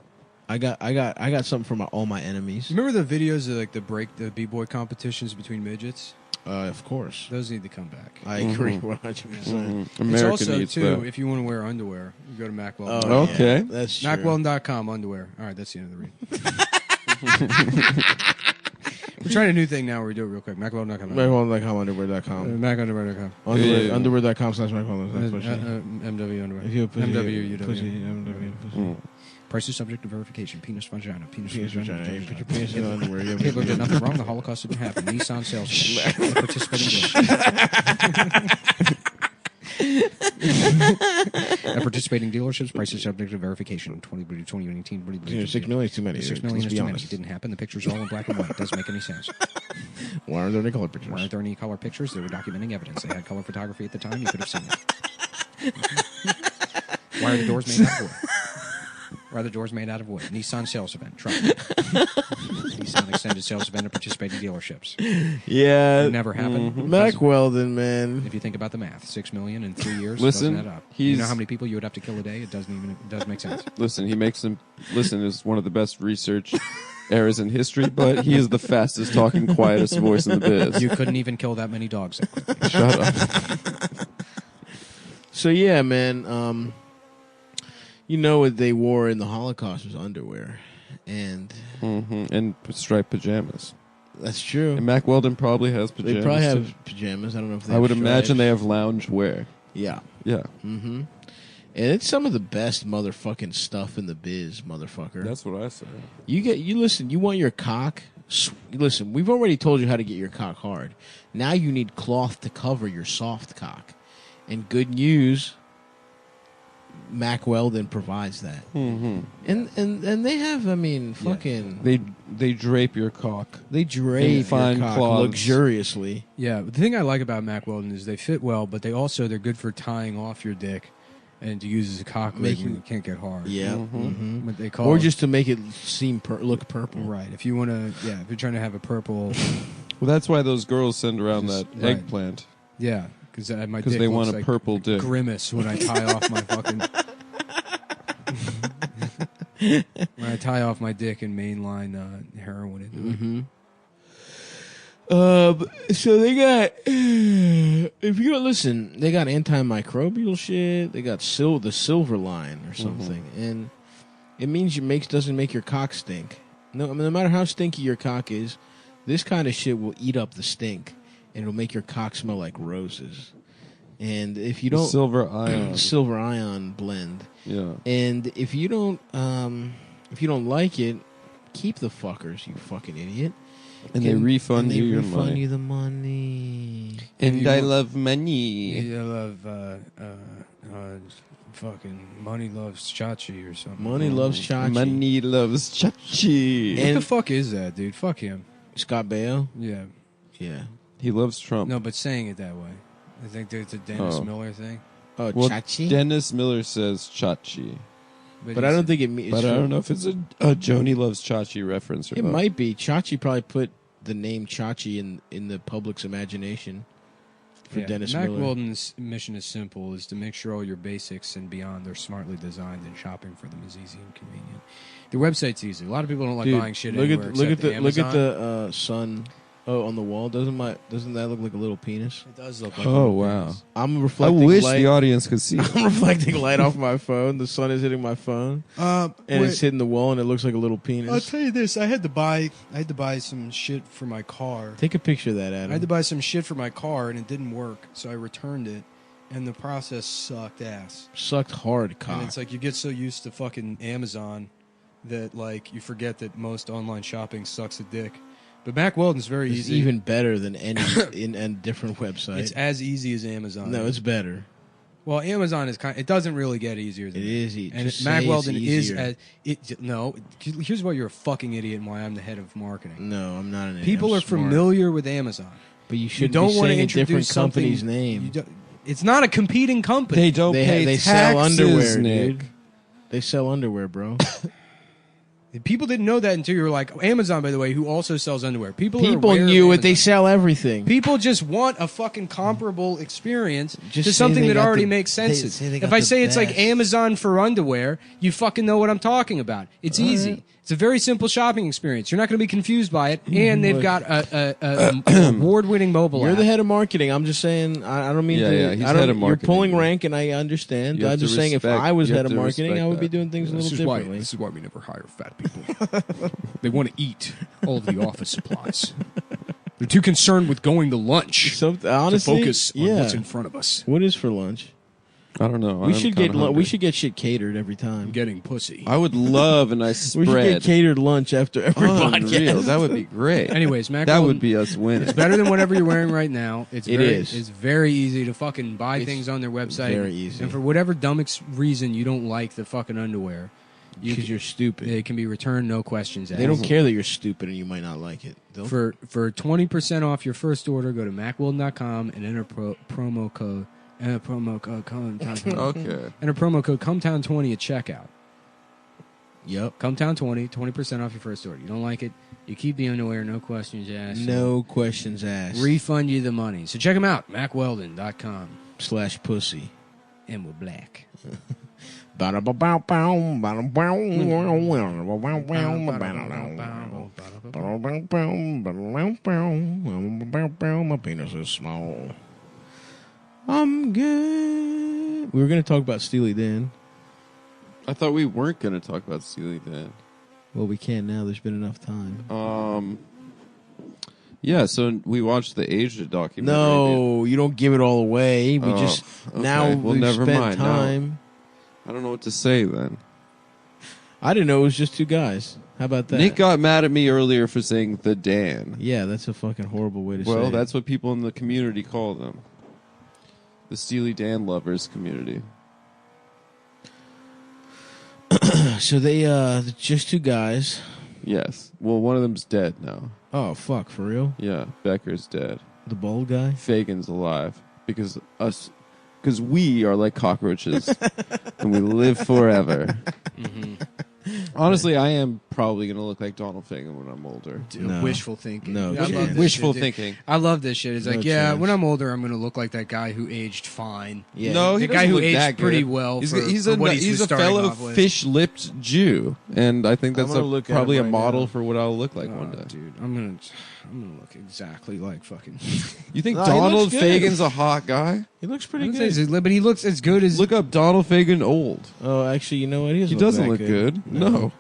I got something for all my enemies.
Remember the videos of like the b-boy competitions between midgets?
Of course.
Those need to come back.
I agree 100%.
It's
America
also
needs
too,
that.
if you want to wear underwear, you go to Mack
Oh,
Weldon.
Okay.
yeah, that's true.
MackWeldon.com underwear. All right, that's the end of the read. We're trying a new thing now where we do it real quick. MackWeldon.com.
MackWeldon.com, underwear.com.
MackUnderwear.com.
Underwear.com/MackWeldon.
MW underwear.
If you're a pussy,
MW,
pussy,
UW.
MW, pussy.
Price is subject to verification. Penis vagina. Penis
Penis
vagina.
vagina. Put your penis in the underwear. Yeah,
Hitler did nothing wrong. The Holocaust didn't happen. Nissan sales. At participating dealerships, prices subject to verification. 2018.
6 million is too many.
6 million
Let's
is
be
too many.
honest.
It didn't happen. The pictures are all in black and white. It doesn't make any sense.
Why aren't there any color pictures?
Why aren't there any color pictures? They were documenting evidence. They had color photography at the time. You could have seen it. Why are the doors made out of wood? Why are the doors made out of wood? Nissan sales event. Try it. Nissan extended sales event at participating dealerships.
Yeah.
It never happened.
Mack Weldon, man.
If you think about the math, 6 million in 3 years
Listen,
doesn't add up.
he's-
You know how many people you would have to kill a day? It doesn't make sense.
Listen, he makes them. Listen is one of the best research eras in history, but he is the fastest talking, quietest voice in the biz.
You couldn't even kill that many dogs that quickly.
Shut up.
So yeah, man. You know what they wore in the Holocaust was underwear, and
and striped pajamas.
That's true.
And Mack Weldon probably has pajamas.
They probably have
too.
pajamas. I don't know if they
I
have
would imagine
stripes.
they have lounge wear.
Yeah.
Yeah.
Mm-hmm. And it's some of the best motherfucking stuff in the biz, motherfucker.
That's what I say.
You listen. You want your cock? Listen, we've already told you how to get your cock hard. Now you need cloth to cover your soft cock. And good news, Mack Weldon provides that.
Mm-hmm.
And they have, I mean, fucking.
They drape your cock.
They drape
in fine
your cock
cloths.
luxuriously.
Yeah, the thing I like about Mack Weldon is they fit well, but they're good for tying off your dick and to use as a cock rig when you can't get hard.
Yeah.
Mm-hmm. What they call
Or just to make it seem look purple.
right. If you want to, if you're trying to have a purple,
Well, that's why those girls send around
Just-
that
right.
eggplant.
yeah, because my
Because
dick
they
looks
want a
like
purple dick.
grimace when I tie off my fucking. When I tie off my dick and mainline heroin into it.
So they got, if you don't listen, they got antimicrobial shit. They got the silver line or something, and it means doesn't make your cock stink. No matter how stinky your cock is, this kind of shit will eat up the stink, and it'll make your cock smell like roses. And if you don't
Silver ion.
silver ion blend,
Yeah.
and if you don't like it, keep the fuckers, you fucking idiot.
And they refund you your
refund
money.
you the money.
And I love money.
I love fucking Money Loves Chachi or something.
Money loves Chachi.
Money loves Chachi.
What the fuck is that, dude? Fuck him.
Scott Baio?
Yeah.
Yeah.
He loves Trump.
No, but saying it that way. I think it's a Dennis
Oh.
Miller thing.
Oh,
Well,
Chachi?
Dennis Miller says Chachi.
But I don't think it means.
But I don't know if it's a Joni Loves Chachi reference or
It
not.
might be. Chachi probably put the name Chachi in the public's imagination for Dennis
Mack
Miller.
Weldon's mission is simple: is to make sure all your basics and beyond are smartly designed, and shopping for them is easy and convenient. Their website's easy. A lot of people don't like
Dude,
buying shit
look
anywhere
at
except Amazon.
the sun. Oh, on the wall. Doesn't that look like a little penis?
It does look like.
Oh, wow.
I'm
I
reflecting
wish
light.
the audience could see.
I'm reflecting light off my phone. The sun is hitting my phone, and it's hitting the wall, and it looks like a little penis.
I'll tell you this: I had to buy some shit for my car.
Take a picture of that, Adam.
I had to buy some shit for my car, and it didn't work, so I returned it, and the process sucked ass.
Sucked hard cock.
And it's like you get so used to fucking Amazon that like you forget that most online shopping sucks a dick. But Mack Weldon's very
It's
easy.
even better than any in a different website.
It's as easy as Amazon.
No, it's better.
Well, Amazon is it doesn't really get easier than
It
that.
is
And
just
Mack
say
Weldon
it's
is
easier.
no. Here's why you're a fucking idiot and why I'm the head of marketing.
No, I'm not an idiot.
People
I'm
are
smart.
familiar with Amazon,
But you
you
shouldn't
don't
be
want to
saying a
introduce
different
something.
company's name.
It's not a competing company.
They don't pay
They
taxes,
sell underwear,
Nick.
dude. They sell underwear, bro.
People didn't know that until you were like Amazon, by the way, who also sells underwear. People are
People
aware of
knew it.
Amazon.
They sell everything.
People just want a fucking comparable experience
Just
to
say
something
they
that
got
already
the-
makes sense.
they say they
If
got
I
the
say it's like
best.
Amazon for underwear, you fucking know what I'm talking about. It's
All
easy.
right.
It's a very simple shopping experience. You're not going to be confused by it, and they've
Look.
got an award-winning mobile
You're
app.
the head of marketing. I'm just saying. I don't mean
Yeah,
to.
yeah, he's
I don't,
head of
You're
marketing.
pulling rank, and I understand.
You have
I'm
to
just saying, if
respect-
I was
you have
head of
to
marketing,
respect
I would be
that.
doing things a little differently.
This is why we never hire fat people. They want to eat all of the office supplies. They're too concerned with going to lunch
Honestly,
to focus on
yeah.
what's in front of us.
What is for lunch?
I don't know.
We should get we should get shit catered every time.
Getting pussy.
I would love a nice
We should
spread.
get catered lunch after every
Unreal.
podcast.
That would be great.
Anyways, Mack
that
Weldon,
would be us winning.
It's better than whatever you're wearing right now.
It is.
It's very easy to fucking buy
It's
things on their website.
very easy.
And for whatever dumb reason you don't like the fucking underwear,
Because you're stupid.
it can be returned, no questions asked.
They don't care that you're stupid and you might not like it. They'll-
For 20% off your first order, go to MackWeldon.com and enter promo code.
Okay.
Enter promo code Cumtown20 at checkout.
Yep.
Cumtown20, 20% off your first order. You don't like it, you keep the underwear, no questions asked.
No questions asked.
Refund you the money. So check them out, MackWeldon.com.
/pussy.
And we're black.
My penis is small. I'm good. We were going to talk about Steely Dan.
I thought we weren't going to talk about Steely Dan.
Well, we can now. There's been enough time.
Yeah, so we watched the Asia documentary.
No, you don't give it all away. We
Oh,
just
okay.
now
Well,
we've
never
spent
mind. Now-
time.
I don't know what to say then.
I didn't know it was just two guys. How about that?
Nick got mad at me earlier for saying the Dan.
Yeah, that's a fucking horrible way to say
Well,
it.
that's what people in the community call them. The Steely Dan lovers community.
So they just two guys.
Yes. Well, one of them's dead now.
Oh fuck, for real?
Yeah, Becker's dead.
The bald guy?
Fagan's alive because we are like cockroaches and we live forever. Honestly, I am probably going to look like Donald Fagan when I'm older.
No.
Wishful thinking.
No
I love
chance.
this
Wishful
shit, dude.
thinking.
I love this shit. It's
No
like,
chance.
when I'm older, I'm going to look like that guy who aged fine.
Yeah.
No, he
the guy
doesn't
who
look that
aged pretty
good.
well.
He's,
for,
he's
for
a
what
he's
was
a
starting
fellow
off with.
fish-lipped Jew, and I think
I'm
that's
gonna look at
probably
him
a
right
model
now.
for what I'll look like one day.
Dude, I'm gonna look exactly like fucking.
You think
No, he
Donald
looks good.
Fagan's a hot guy?
He looks
I
pretty
wouldn't say
good.
he's- but he looks as good as.
Look up Donald Fagan old.
Oh, actually, you know what?
He doesn't look good. No.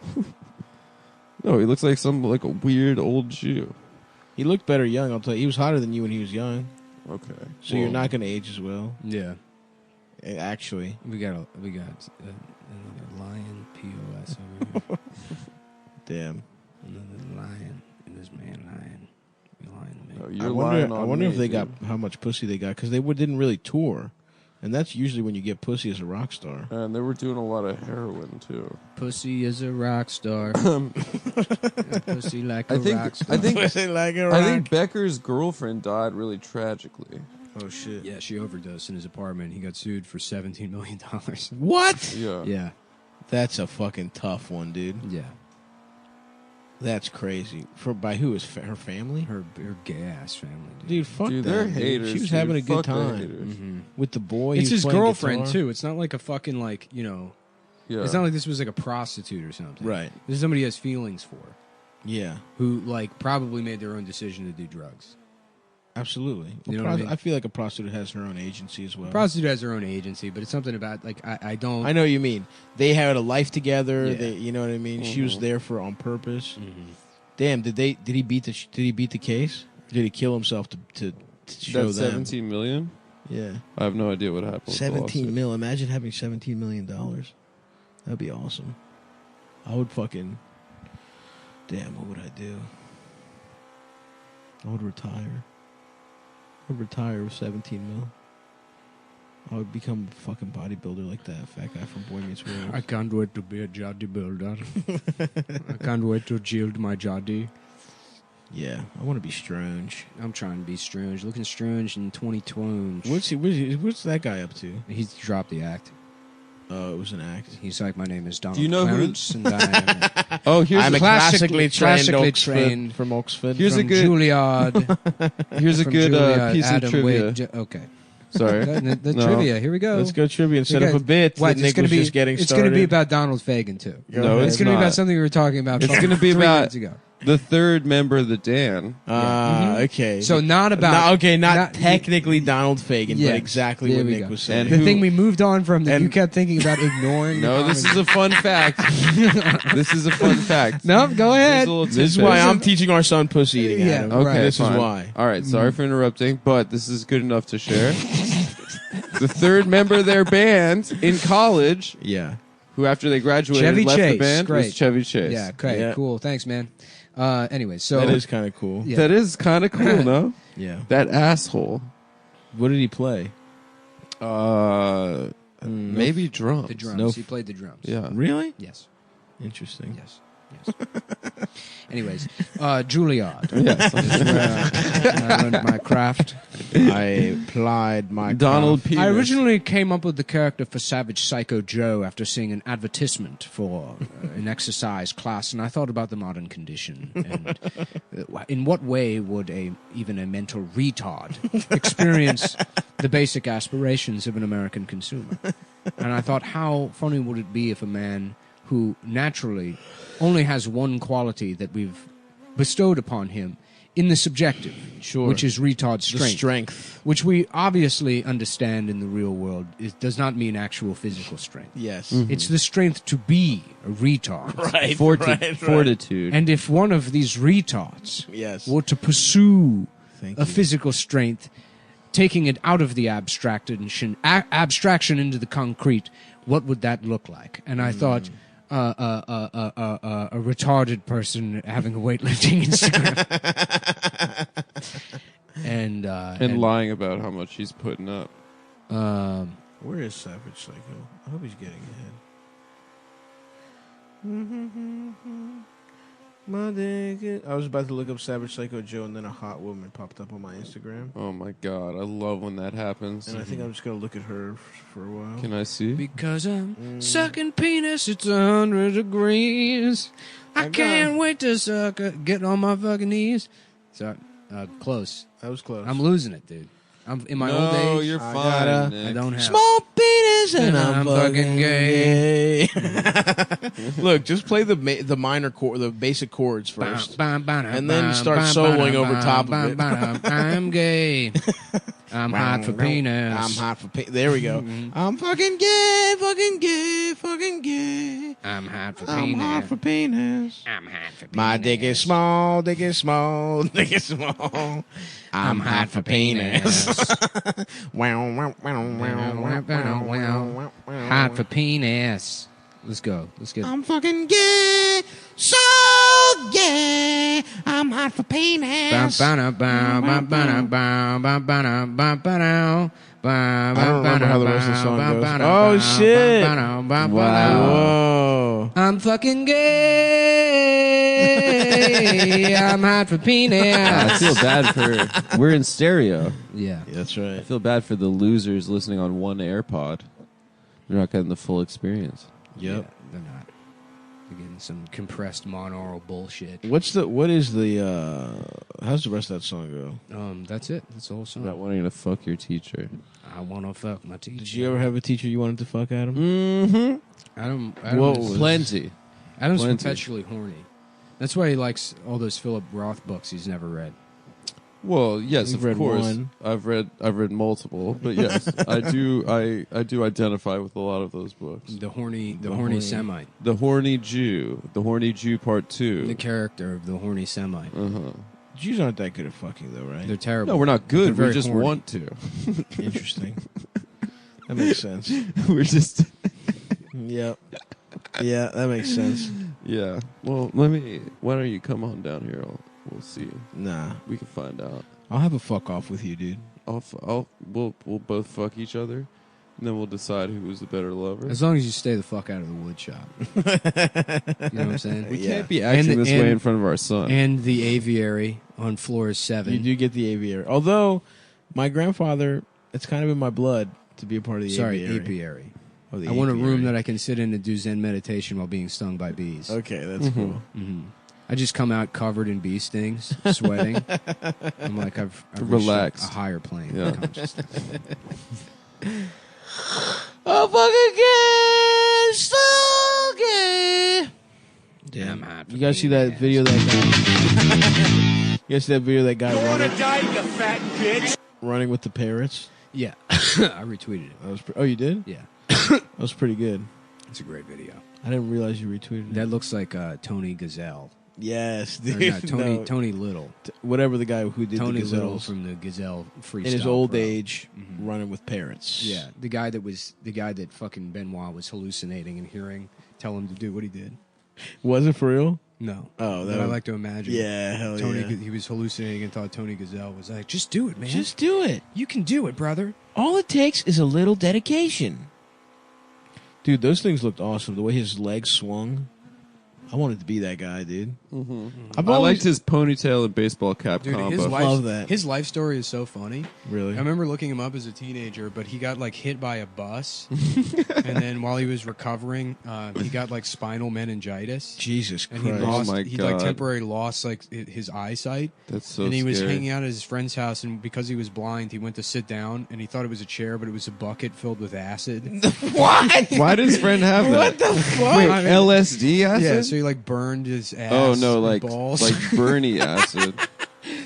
No, he looks like a weird old Jew.
He looked better young. I'll tell you. He was hotter than you when he was young.
Okay.
So you're not going to age as well.
Yeah,
Actually,
we got another lion POS over here.
damn.
Another lion and this man lying. You lying to me.
No,
I
you're lying on
wonder
me,
if they
dude.
got how much pussy they got because they didn't really tour, and that's usually when you get pussy as a rock star.
And they were doing a lot of heroin too.
Pussy is a rock star. Pussy like a
I think
rock star.
I think
Pussy like a
I think
rock.
Becker's girlfriend died really tragically.
Oh shit!
Yeah, she overdosed in his apartment. He got sued for $17 million.
What?
Yeah.
Yeah,
That's a fucking tough one, dude.
yeah.
That's crazy. By who? Her family?
Her gay ass family.
Dude, fuck
Dude,
that.
they're
dude.
haters.
She was
dude.
having a good
Fuck the
time
haters.
with the boy.
It's
he was
his
playing
girlfriend
guitar.
too. It's not like a fucking
Yeah.
It's not like this was like a prostitute or something.
Right.
This is somebody he has feelings for,
Yeah,
who probably made their own decision to do drugs.
absolutely.
You know what I mean?
I feel like a prostitute has her own agency as well.
Prostitute has her own agency, but it's something about I don't.
I know what you mean. They had a life together.
Yeah.
They, you know what I mean. She was
Mhm.
there for on purpose.
Mhm.
Damn, did he beat the case? Did he kill himself to show
That's
them?
17 million?
Yeah,
I have no idea what happened. with the
17
lawsuit.
mil. Imagine having $17 million. That'd be awesome. I would fucking. Damn, what would I do? I would retire. I would retire with 17 mil. I would become a fucking bodybuilder like that fat guy from Boy Meets World.
I can't wait to be a jaddy builder. I can't wait to yield my jaddy.
Yeah, I want to be Strange.
I'm trying to be Strange. Looking Strange in 2020.
What's that guy up to?
He's dropped the act.
Oh, it was an act.
He's like, my name is Donald
Do you know
Clarence,
who?
and I
Oh, here's
I'm
a
a classically trained
from
Oxford.
Here's a
from
good-
Juilliard.
Here's a
From
good
Juilliard,
piece
Adam
of trivia.
Wade. Okay.
Sorry.
The
No.
trivia. Here we go.
Let's go trivia instead
You
of a
guys-
bit
What,
that Nick was just getting
It's going to be
started.
about Donald Fagen too.
No,
it's
it's
going to be
not.
about something we were talking about.
It's going to be
3
about
minutes ago.
the third member of the Dan.
Okay.
So not about
not technically Donald Fagen,
Yeah,
but exactly
there
what
we
Nick
go.
was saying.
The thing we moved on from that you kept thinking about ignoring.
No, this is a fun fact. This is a fun fact.
No, go ahead.
Here's a little
This is
tidbit.
why I'm teaching our son pussy eating.
Yeah,
Adam.
Okay,
This
fine.
is why.
All right, sorry for interrupting, but this is good enough to share. The third member of their band in college,
Yeah.
who after they graduated
Chevy
left
Chase.
the band,
Great.
was Chevy Chase.
Yeah. Okay.
Yeah.
Cool. Thanks, man. Anyway, so
That is kind of cool.
Yeah.
That is kind of cool, no?
Yeah.
That asshole.
What did he play?
Maybe drums.
the drums.
No
He played the drums.
Yeah.
Really?
Yes.
Interesting.
Yes. Anyways, Juilliard.
Yes.
This is where I learned my craft.
I applied my
Donald
craft.
Peters.
I originally came up with the character for Savage Psycho Joe after seeing an advertisement for an exercise class, and I thought about the modern condition and in what way would even a mental retard experience the basic aspirations of an American consumer. And I thought, how funny would it be if a man who naturally only has one quality that we've bestowed upon him in the subjective,
Sure.
which is retard strength.
The strength.
Which we obviously understand in the real world. It does not mean actual physical strength.
Yes.
It's the strength to be a retard.
Right.
Fortitude.
And if one of these retards
Yes.
were to pursue
Thank
a
you.
physical strength, taking it out of the abstraction into the concrete, what would that look like? And I thought a retarded person having a weightlifting Instagram. and
lying about how much he's putting up.
Where is Savage Psycho? I hope he's getting ahead. My dick. I was about to look up Savage Psycho Joe, and then a hot woman popped up on my Instagram.
Oh my god, I love when that happens.
And I think I'm just gonna look at her for a while.
Can I see?
Because I'm sucking penis, it's 100 degrees. I can't wait to suck it. Get on my fucking knees. Sorry, close.
That was close.
I'm losing it, dude. I'm in my old
No,
age.
you're
I
fine.
gotta-
Nick.
I don't have
Small penis, and
And
I'm fucking gay. Look, just play the minor chord, the basic chords first, and then start soloing over top of it.
I'm gay. I'm hot for penis.
I'm hot for penis. There we go. I'm fucking gay, fucking gay, fucking gay.
I'm hot for
I'm
penis.
hot for penis.
I'm hot for penis.
My dick is small, dick is small, dick is small. I'm hot for penis.
Hot for penis. Let's go. Let's get.
I'm fucking gay, so gay. I'm hot for penis. I don't remember how the rest of the song goes. Oh shit! Whoa!
I'm fucking gay. I'm hot for penis.
I feel bad for. We're in stereo.
Yeah.
That's
I
right.
feel bad for the losers listening on one AirPod. They're not getting the full experience.
Yep.
Yeah, they're not. They're getting some compressed monaural bullshit.
What is the how's the rest of that song go?
That's it. That's the whole song.
Not wanting to fuck your teacher.
I want to fuck my teacher.
Did you ever have a teacher you wanted to fuck, Adam?
Mm-hmm.
Adam
What
is-
was-
Plenty.
Adam's
Plenty.
perpetually horny. That's why he likes all those Philip Roth books he's never read.
Well, yes,
You've
of
read
course.
one.
I've read multiple, but yes, I do identify with a lot of those books.
The horny Semite.
The Horny Jew Part 2.
The character of the horny Semite.
Jews aren't that good at fucking though, right?
They're terrible.
No, we're not good.
They're
We
very
just
horny.
want to.
Interesting. That makes sense.
We're just
Yep. Yeah, that makes sense.
yeah. Well, why don't you come on down here? We'll see.
Nah,
We can find out.
I'll have a fuck off with you, dude.
We'll both fuck each other.
And then we'll decide who was the better lover.
As long as you stay the fuck out of the wood shop. You know what I'm saying?
We can't be acting this way in front of our son.
And the aviary on floor 7.
You do get the aviary. Although, my grandfather, it's kind of in my blood to be a part of the aviary.
Apiary.
Oh, the
I want a
apiary.
room that I can sit in and do Zen meditation while being stung by bees.
Okay, that's cool.
Mm-hmm. I just come out covered in bee stings, sweating. I'm like, I've
Relaxed.
reached a higher plane
Yeah.
of consciousness.
Oh, fucking gay, so gay.
Damn hot.
You guys see that video of that guy? You guys see that video of that guy running?
die, you fat bitch.
Running with the parrots?
Yeah. I retweeted it.
That was oh, you did?
Yeah.
That was pretty good.
It's a great video.
I didn't realize you retweeted it.
That looks like Tony Gazelle.
Yes,
Or
dude.
no, Tony Little.
Whatever the guy who did
Tony
the
Little
gazelles.
from the Gazelle freestyle.
In his old
Pro.
age, running with parrots.
Yeah, the guy that fucking Benoit was hallucinating and hearing tell him to do what he did.
Was it for real?
No.
Oh,
But I like to imagine.
Yeah, hell
Tony,
yeah.
He was hallucinating and thought Tony Gazelle was like, just do it, man.
Just do it.
You can do it, brother.
All it takes is a little dedication. Dude, those things looked awesome. The way his legs swung. I wanted to be that guy, dude.
Mm-hmm.
I've
I
always
liked his ponytail and baseball cap
Dude,
combo.
his life story is so funny.
Really?
I remember looking him up as a teenager, but he got like hit by a bus, and then while he was recovering, he got like spinal meningitis.
Jesus
and
Christ!
he lost.
Oh my
he like
God.
temporarily lost like his eyesight.
That's so
And he was
scary.
hanging out at his friend's house, and because he was blind, he went to sit down, and he thought it was a chair, but it was a bucket filled with acid.
What?
Why does his friend have that?
What the fuck?
Wait,
I mean-
LSD acid?
Yeah, so he like burned his ass.
Oh no,
and
like
balls.
Bernie acid.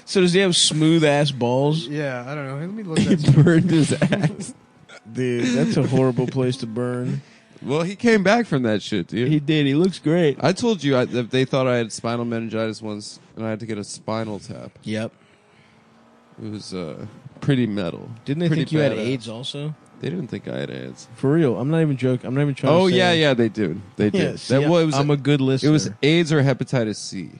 So does he have smooth ass balls?
Yeah, I don't know. Hey, let me look
He
that.
burned his ass.
Dude, that's a horrible place to burn.
Well, he came back from that shit, dude.
He did. He looks great.
I told you that they thought I had spinal meningitis once, and I had to get a spinal tap.
Yep.
It was pretty metal.
Didn't they
Pretty
think you had
badass.
AIDS also?
They didn't think I had AIDS.
For real. I'm not even joking. I'm not even trying
Oh
to say
yeah, they do. They
Yeah,
did.
see,
That was.
I'm a good listener.
It was AIDS or hepatitis C.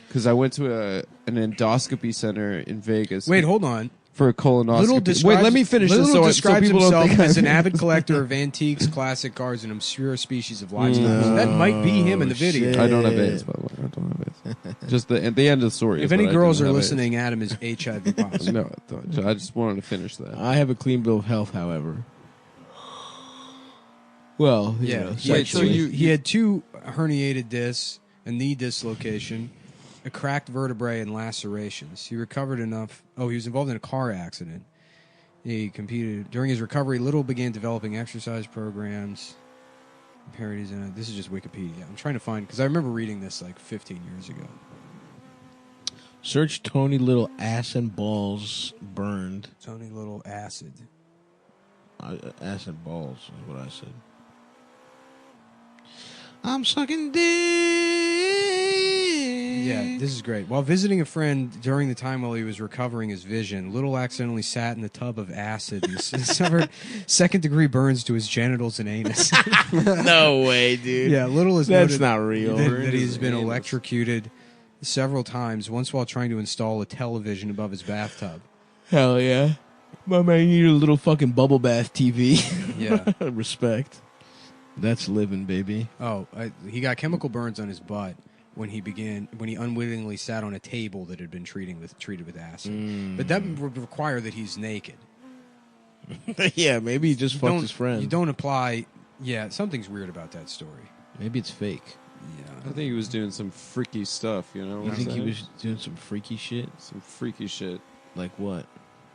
Because I went to an endoscopy center in Vegas.
Wait, hold on.
For a colonoscopy.
Little describes,
Wait, let me finish
Little
this. So
describes
people don't
himself
think
as
I'm-
an avid collector of antiques, classic cars, and obscure species of livestock.
No,
So that might be him in the video.
I don't have AIDS, by the way. I don't have AIDS. Just the end of the story.
If
is
any
that I
girls
didn't
are
have
listening, Adam is HIV positive.
AIDS. No, I just wanted to finish that.
I have a clean bill of health, however. Well, you know,
He had 2 herniated discs, a knee dislocation, a cracked vertebrae, and lacerations. He recovered enough. Oh, he was involved in a car accident. He competed during his recovery. Little began developing exercise programs, parodies in it. This is just Wikipedia. I'm trying to find because I remember reading this like 15 years ago.
Search Tony Little ass and balls burned.
Tony Little acid.
Ass and balls is what I said. I'm sucking dick.
Yeah, this is great. While visiting a friend during the time while he was recovering his vision, Little accidentally sat in the tub of acid and suffered second-degree burns to his genitals and anus.
No way, dude.
Yeah, Little is
That's
noted
not real.
That he's been
Anus.
electrocuted several times, once while trying to install a television above his bathtub.
Hell yeah. My man, you need a little fucking bubble bath TV.
Yeah.
Respect. That's living, baby.
Oh, he got chemical burns on his butt when he unwittingly sat on a table that had been treated with acid. But that would require that he's naked.
Yeah, maybe he just fucked
Don't-
his friend.
You don't apply. Yeah, something's weird about that story.
Maybe it's fake.
Yeah,
I think he was doing some freaky stuff, you know?
You
what I'm
think he
saying?
was doing some freaky shit?
Some freaky shit.
Like what?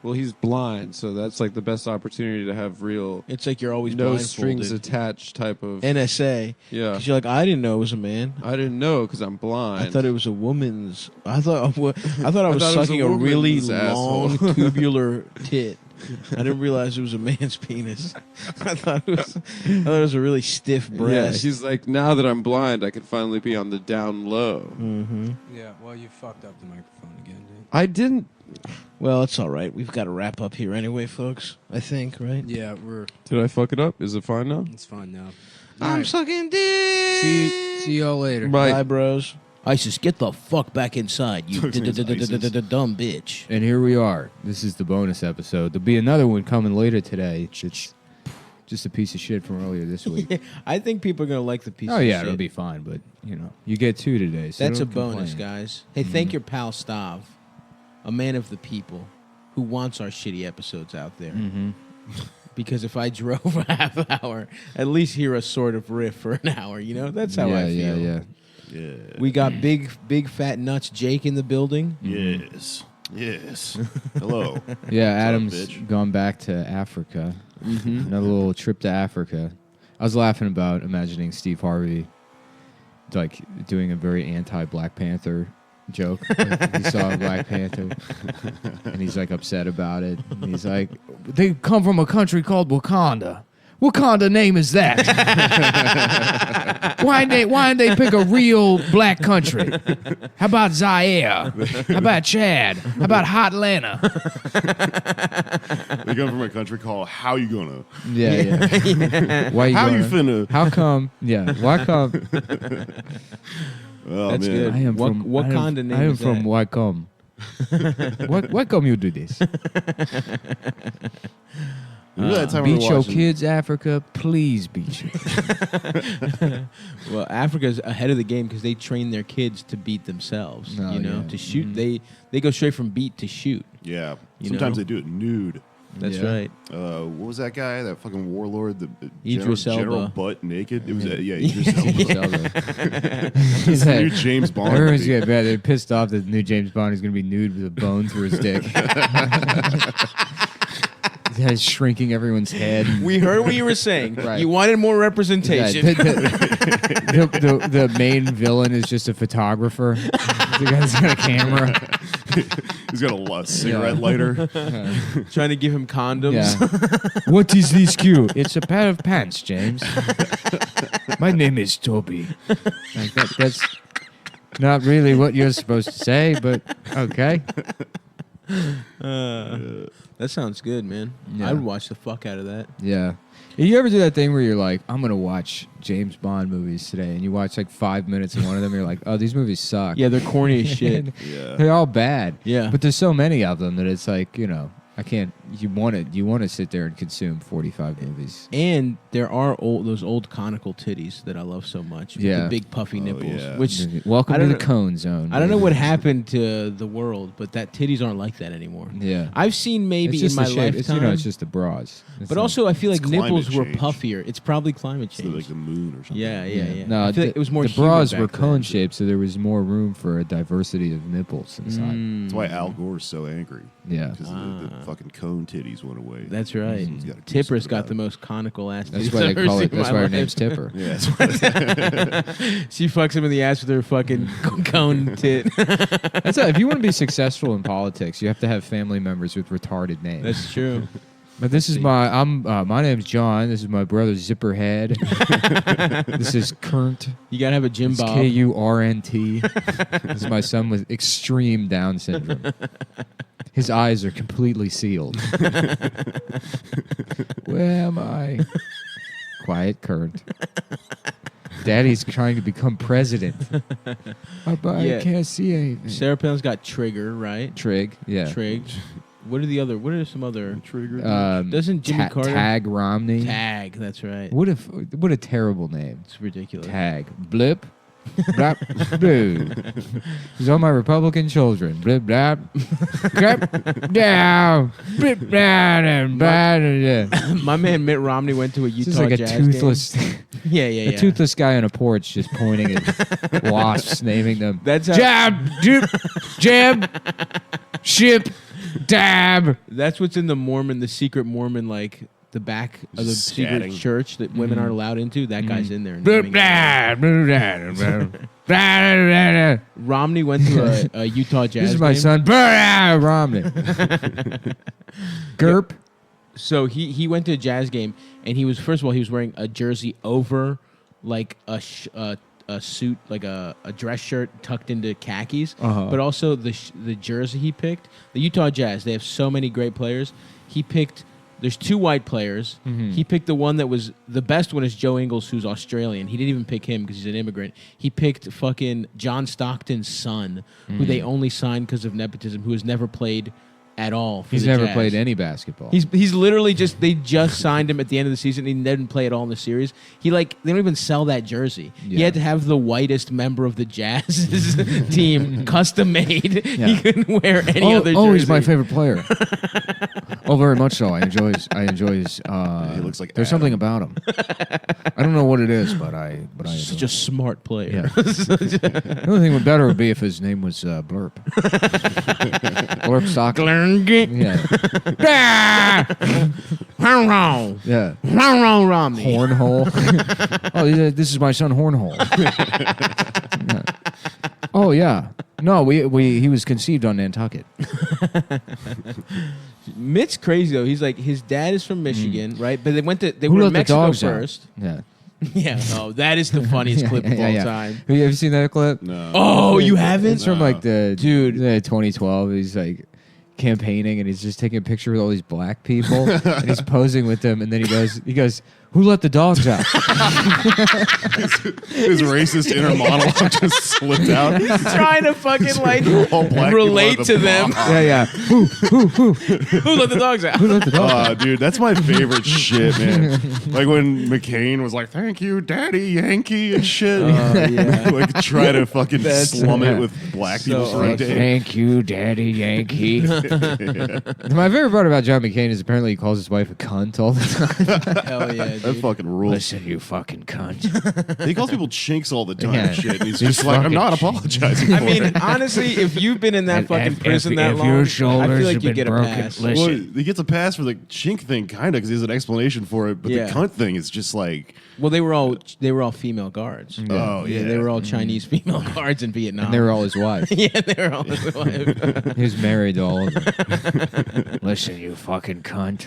Well, he's blind, so that's like the best opportunity to have real.
It's like you're always
no
blindfolded.
strings attached type of
NSA.
Yeah,
because you're like, I didn't know it was a man.
I didn't know because I'm blind.
I thought it was a woman's. I thought I was
thought it was
sucking a really
woman's
long
asshole.
tubular tit. I didn't realize it was a man's penis. I thought it was a really stiff
Yeah,
breast.
he's like, now that I'm blind, I can finally be on the down low.
Mm-hmm.
Yeah, well, you fucked up the microphone again, dude.
I didn't.
Well, it's all right. We've got to wrap up here anyway, folks. I think, right?
Yeah,
Did I fuck it up? Is it fine now?
It's fine now.
I'm sucking dick.
See y'all later.
Bye.
Bye, bros.
ISIS, get the fuck back inside, you dumb bitch.
And here we are. This is the bonus episode. There'll be another one coming later today. It's just a piece of shit from earlier this week.
I think people are gonna like the piece.
Oh
of
yeah,
shit.
it'll be fine. But you get 2 today. So
That's a
don't
bonus,
complain.
guys. Hey, thank your pal Stav, a man of the people, who wants our shitty episodes out there. Because if I drove a half hour, at least hear a sort of riff for an hour. That's how I feel.
Yeah.
We got big fat nuts Jake in the building.
Yes. Hello.
Yeah,
What's up,
Adam's
bitch?
gone back to Africa. Another little trip to Africa. I was laughing about imagining Steve Harvey like doing a very anti-Black Panther joke. Like, he saw Black Panther and he's like upset about it. And he's like, they come from a country called Wakanda. What kind of name is that? why didn't they pick a real black country? How about Zaire? How about Chad? How about Hotlanta?
They come from a country called How You Gonna?
Yeah. Why
How you
gonna?
finna?
How come? Yeah. Why come?
Oh,
That's
man.
good.
I am
what
from
what
I am-
kind of name
I am
is
from
that?
Wycombe. Why come you do this?
Remember that time we were
Beat your
watching-
kids, Africa. Please beat you.
Well, Africa's ahead of the game because they train their kids to beat themselves.
Oh, yeah.
To shoot. They go straight from beat to shoot.
Yeah.
You
Sometimes
know?
they do it nude.
That's right.
What was that guy? That fucking warlord? The
Idris
General
Elba.
Butt Naked? It was, Idris Elba.
He's
It's the
like-
new James Bond.
Everyone's
movie.
getting bad. They're pissed off that the new James Bond is going to be nude with a bone through his dick. He's shrinking everyone's head.
We heard what you were saying.
Right.
You wanted more representation.
The main villain is just a photographer. The guy's got a camera.
He's got a cigarette lighter.
Trying to give him condoms.
Yeah. What is this cue? It's a pair of pants, James. My name is Toby. Like that's not really what you're supposed to say, but okay.
That sounds good, man.
Yeah.
I'd watch the fuck out of that.
Yeah. You ever do that thing where you're like, I'm going to watch James Bond movies today, and you watch like 5 minutes of one of them, and you're like, oh, these movies suck.
Yeah, they're corny as shit.
Yeah.
They're all bad.
Yeah.
But there's so many of them that it's like, I can't. You want to sit there and consume 45 movies.
And there are those old conical titties that I love so much. With
Yeah.
the big puffy nipples.
yeah.
Which
Welcome
I
to
don't
the
know-
cone zone.
I don't know
baby.
what happened to the world, but that titties aren't like that anymore.
Yeah.
I've seen maybe
It's
in
just
my
the shape.
lifetime.
It's just the bras. It's
but
not-
also, I feel like
It's
nipples were
climate change.
puffier. It's probably climate
It's
change.
like the moon or something.
Yeah.
No,
I feel like it was more
the
humid
bras
back
were
then.
cone shaped, so there was more room for a diversity of nipples inside.
That's why Al Gore's so angry.
Yeah.
Because the fucking cone titties went away.
That's right.
He's gotta do
Tipper's
something
got
about
the most conical ass.
That's
titties
why they
I've ever
call it.
seen in
That's
my
why her
life.
name's Tipper.
Yeah.
She fucks him in the ass with her fucking cone tit.
That's if you want to be successful in politics, you have to have family members with retarded names.
That's true.
But this is my name's John. This is my brother Zipperhead. This is Kurnt.
You gotta have a Jim
It's
Bob.
Kurnt. This is my son with extreme Down syndrome. His eyes are completely sealed. Where am I? Quiet, Kurnt. Daddy's trying to become president. But I can't see anything.
Sarah Palin's got Trigger, right?
Trig, yeah.
Trig. What are some other
Trigger?
Doesn't Jimmy Carter
Tag Romney?
Tag? That's right.
What a terrible name.
It's ridiculous.
Tag. Blip. Blap. Blue. These are my Republican children. Blip blap. Crap. Down. Blip down and bad.
My man Mitt Romney went to a
This
Utah
is like a
Jazz
toothless.
game. Yeah.
A toothless guy on a porch just pointing at wasps, naming them.
That's how-
jab, dip, jab, ship, dab.
That's what's in the secret Mormon, like the back of the
Just
secret
scatting.
church that women aren't allowed into. That guy's in there.
Blip,
naming
blap,
them.
blip, blap.
Romney went to a Utah Jazz.
This is my
game.
son, Romney. Gerp.
So he went to a Jazz game, and he was wearing a jersey over like a suit, like a dress shirt tucked into khakis.
Uh-huh.
But also the jersey he picked, the Utah Jazz, they have so many great players. He picked. There's 2 white players.
Mhm.
He picked the one that was the best one is Joe Ingles, who's Australian. He didn't even pick him because he's an immigrant. He picked fucking John Stockton's son, who they only signed because of nepotism, who has never played at all. For
He's
the
never
Jazz.
played any basketball.
He's literally they just signed him at the end of the season. He didn't play at all in the series. They don't even sell that jersey. He had to have the whitest member of the Jazz's team custom made.
Yeah.
He couldn't wear any other jersey.
Oh, he's my favorite player. Oh, very much so. I enjoy his.
He looks like
there's something about him. I don't know what it is, but I.
Such a smart player.
Yeah. The only thing better would be if his name was Blurp. Blurp Stockton. Yeah. Yeah.
Romney.
Hornhole. Oh, this is my son Hornhole. Yeah. Oh yeah. No, he was conceived on Nantucket.
Mitt's crazy though. He's like his dad is from Michigan, right? But they went to
Who
were
let
in
the
Mexico
dogs out?
first.
Yeah.
Yeah. Oh, that is the funniest clip of all time.
Have you ever seen that clip?
No.
Oh, you haven't?
It's from like the 2012. He's like campaigning and he's just taking a picture with all these black people and he's posing with them and then he goes, who let the dogs out?
His racist inner monologue just slipped out.
He's trying to fucking like
All black
relate
people
to
are the
them.
bomb.
Yeah. Who
let the dogs out?
Who let the dogs out?
Oh, dude, that's my favorite shit, man. Like when McCain was like, "Thank you, Daddy Yankee" and shit.
Yeah.
Like try to fucking slum it with black people for a
Like,
day.
thank you, Daddy Yankee. My favorite part about John McCain is apparently he calls his wife a cunt all the time.
Hell yeah,
That fucking rules.
Listen, you fucking cunt.
He calls people chinks all the time.
Yeah.
And shit. And he's
These
just like, I'm
fucking
not apologizing.
I
for
mean,
it.
honestly, if you've been in that
And-
fucking
and
prison
if-
that
if
long,
your
I
shoulders
feel like
have
you
been
get a
broken,
pass.
Well, he gets a pass for the chink thing, kind of, because he has an explanation for it. But
Yeah.
the cunt thing is just like,
Well, they were all female guards.
oh yeah,
They were all Chinese female guards in Vietnam.
And they were all his wife.
yeah, they were all his wife.
He was married to all of them. Listen, you fucking cunt.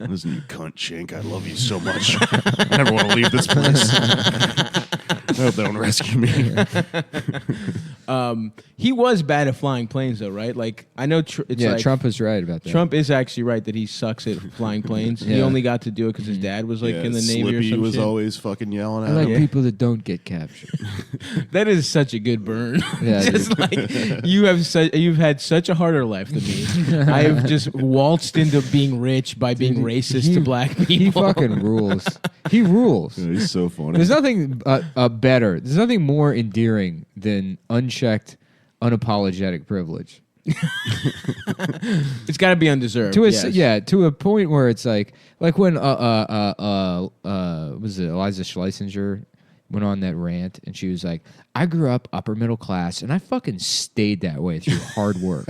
Listen, you cunt chink, I love you so much. I never want to leave this place. I hope they don't rescue me.
He was bad at flying planes, though, right? Like I know it's
Yeah,
like,
Trump is right about that.
Trump is actually right that he sucks at flying planes. He
Yeah.
only got to do it because his dad was like
Yeah,
in the Navy or
Slippy
some
was
shit.
always fucking yelling
I
at
like
him.
people that don't get captured.
That is such a good burn.
Yeah,
just like you've had such a harder life than me. I have just waltzed into being rich by being racist to black people.
He fucking rules. He rules.
Yeah, he's so funny.
There's nothing better. There's nothing more endearing than unchecked, unapologetic privilege.
It's got to be undeserved.
To a
yes.
yeah, to a point where it's like when was it Eliza Schlesinger went on that rant and she was like, I grew up upper middle class and I fucking stayed that way through hard work.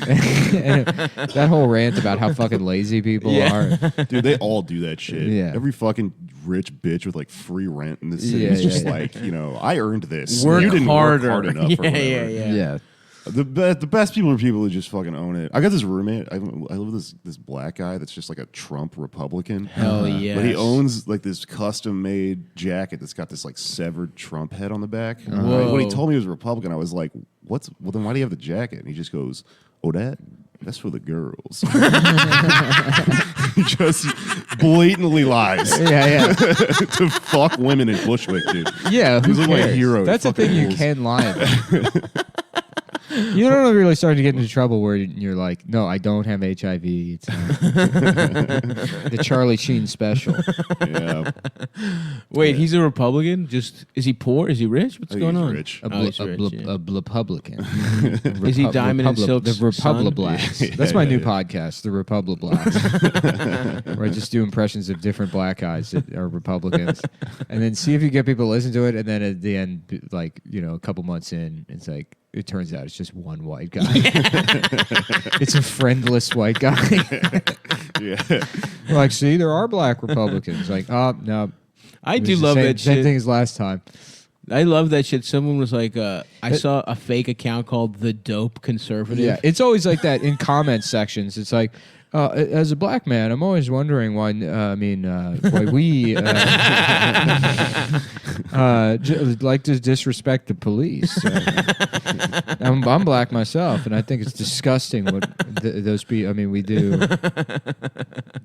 And that whole rant about how fucking lazy people are.
Dude, they all do that shit.
Yeah.
Every fucking rich bitch with like free rent in the city
Yeah,
is just
yeah.
like, I earned this.
Work
you didn't
harder.
work hard enough or whatever.
Yeah.
The best people are people who just fucking own it. I got this roommate. I live with this black guy that's just like a Trump Republican.
Hell yes.
But he owns like this custom made jacket that's got this like severed Trump head on the back.
Whoa.
When he told me he was a Republican, I was like, well then why do you have the jacket? And he just goes, that's for the girls. He just blatantly lies.
Yeah.
To fuck women in Bushwick, dude.
Yeah, who
He's like my
cares?
hero.
That's the
Fucking
thing you
rules.
can lie about. You don't really start to get into trouble where you're like, no, I don't have HIV. It's the Charlie Sheen special.
Yeah.
Wait, he's a Republican? Just is he poor? Is he rich? What's
I think
going
he's
on?
rich.
A Republican.
Is he Diamond and Silk's
The
son?
Republiblacks. That's my new podcast, The Republiblacks. Where I just do impressions of different black guys that are Republicans. And then see if you get people to listen to it. And then at the end, like, a couple months in, it's like, it turns out it's just one white guy. It's a friendless white guy.
Yeah.
Like, see, there are black Republicans. Like, oh, no.
I
It was
do
the
love
same,
that
Same
shit.
thing as last time.
I love that shit. Someone was like, I saw a fake account called The Dope Conservative.
Yeah, it's always like that in comment sections. It's like,
As a black man, I'm always wondering why. Why we like to disrespect the police. I'm black myself, and I think it's disgusting what those people. I mean, we do.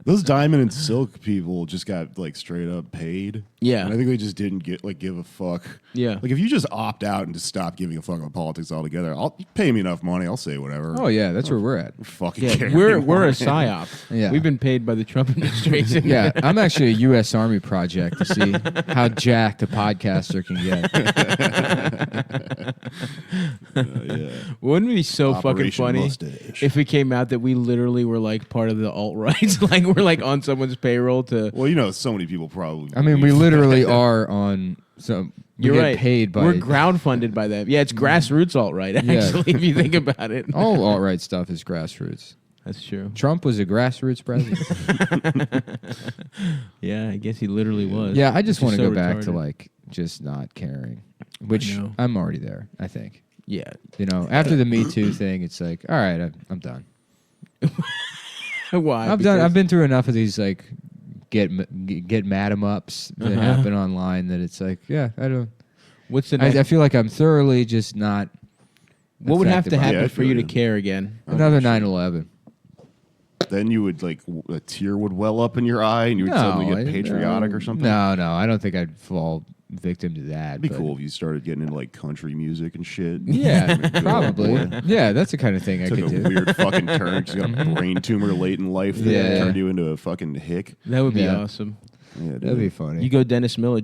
Those Diamond and Silk people just got like straight up paid.
Yeah.
And I think they just didn't give a fuck.
Yeah.
Like if you just opt out and just stop giving a fuck about politics altogether, you pay me enough money, I'll say whatever.
Oh yeah, that's where we're at.
Fucking care
we're
anymore,
a
man.
psyop.
Yeah.
We've been paid by the Trump administration.
Yeah, I'm actually a U.S. Army project to see how jacked a podcaster can get.
Wouldn't it be so fucking
Operation
funny
Mustache.
if it came out that we literally were like part of the alt-right? Like we're like on someone's payroll to...
Well, you know, so many people probably...
I mean, we literally are on some.
You're
get
right.
paid by.
We're ground funded by them. Yeah, it's grassroots alt-right, actually, if you think about it.
All alt-right stuff is grassroots.
That's true.
Trump was a grassroots president.
Yeah, I guess he literally was.
Yeah, I just
Which
want
is
to
so
go back to
retarded.
like just not caring, which
know.
I'm already there. I think.
Yeah.
You know, after the Me Too thing, it's like, all right, I'm done.
Why?
I'm done. I've been through enough of these like get mad 'em ups that happen online that it's like, yeah, I don't.
What's the?
I feel like I'm thoroughly just not.
What would have to
affected by
happen
it.
for you to care again?
Another 9/11.
Then you would like a tear would well up in your eye, and you would suddenly get patriotic or something.
No, I don't think I'd fall victim to that.
It'd be
but-
cool if you started getting into like country music and shit.
Yeah,
Good
probably.
old boy.
Yeah, that's the kind of thing I
Took
could
a
do.
weird fucking turn 'cause you got a brain tumor late in life that
Yeah.
turned you into a fucking hick.
That would be
Yeah.
awesome.
Yeah,
That'd
dude.
be funny.
You go Dennis Miller.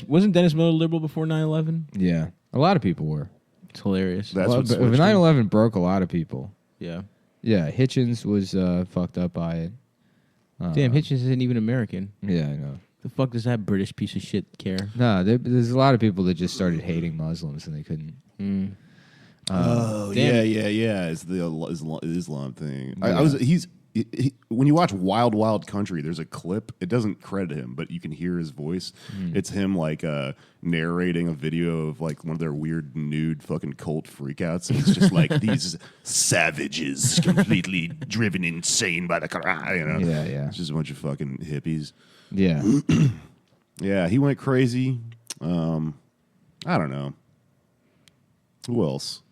Wasn't Dennis Miller liberal before 9/11?
Yeah, a lot of people were.
It's hilarious.
That's
Well,
what
but
switched
9/11 broke a lot of people.
Yeah.
Yeah, Hitchens was fucked up by it.
Damn, Hitchens isn't even American.
Yeah, I know.
The fuck does that British piece of shit care?
No, there's a lot of people that just started hating Muslims and they couldn't.
Oh
Damn.
yeah. It's the Islam thing. I was when you watch Wild Wild Country, there's a clip. It doesn't credit him, but you can hear his voice. It's him like narrating a video of like one of their weird nude fucking cult freakouts, and it's just like these savages completely driven insane by the Quran. You know?
Yeah.
It's just a bunch of fucking hippies.
Yeah.
Yeah, he went crazy. I don't know. Who else?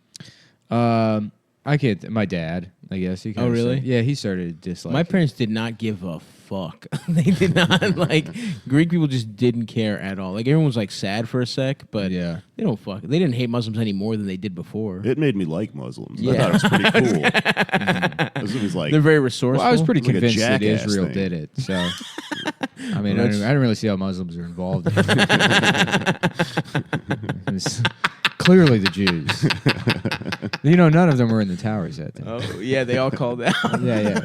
I can't. My dad, I guess.
Oh, really?
Yeah, he started disliking.
My parents did not give a fuck. They did not like Greek people. Just didn't care at all. Like everyone was like sad for a sec, but
Yeah.
they don't fuck. They didn't hate Muslims any more than they did before.
It made me like Muslims. I
Yeah.
thought it was pretty cool. It was like
They're very reresourceful.
Well, I was pretty
Like a
convinced that
jackass
Israel
thing.
did it. So, I mean,
Well,
I didn't really see how Muslims are involved. In it. It's clearly the Jews. You know, none of them were in the towers that day.
Oh yeah, they all called out.
Yeah.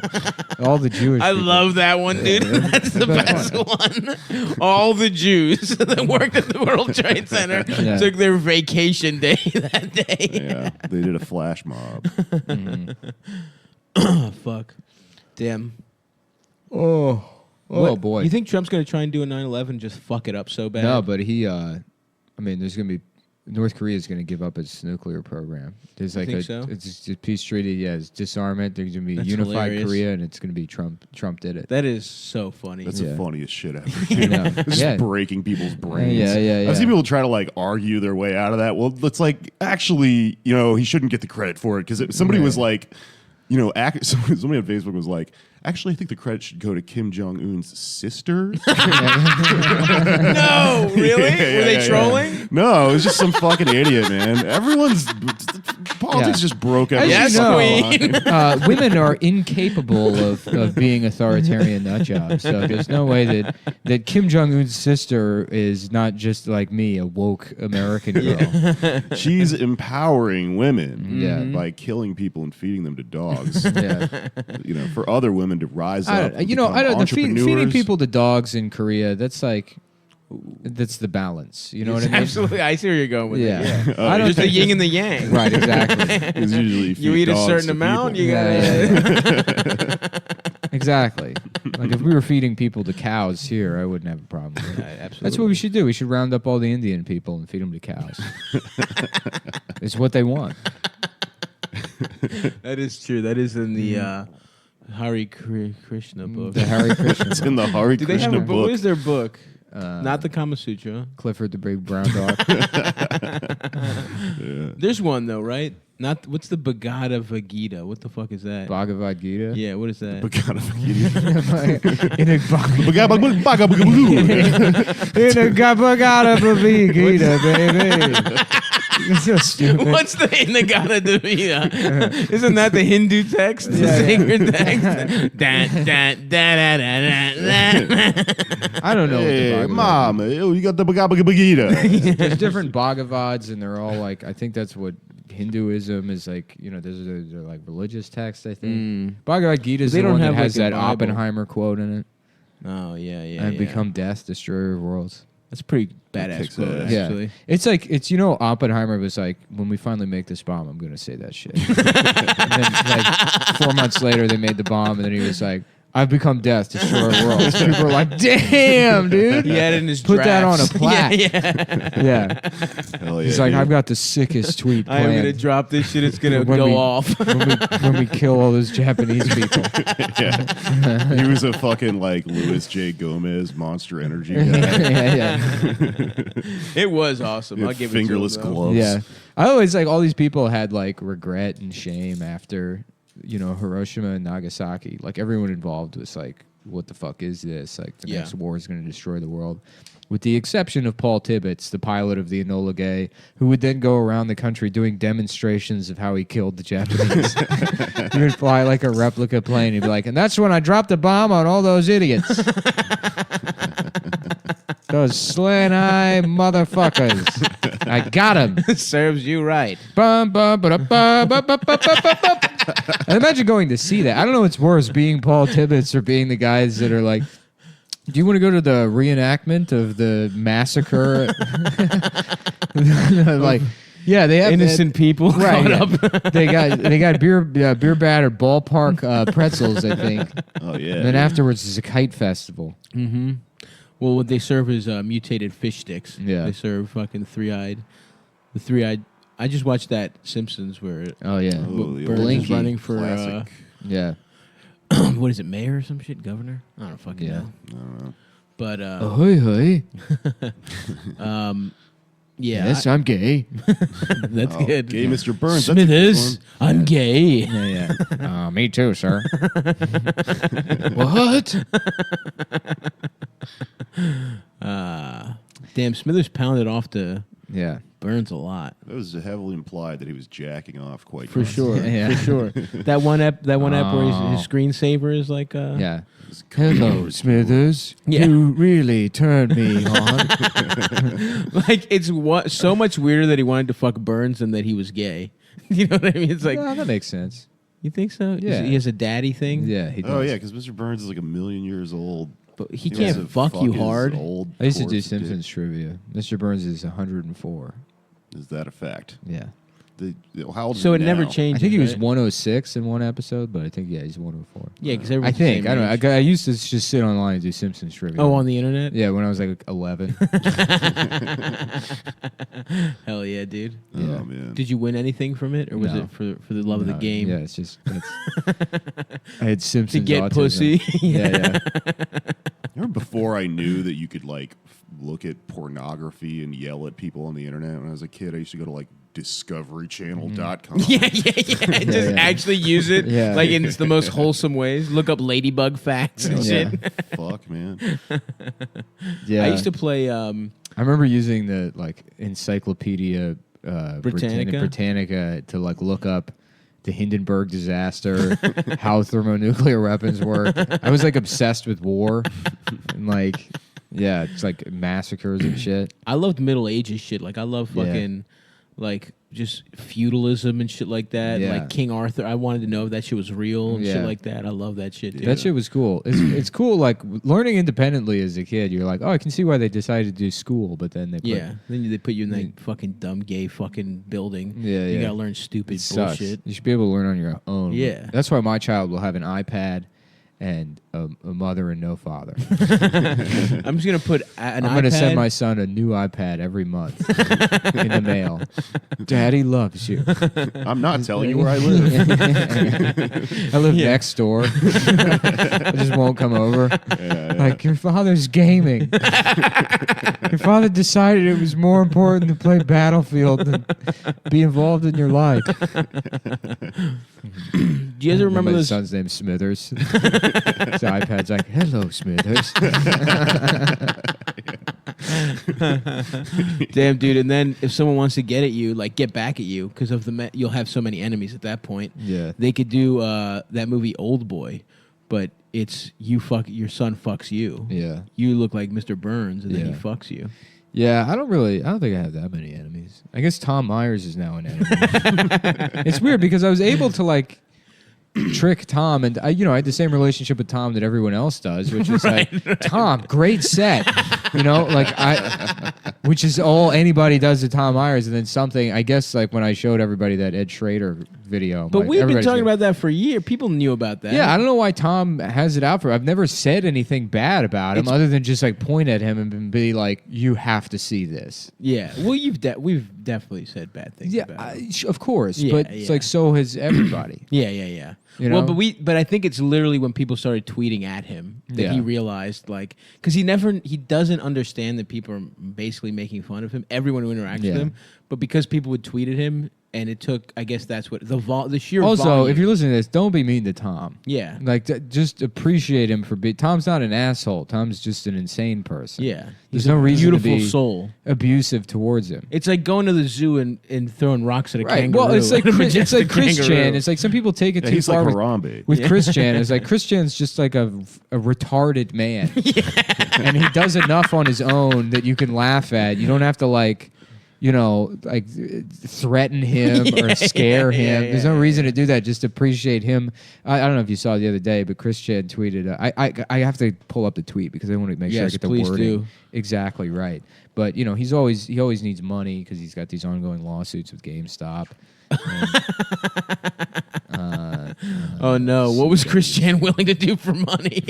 All the Jewish.
I
people.
love that one, dude. That's the best one. All the Jews that worked at the World Trade Center
Yeah.
took their vacation day that day.
Yeah, they did a flash mob.
Oh, fuck. Damn.
Oh
What-
boy.
You think Trump's going to try and do a 9/11 just fuck it up so bad?
No, but he. I mean, there's gonna be. North Korea is going to give up its nuclear program. There's
You
like
think
a,
so?
it's a peace treaty. Yeah, it's disarmament. There's going to be
That's
unified
hilarious.
Korea, and it's going to be Trump. Trump did it.
That is so funny.
That's
Yeah.
the funniest shit ever.
I know.
It's just
Yeah.
breaking people's brains.
Yeah.
I've seen people try to like argue their way out of that. Well, it's like actually, you know, he shouldn't get the credit for it because somebody was like, you know, somebody on Facebook was like, actually, I think the credit should go to Kim Jong Un's sister.
No, really? Were they trolling?
No, it was just some fucking idiot, man. Everyone's politics just broke out.
As
of
you know, women are incapable of being authoritarian nut jobs. So there's no way that Kim Jong Un's sister is not just like me, a woke American girl.
She's empowering women
Yeah.
by killing people and feeding them to dogs.
Yeah.
You know, for other women to rise up. and become
the feeding
entrepreneurs.
people to dogs in Korea. That's like, that's the balance. You know what I mean?
Absolutely. I see where you're going with
Yeah.
it.
Oh,
I don't
just
the
the
yin and the yang.
Right, exactly.
It's usually
You eat a certain amount, you gotta.
Exactly. Like if we were feeding people to cows here, I wouldn't have a problem with it.
Absolutely.
That's what we should do. We should round up all the Indian people and feed them to cows. It's what they want.
That is true. That is in the Hare Krishna book.
The Hare Krishna
It's in the Hare
Do they have
Krishna
a book?
book.
What is their book? Not the Kama Sutra.
Clifford the Big Brown Dog.
There's one though, right? Not what's the Bhagavad Gita? What the fuck is that?
Bhagavad Gita?
Yeah, what is that?
Bhagavad
In a Bhagavad Gita, baby. It's so stupid.
What's the Inagata Devita? Isn't that the Hindu text? The sacred text?
I don't know.
Hey,
what the
Mom, you got the Bhagavad Gita.
There's different Bhagavads, and they're all like, I think that's what Hinduism is like. You know, they're like religious texts, I think. Bhagavad Gita is
They
the
don't
one that
have,
has
like, a
that
Bible.
Oppenheimer quote in it.
Oh yeah, yeah.
And
yeah.
become death, destroyer of worlds.
That's pretty badass quote, actually.
Yeah. It's like, it's, you know, Oppenheimer was like, when we finally make this bomb, I'm going to say that shit. And then, like, 4 months later, they made the bomb, and then he was like, I've become death, destroyer of worlds. People were like, damn, dude.
He had it in his
Put that on a
drafts.
plaque.
Yeah.
Hell
He's
yeah,
like,
dude.
I've got the sickest tweet
I am
planned.
gonna drop this shit. It's gonna
When
go
we-
off.
when we kill all those Japanese people.
Yeah. He was a fucking like Louis J. Gomez Monster Energy guy.
Yeah.
It was awesome.
He had
I'll give
fingerless
it to him, though.
gloves.
Yeah. I always like all these people had like regret and shame after, you know, Hiroshima and Nagasaki. Like everyone involved was like, what the fuck is this? Like the next war is going to destroy the world. With the exception of Paul Tibbets, the pilot of the Enola Gay, who would then go around the country doing demonstrations of how he killed the Japanese. He would fly like a replica plane. He'd be like, and that's when I dropped a bomb on all those idiots. Those slant-eye motherfuckers. I got him.
Serves you right.
Bum, bum, ba-da, ba, ba, ba, ba, ba, ba, ba. And imagine going to see that. I don't know what's worse, being Paul Tibbets or being the guys that are like, do you want to go to the reenactment of the massacre? Like, yeah, they have
Innocent people
right?
caught
Yeah.
up.
They got beer battered ballpark pretzels, I think.
Oh yeah.
And then afterwards is a kite festival.
Mm-hmm. Well, what they serve is mutated fish sticks.
Yeah.
They serve fucking three-eyed. The three-eyed. I just watched that Simpsons where
Oh yeah,
the
Burns
Blinky.
is running for
Classic.
Yeah.
what is it, mayor or some shit, governor? I don't fucking
Yeah.
know.
I don't know.
But
Ahoy, hoy.
yeah,
Yes, I'm gay.
that's
Oh,
good.
Gay Mr. Burns. That's a good
Smithers,
one.
I'm gay.
Yeah, yeah. Me too, sir. What?
Damn, Smithers pounded off to
Yeah.
Burns a lot.
That was heavily implied that he was jacking off quite
For
constantly.
sure,
Yeah.
for sure. That one app where
Oh.
his screensaver is like,
Yeah. Hello, Smithers.
Yeah.
You really turned me on.
like it's so much weirder that he wanted to fuck Burns than that he was gay. You know what I mean? It's like,
No, that makes sense.
you think so?
Yeah.
He has a daddy thing.
Yeah, he does.
Oh yeah, because Mr. Burns is like 1,000,000 years old.
But he
wants
can't
to
fuck you
his
hard.
Old
I used to do
corpse dick.
Simpsons trivia. Mr. Burns is 104.
Is that a fact?
Yeah.
How old is
So
he
it never
now?
changes.
I think he was
right?
106 in one episode, but I think, yeah, he's 104.
Yeah, because
I think. I don't know. I used to just sit online and do Simpsons trivia.
Oh, on the internet?
Yeah, when I was like 11.
Hell yeah, dude.
Oh man.
Did you win anything from it, or was
No.
it for the love of the
No,
game?
Yeah, it's just. I had Simpsons
To get
autism.
pussy.
Yeah,
Remember before I knew that you could like look at pornography and yell at people on the internet when I was a kid, I used to go to like discoverychannel.com.
Yeah. Just actually use it
Yeah.
like in the most wholesome ways. Look up ladybug facts and
Yeah.
shit.
Fuck, man.
Yeah.
I used to play.
I remember using the like Encyclopedia
Britannica?
Britannica to like look up the Hindenburg disaster, how thermonuclear weapons work. I was like obsessed with war and like, yeah, it's like massacres and shit.
I loved Middle Ages shit. Like I love fucking like just feudalism and shit like that.
Yeah.
Like King Arthur. I wanted to know if that shit was real and
Yeah.
shit like that. I love that shit, dude.
That shit was cool. It's cool, like learning independently as a kid. You're like, oh, I can see why they decided to do school, but then they put,
Yeah. Then they put you in that fucking dumb gay fucking building.
Yeah,
You
yeah.
gotta learn stupid
It sucks.
bullshit.
You should be able to learn on your own.
Yeah.
That's why my child will have an iPad
and a mother and no father.
I'm just gonna put an
I'm gonna send
iPad-
my son a new iPad every month in the mail. Daddy loves you.
I'm not telling you where I live.
I live next door. I just won't come over. Like, your father's gaming. Your father decided it was more important to play Battlefield than be involved in your life.
Do you guys remember
my
those?
son's name Smithers? His iPad's like, hello, Smithers.
Damn, dude. And then if someone wants to get at you, like get back at you, because of you'll have so many enemies at that point.
Yeah.
They could do that movie Old Boy, but it's your son fucks you.
Yeah.
You look like Mr. Burns, and then he
Yeah.
fucks you.
Yeah, I don't think I have that many enemies. I guess Tom Myers is now an enemy. It's weird because I was able to like trick Tom, and I had the same relationship with Tom that everyone else does, which is like, Tom, great set, which is all anybody does to Tom Myers, and then something. I guess like when I showed everybody that Ed Schrader video, I'm
But
like,
we've been
everybody's
talking
gonna-
about that for a year. People knew about that.
Yeah, I don't know why Tom has it out for. I've never said anything bad about him,
It's-
other than just like point at him and be like, "You have to see this."
Yeah. Well, we've definitely said bad things.
Yeah,
about him.
of course,
Yeah,
but it's like so has everybody.
Yeah.
You
Well,
know?
but I think it's literally when people started tweeting at him that he
Yeah.
realized, like, because he doesn't understand that people are basically making fun of him. Everyone who interacts
Yeah.
with him, but because people would tweet at him, and it took, I guess that's what the sheer.
Also,
volume.
if you're listening to this, don't be mean to Tom.
Yeah.
Like, just appreciate him for being. Tom's not an asshole. Tom's just an insane person.
Yeah.
There's
He's
no
a
reason to
beautiful
be
soul.
abusive towards him.
It's like going to the zoo and throwing rocks at a kangaroo.
Well, it's like
A
Chris
majestic
Chan.
kangaroo.
It's like some people take it
Yeah,
too
he's like
far
Harambe.
with
Yeah.
Chris Chan. It's like Chris Chan's just like a retarded man, and he does enough on his own that you can laugh at. You don't have to like threaten him or scare him. There's no reason to do that. Just appreciate him. I don't know if you saw the other day, but Chris Chan tweeted. I have to pull up the tweet because I want to make sure I
Yes,
get the
please
wording
do.
exactly right. But he always needs money because he's got these ongoing lawsuits with GameStop.
Oh no! What was Chris Chan willing to do for money?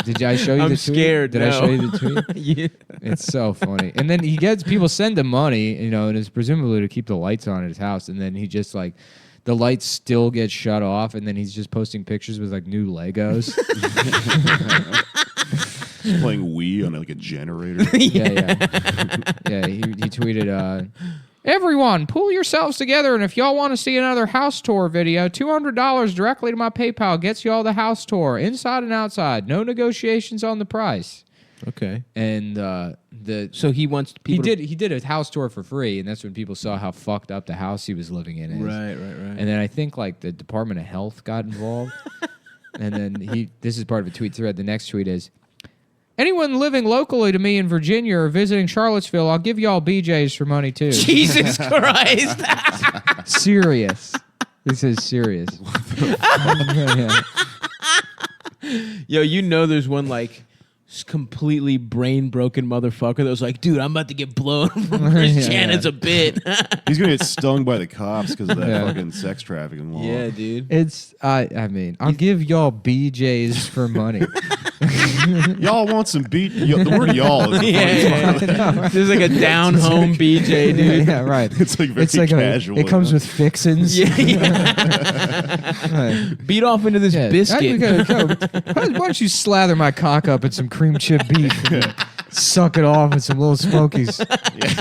Did I show you
I'm
the tweet?
scared.
Did I show you the tweet?
Yeah.
It's so funny. And then he gets people send him money, and it's presumably to keep the lights on at his house. And then he just like the lights still get shut off, and then he's just posting pictures with like new Legos.
Just playing Wii on like a generator.
Yeah. He tweeted. Everyone, pull yourselves together, and if y'all want to see another house tour video, $200 directly to my PayPal gets y'all the house tour, inside and outside. No negotiations on the price.
Okay.
And
so he wants people.
He did a house tour for free, and that's when people saw how fucked up the house he was living in is.
Right.
And then I think like the Department of Health got involved, and then this is part of a tweet thread. The next tweet is, anyone living locally to me in Virginia or visiting Charlottesville, I'll give y'all BJs for money too.
Jesus Christ!
Serious. This is serious. Yeah.
Yo, there's one like completely brain broken motherfucker that was like, dude, I'm about to get blown from Chris Chan as a bit.
He's gonna get stung by the cops because of that
Yeah.
fucking sex trafficking law.
Yeah, dude.
It's I mean, I'll give y'all BJs for money.
Y'all want some the word y'all is the funniest part.
There's like a down home BJ, dude.
Yeah, right.
It's like very casual.
It comes with fixins.
Beat off into this biscuit.
Why don't you slather my cock up in some cream chip beef and suck it off with some little smokies?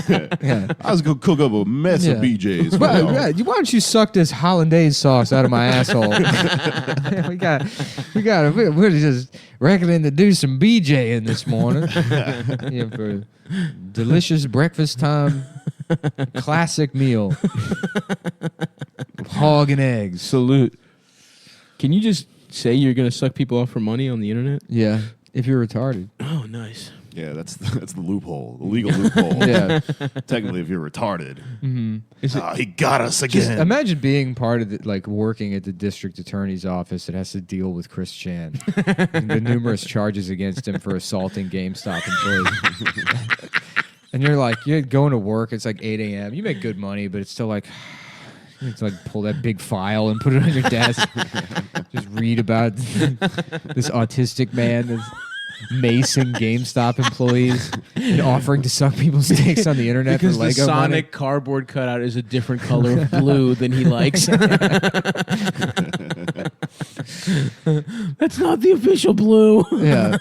Yeah.
I was gonna cook up a mess of BJs. for y'all.
Why don't you suck this hollandaise sauce out of my asshole? We're just reckoning to do some BJ this morning. Yeah, for delicious breakfast time, classic meal, hog and eggs.
Salute. Can you just say you're gonna suck people off for money on the internet?
Yeah, if you're retarded.
Oh, nice.
Yeah, that's the loophole, the legal loophole.
Yeah.
Technically, if you're retarded, he got us
Just
again.
imagine being part of working at the district attorney's office that has to deal with Chris Chan and the numerous charges against him for assaulting GameStop employees. And you're going to work. It's like 8 a.m. You make good money, but it's still like, It's like pull that big file and put it on your desk. Just read about this autistic man that's macing GameStop employees and offering to suck people's dicks on the internet
because
for Lego
the Sonic
money.
cardboard cutout is a different color of blue than he likes. That's not the official blue.
Yeah,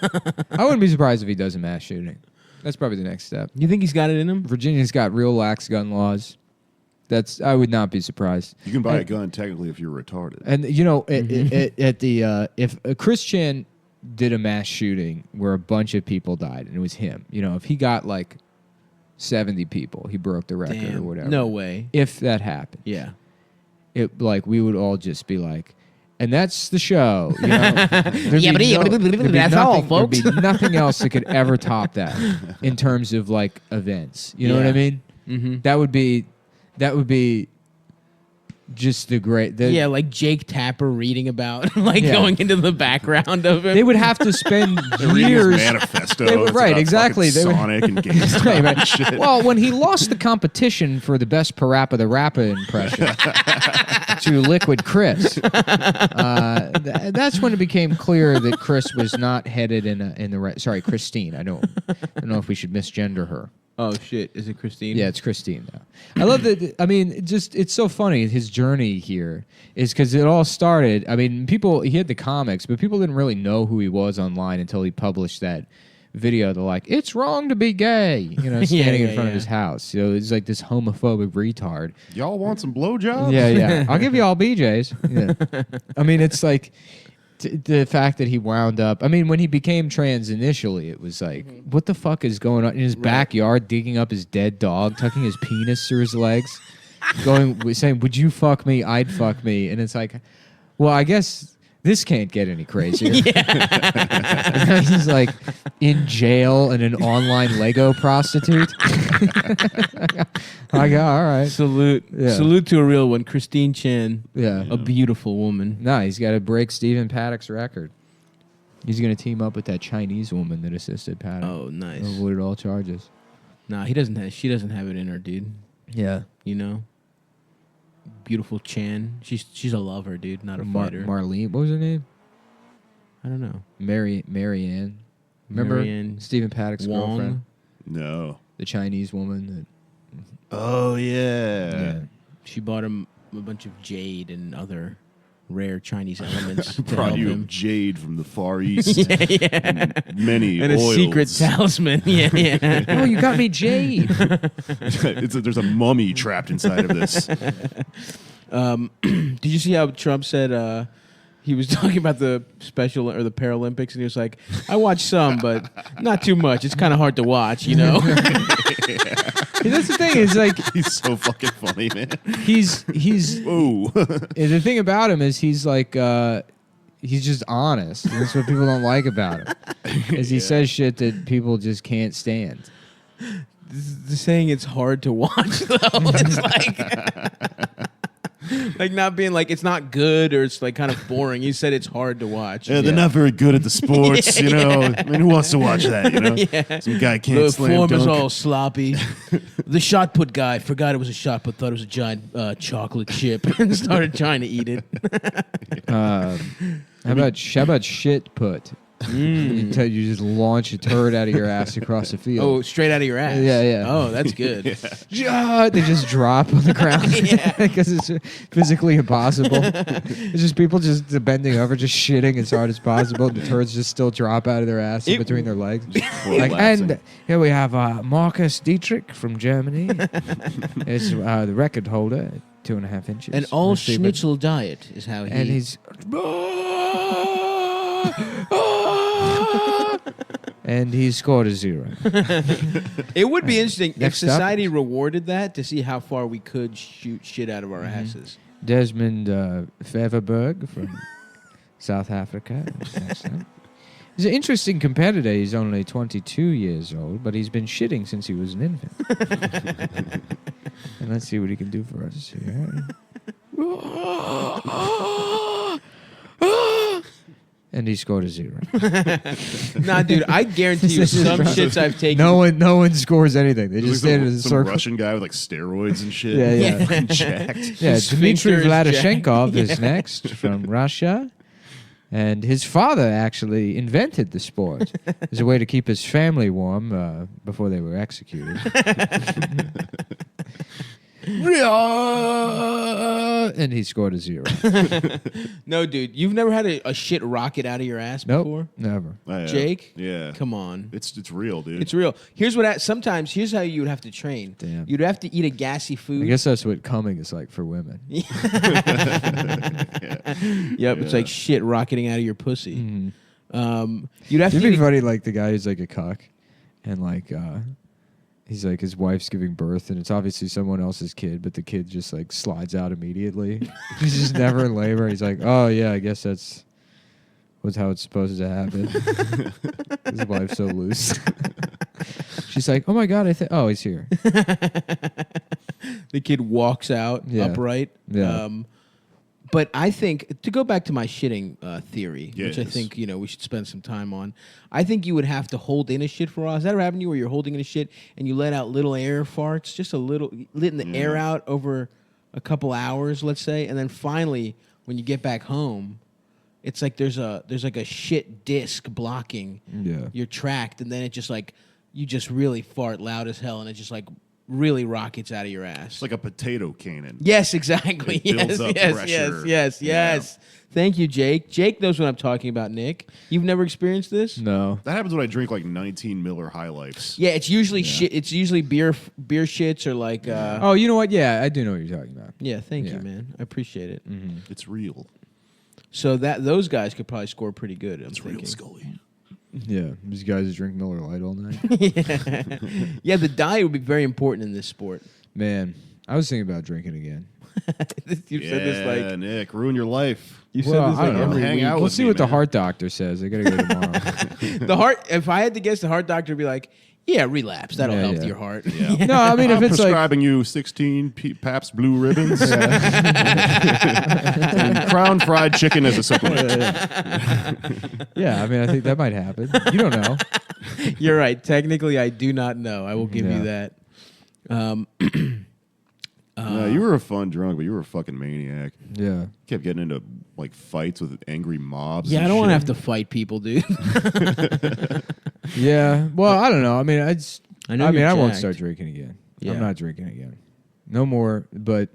I wouldn't be surprised if he does a mass shooting. That's probably the next step.
You think he's got it in him?
Virginia's got real lax gun laws. I would not be surprised.
You can buy a gun technically if you're retarded.
And you know, at the if Chris Chan did a mass shooting where a bunch of people died and it was him, you know, if he got like 70 people, he broke the record or
Damn,
whatever.
no way.
If that happened,
Yeah.
it like we would all just be like, and that's the show. You know? There'd be
that's all,
nothing-
folks.
There'd be nothing else that could ever top that in terms of like events. You know what I mean?
Mm-hmm.
That would be just the great.
Yeah, like Jake Tapper reading about, like
Yeah.
going into the background of him.
They would have to spend
Reading his
years.
manifesto.
They would-
It's
right,
about
exactly.
fucking
They would-
Sonic and GameStop
Right, right.
and shit.
Well, when he lost the competition for the best Parappa the Rapper impression to Liquid Chris, that's when it became clear that Chris was not headed in the right. Sorry, Christine. I don't know if we should misgender her.
Oh shit! Is it Christine?
Yeah, it's Christine now. I love that. I mean, it's so funny. His journey here is because it all started. I mean, he had the comics, but people didn't really know who he was online until he published that video. They're like, "It's wrong to be gay," you know, standing in front of his house. So it's like this homophobic retard.
Y'all want some blowjobs?
Yeah. I'll give you all BJ's. Yeah. I mean, it's like the fact that he wound up. I mean, when he became trans initially, it was like, what the fuck is going on in his backyard, digging up his dead dog, tucking his penis through his legs, saying, "Would you fuck me? I'd fuck me." And it's like, well, I guess this can't get any crazier. He's like in jail and an online Lego prostitute. I go, all right.
Salute to a real one, Christine Chan.
Yeah,
a beautiful woman.
No, he's got to break Stephen Paddock's record. He's going to team up with that Chinese woman that assisted Paddock.
Oh, nice.
Avoided all charges.
Nah, he doesn't have. She doesn't have it in her, dude.
Yeah,
you know. Beautiful Chan. She's a lover, dude, not a fighter.
Marlene, what was her name?
I don't know.
Marianne. Remember
Marianne
Stephen Paddock's
Wong?
girlfriend?
No.
The Chinese woman.
Oh yeah.
She bought him a bunch of jade and other rare Chinese elements. to
Brought
help
you
him.
jade from the Far East.
Yeah.
And many
And
oils.
a secret talisman. Yeah.
Oh, you got me jade.
There's a mummy trapped inside of this.
Did you see how Trump said he was talking about the special or the Paralympics, and he was like, "I watched some, but not too much. It's kind of hard to watch, you know."
That's the thing. Is like
he's so fucking funny, man.
He's
Whoa.
The thing about him is he's like he's just honest. And that's what people don't like about him. Is he says shit that people just can't stand.
The saying it's hard to watch though. It's like not being like it's not good or it's like kind of boring. You said it's hard to watch.
Yeah, they're not very good at the sports, you know. I mean, who wants to watch that, you know?
Yeah.
Some guy can't
The
slam
form
dunk.
is all sloppy. The shot put guy forgot it was a shot put, thought it was a giant chocolate chip and started trying to eat it.
How about shit put? You just launch a turd out of your ass across the field.
Oh, straight out of your ass.
Yeah.
Oh, that's good.
They just drop on the ground because it's physically impossible. It's just people just bending over, just shitting as hard as possible. The turds just still drop out of their ass in between their legs. And here we have Marcus Dietrich from Germany. It's the record holder, 2.5 inches.
An all
Let's see, but-
schnitzel diet is how he.
And he's and he scored a 0.
It would be interesting if
Next up.
society rewarded that to see how far we could shoot shit out of our asses.
Desmond Feverberg from South Africa. Next up. He's an interesting competitor. He's only 22 years old, but he's been shitting since he was an infant. And let's see what he can do for us here. And he scored a 0.
Nah, dude, I guarantee you some shits I've taken.
No one scores anything. They just stand in a
some
circle.
Russian guy with like steroids and shit.
Yeah.
Fucking jacked.
Yeah, Dmitry
Sphincter is
Vladishenkov
jacked.
is next from Russia. And his father actually invented the sport as a way to keep his family warm before they were executed. And he scored a 0.
No, dude, you've never had a shit rocket out of your ass
Nope,
before?
never.
I have.
Jake?
Yeah.
Come on.
It's real, dude.
It's real. Here's here's how you would have to train.
Damn.
You'd have to eat a gassy food.
I guess that's what coming is like for women.
Yep, it's like shit rocketing out of your pussy. You'd have
It'd
to
be
eat
funny, like the guy who's like a cuck, and like he's like his wife's giving birth, and it's obviously someone else's kid, but the kid just like slides out immediately. He's just never in labor. He's like, oh yeah, I guess that's how it's supposed to happen. His wife's so loose. She's like, oh my god, oh, he's here.
The kid walks out upright.
Yeah.
But I think, to go back to my shitting theory, which I
Yes.
think we should spend some time on, I think you would have to hold in a shit for a while. Has that ever happened to you where you're holding in a shit and you let out little air farts, just a little, letting the air out over a couple hours, let's say, and then finally, when you get back home, it's like there's like a shit disc blocking your tract, and then it just like, you just really fart loud as hell, and it just like really rockets out of your ass.
It's like a potato cannon.
Yes, exactly.
It builds up pressure.
Yes. Thank you, Jake. Jake knows what I'm talking about, Nick. You've never experienced this?
No.
That happens when I drink like 19 Miller High Lifes.
Yeah, it's usually shit. It's usually beer shits or like.
Oh, you know what? Yeah, I do know what you're talking about.
Yeah, thank you, man. I appreciate it.
It's real.
So those guys could probably score pretty good.
It's real, Scully.
Yeah, these guys who drink Miller Lite all night.
Yeah, the diet would be very important in this sport.
Man, I was thinking about drinking again.
You've said this like
Nick, ruin your life.
You
Well,
said this
I
like
don't know.
every
Hang
week.
out
We'll
with
see
me,
what the
man.
heart doctor says. I gotta go tomorrow.
The heart. If I had to guess, the heart doctor would be like, "Yeah, relapse. That'll help with your heart."
Yeah.
No, I mean if
I'm
it's like
prescribing you 16 Pabst Blue Ribbons and Crown Fried Chicken as a supplement.
yeah, I mean I think that might happen. You don't know.
You're right. Technically, I do not know. I will give you that.
No, you were a fun drunk, but you were a fucking maniac.
Yeah.
Kept getting into like fights with angry mobs.
Yeah, I
and
don't want to
shit.
have to fight people, dude.
Yeah. Well, I don't know. I mean, I
know
mean,
you're
I won't
jacked.
start drinking again.
Yeah.
I'm not drinking again. No more. But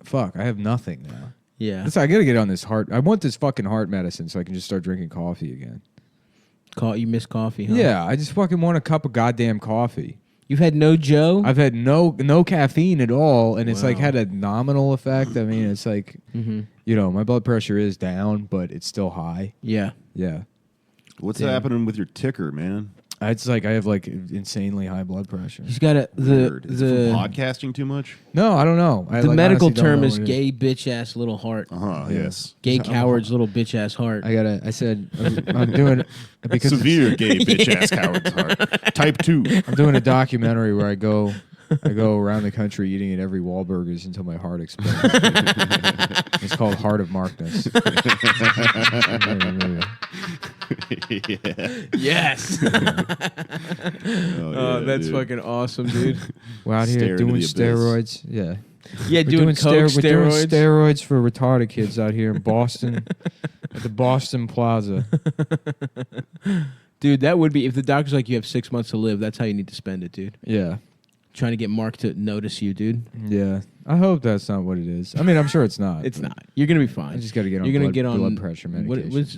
fuck, I have nothing now.
Yeah.
I gotta get on this heart. I want this fucking heart medicine so I can just start drinking coffee again.
You miss coffee, huh?
Yeah, I just fucking want a cup of goddamn coffee.
You've had no Joe?
I've had no caffeine at all, and it's like
Wow.
had a nominal effect. I mean, it's like,
Mhm.
you know, my blood pressure is down, but it's still high.
Yeah.
Yeah.
What's
Damn.
happening with your ticker, man?
It's like I have like insanely high blood pressure.
He's got
Weird. Is it from podcasting too much?
No, I don't know.
The medical term is gay bitch ass little heart.
Yes.
Gay coward's little bitch ass heart.
I said I'm doing because
Severe gay bitch ass coward's heart. Type 2.
I'm doing a documentary where I go around the country eating at every Wahlburgers until my heart explodes. It's called Heart of Markness.
Yes.
Oh,
that's
dude.
fucking awesome, dude.
We're out
Stare
here
into
doing
the abyss.
steroids. Yeah.
Yeah,
We're
doing coke
We're doing
steroids.
steroids for retarded kids out here in Boston at the Boston Plaza.
Dude, that would be if the doctor's like you have 6 months to live. That's how you need to spend it, dude.
Yeah.
Trying to get Mark to notice you, dude.
Yeah. I hope that's not what it is. I mean, I'm sure it's not.
It's
but
not. You're gonna be fine.
I just got to get on
You're gonna
blood,
get on
blood pressure medication.
What's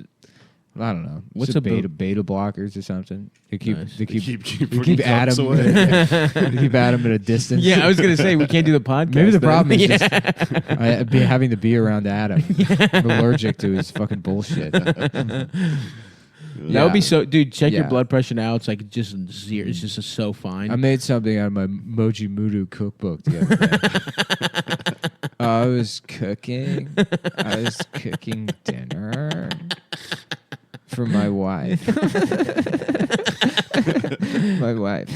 I don't know.
What's
It's
a
beta blockers or something? They keep
Nice.
they keep
keep
they
putting
keep
cups
Adam
away.
they keep Adam at a distance.
Yeah, I was gonna say we can't do the podcast.
Maybe the
then.
problem is
Yeah.
just having to be around Adam. I'm allergic to his fucking bullshit.
That would be so, dude. Check your
Yeah.
blood pressure now. It's like just zero. It's just so fine.
I made something out of my Moji Mudu cookbook the other day. I was cooking dinner for my wife. My wife.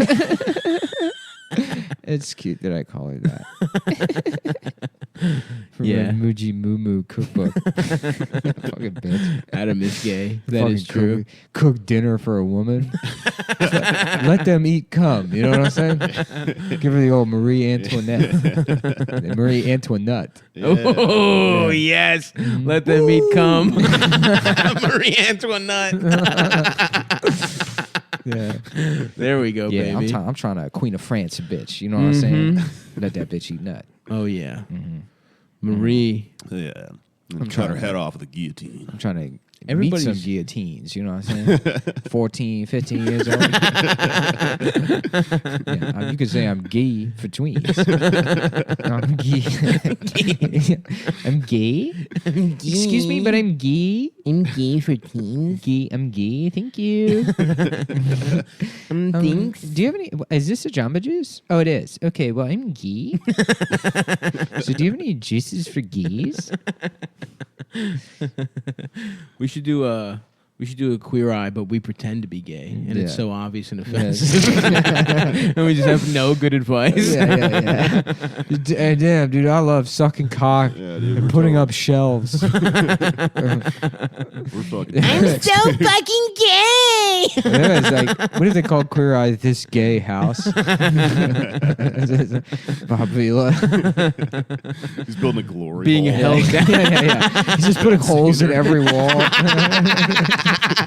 It's cute that I call her that.
From
Yeah.
the Muji Moo cookbook. Fucking bitch.
Adam is gay. That
Fucking
is true.
Cook dinner for a woman. Let them eat cum. You know what I'm saying? Give her the old Marie Antoinette. Marie Antoinette.
Oh, yes. Let them eat cum. Marie Antoinette.
Yeah.
There we go,
Yeah,
baby.
I'm trying to Queen of France, a bitch. You know what I'm saying? Let that bitch eat nut.
Oh, yeah. Marie.
Yeah.
I'm
I'm
trying
trying her
to-
head off with a guillotine.
I'm trying to meet
Everybody's-
some guillotines, you know what I'm saying? 14, 15 years old. Yeah, you could say I'm gay for tweens. I'm gay. I'm gay? Excuse me, but I'm gay.
I'm gay for teens.
Gay. I'm gay. Thank you.
Thanks.
Do you have any? Is this a Jamba Juice? Oh, it is. Okay, well, I'm gay. So do you have any juices for gays?
We should do a Queer Eye, but we pretend to be gay, and it's
Yeah.
so obvious and
Yeah.
offensive, and we just have no good advice.
Yeah. Damn, dude, I love sucking cock and putting up shelves.
We're fucking.
I'm so fucking gay.
Yeah, it's like, what do they call Queer Eye? This gay house. Bob Vila.
He's building a glory.
Being
hall.
held down.
Yeah. He's just putting holes in every wall.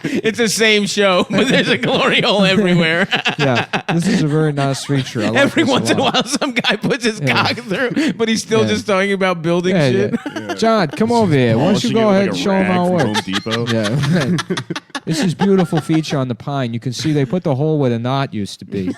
It's the same show, but there's a glory hole everywhere.
Yeah, this is a very nice feature. I like
Every
this a
once in a
lot.
while, some guy puts his
Yeah.
cock through, but he's still
Yeah.
just talking about building
Yeah,
shit.
yeah. John, come over here. Why don't you
Polishing
go
it
ahead
like
and
a
show him
rag
our
from
work?
Home Depot.
Yeah. This is beautiful feature on the pine. You can see they put the hole where the knot used to be.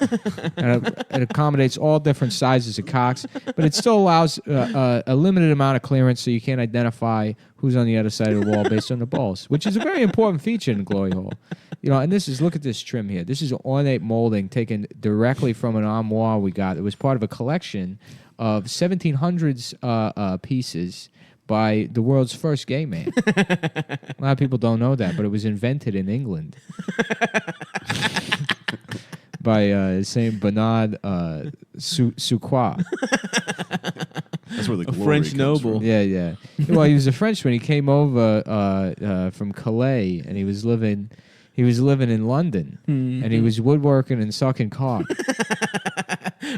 And it accommodates all different sizes of cocks, but it still allows a limited amount of clearance so you can't identify who's on the other side of the wall based on the balls, which is a very important feature in the glory hole. You know, and this is, look at this trim here. This is an ornate molding taken directly from an armoire we got. It was part of a collection of 1700s pieces by the world's first gay man. A lot of people don't know that, but it was invented in England by Saint Bernard Sucroix.
That's where the
A
glory
French
comes
noble.
from.
Yeah. Well, he was a Frenchman. He came over from Calais, and he was living in London, and he was woodworking and sucking cock.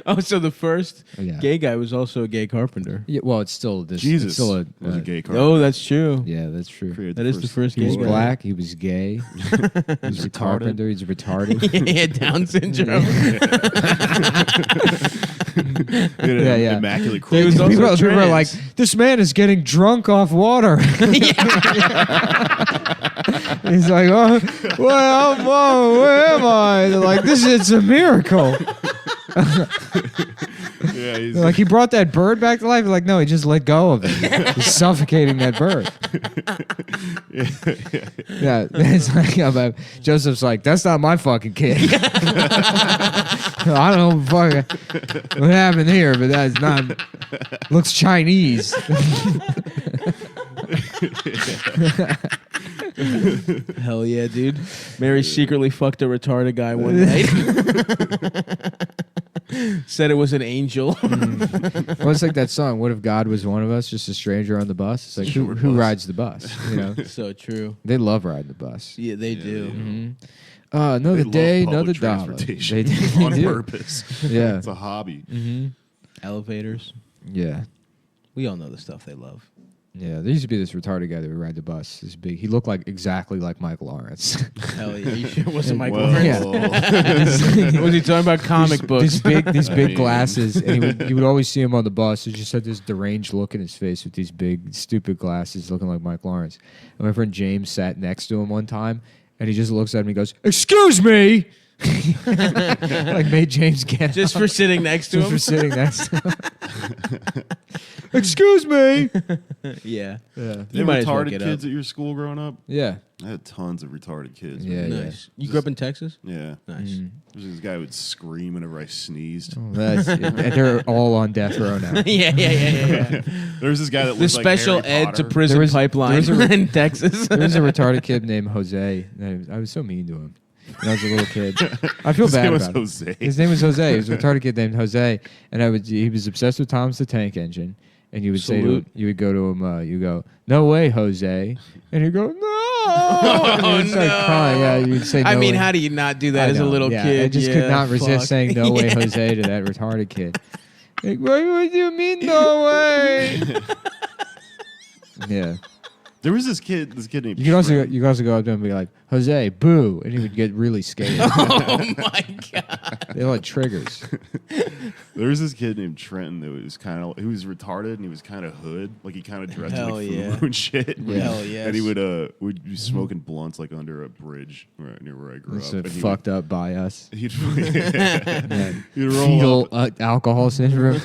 Oh, so the first
Yeah.
gay guy was also a gay carpenter.
Yeah, well, it's still this.
Jesus
it's still
was a gay carpenter.
Oh, that's true.
Yeah, that's true.
Created
That is the first
He
gay
was
guy.
black. He was gay. He was a carpenter. He's retarded.
He had Down syndrome.
Yeah.
Immaculate
He was
crotch.
also
People are like,
trans.
this man is getting drunk off water. He's like, oh, well, where am I? They're like, it's a miracle.
Yeah, he's
They're like, he brought that bird back to life. They're like, no, he just let go of it. He's suffocating that bird. Yeah, it's like, Joseph's like, that's not my fucking kid. I don't know what happened here, but that's not. Looks Chinese.
Hell yeah, dude. Mary secretly fucked a retarded guy one night. Said it was an angel.
Well, it's like that song, What If God Was One of Us, Just a Stranger on the Bus? It's like, who rides the bus? You know?
So true.
They love riding the bus.
Yeah, they do.
Another
They love
day,
public
another dollar.
transportation
They do.
on
They do.
purpose.
Yeah.
It's a hobby.
Elevators.
Yeah.
We all know the stuff they love.
Yeah, there used to be this retarded guy that would ride the bus. This big. He looked like exactly like Mike Lawrence.
Hell yeah. You sure it wasn't Mike
Whoa.
Lawrence?
Yeah.
Was he talking about comic books?
These big
mean-
glasses, and you would always see him on the bus. He just had this deranged look in his face with these big, stupid glasses, looking like Mike Lawrence. And my friend James sat next to him one time, and he just looks at him and he goes, "Excuse me." Like made James get
Just
up.
for sitting next to
Just
him?
for sitting next to him. Excuse me.
Yeah.
You
You might as well
retarded
get
kids
up.
at your school growing up?
Yeah.
I had tons of retarded kids.
Yeah,
man.
Nice. You grew up in Texas?
Yeah.
Nice.
There's this guy who would scream whenever I sneezed.
Oh, and they're all on death row now.
Yeah.
There's this guy that
The
lives like
special
Harry
ed to
Potter.
prison pipeline in Texas.
There was a retarded kid named Jose. I was so mean to him when I was a little kid. I feel
His
bad
name was
about it.
Jose.
His name was Jose. He was a retarded kid named Jose, and he was obsessed with Thomas the Tank Engine.
and you would say to
Salute.
him, you would go to him, you go, "No way, Jose," and he'd go, "No," and you'd start crying. Yeah, you'd say,
I
"No
mean,
way."
how do you not do that
I
as a
know,
little
yeah,
kid?
I just could not resist
fuck.
saying "No way,
Yeah.
Jose" to that retarded kid. Like, what would you mean, no way? Yeah.
There was this kid named.
You could also go up to him and be like, "Jose, boo," and he would get really scared.
Oh my god!
They're like triggers.
There was this kid named Trenton that was kind of, he was retarded and he was kind of hood, like he kind of dressed
Hell
like
yeah.
FUBU and shit.
Yeah.
Hell yes.
And he would be smoking blunts like under a bridge right near where I grew
It's
up. And he
fucked up by us.
He'd,
Yeah.
he'd roll
Fetal
up.
alcohol syndrome.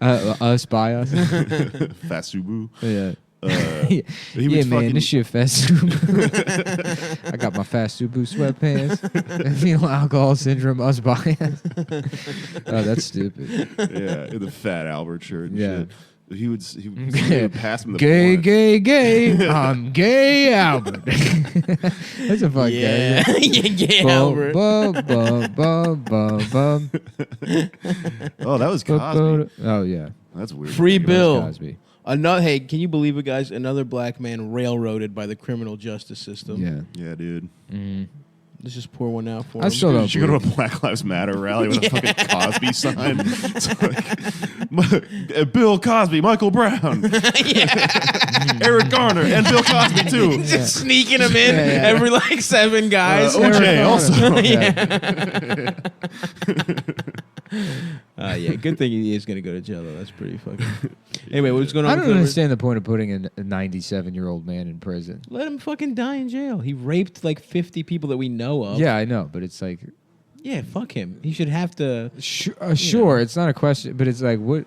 Us by us.
Fasubu.
Yeah.
He
yeah,
would
man,
fucking-
this shit fast I got my fast Subu sweatpants. Fetal alcohol syndrome, us bias. Oh, that's stupid.
Yeah, in the Fat Albert shirt and
Yeah.
shit. He would pass him the
gay,
blunt.
gay, gay. I'm gay Albert. That's a fun
Yeah.
guy.
Yeah, gay
Bum,
Albert.
Bum, bum, bum, bum, bum.
Oh, that was Cosby.
Oh, yeah.
That's weird.
Free
That was
Bill.
Cosby.
Another. Hey, can you believe it, guys? Another black man railroaded by the criminal justice system.
Yeah.
Yeah, dude.
Let's just pour one out for
I
him.
still don't
You should go to a Black Lives Matter rally with a fucking Cosby sign. It's like, Bill Cosby, Michael Brown, Eric Garner, and Bill Cosby too.
Just sneaking them in every like 7 guys.
OJ also.
Yeah, good thing he is going to go to jail, though. That's pretty fucking... Anyway, what's going on?
I
with
don't
Clippers?
understand the point of putting a 97-year-old man in prison.
Let him fucking die in jail. He raped like 50 people that we know of.
Yeah, I know, but it's like...
Yeah, fuck him. He should have to...
Sure, it's not a question, but it's like, what...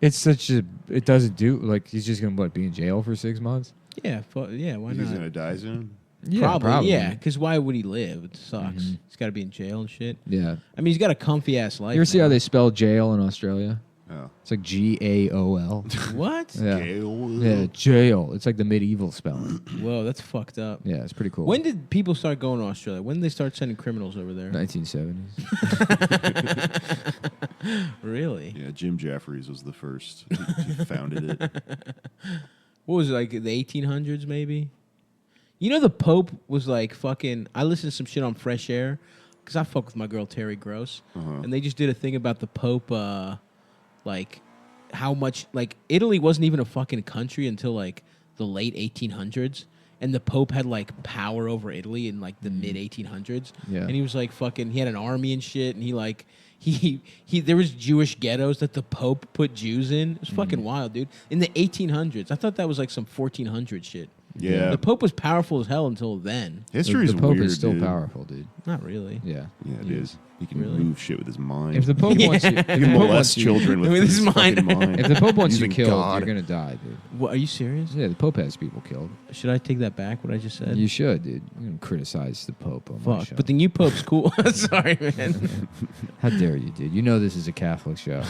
It's such a... It doesn't do... Like, he's just going to, be in jail for 6 months?
Yeah, yeah, why
He's
not?
going to die soon?
Yeah, probably.
Yeah, because why would he live? It sucks. He's got to be in jail and shit.
Yeah.
I mean, he's got a comfy ass life.
You ever see
now.
how they spell jail in Australia?
Oh.
It's like G-A-O-L.
What?
Yeah.
Jail.
Yeah, jail. It's like the medieval spelling.
Whoa, that's fucked up.
Yeah, it's pretty cool.
When did people start going to Australia? When did they start sending criminals over there?
1970s.
Really?
Yeah, Jim Jeffries was the first. He founded it.
What was it, like the 1800s maybe? You know the Pope was like fucking... I listened to some shit on Fresh Air because I fuck with my girl Terry Gross. And they just did a thing about the Pope, like how much... Like Italy wasn't even a fucking country until like the late 1800s. And the Pope had like power over Italy in like the mid 1800s.
Yeah.
And he was like fucking... He had an army and shit. And he like... He there was Jewish ghettos that the Pope put Jews in. It was fucking wild, dude. In the 1800s. I thought that was like some 1400 shit.
Yeah.
The Pope was powerful as hell until then.
History's
the Pope
weird,
is still
dude.
powerful, dude.
Not really.
Yeah.
Yeah, it is. He can
Really?
move shit with his mind.
If the Pope wants you, if
he
the
can
Pope
molest
wants you-
children with his fucking mind.
If the Pope wants you
Using
killed,
God.
you're gonna die, dude.
What, are you serious?
Yeah, the Pope has people killed.
Should I take that back, what I just said?
You should, dude. You don't criticize the Pope on my
Fuck.
show.
But the new Pope's cool. Sorry, man.
How dare you, dude? You know this is a Catholic show.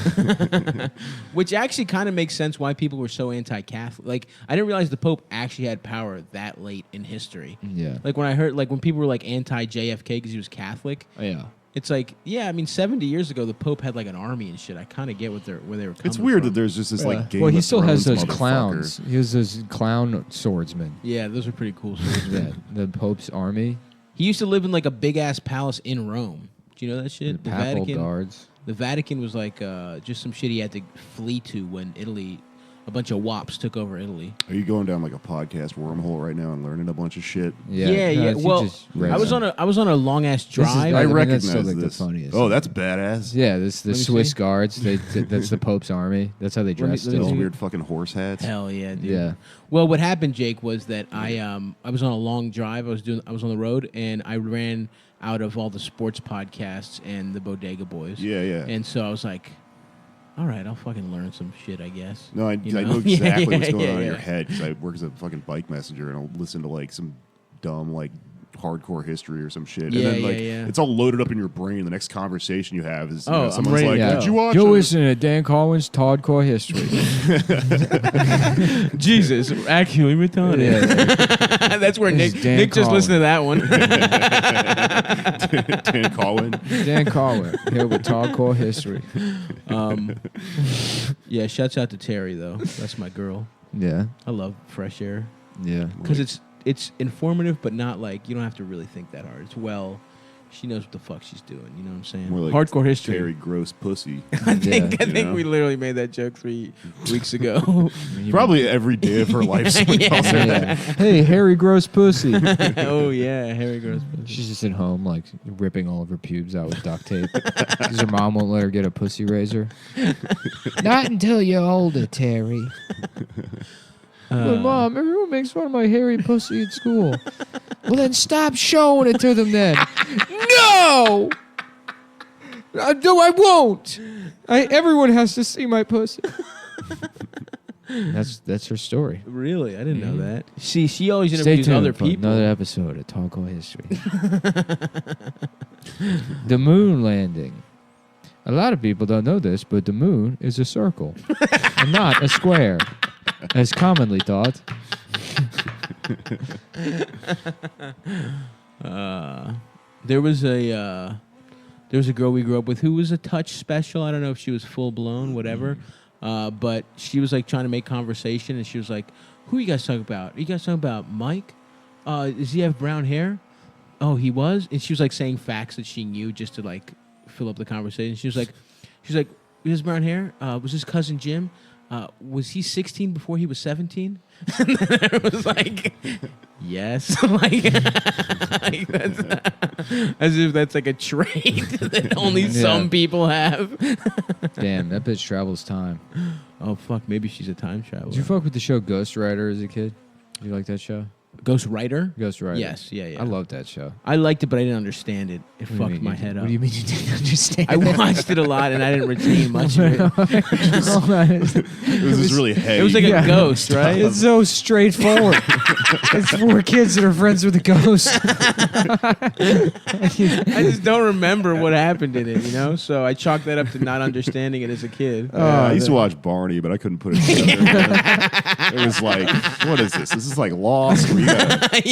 Which actually kind of makes sense why people were so anti-Catholic. Like, I didn't realize the Pope actually had power that late in history.
Yeah.
Like, when I heard, like, when people were, like, anti-JFK because he was Catholic.
Oh, yeah.
It's like, yeah, I mean, 70 years ago, the Pope had, like, an army and shit. I kind of get where they were coming
It's weird
from.
that there's just this, like, Game
well, he
of
still has
Thrones
those
motherfucker.
clowns. He has those clown swordsmen.
Yeah, those are pretty cool swordsmen.
Yeah, the Pope's army.
He used to live in like a big ass palace in Rome. Do you know that shit?
The papal guards.
The Vatican was like just some shit he had to flee to when Italy, a bunch of wops took over Italy.
Are you going down like a podcast wormhole right now and learning a bunch of shit?
Yeah. Well, I was on a long ass drive.
I
that's
recognize
still like
this.
the funniest.
Oh, that's badass.
Yeah, this the
Let me
Swiss
see.
guards. That's the Pope's army. That's how they dress
Those
still.
weird fucking horse hats.
Hell yeah, dude.
Yeah.
Well, what happened, Jake, was that I was on a long drive. I was on the road and I ran out of all the sports podcasts and the Bodega Boys.
Yeah, yeah.
And so I was like, all right, I'll fucking learn some shit, I guess.
No, I
You
know exactly what's going
Yeah,
on in
yeah.
your head because I work as a fucking bike messenger and I'll listen to like some dumb like hardcore history or some shit.
Yeah,
and then like
yeah.
it's all loaded up in your brain. The next conversation you have is
I'm
someone's
ready
like,
to go.
"Did you watch
You're
it?"
listening to Dan Collins' Toddcore History.
Jesus, actually retarded. That's where
This
Nick
is Dan
just listened to that one.
Dan Colwyn.
Dan Collins here with Toddcore History.
Yeah, shouts out to Terry though. That's my girl.
Yeah.
I love Fresh Air.
Yeah.
Because it's informative, but not like you don't have to really think that hard. It's she knows what the fuck she's doing. You know what I'm saying?
More like
Hardcore history.
Terry Gross pussy.
I think
You know?
we literally made that joke 3 weeks ago.
Probably every day of her life. Someone calls her that.
Hey, Harry Gross Pussy.
Oh yeah, Harry Gross Pussy.
She's just at home, like ripping all of her pubes out with duct tape because her mom won't let her get a pussy razor.
Not until you're older, Terry.
But Mom, everyone makes fun of my hairy pussy at school. Well, then stop showing it to them then. No! No, I won't. Everyone has to see my pussy. That's her story.
Really? I didn't know that. See, she always
Stay
interviews
tuned
other
for
people.
another episode of Toddcore History. The moon landing. A lot of people don't know this, but the moon is a circle and not a square, as commonly thought.
There was a girl we grew up with who was a touch special. I don't know if she was full blown, whatever. But she was like trying to make conversation, and she was like, "Who are you guys talking about? Are you guys talking about Mike? Does he have brown hair? Oh, he was." And she was like saying facts that she knew just to like fill up the conversation. She was like, "He has brown hair. Was his cousin Jim? Was he 16 before he was 17?" And then it was like, yes, like that's, as if that's like a trait that only some people have.
Damn, that bitch travels time.
Oh fuck, maybe she's a time traveler.
Did you fuck with the show Ghost Rider as a kid? Did you like that show?
Ghost Rider?
Ghost Rider.
Yes, yeah.
I loved that show.
I liked it, but I didn't understand it. It
What do you
fucked
mean
my
you
head
didn't-
up.
what do you mean you didn't understand
I
it?
watched it a lot, and I didn't retain much of it.
It was just really heavy.
It was like a ghost, right?
It's so straightforward. It's 4 kids that are friends with a ghost.
I just don't remember what happened in it, you know? So I chalked that up to not understanding it as a kid.
I used to watch Barney, but I couldn't put it together. It was like, what is this? This is like Lost, where you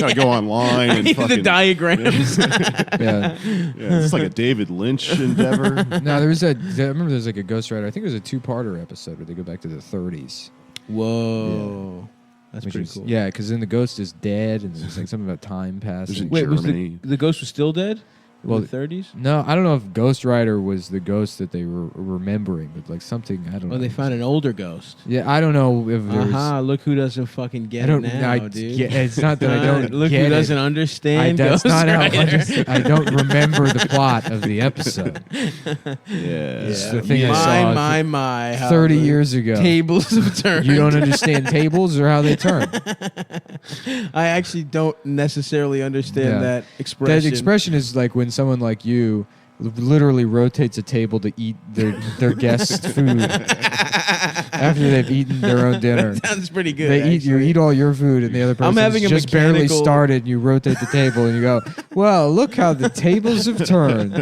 gotta go online and
The
fucking
diagrams.
Yeah.
This is like a David Lynch endeavor.
No, I remember there was like a Ghost Rider. I think it was a 2-parter episode where they go back to the 30s.
Whoa. That's
Which
pretty
is-
cool.
Yeah, because then the ghost is dead, and there's like something about time passing.
Wait, was the ghost was still dead?
Well,
in the 30s?
No, I don't know if Ghost Rider was the ghost that they were remembering, but like something, I don't know.
Oh, they found an older ghost.
Yeah, I don't know if there's.
Aha, look who doesn't fucking get
I don't.
it now,
I,
dude.
yeah, it's not that I don't.
Look
get
who doesn't
it.
understand
That's
Ghost
not how
Rider.
I don't remember the plot of the episode.
Yeah.
The thing I saw
my. how
30
the
years ago.
Tables have turned.
You don't understand tables or how they turn.
I actually don't necessarily understand that expression.
That expression is like when someone like you literally rotates a table to eat their guests' food after they've eaten their own dinner.
That sounds pretty good.
They eat
actually.
all your food, and the other
I'm
person's
having a
just barely
mechanical-
started. And you rotate the table, and you go, "Well, look how the tables have turned."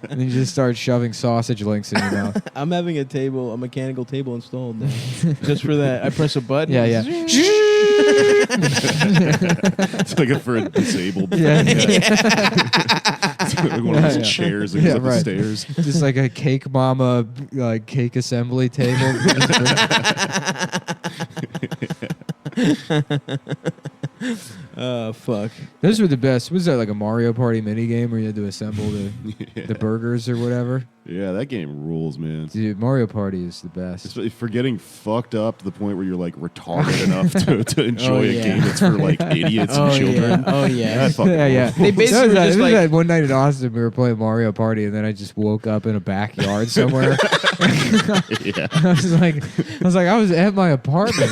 And you just start shoving sausage links in your mouth.
I'm having a mechanical table installed now. Just for that, I press a button.
Yeah, yeah.
It's like for a disabled.
Yeah.
It's like one of those chairs that goes up the stairs.
Just like a cake mama, like cake assembly table.
Oh fuck!
Those were the best. Was that like a Mario Party mini game where you had to assemble the burgers or whatever?
Yeah, that game rules, man.
Dude, Mario Party is the best.
Especially for getting fucked up to the point where you're like retarded enough to enjoy a
yeah.
game that's for like idiots and children.
Yeah. Oh yeah.
That fucking
Yeah.
rules.
They basically were
That
just
was
like,
that one night in Austin. We were playing Mario Party, and then I just woke up in a backyard somewhere.
Yeah.
I was like, I was at my apartment.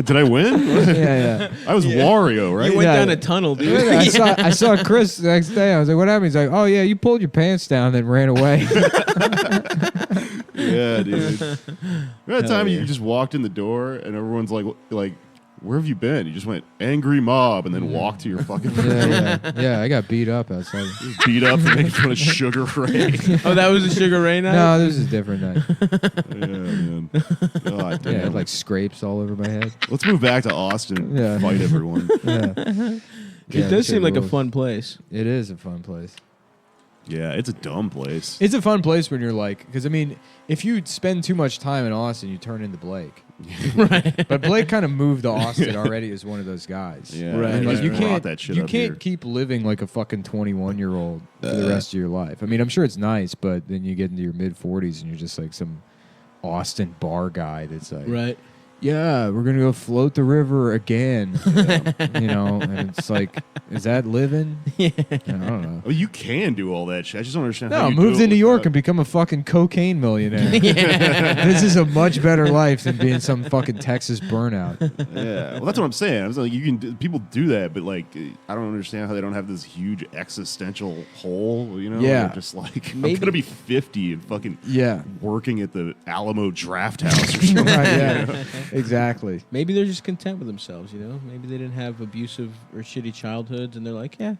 Did I win?
Yeah.
I was Wario, right?
you went
Yeah.
down a tunnel, dude.
I saw Chris the next day. I was like, "What happened?" He's like, "Oh yeah, you pulled your pants down and ran away."
Yeah, dude. Remember that time
yeah.
you just walked in the door and everyone's like where have you been? You just went angry mob and then walked to your fucking
Yeah, I got beat up outside.
beat up for making fun of Sugar Ray.
Oh, that was a Sugar Ray night?
No, this is a different night.
Yeah, man. God damn.
Yeah, I had like scrapes all over my head.
Let's move back to Austin and
Yeah.
fight everyone.
Yeah.
It does seem like a fun place.
It is a fun place.
Yeah, it's a dumb place.
It's a fun place when you're like, because I mean, if you spend too much time in Austin, you turn into Blake.
Right.
But Blake kind of moved to Austin already as one of those guys.
Yeah,
Right.
And, like,
just
you
brought
can't,
that shit
you
up
can't
here.
keep living like a fucking 21-year-old for the rest of your life. I mean, I'm sure it's nice, but then you get into your mid 40s and you're just like some Austin bar guy that's like,
Right.
yeah, we're gonna go float the river again. You know, and it's like, is that living?
Yeah.
I don't know.
Oh, you can do all that shit. I just don't understand how
No,
you
move
do
to
it
New York
without-
and become a fucking cocaine millionaire. This is a much better life than being some fucking Texas burnout.
Yeah, well, that's what I'm saying. I was like, you can people do that, but like, I don't understand how they don't have this huge existential hole. You know,
Yeah.
They're just like,
Maybe-
I'm gonna be 50 and fucking
Yeah.
working at the Alamo Draft House or something.
Right,
you
yeah.
know?
Exactly.
Maybe they're just content with themselves, you know? Maybe they didn't have abusive or shitty childhoods and they're like, yeah,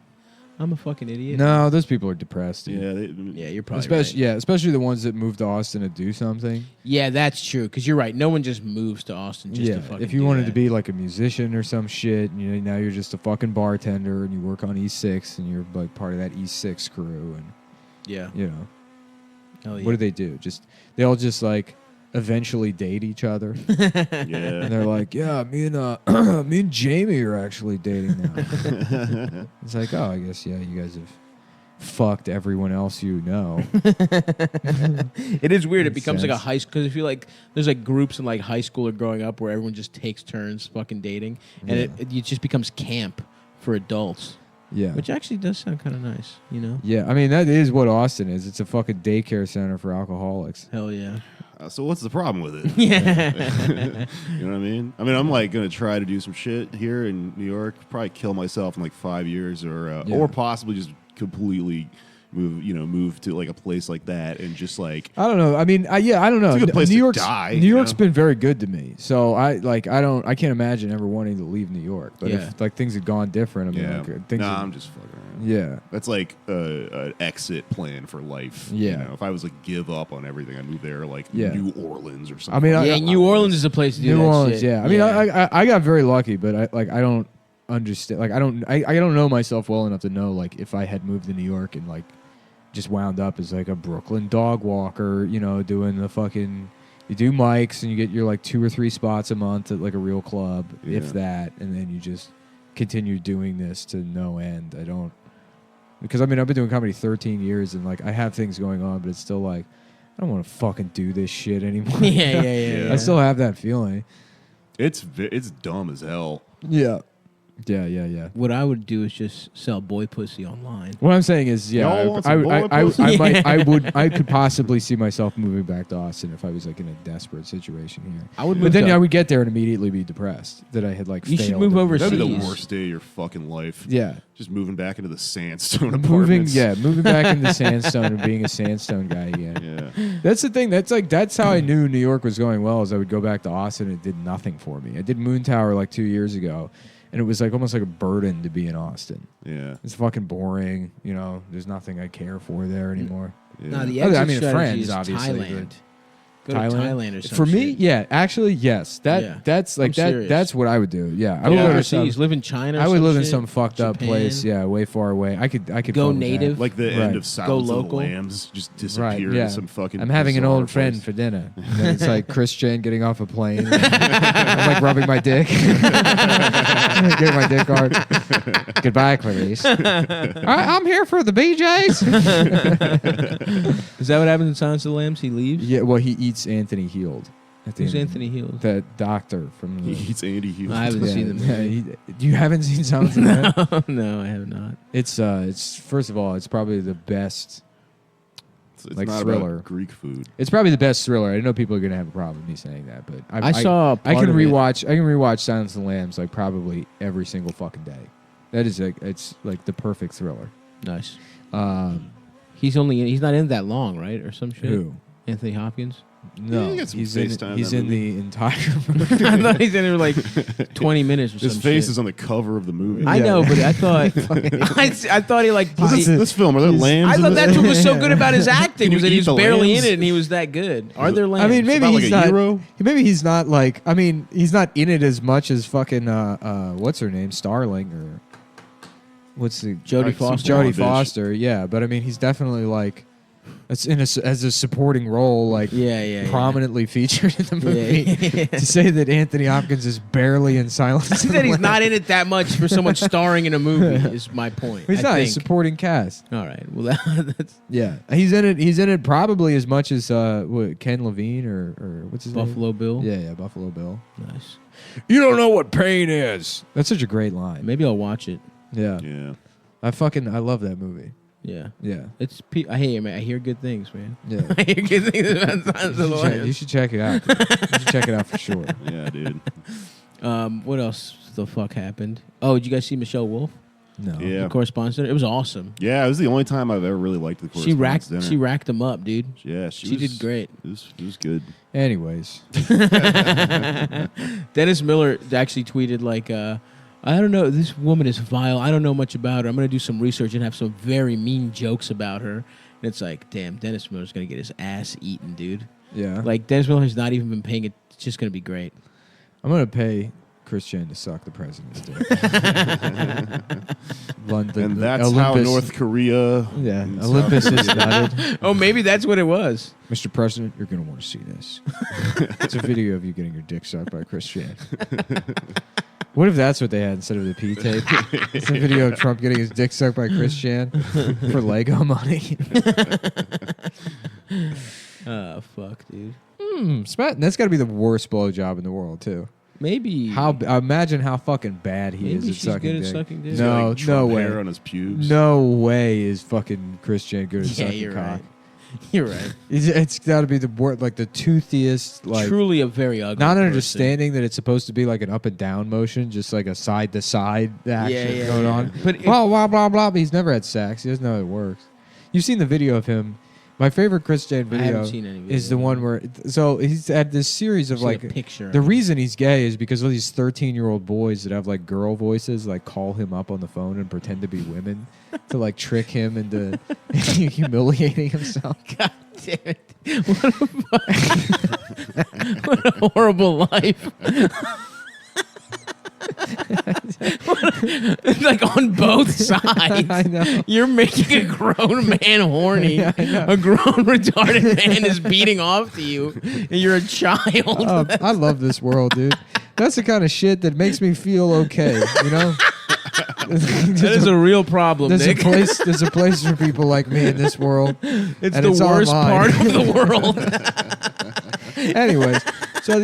I'm a fucking idiot.
No, those people are depressed. Dude.
Yeah,
Yeah, you're probably
Especially,
right.
yeah, especially the ones that move to Austin to do something.
Yeah, that's true. Because you're right. No one just moves to Austin just to fucking
if you
do
wanted
that.
to be like a musician or some shit, and now you're just a fucking bartender and you work on E6 and you're like part of that E6 crew, and
Yeah.
you know,
Hell yeah.
what do they do? They all just like eventually date each other.
Yeah.
And they're like, yeah, me and Jamie are actually dating now. It's like, oh, I guess you guys have fucked everyone else you know.
It is weird. It
Makes
becomes like a
sense.
high school because if you like, there's like groups in like high school or growing up where everyone just takes turns fucking dating, and it just becomes camp for adults.
Yeah.
Which actually does sound kind of nice, you know?
Yeah, I mean that is what Austin is. It's a fucking daycare center for alcoholics.
Hell yeah.
So what's the problem with it?
Yeah.
You know what I mean? I mean, I'm like gonna try to do some shit here in New York. Probably kill myself in like 5 years, or possibly just completely move to like a place like that and just like
I don't know. I mean, I don't know.
It's a good place
New
to
York's
die,
New
you
York's
know?
been very good to me. So I can't imagine ever wanting to leave New York. But
Yeah.
if like things had gone different, I mean,
yeah.
like, things.
I'm just fucking around.
Yeah.
That's like an exit plan for life.
Yeah.
You know, if I was like give up on everything, I'd move there like
Yeah.
New Orleans or something.
I mean,
Yeah, New Orleans is a place to do
New
that
Orleans,
shit.
yeah. I mean, I got very lucky, but I don't understand. Like, I don't know myself well enough to know like if I had moved to New York and like just wound up as like a Brooklyn dog walker, doing the fucking. You do mics and you get your like 2 or 3 spots a month at like a real club,
Yeah.
if that, and then you just continue doing this to no end. Because I mean I've been doing comedy 13 years and like I have things going on, but it's still like I don't want to fucking do this shit anymore.
Yeah.
I still have that feeling.
It's dumb as hell.
Yeah. Yeah.
What I would do is just sell boy pussy online.
What I'm saying is, yeah,
Y'all want
I
some boy pussy?
I could possibly see myself moving back to Austin if I was like in a desperate situation here.
I would
but
move
then
to-
I would get there and immediately be depressed that I had like.
You should
failed
move
at
overseas.
That'd be the
Jeez.
worst day of your fucking life.
Yeah.
Just moving back into the sandstone
moving
apartments.
back into Sandstone and being a Sandstone guy again.
Yeah.
That's the thing. That's how I knew New York was going well. Is I would go back to Austin and it did nothing for me. I did Moon Tower like 2 years ago, and it was like almost like a burden to be in Austin.
Yeah.
It's fucking boring. There's nothing I care for there anymore.
Yeah.
No, the
I
exit
mean,
strategy
friends,
is
obviously.
Thailand.
but-
Go to Thailand or something.
For me, yeah, actually, yes. That's like
I'm
that.
serious.
That's what I would do. Yeah, I
Go
would go to
overseas,
some,
live in China or
I would
some
live in
shit,
some fucked up
Japan.
place. Yeah, way far away. I could
Go
fun with that.
native.
Like the end of Silence of the Lambs, just disappear
Right,
into
yeah.
some fucking.
I'm having an
bizarre
old friend
place.
for dinner. And then it's like Christian getting off a plane. I'm like rubbing my dick, getting my dick hard. Goodbye, Clarice. I'm here for the BJ's.
Is that what happens in Silence of the Lambs? He leaves?
Yeah, well, he eats Anthony Heald. At the
Who's
end.
Anthony Heald?
That doctor from.
He eats Andy Heald.
I haven't seen the movie.
You haven't seen Silence of the Lambs?
No, I have not.
It's first of all, it's probably the best.
It's
like
not
thriller.
about Greek food.
It's probably the best thriller. I know people are gonna have a problem with me saying that, but
I saw
I
part
can
of it.
rewatch. I can rewatch Silence of the Lambs like probably every single fucking day. That is it's like the perfect thriller.
Nice.
Um,
He's not in that long, right, or some shit.
Who?
Anthony Hopkins.
No,
he got some
he's
face
in,
time
he's
that
in
movie.
the entire movie.
I thought he's in it like 20 minutes or
His
some
face
shit.
is on the cover of the movie.
I know, but I thought I thought he like.
This film, are there lambs?
I
in
thought
this?
that's what was so good about his acting
Can you
was that
eat
he was
the
barely
lambs?
in it and he was that good. Are there lambs?
I mean, maybe
about like
he's
a
not.
gyro?
Maybe he's not like. I mean, he's not in it as much as fucking. What's her name? Starling or what's the
Jodie Foster.
Jodie
Blondish.
Foster. Yeah, but I mean, he's definitely like. It's as a supporting role, like prominently featured in the movie. To say that Anthony Hopkins is barely in Silence.
I think that he's not in it that much for someone starring in a movie is my point.
He's
I
not.
think.
He's supporting cast.
All right. Well, that's
Yeah, he's in it. He's in it probably as much as Ken Levine or what's his
Buffalo
name?
Bill.
Yeah, Buffalo Bill.
Nice.
You don't know what pain is. That's such a great line.
Maybe I'll watch it.
Yeah.
Yeah.
I love that movie.
Yeah.
Yeah.
It's. I hear, man. I hear good things, man.
Yeah.
I hear good things about Silence of the Lambs.
You should check it out. You should check it out for sure.
Yeah, dude.
What else the fuck happened? Oh, did you guys see Michelle Wolf?
No.
Yeah.
The Correspondence Dinner? It was awesome.
Yeah, it was the only time I've ever really liked the Correspondence Dinner.
She racked them up, dude.
Yeah,
she did great.
It was good.
Anyways.
Dennis Miller actually tweeted like, I don't know, this woman is vile. I don't know much about her. I'm going to do some research and have some very mean jokes about her. And it's like, damn, Dennis Miller's going to get his ass eaten, dude.
Yeah.
Like, Dennis Miller has not even been paying it. It's just going to be great.
I'm gonna pay Chris Chan to suck the president's dick. London,
And that's how North Korea.
Yeah,
and
Olympus
South
is
Korea-
nutted.
Oh, maybe that's what it was.
Mr. President, you're gonna want to see this. It's a video of you getting your dick sucked by Chris Chan. What if that's what they had instead of the P tape? It's a video of Trump getting his dick sucked by Chris Chan for Lego money.
Oh, fuck, dude.
That's got to be the worst blowjob in the world, too.
Maybe.
Imagine how fucking bad he
Maybe
is at
she's
sucking
good at
dick.
sucking dick.
He's got,
No,
like,
no
Trump
way.
hair on his pubes.
No way is fucking Chris Chan good at
Yeah,
sucking
you're
cock.
right. You're right.
It's got to be the like the toothiest, like
Truly a very ugly
not
person.
understanding that it's supposed to be like an up and down motion, just like a side to side action
yeah,
going
yeah.
on.
But
blah blah blah blah. But he's never had sex. He doesn't know how it works. You've seen the video of him. My favorite Chris Chan
I
video
haven't seen any video
is the
of
one where he's had this series of
See a
like
picture.
The reason he's gay is because of these 13-year-old boys that have like girl voices like call him up on the phone and pretend to be women to like trick him into humiliating himself.
God damn it. What a horrible life. Like on both sides.
I know.
You're making a grown man horny.
Yeah, I know.
A grown retarded man is beating off to you. And you're a child.
I love this world, dude. That's the kind of shit that makes me feel okay, you know?
That is a real problem,
There's
Nick.
There's a place for people like me in this world.
It's
and
the
it's
worst
online.
part of the world.
Anyways, so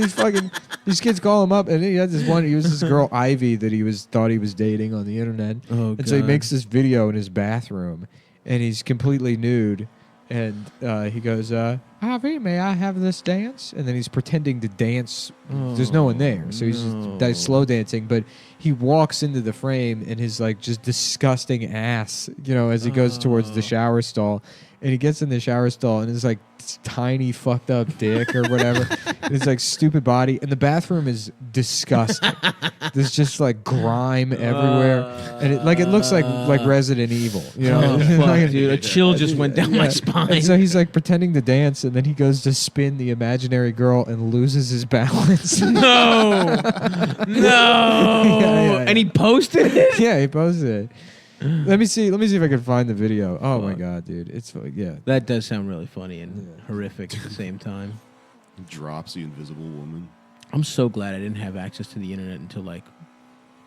these kids call him up, and he had this one. He was this girl Ivy that thought he was dating on the internet, and so he
God.
makes this video in his bathroom, and he's completely nude, and he goes, "Ivy, may I have this dance?" And then he's pretending to dance. There's no one there, so he's just slow dancing, but he walks into the frame and his like just disgusting ass, as he goes towards the shower stall. And he gets in the shower stall and it's like tiny fucked up dick or whatever. And it's like stupid body. And the bathroom is disgusting. There's just like grime everywhere. And it looks like Resident Evil.
Oh, fuck,
Like,
dude. A chill just went down my spine.
And so he's like pretending to dance and then he goes to spin the imaginary girl and loses his balance.
No.
Yeah.
And he posted it?
Yeah, he posted it. Let me see if I can find the video. Oh my god, dude. It's yeah.
That does sound really funny and horrific at the same time.
Drops the invisible woman.
I'm so glad I didn't have access to the internet until like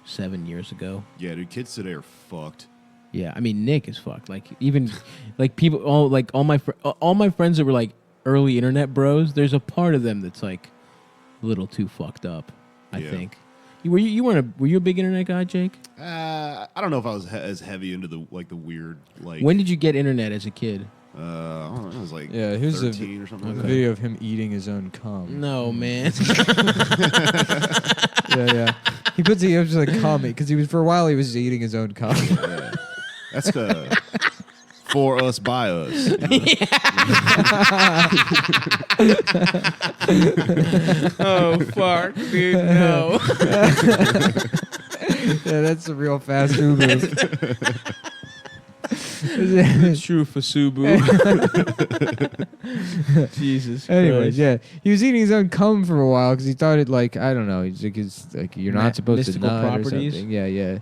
7 years ago.
Yeah, dude, kids today are fucked.
Yeah, I mean Nick is fucked. Like even like people, all my friends that were like early internet bros. There's a part of them that's like a little too fucked up. I think. Were you a big internet guy, Jake?
I don't know if I was as heavy into the weird like.
When did you get internet as a kid?
I don't know, I was like
here's
13 or something.
a
like that.
video of him eating his own cum.
No, man.
Yeah. He was like cum because for a while he was eating his own cum.
Yeah. That's For us, by us.
Oh fuck, dude, no.
Yeah, that's a real fast Uber.
True for Subu. Jesus.
Anyways,
Christ.
yeah, he was eating his own cum for a while because he thought it like I don't know. He's like, it's like you're not supposed to
mystical
nut
properties?
or something. Yeah.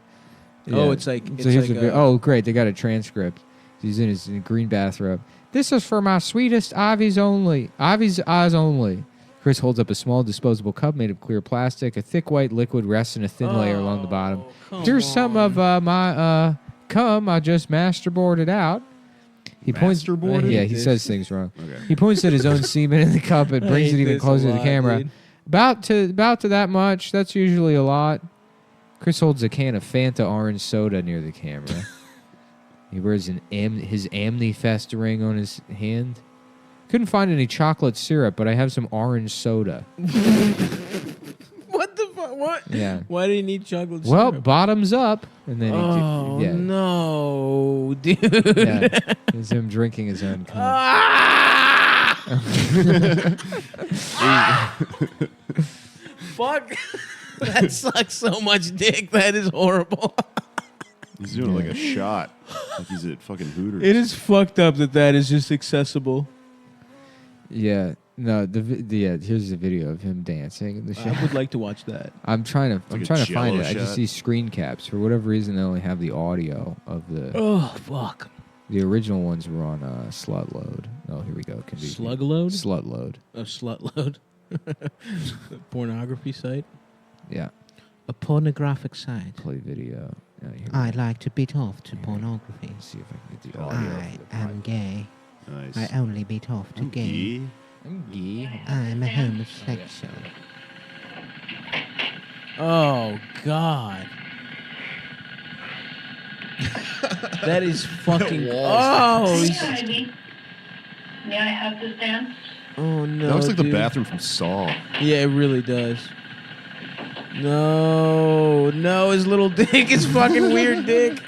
Oh, it's like-
So
it's
here's
like
a vi-
a-
oh great, they got a transcript. He's in his green bathrobe. This is for my sweetest Ivy's eyes only. Chris holds up a small disposable cup made of clear plastic. A thick white liquid rests in a thin layer along the bottom. Here's some of my cum I just masterboarded out. He points.
Masterboarded?
Yeah, he says things wrong.
Okay.
He points at his own semen in the cup and
I
brings
hate
it even
this
closer
a
to the
lot,
camera.
dude.
About to that much. That's usually a lot. Chris holds a can of Fanta orange soda near the camera. He wears his Amnifest ring on his hand. Couldn't find any chocolate syrup, but I have some orange soda.
What the fuck? What?
Yeah.
Why do you need chocolate
Well,
syrup?
bottoms up, and then
Oh
yeah,
no, dude.
yeah. It's him drinking his own cum.
Fuck. That sucks so much dick. That is horrible.
He's doing it like a shot. Like he's at fucking Hooters.
It is fucked up that is just accessible.
Yeah. No, here's the video of him dancing in the show.
I would like to watch that.
I'm trying to
like a
find
Jell-O
it. I just
shot.
see screen caps. For whatever reason, they only have the audio of the.
Oh fuck.
The original ones were on Slut Load. Oh, here we go.
Slug Load?
Slut Load.
A slut load. Pornography site.
Yeah.
A pornographic site.
Play video.
I like to beat off to pornography.
Let's see if I can get the audio.
I am gay.
Nice.
I only beat off to gay.
I'm gay.
I'm a homosexual.
Oh God. That is fucking. Oh.
May I have this dance?
Oh no.
That looks like
dude.
the bathroom from Saw.
Yeah, it really does. No, his little dick is fucking weird dick.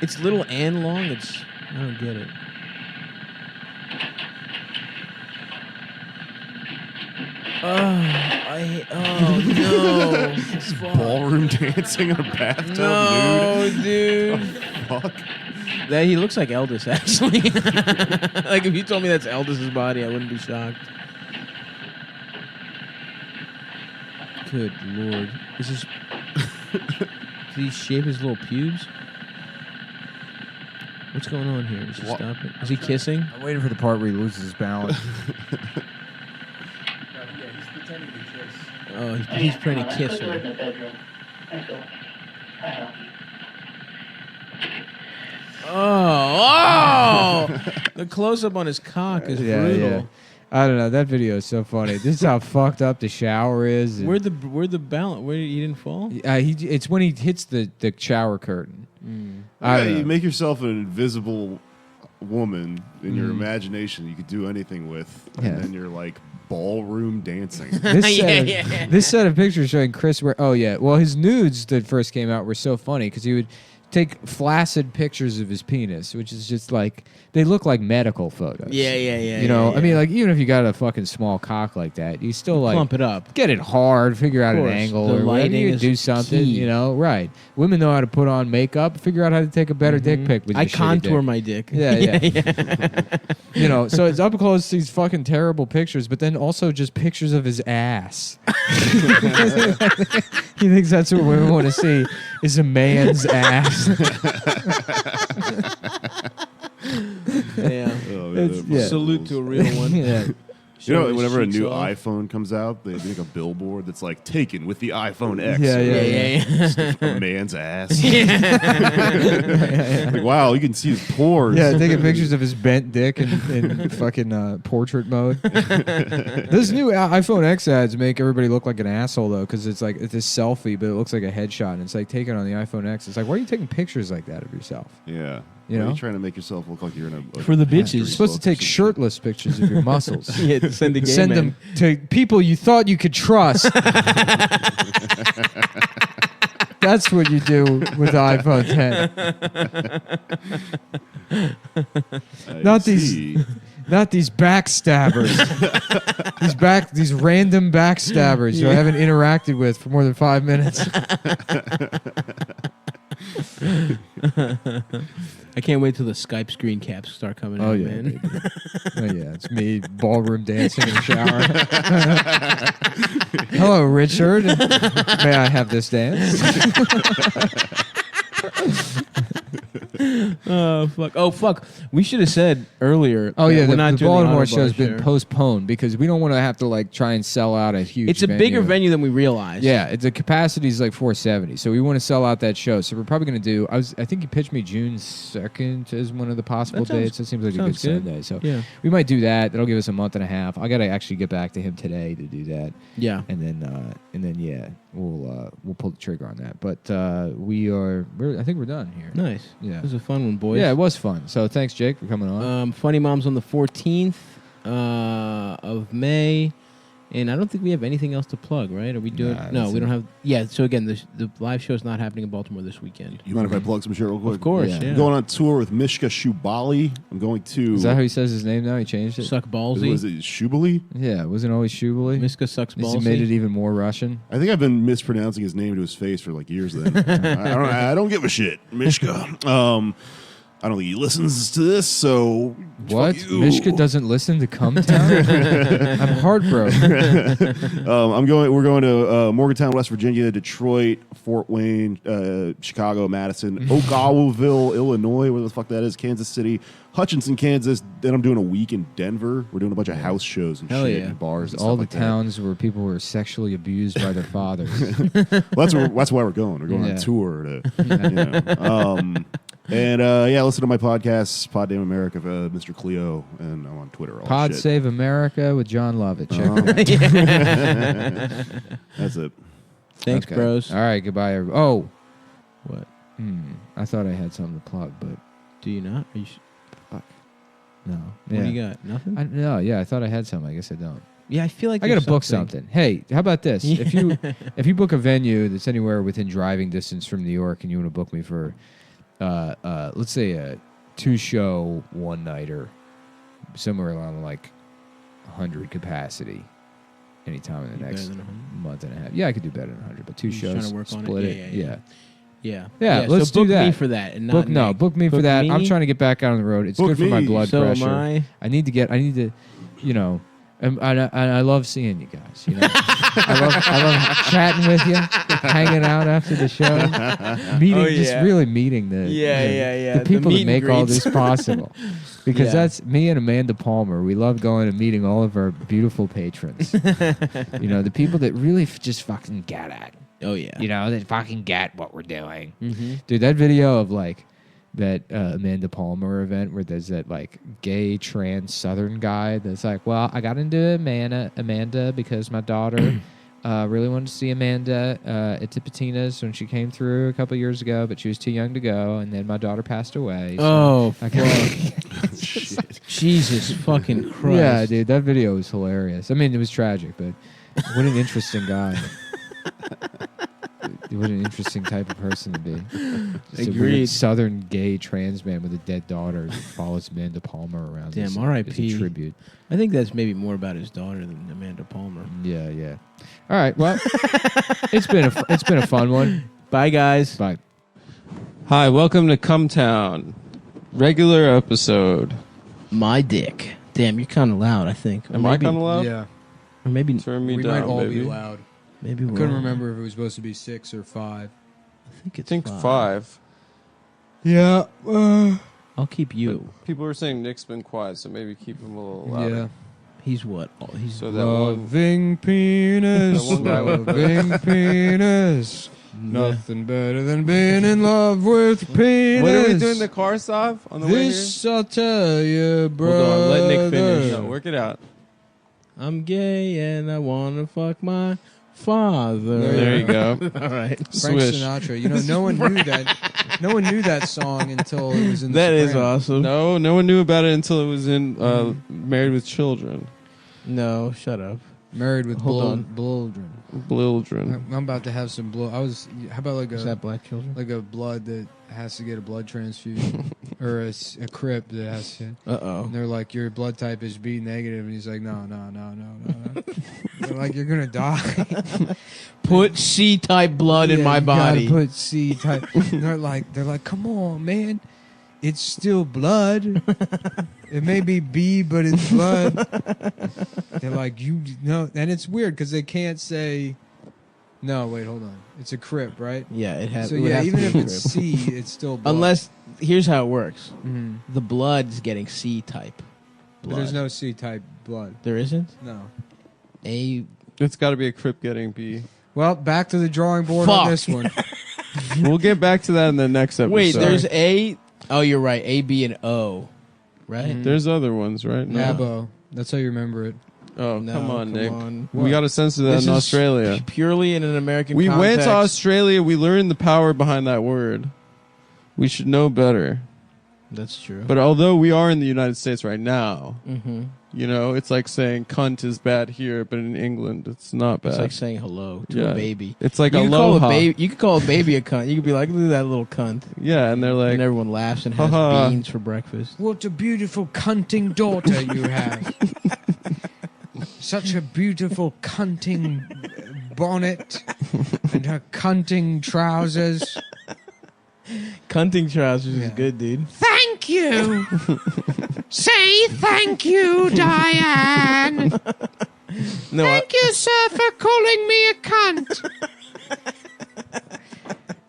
It's little and long. I don't get it. Oh no. Fuck.
Ballroom dancing in a bathtub,
No, dude.
The fuck?
That he looks like Eldis actually. Like if you told me that's Eldis's body, I wouldn't be shocked. Good lord. Is this did he shave his little pubes? What's going on here? Is he stopping? Is he kissing?
I'm waiting for the part where he loses his balance.
Oh, he's trying to kiss her. Oh! The close up on his cock is brutal.
Yeah. I don't know. That video is so funny. This is how fucked up the shower is.
Where'd the balance? Where he didn't fall?
It's when he hits the shower curtain. I
Yeah,
don't know.
you make yourself an invisible woman in your imagination you could do anything with, and
Yeah.
then you're like ballroom dancing.
This set of pictures showing Chris where well his nudes that first came out were so funny because he would take flaccid pictures of his penis, which is just like they look like medical photos.
Yeah.
You know, I mean, like even if you got a fucking small cock like that, you still like
Plump it up.
get it hard, figure out
Of
an
course,
angle,
the
or whatever.
lighting
You
is
do something,
key.
you know, right? Women know how to put on makeup, figure out how to take a better dick pic with.
I
your shitty
contour
dick.
my dick.
Yeah. You know, so it's up close these fucking terrible pictures, but then also just pictures of his ass. He thinks that's what women want to see is a man's ass.
Yeah.
Oh, man,
It's-
that
yeah.
Salute to a real one.
Yeah.
You know,
Show his
whenever a
cheeks
new
off.
iPhone comes out, they make a billboard that's like taken with the iPhone X.
Yeah.
Just a man's ass. Like, wow, you can see his pores.
Yeah, taking pictures of his bent dick in fucking portrait mode. This new iPhone X ads make everybody look like an asshole though, because it's like it's a selfie, but it looks like a headshot, and it's like taken on the iPhone X. It's like, why are you taking pictures like that of yourself?
Yeah.
You
Why are
know?
you trying to make yourself look like you're in a
For the bitches.
history
You're supposed to
book or
take
some
shirtless pictures of your muscles.
Yeah, to send to gay
Send
men.
them to people you thought you could trust.
That's what you do with the iPhone 10. Not these backstabbers. these random backstabbers who I haven't interacted with for more than 5 minutes.
I can't wait till the Skype screen caps start coming
Oh
in,
yeah,
man.
oh yeah, it's me ballroom dancing in the shower. Hello, Richard. May I have this dance?
Oh fuck! We should have said earlier.
Oh yeah,
we're
the
not doing
Baltimore
Autobar
show's been
show.
postponed because we don't want to have to like try and sell out a huge.
It's a bigger venue than we realized.
Yeah, the capacity is like 470, so we want to sell out that show. So we're probably going to do. I think you pitched me June 2nd as one of the possible
That sounds-
dates. It seems like a
sounds
good
good.
Sunday. So
Yeah.
we might do that. That'll give us a month and a half. I got to actually get back to him today to do that.
Yeah.
and then yeah, we'll pull the trigger on that. But I think we're done here.
Nice.
Yeah,
It was a fun one, boys.
Yeah, it was fun. So thanks, Jake, for coming on.
Funny Moms on the 14th of May. And I don't think we have anything else to plug, right? Are we doing?
Nah,
no,
that's
we don't
it.
have. Yeah. So again, the live show is not happening in Baltimore this weekend.
You mind if I plug some shit real quick?
Of course. Yeah.
I'm going on tour with Mishka Shubali. I'm going to.
Is that how he says his name now? He changed it.
Suck ballsy.
Was it Shubali?
Yeah, it wasn't always Shubali.
Miska sucks
He
ballsy.
made it even more Russian.
I think I've been mispronouncing his name to his face for like years. Then I don't give a shit, Mishka. I don't think he listens to this, so
What?
fuck you.
Mishka doesn't listen to Come Town? I'm heartbroken.
We're going to Morgantown, West Virginia, Detroit, Fort Wayne, Chicago, Madison, Oakaville, Illinois, where the fuck that is, Kansas City, Hutchinson, Kansas. Then I'm doing a week in Denver. We're doing a bunch of house shows and
Hell
shit
yeah.
and bars and
All
stuff
the
like that.
towns where people were sexually abused by their fathers.
Well, that's why we're going. We're going
Yeah.
on tour to, listen to my podcast, Pod Damn America, Mr. Cleo, and I'm on Twitter. All
Pod
shit.
Save America with John Lovett. Check
Uh-huh.
it out.
That's it.
Thanks,
Okay.
bros.
All right, goodbye. Oh.
What?
I thought I had something to plug, but
Do you not? Are you?
fuck. No.
What do you got? Nothing.
I thought I had something. I guess I don't.
Yeah, I feel like
I got
there's
to book something. Hey, how about this? If you book a venue that's anywhere within driving distance from New York, and you want to book me for, let's say a 2-show one-nighter, somewhere around like 100 capacity, anytime in the
Better
next
than 100?
month and a half. Yeah, I could do better than 100, but 2
You're just
shows,
trying to work on it?
split
Yeah, yeah.
yeah.
Yeah.
Let's
so book
do that.
me for that, and
book
not Nick.
book me for
Book
that.
me?
I'm trying to get back out on the road. It's
Book
good for my
me.
blood
So am
pressure.
I.
I need to, you know. And I love seeing you guys. You know, I love chatting with you, hanging out after the show, really meeting the
Yeah.
the people
meet
that
and
make all
greets.
this possible. Because
Yeah.
that's me and Amanda Palmer. We love going and meeting all of our beautiful patrons. You know, the people that really just fucking get it.
Oh yeah.
You know, that fucking get what we're doing.
Mm-hmm.
Dude, that video of like that Amanda Palmer event where there's that like gay trans Southern guy that's like, well, I got into Amanda because my daughter really wanted to see Amanda at Tipitina's when she came through a couple years ago, but she was too young to go, and then my daughter passed away. So
Oh,
I
fuck. Jesus fucking Christ.
yeah, dude, that video was hilarious. I mean, it was tragic, but what an interesting guy. What an interesting type of person to be. Just a weird
Agreed.
Southern gay trans man with a dead daughter that follows Amanda Palmer around.
Damn,
as
R.I.P.
a tribute.
I think that's maybe more about his daughter than Amanda Palmer.
Yeah. All right. Well, it's been a fun one.
Bye, guys.
Bye.
Hi, welcome to Come Town. Regular episode.
My dick. Damn, you're kind of loud, I think. Or
Am I
maybe-
kind of loud?
Yeah.
Or maybe
Turn me
We
down,
might all
baby.
be loud.
maybe
I
we're
couldn't
all-
remember if it was supposed to be 6 or 5.
I think it's
I think
five.
5.
Yeah.
I'll keep you.
People are saying Nick's been quiet, so maybe keep him a little louder.
Yeah.
He's what? Oh, he's
So that one,
Loving penis,
That one guy with-
loving penis. Nothing better than being in love with penis.
what are we doing? The car stop on the way here?
This I'll tell you, bro.
Hold on, let Nick finish. No, work it out.
I'm gay and I wanna fuck my father.
There you go.
All right.
Frank
Swish.
Sinatra. You know, no one knew that. No one knew that song until it was in. The
That is
Sopranos.
awesome.
No one knew about it until it was in Married with Children.
No, shut up.
Married with
Hold on.
Blildren. I'm about to have some blood. How about like
Is that black children?
like a blood that has to get a blood transfusion, or a crip that has to.
Uh-oh.
And they're like, your blood type is B negative, and he's like, no. They're like, you're gonna die.
Put C-type blood in my
you gotta
body.
Put C type. they're like, come on, man. It's still blood. It may be B, but it's blood. They're like, you know, and it's weird because they can't say. No, wait, hold on. It's a crip, right?
Yeah, it has.
So
it would
yeah,
have to
even
be
if
a
it's
crip.
C, it's still blood.
Unless here's how it works.
Mhm.
The blood's getting C-type.
But there's no C type blood.
There isn't.
No.
It's got to be a crip getting B.
Well, back to the drawing board on this one.
We'll get back to that in the next episode.
Wait, there's A. Oh, you're right. A, B, and O. Right.
There's other ones, right? No.
Nabo. That's how you remember it.
Oh,
No,
come on,
come
Nick.
on.
We
What?
got to censor that
This
in
is
Australia.
Purely in an American
We went to
context.
Australia. We learned the power behind that word. We should know better.
That's true.
But although we are in the United States right now,
Mhm.
you know, it's like saying cunt is bad here, but in England, it's not bad.
It's like saying hello to a baby.
It's like
you could call
aloha.
a baby. You could call a baby a cunt. You could be like, look at that little cunt.
Yeah, and they're like,
and everyone laughs and has
"Ha-ha."
beans for breakfast.
What a beautiful cunting daughter you have. Such a beautiful cunting bonnet and her cunting trousers.
Cunting trousers is good, dude.
Thank you. Say thank you, Diane.
No,
Thank you, sir, for calling me a cunt.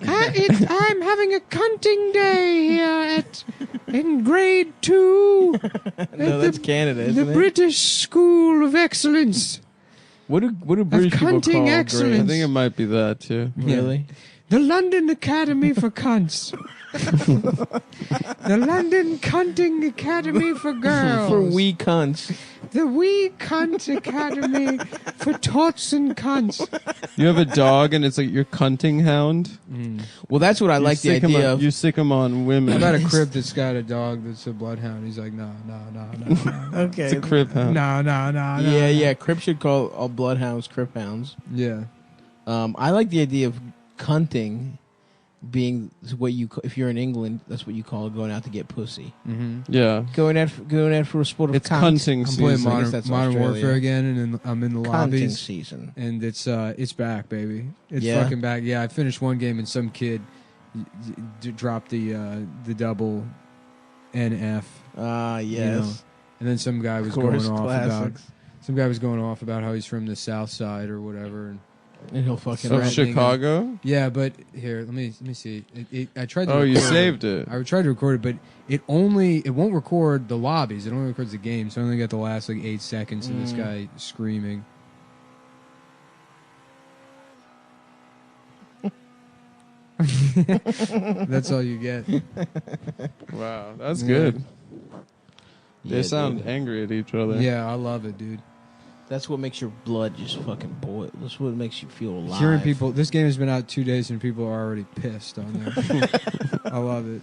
I'm having a cunting day here in grade 2.
No, that's Canada,
The
isn't it?
British School of Excellence.
What do British people
cunting
call
excellence.
grade? I think it might be that too.
Really?
The London Academy for Cunts. The London Cunting Academy for Girls.
For wee cunts.
The Wee Cunt Academy for Tots and Cunts.
You have a dog, and it's like your cunting hound.
Well, that's what I
You
like the
sick 'em
idea
on-
of.
You sick 'em on women.
How about a crib that's got a dog that's a bloodhound? He's like, no.
Okay.
It's a crib hound.
No.
Yeah. Crip should call all bloodhounds crip hounds.
Yeah.
I like the idea of cunting being what you, if you're in England, that's what you call going out to get pussy.
Mm-hmm.
Yeah.
Going out for a sport of
It's
cunt.
cunting
I'm
season.
playing
I guess that's
Modern
Australia.
Warfare again, and I'm in the
Cunting
lobbies.
season.
And it's back, baby. It's
Yeah?
fucking back. Yeah, I finished one game, and some kid dropped the double NF.
Ah, yes.
you know? And then some guy was
course,
going off
classics.
about how he's from the South Side or whatever.
And he'll fucking
Of
threatening him.
Chicago?
Yeah, but here, let me see. I tried to.
Oh, you
record
saved it.
I tried to record it, but it won't record the lobbies. It only records the game, so I only got the last like 8 seconds of this guy screaming. That's all you get.
Wow, that's
Yeah.
good. They
Yeah,
sound
dude.
angry at each other.
Yeah, I love it, dude.
That's what makes your blood just fucking boil. That's what makes you feel alive.
Hearing people, this game has been out 2 days and people are already pissed on there. I love it.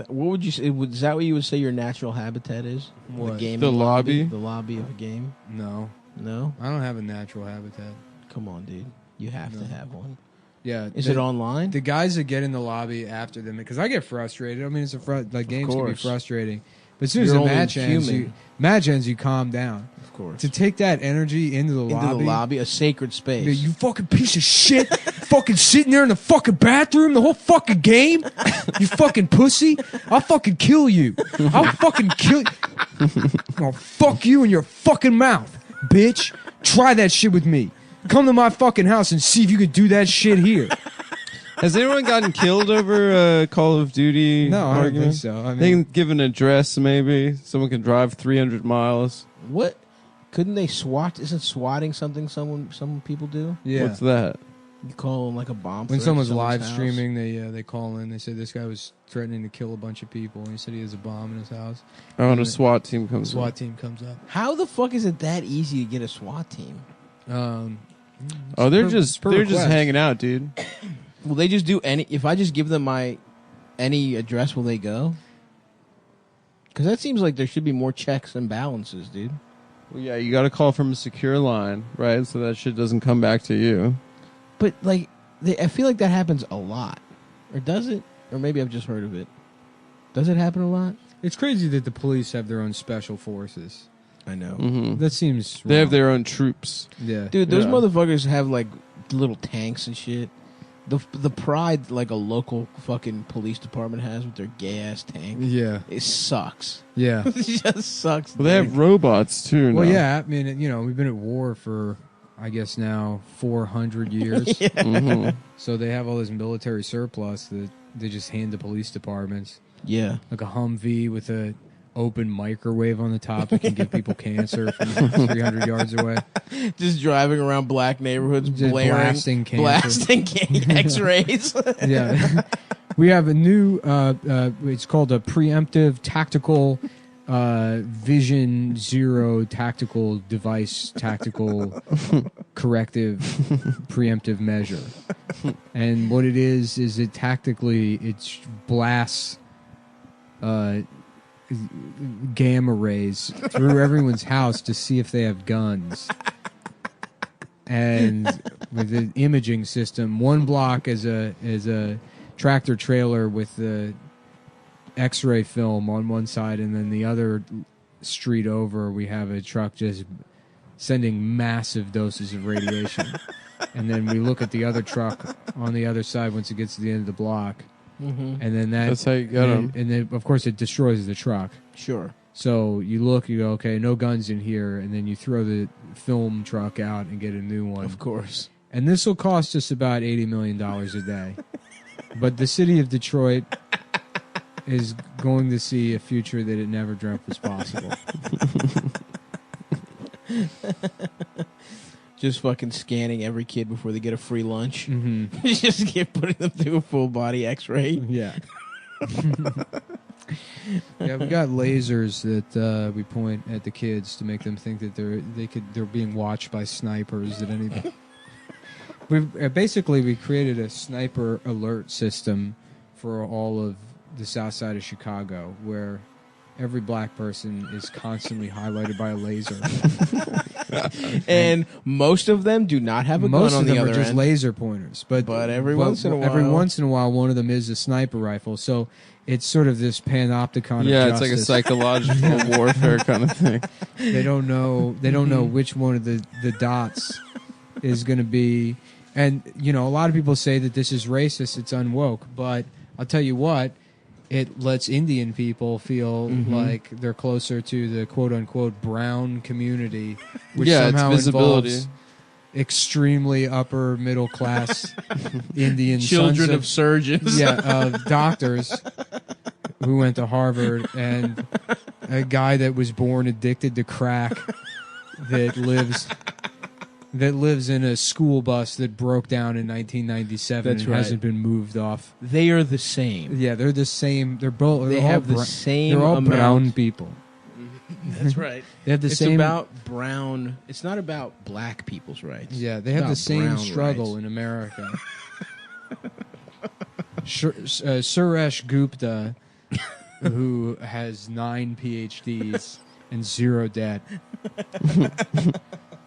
What would you say? Is that what you would say your natural habitat is?
What?
The game.
The lobby?
The lobby of a game.
No,
No.
I don't have a natural habitat.
Come on, dude. You have to have one.
Yeah,
Is it online?
The guys that get in the lobby after them, because I get frustrated. I mean, it's like games can be
course.
frustrating, but as soon as
You're
the
only
match ends, you calm down.
Of course.
To take that energy into the lobby,
a sacred space.
Yeah, you fucking piece of shit, fucking sitting there in the fucking bathroom the whole fucking game, you fucking pussy. I'll fucking kill you. I'll fucking kill you. I'll fuck you in your fucking mouth, bitch. Try that shit with me. Come to my fucking house and see if you could do that shit here.
Has anyone gotten killed over a Call of Duty
No, I don't
argument?
think so. I
they
mean-
can give an address, maybe. Someone can drive 300 miles.
What? Couldn't they SWAT? Isn't swatting something some people do?
Yeah.
What's that?
You call them like a bomb.
When
threat
someone's
to
live
house?
streaming, they call in. They say this guy was threatening to kill a bunch of people, and he said he has a bomb in his house.
Oh, and a
then
SWAT team comes
SWAT
up.
team comes up.
How the fuck is it that easy to get a SWAT team?
Oh, they're
Per-
just
per
they're just
request.
hanging out, dude.
Will they just do any? If I just give them any address, will they go? Because that seems like there should be more checks and balances, dude.
Well, yeah, you got to call from a secure line, right? So that shit doesn't come back to you.
But like, I feel like that happens a lot, or does it? Or maybe I've just heard of it. Does it happen a lot?
It's crazy that the police have their own special forces.
I know.
Mm-hmm.
That seems
They have
wrong.
their own troops.
Yeah.
Dude, those
Yeah.
motherfuckers have like little tanks and shit. The pride like a local fucking police department has with their gay ass tank.
Yeah.
It sucks.
Yeah.
It just sucks.
Well, they have robots too.
Well,
now.
yeah. I mean, we've been at war for, I guess now 400 years.
Yeah.
Mhm.
So they have all this military surplus that they just hand to police departments.
Yeah.
Like a Humvee with a open microwave on the top that can give people cancer from 300 yards away.
Just driving around black neighborhoods,
Just
blaring,
blasting cancer.
blasting X-rays.
Yeah. We have a new, it's called a preemptive tactical vision zero tactical device tactical corrective preemptive measure. And what it is it tactically, it blasts gamma rays through everyone's house to see if they have guns. And with the imaging system, one block is a tractor trailer with the X-ray film on one side, and then the other street over, we have a truck just sending massive doses of radiation. And then we look at the other truck on the other side once it gets to the end of the block.
Mhm.
And then
That's how you get
and
'em.
And then, of course, it destroys the truck.
Sure.
So you look, you go, okay, no guns in here, and then you throw the film truck out and get a new one.
Of course.
And this will cost us about $80 million a day. But the city of Detroit is going to see a future that it never dreamt was possible.
Just fucking scanning every kid before they get a free lunch.
Mm-hmm.
Just keep putting them through a full body X-ray.
Yeah. Yeah, we got lasers that we point at the kids to make them think that they're being watched by snipers at any. We created a sniper alert system for all of the south side of Chicago, where every black person is constantly highlighted by a laser.
And most of them do not have a
Most
gun on
of them
the
are
other
just
end.
laser pointers, but
every once in a
every
while-
once in a while, one of them is a sniper rifle. So it's sort of this panopticon.
Yeah,
of
it's like a
justice.
psychological warfare kind of thing.
They don't know. They don't know which one of the dots is going to be. And a lot of people say that this is racist. It's unwoke, but I'll tell you what. It lets Indian people feel like they're closer to the quote-unquote brown community, which
Yeah, it's
somehow
visibility.
involves extremely upper middle class Indian
Children
sons
of surgeons.
Yeah, doctors who went to Harvard, and a guy that was born addicted to crack that lives in a school bus that broke down in 1997
That's
and
right.
hasn't been moved off.
They are the same.
Yeah, they're the same. They're both.
They
they're all
have the
bra-
same
They're all
amount.
brown people.
That's right.
They have the
it's
same.
about brown. It's not about black people's rights.
Yeah, they
It's
have the
about
same
brown
struggle
rights.
in America. Suresh Gupta, who has 9 PhDs and 0 debt,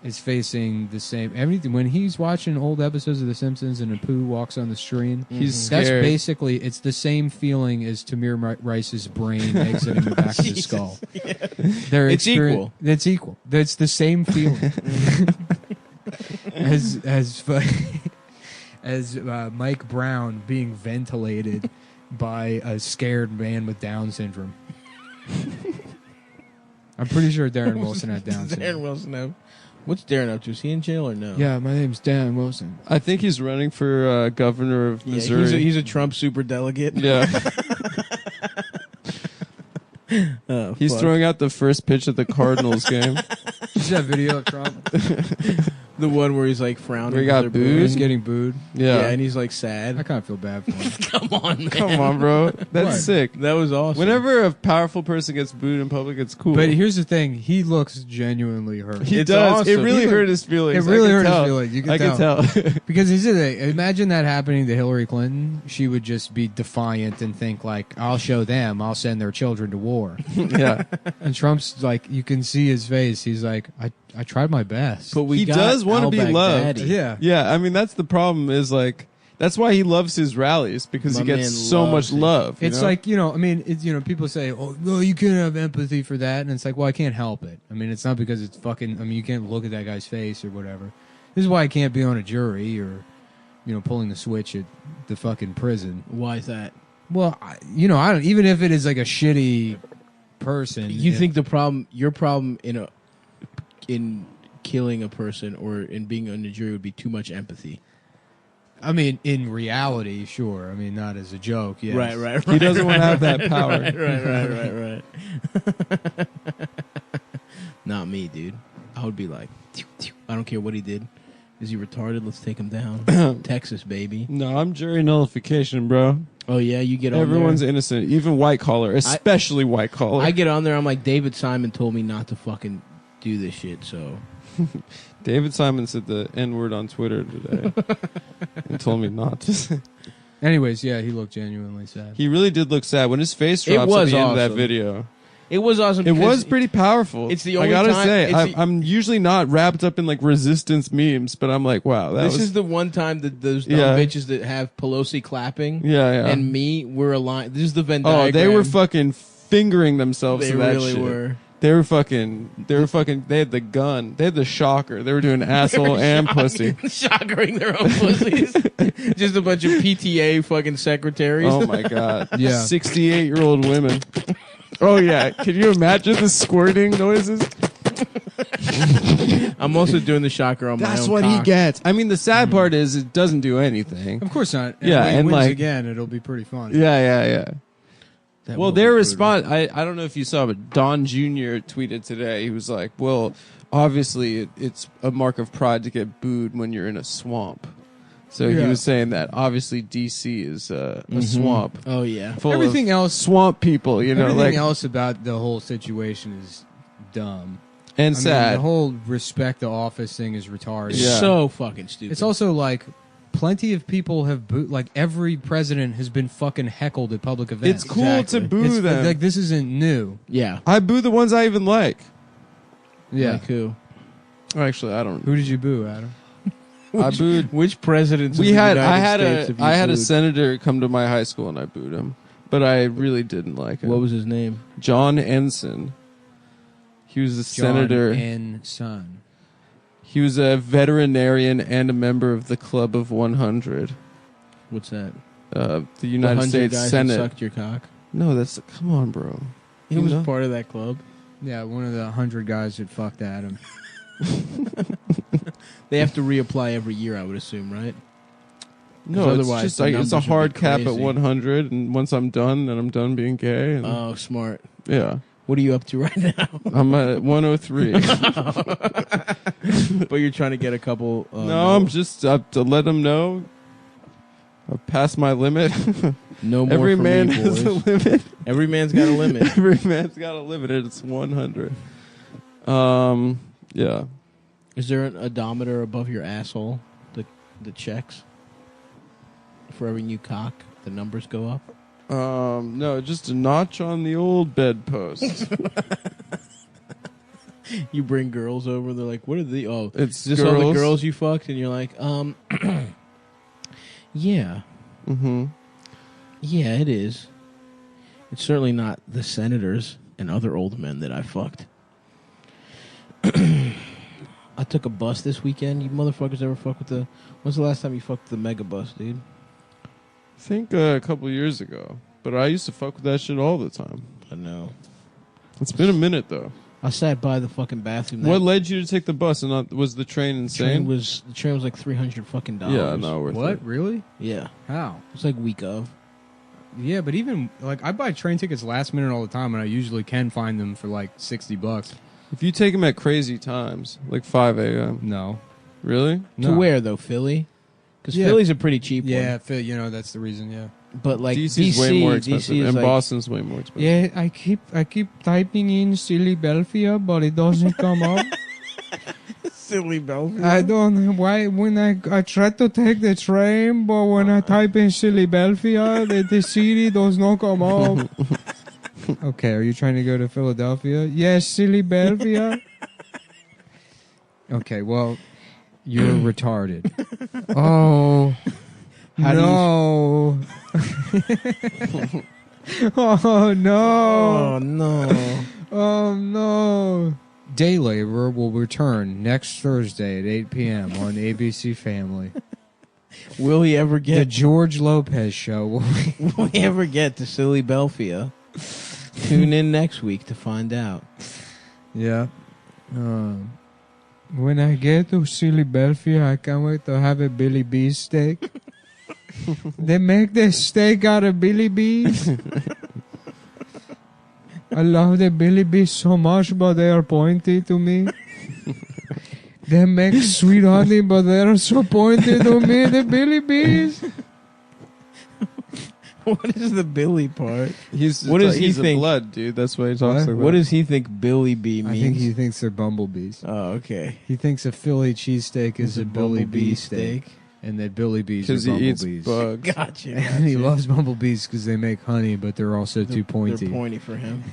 is facing the same everything. When he's watching old episodes of The Simpsons and Apu walks on the screen,
He's
that's
scared.
basically, it's the same feeling as Tamir Rice's brain exiting the back of his
Jesus.
skull.
Yeah.
Their
It's
experience-
equal.
It's equal. It's the same feeling. as Mike Brown being ventilated by a scared man with Down syndrome. I'm pretty sure Darren Wilson had Down syndrome.
Darren Wilson have. What's Darren up to? Is he in jail or no?
Yeah, my name's Darren Wilson.
I think he's running for governor of
Yeah,
Missouri.
he's a Trump super delegate.
Yeah.
Oh,
He's
fuck.
throwing out the first pitch of the Cardinals game.
You see that video of Trump?
The one where he's like frowning.
Where he got
'cause they're
booed?
He's getting booed.
Yeah.
and he's like sad.
I kind of feel bad for him.
Come on, man.
Come on, bro. That's
What?
sick.
That was awesome.
Whenever a powerful person gets booed in public, it's cool.
But here's the thing: he looks genuinely hurt.
He
It's
does.
awesome.
It really
He
hurt his feelings.
It really
I
hurt
could tell.
his feelings. You
I could tell.
Because here's the thing: imagine that happening to Hillary Clinton. She would just be defiant and think like, "I'll show them. I'll send their children to war."
Yeah.
And Trump's like, you can see his face. He's like, I tried my best.
But we
He
got
does want to be loved.
al-Baghdadi.
Yeah.
Yeah, I mean that's the problem. Is like that's why he loves his rallies because
My
he gets
man
so
loves
much
it.
love. you
It's
know?
like, I mean, it's, people say, oh, no, you can't have empathy for that. And it's like, well, I can't help it. I mean, it's not because it's fucking, I mean, you can't look at that guy's face or whatever. This is why I can't be on a jury or, pulling the switch at the fucking prison.
Why is that?
Well, I don't, even if it is like a shitty person.
You think your problem in killing a person or in being on the jury would be too much empathy?
I mean, in reality, sure. I mean, not as a joke. Yes.
Right.
He doesn't want to have that power.
Right. Not me, dude. I would be like, I don't care what he did. Is he retarded? Let's take him down. Texas, baby.
No, I'm jury nullification, bro.
Oh yeah, you get on
Everyone's
there.
innocent, even white collar, especially white collar.
I get on there. I'm like, David Simon told me not to fucking do this shit. So
David Simon said the N word on Twitter today and told me not to say.
Anyways, yeah, he looked genuinely sad.
He really did look sad when his face
It
drops at
was
the end of that
awesome.
video.
it was awesome.
It
because
was pretty powerful.
It's the
I
only
gotta
time-
say,
it's the-
I'm usually not wrapped up in like resistance memes, but I'm like, wow,
This is the one time that those dumb
Yeah.
bitches that have Pelosi clapping,
Yeah.
and me were aligned. This is the Venn
Oh,
diagram.
they were fucking fingering themselves.
They
to that
really
shit.
were.
They were fucking. They had the gun. They had the shocker. They were doing asshole and pussy.
shockering their own pussies. Just a bunch of PTA fucking secretaries.
Oh my god.
Yeah.
68-year-old women. Oh yeah. Can you imagine the squirting noises?
I'm also doing the shocker on my own.
That's what
cock.
he gets. I mean, the sad part is it doesn't do anything.
Of course not.
Yeah,
when he
and
wins
like
again, it'll be pretty fun.
Yeah.
That
Well,
will be
their
brutal.
response, I don't know if you saw, but Don Jr. tweeted today. He was like, well, obviously it's a mark of pride to get booed when you're in a swamp. So he
Yeah.
was saying that obviously D.C. is a swamp.
Oh yeah.
Full
Everything
of
else-
swamp people,
Everything
like
else about the whole situation is dumb
and
I mean,
sad.
the whole respect the office thing is retarded.
Yeah.
So fucking stupid.
It's also like plenty of people have like every president has been fucking heckled at public events.
It's cool to boo
It's
them.
like this isn't new.
yeah.
I boo the ones I even like.
Yeah.
Like who?
Actually, I don't.
Who did you boo, Adam?
I booed.
Which presidents?
We
of the
had.
United
I had
States
a.
have you
I had a
booed?
senator come to my high school and I booed him, but I really didn't like him.
What was his name?
John Ensign. He was a senator.
and son.
He was a veterinarian and a member of the Club of 100.
What's that?
The
The
United
100
States
guys
Senate.
That sucked your cock.
No, that's come on, bro.
He
You
was
know?
part of that club.
Yeah, one of the 100 guys that fucked Adam.
They have to reapply every year, I would assume, right?
No, it's
otherwise
just
the
like it's a
numbers would be
hard cap at
crazy.
100, and once I'm done, then I'm done being gay. And
Oh, smart.
yeah,
What are you up to right now?
I'm at 103.
But you're trying to get a couple.
No, I'm just up to let them know. I've passed my limit.
No more.
Every
for
man
me,
has a
boys.
limit.
Every man's got a limit.
Every man's got a limit. It's 100. Yeah.
Is there an odometer above your asshole that checks for every new cock? The numbers go up.
No, just a notch on the old bedpost.
You bring girls over, and they're like, "What are the? Oh,
It's
just all the
girls.
girls you fucked," and you're like, yeah,
Mm-hmm.
yeah, it is. It's certainly not the senators and other old men that I fucked. I took a bus this weekend. You motherfuckers ever fuck with the? When's the last time you fucked the mega bus, dude?
I think a couple years ago. But I used to fuck with that shit all the time.
I know.
It's been a minute, though.
I sat by the fucking bathroom.
What led you to take the bus? And not, was the train insane?
The train was like $300 fucking dollars.
Yeah, not worth
What?
it.
Really?
Yeah.
How?
It's like week of.
Yeah, but even like I buy train tickets last minute all the time, and I usually can find them for like $60.
If you take them at crazy times, like 5 a.m.
No.
Really?
To where though, Philly? Because
Yeah.
Philly's a pretty cheap
Yeah,
one.
you know that's the reason. Yeah.
But like
DC's
DC,
way more expensive,
DC is
and
like,
Boston's way more expensive.
Yeah, I keep typing in Silly Belfia, but it doesn't come up.
Silly Belfia.
I don't know why. When I try to take the train, but when I type in Silly Belfia, the city does not come up. Okay, are you trying to go to Philadelphia? Yes, Silly Belfia.
Okay, well, you're retarded.
Oh. No. Oh no.
Oh no.
Oh no.
Day Labor will return next Thursday at 8 p.m. on ABC Family.
Will he ever
The
get?
George Lopez Show will be
Will he ever get to Silly Belfia? Tune in next week to find out.
Yeah.
When I get to Silly Belfia, I can't wait to have a Billy Bees steak. They make the steak out of Billy Bees. I love the Billy Bees so much, but they are pointy to me. They make sweet honey, but they are so pointy to me, the Billy Bees.
What is the Billy part?
What does he think? Blood, dude. That's what he talks about.
What does he think Billy Bee means?
I think he thinks they're bumblebees.
Oh, okay.
He thinks a Philly cheesesteak is a Billy
bumblebee
Bee steak. And that Billy Bees are
'Cause he eats
bumblebees.
bugs.
Gotcha.
And he loves bumblebees because they make honey, but they're also too pointy.
They're pointy for him.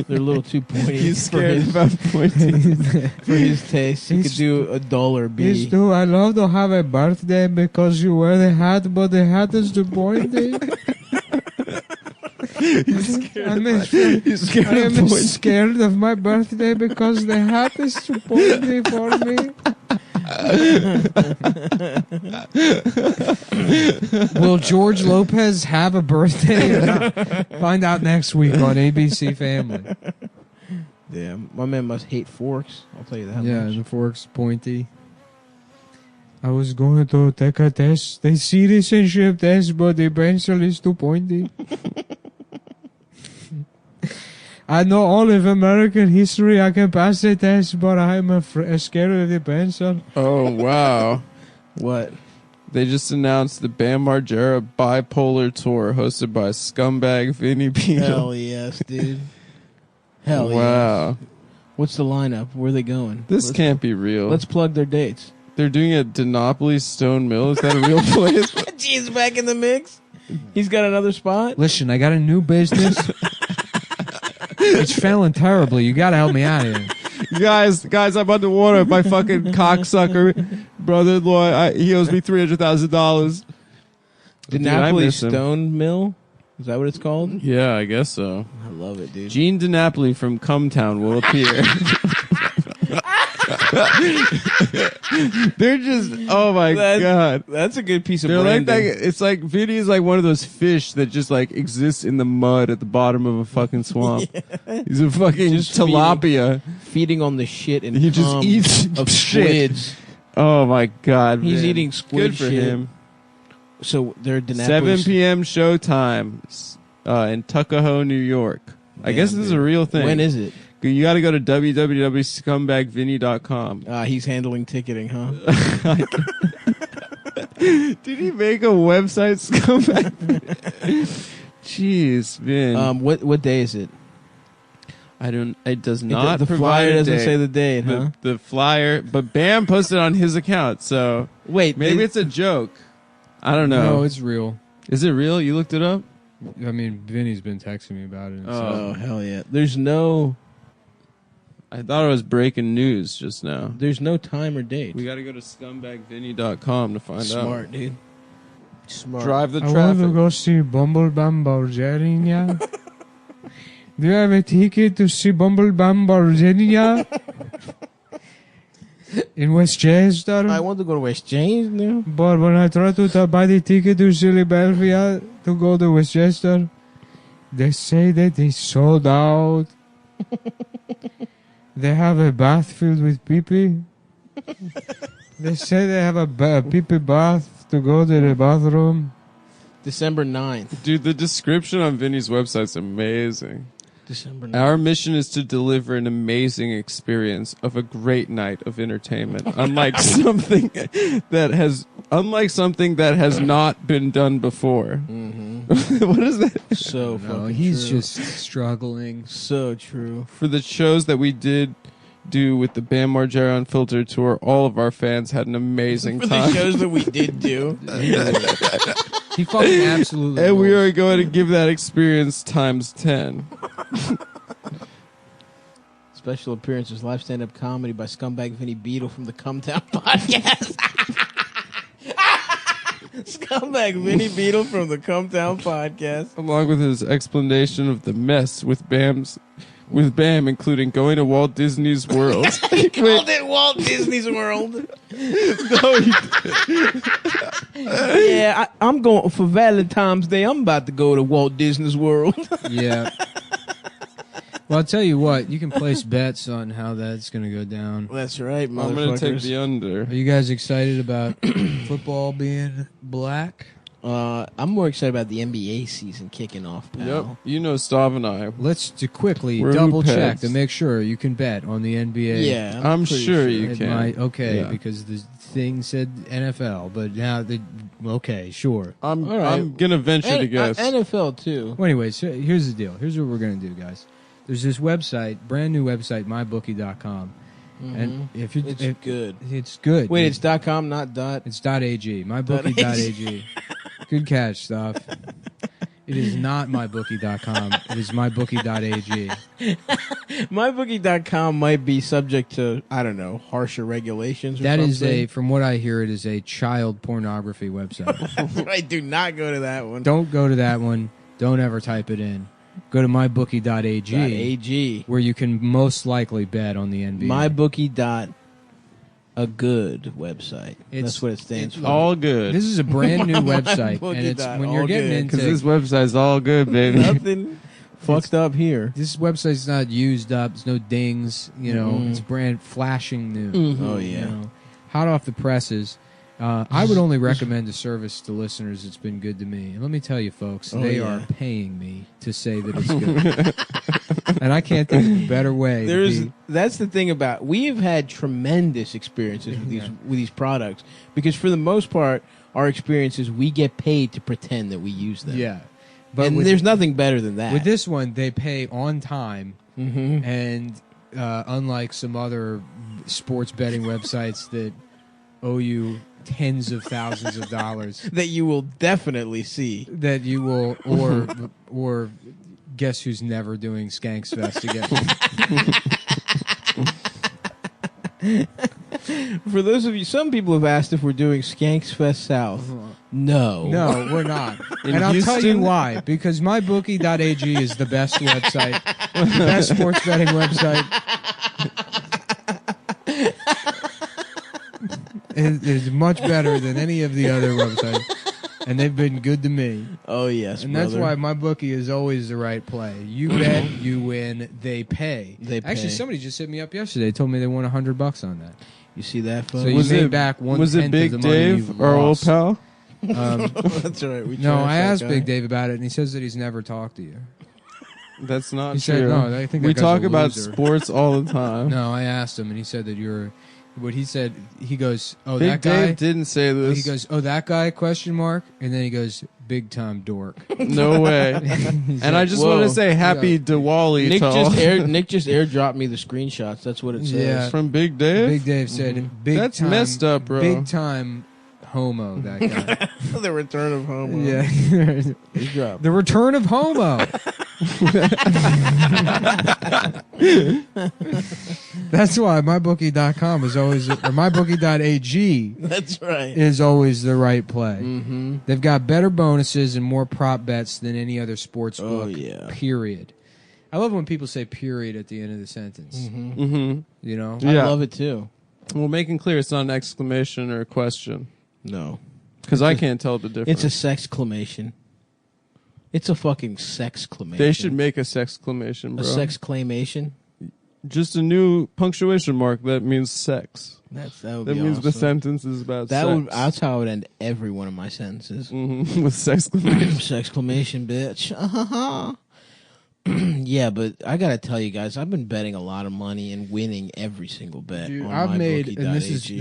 They're a little too pointy.
He's
for
scared
his,
about pointy.
for his taste. He could do a duller
Yes,
bee.
do I love to have a birthday because you wear the hat, but the hat is too pointy.
He's scared
I
of
am
pointy.
scared of my birthday because the hat is too pointy for me.
Will George Lopez have a birthday or not? Find out next week on ABC Family.
Yeah, my man must hate forks. I'll tell you that
Yeah,
much.
the fork's pointy.
I was going to take a test, the citizenship test, but the pencil is too pointy. I know all of American history. I can pass the test, but I'm scared of the pencil.
Oh wow!
What?
They just announced the Bam Margera bipolar tour hosted by scumbag Vinny Pino.
Hell yes, dude. Hell
wow!
yes. What's the lineup? Where are they going?
This can't be real.
Let's plug their dates.
They're doing it at Denopolis Stone Mill. Is that a real place?
G's back in the mix. He's got another spot.
Listen, I got a new business. It's failing terribly. You gotta help me out here.
guys, I'm underwater. My fucking cocksucker brother-in-law, he owes me $300,000.
Denopolis Stone Mill? Is that what it's called?
Yeah, I guess so.
I love it, dude.
Gene DiNapoli from Cumtown will appear. They're just, oh my god,
that's a good piece of
They're like
branding.
that. It's like Vinny is like one of those fish that just like exists in the mud at the bottom of a fucking swamp.
Yeah.
He's a fucking
Just
tilapia.
feeding on the shit and
He just
cum
eats
of
shit.
squids.
Oh my god,
He's
man.
eating squid
Good for
shit.
him.
So they're
7 p.m. showtime in Tuckahoe, New York. I guess this is a real thing.
When is it?
You got to go to www.scumbagvinny.com.
He's handling ticketing, huh?
Did he make a website, Scumbag? Jeez, Vin.
What day is it?
It does not.
The
provide
flyer
a
doesn't
date.
say the date, huh?
The flyer, but Bam posted on his account. So
wait,
maybe it's a joke. I don't know.
No, it's real.
Is it real? You looked it up?
I mean, Vinny's been texting me about it.
Oh, hell yeah. There's no...
I thought it was breaking news just now.
There's no time or date.
We got to go to scumbagvinny.com to find out.
Smart, dude. Smart.
Drive the
I want
traffic.
to go see Bumblebum Virginia. Do you have a ticket to see Bumblebum Virginia? In Westchester?
I want to go to West James now.
But when I try to buy the ticket to Philadelphia to go to Westchester, they say that it's sold out. They have a bath filled with pee-pee. They say they have a pee-pee bath to go to the bathroom.
December 9th.
Dude, the description on Vinny's website's amazing.
December 9th.
Our mission is to deliver an amazing experience of a great night of entertainment, unlike something that has not been done before. What is that?
So fucking
he's
true.
just struggling.
So true.
For the shows that we did do with the Bam Margera Unfiltered tour, all of our fans had an amazing
For
time.
the shows that we did do.
He fucking absolutely.
And we
rules.
are going to give that experience times 10.
Special appearances, live stand-up comedy by Scumbag Vinny Beetle from the Cumtown Podcast. Scumbag Vinny Beetle from the Cumtown Podcast.
Along with his explanation of the mess with Bam, including going to Walt Disney's World.
He called it Walt Disney's World. Yeah, I'm going for Valentine's Day. I'm about to go to Walt Disney's World.
Yeah. Well, I'll tell you what. You can place bets on how that's going to go down.
That's right,
I'm going to take the under.
Are you guys excited about football being black?
I'm more excited about the NBA season kicking off, pal.
Yep. You know Stav and I.
Let's quickly
We're
double check
hoopheads.
to make sure you can bet on the NBA.
Yeah,
I'm sure you
It
can.
might- okay,
Yeah.
because the thing said NFL, but now sure.
I'm
All right.
I'm gonna venture to guess.
NFL too.
Well, anyways, so here's the deal. Here's what we're gonna do, guys. There's this website, brand new website, mybookie.com. And if you,
It's good.
It's good.
Wait, it's .com, not dot.
It's .ag. Mybookie.ag. Good catch, stuff. It is not mybookie.com. It is mybookie.ag.
MyBookie.com might be subject to, I don't know, harsher regulations or
That
something.
is a, from what I hear, it is a child pornography website.
Right, do not go to that one.
Don't go to that one. Don't ever type it in. Go to mybookie.ag,
.ag.
where you can most likely bet on the NBA.
MyBookie. A good website.
It's-
That's what it stands for.
All good.
This is a brand new website, and it's when you're getting into
Because this website's all good, baby.
Nothing fucked up here.
This website's not used up. There's no dings. You know,
Mhm.
it's brand flashing new.
Oh, yeah.
You know, hot off the presses. I would only recommend a service to listeners that's been good to me. And let me tell you, folks,
Oh,
they
yeah.
are paying me to say that it's good. And I can't think of a better way.
That's the thing about we've had tremendous experiences with these products because for the most part, our experiences we get paid to pretend that we use them.
Yeah,
and
with-
there's nothing better than that.
With this one, they pay on time,
Mhm.
and unlike some other sports betting websites that owe you tens of thousands of dollars,
that you will definitely see.
that you will, or guess who's never doing Skanks Fest again?
For those of you, some people have asked if we're doing Skanks Fest South. No,
No, we're not.
In
And I'll tell you
Houston?
why. Because mybookie.ag is the best website, the best sports betting website. It is much better than any of the other websites, and they've been good to me.
Oh yes,
and that's
brother.
why MyBookie is always the right play. You bet, you win, they pay.
They
Actually,
pay.
somebody just hit me up yesterday. Told me they won $100 on that.
You see that, folks?
So you made back one
Was it
tenth
Big
of the money
Dave,
you've
our old
lost.
pal?
That's right. We
No,
trashed
I
that
asked
guy.
Big Dave about it, and he says that he's never talked to you.
That's not
He
true.
said, no, I think that
we
guy's
talk
a
about
loser.
sports all the time.
No, I asked him, and he said that you're. What he said, he goes, "Oh,
Big
that guy."
Dave didn't say this.
He goes, "Oh, that guy?" Question mark, and then he goes, "Big time dork."
No way.
He's
And
like,
I just
Whoa.
want to say happy
Yeah.
Diwali
Nick
to all.
Nick just airdropped me the screenshots. That's what it says.
Yeah.
From Big Dave.
Big Dave said, "Big
That's
time,
messed up, bro.
Big time homo." That guy.
The return of homo.
Yeah.
He dropped.
The return of homo. That's why mybookie.com is always, or mybookie.ag
That's right.
is always the right play.
Mm-hmm.
They've got better bonuses and more prop bets than any other sports book.
Oh, yeah.
Period. I love when people say period at the end of the sentence.
Mm-hmm.
You know?
I
Yeah.
love it too.
Well, making clear it's not an exclamation or a question.
No.
Because I can't tell the difference.
It's a sexclamation. It's a fucking sexclamation.
They should make a sexclamation, bro.
a sexclamation.
Just a new punctuation mark that means sex.
That would
That
be
means the
awesome.
sentence is about
That
sex.
would. That's how I would end every one of my sentences.
With sexclamation.
Sexclamation, bitch. Yeah, but I gotta tell you guys, I've been betting a lot of money and winning every single bet.
Dude,
on
I've made, and
mybookie.ag.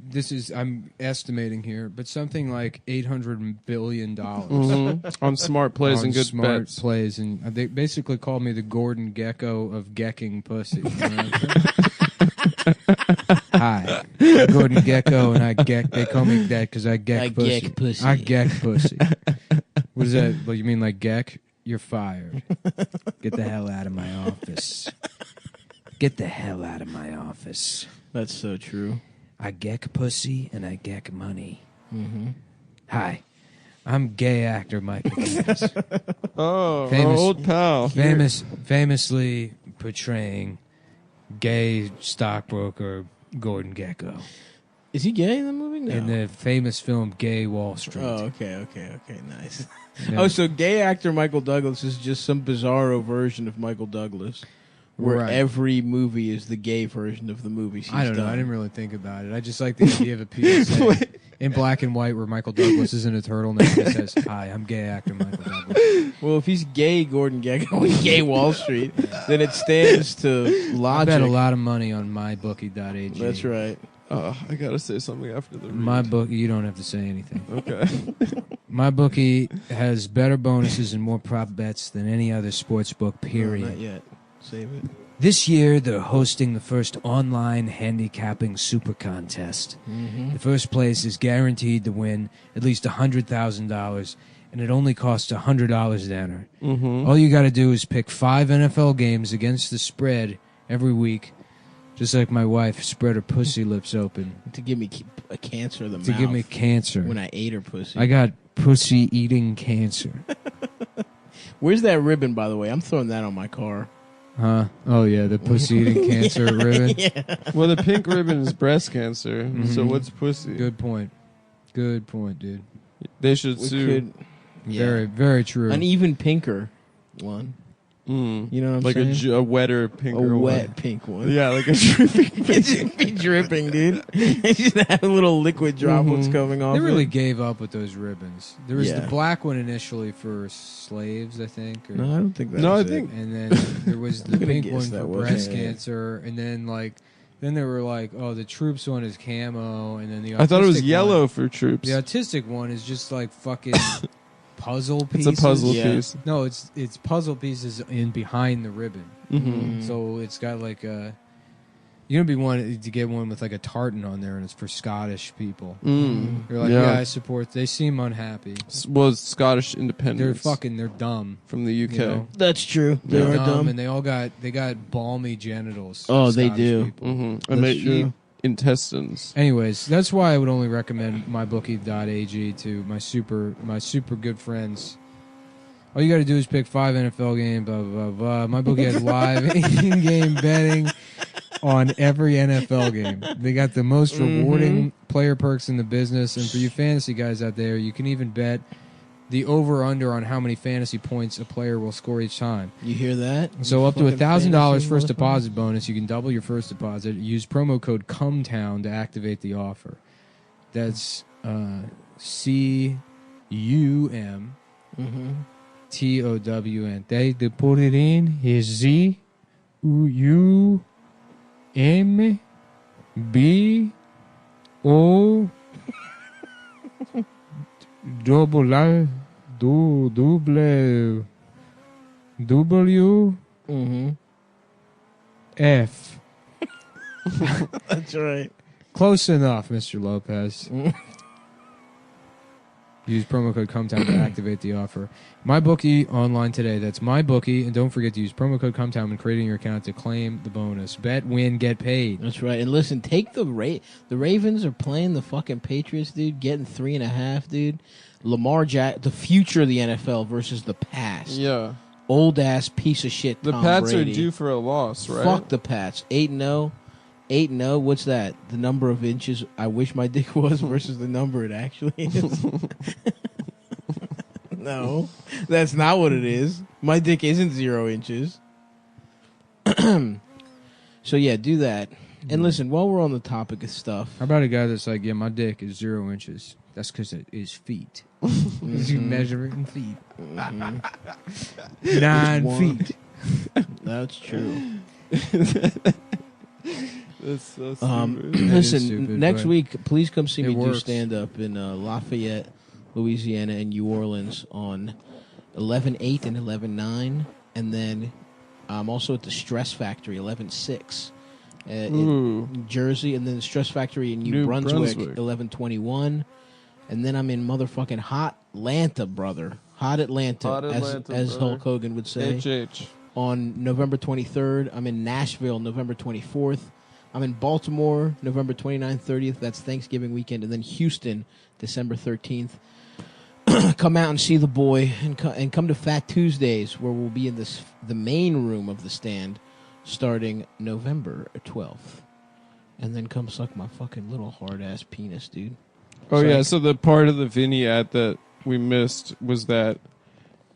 this is I'm estimating here, but something like $800 billion
on smart plays
on
and good
smart
bets.
plays, and they basically called me the Gordon Gecko of gecking pussy. You know what I'm saying? Hi, I'm Gordon Gecko, and I geck. They call me that because I geck pussy.
geck pussy.
I geck pussy. What is that? What you mean, like geck? You're fired. Get the hell out of my office. Get the hell out of my office.
That's so true.
I geck pussy and I geck money.
Mm-hmm.
Hi, I'm gay actor Michael James.
Oh, our old pal.
Famously portraying gay stockbroker Gordon Gecko.
Is he gay in the movie? No.
In the famous film Gay Wall Street.
Oh, okay, nice.
Yeah.
Oh, so gay actor Michael Douglas is just some bizarro version of Michael Douglas, where
Right.
every movie is the gay version of the movies he's
I don't know. I
done.
didn't really think about it. I just like the idea of a PSA in black and white where Michael Douglas is in a turtleneck and says, "Hi, I'm gay actor Michael Douglas."
Well, if he's gay Gordon Gecko in Gay Wall Street, then it stands to
I
logic.
bet a lot of money on mybookie.ag.
That's right.
I gotta say something after the read.
My bookie, you don't have to say anything.
Okay.
My bookie has better bonuses and more prop bets than any other sports book, period.
No, not yet. Save it.
This year, they're hosting the first online handicapping super contest.
Mhm.
The first place is guaranteed to win at least $100,000, and it only costs $100 to enter.
Mhm.
All you got to do is pick 5 NFL games against the spread every week, just like my wife spread her pussy lips open
To give me a cancer of the
to
mouth.
give me cancer.
When I ate her pussy.
I got pussy eating cancer.
Where's that ribbon, by the way? I'm throwing that on my car.
Huh? Oh yeah, the pussy eating cancer ribbon.
Yeah.
Well, the pink ribbon is breast cancer. So
Mhm.
what's pussy?
Good point. Good point, dude.
They should
We
sue.
could- yeah.
Very, very true.
An even pinker one.
Mm.
You know what I'm
like
saying?
a wetter pink
A
or
wet
what?
pink one.
Yeah, like a dripping
It should be dripping, dude. It should have little liquid droplets coming off.
They really
it.
gave up with those ribbons. There was
Yeah.
the black one initially for slaves, I think. Or,
No, I don't think that
No,
was
I think-
it.
And then there was the
I'm gonna
pink
guess
one
that
for
was
breast
it.
cancer, and then then they were like, oh, the troops one is camo, and then the
I thought it was
autistic
yellow
one-
for troops.
The autistic one is just like fucking puzzle
It's
pieces.
a puzzle
Yeah.
piece.
No, it's puzzle pieces in behind the ribbon.
Mhm.
So it's got like a. You're gonna be one to get one with like a tartan on there, and it's for Scottish people.
Mm.
You're like, yeah, I support. They seem unhappy.
Well, it's Scottish independence.
They're dumb
from the UK.
you know?
That's true.
They're
They are
dumb,
dumb.
and they got balmy genitals.
Oh, they
Scottish
do.
people.
Mhm. And they eat intestines.
Anyways, that's why I would only recommend mybookie.ag to my super good friends. All you got to do is pick 5 NFL games, blah, blah, blah. My bookie has live in-game betting on every NFL game. They got the most rewarding player perks in the business. And for you fantasy guys out there, you can even bet the over-under on how many fantasy points a player will score each time.
You hear that?
So
You
up to
fucking
$1,000
fantasy
first
motherfucker.
deposit bonus. You can double your first deposit. Use promo code CUMTOWN to activate the offer. That's CUM TOWN. They put it in is ZUMBO double I double W F.
That's right.
Close enough, Mr. Lopez. Use promo code CUMTOWN to activate the offer. MyBookie online today. That's MyBookie. And don't forget to use promo code CUMTOWN when creating your account to claim the bonus. Bet, win, get paid.
That's right. And listen, take the Ravens are playing the fucking Patriots, dude, getting 3.5, dude. Lamar Jack, the future of the NFL versus the past.
Yeah.
Old ass piece of shit.
The
Tom
Pats
Brady.
are due for a loss, right?
Fuck the Pats. 8-0. 8-0. What's that? The number of inches I wish my dick was versus the number it actually is. No, that's not what it is. My dick isn't 0 inches. So yeah, do that. And listen, while we're on the topic of stuff,
How about a guy that's like, yeah, my dick is 0 inches. That's because it is feet. You measure it in feet. 9
Which one?
feet.
That's true.
That's so stupid.
Listen,
stupid,
next
but
week, please come see
it
me do
works.
stand up in Lafayette, Louisiana, and New Orleans on 11/8 and 11/9, and then I'm also at the Stress Factory 11/6 in New Jersey, and then the Stress Factory in New Brunswick 11/21, and then I'm in motherfucking Hot Atlanta, brother. Hot Atlanta,
Hot Atlanta,
as
brother.
Hulk Hogan would say.
HH.
On November 23rd. I'm in Nashville, November 24th. I'm in Baltimore, November 29th, 30th. That's Thanksgiving weekend. And then Houston, December 13th. Come out and see the boy, and come to Fat Tuesdays, where we'll be in the main room of the stand starting November 12th. And then come suck my fucking little hard-ass penis, dude.
Oh, yeah. So the part of the Vinny ad that we missed was that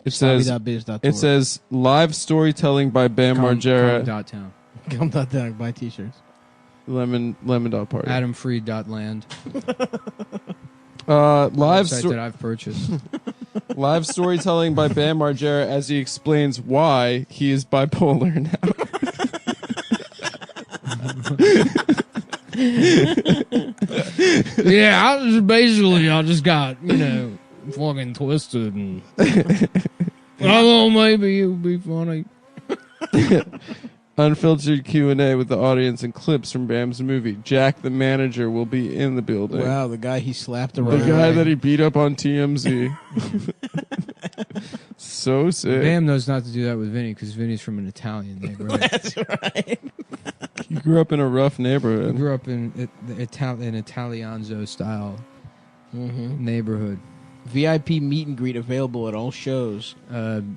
it says live storytelling by Bam Margera.
Come.town.
Come.town. Buy t-shirts.
Lemon Dog Party.
AdamFree.land.
Live
website that I've purchased.
Live storytelling by Bam Margera as he explains why he is bipolar now.
Yeah, I just got, fucking twisted and I thought maybe it would be funny.
Unfiltered Q&A with the audience and clips from Bam's movie. Jack the manager will be in the building.
Wow, the guy he slapped
The
around.
guy that he beat up on TMZ. So sick.
Bam knows not to do that with Vinny because Vinny's from an Italian neighborhood.
That's right.
You grew up in a rough
I
neighborhood.
grew up in an Italianzo style neighborhood.
VIP meet and greet available at all shows.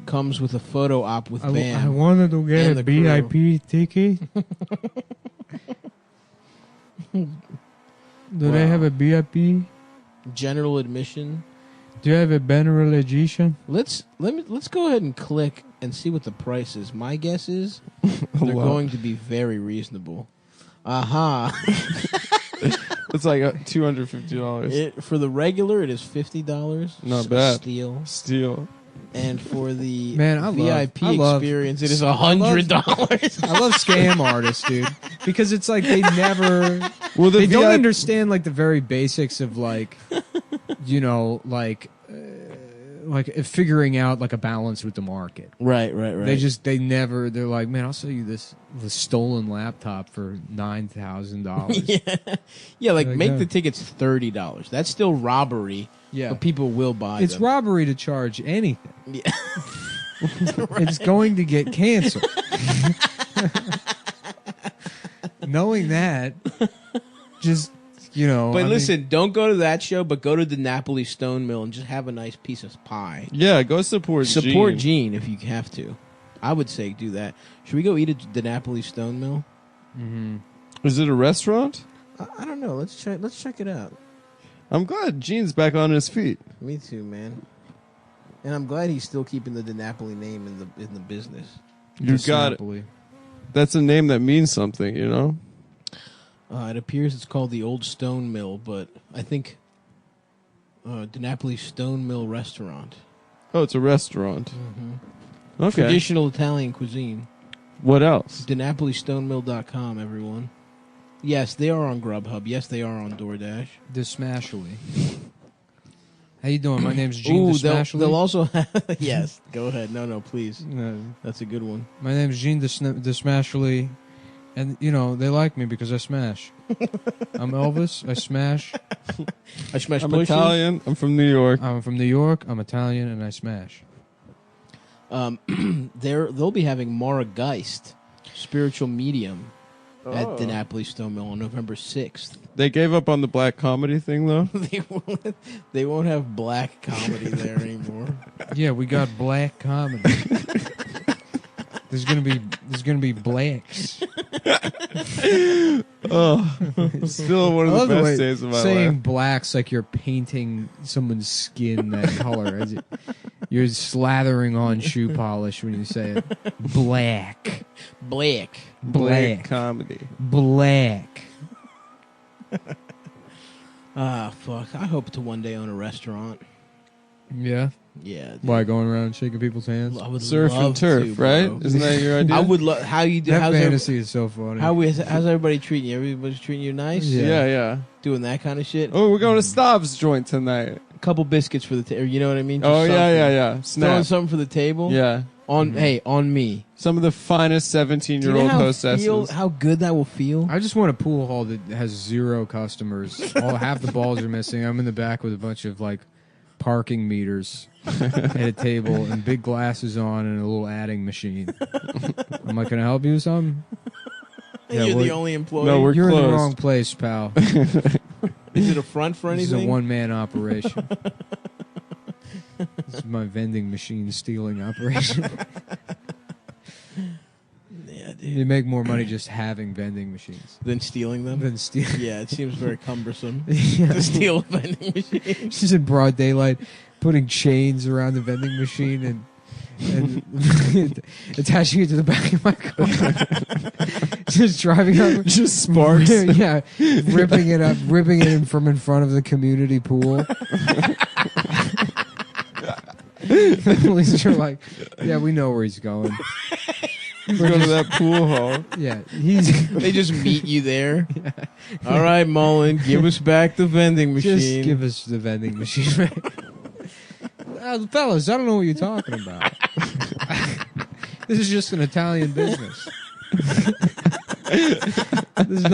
Comes with a photo op with
I
Bam.
wanted to get
and
a
the crew.
VIP ticket. Do they have a VIP?
General admission.
Do you have a general edition?
Let's go ahead and click and see what the price is. My guess is they're
lot.
going to be very reasonable. Aha.
It's like $250.
For the regular, it is $50.
Not bad.
Steal. And for the
Man,
VIP
I love-
experience, it is
I love-
$100.
I love scam artists, dude, because it's like they never.
Well,
they don't understand like the very basics of like figuring out like a balance with the market.
Right.
They're like, man, I'll sell you this stolen laptop for $9,000.
Yeah, like
Like
make
that.
the tickets $30. That's still robbery.
Yeah.
But people will buy
It's
them.
robbery to charge anything.
Yeah.
It's going to get canceled. Knowing that, just
But listen, don't go to that show, but go to the Napoli Stone Mill and just have a nice piece of pie.
Yeah, go support Gene.
Gene if you have to. I would say do that. Should we go eat at the Napoli Stone Mill?
Mm-hmm.
Is it a restaurant?
I don't know. Let's check it out.
I'm glad Gene's back on his feet.
Me too, man. And I'm glad he's still keeping the DiNapoli name in the business.
You got it. That's a name that means something, you know?
It appears it's called the Old Stone Mill, but I think DiNapoli Stone Mill Restaurant.
Oh, it's a restaurant.
Mm-hmm.
Okay.
Traditional Italian cuisine.
What else?
DiNapoliStoneMill.com, everyone. Yes, they are on Grubhub. Yes, they are on DoorDash.
Smashly. How you doing? My name's Gene Smashly.
They'll also have... Yes, go ahead. No, please.
No.
That's a good one.
My name's Gene Smashly, and they like me because I smash. I'm Elvis. I smash.
I smash.
I'm Italian. I'm from New York.
I'm from New York. I'm Italian, and I smash.
They'll be having Mara Geist, spiritual medium, at
Oh.
DiNapoli Stone Mill on November 6th.
They gave up on the black comedy thing, though.
They won't have black comedy there anymore.
Yeah, we got black comedy. There's gonna be blacks.
Oh, still one of
I love
the
way
best days of my
saying
life.
blacks like you're painting someone's skin that color. You're slathering on shoe polish when you say it. Black.
Black comedy.
Black.
Fuck. I hope to one day own a restaurant.
Yeah.
Yeah. Dude.
Why going around shaking people's hands?
I would
Surf and
love
turf,
to,
right?
bro.
Isn't that your idea?
I would love. How you do?
That
How's
fantasy is so funny.
how's everybody treating you? Everybody's treating you nice.
Yeah.
Doing that kind of shit.
Oh, we're going to Stav's joint tonight.
A couple biscuits for the table. You know what I mean?
Oh,
Just
yeah.
Throwing
Snap.
something for the table.
Yeah.
On on me.
Some of the finest 17-year-old hostesses.
How good that will feel?
I just want a pool hall that has 0 customers. Half the balls are missing. I'm in the back with a bunch of like parking meters at a table and big glasses on and a little adding machine. I'm like, can I help you with something?
You're the only employee.
No, we're
You're
closed.
in the wrong place, pal.
Is it a front for anything?
This is a one-man operation. This is my vending machine stealing operation.
Yeah, dude.
You make more money just having vending machines
Than stealing them?
than stealing.
Yeah, it seems very cumbersome
Yeah.
to steal a vending machine.
Just in broad daylight, putting chains around the vending machine and attaching it to the back of my car. Just driving up.
Just sparks.
Yeah, ripping it up, ripping it from in front of the community pool. The police are like, yeah, we know where he's going.
He's going to that pool hall.
Yeah,
They just meet you there. All right, Mullen, give us back the vending machine.
Just give us the vending machine back. Fellas, I don't know what you're talking about. This is just an Italian business. There's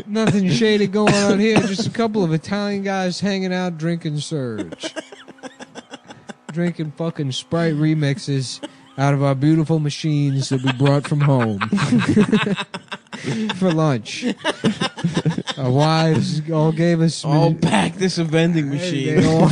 nothing shady going on here. Just a couple of Italian guys hanging out drinking Surge. Drinking fucking Sprite remixes out of our beautiful machines that we brought from home for lunch. Our wives all gave us...
All pack this a vending machine.
They all-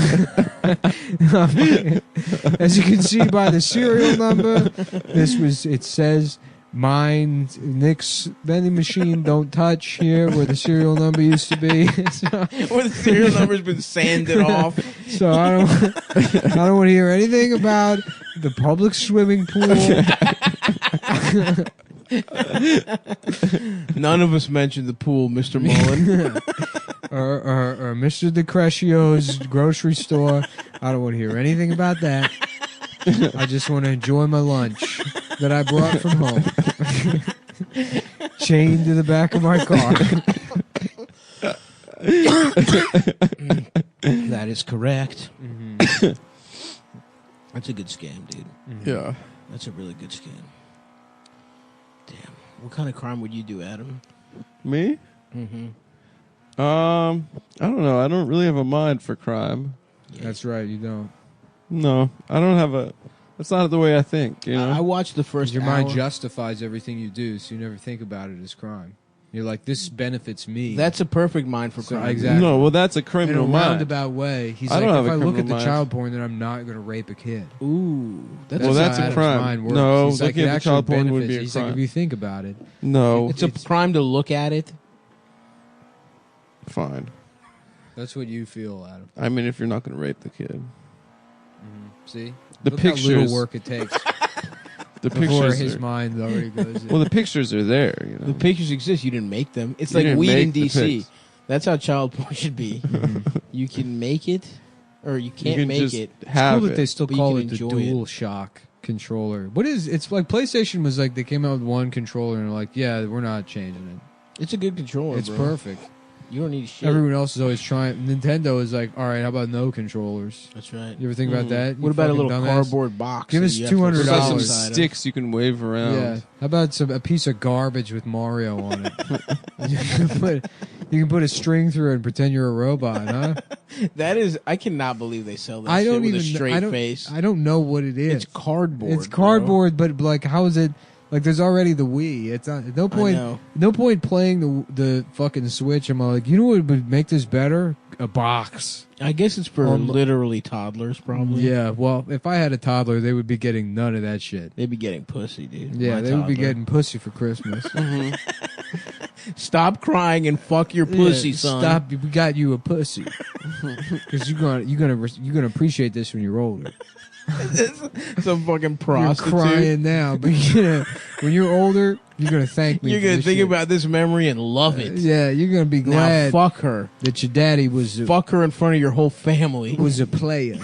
As you can see by the serial number, it says mine, Nick's vending machine, don't touch here where the serial number used to be.
Where the serial number's been sanded off.
So I don't want to hear anything about the public swimming pool.
None of us mentioned the pool, Mr. Mullen.
or Mr. DeCrescio's grocery store. I don't want to hear anything about that. I just want to enjoy my lunch that I brought from home. Chained to the back of my car.
That is correct.
Mm-hmm.
That's a good scam, dude.
Yeah.
That's a really good scam. Damn. What kind of crime would you do, Adam?
Me?
Mm-hmm.
I don't know. I don't really have a mind for crime.
That's right, you don't.
No, I don't have a... That's not the way I think, you know?
I watched the first
Your
hour.
mind justifies everything you do, so you never think about it as crime. You're like, this benefits me.
That's a perfect mind for crime.
Exactly.
No, well, that's a
In
criminal
a
mind.
roundabout way, he's
I
like,
don't have
if
a
I look at
criminal
the
mind.
child porn, then I'm not going to rape a kid.
Ooh.
Well,
how
that's a
Adam's
crime.
mind works.
No,
He's like,
looking
it
at the
actually
child porn would
benefits
be
you.
a
He's
crime.
like, if you think about it.
No.
It's a crime to look at it.
Fine.
That's what you feel, Adam.
I mean, if you're not going to rape the kid.
See?
The
Look how
pictures...
little work it takes.
The
Before
pictures
his
are-
mind already goes in.
Well, the pictures are there, you know.
The pictures exist. You didn't make them. It's
You
like
didn't
weed in
make the
D.C.
pics.
That's how child porn should be. You can make it, or you can't
can
make
just
it.
It's cool that they still
but you
call
can
it the
enjoy
Dual Shock controller. What is? It's like PlayStation was like they came out with one controller and they're like, yeah, we're not changing it.
It's a good controller.
It's
bro.
perfect.
You don't need shit.
Everyone else is always trying. Nintendo is like, all right, how about no controllers?
That's right.
You ever think about that?
What
you
about a
fucking
little
dumbass?
cardboard box?
Give
that
us
you have to
$200.
What about some
inside of?
sticks you can wave around?
Yeah. How about a piece of garbage with Mario on it? you can put a string through it and pretend you're a robot, huh?
That is, I cannot believe they sell that
I
shit
don't
with
even.
a straight
I don't,
face.
I don't know what it is.
It's cardboard.
It's
bro.
cardboard, but like, how is it? Like, there's already the Wii. It's not, no point.
know.
No point playing the fucking Switch. I'm like, you know what would make this better? A box.
I guess it's for
Or-
literally toddlers, probably.
Yeah. Well, if I had a toddler, they would be getting none of that shit.
They'd be getting pussy, dude.
Yeah,
My
they would be
toddler.
getting pussy for Christmas.
Stop crying and fuck your pussy,
Yeah,
son.
Stop! We got you a pussy because you're gonna appreciate this when you're older.
Some fucking prostitute.
You're crying now, but when you're older, You're gonna thank me.
You're
for
gonna
this
think
shit.
about this memory and love it.
Yeah, you're gonna be glad.
Now fuck her.
That your daddy was.
Fuck her in front of your whole family.
Was a player.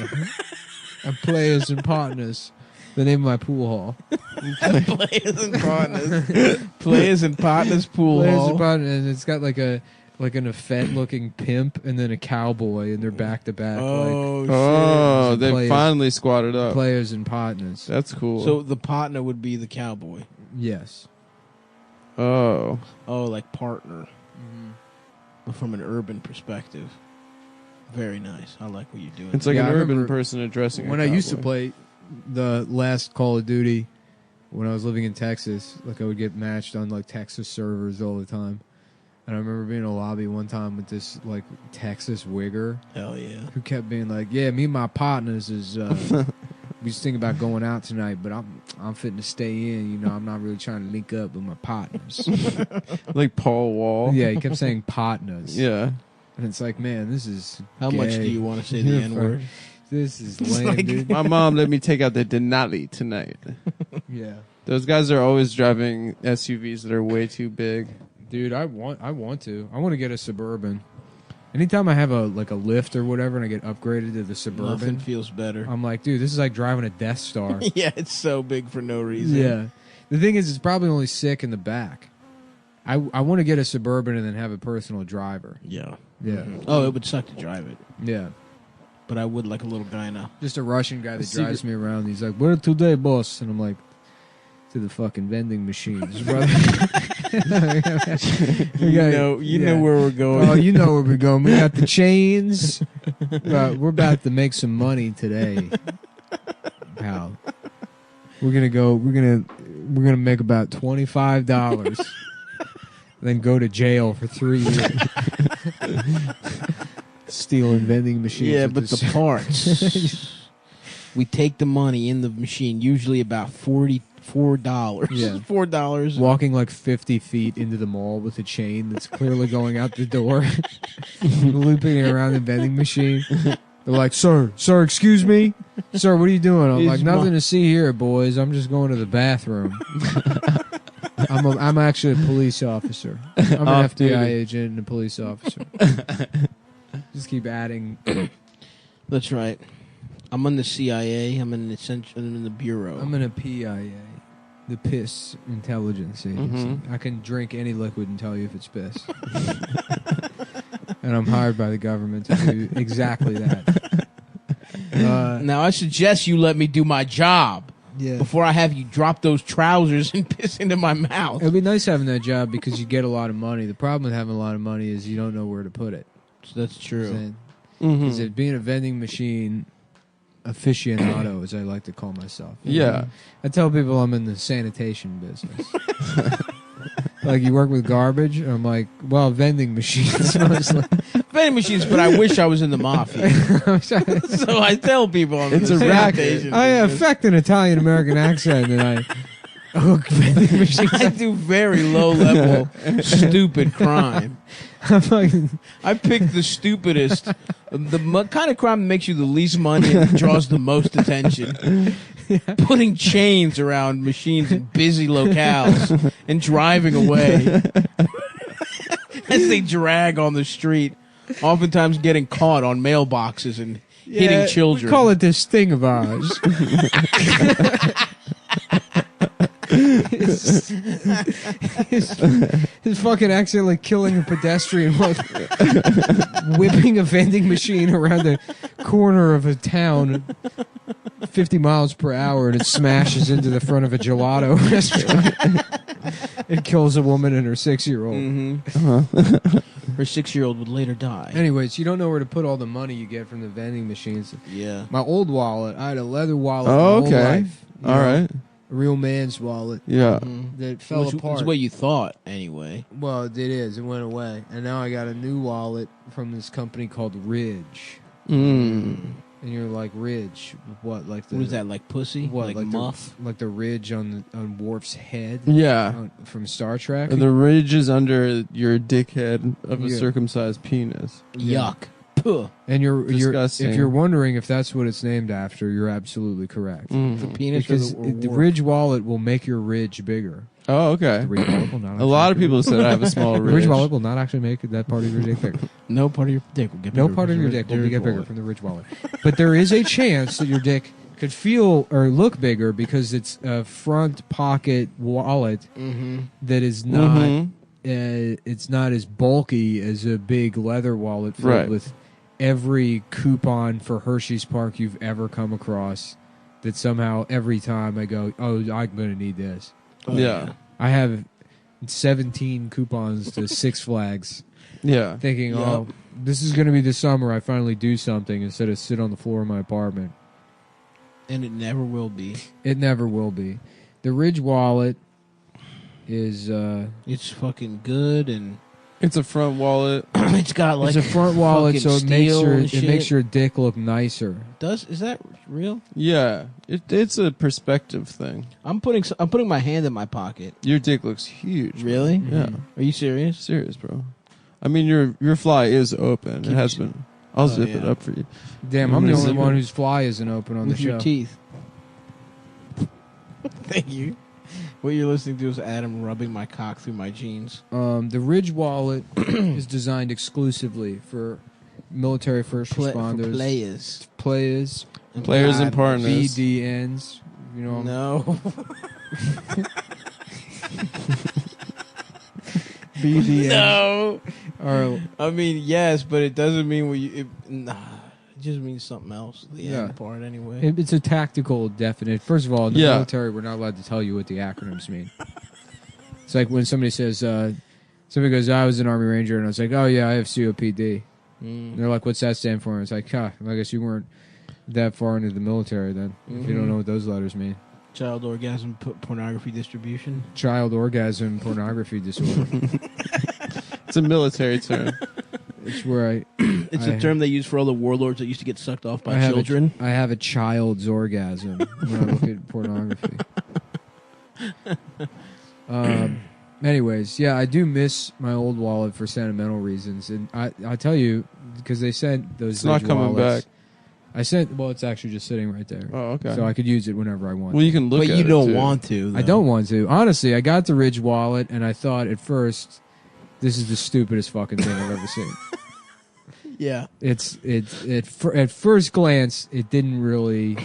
And players and partners. The name of my pool hall.
Players and partners. Players and partners pool
Players
hall.
and partners, and it's got like an effete-looking pimp and then a cowboy, and they're back to back.
Oh, they finally squatted up.
Players and partners.
That's cool.
So the partner would be the cowboy.
Yes.
Oh,
like partner. But from an urban perspective. Very nice. I like what you're doing.
It's like an
I
urban
remember
person addressing.
when
a
I used to
cowboy.
play the last Call of Duty when I was living in Texas. Like I would get matched on like Texas servers all the time. And I remember being in a lobby one time with this like Texas wigger.
Hell yeah.
Who kept being like, "Yeah, me and my partners is we just think about going out tonight, but I'm fitting to stay in. You know, I'm not really trying to link up with my partners."
Like Paul Wall.
Yeah, he kept saying partners.
Yeah.
And it's like, man, this is
How
gay.
much do you want to say the
You're
N-word?
This is
It's
lame,
like-
dude.
My mom let me take out the Denali tonight.
Yeah.
Those guys are always driving SUVs that are way too big.
Dude, I want to get a Suburban. Anytime I have a lift or whatever and I get upgraded to the Suburban,
Nothing feels better.
I'm like, dude, this is like driving a Death Star.
Yeah, it's so big for no reason.
Yeah. The thing is, it's probably only sick in the back. I want to get a Suburban and then have a personal driver.
Yeah.
Yeah.
Mhm. Oh, it would suck to drive it.
Yeah.
But I would like a little guy now.
Just a Russian guy that
Secret-
drives me around. He's like, "Where today, boss?" And I'm like, "To the fucking vending machines, brother."
You know where we're going.
Oh, you know where we're going. We got the chains. We're about to make some money today, pal. We're gonna make about $25, then go to jail for 3 years. Stealing vending machines.
Yeah,
with
but the
this-
parts. We take the money in the machine, usually about $44.
Yeah.
$4.
Walking like 50 feet into the mall with a chain that's clearly going out the door, looping it around the vending machine. They're like, sir, excuse me? Sir, what are you doing? I'm like, nothing to see here, boys. I'm just going to the bathroom. I'm actually a police officer. I'm an
Off
FBI
duty.
agent and a police officer. Just keep adding.
That's right. I'm in the CIA. I'm in the bureau.
I'm in a PIA, the Piss Intelligence Agency.
Mhm.
I can drink any liquid and tell you if it's piss. And I'm hired by the government to do exactly that.
Now I suggest you let me do my job.
Yeah.
Before I have you drop those trousers and piss into my mouth.
It'd be nice having that job because you get a lot of money. The problem with having a lot of money is you don't know where to put it.
So that's true.
Because it being a vending machine aficionado, as I like to call myself.
Yeah.
I tell people I'm in the sanitation business. Like, you work with garbage? And I'm like, well, vending machines. Mostly.
Vending machines, but I wish I was in the mafia. So I tell people I'm
It's
in
a
the
racket.
sanitation
I
business.
affect an Italian-American accent, and I hook vending machines.
I do very low level stupid crime. I picked the stupidest, kind of crime that makes you the least money and draws the most attention. Putting chains around machines in busy locales and driving away as they drag on the street, oftentimes getting caught on mailboxes and hitting children.
We call it this thing of ours. his fucking accidentally killing a pedestrian while whipping a vending machine around the corner of a town 50 miles per hour, and it smashes into the front of a gelato restaurant. It kills a woman and her 6-year-old.
Her 6-year-old would later die.
Anyways, you don't know where to put all the money you get from the vending machines.
Yeah.
My old wallet, I had a leather wallet
Oh,
my whole
okay.
life. You
All
know,
right.
A real man's wallet.
Yeah.
That fell
Which
apart.
is what you thought, anyway.
Well, it is. It went away. And now I got a new wallet from this company called Ridge. And you're like, Ridge? What? Like the,
What is that, like pussy?
What?
Like
the,
muff?
like the ridge on Worf's head?
Yeah.
From Star Trek?
The ridge is under your dickhead of a
Yeah.
circumcised penis.
Yuck. Puh.
And
Disgusting.
if you're wondering if that's what it's named after, you're absolutely correct.
The penis or
because
the
the Ridge wallet will make your ridge bigger.
Oh, okay.
The ridge wallet will not.
A lot of people said I have a small
The
ridge.
ridge wallet will not actually make that part of your dick bigger.
No part of your dick will get bigger.
No part of
from
your
the
dick will
ridge
get bigger
wallet.
from the ridge wallet. But there is a chance that your dick could feel or look bigger because it's a front pocket wallet that is not. It's not as bulky as a big leather wallet filled
Right.
with every coupon for Hershey's Park you've ever come across. That somehow every time I go, oh, I'm going to need this.
Yeah.
I have 17 coupons to Six Flags.
Yeah.
Thinking,
Yep.
oh, this is going to be the summer I finally do something instead of sit on the floor of my apartment.
And it never will be.
It never will be. The Ridge wallet is
It's fucking good, and
It's a front wallet.
it's got like
it's a front wallet, so
fucking
it makes
steel
your
and
it
shit.
makes your dick look nicer.
Is that real?
Yeah. It's a perspective thing.
I'm putting my hand in my pocket.
Your dick looks huge.
Really?
Yeah.
Are you serious?
Serious, bro. I mean, your fly is open.
Keep
it has
it-
been. I'll zip it
yeah.
up for you.
Damn,
You
I'm
want
the
me to
only
zip
one
it?
whose fly isn't open on
With
the
your
show.
teeth. Thank you. What you're listening to is Adam rubbing my cock through my jeans.
The Ridge wallet is designed exclusively for military first
For
responders,
players.
Players and partners.
BDNs. You know,
No.
BDNs.
No.
Or
I mean, yes, but it doesn't mean it just means something else. The
Yeah.
end part, anyway.
it's a tactical definite. First of all, in the
Yeah.
military, we're not allowed to tell you what the acronyms mean. It's like when somebody says, somebody goes, I was an Army Ranger, and I was like, oh yeah, I have COPD. And they're like, what's that stand for? And it's like, I guess you weren't that far into the military then, if you don't know what those letters mean.
Child orgasm pornography distribution.
Child orgasm pornography disorder.
It's a military term.
It's where
It's a term they use for all the warlords that used to get sucked off by
I
children.
I have a child's orgasm when I look at pornography. Anyways, yeah, I do miss my old wallet for sentimental reasons, and I tell you because they sent those.
It's not
Ridge
coming
wallets.
back.
I sent. Well, it's actually just sitting right there.
Oh, okay.
So I could use it whenever I want.
Well, you can look
But
at
you
it,
don't
too.
want to.
I don't want to. Honestly, I got the Ridge wallet, and I thought at first, this is the stupidest fucking thing I've ever seen.
Yeah.
It's at first glance, it didn't really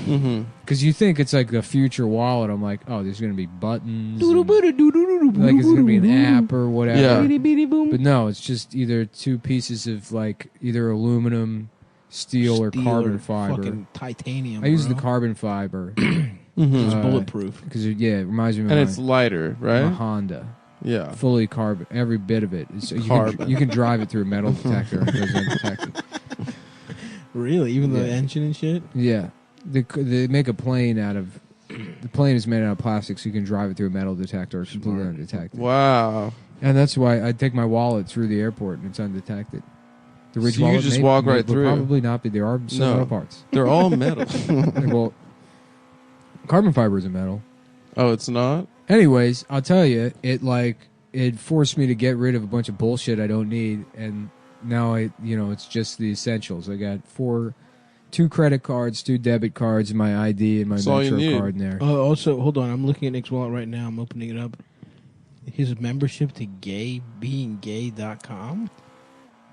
because you think it's like the future wallet. I'm like, oh, there's gonna be buttons, and, like it's gonna be an app or whatever.
Yeah.
But no, it's just either two pieces of like either aluminum, steel or carbon
or
fiber.
fucking titanium.
I use
bro.
the carbon fiber.
It's bulletproof.
Because it reminds me of
And
my,
it's lighter, right?
my Honda.
Yeah.
Fully carbon. Every bit of it. You
Carbon.
you can drive it through a metal detector and it goes undetected.
Really? Even the
Yeah.
engine and shit?
Yeah. They make a plane out of... The plane is made out of plastic so you can drive it through a metal detector completely undetected.
Wow.
And that's why I take my wallet through the airport and it's undetected. The Ridge
So you
wallet
just walk right
will
through.
probably not be. There are some
No.
metal parts.
They're all metal.
Well, carbon fiber is a metal.
Oh, it's not?
Anyways, I'll tell you, it forced me to get rid of a bunch of bullshit I don't need, and now it's just the essentials. I got 2 credit cards, 2 debit cards, my ID, and my
That's all you
Metro
need.
card in there.
Oh, also, hold on. I'm looking at Nick's wallet right now. I'm opening it up. His membership to being.gay.com.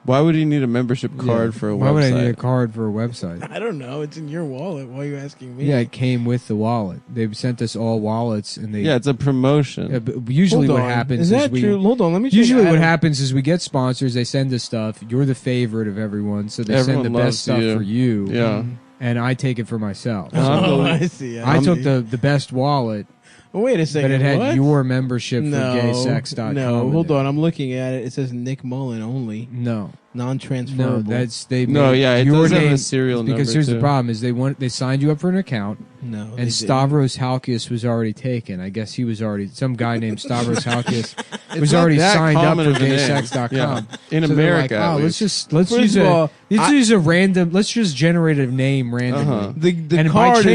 Why would he need a membership card for a
Why
website?
would I need a card for a website?
I don't know. It's in your wallet. Why are you asking me?
Yeah, it came with the wallet. They sent us all wallets, and they.
Yeah, it's a promotion.
Yeah, but usually,
Hold
what
on.
happens
Is that
we.
true? Hold on. Let me check
Usually, what
Adam.
happens is we get sponsors. They send us stuff. You're the favorite of everyone, so they
Everyone
send the
loves
best stuff
you.
for you.
Yeah.
And I take it for myself.
Oh, I see.
I took the best wallet.
Oh, wait a second.
But it had
what?
your membership
no,
for gaysex.com.
No, hold
in it.
on. I'm looking at it. It says Nick Mullen only.
No.
Non-transferable.
No, that's they.
No,
made
yeah, it
your
does have a
name,
serial
because
number,
here's the
too.
problem: is they signed you up for an account.
No, they
and
didn't.
Stavros Halkias was already taken. I guess he was already some guy named Stavros Halkias
It's
was
not
already
that
signed up
common
for
of a name.
gaysex.com.
Yeah. In
So they're
America,
like,
at
oh,
least.
let's
First
use
of all,
use a random. Let's just generate a name randomly.
Uh-huh.
The
and
card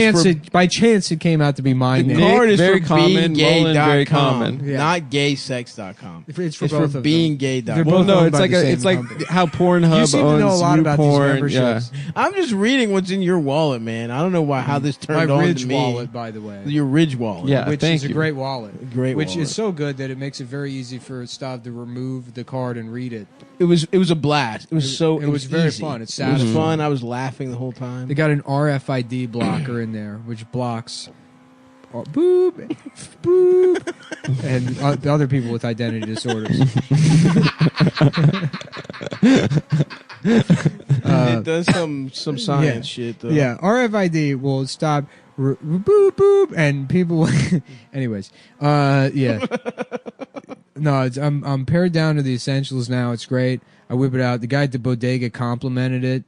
by chance it came out to be my
The
name.
card is
very
for
common, Mullen, very
being.gay.com,
common.
Yeah.
not gaysex.com.
It's for both of them.
being.gay.com.
They're
Well,
both
no,
owned
it's
by
like
the same
it's like
company.
how Pornhub
You seem to
owns
know a lot about these
YouPorn.
memberships.
Yeah.
I'm just reading what's in your wallet, man. I don't know how this turned
My
on wallet
Ridge
to me.
wallet, by the way.
Your Ridge wallet.
Yeah,
which
thank
is a
you.
great wallet.
Great
which
wallet.
is so good that it makes it very easy for Stav to remove the card and read it.
It was a blast. It was
It was very
easy.
fun. It's
It was
satisfying.
fun. I was laughing the whole time.
They got an RFID blocker in there, which blocks boop, boop, and the other people with identity disorders.
It does some science shit though.
Yeah, RFID will stop boop boop, and people. Anyways, yeah. No, I'm pared down to the essentials now. It's great. I whip it out. The guy at the bodega complimented it,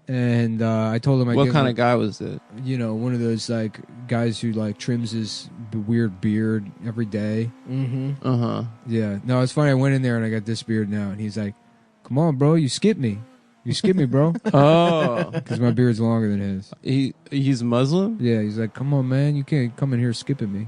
and I told him
What kind of guy was it?
You know, one of those like guys who like trims his weird beard every day.
Mm-hmm.
Uh-huh.
Yeah. No, it's funny. I went in there and I got this beard now, and he's like, "Come on, bro, you skipped me. You skipped me, bro."
Oh,
because my beard's longer than his.
He's Muslim.
Yeah, he's like, "Come on, man, you can't come in here skipping me."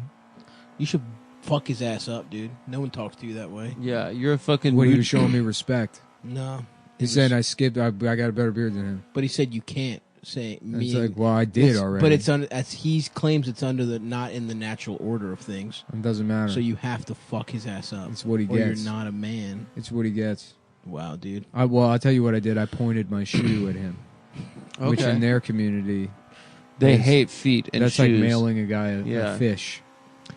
You should fuck his ass up, dude. No one talks to you that way.
Yeah, you're a fucking.
What, he was showing me respect.
No.
He said I skipped. I got a better beard than him.
But he said you can't say me.
It's like, well, I did already.
But it's as he claims it's under the not in the natural order of things.
It doesn't matter.
So you have to fuck his ass up.
It's what he
or
gets.
You're not a man.
It's what he gets.
Wow, dude.
I'll tell you what I did. I pointed my shoe at him, which
Okay.
in their community,
They
is-
hate feet and
that's
shoes.
like mailing a guy a fish.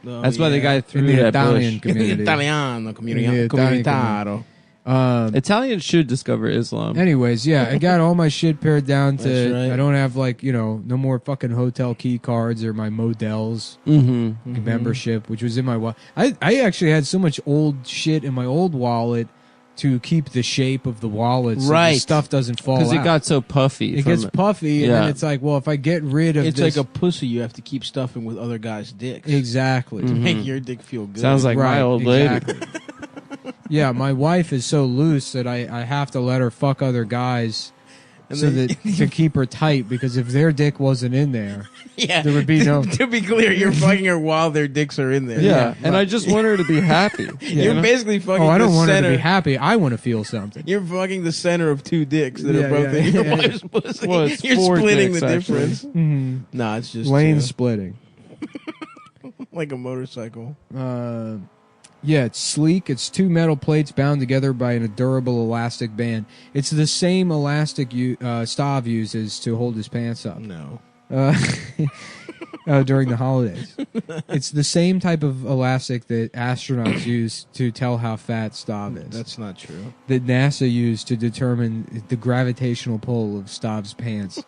That's why the guy
in
threw
the
that
Italian
bush.
community.
Italiano community.
In the Italian
Comunitaro.
Italians should discover Islam.
Anyways, yeah, I got all my shit pared down to.
That's right.
I don't have like no more fucking hotel key cards or my Models
Mm-hmm.
membership, which was in my wallet. I actually had so much old shit in my old wallet to keep the shape of the wallet, so the
Right.
stuff doesn't fall out.
Because it got so puffy.
It
from
gets puffy, and
Yeah.
then it's like, well, if I get rid of
It's
this,
like a pussy you have to keep stuffing with other guys' dicks.
exactly.
To make your dick feel good.
Sounds like my old lady.
exactly. Yeah, my wife is so loose that I have to let her fuck other guys
And
so
then-
that to keep her tight, because if their dick wasn't in there,
Yeah.
there would be no.
To be clear, you're fucking her while their dicks are in there.
Yeah, and I just want her to be happy.
You're basically fucking
Oh, I don't
the
want
center.
her to be happy. I want to feel something.
You're fucking the center of two dicks that
Yeah,
are both
yeah,
in your
yeah.
wife's pussy.
Well, it's
You're
4
splitting
dicks,
the
actually.
difference.
Mm-hmm.
Nah, it's just
Lane splitting.
like a motorcycle.
Yeah, it's sleek. It's 2 metal plates bound together by a durable elastic band. It's the same elastic Stav uses to hold his pants up.
No.
During the holidays. It's the same type of elastic that astronauts use to tell how fat Stav is.
That's not true.
That NASA used to determine the gravitational pull of Stav's pants.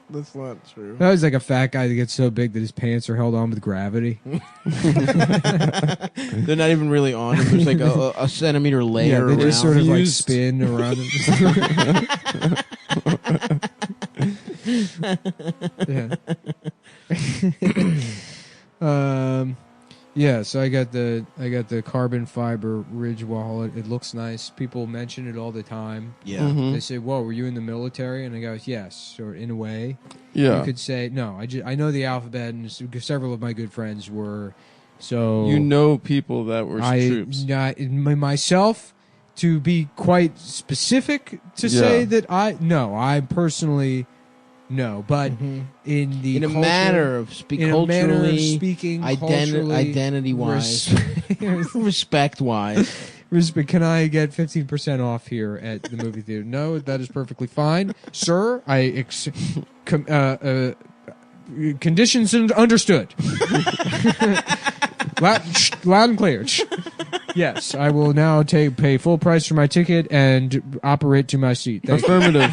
That's not true.
That was like a fat guy that gets so big that his pants are held on with gravity.
They're not even really on him. There's like a centimeter
Yeah,
layer
they
around.
just sort of like spin around him. Yeah, so I got the carbon fiber Ridge wallet. It looks nice. People mention it all the time.
Yeah.
Mhm.
They say, "Whoa, were you in the military?" And I go, "Yes," or in a way.
Yeah.
You could say, "No, I know the alphabet, and several of my good friends were." So
You know people that were troops.
Myself, to be quite specific, to say that I personally. No, but in the
In a
culture-
manner of
in a manner of
culturally,
speaking, culturally,
identity-wise, respect-wise.
Can I get 15% off here at the movie theater? No, that is perfectly fine, sir. Conditions understood. Loud and clear. Yes, I will now pay full price for my ticket and operate to my seat. Thank you.
Affirmative.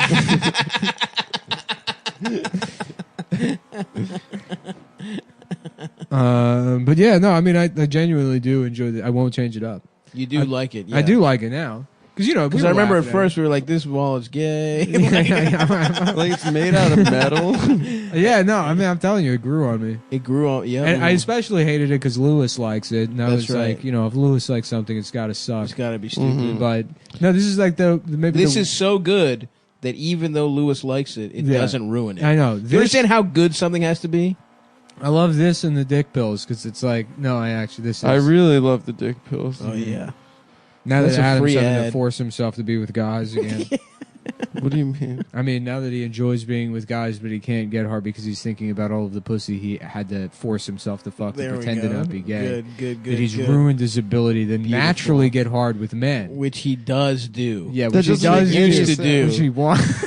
But yeah, no, I mean, I genuinely do enjoy it. I won't change it up.
You do like it,
I
yeah.
do like it now. Because, you know,
Because I remember at first we were like, this wallet's gay.
Like it's made out of metal.
Yeah, no, I mean, I'm telling you, it grew on me.
It grew on, yeah.
And I especially hated it because Lewis likes it. And I
That's
was
right.
like, you know, if Lewis likes something, it's got to suck.
It's got to be stupid.
Mhm. But, no, this is like
This is so good that even though Lewis likes it, it
Yeah.
doesn't ruin it.
I know.
Do you understand how good something has to be?
I love this and the dick pills because it's like, no, this is.
I really love the dick pills.
Oh, yeah.
Now
That's
that
a
Adam's
free
having to
ad.
force himself to be with guys again.
What do you mean?
I mean, now that he enjoys being with guys, but he can't get hard because he's thinking about all of the pussy he had to force himself to fuck
There
to
we
pretend to
go.
not be gay.
Good.
That he's
good.
ruined his ability to
Beautiful.
naturally get hard with men.
Which he does do.
Yeah,
That
which he
doesn't
does
make any
used to
sense.
do. Which he wants.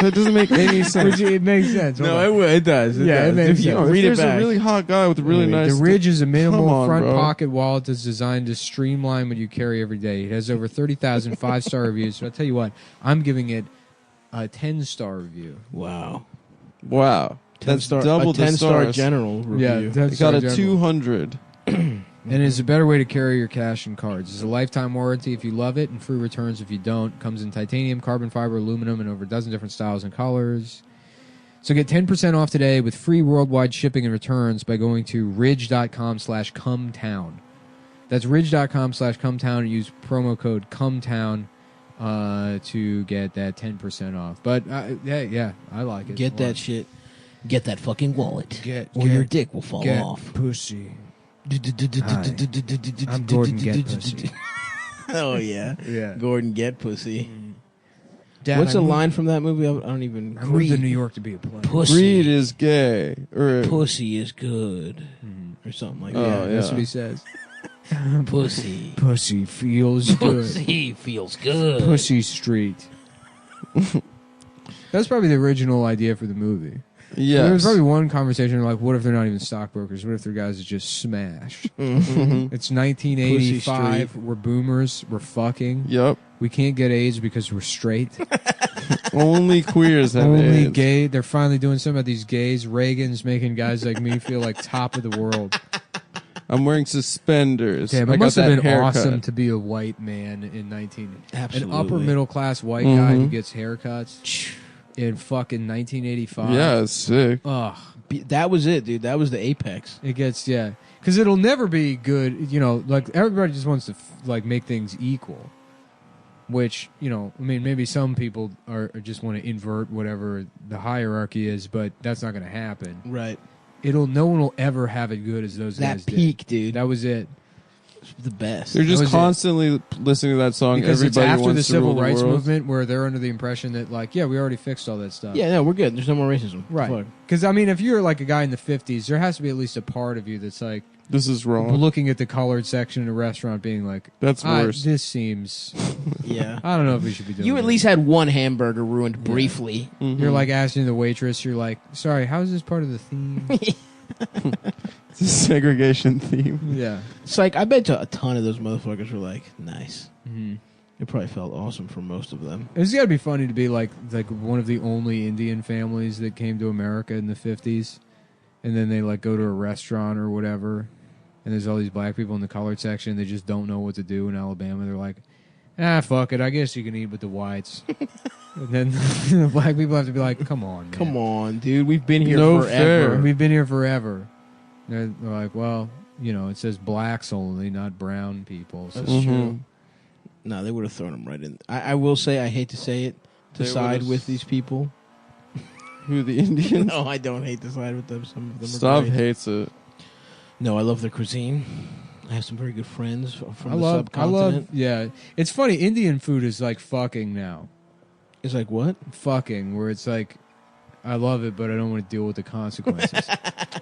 That doesn't make any sense.
Which it makes sense.
No,
Hold on.
it does.
Yeah, it
does.
makes
If you
sense.
If
read it
there's
back.
a really hot guy with a really nice.
The Ridge is a minimal
Come on,
front
bro.
pocket wallet that's designed to streamline what you carry every day. It has over 30,000 5-star reviews. So I'll tell you what, I'm giving it a 10-star review.
Wow.
Wow. That's
10-star
double the
10-star
stars.
general review.
Yeah,
It
10-star
got a
general.
200.
And it's a better way to carry your cash and cards. It's a lifetime warranty if you love it, and free returns if you don't. Comes in titanium, carbon fiber, aluminum, and over a dozen different styles and colors. So get 10% off today with free worldwide shipping and returns by going to ridge.com/cumtown. That's ridge.com/cumtown and use promo code cumtown to get that 10% off. But yeah, I like it.
Get that shit.
Get that fucking wallet.
Get-
or
get-
your dick will fall
get
off.
pussy. I'm Gordon Get Pussy.
Oh yeah.
Yeah.
Gordon Get Pussy.
Dad,
What's
I
a
moved-
line from that movie? I don't even.
I moved to New York to be a player.
Pussy.
Reed is gay. Or,
Pussy is good, or something like
Oh,
that.
That's what he says.
Pussy.
Pussy feels good.
Pussy feels good.
Pussy Street. That's probably the original idea for the movie.
Yes.
There was probably one conversation like, what if they're not even stockbrokers? What if they're guys that just smash?
Mhm.
It's 1985.
Pussy
We're boomers. We're fucking.
Yep.
We can't get AIDS because we're straight.
Only queers have
Only
AIDS.
gay. They're finally doing something about these gays. Reagan's making guys like me feel like top of the world.
I'm wearing suspenders.
Damn,
I
it
got
must have
that
been
haircut.
awesome to be a white man in an upper
Absolutely.
middle class white guy who
Mhm.
gets haircuts in fucking 1985.
Yeah, it's sick.
Ugh.
That was it, dude. That was the apex.
It gets because it'll never be good. You know, like everybody just wants to like make things equal. Which I mean, maybe some people are just want to invert whatever the hierarchy is, but that's not going to happen.
Right.
No one will ever have it good as those
That
guys
peak,
did.
dude.
That was it.
The best.
They're
That
just
was it.
constantly listening to that song.
Because it's
Everybody
after
wants
the
to rule
civil
the
rights
world.
movement where they're under the impression that like, yeah, we already fixed all that stuff.
Yeah, no, we're good. There's no more racism.
Right.
Fuck.
Because I mean, if you're like a guy in the 50s, there has to be at least a part of you that's like,
This is wrong.
looking at the colored section in a restaurant, being like,
That's worse.
This seems.
Yeah.
I don't know if we should be doing.
You at
that.
least had one hamburger ruined briefly.
Mhm.
You're like asking the waitress. You're like, sorry, how is this part of the theme?
It's a segregation theme.
Yeah.
It's like I bet you a ton of those motherfuckers were like, nice.
Mm-hmm.
It probably felt awesome for most of them.
It's got to be funny to be like one of the only Indian families that came to America in the 50s, and then they like go to a restaurant or whatever, and there's all these black people in the colored section. And they just don't know what to do in Alabama. They're like, fuck it. I guess you can eat with the whites. And then the black people have to be like, come on, man.
Come on, dude. We've been here
No
forever.
fair.
We've been here forever. They're like, well, it says blacks only, not brown people. So
That's true. No, they would have thrown them right in. I will say, I hate to say it, to
They
side
would've
with these people.
Who, the Indians?
No, I don't hate to side with them. Some of them
Stav
are great.
hates it.
No, I love their cuisine. I have some very good friends from the
I
subcontinent.
love, yeah. It's funny, Indian food is like fucking now.
It's like what?
Fucking, where it's like, I love it, but I don't want to deal with the consequences.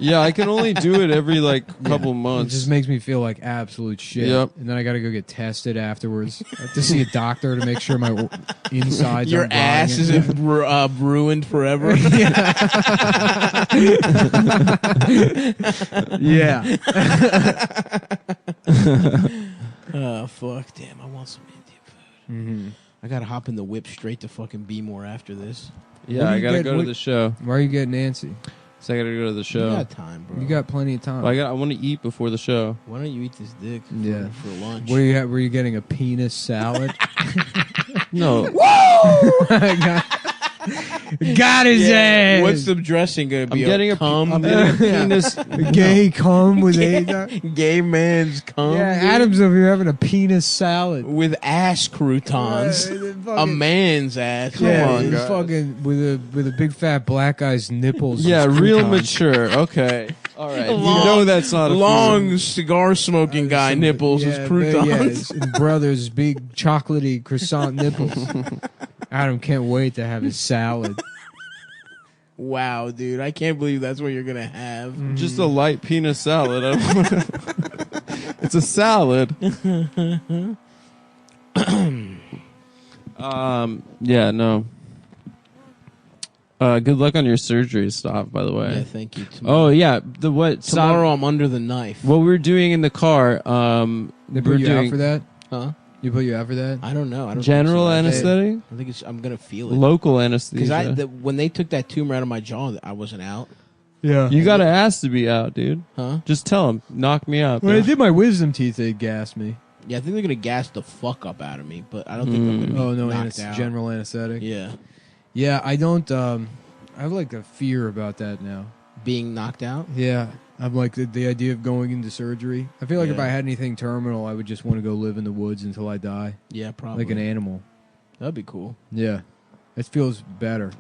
Yeah, I can only do it every couple
It
months.
just makes me feel like absolute shit.
Yep.
And then I got to go get tested afterwards. I have to see a doctor to make sure my insides
Your
aren't rotting.
ass isn't ruined forever.
Yeah.
Oh, fuck. Damn, I want some Indian food.
Mm-hmm.
I got to hop in the whip straight to fucking Bmore after this.
Yeah, I gotta go to the show.
Why are you getting Nancy?
So I gotta go to the show.
You got time, bro.
You got plenty of time.
Well, I want to eat before the show.
Why don't you eat this dick for,
Yeah.
for lunch?
Were you getting a penis salad?
No.
Got his ass.
What's the dressing going to be?
I'm getting a
cum?
I'm getting a penis.
Gay cum with
Gay man's cum.
Yeah,
dude.
Adam's over here having a penis salad.
With ass croutons. A man's ass.
Yeah,
Come on,
he's
guys.
fucking with a big fat black guy's nipples.
Yeah,
as
real
croutons.
mature. Okay. All right.
Long-
you know that's not a
long
food.
cigar smoking guy nipples
Yeah,
as croutons.
Yeah, his brother's big chocolatey croissant nipples. Adam can't wait to have his salad.
Wow, dude, I can't believe that's what you're gonna have.
Just a light penis salad. I don't wanna... It's a salad. Yeah, no. Good luck on your surgery, Stav, by the way.
Yeah, thank you.
Oh, yeah.
Tomorrow I'm under the knife.
What we're doing in the car,
They put you out for that?
Huh?
You put you out for that?
I don't know. I don't
General
think so.
anesthetic?
I think I'm gonna feel it.
Local anesthesia.
Because when they took that tumor out of my jaw, I wasn't out.
Yeah.
You gotta ask to be out, dude.
Huh?
Just tell them. Knock me out.
When I
bro.
did my wisdom teeth, they gassed me.
Yeah, I think they're gonna gas the fuck up out of me, but I don't think I'm gonna be
Oh no,
knocked out.
general anesthetic.
Yeah.
Yeah, I don't. I have like a fear about that now.
Being knocked out.
Yeah, I'm like the idea of going into surgery. I feel like if
Yeah.
I had anything terminal, I would just want to go live in the woods until I die.
Yeah, probably.
Like an animal.
That'd be cool.
Yeah, it feels better.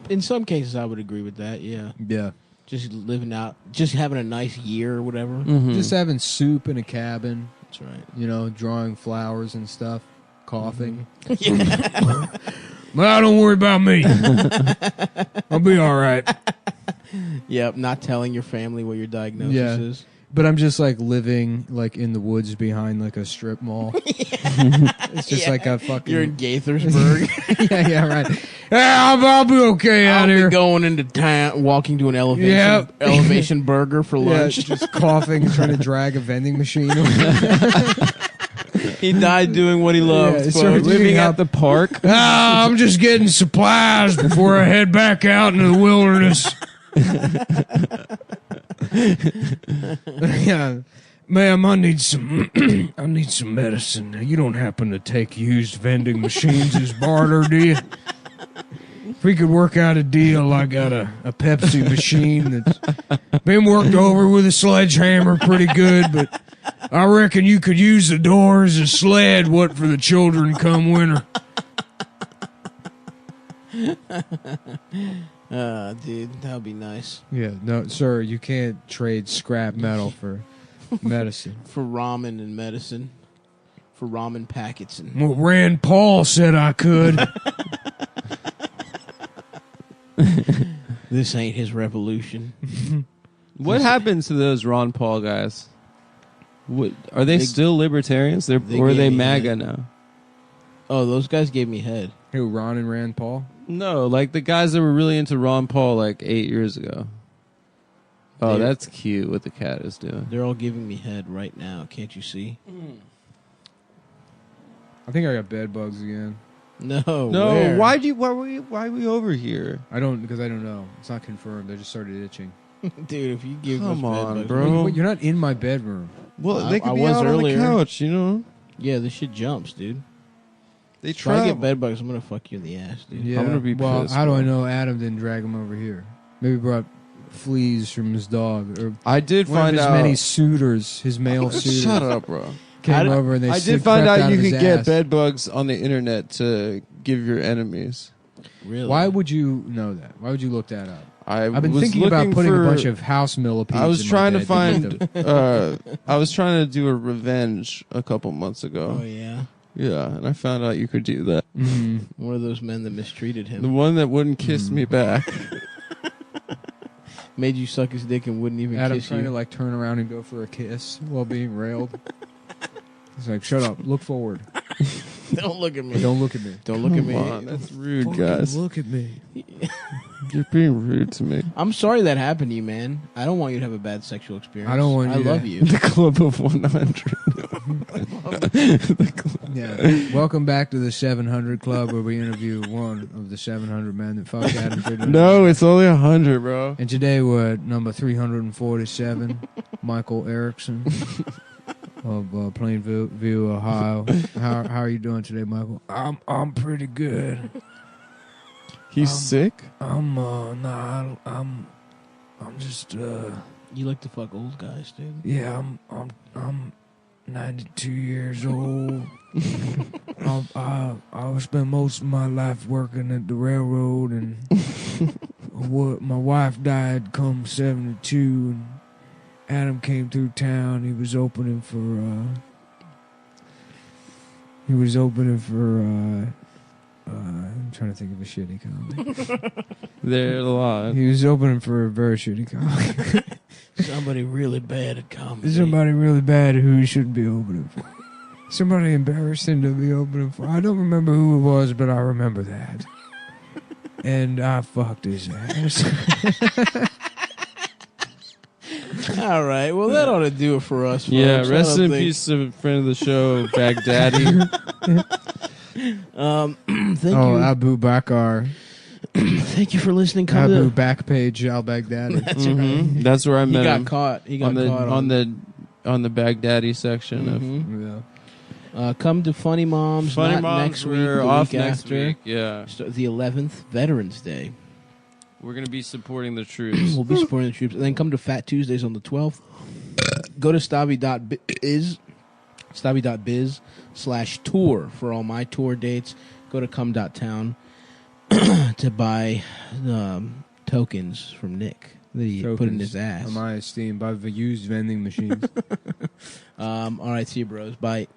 In some cases, I would agree with that. Yeah.
Yeah.
Just living out, just having a nice year or whatever.
Mm-hmm.
Just having soup in a cabin.
That's right.
You know, drawing flowers and stuff, coughing.
Yeah.
Well, don't worry about me. I'll be all right.
Yep, not telling your family what your diagnosis is.
But I'm just like living like in the woods behind like a strip mall. It's just like a fucking.
You're in Gaithersburg.
yeah, right. Yeah, I'll be okay out
I'll
here.
be going into town, walking to an elevation burger for lunch.
Yeah, just coughing, trying to drag a vending machine.
He died doing what he loved. folks.
Living at the park.
Ah, I'm just getting supplies before I head back out into the wilderness.
Yeah.
Ma'am, I need some I need some medicine. You don't happen to take used vending machines as barter, do you? If we could work out a deal, I got a Pepsi machine that's been worked over with a sledgehammer pretty good, but I reckon you could use the door as a sled, what for the children come winter.
Dude, that would be nice.
Yeah, no, sir, you can't trade scrap metal for medicine.
For ramen and medicine. For ramen packets. And
Well, Rand Paul said I could.
this ain't his revolution.
What happens to those Ron Paul guys? What, are they still libertarians? Or are
gave
they
me
MAGA
head.
now?
Oh, those guys gave me head.
Who, Ron and Rand Paul?
No, like the guys that were really into Ron Paul like 8 years ago. Oh,
They're-
that's cute what the cat is doing.
They're all giving me head right now. Can't you see?
I think I got bed bugs again.
No.
No,
where?
why are we over here?
I don't know. It's not confirmed. I just started itching.
Dude, if you give
Come
us bed
on,
bugs-
bro.
Wait, you're not in my bedroom.
Well,
I-
they could
I
be
was
out
earlier.
on the couch, you know.
Yeah, this shit jumps, dude.
They
If I
try.
get bed bugs, I'm gonna fuck you in the ass, dude.
Yeah.
I'm gonna be
well,
pissed,
how do
bro.
I know Adam didn't drag him over here? Maybe brought fleas from his dog, or
I did
one
find
of his
out.
many suitors, his male suitors.
Shut up, bro.
Came over and they
I
slid
did find
crept
out you
of his
could get
ass.
bed bugs on the internet to give your enemies.
Really?
Why would you know that? Why would you look that up?
I've
I've been thinking about putting a bunch of house millipedes.
I was
in my
trying to
bed
find.
get them.
I was trying to do a revenge a couple months ago.
Oh yeah.
Yeah, and I found out you could do that.
One of those men that mistreated
The
him.
one that wouldn't kiss me back.
Made you suck his dick and wouldn't even
Adam
kiss
trying
you.
to like turn around and go for a kiss while being railed. He's like, "Shut up! Look forward.
Don't look at me.
Don't look at me.
Don't look at me.
Come on, that's rude,
Fucking
guys.
Look at me."
You're being rude to me.
I'm sorry that happened to you, man. I don't want you to have a bad sexual experience.
I don't want
I
you to-
love you.
The club of 100.
Yeah. Welcome back to the 700 Club, where we interview one of the 700 men that fucked Adam Friedman.
No, it's only 100, bro.
And today we're at number 347, Michael Erickson of Plainview, Ohio. How are you doing today, Michael?
I'm pretty good.
He's sick?
I'm just
You like to fuck old guys, dude.
yeah, I'm 92 years old. I spent most of my life working at the railroad, and my wife died come 72, and Adam came through town. He was opening for
I'm trying to think of a shitty comic.
There a lot.
He was opening for a very shitty comic.
Somebody really bad at comedy.
Somebody really bad who he shouldn't be opening for. Somebody embarrassing to be opening for. I don't remember who it was, but I remember that. And I fucked his ass.
All right. Well, that ought to do it for us. Folks.
Yeah,
I
rest
don't
in
think-
peace to a friend of the show, Baghdadi.
Thank
Oh,
you.
Abu Bakr.
Thank you for listening. Come
Abu
to
Backpage al Baghdadi.
That's right.
That's where I met
He got
him.
caught. He got
on the
caught
on the Baghdadi section of.
Come to Funny Moms.
Funny
not
Moms,
next week.
we're
the
off
week
next
after.
week, yeah.
So the 11th, Veterans Day.
We're gonna be supporting the troops.
We'll be supporting the troops, and then come to Fat Tuesdays on the 12th. Go to stabby.biz/tour for all my tour dates. Go to come.town to buy tokens from Nick that he put in his ass.
On my esteem, by the used vending machines.
All right, see you, bros. Bye.